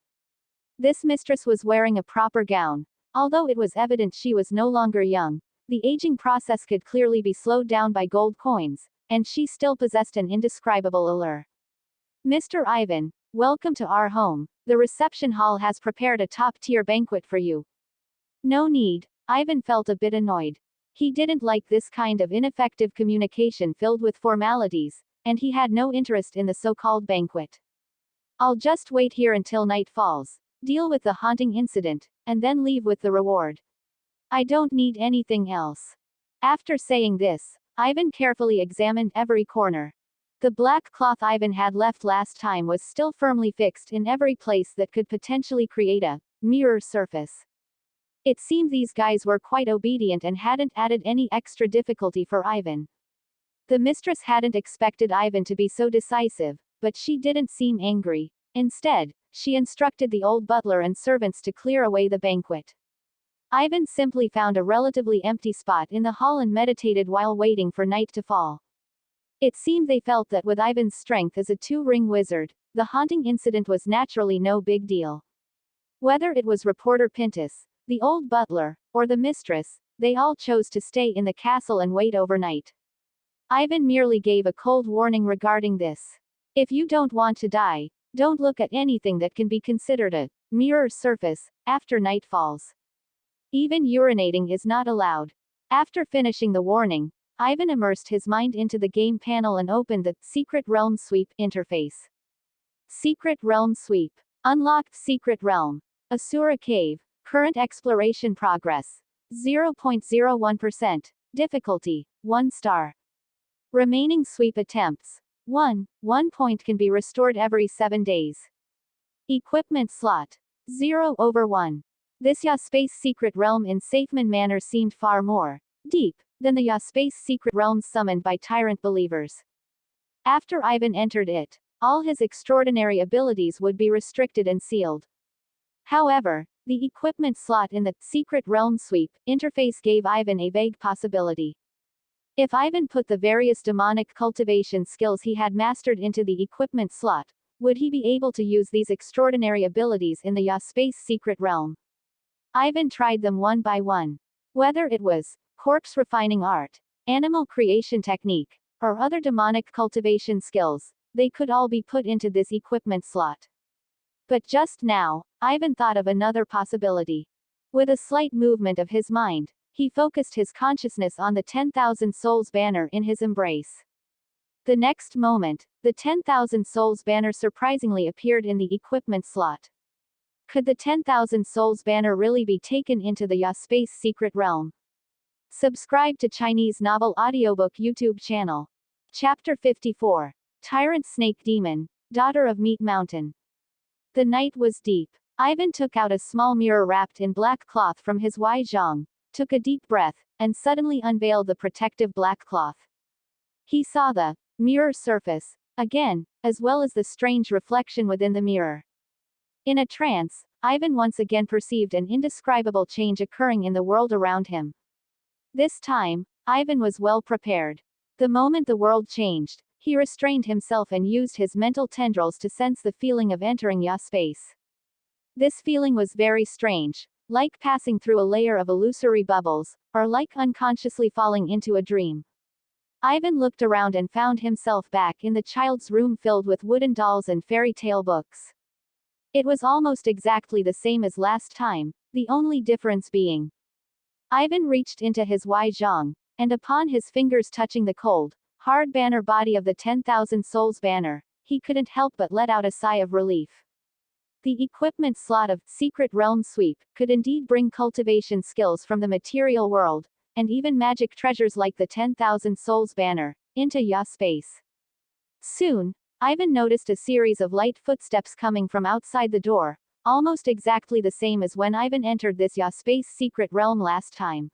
[SPEAKER 1] This mistress was wearing a proper gown. Although it was evident she was no longer young, the aging process could clearly be slowed down by gold coins, and she still possessed an indescribable allure. Mr. Ivan, welcome to our home. The reception hall has prepared a top-tier banquet for you. No need. Ivan felt a bit annoyed. He didn't like this kind of ineffective communication filled with formalities, and he had no interest in the so-called banquet. I'll just wait here until night falls, deal with the haunting incident, and then leave with the reward. I don't need anything else. After saying this, Ivan carefully examined every corner. The black cloth Ivan had left last time was still firmly fixed in every place that could potentially create a mirror surface. It seemed these guys were quite obedient and hadn't added any extra difficulty for Ivan. The mistress hadn't expected Ivan to be so decisive, but she didn't seem angry. Instead, she instructed the old butler and servants to clear away the banquet. Ivan simply found a relatively empty spot in the hall and meditated while waiting for night to fall. It seemed they felt that with Ivan's strength as a two-ring wizard, the haunting incident was naturally no big deal. Whether it was reporter Pintus, the old butler, or the mistress, they all chose to stay in the castle and wait overnight. Ivan merely gave a cold warning regarding this. If you don't want to die, don't look at anything that can be considered a mirror surface after night falls. Even urinating is not allowed. After finishing the warning, Ivan immersed his mind into the game panel and opened the Secret Realm Sweep interface. Secret Realm Sweep. Unlocked Secret Realm. Asura Cave. Current exploration progress. 0.01%. Difficulty. 1 star. Remaining sweep attempts. 1 point can be restored every 7 days. Equipment slot. 0/1. This Subspace Secret Realm in Safeman Manor seemed far more deep than the Subspace Secret Realms summoned by Tyrant Believers. After Ivan entered it, all his extraordinary abilities would be restricted and sealed. However, the equipment slot in the Secret Realm Sweep interface gave Ivan a vague possibility. If Ivan put the various demonic cultivation skills he had mastered into the equipment slot, would he be able to use these extraordinary abilities in the Subspace Secret Realm? Ivan tried them one by one. Whether it was corpse refining art, animal creation technique, or other demonic cultivation skills, they could all be put into this equipment slot. But just now, Ivan thought of another possibility. With a slight movement of his mind, he focused his consciousness on the 10,000 Souls banner in his embrace. The next moment, the 10,000 Souls banner surprisingly appeared in the equipment slot. Could the 10,000 Souls banner really be taken into the Subspace Secret Realm? Subscribe to Chinese Novel Audiobook YouTube channel. Chapter 54. Tyrant Snake Demon, Daughter of Meat Mountain. The night was deep. Ivan took out a small mirror wrapped in black cloth from his Zhang, took a deep breath, and suddenly unveiled the protective black cloth. He saw the mirror surface again, as well as the strange reflection within the mirror. In a trance, Ivan once again perceived an indescribable change occurring in the world around him. This time, Ivan was well prepared. The moment the world changed, he restrained himself and used his mental tendrils to sense the feeling of entering Subspace. This feeling was very strange, like passing through a layer of illusory bubbles, or like unconsciously falling into a dream. Ivan looked around and found himself back in the child's room filled with wooden dolls and fairy tale books. It was almost exactly the same as last time, the only difference being. Ivan reached into his Zhang, and upon his fingers touching the cold, hard banner body of the 10,000 Souls banner, he couldn't help but let out a sigh of relief. The equipment slot of Secret Realm Sweep could indeed bring cultivation skills from the material world, and even magic treasures like the 10,000 Souls banner, into Subspace. Soon, Ivan noticed a series of light footsteps coming from outside the door, almost exactly the same as when Ivan entered this Subspace Secret Realm last time.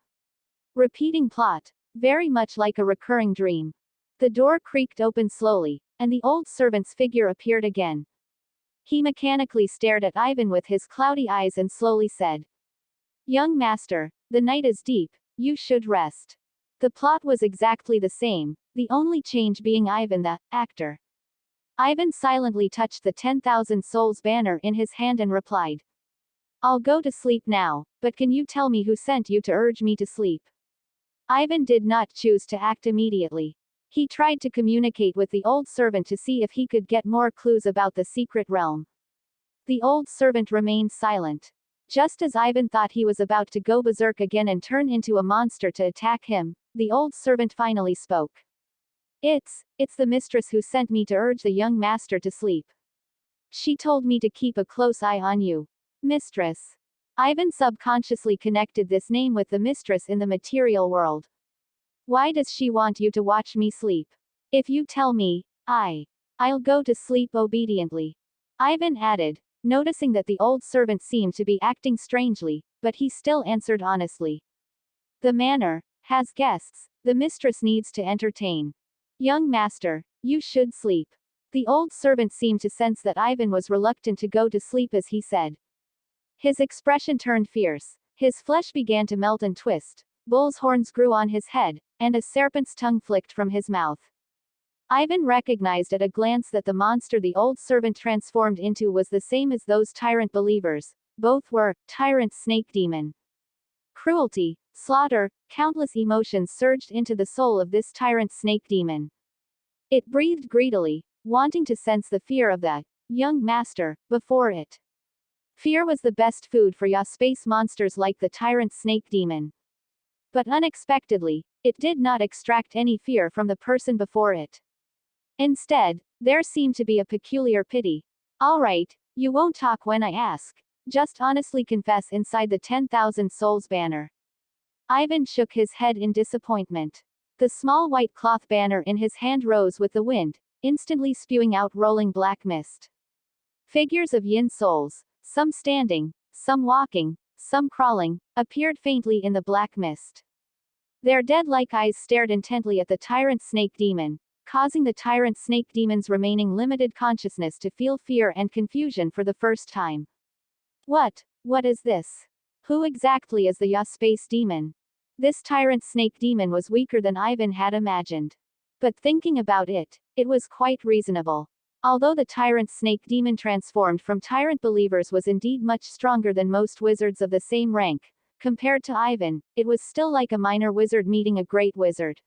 [SPEAKER 1] Repeating plot, very much like a recurring dream. The door creaked open slowly, and the old servant's figure appeared again. He mechanically stared at Ivan with his cloudy eyes and slowly said, "Young master, the night is deep, you should rest." The plot was exactly the same, the only change being Ivan the actor. Ivan silently touched the 10,000 Souls banner in his hand and replied, "I'll go to sleep now, but can you tell me who sent you to urge me to sleep?" Ivan did not choose to act immediately. He tried to communicate with the old servant to see if he could get more clues about the secret realm. The old servant remained silent. Just as Ivan thought he was about to go berserk again and turn into a monster to attack him, the old servant finally spoke. It's the mistress who sent me to urge the young master to sleep. She told me to keep a close eye on you. Mistress." Ivan subconsciously connected this name with the mistress in the material world. "Why does she want you to watch me sleep? If you tell me, I'll go to sleep obediently," Ivan added, noticing that the old servant seemed to be acting strangely, but he still answered honestly. "The manor has guests the mistress needs to entertain. Young master, you should sleep." The old servant seemed to sense that Ivan was reluctant to go to sleep as he said. His expression turned fierce, his flesh began to melt and twist, bull's horns grew on his head, and a serpent's tongue flicked from his mouth. Ivan recognized at a glance that the monster the old servant transformed into was the same as those tyrant believers. Both were tyrant snake demon. Cruelty, slaughter, countless emotions surged into the soul of this tyrant snake demon. It breathed greedily, wanting to sense the fear of the young master before it. Fear was the best food for space monsters like the tyrant snake demon. But unexpectedly, it did not extract any fear from the person before it. Instead, there seemed to be a peculiar pity. All right, you won't talk when I ask. Just honestly confess inside the 10,000 souls banner. Ivan shook his head in disappointment. The small white cloth banner in his hand rose with the wind, instantly spewing out rolling black mist. Figures of yin souls, some standing, some walking, some crawling, appeared faintly in the black mist. Their dead-like eyes stared intently at the tyrant snake demon, causing the tyrant snake demon's remaining limited consciousness to feel fear and confusion for the first time. What is this? Who exactly is the space demon? This tyrant snake demon was weaker than Ivan had imagined. But thinking about it, it was quite reasonable. Although the tyrant snake demon transformed from tyrant believers was indeed much stronger than most wizards of the same rank, compared to Ivan, it was still like a minor wizard meeting a great wizard.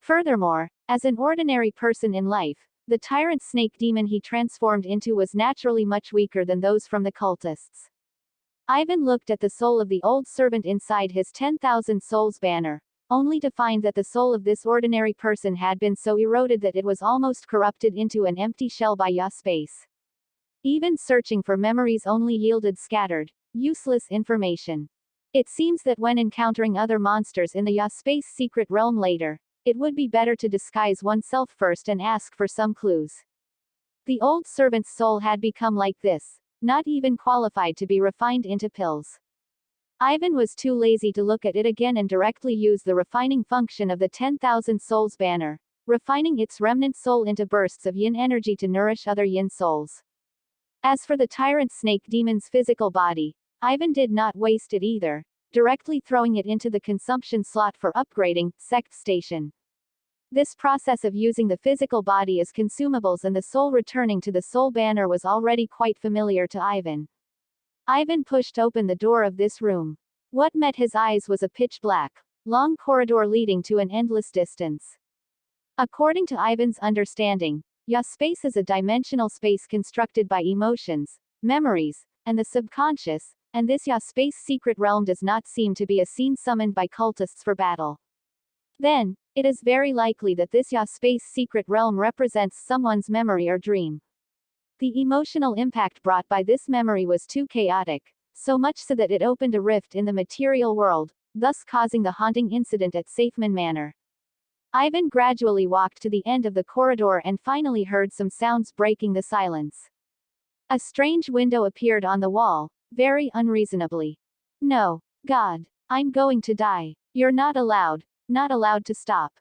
[SPEAKER 1] Furthermore, as an ordinary person in life, the tyrant snake demon he transformed into was naturally much weaker than those from the cultists. Ivan looked at the soul of the old servant inside his 10,000 souls banner, only to find that the soul of this ordinary person had been so eroded that it was almost corrupted into an empty shell by space. Even searching for memories only yielded scattered, useless information. It seems that when encountering other monsters in the space secret realm later, it would be better to disguise oneself first and ask for some clues. The old servant's soul had become like this, not even qualified to be refined into pills. Ivan was too lazy to look at it again and directly use the refining function of the 10,000 souls banner, refining its remnant soul into bursts of yin energy to nourish other yin souls. As for the tyrant snake demon's physical body, Ivan did not waste it either, directly throwing it into the consumption slot for upgrading, sect station. This process of using the physical body as consumables and the soul returning to the soul banner was already quite familiar to Ivan. Ivan pushed open the door of this room. What met his eyes was a pitch-black, long corridor leading to an endless distance. According to Ivan's understanding, space is a dimensional space constructed by emotions, memories, and the subconscious, and this space secret realm does not seem to be a scene summoned by cultists for battle. Then, it is very likely that this space secret realm represents someone's memory or dream. The emotional impact brought by this memory was too chaotic, so much so that it opened a rift in the material world, thus causing the haunting incident at Safeman Manor. Ivan gradually walked to the end of the corridor and finally heard some sounds breaking the silence. A strange window appeared on the wall, very unreasonably. No. God. I'm going to die. You're not allowed to stop.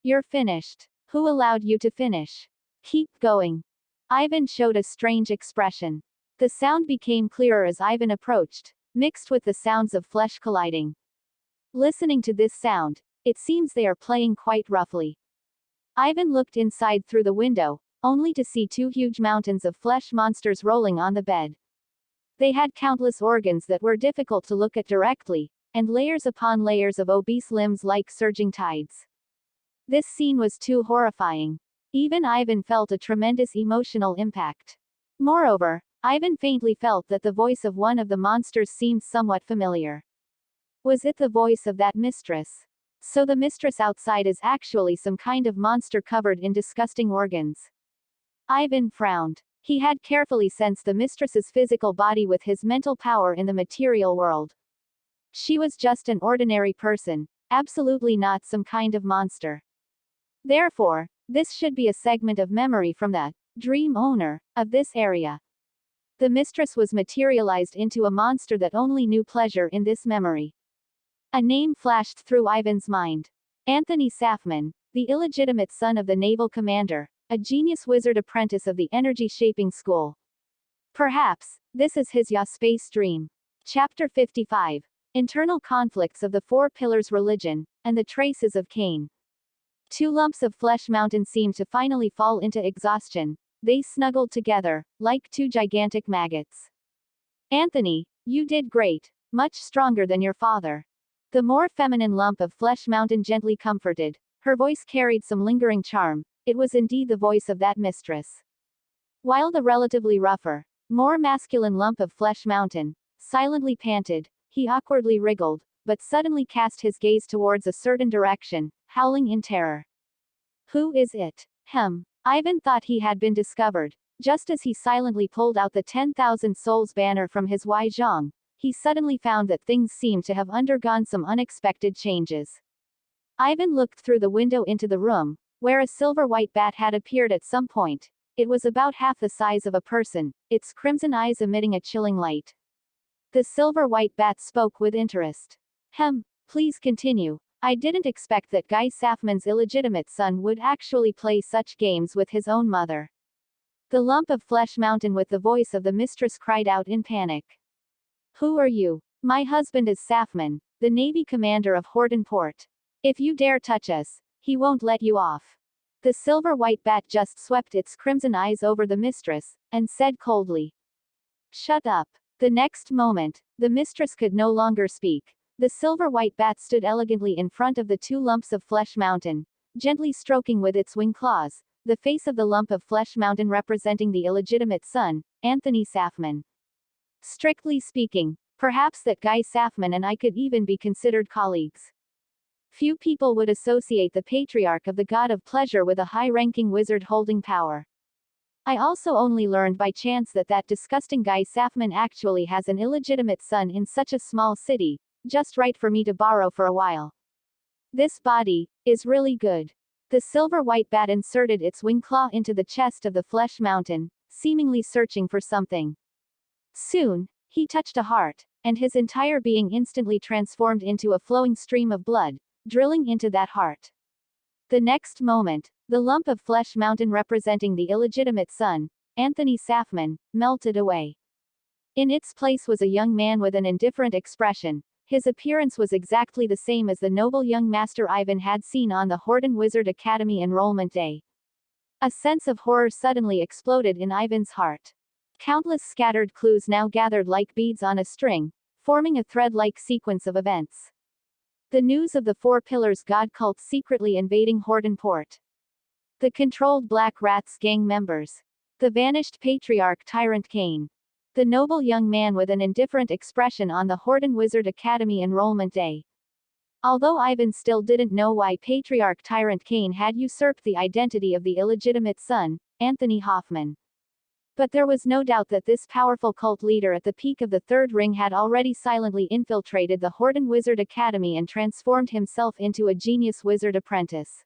[SPEAKER 1] You're finished. Who allowed you to finish? Keep going. Ivan showed a strange expression. The sound became clearer as Ivan approached, mixed with the sounds of flesh colliding. Listening to this sound, it seems they are playing quite roughly. Ivan looked inside through the window, only to see two huge mountains of flesh monsters rolling on the bed. They had countless organs that were difficult to look at directly, and layers upon layers of obese limbs like surging tides. This scene was too horrifying. Even Ivan felt a tremendous emotional impact. Moreover, Ivan faintly felt that the voice of one of the monsters seemed somewhat familiar. Was it the voice of that mistress? So the mistress outside is actually some kind of monster covered in disgusting organs. Ivan frowned. He had carefully sensed the mistress's physical body with his mental power in the material world. She was just an ordinary person, absolutely not some kind of monster. Therefore, this should be a segment of memory from the dream owner of this area. The mistress was materialized into a monster that only knew pleasure in this memory. A name flashed through Ivan's mind. Anthony Safman, the illegitimate son of the naval commander, a genius wizard apprentice of the energy shaping school. Perhaps, this is his space dream. Chapter 55. Internal conflicts of the Four Pillars religion, and the traces of Cain. Two lumps of flesh mountain seemed to finally fall into exhaustion. They snuggled together, like two gigantic maggots. Anthony, you did great. Much stronger than your father. The more feminine lump of flesh mountain gently comforted. Her voice carried some lingering charm. It was indeed the voice of that mistress. While the relatively rougher, more masculine lump of flesh mountain silently panted, he awkwardly wriggled, but suddenly cast his gaze towards a certain direction, howling in terror. Who is it? Ivan thought he had been discovered. Just as he silently pulled out the 10,000 souls banner from his Zhang, he suddenly found that things seemed to have undergone some unexpected changes. Ivan looked through the window into the room, where a silver-white bat had appeared at some point. It was about half the size of a person, its crimson eyes emitting a chilling light. The silver-white bat spoke with interest. Please continue. I didn't expect that Guy Safman's illegitimate son would actually play such games with his own mother. The lump of flesh mountain with the voice of the mistress cried out in panic. Who are you? My husband is Safman, the Navy commander of Horton Port. If you dare touch us, he won't let you off. The silver-white bat just swept its crimson eyes over the mistress, and said coldly. Shut up. The next moment, the mistress could no longer speak. The silver-white bat stood elegantly in front of the two lumps of flesh mountain, gently stroking with its wing claws, the face of the lump of flesh mountain representing the illegitimate son, Anthony Safman. Strictly speaking, perhaps that Guy Safman and I could even be considered colleagues. Few people would associate the patriarch of the god of pleasure with a high-ranking wizard holding power. I also only learned by chance that that disgusting Guy Safman actually has an illegitimate son in such a small city, just right for me to borrow for a while. This body is really good. The silver-white bat inserted its wing claw into the chest of the flesh mountain, seemingly searching for something. Soon, he touched a heart, and his entire being instantly transformed into a flowing stream of blood, drilling into that heart. The next moment, the lump of flesh mountain representing the illegitimate son, Anthony Safman, melted away. In its place was a young man with an indifferent expression. His appearance was exactly the same as the noble young master Ivan had seen on the Horton Wizard Academy enrollment day. A sense of horror suddenly exploded in Ivan's heart. Countless scattered clues now gathered like beads on a string, forming a thread-like sequence of events. The news of the Four Pillars God cult secretly invading Horton Port. The controlled Black Rats gang members. The vanished patriarch tyrant Cain. The noble young man with an indifferent expression on the Horton Wizard Academy enrollment day. Although Ivan still didn't know why patriarch tyrant Cain had usurped the identity of the illegitimate son, Anthony Hoffman. But there was no doubt that this powerful cult leader at the peak of the Third Ring had already silently infiltrated the Horton Wizard Academy and transformed himself into a genius wizard apprentice.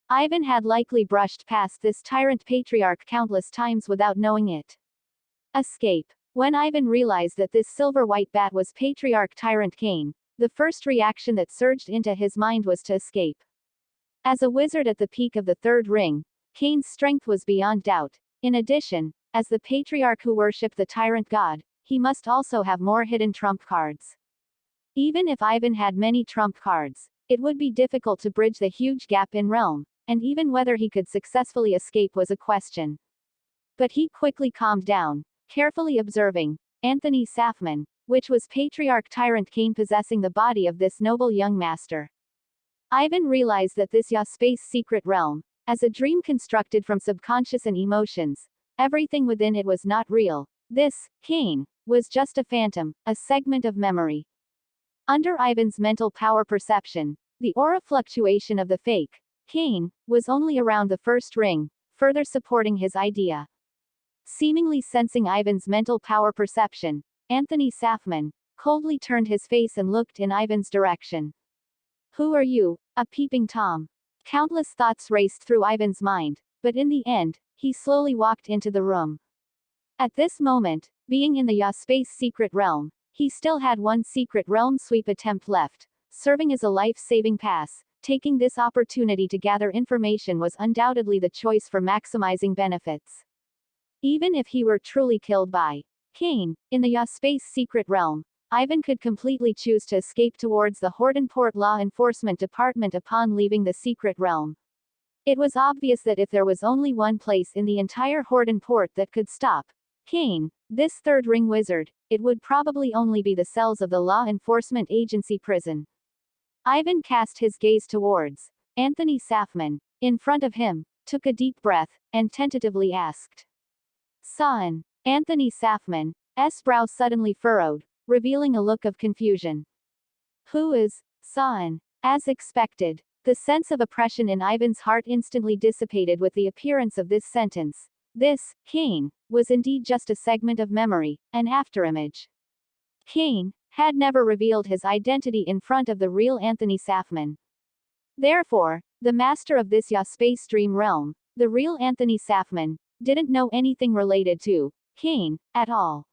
[SPEAKER 1] Ivan had likely brushed past this tyrant patriarch countless times without knowing it. Escape. When Ivan realized that this silver-white bat was patriarch tyrant Cain, the first reaction that surged into his mind was to escape. As a wizard at the peak of the Third Ring, Cain's strength was beyond doubt. In addition, as the patriarch who worshipped the tyrant god, he must also have more hidden trump cards. Even if Ivan had many trump cards, it would be difficult to bridge the huge gap in realm, and even whether he could successfully escape was a question. But he quickly calmed down, carefully observing Anthony Safman, which was patriarch tyrant Cain possessing the body of this noble young master. Ivan realized that this Subspace secret realm, as a dream constructed from subconscious and emotions, everything within it was not real. This, Cain, was just a phantom, a segment of memory. Under Ivan's mental power perception, the aura fluctuation of the fake Cain was only around the first ring, further supporting his idea. Seemingly sensing Ivan's mental power perception, Anthony Safman coldly turned his face and looked in Ivan's direction. Who are you, a peeping Tom? Countless thoughts raced through Ivan's mind, but in the end, he slowly walked into the room. At this moment, being in the Subspace secret realm, he still had one secret realm sweep attempt left, serving as a life-saving pass. Taking this opportunity to gather information was undoubtedly the choice for maximizing benefits. Even if he were truly killed by Cain, in the Subspace secret realm, Ivan could completely choose to escape towards the Horton Port Law Enforcement Department upon leaving the secret realm. It was obvious that if there was only one place in the entire Horden port that could stop Kane, this third ring wizard, it would probably only be the cells of the Law Enforcement Agency prison. Ivan cast his gaze towards Anthony Safman, in front of him, took a deep breath, and tentatively asked. Saan. Anthony Safman's brow suddenly furrowed, revealing a look of confusion. Who is Saan? As expected, the sense of oppression in Ivan's heart instantly dissipated with the appearance of this sentence. This, Kane, was indeed just a segment of memory, an afterimage. Kane had never revealed his identity in front of the real Anthony Safman. Therefore, the master of this Subspace dream realm, the real Anthony Safman, didn't know anything related to Kane at all.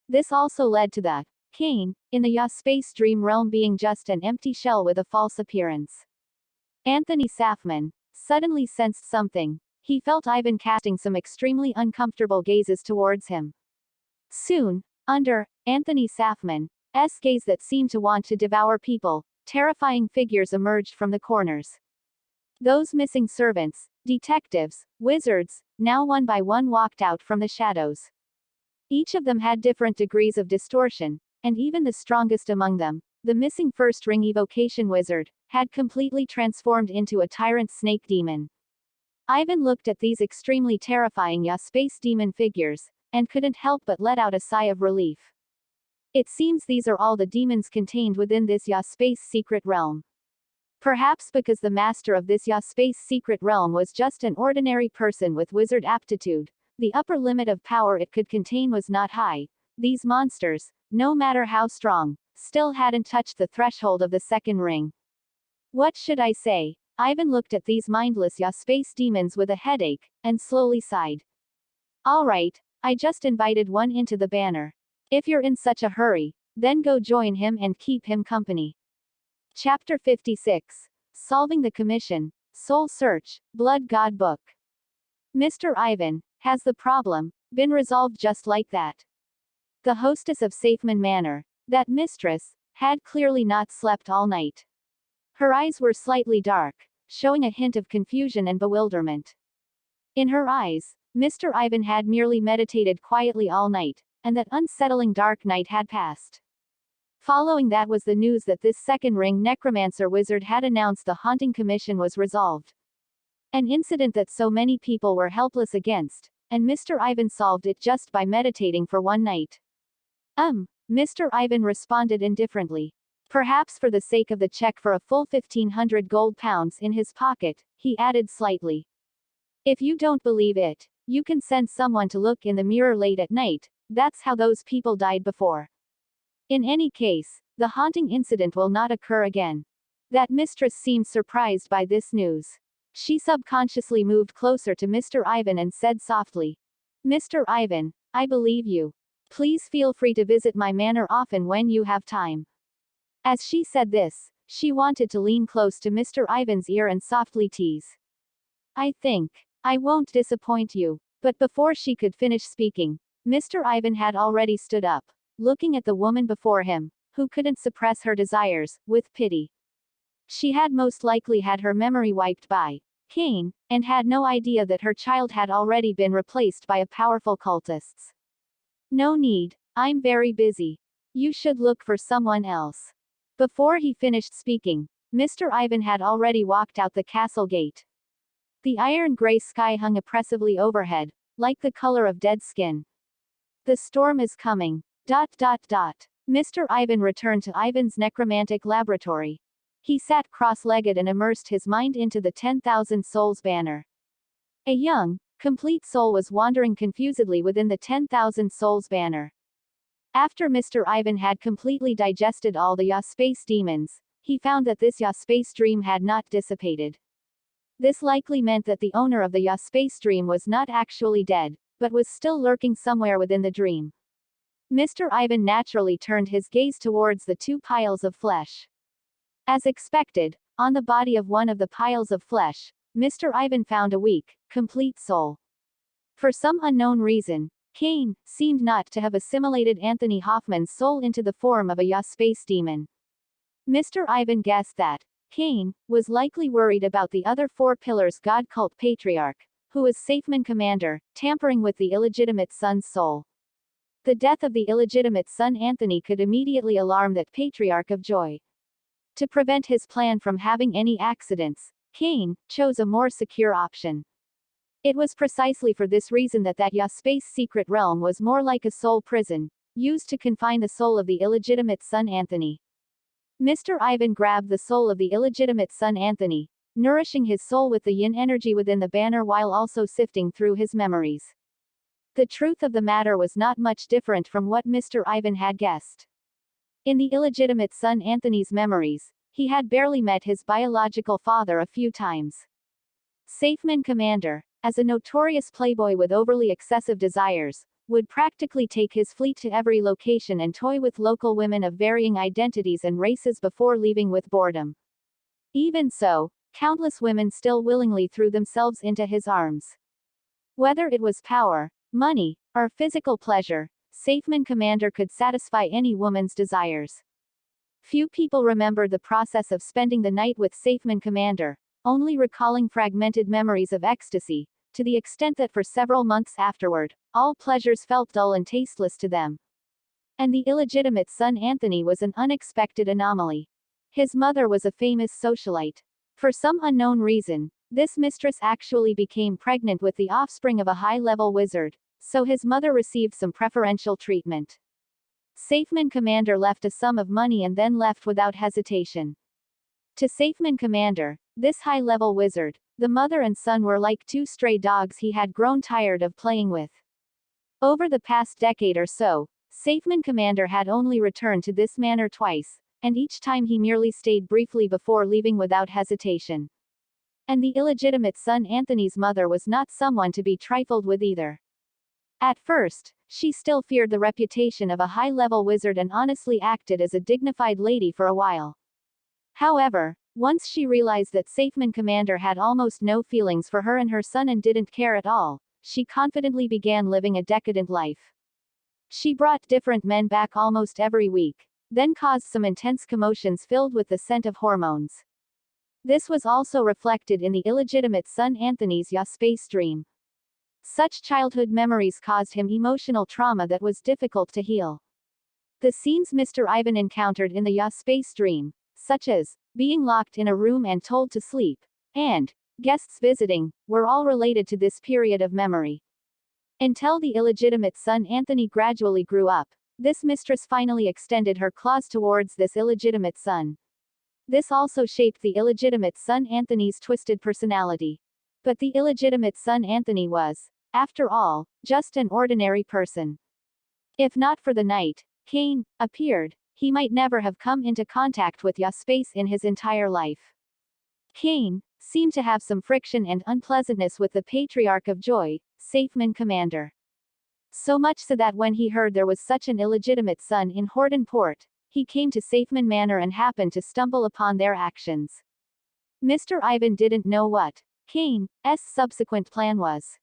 [SPEAKER 1] This also led to the Kane in the Subspace dream realm being just an empty shell with a false appearance. Anthony Safman suddenly sensed something. He felt Ivan casting some extremely uncomfortable gazes towards him. Soon, under Anthony Safman's gaze that seemed to want to devour people, terrifying figures emerged from the corners. Those missing servants, detectives, wizards, now one by one walked out from the shadows. Each of them had different degrees of distortion, and even the strongest among them, the missing first ring evocation wizard, had completely transformed into a tyrant snake demon. Ivan looked at these extremely terrifying Subspace demon figures, and couldn't help but let out a sigh of relief. It seems these are all the demons contained within this Subspace secret realm. Perhaps because the master of this Subspace secret realm was just an ordinary person with wizard aptitude, the upper limit of power it could contain was not high. These monsters, no matter how strong, still hadn't touched the threshold of the second ring. What should I say? Ivan looked at these mindless Subspace demons with a headache, and slowly sighed. Alright, I just invited one into the banner. If you're in such a hurry, then go join him and keep him company. Chapter 56. Solving the Commission, Soul Search, Blood God Book. Mr. Ivan, has the problem been resolved just like that? The hostess of Safeman Manor, that mistress, had clearly not slept all night. Her eyes were slightly dark, showing a hint of confusion and bewilderment. In her eyes, Mr. Ivan had merely meditated quietly all night, and that unsettling dark night had passed. Following that was the news that this second ring Necromancer wizard had announced the haunting commission was resolved. An incident that so many people were helpless against, and Mr. Ivan solved it just by meditating for one night. Mr. Ivan responded indifferently. Perhaps for the sake of the check for a full 1,500 gold pounds in his pocket, he added slightly. If you don't believe it, you can send someone to look in the mirror late at night, that's how those people died before. In any case, the haunting incident will not occur again. That mistress seemed surprised by this news. She subconsciously moved closer to Mr. Ivan and said softly, Mr. Ivan, I believe you. Please feel free to visit my manor often when you have time. As she said this, she wanted to lean close to Mr. Ivan's ear and softly tease. I think I won't disappoint you. But before she could finish speaking, Mr. Ivan had already stood up, looking at the woman before him, who couldn't suppress her desires, with pity. She had most likely had her memory wiped by Kane, and had no idea that her child had already been replaced by a powerful cultist. No need, I'm very busy. You should look for someone else. Before he finished speaking, Mr. Ivan had already walked out the castle gate. The iron-gray sky hung oppressively overhead, like the color of dead skin. The storm is coming. Mr. Ivan returned to Ivan's necromantic laboratory. He sat cross-legged and immersed his mind into the 10,000 souls banner. A young, complete soul was wandering confusedly within the 10,000 souls banner. After Mr. Ivan had completely digested all the Subspace demons, he found that this Subspace dream had not dissipated. This likely meant that the owner of the Subspace dream was not actually dead, but was still lurking somewhere within the dream. Mr. Ivan naturally turned his gaze towards the two piles of flesh. As expected, on the body of one of the piles of flesh, Mr. Ivan found a weak, complete soul. For some unknown reason, Kane seemed not to have assimilated Anthony Hoffman's soul into the form of a Subspace demon. Mr. Ivan guessed that Cain was likely worried about the other four pillars god cult patriarch, who was Safeman commander, tampering with the illegitimate son's soul. The death of the illegitimate son Anthony could immediately alarm that patriarch of joy. To prevent his plan from having any accidents, Cain chose a more secure option. It was precisely for this reason that Subspace secret realm was more like a soul prison, used to confine the soul of the illegitimate son Anthony. Mr. Ivan grabbed the soul of the illegitimate son Anthony, nourishing his soul with the yin energy within the banner while also sifting through his memories. The truth of the matter was not much different from what Mr. Ivan had guessed. In the illegitimate son Anthony's memories, he had barely met his biological father a few times. Safeman commander, as a notorious playboy with overly excessive desires, would practically take his fleet to every location and toy with local women of varying identities and races before leaving with boredom. Even so, countless women still willingly threw themselves into his arms. Whether it was power, money, or physical pleasure, Safeman commander could satisfy any woman's desires. Few people remember the process of spending the night with Safeman commander, only recalling fragmented memories of ecstasy, to the extent that for several months afterward, all pleasures felt dull and tasteless to them. And the illegitimate son Anthony was an unexpected anomaly. His mother was a famous socialite. For some unknown reason, this mistress actually became pregnant with the offspring of a high-level wizard, so his mother received some preferential treatment. Safeman commander left a sum of money and then left without hesitation. To Safeman commander, this high-level wizard, the mother and son were like two stray dogs he had grown tired of playing with. Over the past decade or so, Safeman commander had only returned to this manor twice, and each time he merely stayed briefly before leaving without hesitation. And the illegitimate son Anthony's mother was not someone to be trifled with either. At first, she still feared the reputation of a high-level wizard and honestly acted as a dignified lady for a while. However, once she realized that Safeman commander had almost no feelings for her and her son and didn't care at all, she confidently began living a decadent life. She brought different men back almost every week, then caused some intense commotions filled with the scent of hormones. This was also reflected in the illegitimate son Anthony's Subspace dream. Such childhood memories caused him emotional trauma that was difficult to heal. The scenes Mr. Ivan encountered in the Subspace dream, such as being locked in a room and told to sleep, and guests visiting, were all related to this period of memory. Until the illegitimate son Anthony gradually grew up, this mistress finally extended her claws towards this illegitimate son. This also shaped the illegitimate son Anthony's twisted personality. But the illegitimate son Anthony was, after all, just an ordinary person. If not for the night Cain appeared, he might never have come into contact with Subspace in his entire life. Cain seemed to have some friction and unpleasantness with the Patriarch of Joy, Safeman commander. So much so that when he heard there was such an illegitimate son in Horton Port, he came to Safeman Manor and happened to stumble upon their actions. Mr. Ivan didn't know what Cain's subsequent plan was.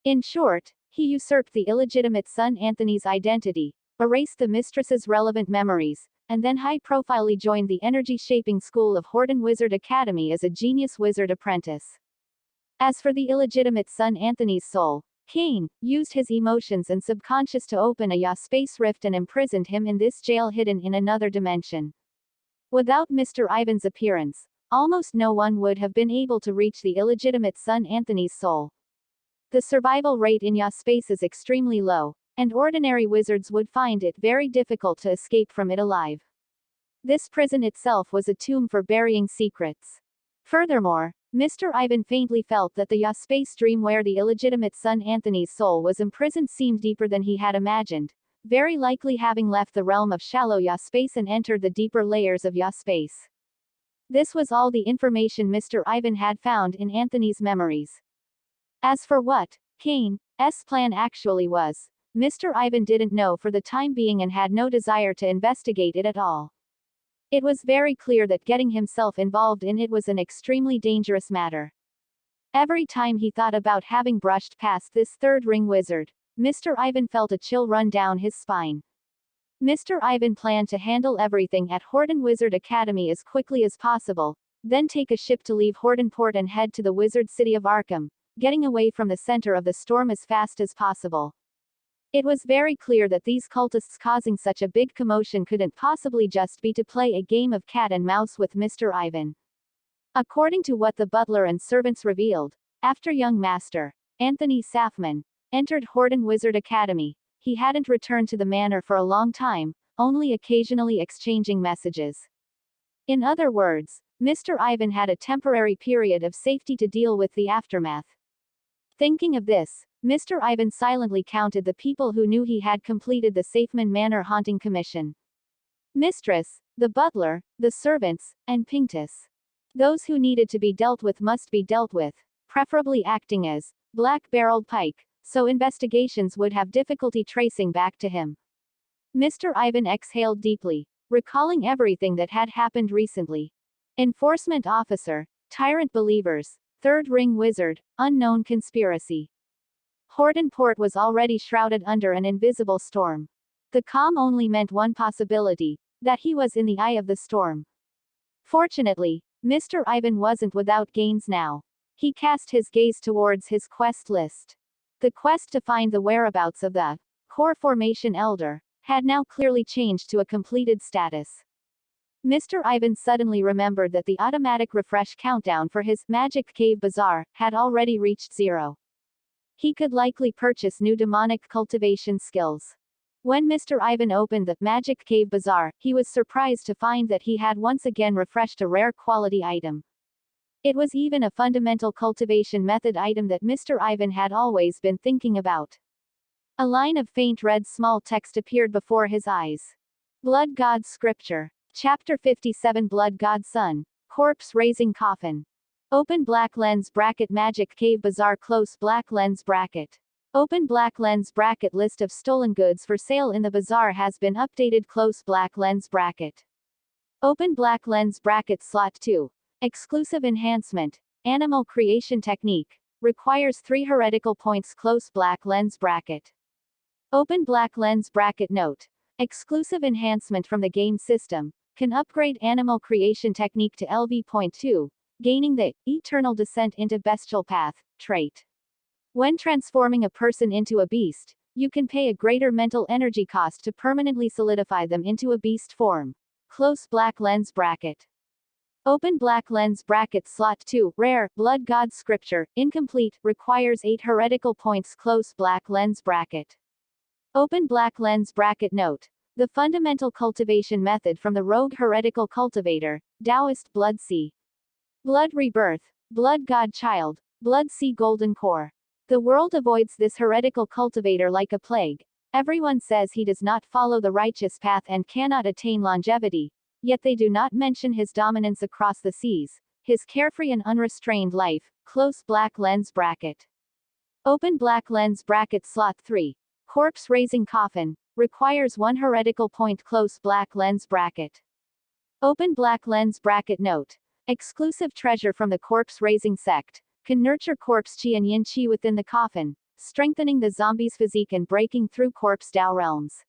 [SPEAKER 1] In short, he usurped the illegitimate son Anthony's identity, erased the mistress's relevant memories, and then high-profilely joined the energy-shaping school of Horton Wizard Academy as a genius wizard apprentice. As for the illegitimate son Anthony's soul, Cain used his emotions and subconscious to open a Subspace rift and imprisoned him in this jail hidden in another dimension. Without Mr. Ivan's appearance, almost no one would have been able to reach the illegitimate son Anthony's soul. The survival rate in Subspace is extremely low, and ordinary wizards would find it very difficult to escape from it alive. This prison itself was a tomb for burying secrets. Furthermore, Mr. Ivan faintly felt that the Subspace dream where the illegitimate son Anthony's soul was imprisoned seemed deeper than he had imagined, very likely having left the realm of shallow Subspace and entered the deeper layers of Subspace. This was all the information Mr. Ivan had found in Anthony's memories. As for what Cain's plan actually was, Mr. Ivan didn't know for the time being and had no desire to investigate it at all. It was very clear that getting himself involved in it was an extremely dangerous matter. Every time he thought about having brushed past this third ring wizard, Mr. Ivan felt a chill run down his spine. Mr. Ivan planned to handle everything at Horton Wizard Academy as quickly as possible, then take a ship to leave Horton Port and head to the wizard city of Arkham, getting away from the center of the storm as fast as possible. It was very clear that these cultists causing such a big commotion couldn't possibly just be to play a game of cat and mouse with Mr. Ivan. According to what the butler and servants revealed, after young Master Anthony Safman entered Horton Wizard Academy, he hadn't returned to the manor for a long time, only occasionally exchanging messages. In other words, Mr. Ivan had a temporary period of safety to deal with the aftermath. Thinking of this, Mr. Ivan silently counted the people who knew he had completed the Safeman Manor haunting commission. Mistress, the butler, the servants, and Pinctus. Those who needed to be dealt with must be dealt with, preferably acting as black-barreled pike, so investigations would have difficulty tracing back to him. Mr. Ivan exhaled deeply, recalling everything that had happened recently. Enforcement officer, tyrant believers, third ring wizard, unknown conspiracy. Horton Port was already shrouded under an invisible storm. The calm only meant one possibility, that he was in the eye of the storm. Fortunately, Mr. Ivan wasn't without gains now. He cast his gaze towards his quest list. The quest to find the whereabouts of the Core Formation Elder had now clearly changed to a completed status. Mr. Ivan suddenly remembered that the automatic refresh countdown for his Magic Cave Bazaar had already reached 0. He could likely purchase new demonic cultivation skills. When Mr. Ivan opened the Magic Cave Bazaar, he was surprised to find that he had once again refreshed a rare quality item. It was even a fundamental cultivation method item that Mr. Ivan had always been thinking about. A line of faint red small text appeared before his eyes. Blood God Scripture. Chapter 57 Blood God Son. Corpse Raising Coffin. Open black lens bracket Magic Cave Bazaar close black lens bracket. Open black lens bracket list of stolen goods for sale in the bazaar has been updated close black lens bracket. Open black lens bracket slot 2. Exclusive enhancement. Animal creation technique. Requires 3 heretical points close black lens bracket. Open black lens bracket note. Exclusive enhancement from the game system. Can upgrade animal creation technique to LV.2, gaining the Eternal Descent into Bestial Path trait. When transforming a person into a beast, you can pay a greater mental energy cost to permanently solidify them into a beast form. Close black lens bracket. Open black lens bracket slot 2. Rare, Blood God Scripture, incomplete, requires 8 heretical points close black lens bracket. Open black lens bracket note. The fundamental cultivation method from the rogue heretical cultivator, Taoist Blood Sea. Blood Rebirth, Blood God Child, Blood Sea Golden Core. The world avoids this heretical cultivator like a plague. Everyone says he does not follow the righteous path and cannot attain longevity, yet they do not mention his dominance across the seas, his carefree and unrestrained life, close black lens bracket. Open black lens bracket slot 3. Corpse Raising Coffin. Requires 1 heretical point close black lens bracket. Open black lens bracket note. Exclusive treasure from the corpse raising sect. Can nurture corpse chi and yin chi within the coffin, strengthening the zombie's physique and breaking through corpse Tao realms.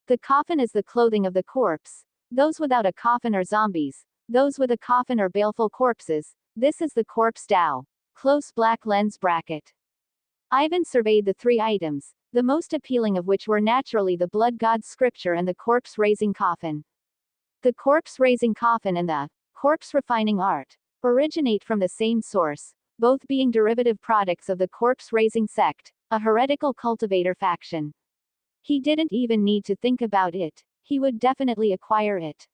[SPEAKER 1] The coffin is the clothing of the corpse. Those without a coffin are zombies. Those with a coffin are baleful corpses. This is the corpse Tao. Close black lens bracket. Ivan surveyed the 3 items, the most appealing of which were naturally the Blood God Scripture and the Corpse Raising Coffin. The Corpse Raising Coffin and the Corpse Refining Art originate from the same source, both being derivative products of the Corpse Raising sect, a heretical cultivator faction. He didn't even need to think about it, he would definitely acquire it.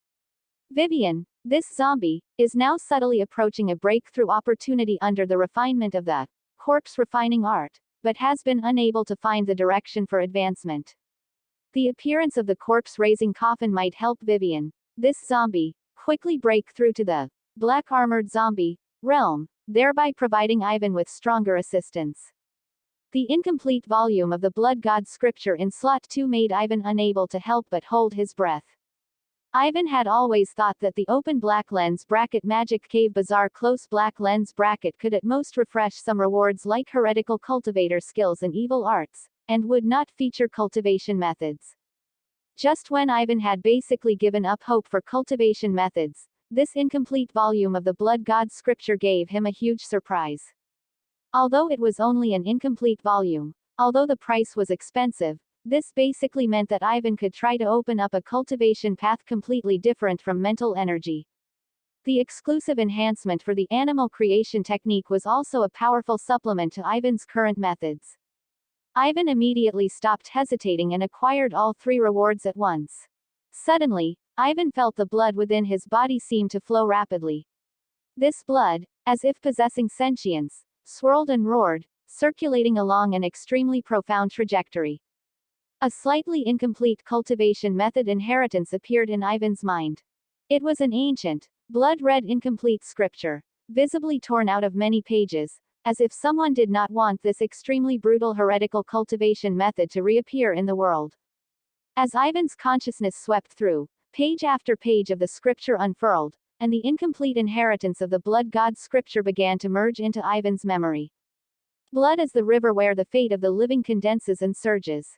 [SPEAKER 1] Vivian, this zombie, is now subtly approaching a breakthrough opportunity under the refinement of the Corpse Refining Art, but has been unable to find the direction for advancement. The appearance of the corpse-raising coffin might help Vivian, this zombie, quickly break through to the black armored zombie realm, thereby providing Ivan with stronger assistance. The incomplete volume of the Blood God Scripture in slot 2 made Ivan unable to help but hold his breath. Ivan had always thought that the open black lens bracket Magic Cave Bazaar close black lens bracket could at most refresh some rewards like heretical cultivator skills and evil arts, and would not feature cultivation methods. Just when Ivan had basically given up hope for cultivation methods, this incomplete volume of the Blood God scripture gave him a huge surprise. Although it was only an incomplete volume, although the price was expensive, this basically meant that Ivan could try to open up a cultivation path completely different from mental energy. The exclusive enhancement for the animal creation technique was also a powerful supplement to Ivan's current methods. Ivan immediately stopped hesitating and acquired all three rewards at once. Suddenly, Ivan felt the blood within his body seem to flow rapidly. This blood, as if possessing sentience, swirled and roared, circulating along an extremely profound trajectory. A slightly incomplete cultivation method inheritance appeared in Ivan's mind. It was an ancient, blood-red incomplete scripture, visibly torn out of many pages, as if someone did not want this extremely brutal heretical cultivation method to reappear in the world. As Ivan's consciousness swept through, page after page of the scripture unfurled, and the incomplete inheritance of the Blood God scripture began to merge into Ivan's memory. Blood is the river where the fate of the living condenses and surges.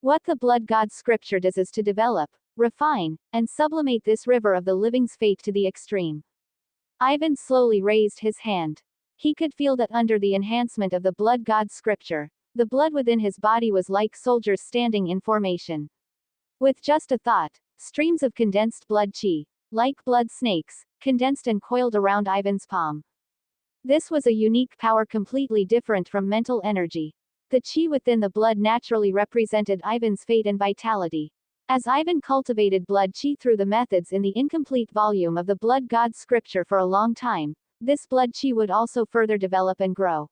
[SPEAKER 1] What the Blood God scripture does is to develop, refine, and sublimate this river of the living's fate to the extreme. Ivan slowly raised his hand. He could feel that under the enhancement of the Blood God scripture, the blood within his body was like soldiers standing in formation. With just a thought, streams of condensed blood chi, like blood snakes, condensed and coiled around Ivan's palm. This was a unique power completely different from mental energy. The chi within the blood naturally represented Ivan's fate and vitality. As Ivan cultivated blood chi through the methods in the incomplete volume of the Blood God scripture for a long time, this blood chi would also further develop and grow.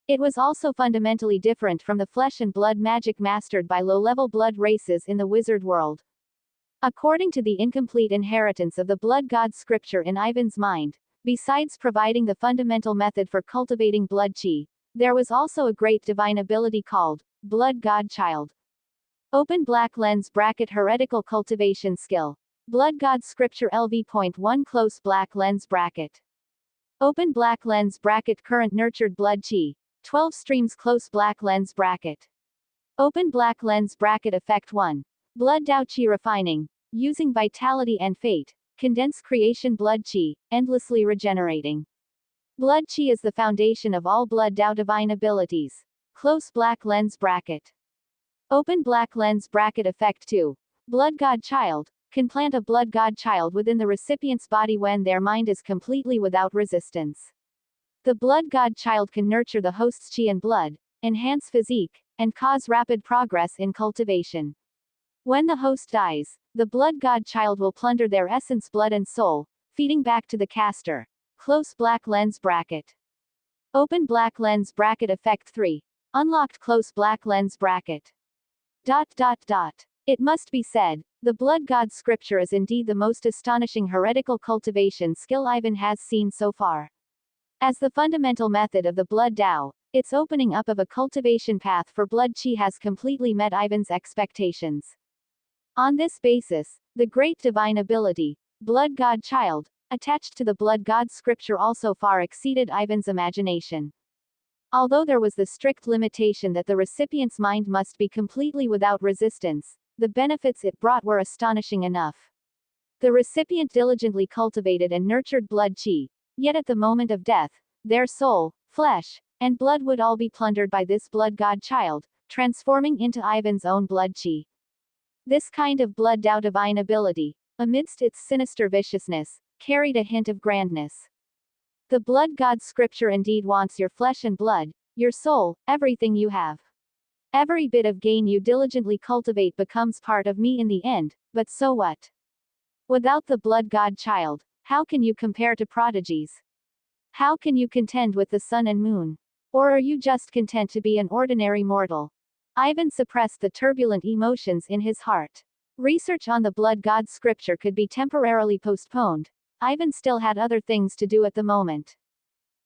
[SPEAKER 1] It was also fundamentally different from the flesh and blood magic mastered by low-level blood races in the wizard world. According to the incomplete inheritance of the Blood God scripture in Ivan's mind, besides providing the fundamental method for cultivating blood chi, there was also a great divine ability called Blood God Child. Open black lens bracket heretical cultivation skill. Blood God scripture LV.1 close black lens bracket. Open black lens bracket current nurtured blood chi. 12 streams close black lens bracket. Open black lens bracket effect 1. Blood Dao Chi refining. Using vitality and fate. Condense creation blood chi, endlessly regenerating. Blood chi is the foundation of all blood Dao divine abilities. Close black lens bracket. Open black lens bracket effect 2. Blood God Child. Can plant a Blood God Child within the recipient's body when their mind is completely without resistance. The Blood God Child can nurture the host's chi and blood, enhance physique, and cause rapid progress in cultivation. When the host dies, the Blood God Child will plunder their essence blood and soul, feeding back to the caster. Close black lens bracket. Open black lens bracket effect 3. Unlocked close black lens bracket. ... It must be said, the Blood God scripture is indeed the most astonishing heretical cultivation skill Ivan has seen so far. As the fundamental method of the Blood Dao, its opening up of a cultivation path for blood chi has completely met Ivan's expectations. On this basis, the great divine ability, Blood God Child, attached to the Blood God scripture also far exceeded Ivan's imagination. Although there was the strict limitation that the recipient's mind must be completely without resistance, the benefits it brought were astonishing enough. The recipient diligently cultivated and nurtured blood chi, yet at the moment of death, their soul, flesh, and blood would all be plundered by this Blood God Child, transforming into Ivan's own blood chi. This kind of blood Dao divine ability, amidst its sinister viciousness, carried a hint of grandness. The Blood God scripture indeed wants your flesh and blood, your soul, everything you have. Every bit of gain you diligently cultivate becomes part of me in the end, but so what? Without the Blood God Child, how can you compare to prodigies? How can you contend with the sun and moon? Or are you just content to be an ordinary mortal? Ivan suppressed the turbulent emotions in his heart. Research on the Blood God scripture could be temporarily postponed. Ivan still had other things to do at the moment.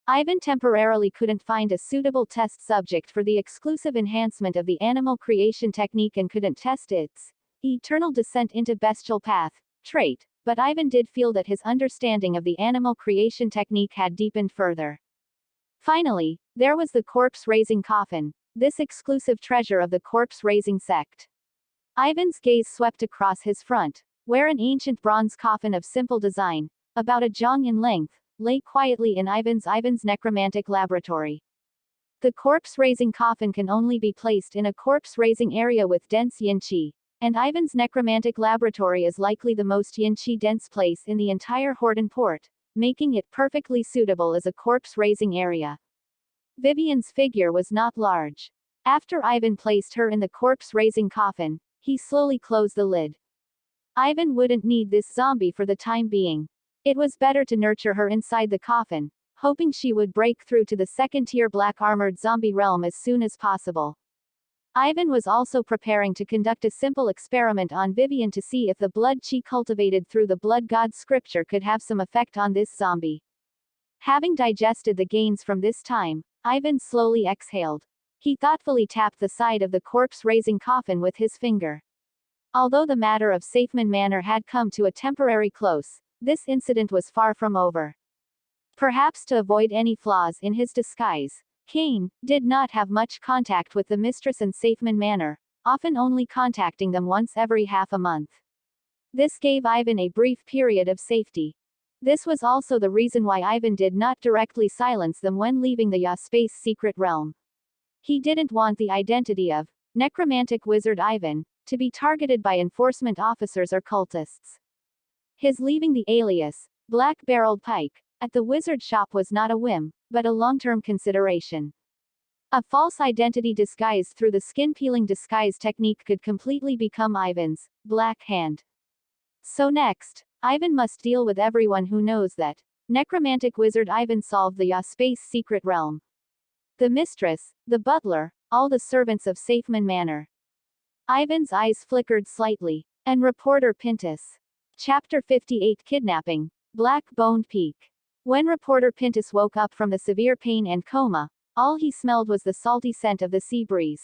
[SPEAKER 1] Ivan temporarily couldn't find a suitable test subject for the exclusive enhancement of the animal creation technique and couldn't test its eternal descent into bestial path trait, but Ivan did feel that his understanding of the animal creation technique had deepened further. Finally, there was the corpse-raising coffin, this exclusive treasure of the corpse-raising sect. Ivan's gaze swept across his front, where an ancient bronze coffin of simple design, about a jong in length, lay quietly in Ivan's necromantic laboratory. The corpse-raising coffin can only be placed in a corpse-raising area with dense yin qi, and Ivan's necromantic laboratory is likely the most yin qi dense place in the entire Horton Port, making it perfectly suitable as a corpse-raising area. Vivian's figure was not large. After Ivan placed her in the corpse-raising coffin, he slowly closed the lid. Ivan wouldn't need this zombie for the time being. It was better to nurture her inside the coffin, hoping she would break through to the second-tier black-armored zombie realm as soon as possible. Ivan was also preparing to conduct a simple experiment on Vivian to see if the blood chi cultivated through the blood god scripture could have some effect on this zombie. Having digested the gains from this time, Ivan slowly exhaled. He thoughtfully tapped the side of the corpse-raising coffin with his finger. Although the matter of Safeman Manor had come to a temporary close, this incident was far from over. Perhaps to avoid any flaws in his disguise, Kane did not have much contact with the mistress and Safeman Manor, often only contacting them once every half a month. This gave Ivan a brief period of safety. This was also the reason why Ivan did not directly silence them when leaving the Subspace secret realm. He didn't want the identity of necromantic wizard Ivan to be targeted by enforcement officers or cultists. His leaving the alias, Black-Barreled Pike, at the wizard shop was not a whim, but a long-term consideration. A false identity disguised through the skin-peeling disguise technique could completely become Ivan's black hand. So next, Ivan must deal with everyone who knows that necromantic wizard Ivan solved the Subspace secret realm. The mistress, the butler, all the servants of Safeman Manor. Ivan's eyes flickered slightly. And Reporter Pintus. Chapter 58 Kidnapping. Black-Boned Peak. When Reporter Pintus woke up from the severe pain and coma, all he smelled was the salty scent of the sea breeze.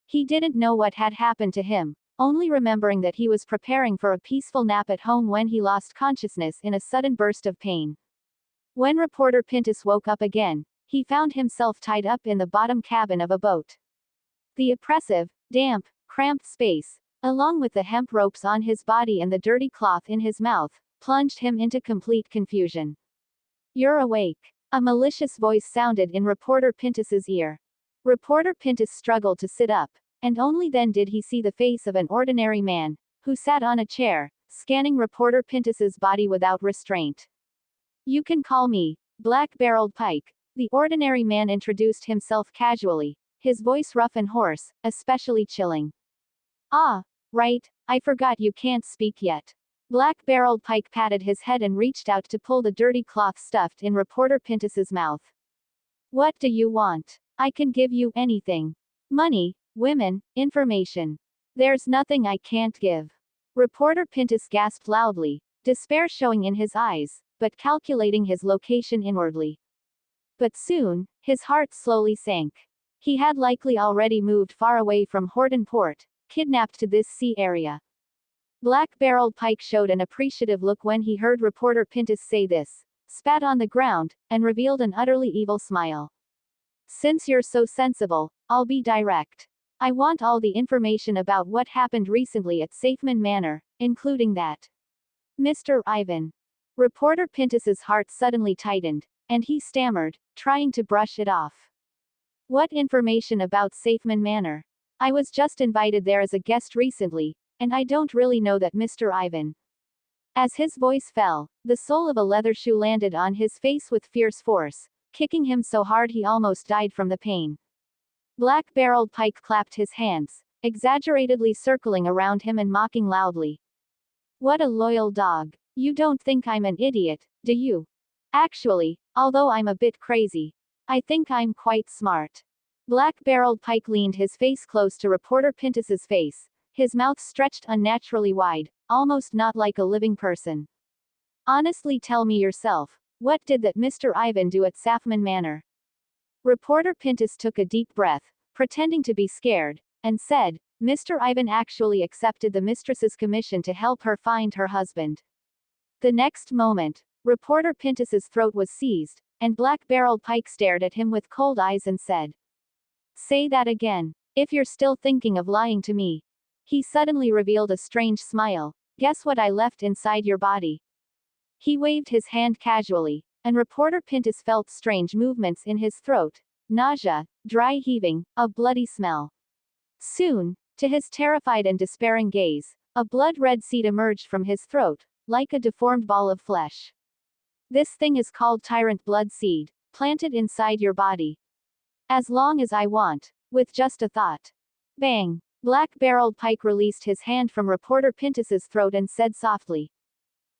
[SPEAKER 1] He didn't know what had happened to him, only remembering that he was preparing for a peaceful nap at home when he lost consciousness in a sudden burst of pain. When Reporter Pintus woke up again, he found himself tied up in the bottom cabin of a boat. The oppressive, damp, cramped space, along with the hemp ropes on his body and the dirty cloth in his mouth, plunged him into complete confusion. "You're awake." A malicious voice sounded in Reporter Pintus's ear. Reporter Pintus struggled to sit up, and only then did he see the face of an ordinary man, who sat on a chair, scanning Reporter Pintus's body without restraint. "You can call me Black-Barreled Pike," the ordinary man introduced himself casually, his voice rough and hoarse, especially chilling. "Ah, right, I forgot you can't speak yet." Black-Barreled Pike patted his head and reached out to pull the dirty cloth stuffed in Reporter Pintus's mouth. "What do you want? I can give you anything. Money, women, information. There's nothing I can't give." Reporter Pintus gasped loudly, despair showing in his eyes, but calculating his location inwardly. But soon, his heart slowly sank. He had likely already moved far away from Horton Port, kidnapped to this sea area. Black-Barreled Pike showed an appreciative look when he heard Reporter Pintus say this, spat on the ground, and revealed an utterly evil smile. "Since you're so sensible, I'll be direct. I want all the information about what happened recently at Safeman Manor, including that." "Mr. Ivan." Reporter Pintus's heart suddenly tightened, and he stammered, trying to brush it off. "What information about Safeman Manor? I was just invited there as a guest recently, and I don't really know that, Mr. Ivan." As his voice fell, the sole of a leather shoe landed on his face with fierce force, kicking him so hard he almost died from the pain. Black-Barreled Pike clapped his hands, exaggeratedly circling around him and mocking loudly. "What a loyal dog. You don't think I'm an idiot, do you? Actually, although I'm a bit crazy, I think I'm quite smart." Black-Barreled Pike leaned his face close to Reporter Pintus's face, his mouth stretched unnaturally wide, almost not like a living person. "Honestly, tell me yourself, what did that Mr. Ivan do at Safman Manor?" Reporter Pintus took a deep breath, pretending to be scared, and said, "Mr. Ivan actually accepted the mistress's commission to help her find her husband." The next moment, Reporter Pintus's throat was seized, and Black-Barreled Pike stared at him with cold eyes and said, "Say that again, if you're still thinking of lying to me." He suddenly revealed a strange smile. Guess what I left inside your body? He waved his hand casually, and reporter Pintus felt strange movements in his throat. Nausea, dry heaving, a bloody smell. Soon, to his terrified and despairing gaze, a blood-red seed emerged from his throat, like a deformed ball of flesh. This thing is called Tyrant Blood Seed, planted inside your body. As long as I want, with just a thought. Bang! Black-barreled Pike released his hand from reporter Pintus's throat and said softly.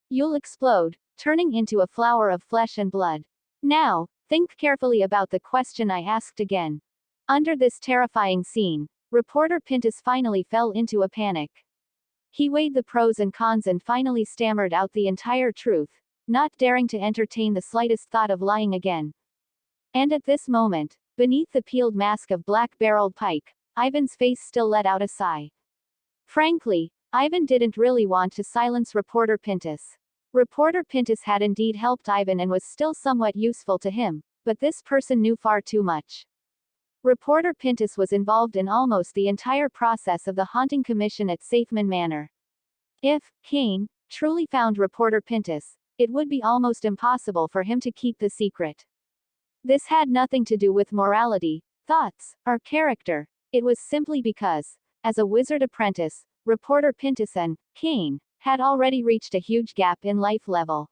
[SPEAKER 1] You'll explode, turning into a flower of flesh and blood. Now, think carefully about the question I asked again. Under this terrifying scene, reporter Pintus finally fell into a panic. He weighed the pros and cons and finally stammered out the entire truth, not daring to entertain the slightest thought of lying again. And at this moment, beneath the peeled mask of black-barreled Pike, Ivan's face still let out a sigh. Frankly, Ivan didn't really want to silence reporter Pintus. Reporter Pintus had indeed helped Ivan and was still somewhat useful to him, but this person knew far too much. Reporter Pintus was involved in almost the entire process of the haunting commission at Safeman Manor. If Kane truly found reporter Pintus, it would be almost impossible for him to keep the secret. This had nothing to do with morality, thoughts, or character. It was simply because, as a wizard apprentice, reporter Pintus and Kane had already reached a huge gap in life level.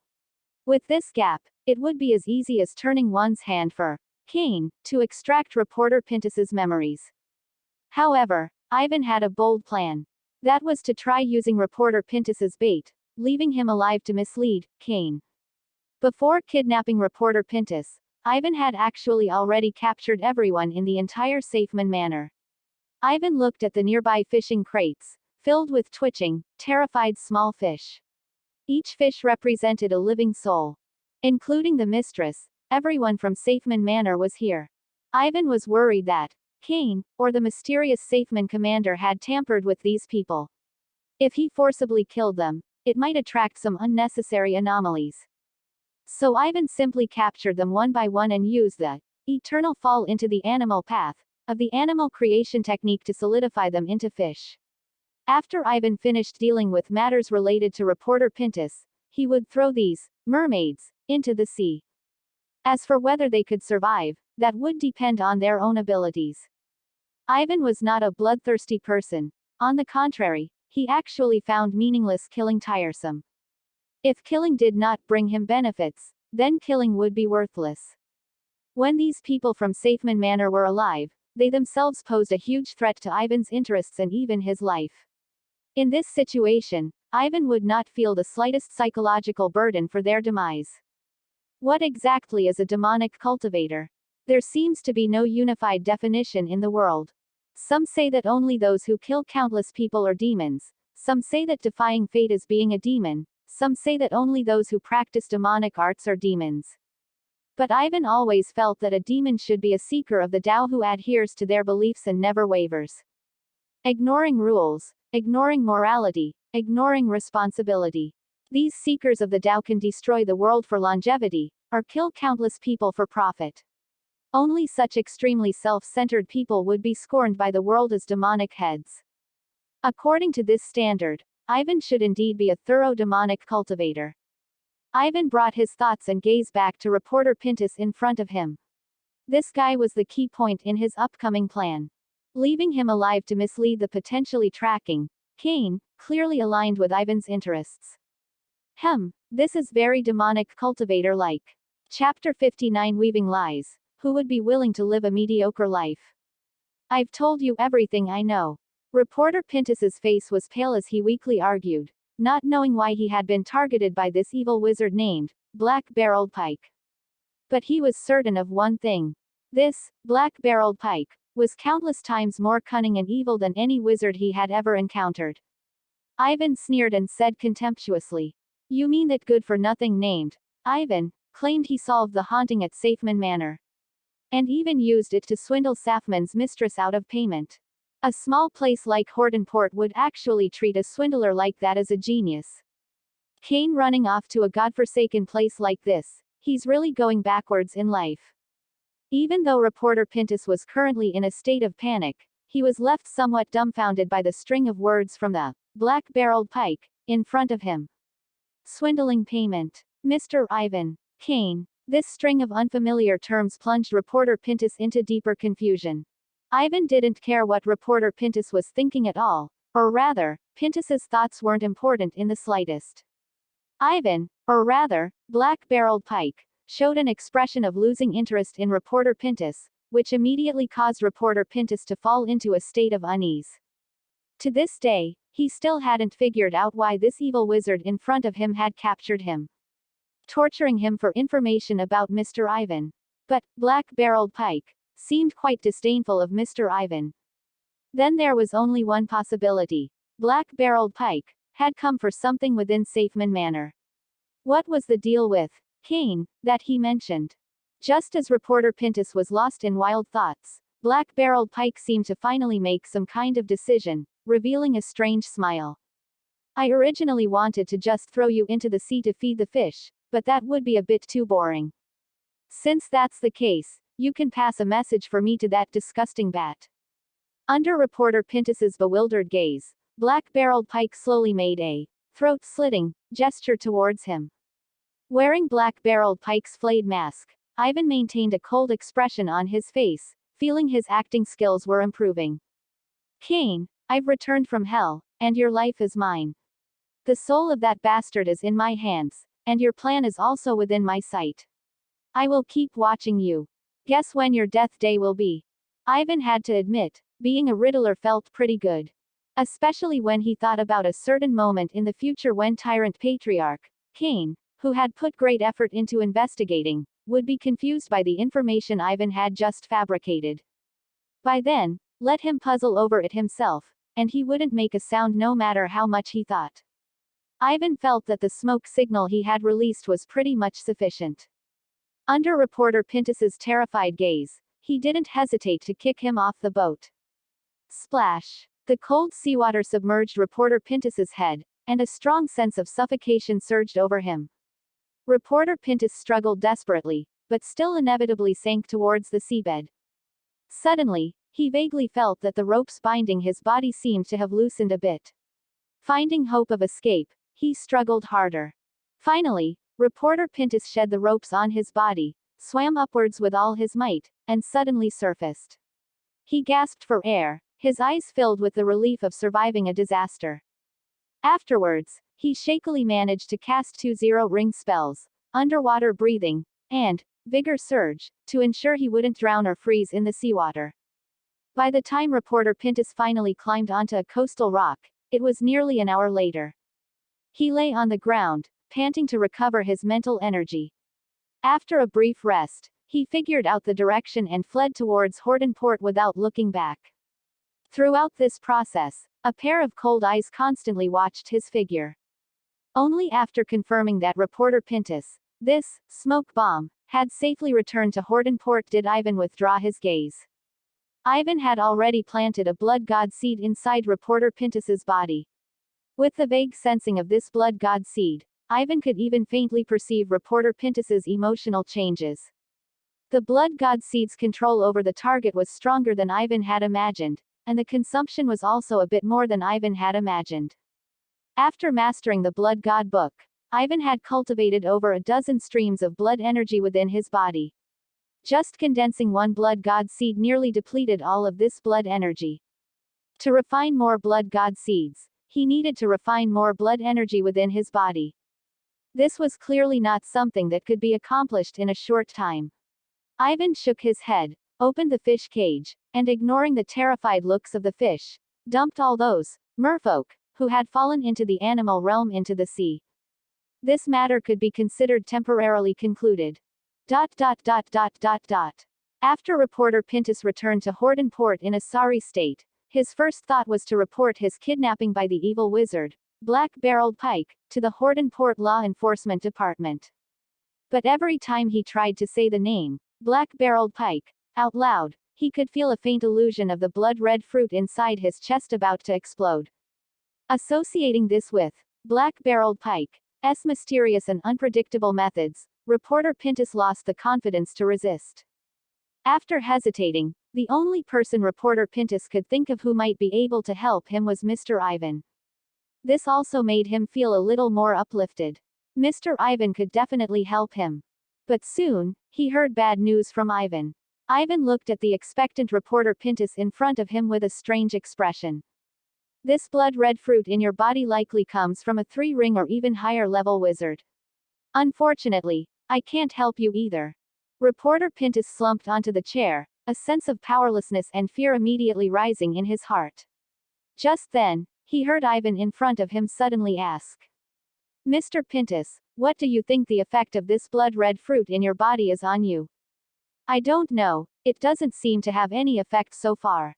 [SPEAKER 1] With this gap, it would be as easy as turning one's hand for Kane to extract reporter Pintus's memories. However, Ivan had a bold plan. That was to try using reporter Pintus's bait, leaving him alive to mislead Kane. Before kidnapping reporter Pintus, Ivan had actually already captured everyone in the entire Safeman Manor. Ivan looked at the nearby fishing crates, filled with twitching, terrified small fish. Each fish represented a living soul. Including the mistress, everyone from Safeman Manor was here. Ivan was worried that Kane, or the mysterious Safeman commander, had tampered with these people. If he forcibly killed them, it might attract some unnecessary anomalies. So Ivan simply captured them one by one and used the eternal fall into the animal path of the animal creation technique to solidify them into fish. After Ivan finished dealing with matters related to reporter Pintus, he would throw these mermaids into the sea. As for whether they could survive, that would depend on their own abilities. Ivan was not a bloodthirsty person. On the contrary, he actually found meaningless killing tiresome. If killing did not bring him benefits, then killing would be worthless. When these people from Safeman Manor were alive, they themselves posed a huge threat to Ivan's interests and even his life. In this situation, Ivan would not feel the slightest psychological burden for their demise. What exactly is a demonic cultivator? There seems to be no unified definition in the world. Some say that only those who kill countless people are demons. Some say that defying fate is being a demon. Some say that only those who practice demonic arts are demons. But Ivan always felt that a demon should be a seeker of the Tao who adheres to their beliefs and never wavers. Ignoring rules, ignoring morality, ignoring responsibility. These seekers of the Tao can destroy the world for longevity, or kill countless people for profit. Only such extremely self-centered people would be scorned by the world as demonic heads. According to this standard, Ivan should indeed be a thorough demonic cultivator. Ivan brought his thoughts and gaze back to reporter Pintus in front of him. This guy was the key point in his upcoming plan. Leaving him alive to mislead the potentially tracking Kane, clearly aligned with Ivan's interests. This is very demonic cultivator-like. Chapter 59 Weaving Lies. Who would be willing to live a mediocre life? I've told you everything I know. Reporter Pintus's face was pale as he weakly argued, not knowing why he had been targeted by this evil wizard named Black-Barreled Pike. But he was certain of one thing. This Black-Barreled Pike was countless times more cunning and evil than any wizard he had ever encountered. Ivan sneered and said contemptuously, "You mean that good-for-nothing named Ivan claimed he solved the haunting at Safeman Manor, and even used it to swindle Safman's mistress out of payment. A small place like Hortonport would actually treat a swindler like that as a genius. Kane running off to a godforsaken place like this, he's really going backwards in life." Even though reporter Pintus was currently in a state of panic, he was left somewhat dumbfounded by the string of words from the black-barreled pike in front of him. Swindling payment. Mr. Ivan Kane. This string of unfamiliar terms plunged reporter Pintus into deeper confusion. Ivan didn't care what reporter Pintus was thinking at all, or rather, Pintus's thoughts weren't important in the slightest. Ivan, or rather, black-barreled pike, showed an expression of losing interest in reporter Pintus, which immediately caused reporter Pintus to fall into a state of unease. To this day, he still hadn't figured out why this evil wizard in front of him had captured him, torturing him for information about Mr. Ivan. But, black-barreled pike seemed quite disdainful of Mr. Ivan. Then there was only one possibility. Black-barreled pike had come for something within Safeman Manor. What was the deal with Kane that he mentioned? Just as reporter Pintus was lost in wild thoughts, black-barreled pike seemed to finally make some kind of decision, revealing a strange smile. I originally wanted to just throw you into the sea to feed the fish, but that would be a bit too boring. Since that's the case, you can pass a message for me to that disgusting bat. Under reporter Pintus's bewildered gaze, black-barreled pike slowly made a throat-slitting gesture towards him. Wearing black-barreled pike's flayed mask, Ivan maintained a cold expression on his face, feeling his acting skills were improving. Kane, I've returned from hell, and your life is mine. The soul of that bastard is in my hands, and your plan is also within my sight. I will keep watching you. Guess when your death day will be? Ivan had to admit, being a riddler felt pretty good. Especially when he thought about a certain moment in the future when Tyrant Patriarch Kane, who had put great effort into investigating, would be confused by the information Ivan had just fabricated. By then, let him puzzle over it himself, and he wouldn't make a sound no matter how much he thought. Ivan felt that the smoke signal he had released was pretty much sufficient. Under reporter Pintus's terrified gaze, he didn't hesitate to kick him off the boat. Splash! The cold seawater submerged reporter Pintus's head, and a strong sense of suffocation surged over him. Reporter Pintus struggled desperately, but still inevitably sank towards the seabed. Suddenly, he vaguely felt that the ropes binding his body seemed to have loosened a bit. Finding hope of escape, he struggled harder. Finally, reporter Pintus shed the ropes on his body, swam upwards with all his might, and suddenly surfaced. He gasped for air, his eyes filled with the relief of surviving a disaster. Afterwards, he shakily managed to cast 2 zero-ring spells, underwater breathing, and vigor surge, to ensure he wouldn't drown or freeze in the seawater. By the time reporter Pintus finally climbed onto a coastal rock, it was nearly an hour later. He lay on the ground, panting to recover his mental energy. After a brief rest, he figured out the direction and fled towards Horton Port without looking back. Throughout this process, a pair of cold eyes constantly watched his figure. Only after confirming that reporter Pintus, this smoke bomb, had safely returned to Horton Port did Ivan withdraw his gaze. Ivan had already planted a blood god seed inside reporter Pintus's body. With the vague sensing of this blood god seed, Ivan could even faintly perceive reporter Pintus's emotional changes. The blood god seed's control over the target was stronger than Ivan had imagined, and the consumption was also a bit more than Ivan had imagined. After mastering the blood god book, Ivan had cultivated over a dozen streams of blood energy within his body. Just condensing one blood god seed nearly depleted all of this blood energy. To refine more blood god seeds, he needed to refine more blood energy within his body. This was clearly not something that could be accomplished in a short time. Ivan shook his head, opened the fish cage, and ignoring the terrified looks of the fish, dumped all those merfolk who had fallen into the animal realm into the sea. This matter could be considered temporarily concluded. After reporter Pintus returned to Horton Port in a sorry state, his first thought was to report his kidnapping by the evil wizard, Black-Barreled Pike, to the Horton Port Law Enforcement Department. But every time he tried to say the name, Black-Barreled Pike, out loud, he could feel a faint illusion of the blood-red fruit inside his chest about to explode. Associating this with Black-Barreled Pike's mysterious and unpredictable methods, reporter Pintus lost the confidence to resist. After hesitating, The only person reporter Pintus could think of who might be able to help him was Mr. Ivan. This also made him feel a little more uplifted. Mr. Ivan could definitely help him. But soon, he heard bad news from Ivan. Ivan looked at the expectant reporter Pintus in front of him with a strange expression. This blood-red fruit in your body likely comes from a 3-ring or even higher level wizard. Unfortunately, I can't help you either. Reporter Pintus slumped onto the chair, a sense of powerlessness and fear immediately rising in his heart. Just then, he heard Ivan in front of him suddenly ask. Mr. Pintus, what do you think the effect of this blood-red fruit in your body is on you? I don't know, it doesn't seem to have any effect so far.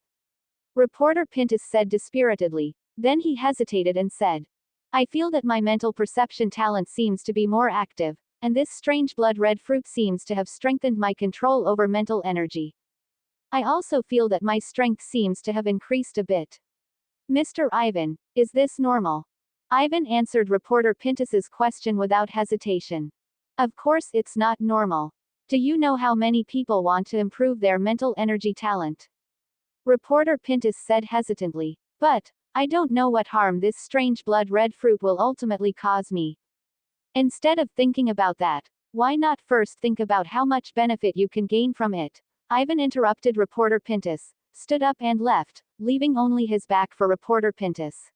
[SPEAKER 1] Reporter Pintus said dispiritedly, then he hesitated and said. I feel that my mental perception talent seems to be more active, and this strange blood-red fruit seems to have strengthened my control over mental energy. I also feel that my strength seems to have increased a bit. Mr. Ivan, is this normal? Ivan answered reporter Pintus's question without hesitation. Of course it's not normal. Do you know how many people want to improve their mental energy talent? Reporter Pintus said hesitantly. But, I don't know what harm this strange blood-red fruit will ultimately cause me. Instead of thinking about that, why not first think about how much benefit you can gain from it? Ivan interrupted reporter Pintus, stood up and left, leaving only his back for reporter Pintus.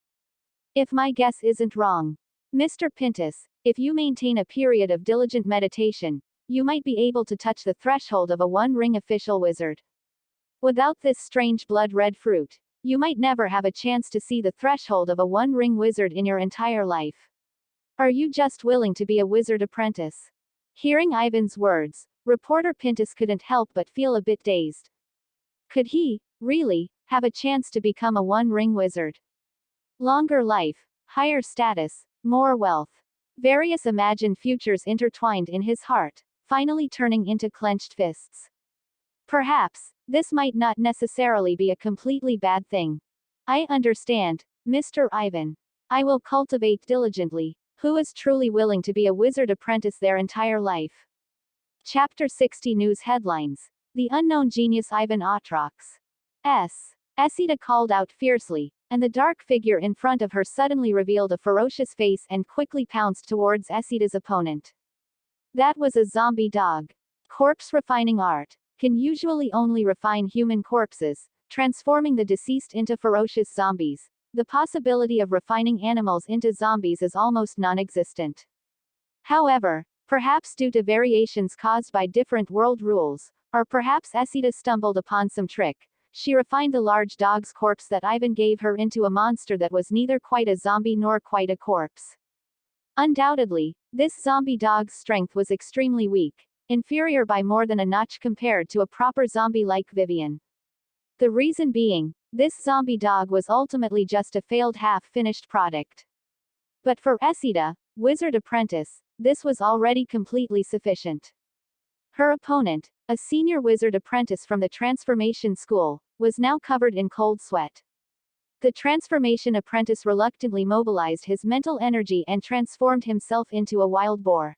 [SPEAKER 1] If my guess isn't wrong, Mr. Pintus, if you maintain a period of diligent meditation, you might be able to touch the threshold of a 1-ring official wizard. Without this strange blood-red fruit, you might never have a chance to see the threshold of a 1-ring wizard in your entire life. Are you just willing to be a wizard apprentice? Hearing Ivan's words, reporter Pintus couldn't help but feel a bit dazed. Could he, really, have a chance to become a 1-ring wizard? Longer life, higher status, more wealth. Various imagined futures intertwined in his heart, finally turning into clenched fists. Perhaps, this might not necessarily be a completely bad thing. I understand, Mr. Ivan. I will cultivate diligently. Who is truly willing to be a wizard apprentice their entire life? Chapter 60 News Headlines. The unknown genius Ivan Atrox. Esida called out fiercely, and the dark figure in front of her suddenly revealed a ferocious face and quickly pounced towards Esida's opponent. That was a zombie dog. Corpse refining art can usually only refine human corpses, transforming the deceased into ferocious zombies. The possibility of refining animals into zombies is almost non-existent. However, perhaps due to variations caused by different world rules, or perhaps Esida stumbled upon some trick, she refined the large dog's corpse that Ivan gave her into a monster that was neither quite a zombie nor quite a corpse. Undoubtedly, this zombie dog's strength was extremely weak, inferior by more than a notch compared to a proper zombie like Vivian. The reason being, this zombie dog was ultimately just a failed half-finished product. But for Esida, wizard apprentice, this was already completely sufficient. Her opponent, a senior wizard apprentice from the Transformation School, was now covered in cold sweat. The Transformation apprentice reluctantly mobilized his mental energy and transformed himself into a wild boar.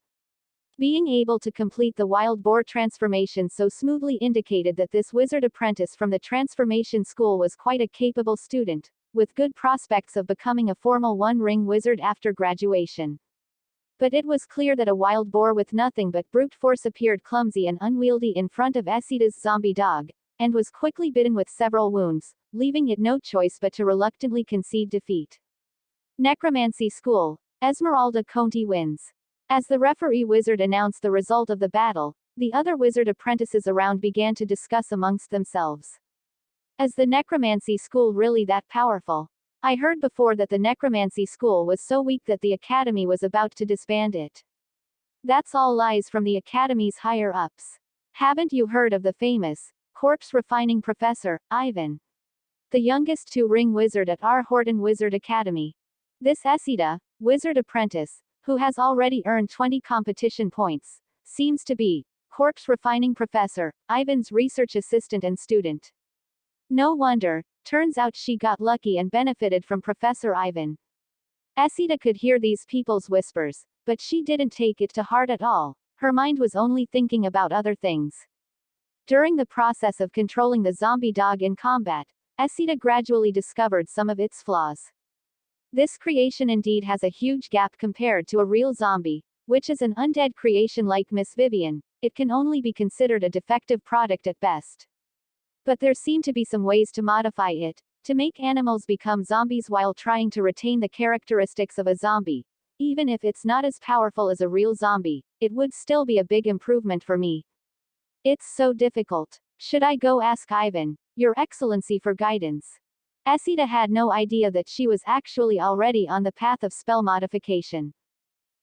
[SPEAKER 1] Being able to complete the wild boar transformation so smoothly indicated that this wizard apprentice from the Transformation School was quite a capable student, with good prospects of becoming a formal 1-ring wizard after graduation. But it was clear that a wild boar with nothing but brute force appeared clumsy and unwieldy in front of Esida's zombie dog, and was quickly bitten with several wounds, leaving it no choice but to reluctantly concede defeat. Necromancy School. Esmeralda Conti wins. As the referee wizard announced the result of the battle, the other wizard apprentices around began to discuss amongst themselves. Is the Necromancy School really that powerful? I heard before that the Necromancy School was so weak that the Academy was about to disband it. That's all lies from the Academy's higher-ups. Haven't you heard of the famous, corpse-refining Professor, Ivan? The youngest 2-ring wizard at our Horton Wizard Academy. This Esida, wizard apprentice, who has already earned 20 competition points, seems to be, corpse-refining Professor, Ivan's research assistant and student. No wonder, turns out she got lucky and benefited from Professor Ivan. Esida could hear these people's whispers, but she didn't take it to heart at all, her mind was only thinking about other things. During the process of controlling the zombie dog in combat, Esida gradually discovered some of its flaws. This creation indeed has a huge gap compared to a real zombie, which is an undead creation like Miss Vivian. It can only be considered a defective product at best. But there seem to be some ways to modify it, to make animals become zombies while trying to retain the characteristics of a zombie. Even if it's not as powerful as a real zombie, it would still be a big improvement for me. It's so difficult. Should I go ask Ivan, Your Excellency, for guidance? Esida had no idea that she was actually already on the path of spell modification.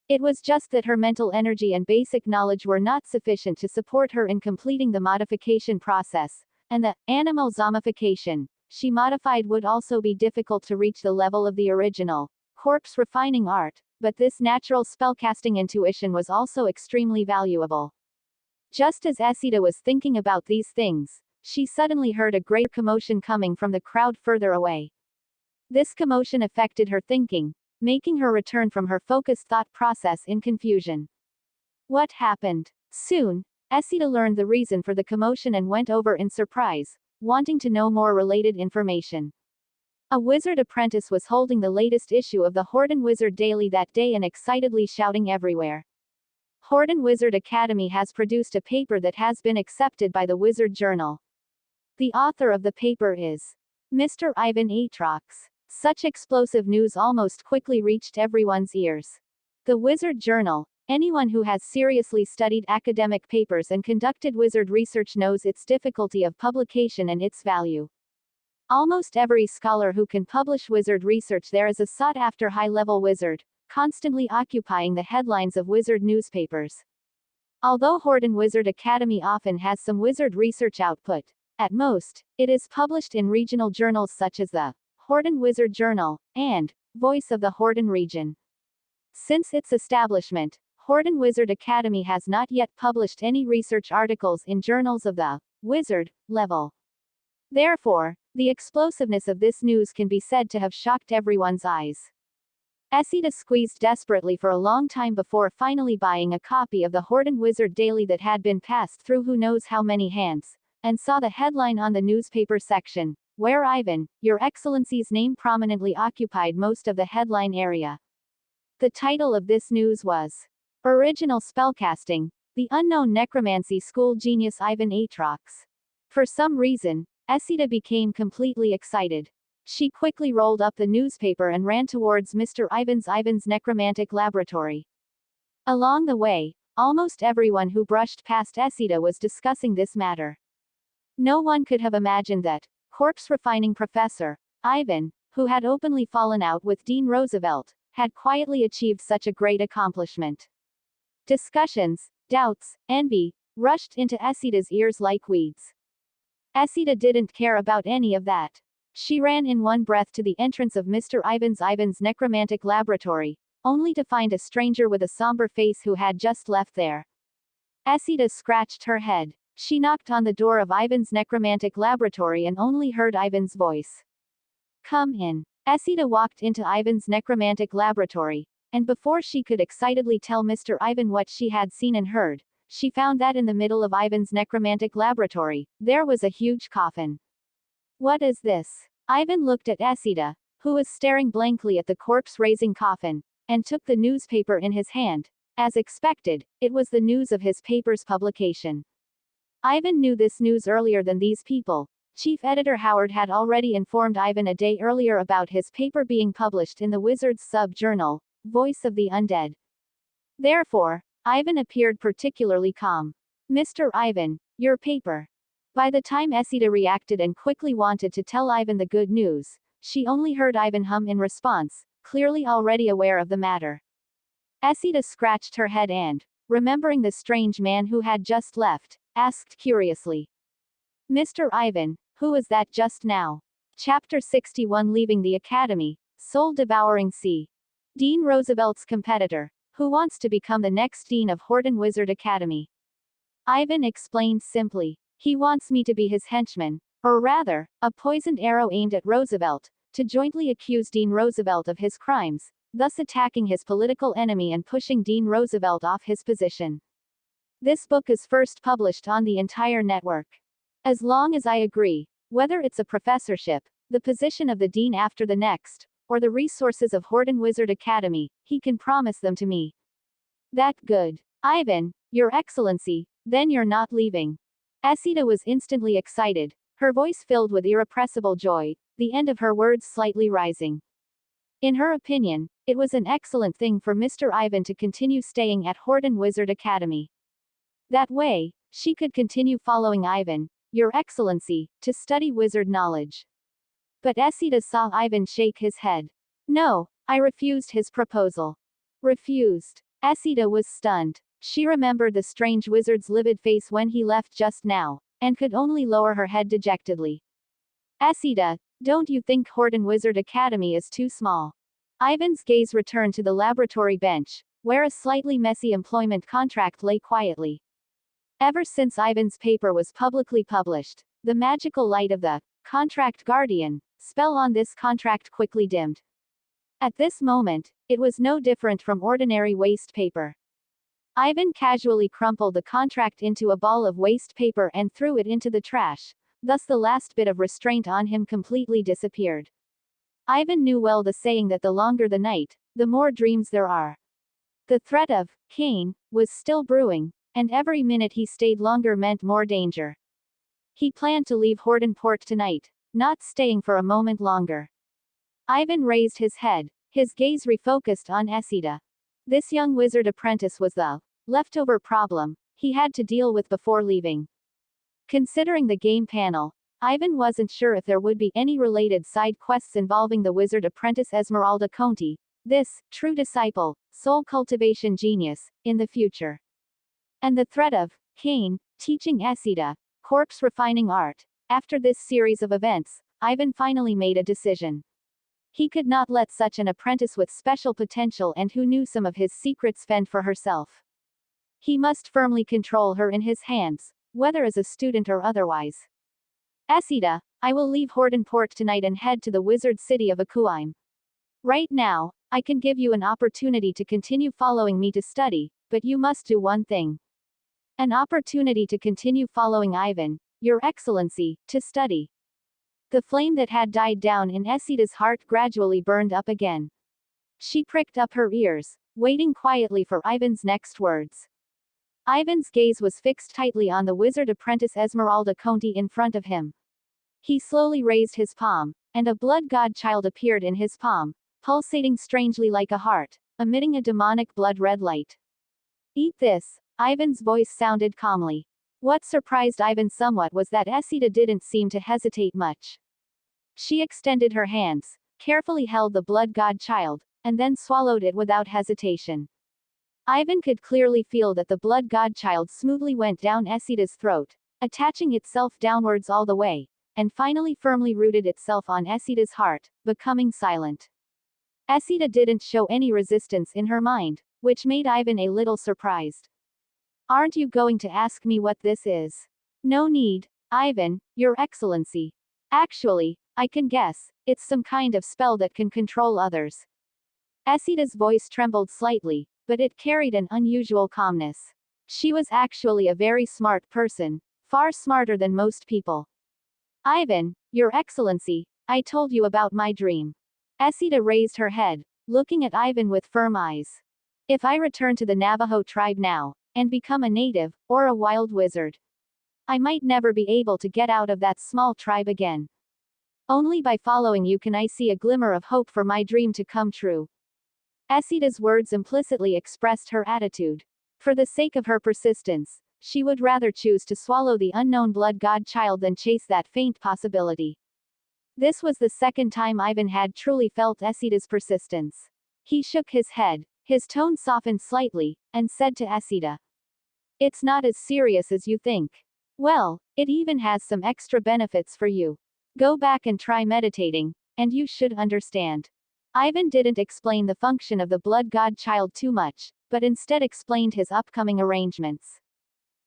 [SPEAKER 1] It was just that her mental energy and basic knowledge were not sufficient to support her in completing the modification process, and the animal zombification she modified would also be difficult to reach the level of the original corpse refining art, but this natural spellcasting intuition was also extremely valuable. Just as Esida was thinking about these things, she suddenly heard a great commotion coming from the crowd further away. This commotion affected her thinking, making her return from her focused thought process in confusion. What happened? Soon, Esida learned the reason for the commotion and went over in surprise, wanting to know more related information. A wizard apprentice was holding the latest issue of the Horden Wizard Daily that day and excitedly shouting everywhere. Horden Wizard Academy has produced a paper that has been accepted by the Wizard Journal. The author of the paper is Mr. Ivan Atrox. Such explosive news almost quickly reached everyone's ears. The Wizard Journal. Anyone who has seriously studied academic papers and conducted wizard research knows its difficulty of publication and its value. Almost every scholar who can publish wizard research there is a sought-after high-level wizard, constantly occupying the headlines of wizard newspapers. Although Horden Wizard Academy often has some wizard research output, at most, it is published in regional journals such as the Horden Wizard Journal and Voice of the Horden Region. Since its establishment, Horden Wizard Academy has not yet published any research articles in journals of the wizard level. Therefore, the explosiveness of this news can be said to have shocked everyone's eyes. Esida squeezed desperately for a long time before finally buying a copy of the Horden Wizard Daily that had been passed through who knows how many hands, and saw the headline on the newspaper section, where Ivan, Your Excellency's name prominently occupied most of the headline area. The title of this news was Original Spellcasting, The Unknown Necromancy School Genius Ivan Atrox. For some reason, Esida became completely excited. She quickly rolled up the newspaper and ran towards Mr. Ivan's necromantic laboratory. Along the way, almost everyone who brushed past Esida was discussing this matter. No one could have imagined that corpse refining professor Ivan, who had openly fallen out with Dean Roosevelt, had quietly achieved such a great accomplishment. Discussions, doubts, envy, rushed into Esida's ears like weeds. Esida didn't care about any of that. She ran in one breath to the entrance of Mr. Ivan's necromantic laboratory, only to find a stranger with a somber face who had just left there. Esida scratched her head. She knocked on the door of Ivan's necromantic laboratory and only heard Ivan's voice. Come in. Esida walked into Ivan's necromantic laboratory, and before she could excitedly tell Mr. Ivan what she had seen and heard, she found that in the middle of Ivan's necromantic laboratory, there was a huge coffin. What is this? Ivan looked at Esida, who was staring blankly at the corpse-raising coffin, and took the newspaper in his hand. As expected, it was the news of his paper's publication. Ivan knew this news earlier than these people. Chief Editor Howard had already informed Ivan a day earlier about his paper being published in the Wizard's sub-journal, Voice of the Undead. Therefore, Ivan appeared particularly calm. Mr. Ivan, your paper. By the time Esida reacted and quickly wanted to tell Ivan the good news, she only heard Ivan hum in response, clearly already aware of the matter. Esida scratched her head and, remembering the strange man who had just left, asked curiously. Mr. Ivan, who was that just now? Chapter 61 Leaving the Academy, Soul-Devouring Sea. Dean Roosevelt's competitor, who wants to become the next dean of Horden Wizard Academy. Ivan explained simply. He wants me to be his henchman, or rather, a poisoned arrow aimed at Roosevelt, to jointly accuse Dean Roosevelt of his crimes, thus attacking his political enemy and pushing Dean Roosevelt off his position. This book is first published on the entire network. As long as I agree, whether it's a professorship, the position of the dean after the next, or the resources of Horden Wizard Academy, he can promise them to me. That good. Ivan, Your Excellency, then you're not leaving. Esida was instantly excited, her voice filled with irrepressible joy, the end of her words slightly rising. In her opinion, it was an excellent thing for Mr. Ivan to continue staying at Horden Wizard Academy. That way, she could continue following Ivan, Your Excellency, to study wizard knowledge. But Esida saw Ivan shake his head. No, I refused his proposal. Refused. Esida was stunned. She remembered the strange wizard's livid face when he left just now, and could only lower her head dejectedly. Esida, don't you think Horden Wizard Academy is too small? Ivan's gaze returned to the laboratory bench, where a slightly messy employment contract lay quietly. Ever since Ivan's paper was publicly published, the magical light of the contract guardian spell on this contract quickly dimmed. At this moment, it was no different from ordinary waste paper. Ivan casually crumpled the contract into a ball of waste paper and threw it into the trash, thus the last bit of restraint on him completely disappeared. Ivan knew well the saying that the longer the night, the more dreams there are. The threat of Cain was still brewing, and every minute he stayed longer meant more danger. He planned to leave Horden Port tonight, not staying for a moment longer. Ivan raised his head, his gaze refocused on Esida. This young wizard apprentice was the leftover problem he had to deal with before leaving. Considering the game panel, Ivan wasn't sure if there would be any related side quests involving the wizard apprentice Esmeralda Conti, this true disciple, soul cultivation genius, in the future. And the threat of Cain teaching Esida corpse refining art. After this series of events, Ivan finally made a decision. He could not let such an apprentice with special potential and who knew some of his secrets fend for herself. He must firmly control her in his hands, whether as a student or otherwise. Esida, I will leave Horden Port tonight and head to the wizard city of Akuime. Right now, I can give you an opportunity to continue following me to study, but you must do one thing. An opportunity to continue following Ivan, Your Excellency, to study. The flame that had died down in Esida's heart gradually burned up again. She pricked up her ears, waiting quietly for Ivan's next words. Ivan's gaze was fixed tightly on the wizard apprentice Esmeralda Conti in front of him. He slowly raised his palm, and a blood godchild appeared in his palm, pulsating strangely like a heart, emitting a demonic blood-red light. Eat this, Ivan's voice sounded calmly. What surprised Ivan somewhat was that Esida didn't seem to hesitate much. She extended her hands, carefully held the blood godchild, and then swallowed it without hesitation. Ivan could clearly feel that the blood godchild smoothly went down Esida's throat, attaching itself downwards all the way, and finally firmly rooted itself on Esida's heart, becoming silent. Esida didn't show any resistance in her mind, which made Ivan a little surprised. Aren't you going to ask me what this is? No need, Ivan, Your Excellency. Actually, I can guess, it's some kind of spell that can control others. Esida's voice trembled slightly, but it carried an unusual calmness. She was actually a very smart person, far smarter than most people. Ivan, Your Excellency, I told you about my dream. Esida raised her head, looking at Ivan with firm eyes. If I return to the Navajo tribe now, and become a native, or a wild wizard, I might never be able to get out of that small tribe again. Only by following you can I see a glimmer of hope for my dream to come true. Esida's words implicitly expressed her attitude. For the sake of her persistence, she would rather choose to swallow the unknown blood godchild than chase that faint possibility. This was the second time Ivan had truly felt Esida's persistence. He shook his head, his tone softened slightly, and said to Esida, "It's not as serious as you think. Well, it even has some extra benefits for you. Go back and try meditating, and you should understand." Ivan didn't explain the function of the blood godchild too much, but instead explained his upcoming arrangements.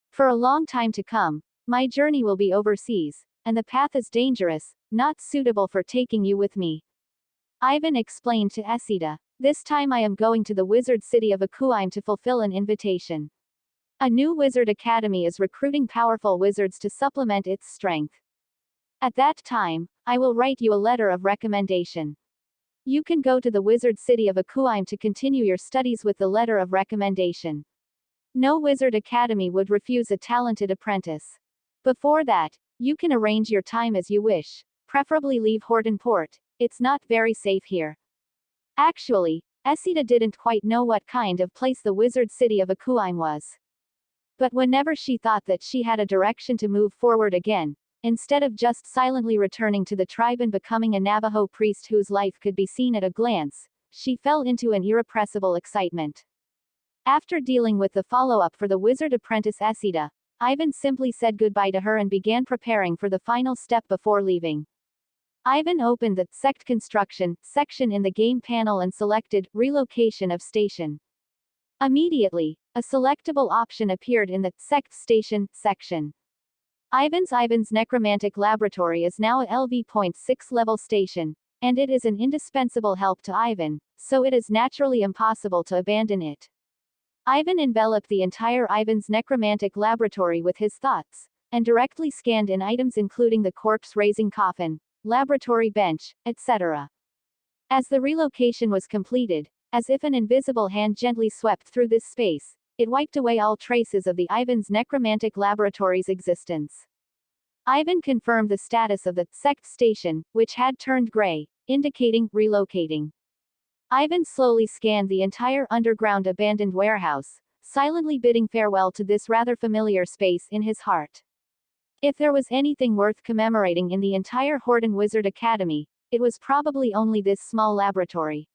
[SPEAKER 1] For a long time to come, my journey will be overseas, and the path is dangerous, not suitable for taking you with me. Ivan explained to Esida, this time I am going to the wizard city of Akuime to fulfill an invitation. A new wizard academy is recruiting powerful wizards to supplement its strength. At that time, I will write you a letter of recommendation. You can go to the wizard city of Akuime to continue your studies with the letter of recommendation. No wizard academy would refuse a talented apprentice. Before that, you can arrange your time as you wish. Preferably leave Horton Port. It's not very safe here. Actually, Esida didn't quite know what kind of place the wizard city of Akuime was. But whenever she thought that she had a direction to move forward again, instead of just silently returning to the tribe and becoming a Navajo priest whose life could be seen at a glance, she fell into an irrepressible excitement. After dealing with the follow-up for the wizard apprentice Esida, Ivan simply said goodbye to her and began preparing for the final step before leaving. Ivan opened the Sect Construction section in the game panel and selected Relocation of Station. Immediately, a selectable option appeared in the Sect Station section. Ivan's necromantic laboratory is now a LV.6 level station, and it is an indispensable help to Ivan, so it is naturally impossible to abandon it. Ivan enveloped the entire Ivan's necromantic laboratory with his thoughts, and directly scanned in items including the corpse-raising coffin, laboratory bench, etc. As the relocation was completed, as if an invisible hand gently swept through this space, it wiped away all traces of the Ivan's necromantic laboratory's existence. Ivan confirmed the status of the Sect Station, which had turned gray, indicating relocating. Ivan slowly scanned the entire underground abandoned warehouse, silently bidding farewell to this rather familiar space in his heart. If there was anything worth commemorating in the entire Horton Wizard Academy, it was probably only this small laboratory.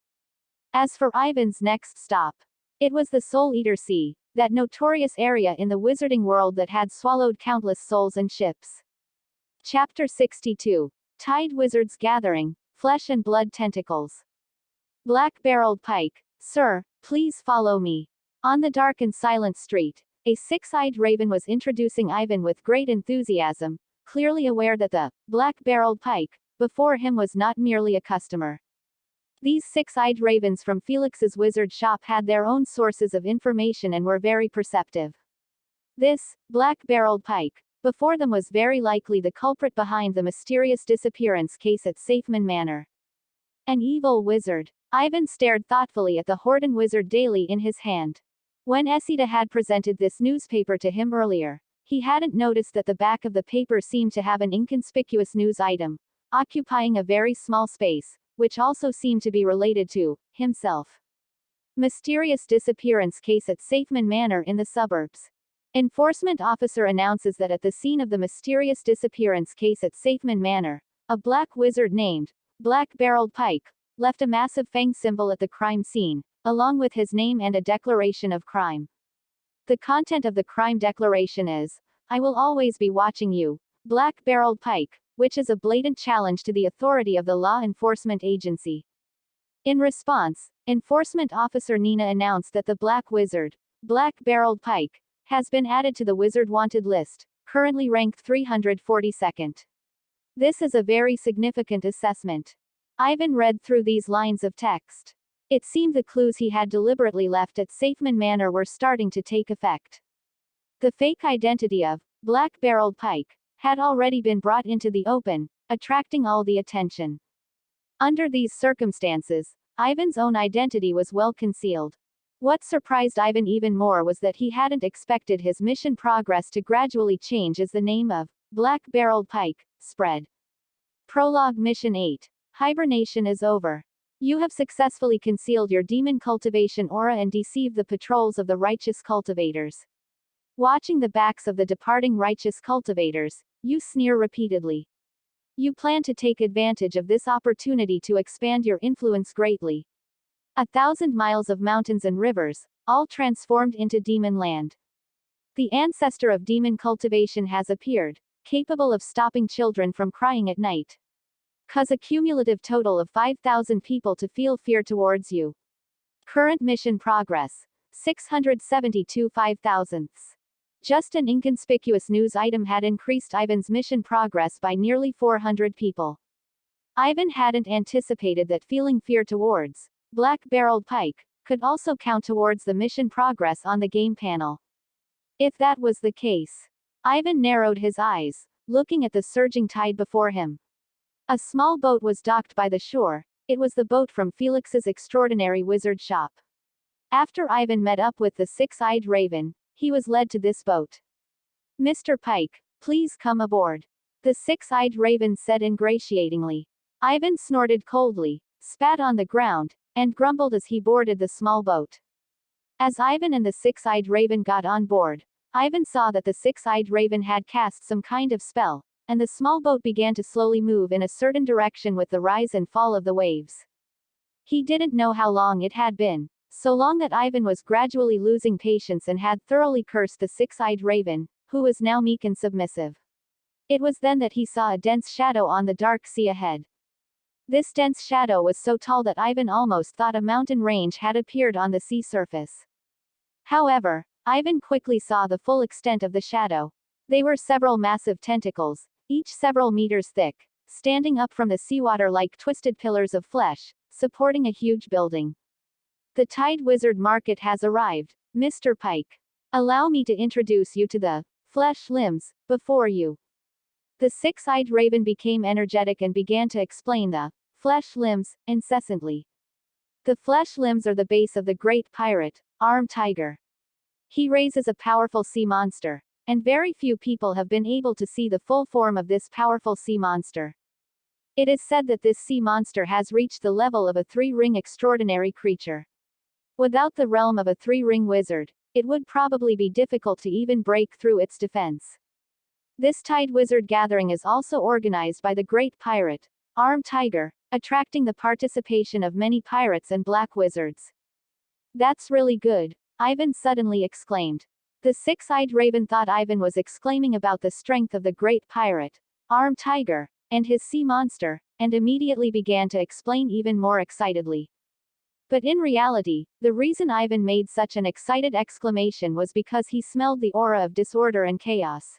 [SPEAKER 1] As for Ivan's next stop, it was the Soul Eater Sea, that notorious area in the wizarding world that had swallowed countless souls and ships. Chapter 62. Tide Wizards Gathering, Flesh and Blood Tentacles. Black-barreled pike, sir, please follow me. On the dark and silent street, a six-eyed raven was introducing Ivan with great enthusiasm, clearly aware that the black-barreled pike before him was not merely a customer. These six-eyed ravens from Felix's wizard shop had their own sources of information and were very perceptive. This black-barreled pike before them was very likely the culprit behind the mysterious disappearance case at Safeman Manor. An evil wizard. Ivan stared thoughtfully at the Horton Wizard Daily in his hand. When Esida had presented this newspaper to him earlier, he hadn't noticed that the back of the paper seemed to have an inconspicuous news item, occupying a very small space, which also seemed to be related to himself. Mysterious disappearance case at Safeman Manor in the suburbs. Enforcement officer announces that at the scene of the mysterious disappearance case at Safeman Manor, a black wizard named Black-Barreled Pike left a massive fang symbol at the crime scene, along with his name and a declaration of crime. The content of the crime declaration is, "I will always be watching you, Black-Barreled Pike," which is a blatant challenge to the authority of the law enforcement agency. In response, Enforcement Officer Nina announced that the Black Wizard, Black-Barreled Pike, has been added to the Wizard Wanted list, currently ranked 342nd. This is a very significant assessment. Ivan read through these lines of text. It seemed the clues he had deliberately left at Safeman Manor were starting to take effect. The fake identity of Black-Barreled Pike had already been brought into the open, attracting all the attention. Under these circumstances, Ivan's own identity was well concealed. What surprised Ivan even more was that he hadn't expected his mission progress to gradually change as the name of Black-Barreled Pike spread. Prologue Mission 8. Hibernation is over. You have successfully concealed your demon cultivation aura and deceived the patrols of the righteous cultivators. Watching the backs of the departing righteous cultivators, you sneer repeatedly. You plan to take advantage of this opportunity to expand your influence greatly. 1,000 miles of mountains and rivers, all transformed into demon land. The ancestor of demon cultivation has appeared, capable of stopping children from crying at night. Cause a cumulative total of 5,000 people to feel fear towards you. Current mission progress. 672 5,000ths. Just an inconspicuous news item had increased Ivan's mission progress by nearly 400 people. Ivan hadn't anticipated that feeling fear towards Black-Barreled Pike could also count towards the mission progress on the game panel. If that was the case. Ivan narrowed his eyes, looking at the surging tide before him. A small boat was docked by the shore. It was the boat from Felix's extraordinary wizard shop. After Ivan met up with the six-eyed raven, he was led to this boat. "Mr. Pike, please come aboard," the six-eyed raven said ingratiatingly. Ivan snorted coldly, spat on the ground, and grumbled as he boarded the small boat. As Ivan and the six-eyed raven got on board, Ivan saw that the six-eyed raven had cast some kind of spell, and the small boat began to slowly move in a certain direction with the rise and fall of the waves. He didn't know how long it had been, so long that Ivan was gradually losing patience and had thoroughly cursed the six-eyed raven, who was now meek and submissive. It was then that he saw a dense shadow on the dark sea ahead. This dense shadow was so tall that Ivan almost thought a mountain range had appeared on the sea surface. However, Ivan quickly saw the full extent of the shadow. They were several massive tentacles, each several meters thick, standing up from the seawater like twisted pillars of flesh, supporting a huge building. "The Tide Wizard Market has arrived, Mr. Pike. Allow me to introduce you to the flesh limbs before you." The six-eyed raven became energetic and began to explain the flesh limbs incessantly. The flesh limbs are the base of the great pirate, Arm Tiger. He raises a powerful sea monster, and very few people have been able to see the full form of this powerful sea monster. It is said that this sea monster has reached the level of a three-ring extraordinary creature. Without the realm of a three-ring wizard, it would probably be difficult to even break through its defense. This Tide Wizard gathering is also organized by the great pirate, Arm Tiger, attracting the participation of many pirates and black wizards. "That's really good," Ivan suddenly exclaimed. The six-eyed raven thought Ivan was exclaiming about the strength of the great pirate, Arm Tiger, and his sea monster, and immediately began to explain even more excitedly. But in reality, the reason Ivan made such an excited exclamation was because he smelled the aura of disorder and chaos.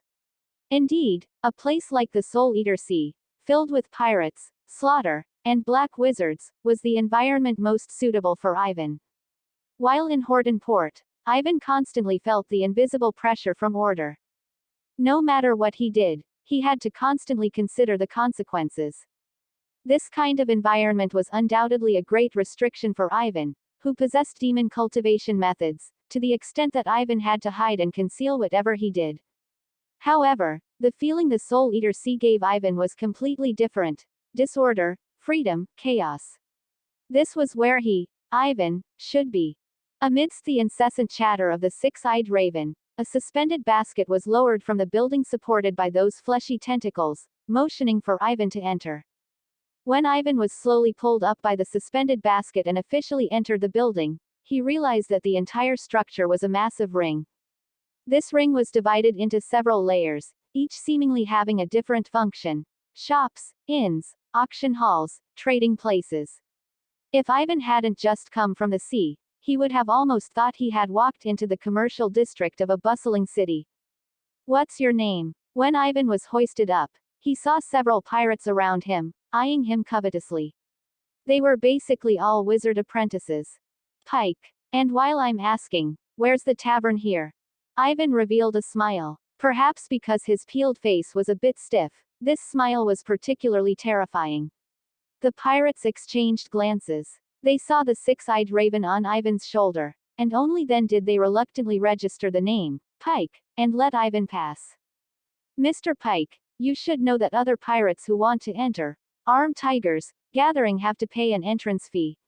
[SPEAKER 1] Indeed, a place like the Soul Eater Sea, filled with pirates, slaughter, and black wizards, was the environment most suitable for Ivan. While in Horton Port, Ivan constantly felt the invisible pressure from order. No matter what he did, he had to constantly consider the consequences. This kind of environment was undoubtedly a great restriction for Ivan, who possessed demon cultivation methods, to the extent that Ivan had to hide and conceal whatever he did. However, the feeling the Soul Eater Sea gave Ivan was completely different: disorder, freedom, chaos. This was where he, Ivan, should be. Amidst the incessant chatter of the six-eyed raven, a suspended basket was lowered from the building supported by those fleshy tentacles, motioning for Ivan to enter. When Ivan was slowly pulled up by the suspended basket and officially entered the building, he realized that the entire structure was a massive ring. This ring was divided into several layers, each seemingly having a different function: shops, inns, auction halls, trading places. If Ivan hadn't just come from the sea, he would have almost thought he had walked into the commercial district of a bustling city. "What's your name?" When Ivan was hoisted up, he saw several pirates around him, eyeing him covetously. They were basically all wizard apprentices. "Pike. And while I'm asking, where's the tavern here?" Ivan revealed a smile. Perhaps because his peeled face was a bit stiff, this smile was particularly terrifying. The pirates exchanged glances. They saw the six-eyed raven on Ivan's shoulder, and only then did they reluctantly register the name, Pike, and let Ivan pass. "Mr. Pike, you should know that other pirates who want to enter Arm Tiger's gathering have to pay an entrance fee,"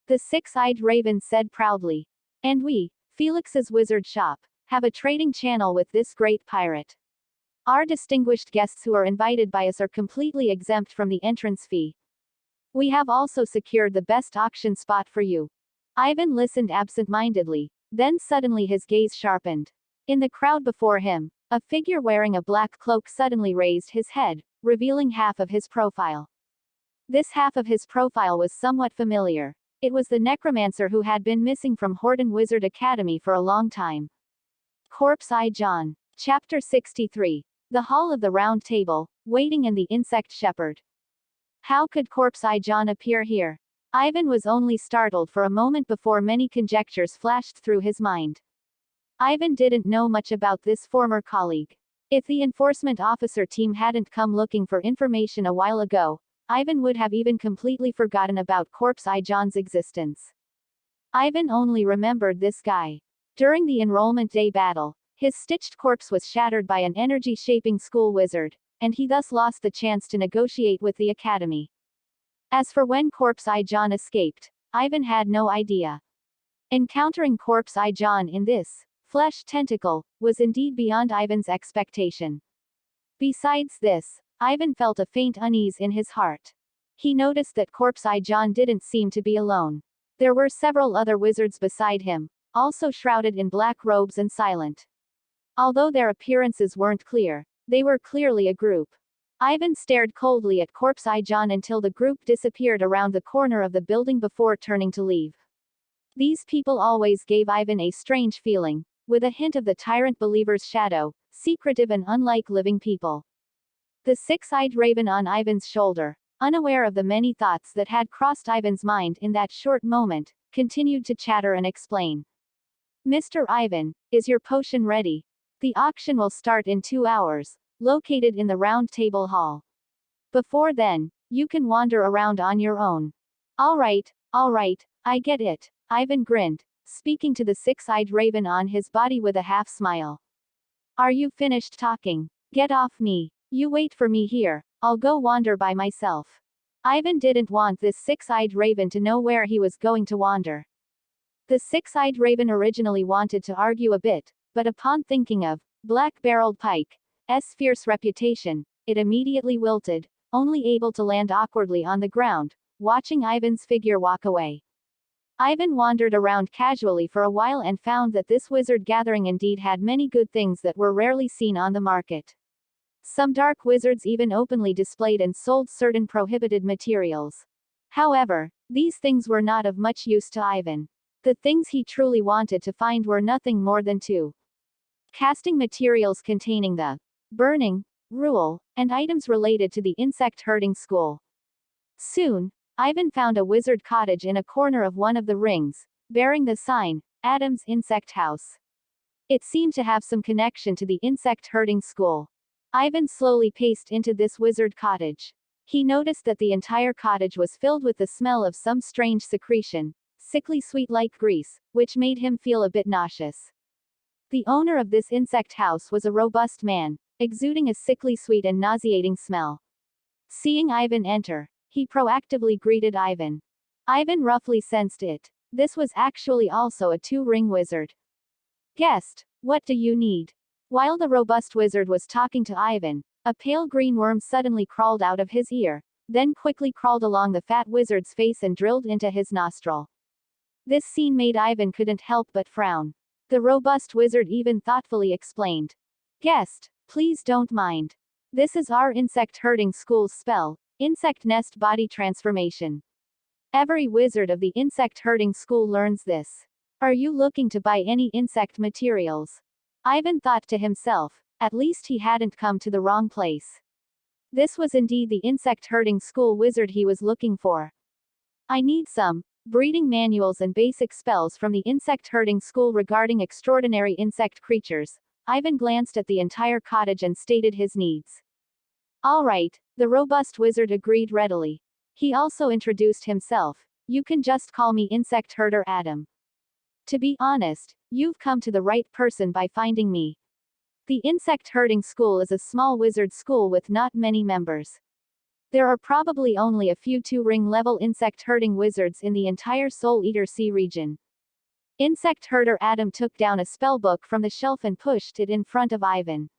[SPEAKER 1] the six-eyed raven said proudly. "And we, Felix's Wizard Shop, have a trading channel with this great pirate. Our distinguished guests who are invited by us are completely exempt from the entrance fee. We have also secured the best auction spot for you." Ivan listened absent-mindedly, then suddenly his gaze sharpened. In the crowd before him, a figure wearing a black cloak suddenly raised his head, revealing half of his profile. This half of his profile was somewhat familiar. It was the Necromancer who had been missing from Horton Wizard Academy for a long time. Corpse-Eye John. Chapter 63. The Hall of the Round Table, Waiting and the Insect Shepherd. How could Corpse-Eye John appear here? Ivan was only startled for a moment before many conjectures flashed through his mind. Ivan didn't know much about this former colleague. If the enforcement officer team hadn't come looking for information a while ago, Ivan would have even completely forgotten about Corpse Ijon's existence. Ivan only remembered this guy. During the enrollment day battle, his stitched corpse was shattered by an energy-shaping school wizard, and he thus lost the chance to negotiate with the academy. As for when Corpse Ijon escaped, Ivan had no idea. Encountering Corpse Ijon in this flesh tentacle was indeed beyond Ivan's expectation. Besides this, Ivan felt a faint unease in his heart. He noticed that Corpse Ijon didn't seem to be alone. There were several other wizards beside him, also shrouded in black robes and silent. Although their appearances weren't clear, they were clearly a group. Ivan stared coldly at Corpse Ijon until the group disappeared around the corner of the building before turning to leave. These people always gave Ivan a strange feeling, with a hint of the tyrant believer's shadow, secretive and unlike living people. The six-eyed raven on Ivan's shoulder, unaware of the many thoughts that had crossed Ivan's mind in that short moment, continued to chatter and explain. Mr. Ivan, is your potion ready? The auction will start in 2 hours, located in the round table hall. Before then, you can wander around on your own. All right, I get it, Ivan grinned, speaking to the six-eyed raven on his body with a half-smile. Are you finished talking? Get off me. You wait for me here, I'll go wander by myself. Ivan didn't want this six-eyed raven to know where he was going to wander. The six-eyed raven originally wanted to argue a bit, but upon thinking of Black-Barreled Pike's fierce reputation, it immediately wilted, only able to land awkwardly on the ground, watching Ivan's figure walk away. Ivan wandered around casually for a while and found that this wizard gathering indeed had many good things that were rarely seen on the market. Some dark wizards even openly displayed and sold certain prohibited materials. However, these things were not of much use to Ivan. The things he truly wanted to find were nothing more than two casting materials containing the burning rule, and items related to the insect herding school. Soon, Ivan found a wizard cottage in a corner of one of the rings, bearing the sign, Adam's Insect House. It seemed to have some connection to the insect herding school. Ivan slowly paced into this wizard cottage. He noticed that the entire cottage was filled with the smell of some strange secretion, sickly sweet like grease, which made him feel a bit nauseous. The owner of this insect house was a robust man, exuding a sickly sweet and nauseating smell. Seeing Ivan enter, he proactively greeted Ivan. Ivan roughly sensed it. This was actually also a two-ring wizard. Guest, what do you need? While the robust wizard was talking to Ivan, a pale green worm suddenly crawled out of his ear, then quickly crawled along the fat wizard's face and drilled into his nostril. This scene made Ivan couldn't help but frown. The robust wizard even thoughtfully explained. Guest, please don't mind. This is our insect herding school's spell, Insect Nest Body Transformation. Every wizard of the insect herding school learns this. Are you looking to buy any insect materials? Ivan thought to himself, at least he hadn't come to the wrong place. This was indeed the insect herding school wizard he was looking for. I need some breeding manuals and basic spells from the insect herding school regarding extraordinary insect creatures. Ivan glanced at the entire cottage and stated his needs. All right, the robust wizard agreed readily. He also introduced himself. You can just call me Insect Herder Adam. To be honest, you've come to the right person by finding me. The insect herding school is a small wizard school with not many members. There are probably only a few two-ring level insect herding wizards in the entire Soul Eater Sea region. Insect herder Adam took down a spellbook from the shelf and pushed it in front of Ivan.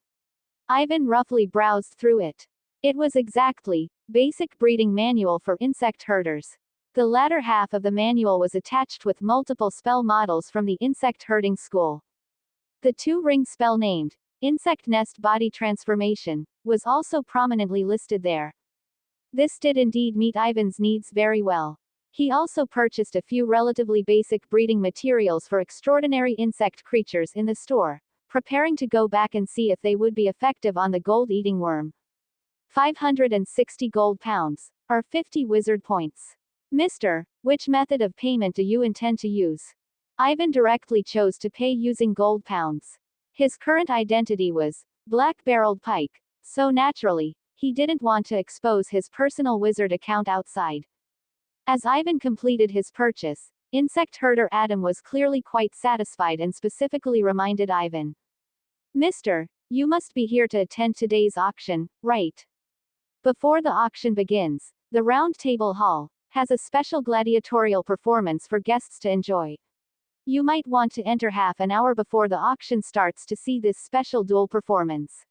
[SPEAKER 1] Ivan roughly browsed through it. It was exactly basic breeding manual for insect herders. The latter half of the manual was attached with multiple spell models from the insect herding school. The two-ring spell named Insect Nest Body Transformation was also prominently listed there. This did indeed meet Ivan's needs very well. He also purchased a few relatively basic breeding materials for extraordinary insect creatures in the store, preparing to go back and see if they would be effective on the gold-eating worm. 560 gold pounds, or 50 wizard points. Mister, which method of payment do you intend to use? Ivan directly chose to pay using gold pounds. His current identity was Black-Barreled Pike, so naturally, he didn't want to expose his personal wizard account outside. As Ivan completed his purchase, insect herder Adam was clearly quite satisfied and specifically reminded Ivan. "Mister, you must be here to attend today's auction, right? Before the auction begins, the Round Table Hall has a special gladiatorial performance for guests to enjoy. You might want to enter half an hour before the auction starts to see this special duel performance.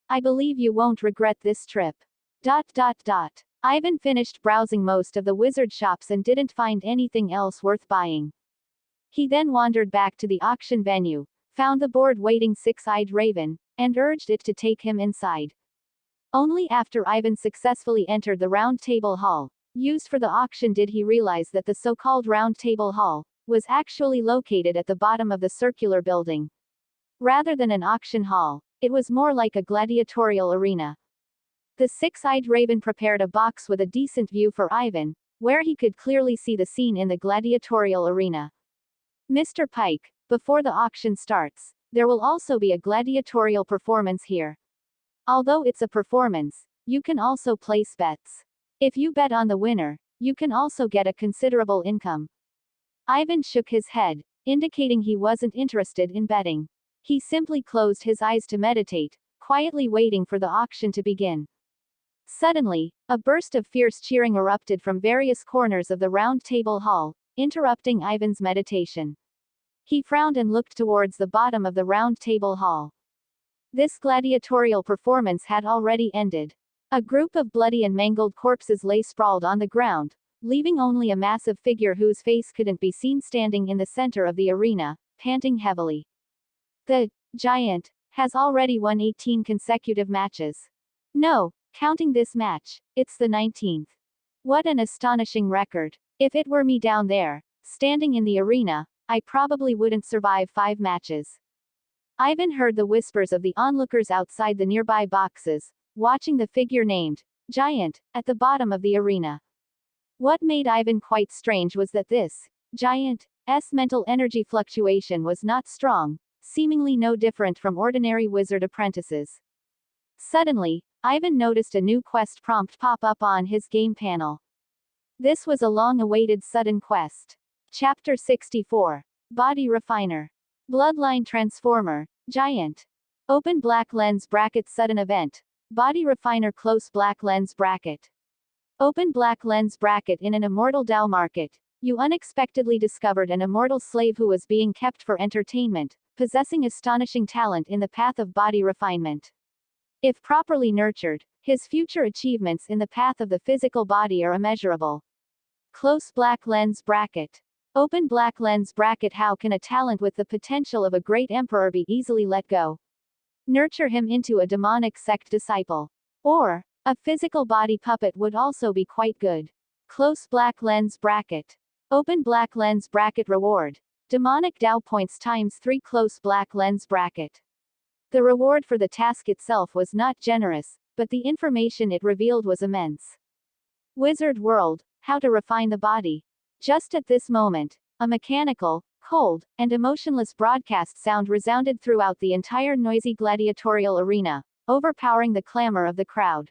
[SPEAKER 1] I believe you won't regret this trip." Ivan finished browsing most of the wizard shops and didn't find anything else worth buying. He then wandered back to the auction venue, found the bored-waiting six-eyed raven, and urged it to take him inside. Only after Ivan successfully entered the Round Table Hall, used for the auction, did he realize that the so-called Round Table Hall was actually located at the bottom of the circular building. Rather than an auction hall, it was more like a gladiatorial arena. The six-eyed raven prepared a box with a decent view for Ivan, where he could clearly see the scene in the gladiatorial arena. "Mr. Pike, before the auction starts, there will also be a gladiatorial performance here. Although it's a performance, you can also place bets. If you bet on the winner, you can also get a considerable income." Ivan shook his head, indicating he wasn't interested in betting. He simply closed his eyes to meditate, quietly waiting for the auction to begin. Suddenly, a burst of fierce cheering erupted from various corners of the Round Table Hall, interrupting Ivan's meditation. He frowned and looked towards the bottom of the Round Table Hall. This gladiatorial performance had already ended. A group of bloody and mangled corpses lay sprawled on the ground, leaving only a massive figure whose face couldn't be seen standing in the center of the arena, panting heavily. The giant has already won 18 consecutive matches. No, counting this match, it's the 19th. What an astonishing record. If it were me down there, standing in the arena, I probably wouldn't survive 5 matches. Ivan heard the whispers of the onlookers outside the nearby boxes, watching the figure named Giant at the bottom of the arena. What made Ivan quite strange was that this Giant's mental energy fluctuation was not strong, seemingly no different from ordinary wizard apprentices. Suddenly, Ivan noticed a new quest prompt pop up on his game panel. This was a long-awaited sudden quest. Chapter 64. Body Refiner. Bloodline Transformer, Giant. Open black lens bracket sudden event. Body Refiner close black lens bracket. Open black lens bracket in an immortal Dao market. You unexpectedly discovered an immortal slave who was being kept for entertainment, possessing astonishing talent in the path of body refinement. If properly nurtured, his future achievements in the path of the physical body are immeasurable. Close black lens bracket. Open black lens bracket. How can a talent with the potential of a great emperor be easily let go? Nurture him into a demonic sect disciple. Or, a physical body puppet would also be quite good. Close black lens bracket. Open black lens bracket. Reward. Demonic Dao points ×3 close black lens bracket. The reward for the task itself was not generous, but the information it revealed was immense. Wizard World, how to refine the body. Just at this moment, a mechanical, cold, and emotionless broadcast sound resounded throughout the entire noisy gladiatorial arena, overpowering the clamor of the crowd.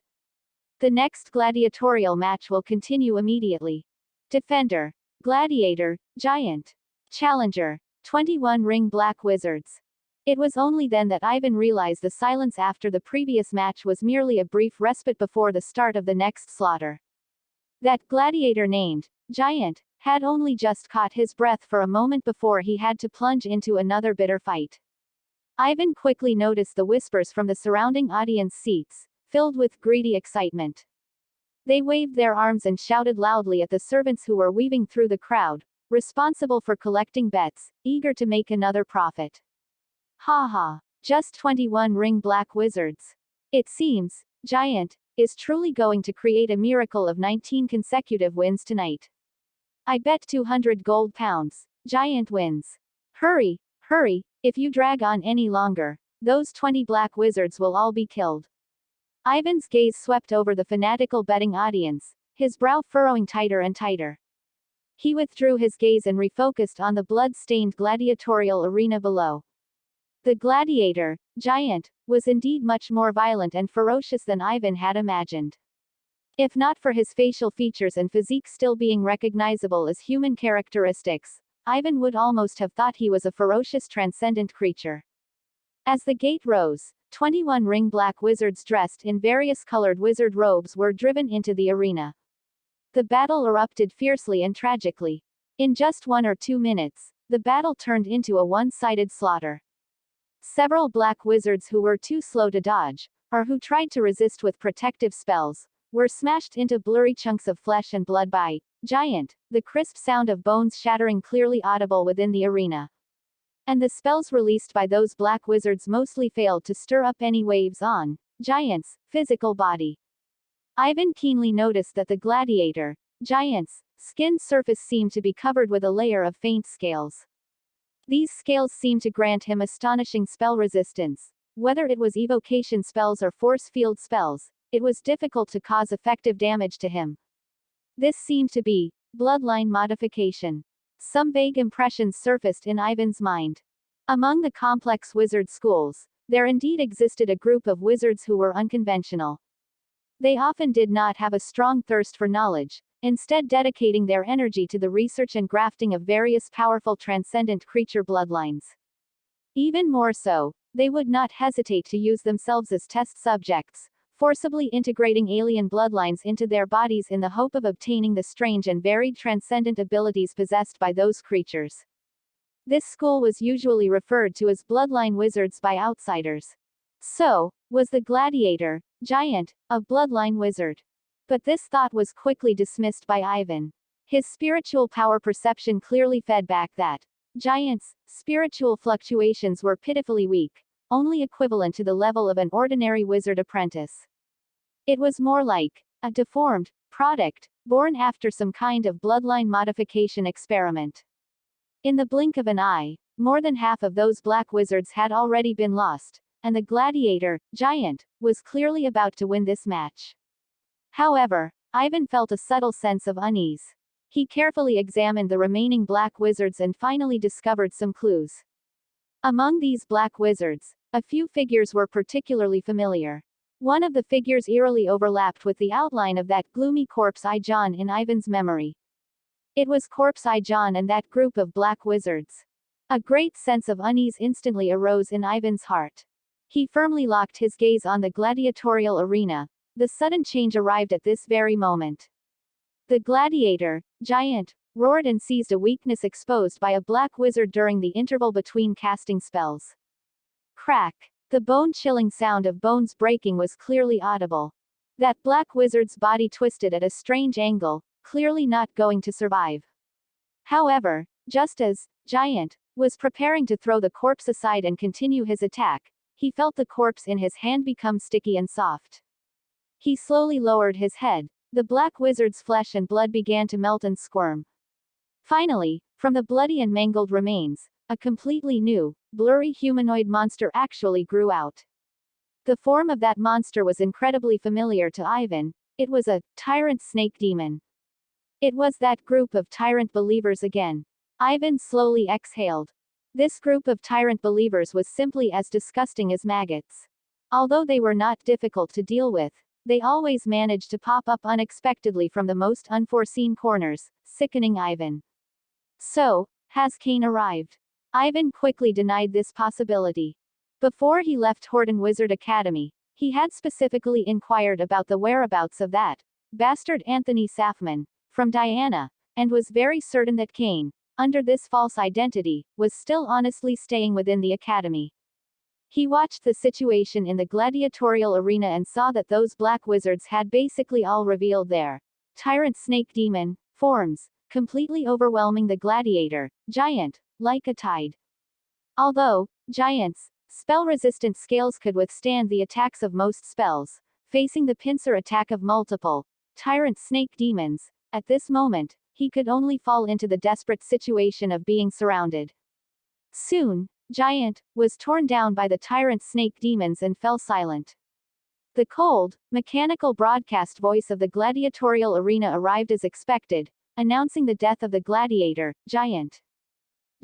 [SPEAKER 1] The next gladiatorial match will continue immediately. Defender, Gladiator, Giant. Challenger, 21 Ring Black Wizards. It was only then that Ivan realized the silence after the previous match was merely a brief respite before the start of the next slaughter. That gladiator named Giant had only just caught his breath for a moment before he had to plunge into another bitter fight. Ivan quickly noticed the whispers from the surrounding audience seats, filled with greedy excitement. They waved their arms and shouted loudly at the servants who were weaving through the crowd, responsible for collecting bets, eager to make another profit. Ha ha, just 21 Ring Black Wizards. It seems, Giant is truly going to create a miracle of 19 consecutive wins tonight. I bet 200 gold pounds, Giant wins. Hurry, hurry, if you drag on any longer, those 20 black wizards will all be killed. Ivan's gaze swept over the fanatical betting audience, his brow furrowing tighter and tighter. He withdrew his gaze and refocused on the blood-stained gladiatorial arena below. The gladiator, giant, was indeed much more violent and ferocious than Ivan had imagined. If not for his facial features and physique still being recognizable as human characteristics, Ivan would almost have thought he was a ferocious transcendent creature. As the gate rose, 21 ring-black wizards dressed in various colored wizard robes were driven into the arena. The battle erupted fiercely and tragically. In just 1 or 2 minutes, the battle turned into a one-sided slaughter. Several black wizards who were too slow to dodge, or who tried to resist with protective spells, were smashed into blurry chunks of flesh and blood by giant, the crisp sound of bones shattering clearly audible within the arena. And the spells released by those black wizards mostly failed to stir up any waves on giant's physical body. Ivan keenly noticed that the gladiator, giant's, skin surface seemed to be covered with a layer of faint scales. These scales seemed to grant him astonishing spell resistance. Whether it was evocation spells or force field spells, it was difficult to cause effective damage to him. This seemed to be bloodline modification. Some vague impressions surfaced in Ivan's mind. Among the complex wizard schools, there indeed existed a group of wizards who were unconventional. They often did not have a strong thirst for knowledge, instead dedicating their energy to the research and grafting of various powerful transcendent creature bloodlines. Even more so, they would not hesitate to use themselves as test subjects, forcibly integrating alien bloodlines into their bodies in the hope of obtaining the strange and varied transcendent abilities possessed by those creatures. This school was usually referred to as bloodline wizards by outsiders. So, was the gladiator, giant, a bloodline wizard? But this thought was quickly dismissed by Ivan. His spiritual power perception clearly fed back that giant's spiritual fluctuations were pitifully weak, only equivalent to the level of an ordinary wizard apprentice. It was more like a deformed product, born after some kind of bloodline modification experiment. In the blink of an eye, more than half of those black wizards had already been lost, and the gladiator, giant, was clearly about to win this match. However, Ivan felt a subtle sense of unease. He carefully examined the remaining black wizards and finally discovered some clues. Among these black wizards, a few figures were particularly familiar. One of the figures eerily overlapped with the outline of that gloomy corpse John in Ivan's memory. It was corpse John and that group of black wizards. A great sense of unease instantly arose in Ivan's heart. He firmly locked his gaze on the gladiatorial arena. The sudden change arrived at this very moment. The gladiator, giant, roared and seized a weakness exposed by a black wizard during the interval between casting spells. Crack! The bone-chilling sound of bones breaking was clearly audible. That black wizard's body twisted at a strange angle, clearly not going to survive. However, just as giant was preparing to throw the corpse aside and continue his attack, he felt the corpse in his hand become sticky and soft. He slowly lowered his head. The black wizard's flesh and blood began to melt and squirm. Finally, from the bloody and mangled remains, a completely new, blurry humanoid monster actually grew out. The form of that monster was incredibly familiar to Ivan. It was a tyrant snake demon. It was that group of tyrant believers again. Ivan slowly exhaled. This group of tyrant believers was simply as disgusting as maggots. Although they were not difficult to deal with, they always managed to pop up unexpectedly from the most unforeseen corners, sickening Ivan. So, has Cain arrived? Ivan quickly denied this possibility. Before he left Horton Wizard Academy, he had specifically inquired about the whereabouts of that bastard Anthony Safman, from Diana, and was very certain that Cain, under this false identity, was still honestly staying within the academy. He watched the situation in the gladiatorial arena and saw that those black wizards had basically all revealed their tyrant snake demon forms, completely overwhelming the gladiator, giant, like a tide. Although giants' spell-resistant scales could withstand the attacks of most spells, facing the pincer attack of multiple tyrant snake demons, at this moment, he could only fall into the desperate situation of being surrounded. Soon, Giant was torn down by the tyrant snake demons and fell silent. The cold, mechanical broadcast voice of the gladiatorial arena arrived as expected, announcing the death of the gladiator, Giant.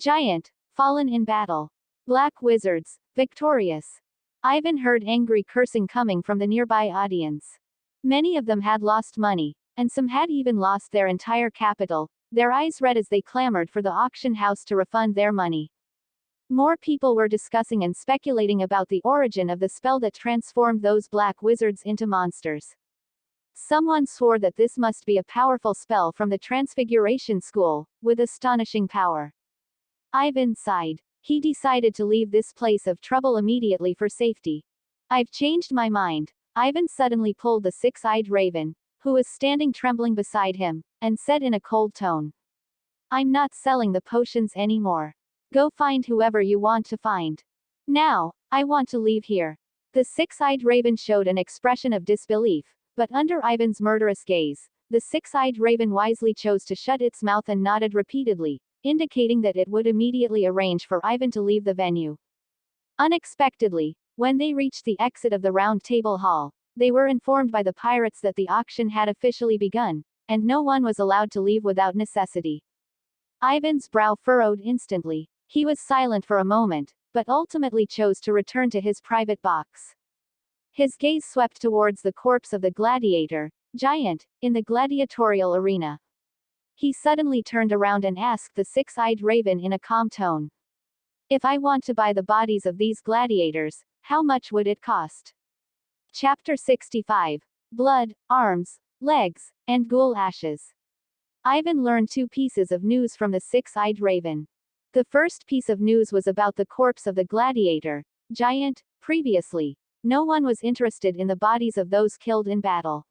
[SPEAKER 1] Giant, fallen in battle. Black wizards, victorious. Ivan heard angry cursing coming from the nearby audience. Many of them had lost money, and some had even lost their entire capital, their eyes red as they clamored for the auction house to refund their money. More people were discussing and speculating about the origin of the spell that transformed those black wizards into monsters. Someone swore that this must be a powerful spell from the Transfiguration School, with astonishing power. Ivan sighed. He decided to leave this place of trouble immediately for safety. I've changed my mind. Ivan suddenly pulled the six-eyed raven, who was standing trembling beside him, and said in a cold tone. I'm not selling the potions anymore. Go find whoever you want to find. Now, I want to leave here. The six-eyed raven showed an expression of disbelief, but under Ivan's murderous gaze, the six-eyed raven wisely chose to shut its mouth and nodded repeatedly, indicating that it would immediately arrange for Ivan to leave the venue. Unexpectedly, when they reached the exit of the round table hall, they were informed by the pirates that the auction had officially begun, and no one was allowed to leave without necessity. Ivan's brow furrowed instantly. He was silent for a moment, but ultimately chose to return to his private box. His gaze swept towards the corpse of the gladiator, Giant, in the gladiatorial arena. He suddenly turned around and asked the six-eyed raven in a calm tone. If I want to buy the bodies of these gladiators, how much would it cost? Chapter 65. Blood, Arms, Legs, and Ghoul Ashes. Ivan learned two pieces of news from the six-eyed raven. The first piece of news was about the corpse of the gladiator, Giant. Previously, no one was interested in the bodies of those killed in battle.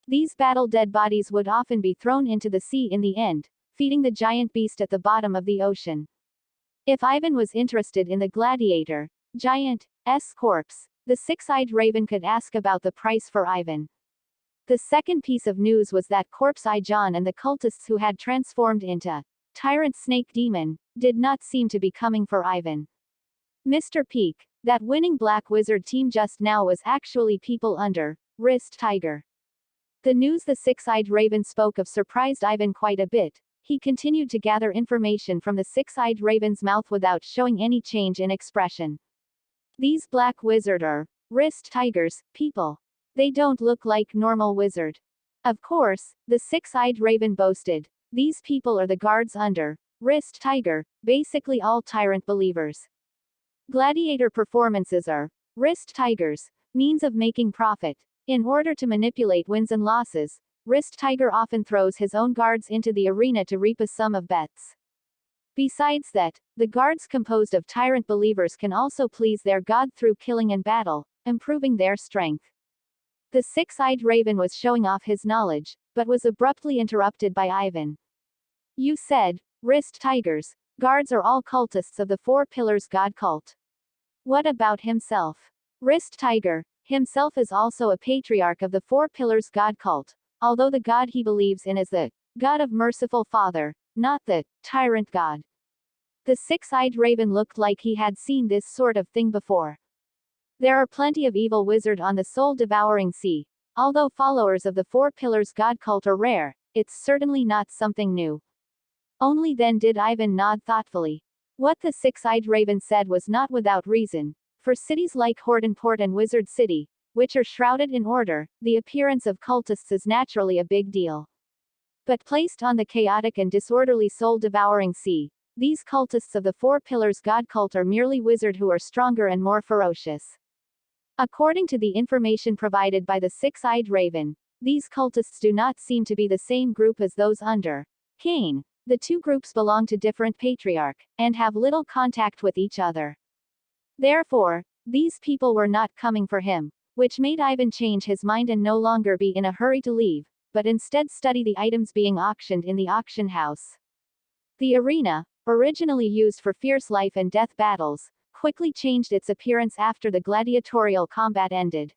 [SPEAKER 1] These battle-dead bodies would often be thrown into the sea in the end, feeding the giant beast at the bottom of the ocean. If Ivan was interested in the gladiator, Giant's corpse, the six-eyed raven could ask about the price for Ivan. The second piece of news was that Corpse Ijan and the cultists who had transformed into Tyrant Snake Demon did not seem to be coming for Ivan. Mr. Peak, that winning black wizard team just now was actually people under Wrist Tiger. The news the six-eyed raven spoke of surprised Ivan quite a bit. He continued to gather information from the six-eyed raven's mouth without showing any change in expression. These black wizard are Wrist Tigers, people. They don't look like normal wizard. Of course, the six-eyed raven boasted. These people are the guards under Wrist Tiger, basically all tyrant believers. Gladiator performances are Wrist Tigers, means of making profit. In order to manipulate wins and losses, Wrist Tiger often throws his own guards into the arena to reap a sum of bets. Besides that, the guards composed of tyrant believers can also please their god through killing and battle, improving their strength. The six-eyed raven was showing off his knowledge, but was abruptly interrupted by Ivan. You said, Wrist Tigers, guards are all cultists of the Four Pillars God cult. What about himself? Wrist Tiger, himself is also a patriarch of the Four Pillars God cult, although the god he believes in is the God of Merciful Father, not the Tyrant God. The six-eyed raven looked like he had seen this sort of thing before. There are plenty of evil wizards on the soul-devouring sea. Although followers of the Four Pillars God cult are rare, it's certainly not something new. Only then did Ivan nod thoughtfully. What the six-eyed raven said was not without reason. For cities like Hortonport and Wizard City, which are shrouded in order, the appearance of cultists is naturally a big deal. But placed on the chaotic and disorderly soul-devouring sea, these cultists of the Four Pillars God cult are merely wizards who are stronger and more ferocious. According to the information provided by the six-eyed raven, these cultists do not seem to be the same group as those under Cain. The two groups belong to different patriarchs, and have little contact with each other. Therefore, these people were not coming for him, which made Ivan change his mind and no longer be in a hurry to leave, but instead study the items being auctioned in the auction house. The arena, originally used for fierce life and death battles, quickly changed its appearance after the gladiatorial combat ended.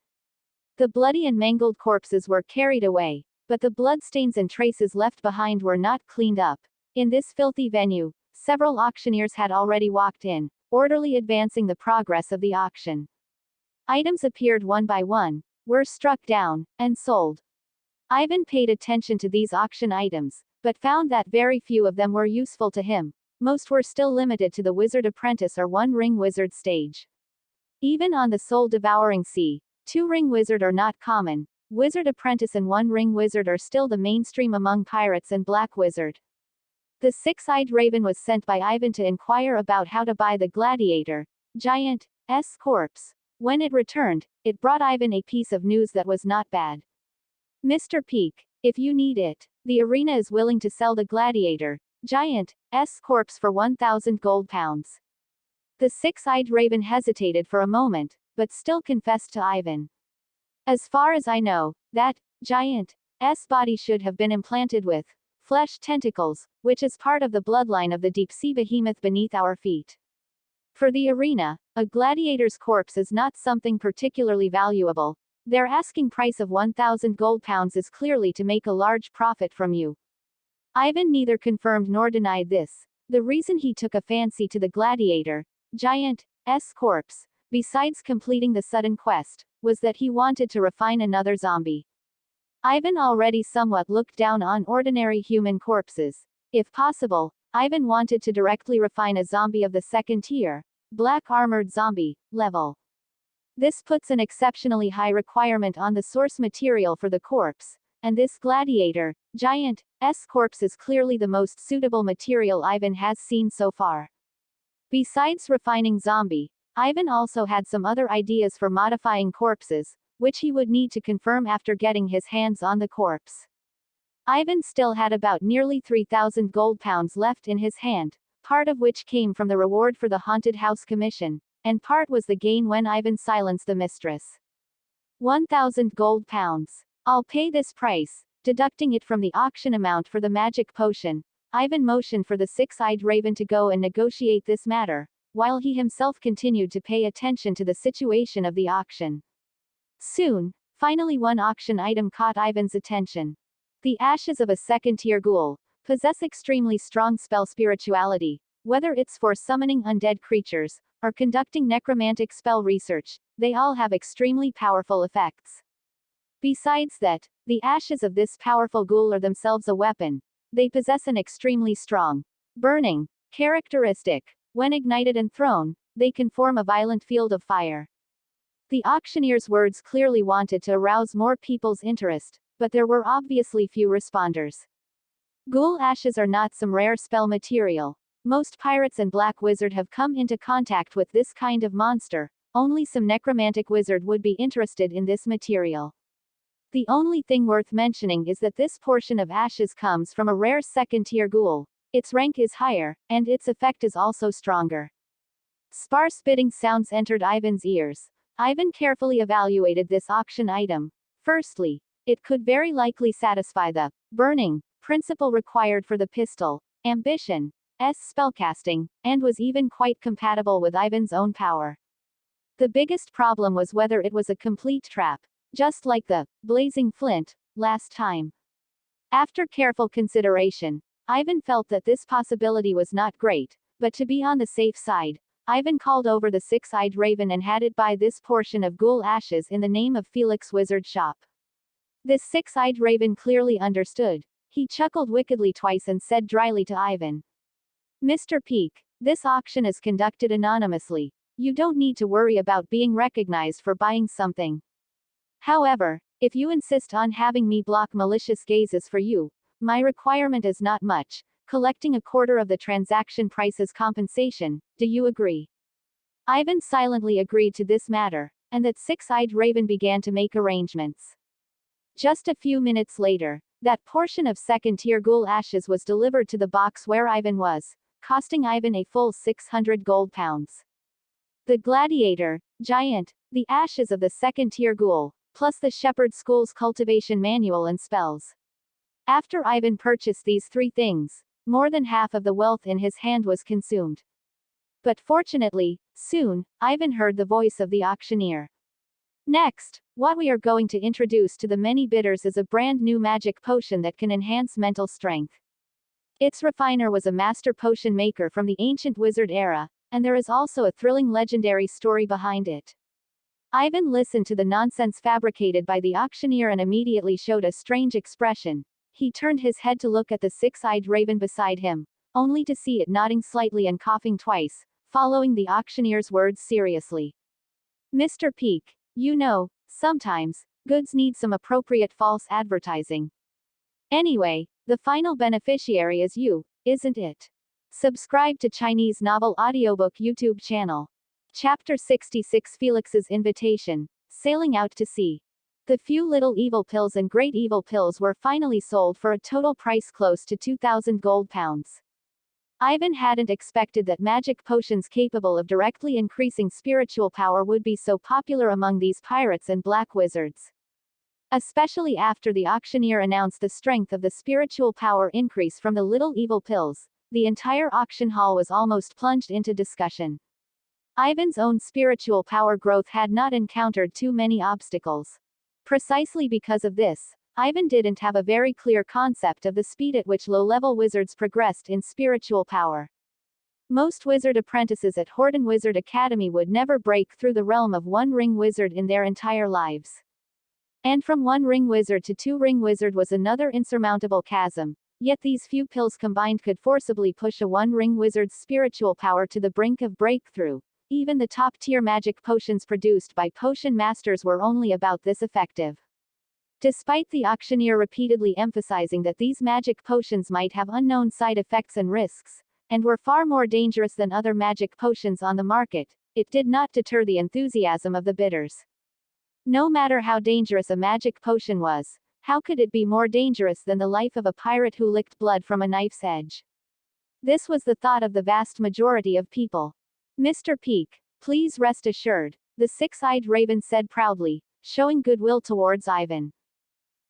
[SPEAKER 1] The bloody and mangled corpses were carried away, but the bloodstains and traces left behind were not cleaned up. In this filthy venue, several auctioneers had already walked in, orderly advancing the progress of the auction. Items appeared one by one, were struck down, and sold. Ivan paid attention to these auction items, but found that very few of them were useful to him. Most were still limited to the wizard apprentice or one-ring wizard stage. Even on the soul-devouring sea, two-ring wizard are not common. Wizard apprentice and one-ring wizard are still the mainstream among pirates and black wizard. The six-eyed raven was sent by Ivan to inquire about how to buy the gladiator, Giant's corpse. When it returned, it brought Ivan a piece of news that was not bad. Mr. Peak, if you need it, the arena is willing to sell the gladiator, Giant's corpse for 1,000 gold pounds. The six-eyed raven hesitated for a moment, but still confessed to Ivan. As far as I know, that Giant's body should have been implanted with flesh tentacles, which is part of the bloodline of the deep-sea behemoth beneath our feet. For the arena, a gladiator's corpse is not something particularly valuable. Their asking price of 1,000 gold pounds is clearly to make a large profit from you. Ivan neither confirmed nor denied this. The reason he took a fancy to the gladiator, Giant's corpse, besides completing the sudden quest, was that he wanted to refine another zombie. Ivan already somewhat looked down on ordinary human corpses. If possible, Ivan wanted to directly refine a zombie of the second tier, black armored zombie, level. This puts an exceptionally high requirement on the source material for the corpse, and this gladiator, Giant's corpse is clearly the most suitable material Ivan has seen so far. Besides refining zombie, Ivan also had some other ideas for modifying corpses, which he would need to confirm after getting his hands on the corpse. Ivan still had about nearly 3,000 gold pounds left in his hand, part of which came from the reward for the haunted house commission, and part was the gain when Ivan silenced the mistress. 1,000 gold pounds. I'll pay this price, deducting it from the auction amount for the magic potion. Ivan motioned for the six-eyed raven to go and negotiate this matter, while he himself continued to pay attention to the situation of the auction. Soon, finally one auction item caught Ivan's attention. The ashes of a second-tier ghoul possess extremely strong spell spirituality. Whether it's for summoning undead creatures, or conducting necromantic spell research, they all have extremely powerful effects. Besides that, the ashes of this powerful ghoul are themselves a weapon. They possess an extremely strong burning characteristic. When ignited and thrown, they can form a violent field of fire. The auctioneer's words clearly wanted to arouse more people's interest, but there were obviously few responders. Ghoul ashes are not some rare spell material. Most pirates and black wizard have come into contact with this kind of monster. Only some necromantic wizard would be interested in this material. The only thing worth mentioning is that this portion of ashes comes from a rare second-tier ghoul. Its rank is higher, and its effect is also stronger. Sparse spitting sounds entered Ivan's ears. Ivan carefully evaluated this auction item. Firstly, it could very likely satisfy the burning principle required for the pistol, ambition's spellcasting, and was even quite compatible with Ivan's own power. The biggest problem was whether it was a complete trap, just like the blazing flint last time. After careful consideration, Ivan felt that this possibility was not great, but to be on the safe side, Ivan called over the six-eyed raven and had it buy this portion of ghoul ashes in the name of Felix Wizard Shop. This six-eyed raven clearly understood. He chuckled wickedly twice and said dryly to Ivan, "Mr. Peak, this auction is conducted anonymously. You don't need to worry about being recognized for buying something. However, if you insist on having me block malicious gazes for you, my requirement is not much, collecting a quarter of the transaction price as compensation. Do you agree?" Ivan silently agreed to this matter, and that six-eyed raven began to make arrangements. Just a few minutes later, that portion of second-tier ghoul ashes was delivered to the box where Ivan was, costing Ivan a full 600 gold pounds. The gladiator, giant, the ashes of the second-tier ghoul, plus the shepherd school's cultivation manual and spells. After Ivan purchased these three things, more than half of the wealth in his hand was consumed. But fortunately, soon, Ivan heard the voice of the auctioneer. Next, what we are going to introduce to the many bidders is a brand new magic potion that can enhance mental strength. Its refiner was a master potion maker from the ancient wizard era, and there is also a thrilling legendary story behind it. Ivan listened to the nonsense fabricated by the auctioneer and immediately showed a strange expression. He turned his head to look at the six-eyed raven beside him, only to see it nodding slightly and coughing twice, following the auctioneer's words seriously. Mr. Peak, you know, sometimes, goods need some appropriate false advertising. Anyway, the final beneficiary is you, isn't it? Subscribe to Chinese Novel Audiobook YouTube channel. Chapter 66 Felix's Invitation, Sailing Out to Sea. The few little evil pills and great evil pills were finally sold for a total price close to 2,000 gold pounds. Ivan hadn't expected that magic potions capable of directly increasing spiritual power would be so popular among these pirates and black wizards. Especially after the auctioneer announced the strength of the spiritual power increase from the little evil pills, the entire auction hall was almost plunged into discussion. Ivan's own spiritual power growth had not encountered too many obstacles. Precisely because of this, Ivan didn't have a very clear concept of the speed at which low-level wizards progressed in spiritual power. Most wizard apprentices at Horton Wizard Academy would never break through the realm of one-ring wizard in their entire lives. And from one-ring wizard to two-ring wizard was another insurmountable chasm, yet these few pills combined could forcibly push a one-ring wizard's spiritual power to the brink of breakthrough. Even the top-tier magic potions produced by potion masters were only about this effective. Despite the auctioneer repeatedly emphasizing that these magic potions might have unknown side effects and risks, and were far more dangerous than other magic potions on the market, it did not deter the enthusiasm of the bidders. No matter how dangerous a magic potion was, how could it be more dangerous than the life of a pirate who licked blood from a knife's edge? This was the thought of the vast majority of people. Mr. Peak, please rest assured, the six-eyed raven said proudly, showing goodwill towards Ivan.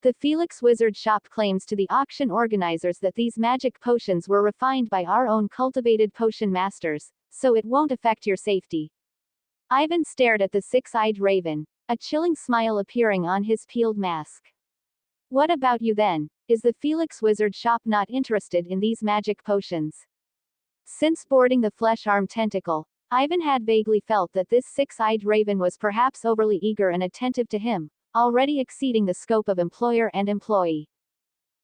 [SPEAKER 1] The Felix Wizard Shop claims to the auction organizers that these magic potions were refined by our own cultivated potion masters, so it won't affect your safety. Ivan stared at the six-eyed raven, a chilling smile appearing on his peeled mask. What about you then? Is the Felix Wizard Shop not interested in these magic potions? Since boarding the flesh arm tentacle, Ivan had vaguely felt that this six-eyed raven was perhaps overly eager and attentive to him, already exceeding the scope of employer and employee.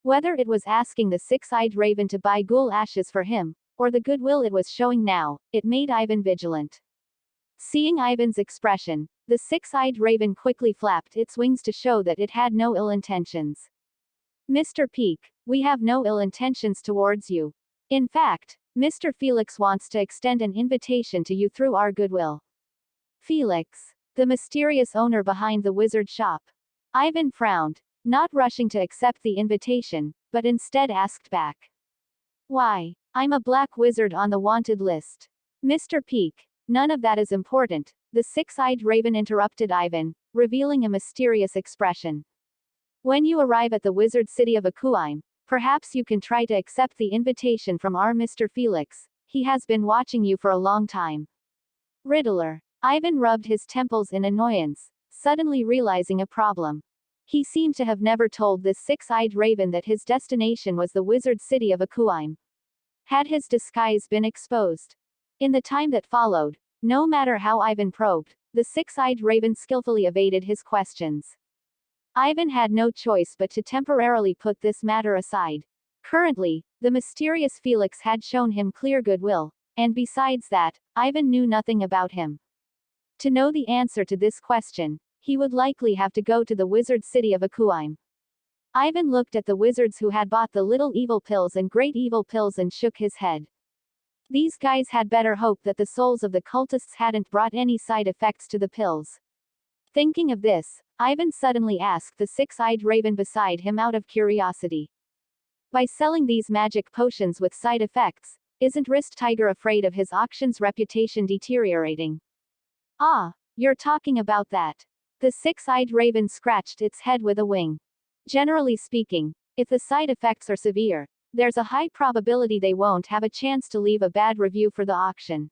[SPEAKER 1] Whether it was asking the six-eyed raven to buy ghoul ashes for him, or the goodwill it was showing now, it made Ivan vigilant. Seeing Ivan's expression, the six-eyed raven quickly flapped its wings to show that it had no ill intentions. Mr. Peak, we have no ill intentions towards you. In fact, Mr. Felix wants to extend an invitation to you through our goodwill. Felix, the mysterious owner behind the wizard shop. Ivan frowned, not rushing to accept the invitation, but instead asked back. Why, I'm a black wizard on the wanted list. Mr. Peak, none of that is important, the six-eyed raven interrupted Ivan, revealing a mysterious expression. When you arrive at the wizard city of Akuime, perhaps you can try to accept the invitation from our Mr. Felix. He has been watching you for a long time. Riddler. Ivan rubbed his temples in annoyance, suddenly realizing a problem. He seemed to have never told this six-eyed raven that his destination was the wizard city of Akuime. Had his disguise been exposed? In the time that followed, no matter how Ivan probed, the six-eyed raven skillfully evaded his questions. Ivan had no choice but to temporarily put this matter aside. Currently, the mysterious Felix had shown him clear goodwill, and besides that, Ivan knew nothing about him. To know the answer to this question, he would likely have to go to the wizard city of Akuime. Ivan looked at the wizards who had bought the little evil pills and great evil pills and shook his head. These guys had better hope that the souls of the cultists hadn't brought any side effects to the pills. Thinking of this, Ivan suddenly asked the six-eyed raven beside him out of curiosity. By selling these magic potions with side effects, isn't Wrist Tiger afraid of his auction's reputation deteriorating? Ah, you're talking about that. The six-eyed raven scratched its head with a wing. Generally speaking, if the side effects are severe, there's a high probability they won't have a chance to leave a bad review for the auction.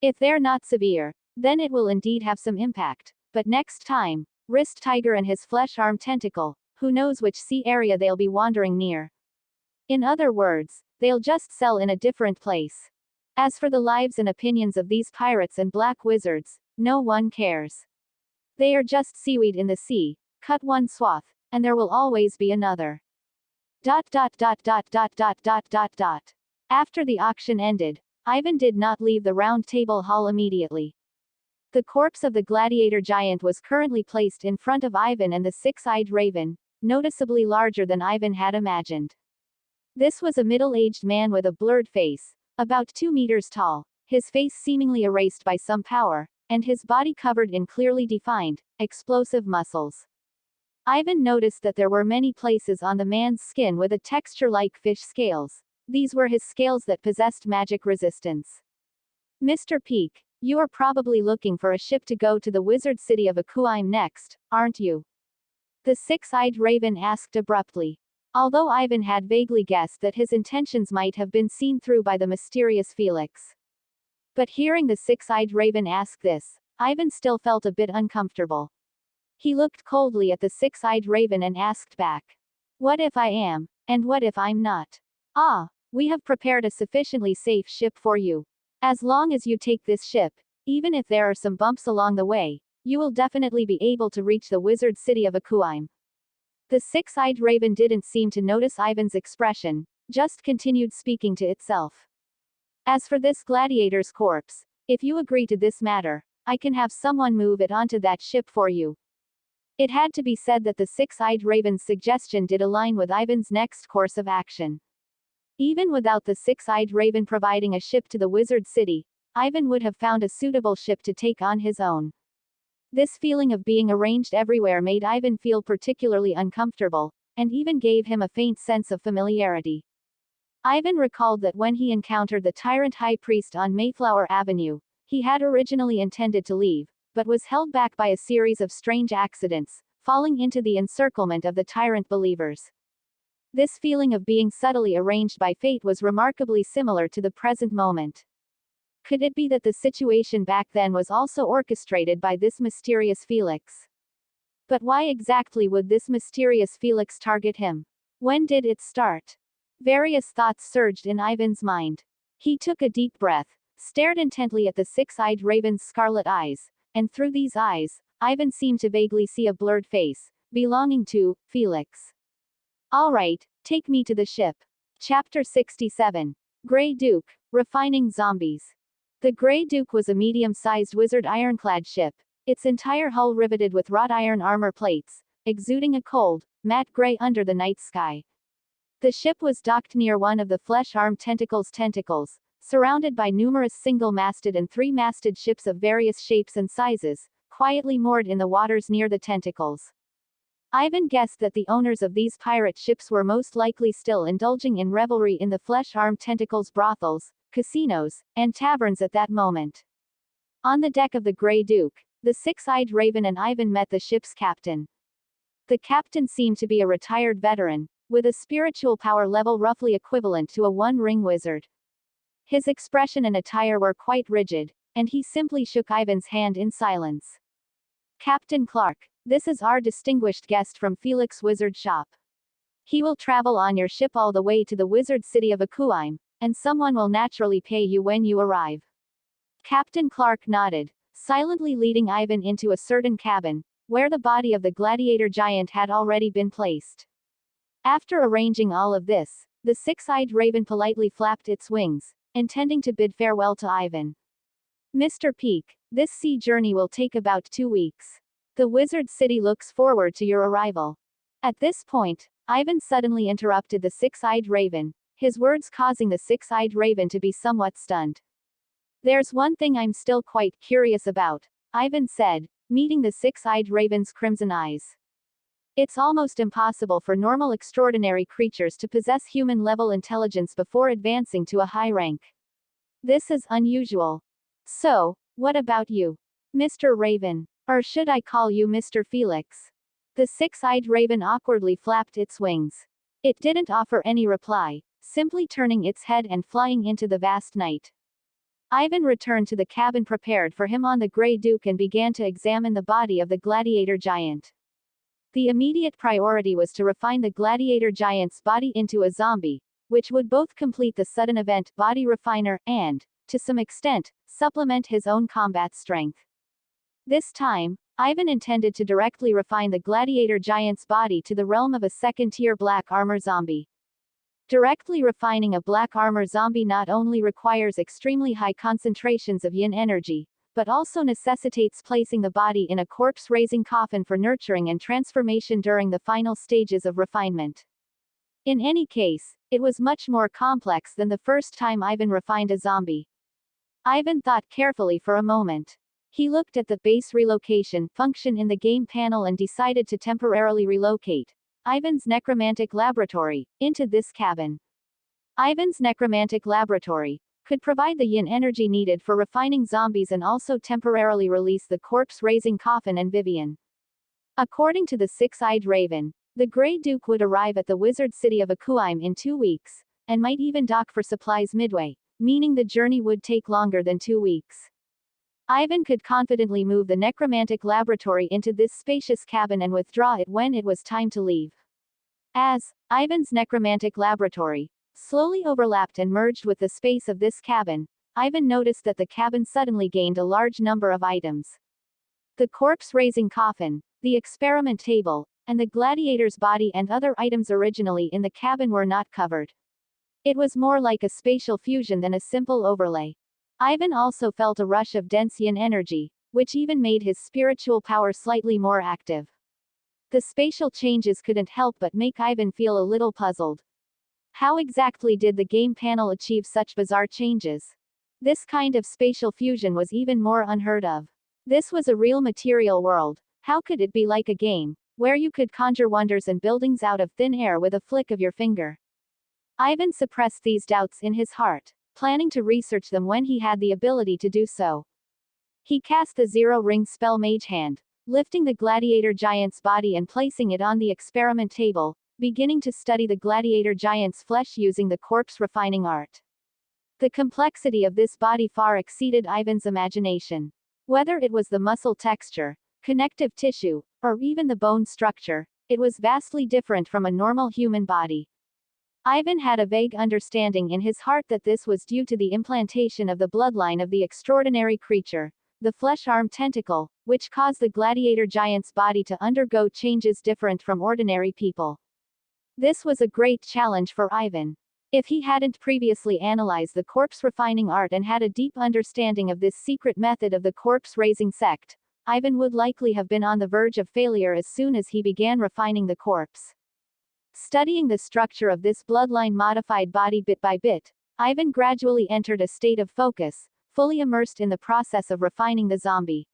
[SPEAKER 1] If they're not severe, then it will indeed have some impact, but next time, Wrist Tiger and his flesh arm tentacle, who knows which sea area they'll be wandering near. In other words, they'll just sell in a different place. As for the lives and opinions of these pirates and black wizards, no one cares. They are just seaweed in the sea, cut one swath, and there will always be another. After the auction ended, Ivan did not leave the round table hall immediately. The corpse of the gladiator giant was currently placed in front of Ivan and the six-eyed raven, noticeably larger than Ivan had imagined. This was a middle-aged man with a blurred face, about 2 meters tall, his face seemingly erased by some power, and his body covered in clearly defined, explosive muscles. Ivan noticed that there were many places on the man's skin with a texture like fish scales. These were his scales that possessed magic resistance. Mr. Peak, you are probably looking for a ship to go to the wizard city of Akuaim next, aren't you? The six-eyed raven asked abruptly. Although Ivan had vaguely guessed that his intentions might have been seen through by the mysterious Felix. But hearing the six-eyed raven ask this, Ivan still felt a bit uncomfortable. He looked coldly at the six-eyed raven and asked back. What if I am, and what if I'm not? Ah, we have prepared a sufficiently safe ship for you. As long as you take this ship, even if there are some bumps along the way, you will definitely be able to reach the wizard city of Akuaim. The six-eyed raven didn't seem to notice Ivan's expression, just continued speaking to itself. As for this gladiator's corpse, if you agree to this matter, I can have someone move it onto that ship for you. It had to be said that the six-eyed raven's suggestion did align with Ivan's next course of action. Even without the six-eyed raven providing a ship to the wizard city, Ivan would have found a suitable ship to take on his own. This feeling of being arranged everywhere made Ivan feel particularly uncomfortable, and even gave him a faint sense of familiarity. Ivan recalled that when he encountered the tyrant high priest on Mayflower Avenue, he had originally intended to leave, but was held back by a series of strange accidents, falling into the encirclement of the tyrant believers. This feeling of being subtly arranged by fate was remarkably similar to the present moment. Could it be that the situation back then was also orchestrated by this mysterious Felix? But why exactly would this mysterious Felix target him? When did it start? Various thoughts surged in Ivan's mind. He took a deep breath, stared intently at the six-eyed raven's scarlet eyes, and through these eyes, Ivan seemed to vaguely see a blurred face, belonging to Felix. All right, take me to the ship. Chapter 67. Grey Duke, Refining Zombies. The Grey Duke was a medium-sized wizard ironclad ship, its entire hull riveted with wrought iron armor plates, exuding a cold, matte gray under the night sky. The ship was docked near one of the flesh-armed tentacles, surrounded by numerous single-masted and three-masted ships of various shapes and sizes, quietly moored in the waters near the tentacles. Ivan guessed that the owners of these pirate ships were most likely still indulging in revelry in the flesh-armed tentacles brothels, casinos, and taverns at that moment. On the deck of the Grey Duke, the six-eyed raven and Ivan met the ship's captain. The captain seemed to be a retired veteran, with a spiritual power level roughly equivalent to a one-ring wizard. His expression and attire were quite rigid, and he simply shook Ivan's hand in silence. Captain Clark, this is our distinguished guest from Felix Wizard Shop. He will travel on your ship all the way to the wizard city of Akuaim, and someone will naturally pay you when you arrive. Captain Clark nodded, silently leading Ivan into a certain cabin, where the body of the gladiator giant had already been placed. After arranging all of this, the six-eyed raven politely flapped its wings, intending to bid farewell to Ivan. Mr. Peak, this sea journey will take about 2 weeks. The wizard city looks forward to your arrival. At this point, Ivan suddenly interrupted the six-eyed raven, his words causing the six-eyed raven to be somewhat stunned. There's one thing I'm still quite curious about, Ivan said, meeting the six-eyed raven's crimson eyes. It's almost impossible for normal extraordinary creatures to possess human-level intelligence before advancing to a high rank. This is unusual. So, what about you, Mr. Raven? Or should I call you Mr. Felix? The six-eyed raven awkwardly flapped its wings. It didn't offer any reply, simply turning its head and flying into the vast night. Ivan returned to the cabin prepared for him on the Grey Duke and began to examine the body of the gladiator giant. The immediate priority was to refine the gladiator giant's body into a zombie, which would both complete the sudden event body refiner and, to some extent, supplement his own combat strength. This time, Ivan intended to directly refine the gladiator giant's body to the realm of a second-tier black armor zombie. Directly refining a black armor zombie not only requires extremely high concentrations of yin energy, but also necessitates placing the body in a corpse-raising coffin for nurturing and transformation during the final stages of refinement. In any case, it was much more complex than the first time Ivan refined a zombie. Ivan thought carefully for a moment. He looked at the base relocation function in the game panel and decided to temporarily relocate Ivan's necromantic laboratory into this cabin. Ivan's necromantic laboratory could provide the yin energy needed for refining zombies and also temporarily release the corpse-raising coffin and Vivian. According to the Six-Eyed Raven, the Grey Duke would arrive at the wizard city of Akuime in 2 weeks, and might even dock for supplies midway, meaning the journey would take longer than 2 weeks. Ivan could confidently move the necromantic laboratory into this spacious cabin and withdraw it when it was time to leave. As Ivan's necromantic laboratory slowly overlapped and merged with the space of this cabin, Ivan noticed that the cabin suddenly gained a large number of items. The corpse-raising coffin, the experiment table, and the gladiator's body and other items originally in the cabin were not covered. It was more like a spatial fusion than a simple overlay. Ivan also felt a rush of dense yin energy, which even made his spiritual power slightly more active. The spatial changes couldn't help but make Ivan feel a little puzzled. How exactly did the game panel achieve such bizarre changes? This kind of spatial fusion was even more unheard of. This was a real material world. How could it be like a game, where you could conjure wonders and buildings out of thin air with a flick of your finger? Ivan suppressed these doubts in his heart, planning to research them when he had the ability to do so. He cast the zero-ring spell Mage Hand, lifting the gladiator giant's body and placing it on the experiment table, beginning to study the gladiator giant's flesh using the corpse refining art. The complexity of this body far exceeded Ivan's imagination. Whether it was the muscle texture, connective tissue, or even the bone structure, it was vastly different from a normal human body. Ivan had a vague understanding in his heart that this was due to the implantation of the bloodline of the extraordinary creature, the flesh-armed tentacle, which caused the gladiator giant's body to undergo changes different from ordinary people. This was a great challenge for Ivan. If he hadn't previously analyzed the corpse refining art and had a deep understanding of this secret method of the corpse-raising sect, Ivan would likely have been on the verge of failure as soon as he began refining the corpse. Studying the structure of this bloodline-modified body bit by bit, Ivan gradually entered a state of focus, fully immersed in the process of refining the zombie.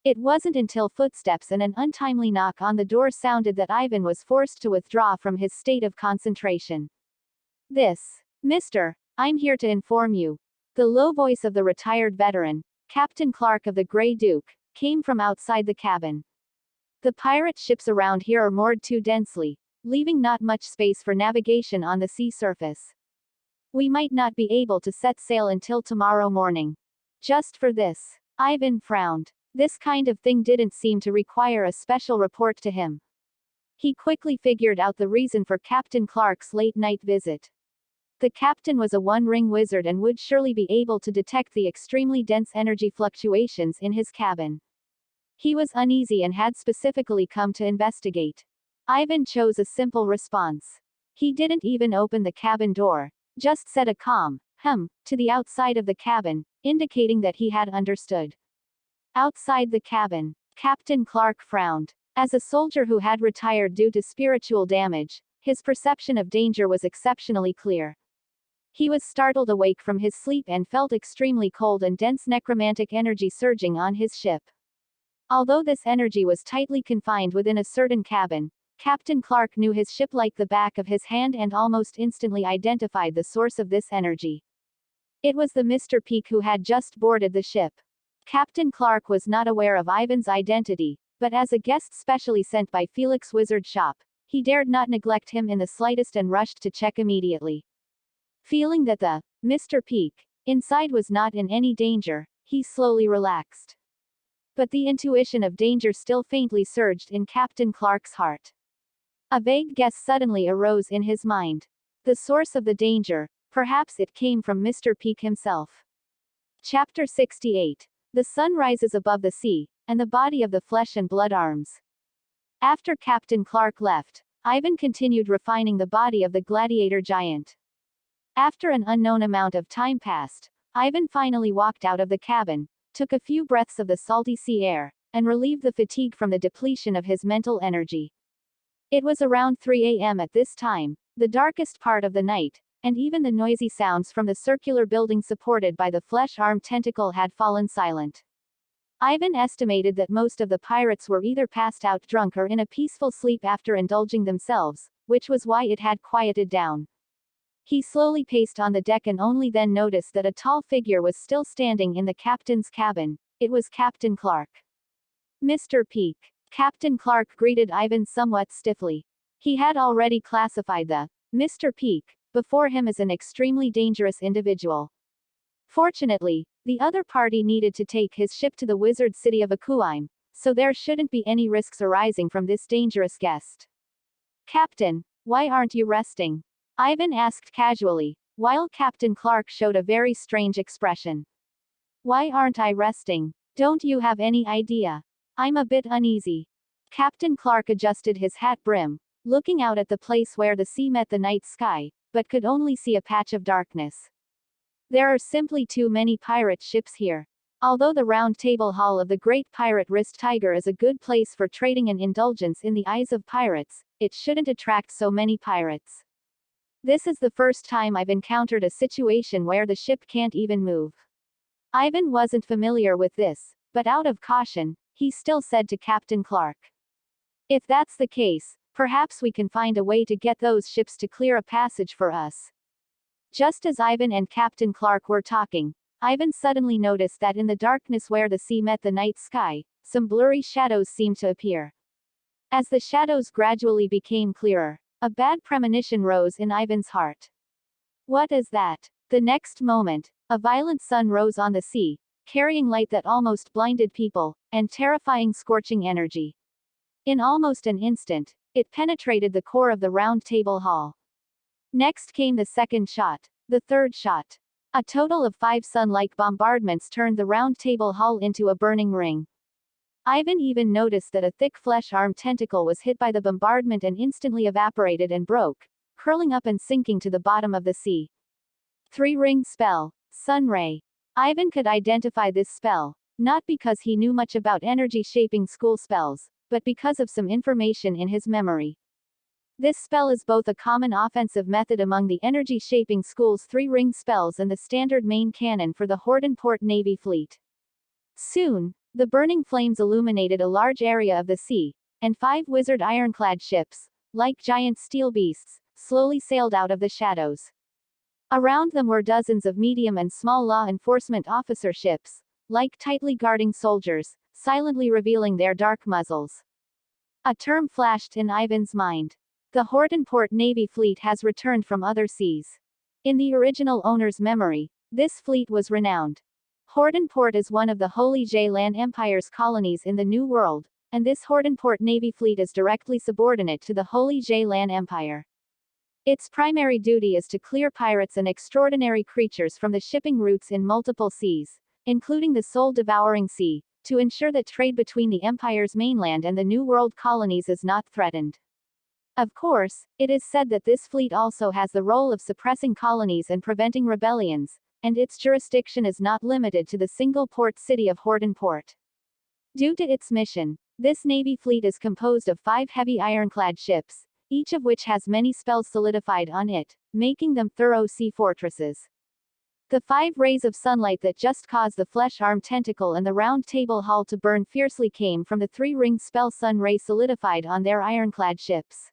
[SPEAKER 1] It wasn't until footsteps and an untimely knock on the door sounded that Ivan was forced to withdraw from his state of concentration. Mister, I'm here to inform you. The low voice of the retired veteran, Captain Clark of the Grey Duke, came from outside the cabin. The pirate ships around here are moored too densely, leaving not much space for navigation on the sea surface. We might not be able to set sail until tomorrow morning. Just for this. Ivan frowned. This kind of thing didn't seem to require a special report to him. He quickly figured out the reason for Captain Clark's late-night visit. The captain was a one-ring wizard and would surely be able to detect the extremely dense energy fluctuations in his cabin. He was uneasy and had specifically come to investigate. Ivan chose a simple response. He didn't even open the cabin door, just said a calm, to the outside of the cabin, indicating that he had understood. Outside the cabin, Captain Clark frowned. As a soldier who had retired due to spiritual damage, his perception of danger was exceptionally clear. He was startled awake from his sleep and felt extremely cold and dense necromantic energy surging on his ship. Although this energy was tightly confined within a certain cabin, Captain Clark knew his ship like the back of his hand and almost instantly identified the source of this energy. It was the Mr. Peak who had just boarded the ship. Captain Clark was not aware of Ivan's identity, but as a guest specially sent by Felix Wizard Shop, he dared not neglect him in the slightest and rushed to check immediately. Feeling that the Mr. Peak inside was not in any danger, he slowly relaxed. But the intuition of danger still faintly surged in Captain Clark's heart. A vague guess suddenly arose in his mind. The source of the danger, perhaps it came from Mr. Peak himself. Chapter 68. The sun rises above the sea, and the body of the flesh and blood arms. After Captain Clark left, Ivan continued refining the body of the gladiator giant. After an unknown amount of time passed, Ivan finally walked out of the cabin, took a few breaths of the salty sea air, and relieved the fatigue from the depletion of his mental energy. It was around 3 a.m. at this time, the darkest part of the night, and even the noisy sounds from the circular building supported by the flesh-armed tentacle had fallen silent. Ivan estimated that most of the pirates were either passed out drunk or in a peaceful sleep after indulging themselves, which was why it had quieted down. He slowly paced on the deck and only then noticed that a tall figure was still standing in the captain's cabin. It was Captain Clark. Mr. Peak. Captain Clark greeted Ivan somewhat stiffly. He had already classified the Mr. Peak before him as an extremely dangerous individual. Fortunately, the other party needed to take his ship to the wizard city of Akuime, so there shouldn't be any risks arising from this dangerous guest. Captain, why aren't you resting? Ivan asked casually, while Captain Clark showed a very strange expression. Why aren't I resting? Don't you have any idea? I'm a bit uneasy. Captain Clark adjusted his hat brim, looking out at the place where the sea met the night sky, but could only see a patch of darkness. There are simply too many pirate ships here. Although the round table hall of the Great Pirate Wrist Tiger is a good place for trading and indulgence in the eyes of pirates, it shouldn't attract so many pirates. This is the first time I've encountered a situation where the ship can't even move. Ivan wasn't familiar with this, but out of caution, he still said to Captain Clark. If that's the case, perhaps we can find a way to get those ships to clear a passage for us. Just as Ivan and Captain Clark were talking, Ivan suddenly noticed that in the darkness where the sea met the night sky, some blurry shadows seemed to appear. As the shadows gradually became clearer, a bad premonition rose in Ivan's heart. What is that? The next moment, a violent sun rose on the sea, carrying light that almost blinded people, and terrifying scorching energy. In almost an instant, it penetrated the core of the round table hall. Next came the second shot, the third shot. A total of 5 sun-like bombardments turned the round table hall into a burning ring. Ivan even noticed that a thick flesh-armed tentacle was hit by the bombardment and instantly evaporated and broke, curling up and sinking to the bottom of the sea. 3-ring spell, Sun Ray. Ivan could identify this spell, not because he knew much about energy-shaping school spells, but because of some information in his memory. This spell is both a common offensive method among the energy-shaping school's 3-ring spells and the standard main cannon for the Hordenport Navy fleet. Soon, the burning flames illuminated a large area of the sea, and 5 wizard ironclad ships, like giant steel beasts, slowly sailed out of the shadows. Around them were dozens of medium and small law enforcement officer ships, like tightly guarding soldiers, silently revealing their dark muzzles. A term flashed in Ivan's mind. The Hordenport Navy fleet has returned from other seas. In the original owner's memory, this fleet was renowned. Hordenport is one of the Holy Ge Lan Empire's colonies in the New World, and this Hordenport Navy fleet is directly subordinate to the Holy Ge Lan Empire. Its primary duty is to clear pirates and extraordinary creatures from the shipping routes in multiple seas, including the soul-devouring sea, to ensure that trade between the Empire's mainland and the New World colonies is not threatened. Of course, it is said that this fleet also has the role of suppressing colonies and preventing rebellions, and its jurisdiction is not limited to the single port city of Hordenport. Due to its mission, this Navy fleet is composed of 5 heavy ironclad ships, each of which has many spells solidified on it, making them thorough sea fortresses. The 5 rays of sunlight that just caused the flesh-armed tentacle and the round table hall to burn fiercely came from the 3-ring spell Sun Ray solidified on their ironclad ships.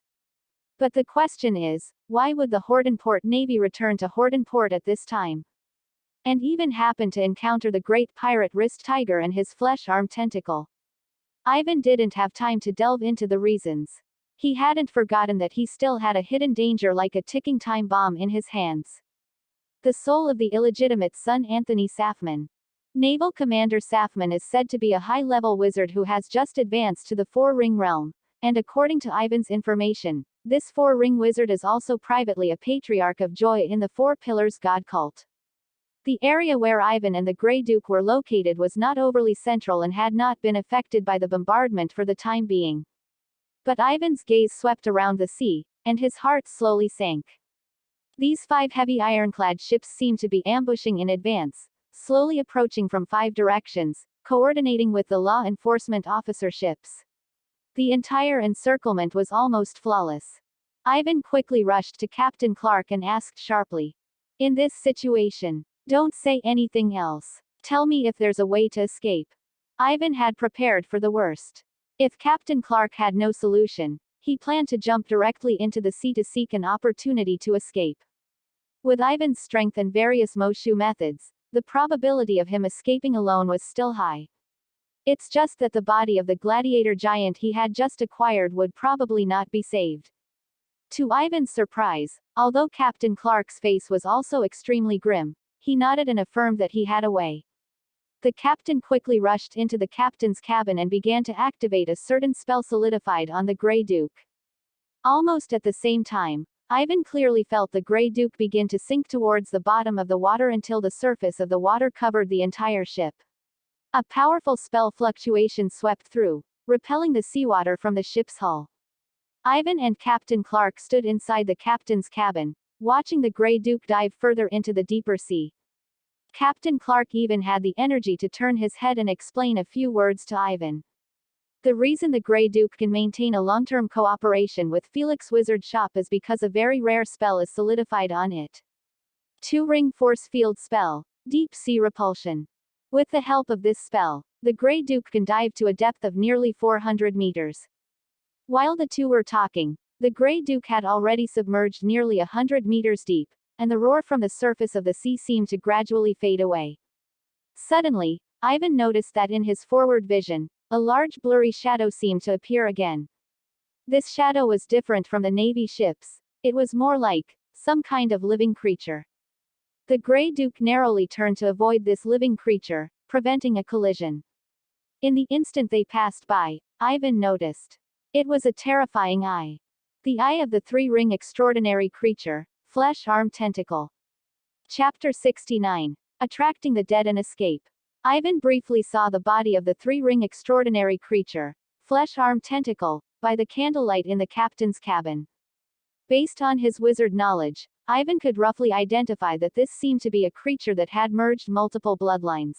[SPEAKER 1] But the question is, why would the Hordenport Navy return to Hordenport at this time? And even happen to encounter the great pirate Wrist Tiger and his flesh-armed tentacle? Ivan didn't have time to delve into the reasons. He hadn't forgotten that he still had a hidden danger like a ticking time bomb in his hands. The soul of the illegitimate son Anthony Safman. Naval Commander Safman is said to be a high-level wizard who has just advanced to the 4-ring realm, and according to Ivan's information, this 4-ring wizard is also privately a patriarch of joy in the 4 Pillars God cult. The area where Ivan and the Grey Duke were located was not overly central and had not been affected by the bombardment for the time being. But Ivan's gaze swept around the sea, and his heart slowly sank. These 5 heavy ironclad ships seemed to be ambushing in advance, slowly approaching from 5 directions, coordinating with the law enforcement officer ships. The entire encirclement was almost flawless. Ivan quickly rushed to Captain Clark and asked sharply, "In this situation, don't say anything else. Tell me if there's a way to escape." Ivan had prepared for the worst. If Captain Clark had no solution, he planned to jump directly into the sea to seek an opportunity to escape. With Ivan's strength and various Moshu methods, the probability of him escaping alone was still high. It's just that the body of the gladiator giant he had just acquired would probably not be saved. To Ivan's surprise, although Captain Clark's face was also extremely grim, he nodded and affirmed that he had a way. The captain quickly rushed into the captain's cabin and began to activate a certain spell solidified on the Grey Duke. Almost at the same time, Ivan clearly felt the Grey Duke begin to sink towards the bottom of the water until the surface of the water covered the entire ship. A powerful spell fluctuation swept through, repelling the seawater from the ship's hull. Ivan and Captain Clark stood inside the captain's cabin, watching the Grey Duke dive further into the deeper sea. Captain Clark even had the energy to turn his head and explain a few words to Ivan. The reason the Grey Duke can maintain a long-term cooperation with Felix Wizard Shop is because a very rare spell is solidified on it. 2-ring force field spell, Deep Sea Repulsion. With the help of this spell, the Grey Duke can dive to a depth of nearly 400 meters. While the two were talking, the Grey Duke had already submerged nearly 100 meters deep, and the roar from the surface of the sea seemed to gradually fade away. Suddenly, Ivan noticed that in his forward vision, a large blurry shadow seemed to appear again. This shadow was different from the Navy ships. It was more like some kind of living creature. The Grey Duke narrowly turned to avoid this living creature, preventing a collision. In the instant they passed by, Ivan noticed. It was a terrifying eye. The eye of the 3-ring extraordinary creature, Flesh Arm Tentacle. Chapter 69. Attracting the Dead and Escape. Ivan briefly saw the body of the 3-ring extraordinary creature, Flesh Arm Tentacle, by the candlelight in the captain's cabin. Based on his wizard knowledge, Ivan could roughly identify that this seemed to be a creature that had merged multiple bloodlines.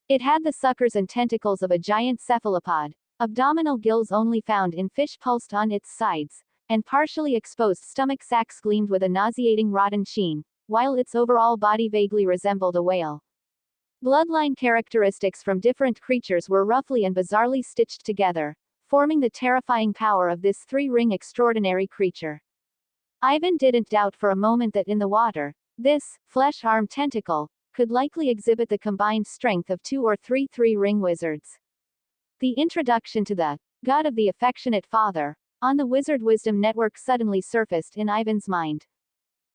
[SPEAKER 1] It had the suckers and tentacles of a giant cephalopod, abdominal gills only found in fish pulsed on its sides, and partially exposed stomach sacs gleamed with a nauseating rotten sheen, while its overall body vaguely resembled a whale. Bloodline characteristics from different creatures were roughly and bizarrely stitched together, forming the terrifying power of this 3-ring extraordinary creature. Ivan didn't doubt for a moment that in the water, this Flesh Arm Tentacle could likely exhibit the combined strength of 2 or 3 3-ring wizards. The introduction to the God of the Affectionate Father on the Wizard Wisdom Network suddenly surfaced in Ivan's mind.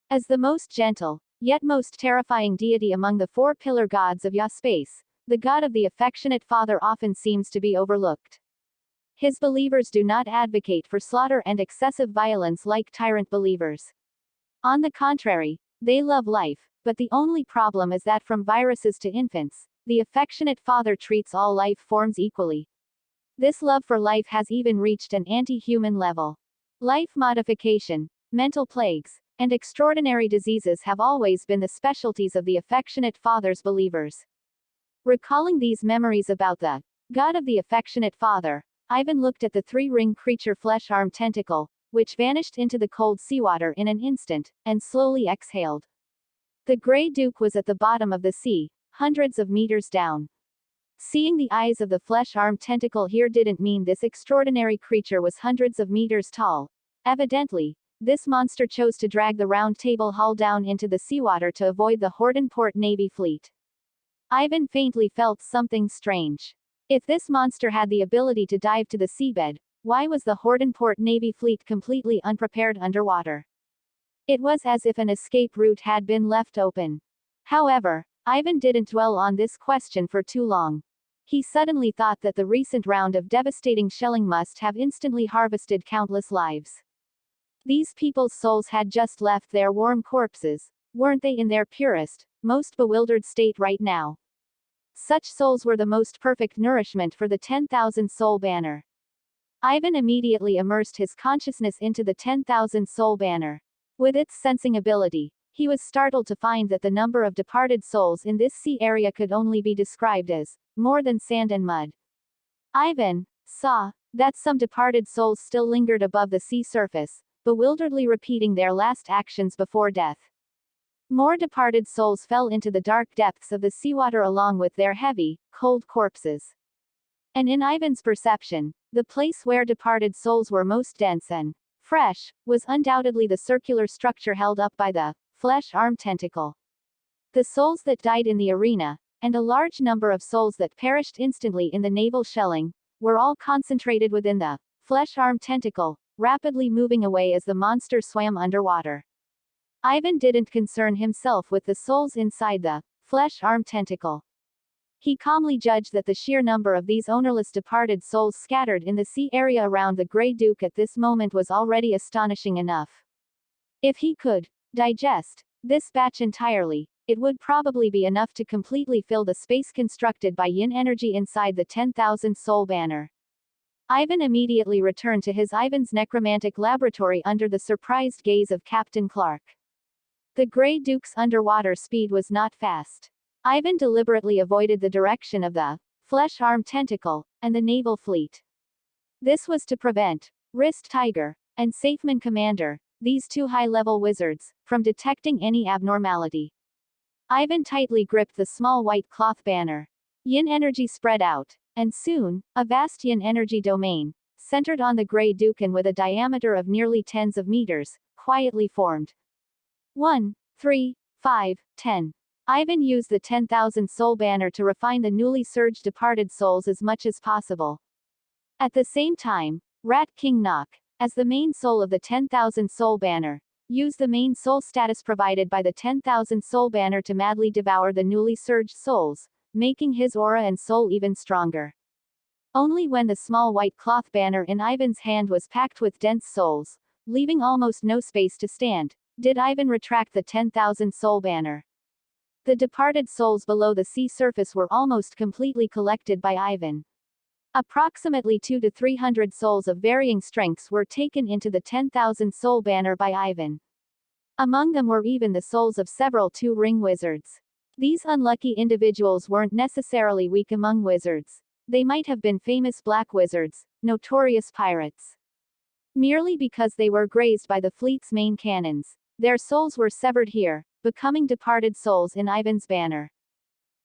[SPEAKER 1] As the most gentle, yet most terrifying deity among the 4 pillar gods of Subspace, the God of the Affectionate Father often seems to be overlooked. His believers do not advocate for slaughter and excessive violence like tyrant believers. On the contrary, they love life, but the only problem is that from viruses to infants, the Affectionate Father treats all life forms equally. This love for life has even reached an anti-human level. Life modification, mental plagues, and extraordinary diseases have always been the specialties of the Affectionate Father's believers. Recalling these memories about the God of the Affectionate Father, Ivan looked at the 3-ring creature Flesh Arm Tentacle, which vanished into the cold seawater in an instant, and slowly exhaled. The Grey Duke was at the bottom of the sea, hundreds of meters down. Seeing the eyes of the Flesh Arm Tentacle here didn't mean this extraordinary creature was hundreds of meters tall. Evidently, this monster chose to drag the round table hull down into the seawater to avoid the Hordenport Navy fleet. Ivan faintly felt something strange. If this monster had the ability to dive to the seabed, why was the Hordenport Navy fleet completely unprepared underwater? It was as if an escape route had been left open. However, Ivan didn't dwell on this question for too long. He suddenly thought that the recent round of devastating shelling must have instantly harvested countless lives. These people's souls had just left their warm corpses, weren't they, in their purest, most bewildered state right now. Such souls were the most perfect nourishment for the 10,000 soul banner. Ivan immediately immersed his consciousness into the 10,000 soul banner. With its sensing ability, he was startled to find that the number of departed souls in this sea area could only be described as more than sand and mud. Ivan saw that some departed souls still lingered above the sea surface, bewilderedly repeating their last actions before death. More departed souls fell into the dark depths of the seawater along with their heavy, cold corpses. And in Ivan's perception, the place where departed souls were most dense and fresh was undoubtedly the circular structure held up by the flesh-armed tentacle. The souls that died in the arena, and a large number of souls that perished instantly in the naval shelling, were all concentrated within the flesh-armed tentacle, rapidly moving away as the monster swam underwater. Ivan didn't concern himself with the souls inside the flesh-armed tentacle. He calmly judged that the sheer number of these ownerless departed souls scattered in the sea area around the Grey Duke at this moment was already astonishing enough. If he could digest this batch entirely, it would probably be enough to completely fill the space constructed by yin energy inside the 10,000 soul banner. Ivan immediately returned to his Ivan's necromantic laboratory under the surprised gaze of Captain Clark. The Grey Duke's underwater speed was not fast. Ivan deliberately avoided the direction of the flesh-armed tentacle and the naval fleet. This was to prevent Wrist Tiger and Safeman Commander, these two high-level wizards, from detecting any abnormality. Ivan tightly gripped the small white cloth banner. Yin energy spread out, and soon, a vast yin energy domain, centered on the Grey Duke and with a diameter of nearly tens of meters, quietly formed. 1, 3, 5, 10. Ivan used the 10,000 soul banner to refine the newly surged departed souls as much as possible. At the same time, Rat King Knock, as the main soul of the 10,000 soul banner, used the main soul status provided by the 10,000 soul banner to madly devour the newly surged souls, making his aura and soul even stronger. Only when the small white cloth banner in Ivan's hand was packed with dense souls, leaving almost no space to stand, did Ivan retract the 10,000 soul banner. The departed souls below the sea surface were almost completely collected by Ivan. Approximately 200 to 300 souls of varying strengths were taken into the 10,000 soul banner by Ivan. Among them were even the souls of several two-ring wizards. These unlucky individuals weren't necessarily weak among wizards. They might have been famous black wizards, notorious pirates. Merely because they were grazed by the fleet's main cannons, their souls were severed here, becoming departed souls in Ivan's banner.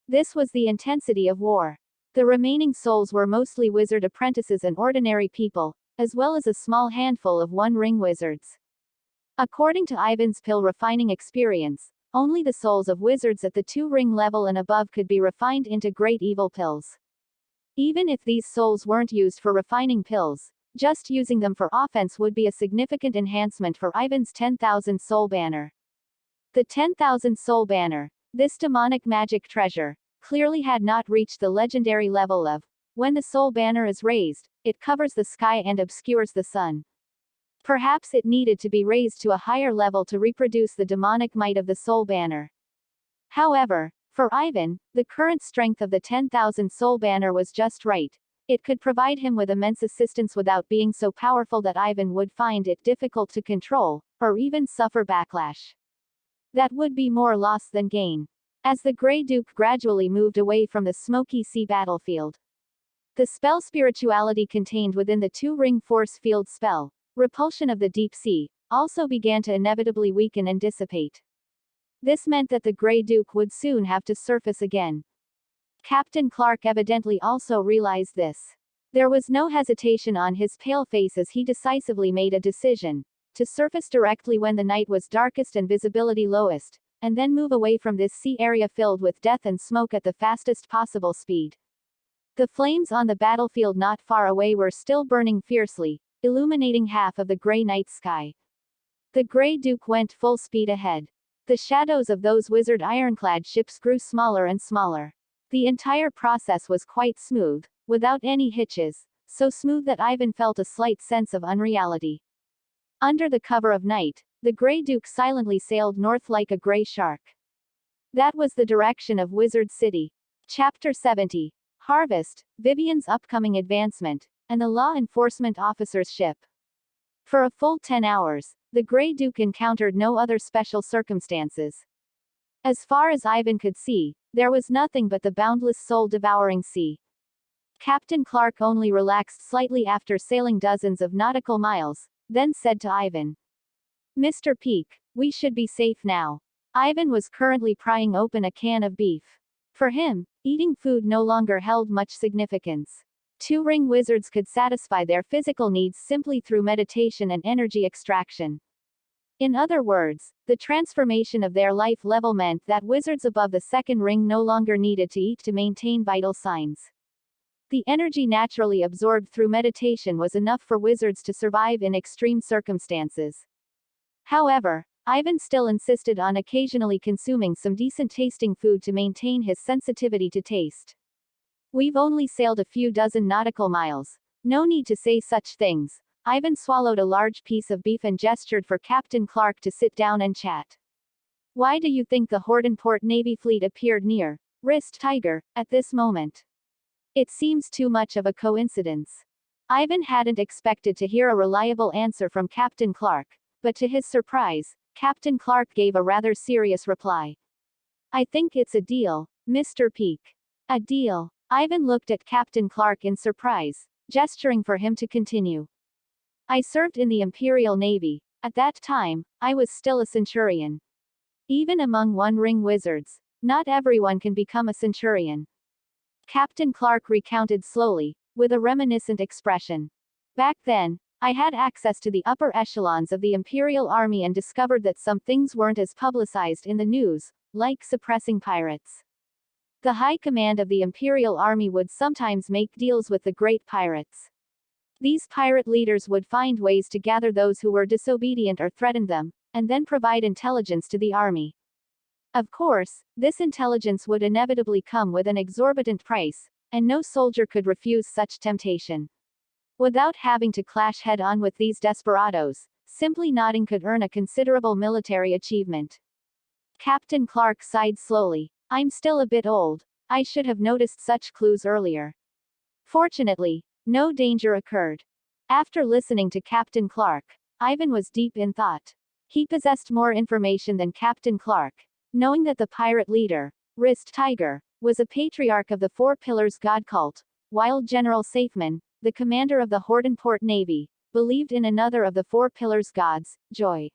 [SPEAKER 1] This was the intensity of war. The remaining souls were mostly wizard apprentices and ordinary people, as well as a small handful of one-ring wizards. According to Ivan's pill refining experience, only the souls of wizards at the two-ring level and above could be refined into great evil pills. Even if these souls weren't used for refining pills, just using them for offense would be a significant enhancement for Ivan's 10,000 soul banner. The 10,000 soul banner, this demonic magic treasure, clearly had not reached the legendary level of, when the soul banner is raised, it covers the sky and obscures the sun. Perhaps it needed to be raised to a higher level to reproduce the demonic might of the soul banner. However, for Ivan, the current strength of the 10,000 soul banner was just right. It could provide him with immense assistance without being so powerful that Ivan would find it difficult to control, or even suffer backlash. That would be more loss than gain. As the Grey Duke gradually moved away from the smoky sea battlefield, the spell spirituality contained within the two-ring force field spell, repulsion of the deep sea, also began to inevitably weaken and dissipate. This meant that the Grey Duke would soon have to surface again. Captain Clark evidently also realized this. There was no hesitation on his pale face as he decisively made a decision to surface directly when the night was darkest and visibility lowest, and then move away from this sea area filled with death and smoke at the fastest possible speed. The flames on the battlefield not far away were still burning fiercely, illuminating half of the grey night sky. The Grey Duke went full speed ahead. The shadows of those wizard ironclad ships grew smaller and smaller. The entire process was quite smooth, without any hitches, so smooth that Ivan felt a slight sense of unreality. Under the cover of night, the Grey Duke silently sailed north like a grey shark. That was the direction of Wizard City. Chapter 70. Harvest, Vivian's upcoming advancement, and the law enforcement officer's ship. For a full 10 hours, the Grey Duke encountered no other special circumstances. As far as Ivan could see, there was nothing but the boundless soul-devouring sea. Captain Clark only relaxed slightly after sailing dozens of nautical miles, then said to Ivan, "Mr. Peake, we should be safe now." Ivan was currently prying open a can of beef. For him, eating food no longer held much significance. Two-ring wizards could satisfy their physical needs simply through meditation and energy extraction. In other words, the transformation of their life level meant that wizards above the second ring no longer needed to eat to maintain vital signs. The energy naturally absorbed through meditation was enough for wizards to survive in extreme circumstances. However, Ivan still insisted on occasionally consuming some decent-tasting food to maintain his sensitivity to taste. "We've only sailed a few dozen nautical miles. No need to say such things." Ivan swallowed a large piece of beef and gestured for Captain Clark to sit down and chat. "Why do you think the Hordenport Navy fleet appeared near Wrist Tiger at this moment? It seems too much of a coincidence." Ivan hadn't expected to hear a reliable answer from Captain Clark, but to his surprise, Captain Clark gave a rather serious reply. "I think it's a deal, Mr. Peake." "A deal?" Ivan looked at Captain Clark in surprise, gesturing for him to continue. "I served in the Imperial Navy. At that time, I was still a centurion. Even among one-ring wizards, not everyone can become a centurion." Captain Clark recounted slowly, with a reminiscent expression. "Back then, I had access to the upper echelons of the Imperial Army and discovered that some things weren't as publicized in the news, like suppressing pirates. The high command of the Imperial Army would sometimes make deals with the great pirates. These pirate leaders would find ways to gather those who were disobedient or threatened them, and then provide intelligence to the army. Of course, this intelligence would inevitably come with an exorbitant price, and no soldier could refuse such temptation. Without having to clash head-on with these desperados, simply nodding could earn a considerable military achievement." Captain Clark sighed slowly. "I'm still a bit old. I should have noticed such clues earlier." Fortunately, no danger occurred. After listening to Captain Clark, Ivan was deep in thought. He possessed more information than Captain Clark, knowing that the pirate leader, Wrist Tiger, was a patriarch of the Four Pillars God cult, while General Safeman, the commander of the Hordenport Navy, believed in another of the Four Pillars gods, Joy.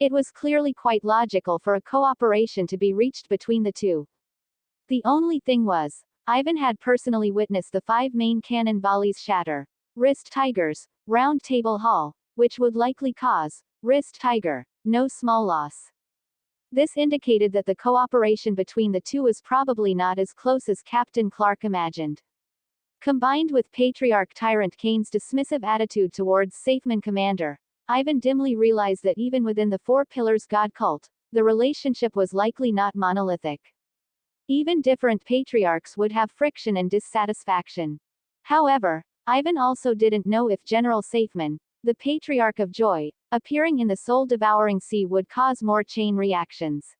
[SPEAKER 1] It was clearly quite logical for a cooperation to be reached between the two. The only thing was, Ivan had personally witnessed the 5 main cannon volleys shatter Wrist Tiger's round table hull, which would likely cause Wrist Tiger no small loss. This indicated that the cooperation between the two was probably not as close as Captain Clark imagined. Combined with Patriarch Tyrant Kane's dismissive attitude towards Safeman Commander, Ivan dimly realized that even within the Four Pillars God cult, the relationship was likely not monolithic. Even different patriarchs would have friction and dissatisfaction. However, Ivan also didn't know if General Safeman, the Patriarch of Joy, appearing in the soul-devouring sea would cause more chain reactions.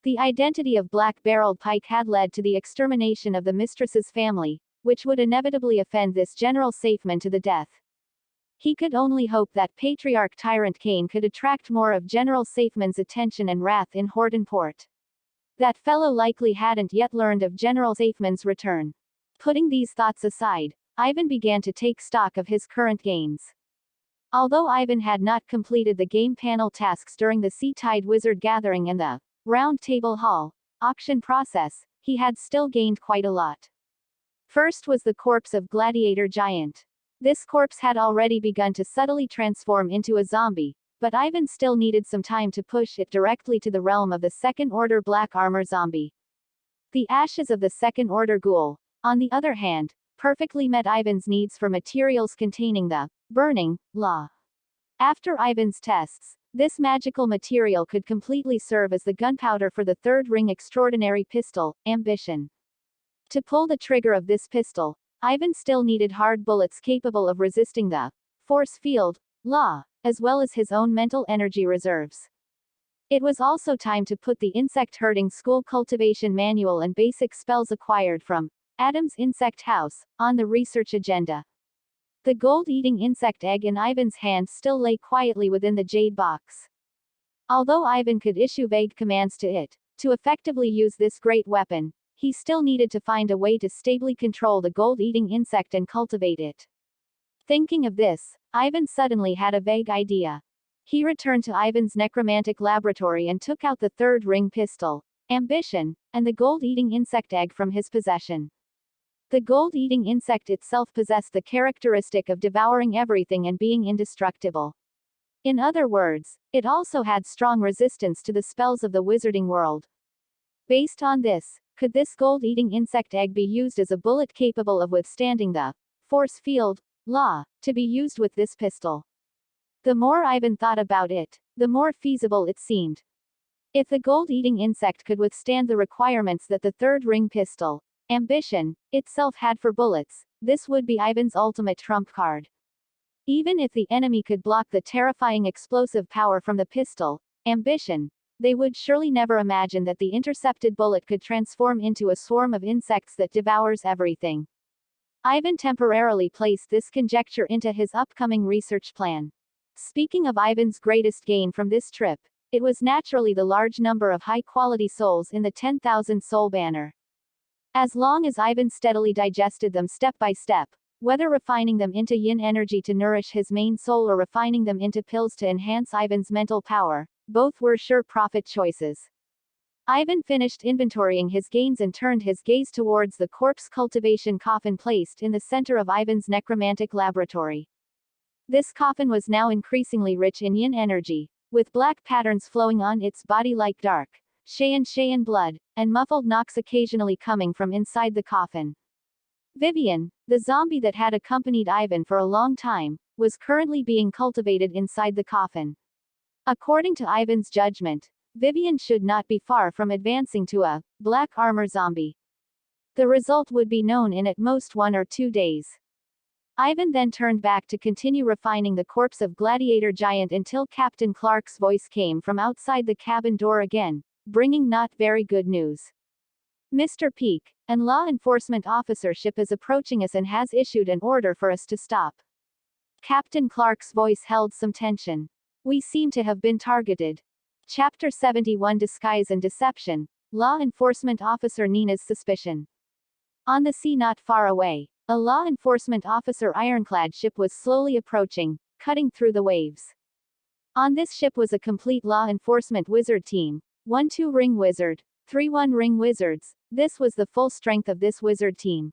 [SPEAKER 1] The identity of Black-Barreled Pike had led to the extermination of the mistress's family, which would inevitably offend this General Safeman to the death. He could only hope that Patriarch Tyrant Kane could attract more of General Safeman's attention and wrath in Hordenport. That fellow likely hadn't yet learned of General Safeman's return. Putting these thoughts aside, Ivan began to take stock of his current gains. Although Ivan had not completed the game panel tasks during the Sea Tide Wizard Gathering and the Round Table Hall auction process, he had still gained quite a lot. First was the corpse of Gladiator Giant. This corpse had already begun to subtly transform into a zombie, but Ivan still needed some time to push it directly to the realm of the Second Order Black Armor Zombie. The ashes of the Second Order Ghoul, on the other hand, perfectly met Ivan's needs for materials containing the burning law. After Ivan's tests, this magical material could completely serve as the gunpowder for the third ring extraordinary pistol, Ambition. To pull the trigger of this pistol, Ivan still needed hard bullets capable of resisting the force field law, as well as his own mental energy reserves. It was also time to put the insect herding school cultivation manual and basic spells acquired from Adam's Insect House on the research agenda. The gold-eating insect egg in Ivan's hand still lay quietly within the jade box. Although Ivan could issue vague commands to it, to effectively use this great weapon, he still needed to find a way to stably control the gold-eating insect and cultivate it. Thinking of this, Ivan suddenly had a vague idea. He returned to Ivan's necromantic laboratory and took out the third ring pistol, Ambition, and the gold-eating insect egg from his possession. The gold-eating insect itself possessed the characteristic of devouring everything and being indestructible. In other words, it also had strong resistance to the spells of the wizarding world. Based on this, could this gold-eating insect egg be used as a bullet capable of withstanding the force field law to be used with this pistol? The more Ivan thought about it, the more feasible it seemed. If the gold-eating insect could withstand the requirements that the third ring pistol, Ambition, itself had for bullets, this would be Ivan's ultimate trump card. Even if the enemy could block the terrifying explosive power from the pistol, Ambition, they would surely never imagine that the intercepted bullet could transform into a swarm of insects that devours everything. Ivan temporarily placed this conjecture into his upcoming research plan. Speaking of Ivan's greatest gain from this trip, it was naturally the large number of high-quality souls in the 10,000 soul banner. As long as Ivan steadily digested them step by step, whether refining them into yin energy to nourish his main soul or refining them into pills to enhance Ivan's mental power, both were sure profit choices. Ivan finished inventorying his gains and turned his gaze towards the corpse cultivation coffin placed in the center of Ivan's necromantic laboratory. This coffin was now increasingly rich in yin energy, with black patterns flowing on its body like dark Cheyenne blood, and muffled knocks occasionally coming from inside the coffin. Vivian, the zombie that had accompanied Ivan for a long time, was currently being cultivated inside the coffin. According to Ivan's judgment, Vivian should not be far from advancing to a black armor zombie. The result would be known in at most 1 or 2 days. Ivan then turned back to continue refining the corpse of Gladiator Giant until Captain Clark's voice came from outside the cabin door again, bringing not very good news. Mr. Peak, an law enforcement officer ship is approaching us and has issued an order for us to stop. Captain Clark's voice held some tension. We seem to have been targeted. Chapter 71 Disguise and Deception, Law Enforcement Officer Nina's Suspicion. On the sea not far away, a law enforcement officer ironclad ship was slowly approaching, cutting through the waves. On this ship was a complete law enforcement wizard team, 1-2 ring wizard, 3-1 ring wizards. This was the full strength of this wizard team.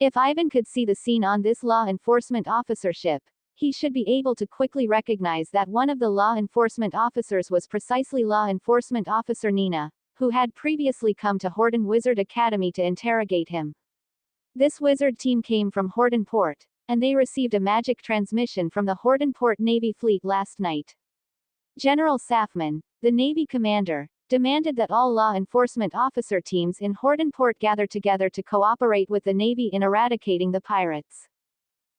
[SPEAKER 1] If Ivan could see the scene on this law enforcement officer ship, he should be able to quickly recognize that one of the law enforcement officers was precisely law enforcement officer Nina, who had previously come to Horton Wizard Academy to interrogate him. This wizard team came from Horton Port, and they received a magic transmission from the Horton Port Navy fleet last night. General Safman, the Navy commander, demanded that all law enforcement officer teams in Horton Port gather together to cooperate with the Navy in eradicating the pirates.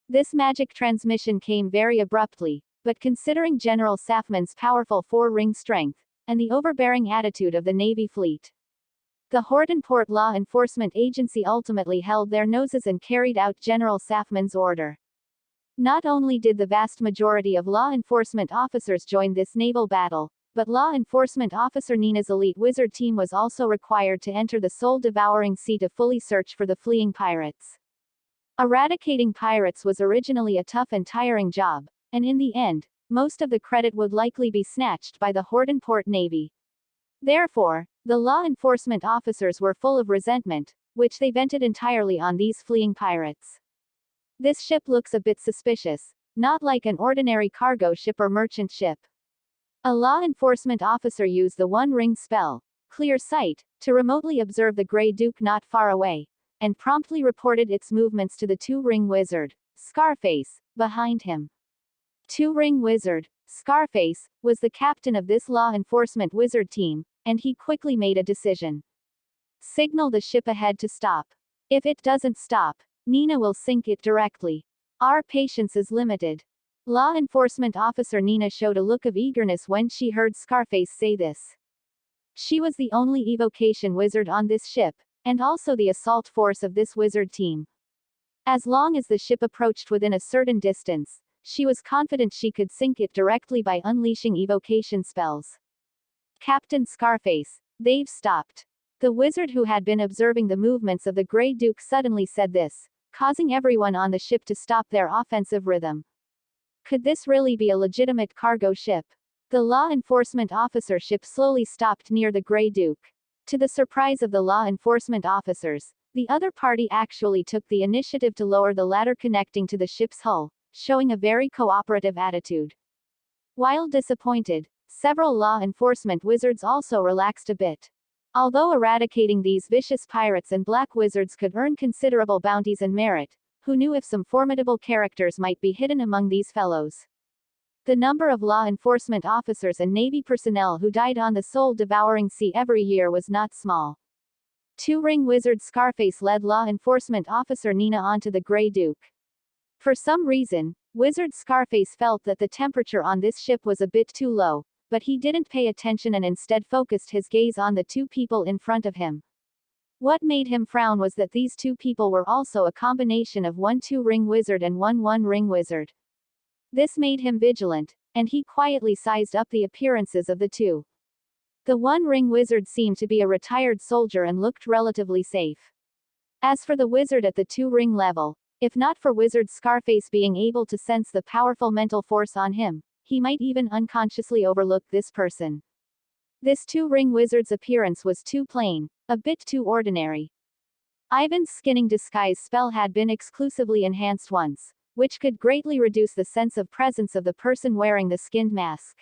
[SPEAKER 1] This magic transmission came very abruptly, but considering General Safman's powerful 4-ring strength, and the overbearing attitude of the Navy fleet, the Horton Port Law Enforcement Agency ultimately held their noses and carried out General Safman's order. Not only did the vast majority of law enforcement officers join this naval battle, but law enforcement officer Nina's elite wizard team was also required to enter the soul-devouring sea to fully search for the fleeing pirates. Eradicating pirates was originally a tough and tiring job, and in the end, most of the credit would likely be snatched by the Horton Port Navy. Therefore, the law enforcement officers were full of resentment, which they vented entirely on these fleeing pirates. This ship looks a bit suspicious, not like an ordinary cargo ship or merchant ship. A law enforcement officer used the 1-ring spell, Clear Sight, to remotely observe the Grey Duke not far away, and promptly reported its movements to the 2-ring wizard, Scarface, behind him. 2-ring wizard, Scarface, was the captain of this law enforcement wizard team, and he quickly made a decision. Signal the ship ahead to stop. If it doesn't stop, Nina will sink it directly. Our patience is limited. Law enforcement officer Nina showed a look of eagerness when she heard Scarface say this. She was the only evocation wizard on this ship, and also the assault force of this wizard team. As long as the ship approached within a certain distance, she was confident she could sink it directly by unleashing evocation spells. Captain Scarface, they've stopped. The wizard who had been observing the movements of the Grey Duke suddenly said this, causing everyone on the ship to stop their offensive rhythm. Could this really be a legitimate cargo ship? The law enforcement officer ship slowly stopped near the Grey Duke. To the surprise of the law enforcement officers, the other party actually took the initiative to lower the ladder connecting to the ship's hull, showing a very cooperative attitude. While disappointed, several law enforcement wizards also relaxed a bit. Although eradicating these vicious pirates and black wizards could earn considerable bounties and merit, who knew if some formidable characters might be hidden among these fellows? The number of law enforcement officers and Navy personnel who died on the soul-devouring sea every year was not small. Two-ring wizard Scarface led law enforcement officer Nina onto the Grey Duke. For some reason, Wizard Scarface felt that the temperature on this ship was a bit too low, but he didn't pay attention and instead focused his gaze on the two people in front of him. What made him frown was that these two people were also a combination of one two-ring wizard and one one-ring wizard. This made him vigilant, and he quietly sized up the appearances of the two. The one-ring wizard seemed to be a retired soldier and looked relatively safe. As for the wizard at the two-ring level, if not for Wizard Scarface being able to sense the powerful mental force on him, he might even unconsciously overlook this person. This two-ring wizard's appearance was too plain, a bit too ordinary. Ivan's skinning disguise spell had been exclusively enhanced once, which could greatly reduce the sense of presence of the person wearing the skinned mask.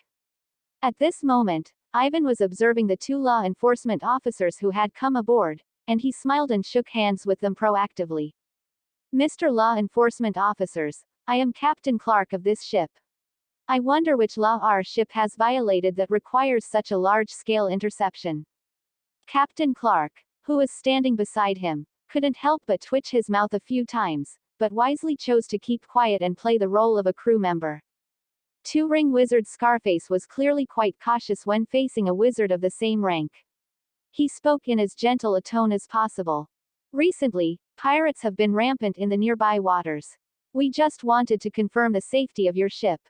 [SPEAKER 1] At this moment, Ivan was observing the two law enforcement officers who had come aboard, and he smiled and shook hands with them proactively. Mr. Law Enforcement Officers, I am Captain Clark of this ship. I wonder which law our ship has violated that requires such a large-scale interception. Captain Clark, who was standing beside him, couldn't help but twitch his mouth a few times, but wisely chose to keep quiet and play the role of a crew member. Two-ring wizard Scarface was clearly quite cautious when facing a wizard of the same rank. He spoke in as gentle a tone as possible. Recently, pirates have been rampant in the nearby waters. We just wanted to confirm the safety of your ship.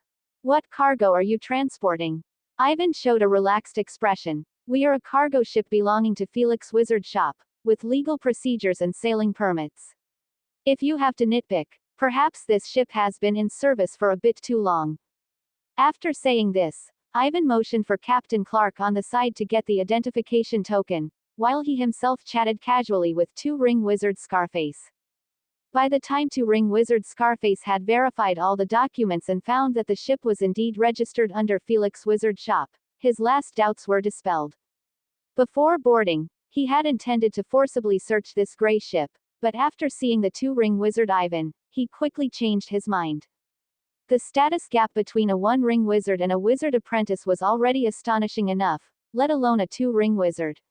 [SPEAKER 1] What cargo are you transporting? Ivan showed a relaxed expression. We are a cargo ship belonging to Felix Wizard Shop, with legal procedures and sailing permits. If you have to nitpick, perhaps this ship has been in service for a bit too long. After saying this, Ivan motioned for Captain Clark on the side to get the identification token, while he himself chatted casually with two-ring wizard Scarface. By the time two-ring wizard Scarface had verified all the documents and found that the ship was indeed registered under Felix Wizard Shop, his last doubts were dispelled. Before boarding, he had intended to forcibly search this gray ship, but after seeing the two-ring wizard Ivan, he quickly changed his mind. The status gap between a one-ring wizard and a wizard apprentice was already astonishing enough, let alone a two-ring wizard.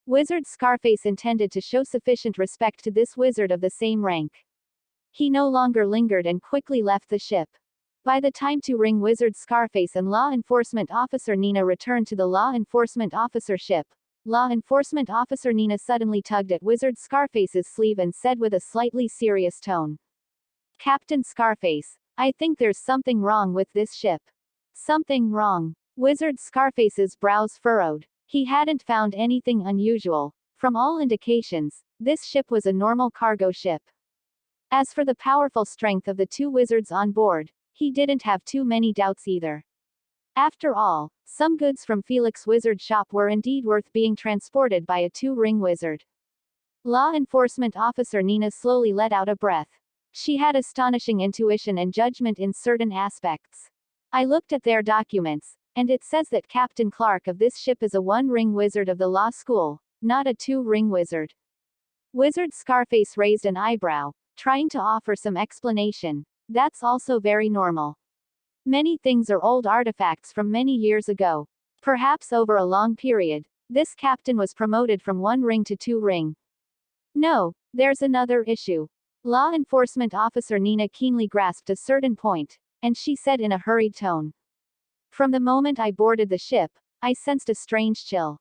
[SPEAKER 1] Wizard Scarface intended to show sufficient respect to this wizard of the same rank. He no longer lingered and quickly left the ship. By the time two-ring wizard Scarface and law enforcement officer Nina returned to the law enforcement officer ship, law enforcement officer Nina suddenly tugged at Wizard Scarface's sleeve and said with a slightly serious tone. Captain Scarface, I think there's something wrong with this ship. Something wrong. Wizard Scarface's brows furrowed. He hadn't found anything unusual. From all indications, this ship was a normal cargo ship. As for the powerful strength of the two wizards on board, he didn't have too many doubts either. After all, some goods from Felix Wizard Shop were indeed worth being transported by a two-ring wizard. Law enforcement officer Nina slowly let out a breath. She had astonishing intuition and judgment in certain aspects. I looked at their documents, and it says that Captain Clark of this ship is a one-ring wizard of the law school, not a two-ring wizard. Wizard Scarface raised an eyebrow, trying to offer some explanation. That's also very normal. Many things are old artifacts from many years ago. Perhaps over a long period, this captain was promoted from one ring to two ring. No, there's another issue. Law enforcement officer Nina keenly grasped a certain point. and she said in a hurried tone. From the moment I boarded the ship, I sensed a strange chill.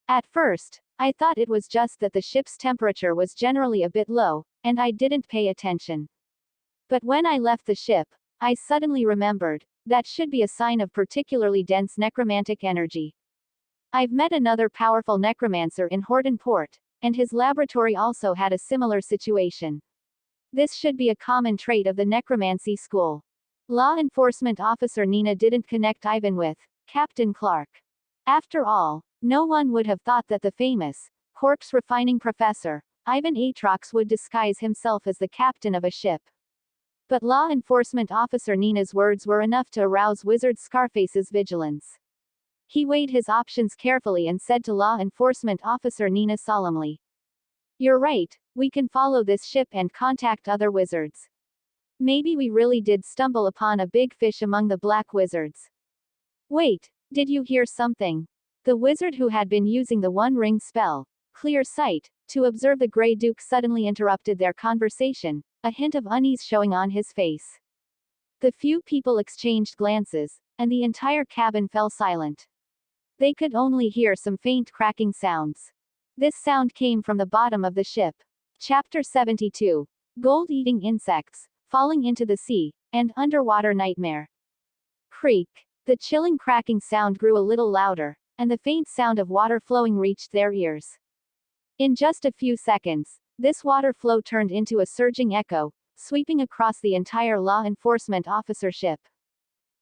[SPEAKER 1] At first, I thought it was just that the ship's temperature was generally a bit low, and I didn't pay attention. But when I left the ship, I suddenly remembered, that should be a sign of particularly dense necromantic energy. I've met another powerful necromancer in Horton Port, and his laboratory also had a similar situation. This should be a common trait of the necromancy school. Law enforcement officer Nina didn't connect Ivan with Captain Clark. After all, no one would have thought that the famous corpse refining professor, Ivan Atrox, would disguise himself as the captain of a ship. But law enforcement officer Nina's words were enough to arouse Wizard Scarface's vigilance. He weighed his options carefully and said to law enforcement officer Nina solemnly, "You're right, we can follow this ship and contact other wizards. Maybe we really did stumble upon a big fish among the black wizards." Wait, did you hear something? The wizard who had been using the one-ring spell, Clear Sight, to observe the Grey Duke suddenly interrupted their conversation, a hint of unease showing on his face. The few people exchanged glances, and the entire cabin fell silent. They could only hear some faint cracking sounds. This sound came from the bottom of the ship. Chapter 72. Gold-eating insects, falling into the sea, and underwater nightmare. Creak. The chilling cracking sound grew a little louder, and the faint sound of water flowing reached their ears. In just a few seconds, this water flow turned into a surging echo, sweeping across the entire law enforcement officer ship.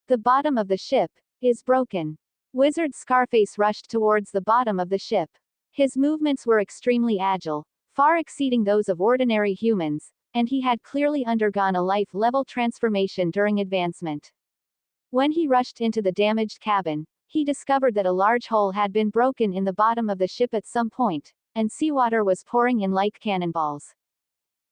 [SPEAKER 1] The bottom of the ship is broken. Wizard Scarface rushed towards the bottom of the ship. His movements were extremely agile, far exceeding those of ordinary humans, and he had clearly undergone a life-level transformation during advancement. When he rushed into the damaged cabin, he discovered that a large hole had been broken in the bottom of the ship at some point, and seawater was pouring in like cannonballs.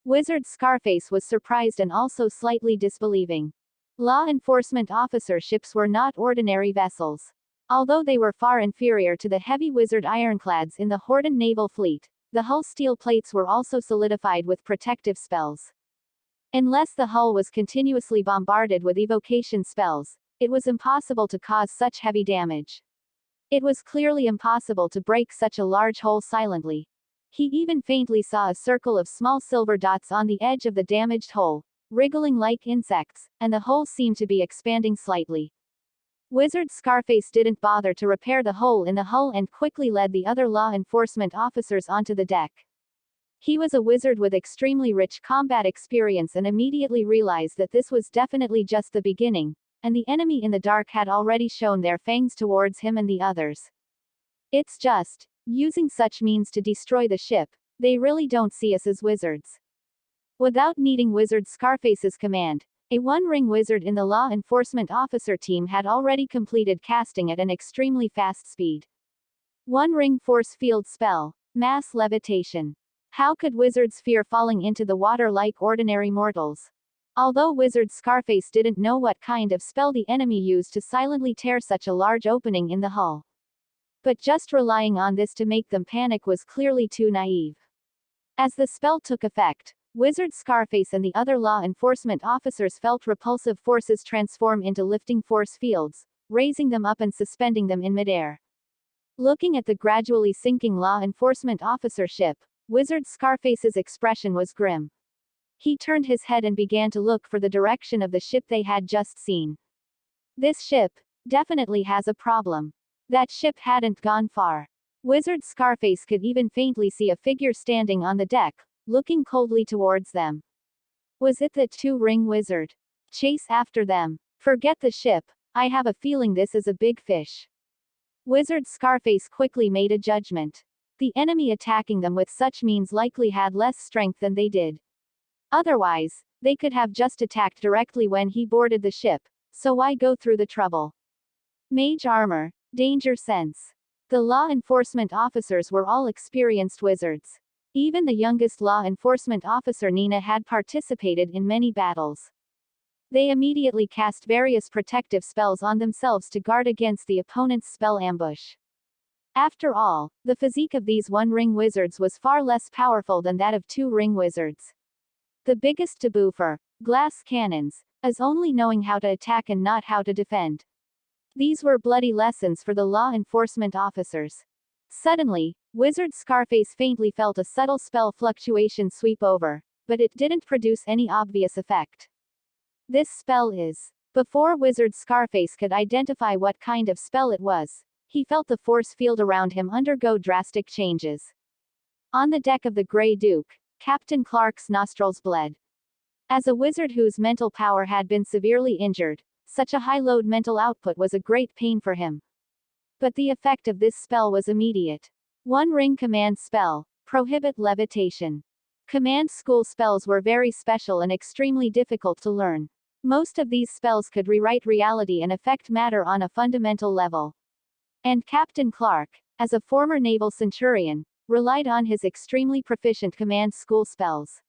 [SPEAKER 1] Wizard Scarface was surprised and also slightly disbelieving. Law enforcement officer ships were not ordinary vessels. Although they were far inferior to the heavy wizard ironclads in the Horton naval fleet, the hull steel plates were also solidified with protective spells. Unless the hull was continuously bombarded with evocation spells, it was impossible to cause such heavy damage. It was clearly impossible to break such a large hole silently. He even faintly saw a circle of small silver dots on the edge of the damaged hole, wriggling like insects, and the hole seemed to be expanding slightly. Wizard Scarface didn't bother to repair the hole in the hull and quickly led the other law enforcement officers onto the deck. He was a wizard with extremely rich combat experience and immediately realized that this was definitely just the beginning, and the enemy in the dark had already shown their fangs towards him and the others. It's just, using such means to destroy the ship, they really don't see us as wizards. Without needing Wizard Scarface's command, a one-ring wizard in the law enforcement officer team had already completed casting at an extremely fast speed. One-ring force field spell, mass levitation. How could wizards fear falling into the water like ordinary mortals? Although Wizard Scarface didn't know what kind of spell the enemy used to silently tear such a large opening in the hull. But just relying on this to make them panic was clearly too naive. As the spell took effect, Wizard Scarface and the other law enforcement officers felt repulsive forces transform into lifting force fields, raising them up and suspending them in midair. Looking at the gradually sinking law enforcement officer ship, Wizard Scarface's expression was grim. He turned his head and began to look for the direction of the ship they had just seen. This ship definitely has a problem. That ship hadn't gone far. Wizard Scarface could even faintly see a figure standing on the deck, looking coldly towards them. Was it the two-ring wizard? Chase after them. Forget the ship, I have a feeling this is a big fish. Wizard Scarface quickly made a judgment. The enemy attacking them with such means likely had less strength than they did. Otherwise, they could have just attacked directly when he boarded the ship, so why go through the trouble? Mage armor, danger sense. The law enforcement officers were all experienced wizards. Even the youngest law enforcement officer Nina had participated in many battles. They immediately cast various protective spells on themselves to guard against the opponent's spell ambush. After all, the physique of these one-ring wizards was far less powerful than that of two-ring wizards. The biggest taboo for glass cannons as only knowing how to attack and not how to defend. These were bloody lessons for the law enforcement officers. Suddenly, Wizard Scarface faintly felt a subtle spell fluctuation sweep over, but it didn't produce any obvious effect. This spell is. Before Wizard Scarface could identify what kind of spell it was, he felt the force field around him undergo drastic changes. On the deck of the Grey Duke, Captain Clark's nostrils bled. As a wizard whose mental power had been severely injured, such a high-load mental output was a great pain for him. But the effect of this spell was immediate. One ring command spell, prohibit levitation. Command school spells were very special and extremely difficult to learn. Most of these spells could rewrite reality and affect matter on a fundamental level. And Captain Clark, as a former naval centurion, relied on his extremely proficient command school spells.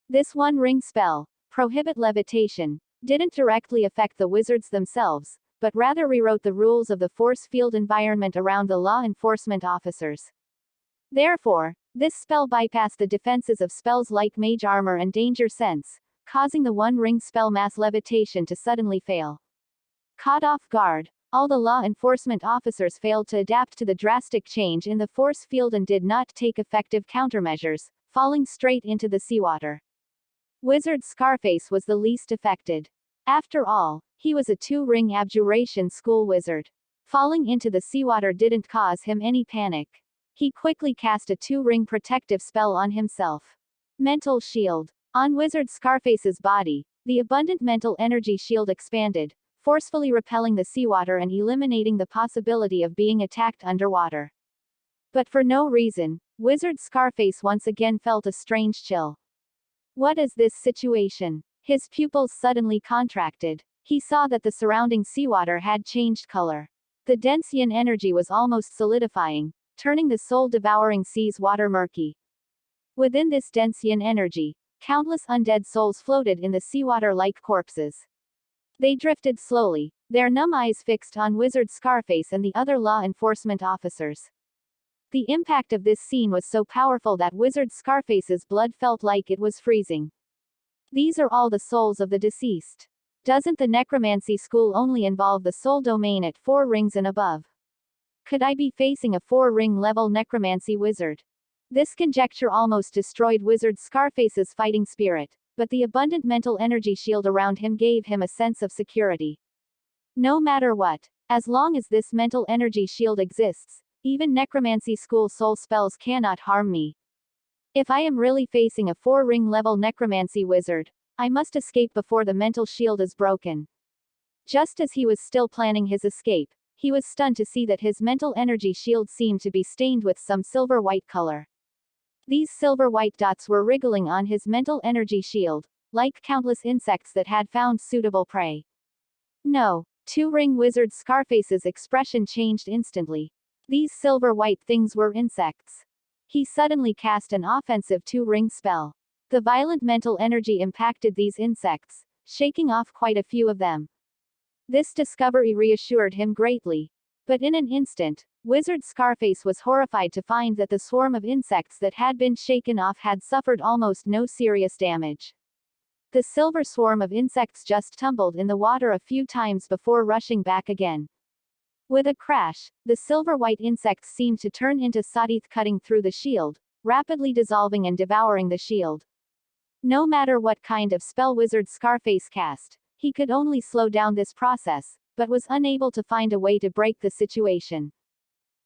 [SPEAKER 1] This one ring spell, prohibit levitation, didn't directly affect the wizards themselves, but rather rewrote the rules of the force field environment around the law enforcement officers. Therefore, this spell bypassed the defenses of spells like Mage Armor and Danger Sense, causing the One Ring spell Mass Levitation to suddenly fail. Caught off guard, all the law enforcement officers failed to adapt to the drastic change in the force field and did not take effective countermeasures, falling straight into the seawater. Wizard Scarface was the least affected. After all, he was a two-ring abjuration school wizard. Falling into the seawater didn't cause him any panic. He quickly cast a two-ring protective spell on himself. Mental Shield. On Wizard Scarface's body, the abundant mental energy shield expanded, forcefully repelling the seawater and eliminating the possibility of being attacked underwater. But for no reason, Wizard Scarface once again felt a strange chill. What is this situation? His pupils suddenly contracted. He saw that the surrounding seawater had changed color. The dense yin energy was almost solidifying, turning the soul-devouring sea's water murky. Within this dense yin energy, countless undead souls floated in the seawater like corpses. They drifted slowly, their numb eyes fixed on Wizard Scarface and the other law enforcement officers. The impact of this scene was so powerful that Wizard Scarface's blood felt like it was freezing. These are all the souls of the deceased. Doesn't the necromancy school only involve the soul domain at 4 rings and above? Could I be facing a 4-ring level necromancy wizard? This conjecture almost destroyed Wizard Scarface's fighting spirit, but the abundant mental energy shield around him gave him a sense of security. No matter what, as long as this mental energy shield exists, even necromancy school soul spells cannot harm me. If I am really facing a 4-ring level necromancy wizard, I must escape before the mental shield is broken. Just as he was still planning his escape, he was stunned to see that his mental energy shield seemed to be stained with some silver-white color. These silver-white dots were wriggling on his mental energy shield, like countless insects that had found suitable prey. No, 2-ring wizard Scarface's expression changed instantly. These silver-white things were insects. He suddenly cast an offensive 2-ring spell. The violent mental energy impacted these insects, shaking off quite a few of them. This discovery reassured him greatly. But in an instant, Wizard Scarface was horrified to find that the swarm of insects that had been shaken off had suffered almost no serious damage. The silver swarm of insects just tumbled in the water a few times before rushing back again. With a crash, the silver-white insects seemed to turn into sawteeth cutting through the shield, rapidly dissolving and devouring the shield. No matter what kind of spell Wizard Scarface cast, he could only slow down this process, but was unable to find a way to break the situation.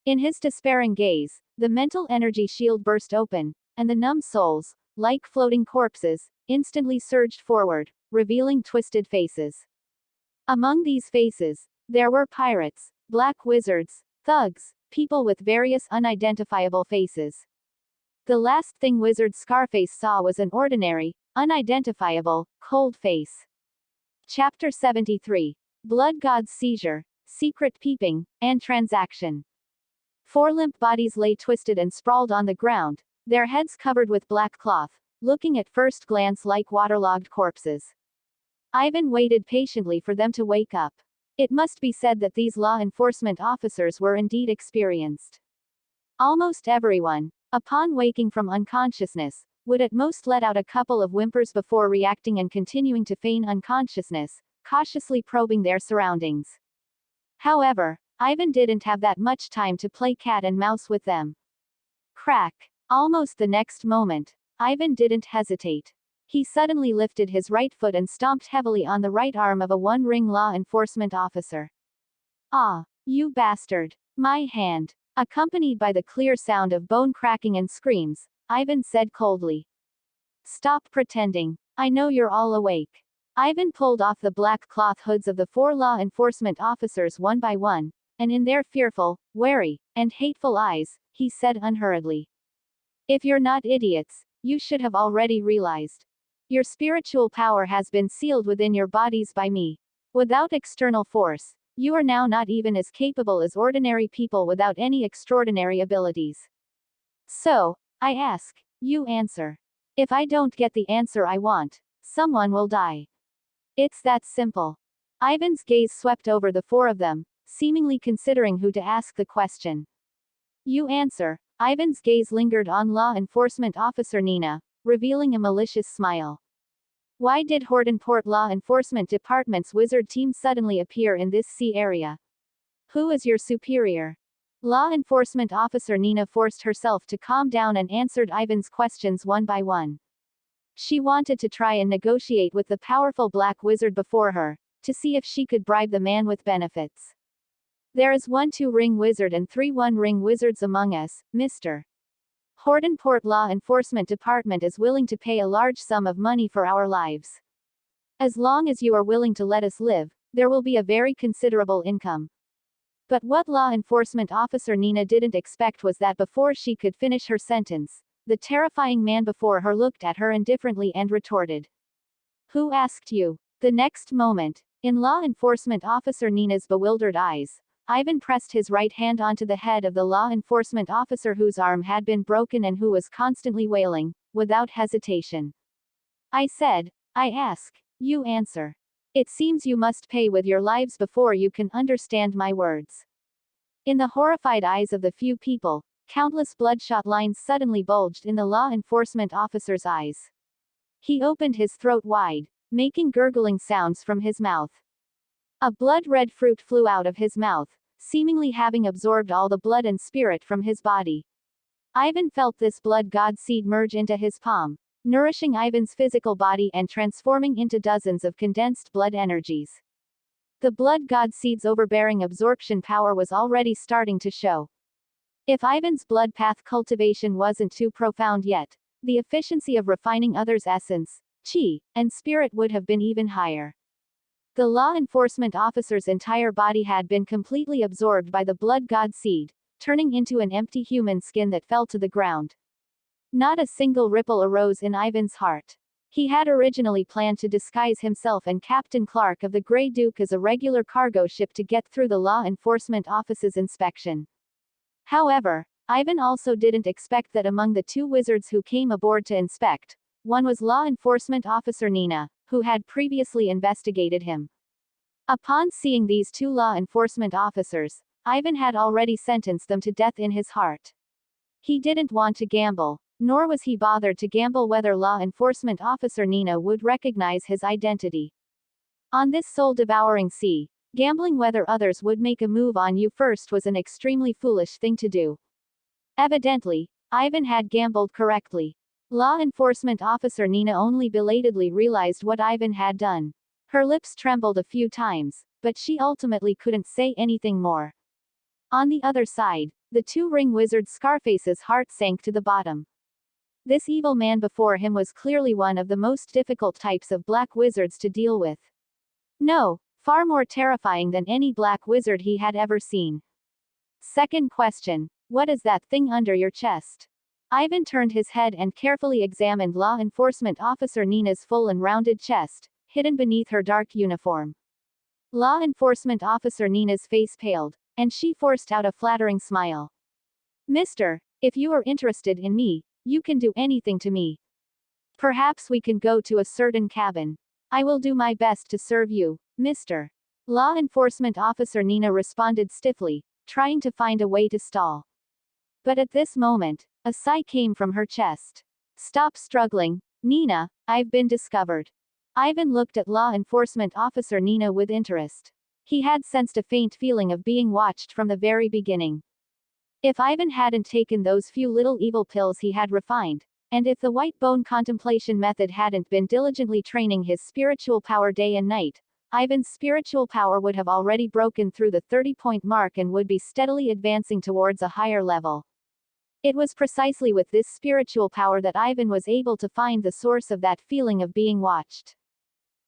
[SPEAKER 1] In his despairing gaze, the mental energy shield burst open, and the numb souls, like floating corpses, instantly surged forward, revealing twisted faces. Among these faces, there were pirates, black wizards, thugs, people with various unidentifiable faces. The last thing Wizard Scarface saw was an ordinary, unidentifiable, cold face. Chapter 73. Blood God's Seizure, Secret Peeping, and Transaction. 4 limp bodies lay twisted and sprawled on the ground, their heads covered with black cloth, looking at first glance like waterlogged corpses. Ivan waited patiently for them to wake up. It must be said that these law enforcement officers were indeed experienced. Almost everyone, upon waking from unconsciousness, would at most let out a couple of whimpers before reacting and continuing to feign unconsciousness, cautiously probing their surroundings. However, Ivan didn't have that much time to play cat and mouse with them. Crack! Almost the next moment, Ivan didn't hesitate. He suddenly lifted his right foot and stomped heavily on the right arm of a one-ring law enforcement officer. "Ah, you bastard! My hand!" Accompanied by the clear sound of bone cracking and screams, Ivan said coldly. "Stop pretending. I know you're all awake." Ivan pulled off the black cloth hoods of the 4 law enforcement officers one by one, and in their fearful, wary, and hateful eyes, he said unhurriedly. "If you're not idiots, you should have already realized. Your spiritual power has been sealed within your bodies by me. Without external force, you are now not even as capable as ordinary people without any extraordinary abilities. So, I ask, you answer. If I don't get the answer I want, someone will die. It's that simple." Ivan's gaze swept over the 4 of them, seemingly considering who to ask the question. "You answer." Ivan's gaze lingered on law enforcement officer Nina, revealing a malicious smile. Why did Hortonport Law Enforcement Department's wizard team suddenly appear in this sea area? Who is your superior? Law enforcement officer Nina forced herself to calm down and answered Ivan's questions one by one. She wanted to try and negotiate with the powerful black wizard before her, to see if she could bribe the man with benefits. "There is 1 2-ring wizard and 3 1-ring wizards among us, Mr. Hortonport Law Enforcement Department is willing to pay a large sum of money for our lives. As long as you are willing to let us live, there will be a very considerable income." But what law enforcement officer Nina didn't expect was that before she could finish her sentence, the terrifying man before her looked at her indifferently and retorted. "Who asked you?" The next moment, in law enforcement officer Nina's bewildered eyes, Ivan pressed his right hand onto the head of the law enforcement officer whose arm had been broken and who was constantly wailing, without hesitation. "I said, I ask, you answer. It seems you must pay with your lives before you can understand my words." In the horrified eyes of the few people, countless bloodshot lines suddenly bulged in the law enforcement officer's eyes. He opened his throat wide, making gurgling sounds from his mouth. A blood-red fruit flew out of his mouth, seemingly having absorbed all the blood and spirit from his body. Ivan felt this blood god seed merge into his palm, nourishing Ivan's physical body and transforming into dozens of condensed blood energies. The blood god seed's overbearing absorption power was already starting to show. If Ivan's blood path cultivation wasn't too profound yet, the efficiency of refining others' essence, chi, and spirit would have been even higher. The law enforcement officer's entire body had been completely absorbed by the blood god seed, turning into an empty human skin that fell to the ground. Not a single ripple arose in Ivan's heart. He had originally planned to disguise himself and Captain Clark of the Grey Duke as a regular cargo ship to get through the law enforcement office's inspection. However, Ivan also didn't expect that among the 2 wizards who came aboard to inspect, one was law enforcement officer Nina, who had previously investigated him. Upon seeing these 2 law enforcement officers, Ivan had already sentenced them to death in his heart. He didn't want to gamble, nor was he bothered to gamble whether law enforcement officer Nina would recognize his identity. On this soul-devouring sea, gambling whether others would make a move on you first was an extremely foolish thing to do. Evidently, Ivan had gambled correctly. Law enforcement officer Nina only belatedly realized what Ivan had done. Her lips trembled a few times, but she ultimately couldn't say anything more. On the other side, the 2-ring wizard Scarface's heart sank to the bottom. This evil man before him was clearly one of the most difficult types of black wizards to deal with. No, far more terrifying than any black wizard he had ever seen. Second question, what is that thing under your chest? Ivan turned his head and carefully examined law enforcement officer Nina's full and rounded chest, hidden beneath her dark uniform. Law enforcement officer Nina's face paled, and she forced out a flattering smile. "Mister, if you are interested in me, you can do anything to me. Perhaps we can go to a certain cabin. I will do my best to serve you, mister." Law enforcement officer Nina responded stiffly, trying to find a way to stall. But at this moment, a sigh came from her chest. Stop struggling, Nina, I've been discovered. Ivan looked at law enforcement officer Nina with interest. He had sensed a faint feeling of being watched from the very beginning. If Ivan hadn't taken those few little evil pills he had refined, and if the white bone contemplation method hadn't been diligently training his spiritual power day and night, Ivan's spiritual power would have already broken through the 30-point mark and would be steadily advancing towards a higher level. It was precisely with this spiritual power that Ivan was able to find the source of that feeling of being watched.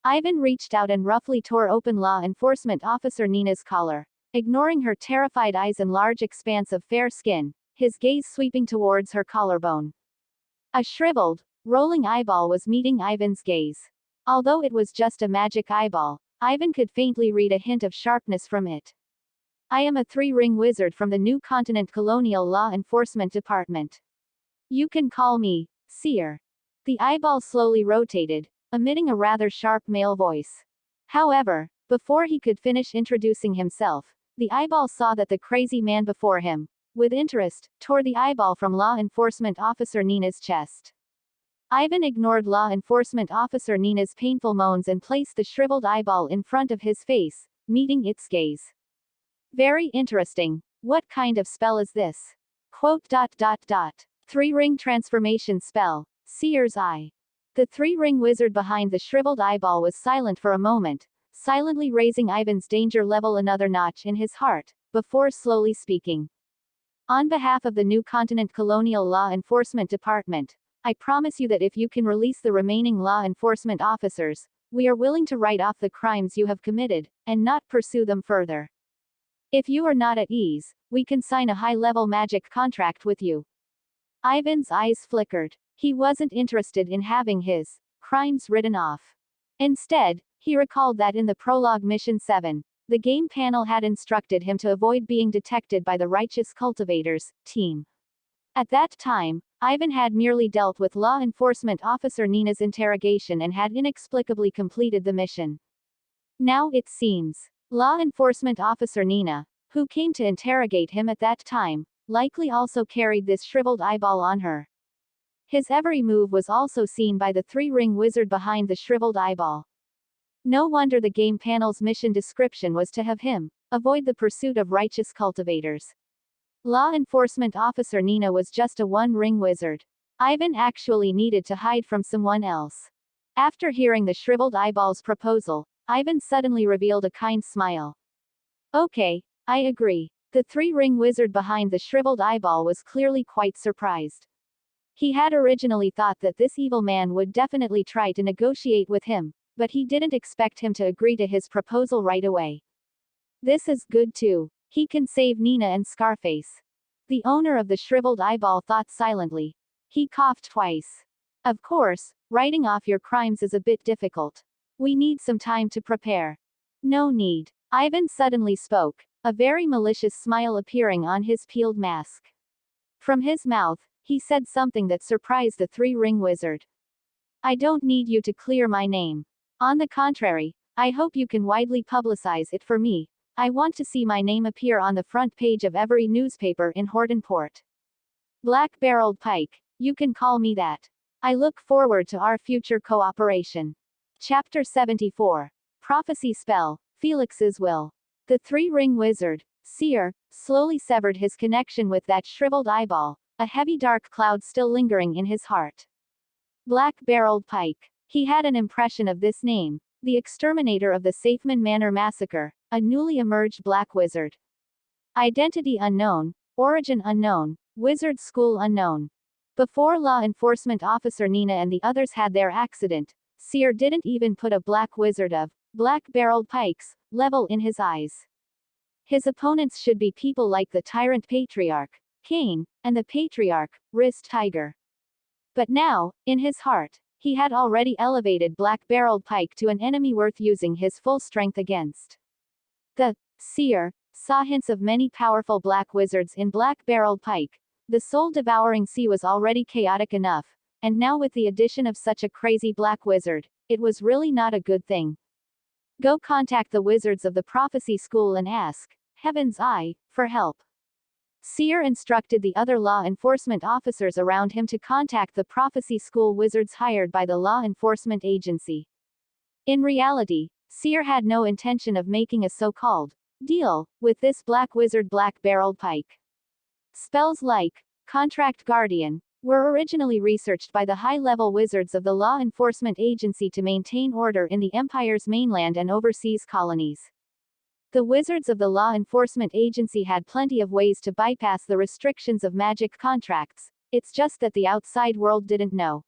[SPEAKER 1] Ivan reached out and roughly tore open law enforcement officer Nina's collar, ignoring her terrified eyes and large expanse of fair skin, his gaze sweeping towards her collarbone. A shriveled, rolling eyeball was meeting Ivan's gaze. Although it was just a magic eyeball, Ivan could faintly read a hint of sharpness from it. I am a three-ring wizard from the New Continent Colonial Law Enforcement Department. You can call me Seer. The eyeball slowly rotated, emitting a rather sharp male voice. However, before he could finish introducing himself, the eyeball saw that the crazy man before him, with interest, tore the eyeball from law enforcement officer Nina's chest. Ivan ignored law enforcement officer Nina's painful moans and placed the shriveled eyeball in front of his face, meeting its gaze. Very interesting. What kind of spell is this? Quote. Three-ring transformation spell, Seer's Eye. The three-ring wizard behind the shriveled eyeball was silent for a moment, silently raising Ivan's danger level another notch in his heart, before slowly speaking. On behalf of the New Continent Colonial Law Enforcement Department, I promise you that if you can release the remaining law enforcement officers, we are willing to write off the crimes you have committed, and not pursue them further. If you are not at ease, we can sign a high-level magic contract with you. Ivan's eyes flickered. He wasn't interested in having his crimes written off. Instead, he recalled that in the prologue Mission 7, the game panel had instructed him to avoid being detected by the Righteous Cultivators team. At that time, Ivan had merely dealt with law enforcement officer Nina's interrogation and had inexplicably completed the mission. Now it seems, law enforcement officer Nina, who came to interrogate him at that time, likely also carried this shriveled eyeball on her. His every move was also seen by the three-ring wizard behind the shriveled eyeball. No wonder the game panel's mission description was to have him avoid the pursuit of righteous cultivators. Law enforcement officer Nina was just a one-ring wizard. Ivan actually needed to hide from someone else. After hearing the shriveled eyeball's proposal, Ivan suddenly revealed a kind smile. Okay, I agree. The three-ring wizard behind the shriveled eyeball was clearly quite surprised. He had originally thought that this evil man would definitely try to negotiate with him, but he didn't expect him to agree to his proposal right away. This is good too. He can save Nina and Scarface. The owner of the shriveled eyeball thought silently. He coughed twice. Of course, writing off your crimes is a bit difficult. We need some time to prepare. No need. Ivan suddenly spoke, a very malicious smile appearing on his peeled mask. From his mouth, he said something that surprised the three-ring wizard. I don't need you to clear my name. On the contrary, I hope you can widely publicize it for me. I want to see my name appear on the front page of every newspaper in Hortonport. Black-barreled pike, you can call me that. I look forward to our future cooperation. Chapter 74. Prophecy Spell, Felix's Will. The three-ring wizard, Seer, slowly severed his connection with that shriveled eyeball, a heavy dark cloud still lingering in his heart. Black-barreled pike. He had an impression of this name, the exterminator of the Safeman Manor massacre, a newly emerged black wizard. Identity unknown, origin unknown, wizard school unknown. Before law enforcement officer Nina and the others had their accident, Seer didn't even put a black wizard of black-barreled pikes level in his eyes. His opponents should be people like the tyrant patriarch, Cain, and the patriarch, Wrist Tiger. But now, in his heart, he had already elevated black-barreled pike to an enemy worth using his full strength against. The Seer saw hints of many powerful black wizards in black-barreled pike. The soul-devouring sea was already chaotic enough, and now with the addition of such a crazy black wizard, it was really not a good thing. Go contact the wizards of the prophecy school and ask, Heaven's Eye, for help. Seer instructed the other law enforcement officers around him to contact the prophecy school wizards hired by the law enforcement agency. In reality, Seer had no intention of making a so-called deal with this black wizard black-barreled pike. Spells like Contract Guardian were originally researched by the high-level wizards of the law enforcement agency to maintain order in the Empire's mainland and overseas colonies. The wizards of the law enforcement agency had plenty of ways to bypass the restrictions of magic contracts, it's just that the outside world didn't know.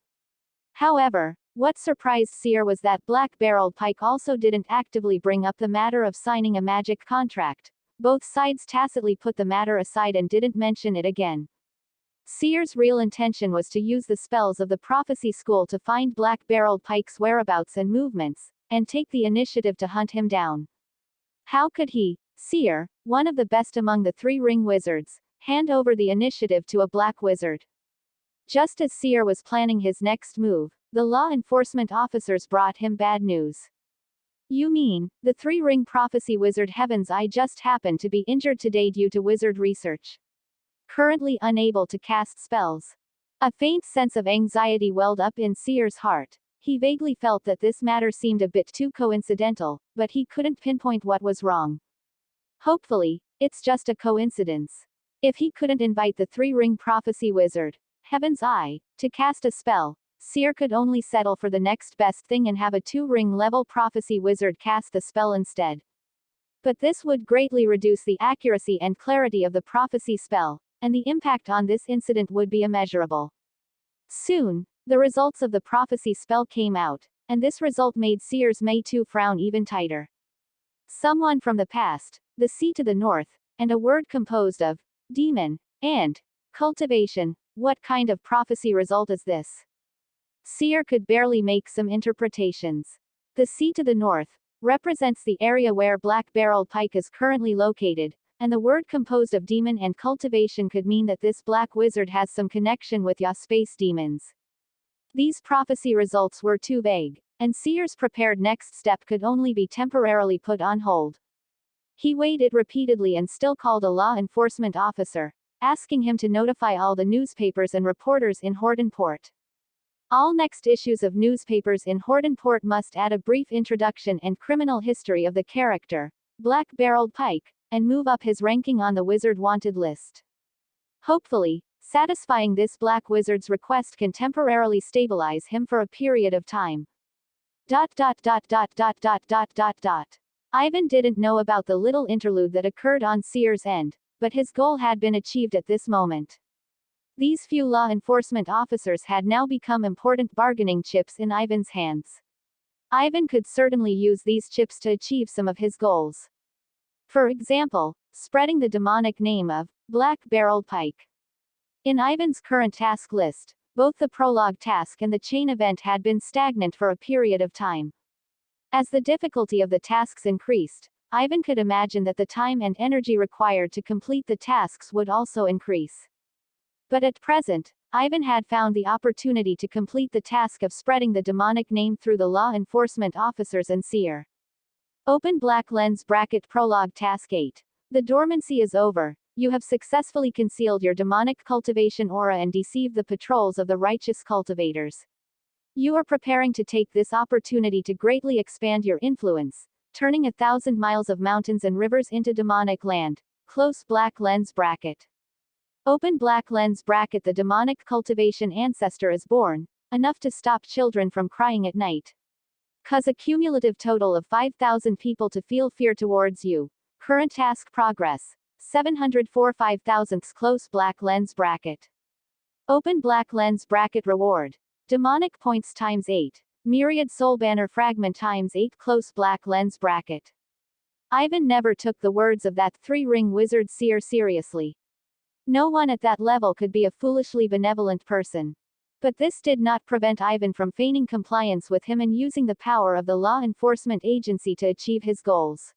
[SPEAKER 1] However, what surprised Seer was that Black-Barreled Pike also didn't actively bring up the matter of signing a magic contract. Both sides tacitly put the matter aside and didn't mention it again. Seer's real intention was to use the spells of the prophecy school to find Black-Barreled Pike's whereabouts and movements, and take the initiative to hunt him down. How could he, Seer, one of the best among the three-ring wizards, hand over the initiative to a black wizard? Just as Seer was planning his next move, the law enforcement officers brought him bad news. You mean, the three-ring prophecy wizard Heaven's Eye just happened to be injured today due to wizard research. Currently unable to cast spells. A faint sense of anxiety welled up in Seer's heart. He vaguely felt that this matter seemed a bit too coincidental, but he couldn't pinpoint what was wrong. Hopefully, it's just a coincidence. If he couldn't invite the three-ring prophecy wizard, Heaven's Eye, to cast a spell, Seer could only settle for the next best thing and have a two-ring level prophecy wizard cast the spell instead. But this would greatly reduce the accuracy and clarity of the prophecy spell, and the impact on this incident would be immeasurable. Soon, the results of the prophecy spell came out, and this result made Seer's May-2 frown even tighter. Someone from the past, the sea to the north, and a word composed of demon and cultivation. What kind of prophecy result is this? Seer could barely make some interpretations. The sea to the north represents the area where Black-Barreled Pike is currently located, and the word composed of demon and cultivation could mean that this black wizard has some connection with Subspace demons. These prophecy results were too vague, and Seer's prepared next step could only be temporarily put on hold. He waited repeatedly and still called a law enforcement officer, asking him to notify all the newspapers and reporters in Hordenport. All next issues of newspapers in Hordenport must add a brief introduction and criminal history of the character, Black-Barreled Pike, and move up his ranking on the wizard wanted list. Hopefully, satisfying this black wizard's request can temporarily stabilize him for a period of time. Ivan didn't know about the little interlude that occurred on Seer's end, but his goal had been achieved at this moment. These few law enforcement officers had now become important bargaining chips in Ivan's hands. Ivan could certainly use these chips to achieve some of his goals. For example, spreading the demonic name of Black-Barreled Pike. In Ivan's current task list, both the prologue task and the chain event had been stagnant for a period of time. As the difficulty of the tasks increased, Ivan could imagine that the time and energy required to complete the tasks would also increase. But at present, Ivan had found the opportunity to complete the task of spreading the demonic name through the law enforcement officers and Seer. Open black lens bracket prologue task 8. The dormancy is over. You have successfully concealed your demonic cultivation aura and deceived the patrols of the righteous cultivators. You are preparing to take this opportunity to greatly expand your influence, turning 1,000 miles of mountains and rivers into demonic land. Close black lens bracket. Open black lens bracket. The demonic cultivation ancestor is born, enough to stop children from crying at night. Cause a cumulative total of 5,000 people to feel fear towards you. Current task progress. 704 5,000 close black lens bracket. Open black lens bracket reward. Demonic points times 8. Myriad soul banner fragment times 8 close black lens bracket. Ivan never took the words of that three-ring wizard Seer seriously. No one at that level could be a foolishly benevolent person. But this did not prevent Ivan from feigning compliance with him and using the power of the law enforcement agency to achieve his goals.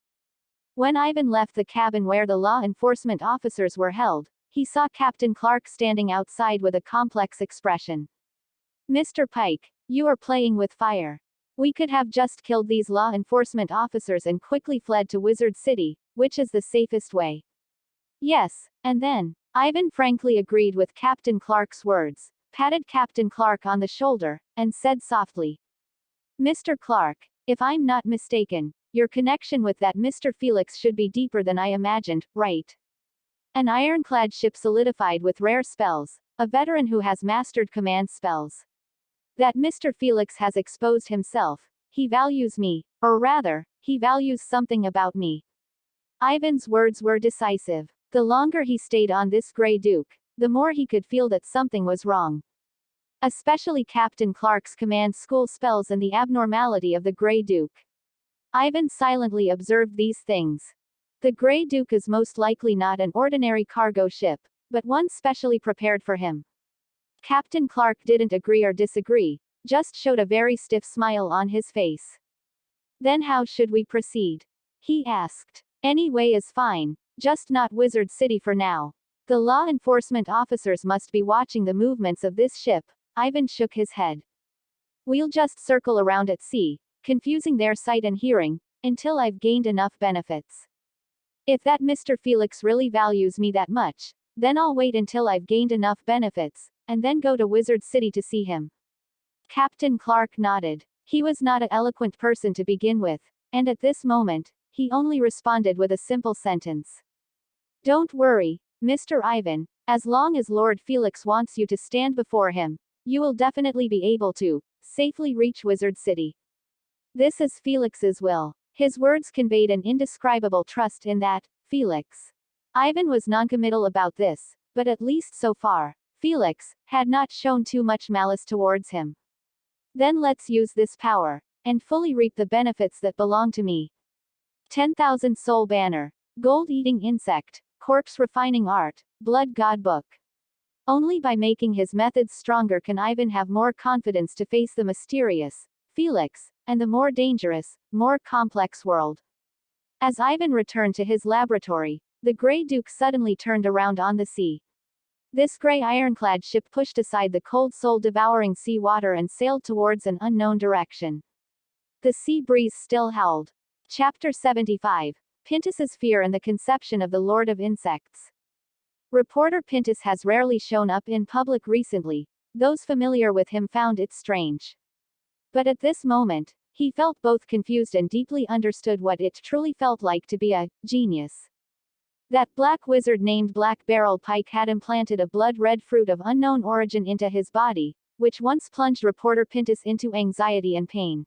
[SPEAKER 1] When Ivan left the cabin where the law enforcement officers were held, he saw Captain Clark standing outside with a complex expression. Mr. Pike, you are playing with fire. We could have just killed these law enforcement officers and quickly fled to Wizard City, which is the safest way. Yes, and then, Ivan frankly agreed with Captain Clark's words, patted Captain Clark on the shoulder, and said softly, "Mr. Clark, if I'm not mistaken, your connection with that Mr. Felix should be deeper than I imagined, right? An ironclad ship solidified with rare spells, a veteran who has mastered command spells. That Mr. Felix has exposed himself, he values me, or rather, he values something about me." Ivan's words were decisive. The longer he stayed on this Grey Duke, the more he could feel that something was wrong. Especially Captain Clark's command school spells and the abnormality of the Grey Duke. Ivan silently observed these things. The Grey Duke is most likely not an ordinary cargo ship, but one specially prepared for him. Captain Clark didn't agree or disagree, just showed a very stiff smile on his face. "Then how should we proceed?" he asked. "Any way is fine, just not Wizard City for now. The law enforcement officers must be watching the movements of this ship." Ivan shook his head. "We'll just circle around at sea, confusing their sight and hearing, until I've gained enough benefits. If that Mr. Felix really values me that much, then I'll wait until I've gained enough benefits, and then go to Wizard City to see him." Captain Clark nodded. He was not an eloquent person to begin with, and at this moment, he only responded with a simple sentence. "Don't worry, Mr. Ivan, as long as Lord Felix wants you to stand before him, you will definitely be able to safely reach Wizard City. This is Felix's will." His words conveyed an indescribable trust in that Felix. Ivan was noncommittal about this, but at least so far, Felix had not shown too much malice towards him. "Then let's use this power, and fully reap the benefits that belong to me." 10,000 Soul Banner, Gold-Eating Insect, Corpse Refining Art, Blood God Book. Only by making his methods stronger can Ivan have more confidence to face the mysterious Felix, and the more dangerous, more complex world. As Ivan returned to his laboratory, the Grey Duke suddenly turned around on the sea. This grey ironclad ship pushed aside the cold soul-devouring sea water and sailed towards an unknown direction. The sea breeze still howled. Chapter 75. Pintus's Fear and the Conception of the Lord of Insects. Reporter Pintus has rarely shown up in public recently. Those familiar with him found it strange. But at this moment, he felt both confused and deeply understood what it truly felt like to be a genius. That black wizard named Black Barrel Pike had implanted a blood-red fruit of unknown origin into his body, which once plunged Reporter Pintus into anxiety and pain.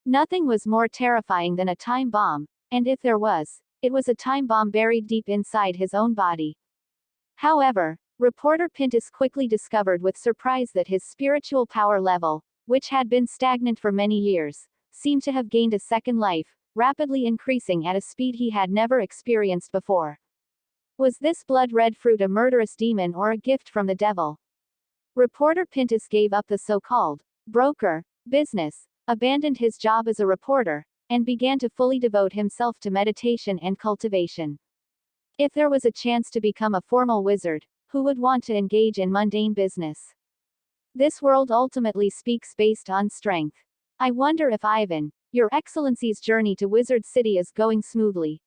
[SPEAKER 1] Nothing was more terrifying than a time bomb, and if there was, it was a time bomb buried deep inside his own body. However, Reporter Pintus quickly discovered with surprise that his spiritual power level, which had been stagnant for many years, seemed to have gained a second life, rapidly increasing at a speed he had never experienced before. Was this blood-red fruit a murderous demon or a gift from the devil? Reporter Pintus gave up the so-called broker business, abandoned his job as a reporter, and began to fully devote himself to meditation and cultivation. If there was a chance to become a formal wizard, who would want to engage in mundane business? This world ultimately speaks based on strength. I wonder if Ivan, Your Excellency's journey to Wizard City is going smoothly.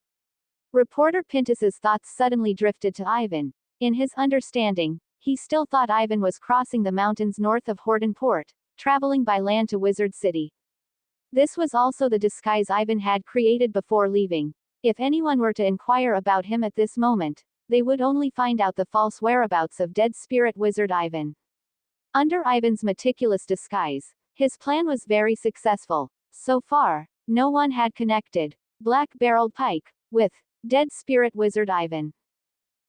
[SPEAKER 1] Reporter Pintus's thoughts suddenly drifted to Ivan. In his understanding, he still thought Ivan was crossing the mountains north of Horton Port, traveling by land to Wizard City. This was also the disguise Ivan had created before leaving. If anyone were to inquire about him at this moment, they would only find out the false whereabouts of dead spirit wizard Ivan. Under Ivan's meticulous disguise, his plan was very successful. So far, no one had connected Black-Barreled Pike with dead spirit wizard Ivan.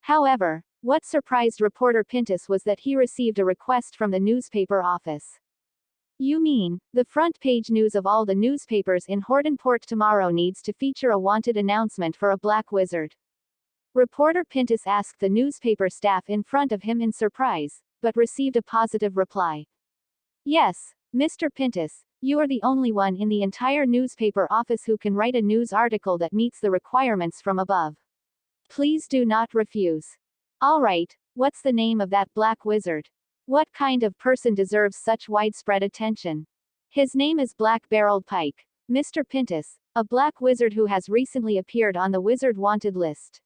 [SPEAKER 1] However, what surprised Reporter Pintus was that he received a request from the newspaper office. "You mean, the front page news of all the newspapers in Horton Port tomorrow needs to feature a wanted announcement for a black wizard?" Reporter Pintus asked the newspaper staff in front of him in surprise, but received a positive reply. "Yes, Mr. Pintus, you are the only one in the entire newspaper office who can write a news article that meets the requirements from above. Please do not refuse." "All right, what's the name of that black wizard? What kind of person deserves such widespread attention?" "His name is Black-Barreled Pike, Mr. Pintus, a black wizard who has recently appeared on the Wizard Wanted list."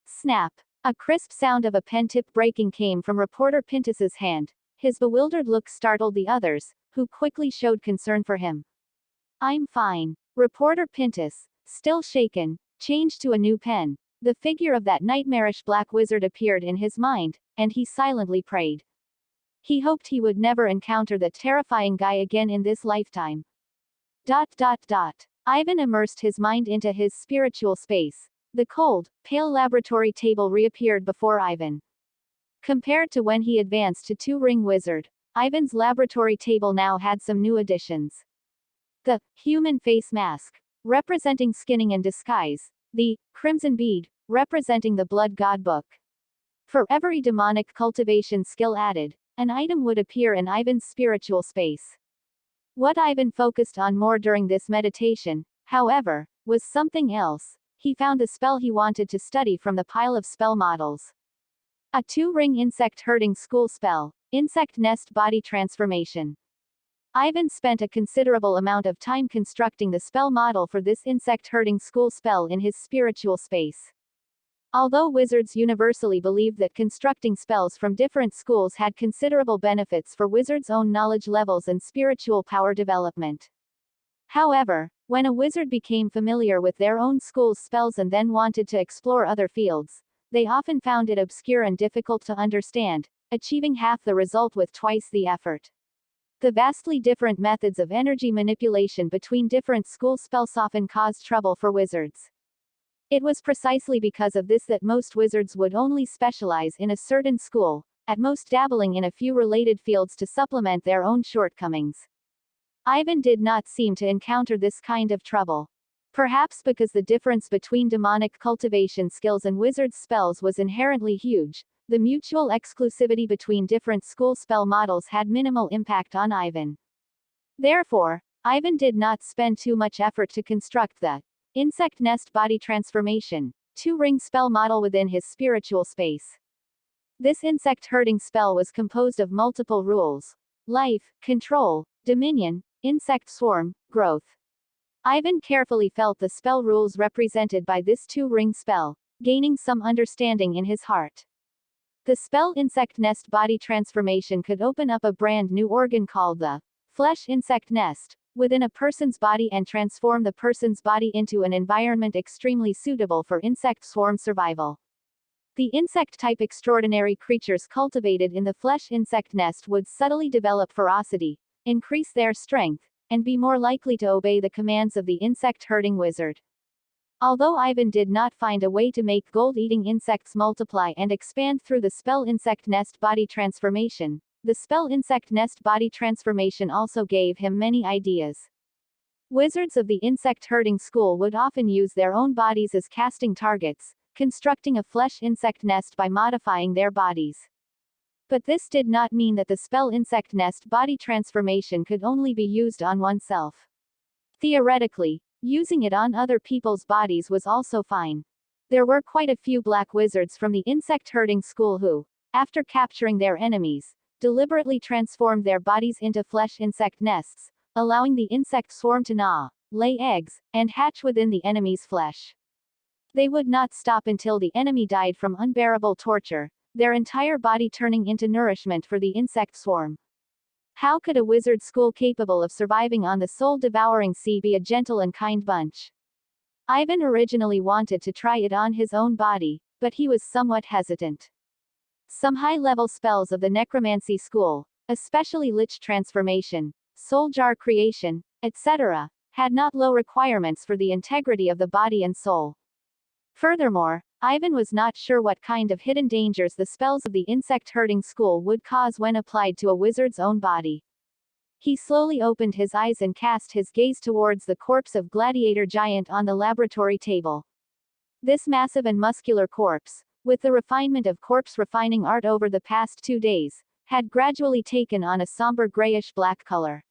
[SPEAKER 1] Snap. A crisp sound of a pen tip breaking came from reporter Pintus's hand. His bewildered look startled the others, who quickly showed concern for him. I'm fine. Reporter Pintus, still shaken, changed to a new pen. The figure of that nightmarish black wizard appeared in his mind, and he silently prayed. He hoped he would never encounter that terrifying guy again in this lifetime. Ivan immersed his mind into his spiritual space. The cold, pale laboratory table reappeared before Ivan. Compared to when he advanced to Two-Ring Wizard, Ivan's laboratory table now had some new additions. The human face mask, representing skinning and disguise. The crimson bead, representing the blood god book. For every demonic cultivation skill added, an item would appear in Ivan's spiritual space. What Ivan focused on more during this meditation, however, was something else. He found the spell he wanted to study from the pile of spell models. A two-ring insect-herding school spell, Insect Nest Body Transformation. Ivan spent a considerable amount of time constructing the spell model for this insect-herding school spell in his spiritual space. Although wizards universally believed that constructing spells from different schools had considerable benefits for wizards' own knowledge levels and spiritual power development. However, when a wizard became familiar with their own school's spells and then wanted to explore other fields, they often found it obscure and difficult to understand, achieving half the result with twice the effort. The vastly different methods of energy manipulation between different school spells often caused trouble for wizards. It was precisely because of this that most wizards would only specialize in a certain school, at most dabbling in a few related fields to supplement their own shortcomings. Ivan did not seem to encounter this kind of trouble. Perhaps because the difference between demonic cultivation skills and wizard's spells was inherently huge, the mutual exclusivity between different school spell models had minimal impact on Ivan. Therefore, Ivan did not spend too much effort to construct the Insect Nest Body Transformation, two-ring spell model within his spiritual space. This insect-herding spell was composed of multiple rules: life, control, dominion, insect swarm, growth. Ivan carefully felt the spell rules represented by this two-ring spell, gaining some understanding in his heart. The spell Insect Nest Body Transformation could open up a brand new organ called the flesh insect nest within a person's body and transform the person's body into an environment extremely suitable for insect swarm survival. The insect-type extraordinary creatures cultivated in the flesh insect nest would subtly develop ferocity, increase their strength, and be more likely to obey the commands of the insect-herding wizard. Although Ivan did not find a way to make gold-eating insects multiply and expand through the spell Insect Nest Body Transformation, the spell Insect Nest Body Transformation also gave him many ideas. Wizards of the insect-herding school would often use their own bodies as casting targets, constructing a flesh insect nest by modifying their bodies. But this did not mean that the spell Insect Nest Body Transformation could only be used on oneself. Theoretically, using it on other people's bodies was also fine. There were quite a few black wizards from the insect-herding school who, after capturing their enemies, deliberately transformed their bodies into flesh insect nests, allowing the insect swarm to gnaw, lay eggs, and hatch within the enemy's flesh. They would not stop until the enemy died from unbearable torture, their entire body turning into nourishment for the insect swarm. How could a wizard school capable of surviving on the soul-devouring sea be a gentle and kind bunch? Ivan originally wanted to try it on his own body, but he was somewhat hesitant. Some high-level spells of the necromancy school, especially lich transformation, soul jar creation, etc., had not low requirements for the integrity of the body and soul. Furthermore, Ivan was not sure what kind of hidden dangers the spells of the insect-herding school would cause when applied to a wizard's own body. He slowly opened his eyes and cast his gaze towards the corpse of gladiator giant on the laboratory table. This massive and muscular corpse, with the refinement of corpse refining art over the past 2 days, had gradually taken on a somber grayish-black color.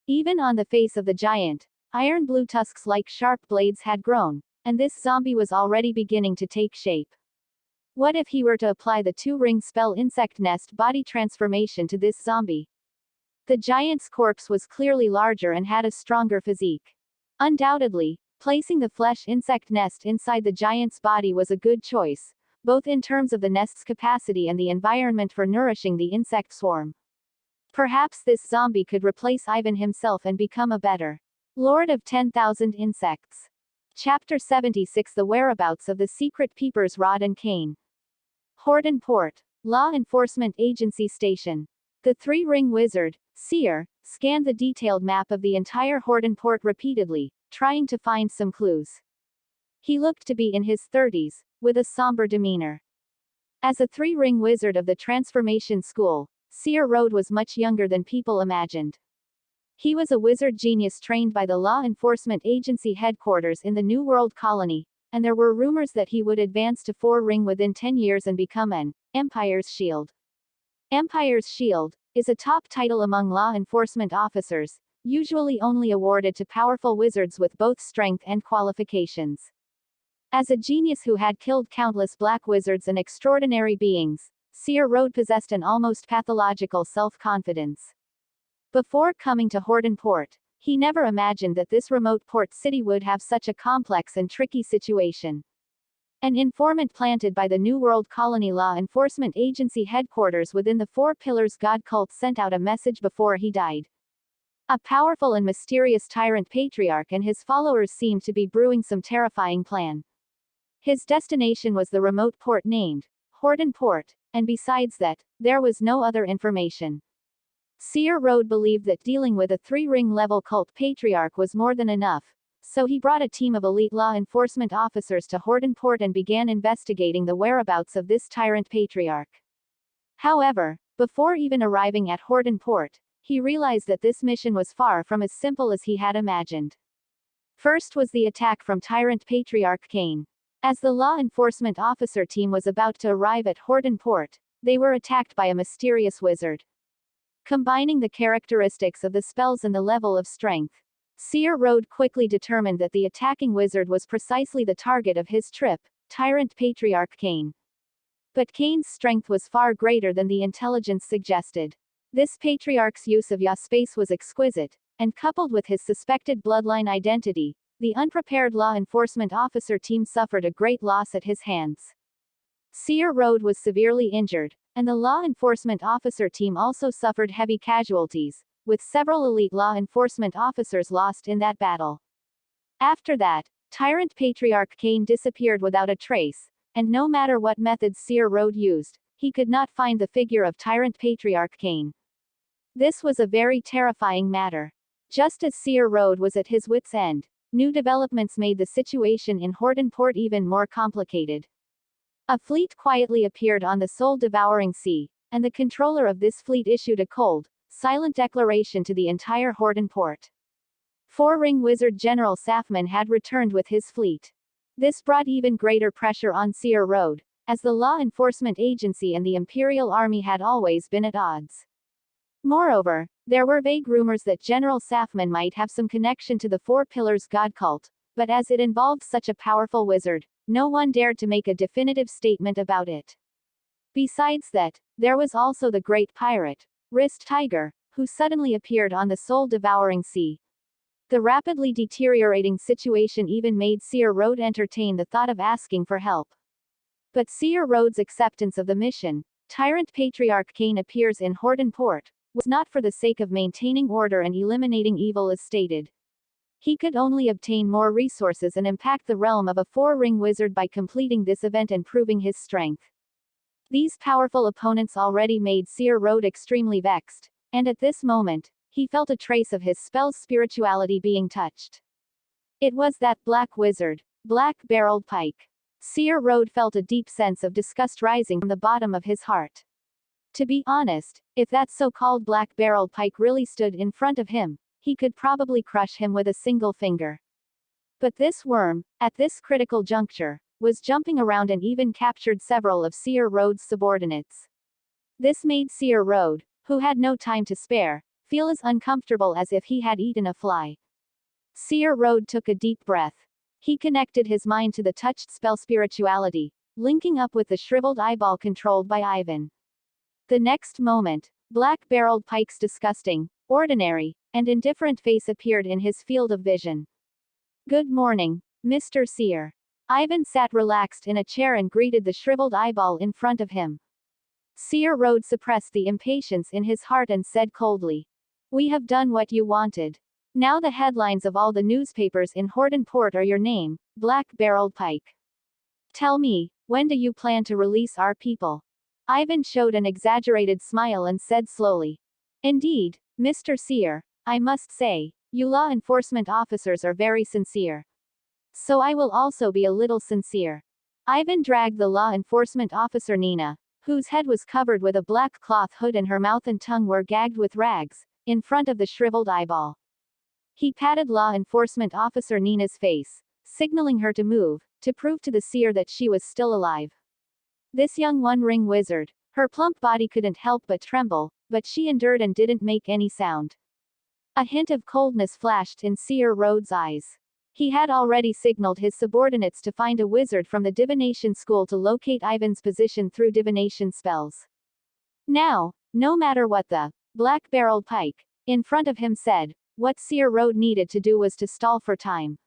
[SPEAKER 1] Even on the face of the giant, iron blue tusks like sharp blades had grown, and this zombie was already beginning to take shape. What if he were to apply the two-ring spell Insect Nest Body Transformation to this zombie? The giant's corpse was clearly larger and had a stronger physique. Undoubtedly, placing the flesh insect nest inside the giant's body was a good choice, both in terms of the nest's capacity and the environment for nourishing the insect swarm. Perhaps this zombie could replace Ivan himself and become a better Lord of 10,000 Insects. Chapter 76: The Whereabouts of the Secret Peepers. Rod and Cane. Horton Port. Law Enforcement Agency Station. The three-ring wizard, Seer, scanned the detailed map of the entire Horton Port repeatedly, trying to find some clues. He looked to be in his 30s, with a somber demeanor. As a three-ring wizard of the Transformation School, Seer Road was much younger than people imagined. He was a wizard genius trained by the Law Enforcement Agency headquarters in the New World Colony, and there were rumors that he would advance to 4-ring within 10 years and become an Empire's Shield. Empire's Shield is a top title among law enforcement officers, usually only awarded to powerful wizards with both strength and qualifications. As a genius who had killed countless black wizards and extraordinary beings, Seer Road possessed an almost pathological self-confidence. Before coming to Horton Port, he never imagined that this remote port city would have such a complex and tricky situation. An informant planted by the New World Colony Law Enforcement Agency headquarters within the Four Pillars God cult sent out a message before he died. A powerful and mysterious tyrant patriarch and his followers seemed to be brewing some terrifying plan. His destination was the remote port named Horton Port, and besides that, there was no other information. Seer Road believed that dealing with a three-ring level cult patriarch was more than enough, so he brought a team of elite law enforcement officers to Horton Port and began investigating the whereabouts of this tyrant patriarch. However, before even arriving at Horton Port, he realized that this mission was far from as simple as he had imagined. First was the attack from tyrant patriarch Cain. As the law enforcement officer team was about to arrive at Horton Port, they were attacked by a mysterious wizard. Combining the characteristics of the spells and the level of strength, Seer Road quickly determined that the attacking wizard was precisely the target of his trip, tyrant patriarch Cain. But Cain's strength was far greater than the intelligence suggested. This patriarch's use of Subspace was exquisite, and coupled with his suspected bloodline identity, the unprepared law enforcement officer team suffered a great loss at his hands. Seer Road was severely injured, and the law enforcement officer team also suffered heavy casualties, with several elite law enforcement officers lost in that battle. After that, tyrant patriarch Cain disappeared without a trace, and no matter what methods Seer Road used, he could not find the figure of tyrant patriarch Cain. This was a very terrifying matter. Just as Seer Road was at his wit's end, new developments made the situation in Horton Port even more complicated. A fleet quietly appeared on the soul-devouring sea, and the controller of this fleet issued a cold, silent declaration to the entire Horton Port. Four-ring wizard General Safman had returned with his fleet. This brought even greater pressure on Seer Road, as the law enforcement agency and the Imperial Army had always been at odds. Moreover, there were vague rumors that General Safman might have some connection to the Four Pillars God cult, but as it involved such a powerful wizard, no one dared to make a definitive statement about it. Besides that, there was also the great pirate, Wrist Tiger, who suddenly appeared on the soul-devouring sea. The rapidly deteriorating situation even made Seer Road entertain the thought of asking for help. But Seer Road's acceptance of the mission, tyrant patriarch Cain appears in Horton Port, was not for the sake of maintaining order and eliminating evil as stated. He could only obtain more resources and impact the realm of a four-ring wizard by completing this event and proving his strength. These powerful opponents already made Seer Road extremely vexed, and at this moment, he felt a trace of his spell's spirituality being touched. It was that black wizard, black-barreled pike. Seer Road felt a deep sense of disgust rising from the bottom of his heart. To be honest, if that so-called black-barreled pike really stood in front of him, he could probably crush him with a single finger. But this worm, at this critical juncture, was jumping around and even captured several of Seer Road's subordinates. This made Seer Road, who had no time to spare, feel as uncomfortable as if he had eaten a fly. Seer Road took a deep breath. He connected his mind to the touched spell spirituality, linking up with the shriveled eyeball controlled by Ivan. The next moment, black-barreled pike's disgusting, ordinary, and indifferent face appeared in his field of vision. "Good morning, Mr. Seer." Ivan sat relaxed in a chair and greeted the shriveled eyeball in front of him. Seer Road suppressed the impatience in his heart and said coldly, "We have done what you wanted. Now the headlines of all the newspapers in Horton Port are your name, Black-Barreled Pike. Tell me, when do you plan to release our people?" Ivan showed an exaggerated smile and said slowly, "Indeed, Mr. Seer, I must say, you law enforcement officers are very sincere. So I will also be a little sincere." Ivan dragged the law enforcement officer Nina, whose head was covered with a black cloth hood and her mouth and tongue were gagged with rags, in front of the shriveled eyeball. He patted law enforcement officer Nina's face, signaling her to move, to prove to the seer that she was still alive. This young one-ring wizard, her plump body couldn't help but tremble, but she endured and didn't make any sound. A hint of coldness flashed in Seer Road's eyes. He had already signaled his subordinates to find a wizard from the divination school to locate Ivan's position through divination spells. Now, no matter what the Black-Barreled Pike in front of him said, what Seer Road needed to do was to stall for time.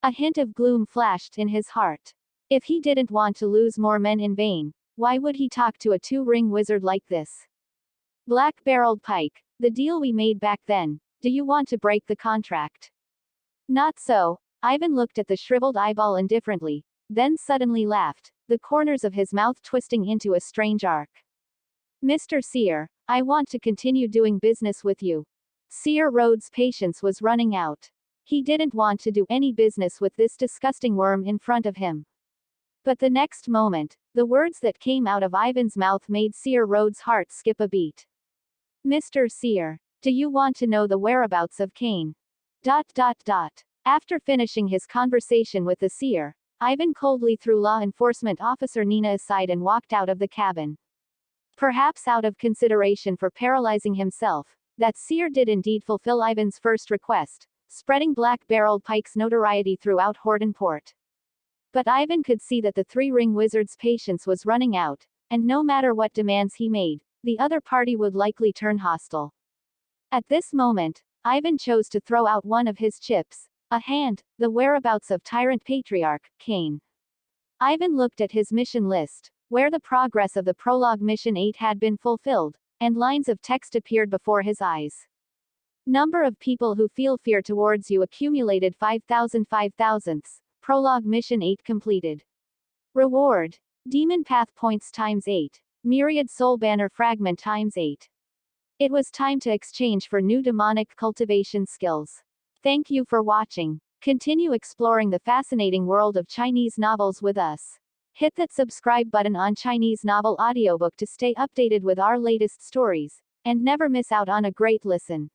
[SPEAKER 1] A hint of gloom flashed in his heart. If he didn't want to lose more men in vain, why would he talk to a two-ring wizard like this? Black-Barreled Pike, the deal we made back then, do you want to break the contract? Not so. Ivan looked at the shriveled eyeball indifferently, then suddenly laughed, the corners of his mouth twisting into a strange arc. "Mr. Seer, I want to continue doing business with you." Seer Road's patience was running out. He didn't want to do any business with this disgusting worm in front of him. But the next moment, the words that came out of Ivan's mouth made Seer Road's heart skip a beat. "Mr. Seer, do you want to know the whereabouts of Cain?" After finishing his conversation with the seer, Ivan coldly threw law enforcement officer Nina aside and walked out of the cabin. Perhaps out of consideration for paralyzing himself, that seer did indeed fulfill Ivan's first request, spreading Black-Barreled Pike's notoriety throughout Horton Port. But Ivan could see that the three-ring wizard's patience was running out, and no matter what demands he made, the other party would likely turn hostile. At this moment, Ivan chose to throw out one of his chips, a hand, the whereabouts of Tyrant Patriarch, Cain. Ivan looked at his mission list, where the progress of the prologue mission 8 had been fulfilled, and lines of text appeared before his eyes. Number of people who feel fear towards you accumulated 5,000 5,000. Prologue mission 8 completed. Reward. Demon Path points times 8. Myriad Soul Banner Fragment times 8. It was time to exchange for new demonic cultivation skills. Thank you for watching. Continue exploring the fascinating world of Chinese novels with us. Hit that subscribe button on Chinese Novel Audiobook to stay updated with our latest stories, and never miss out on a great listen.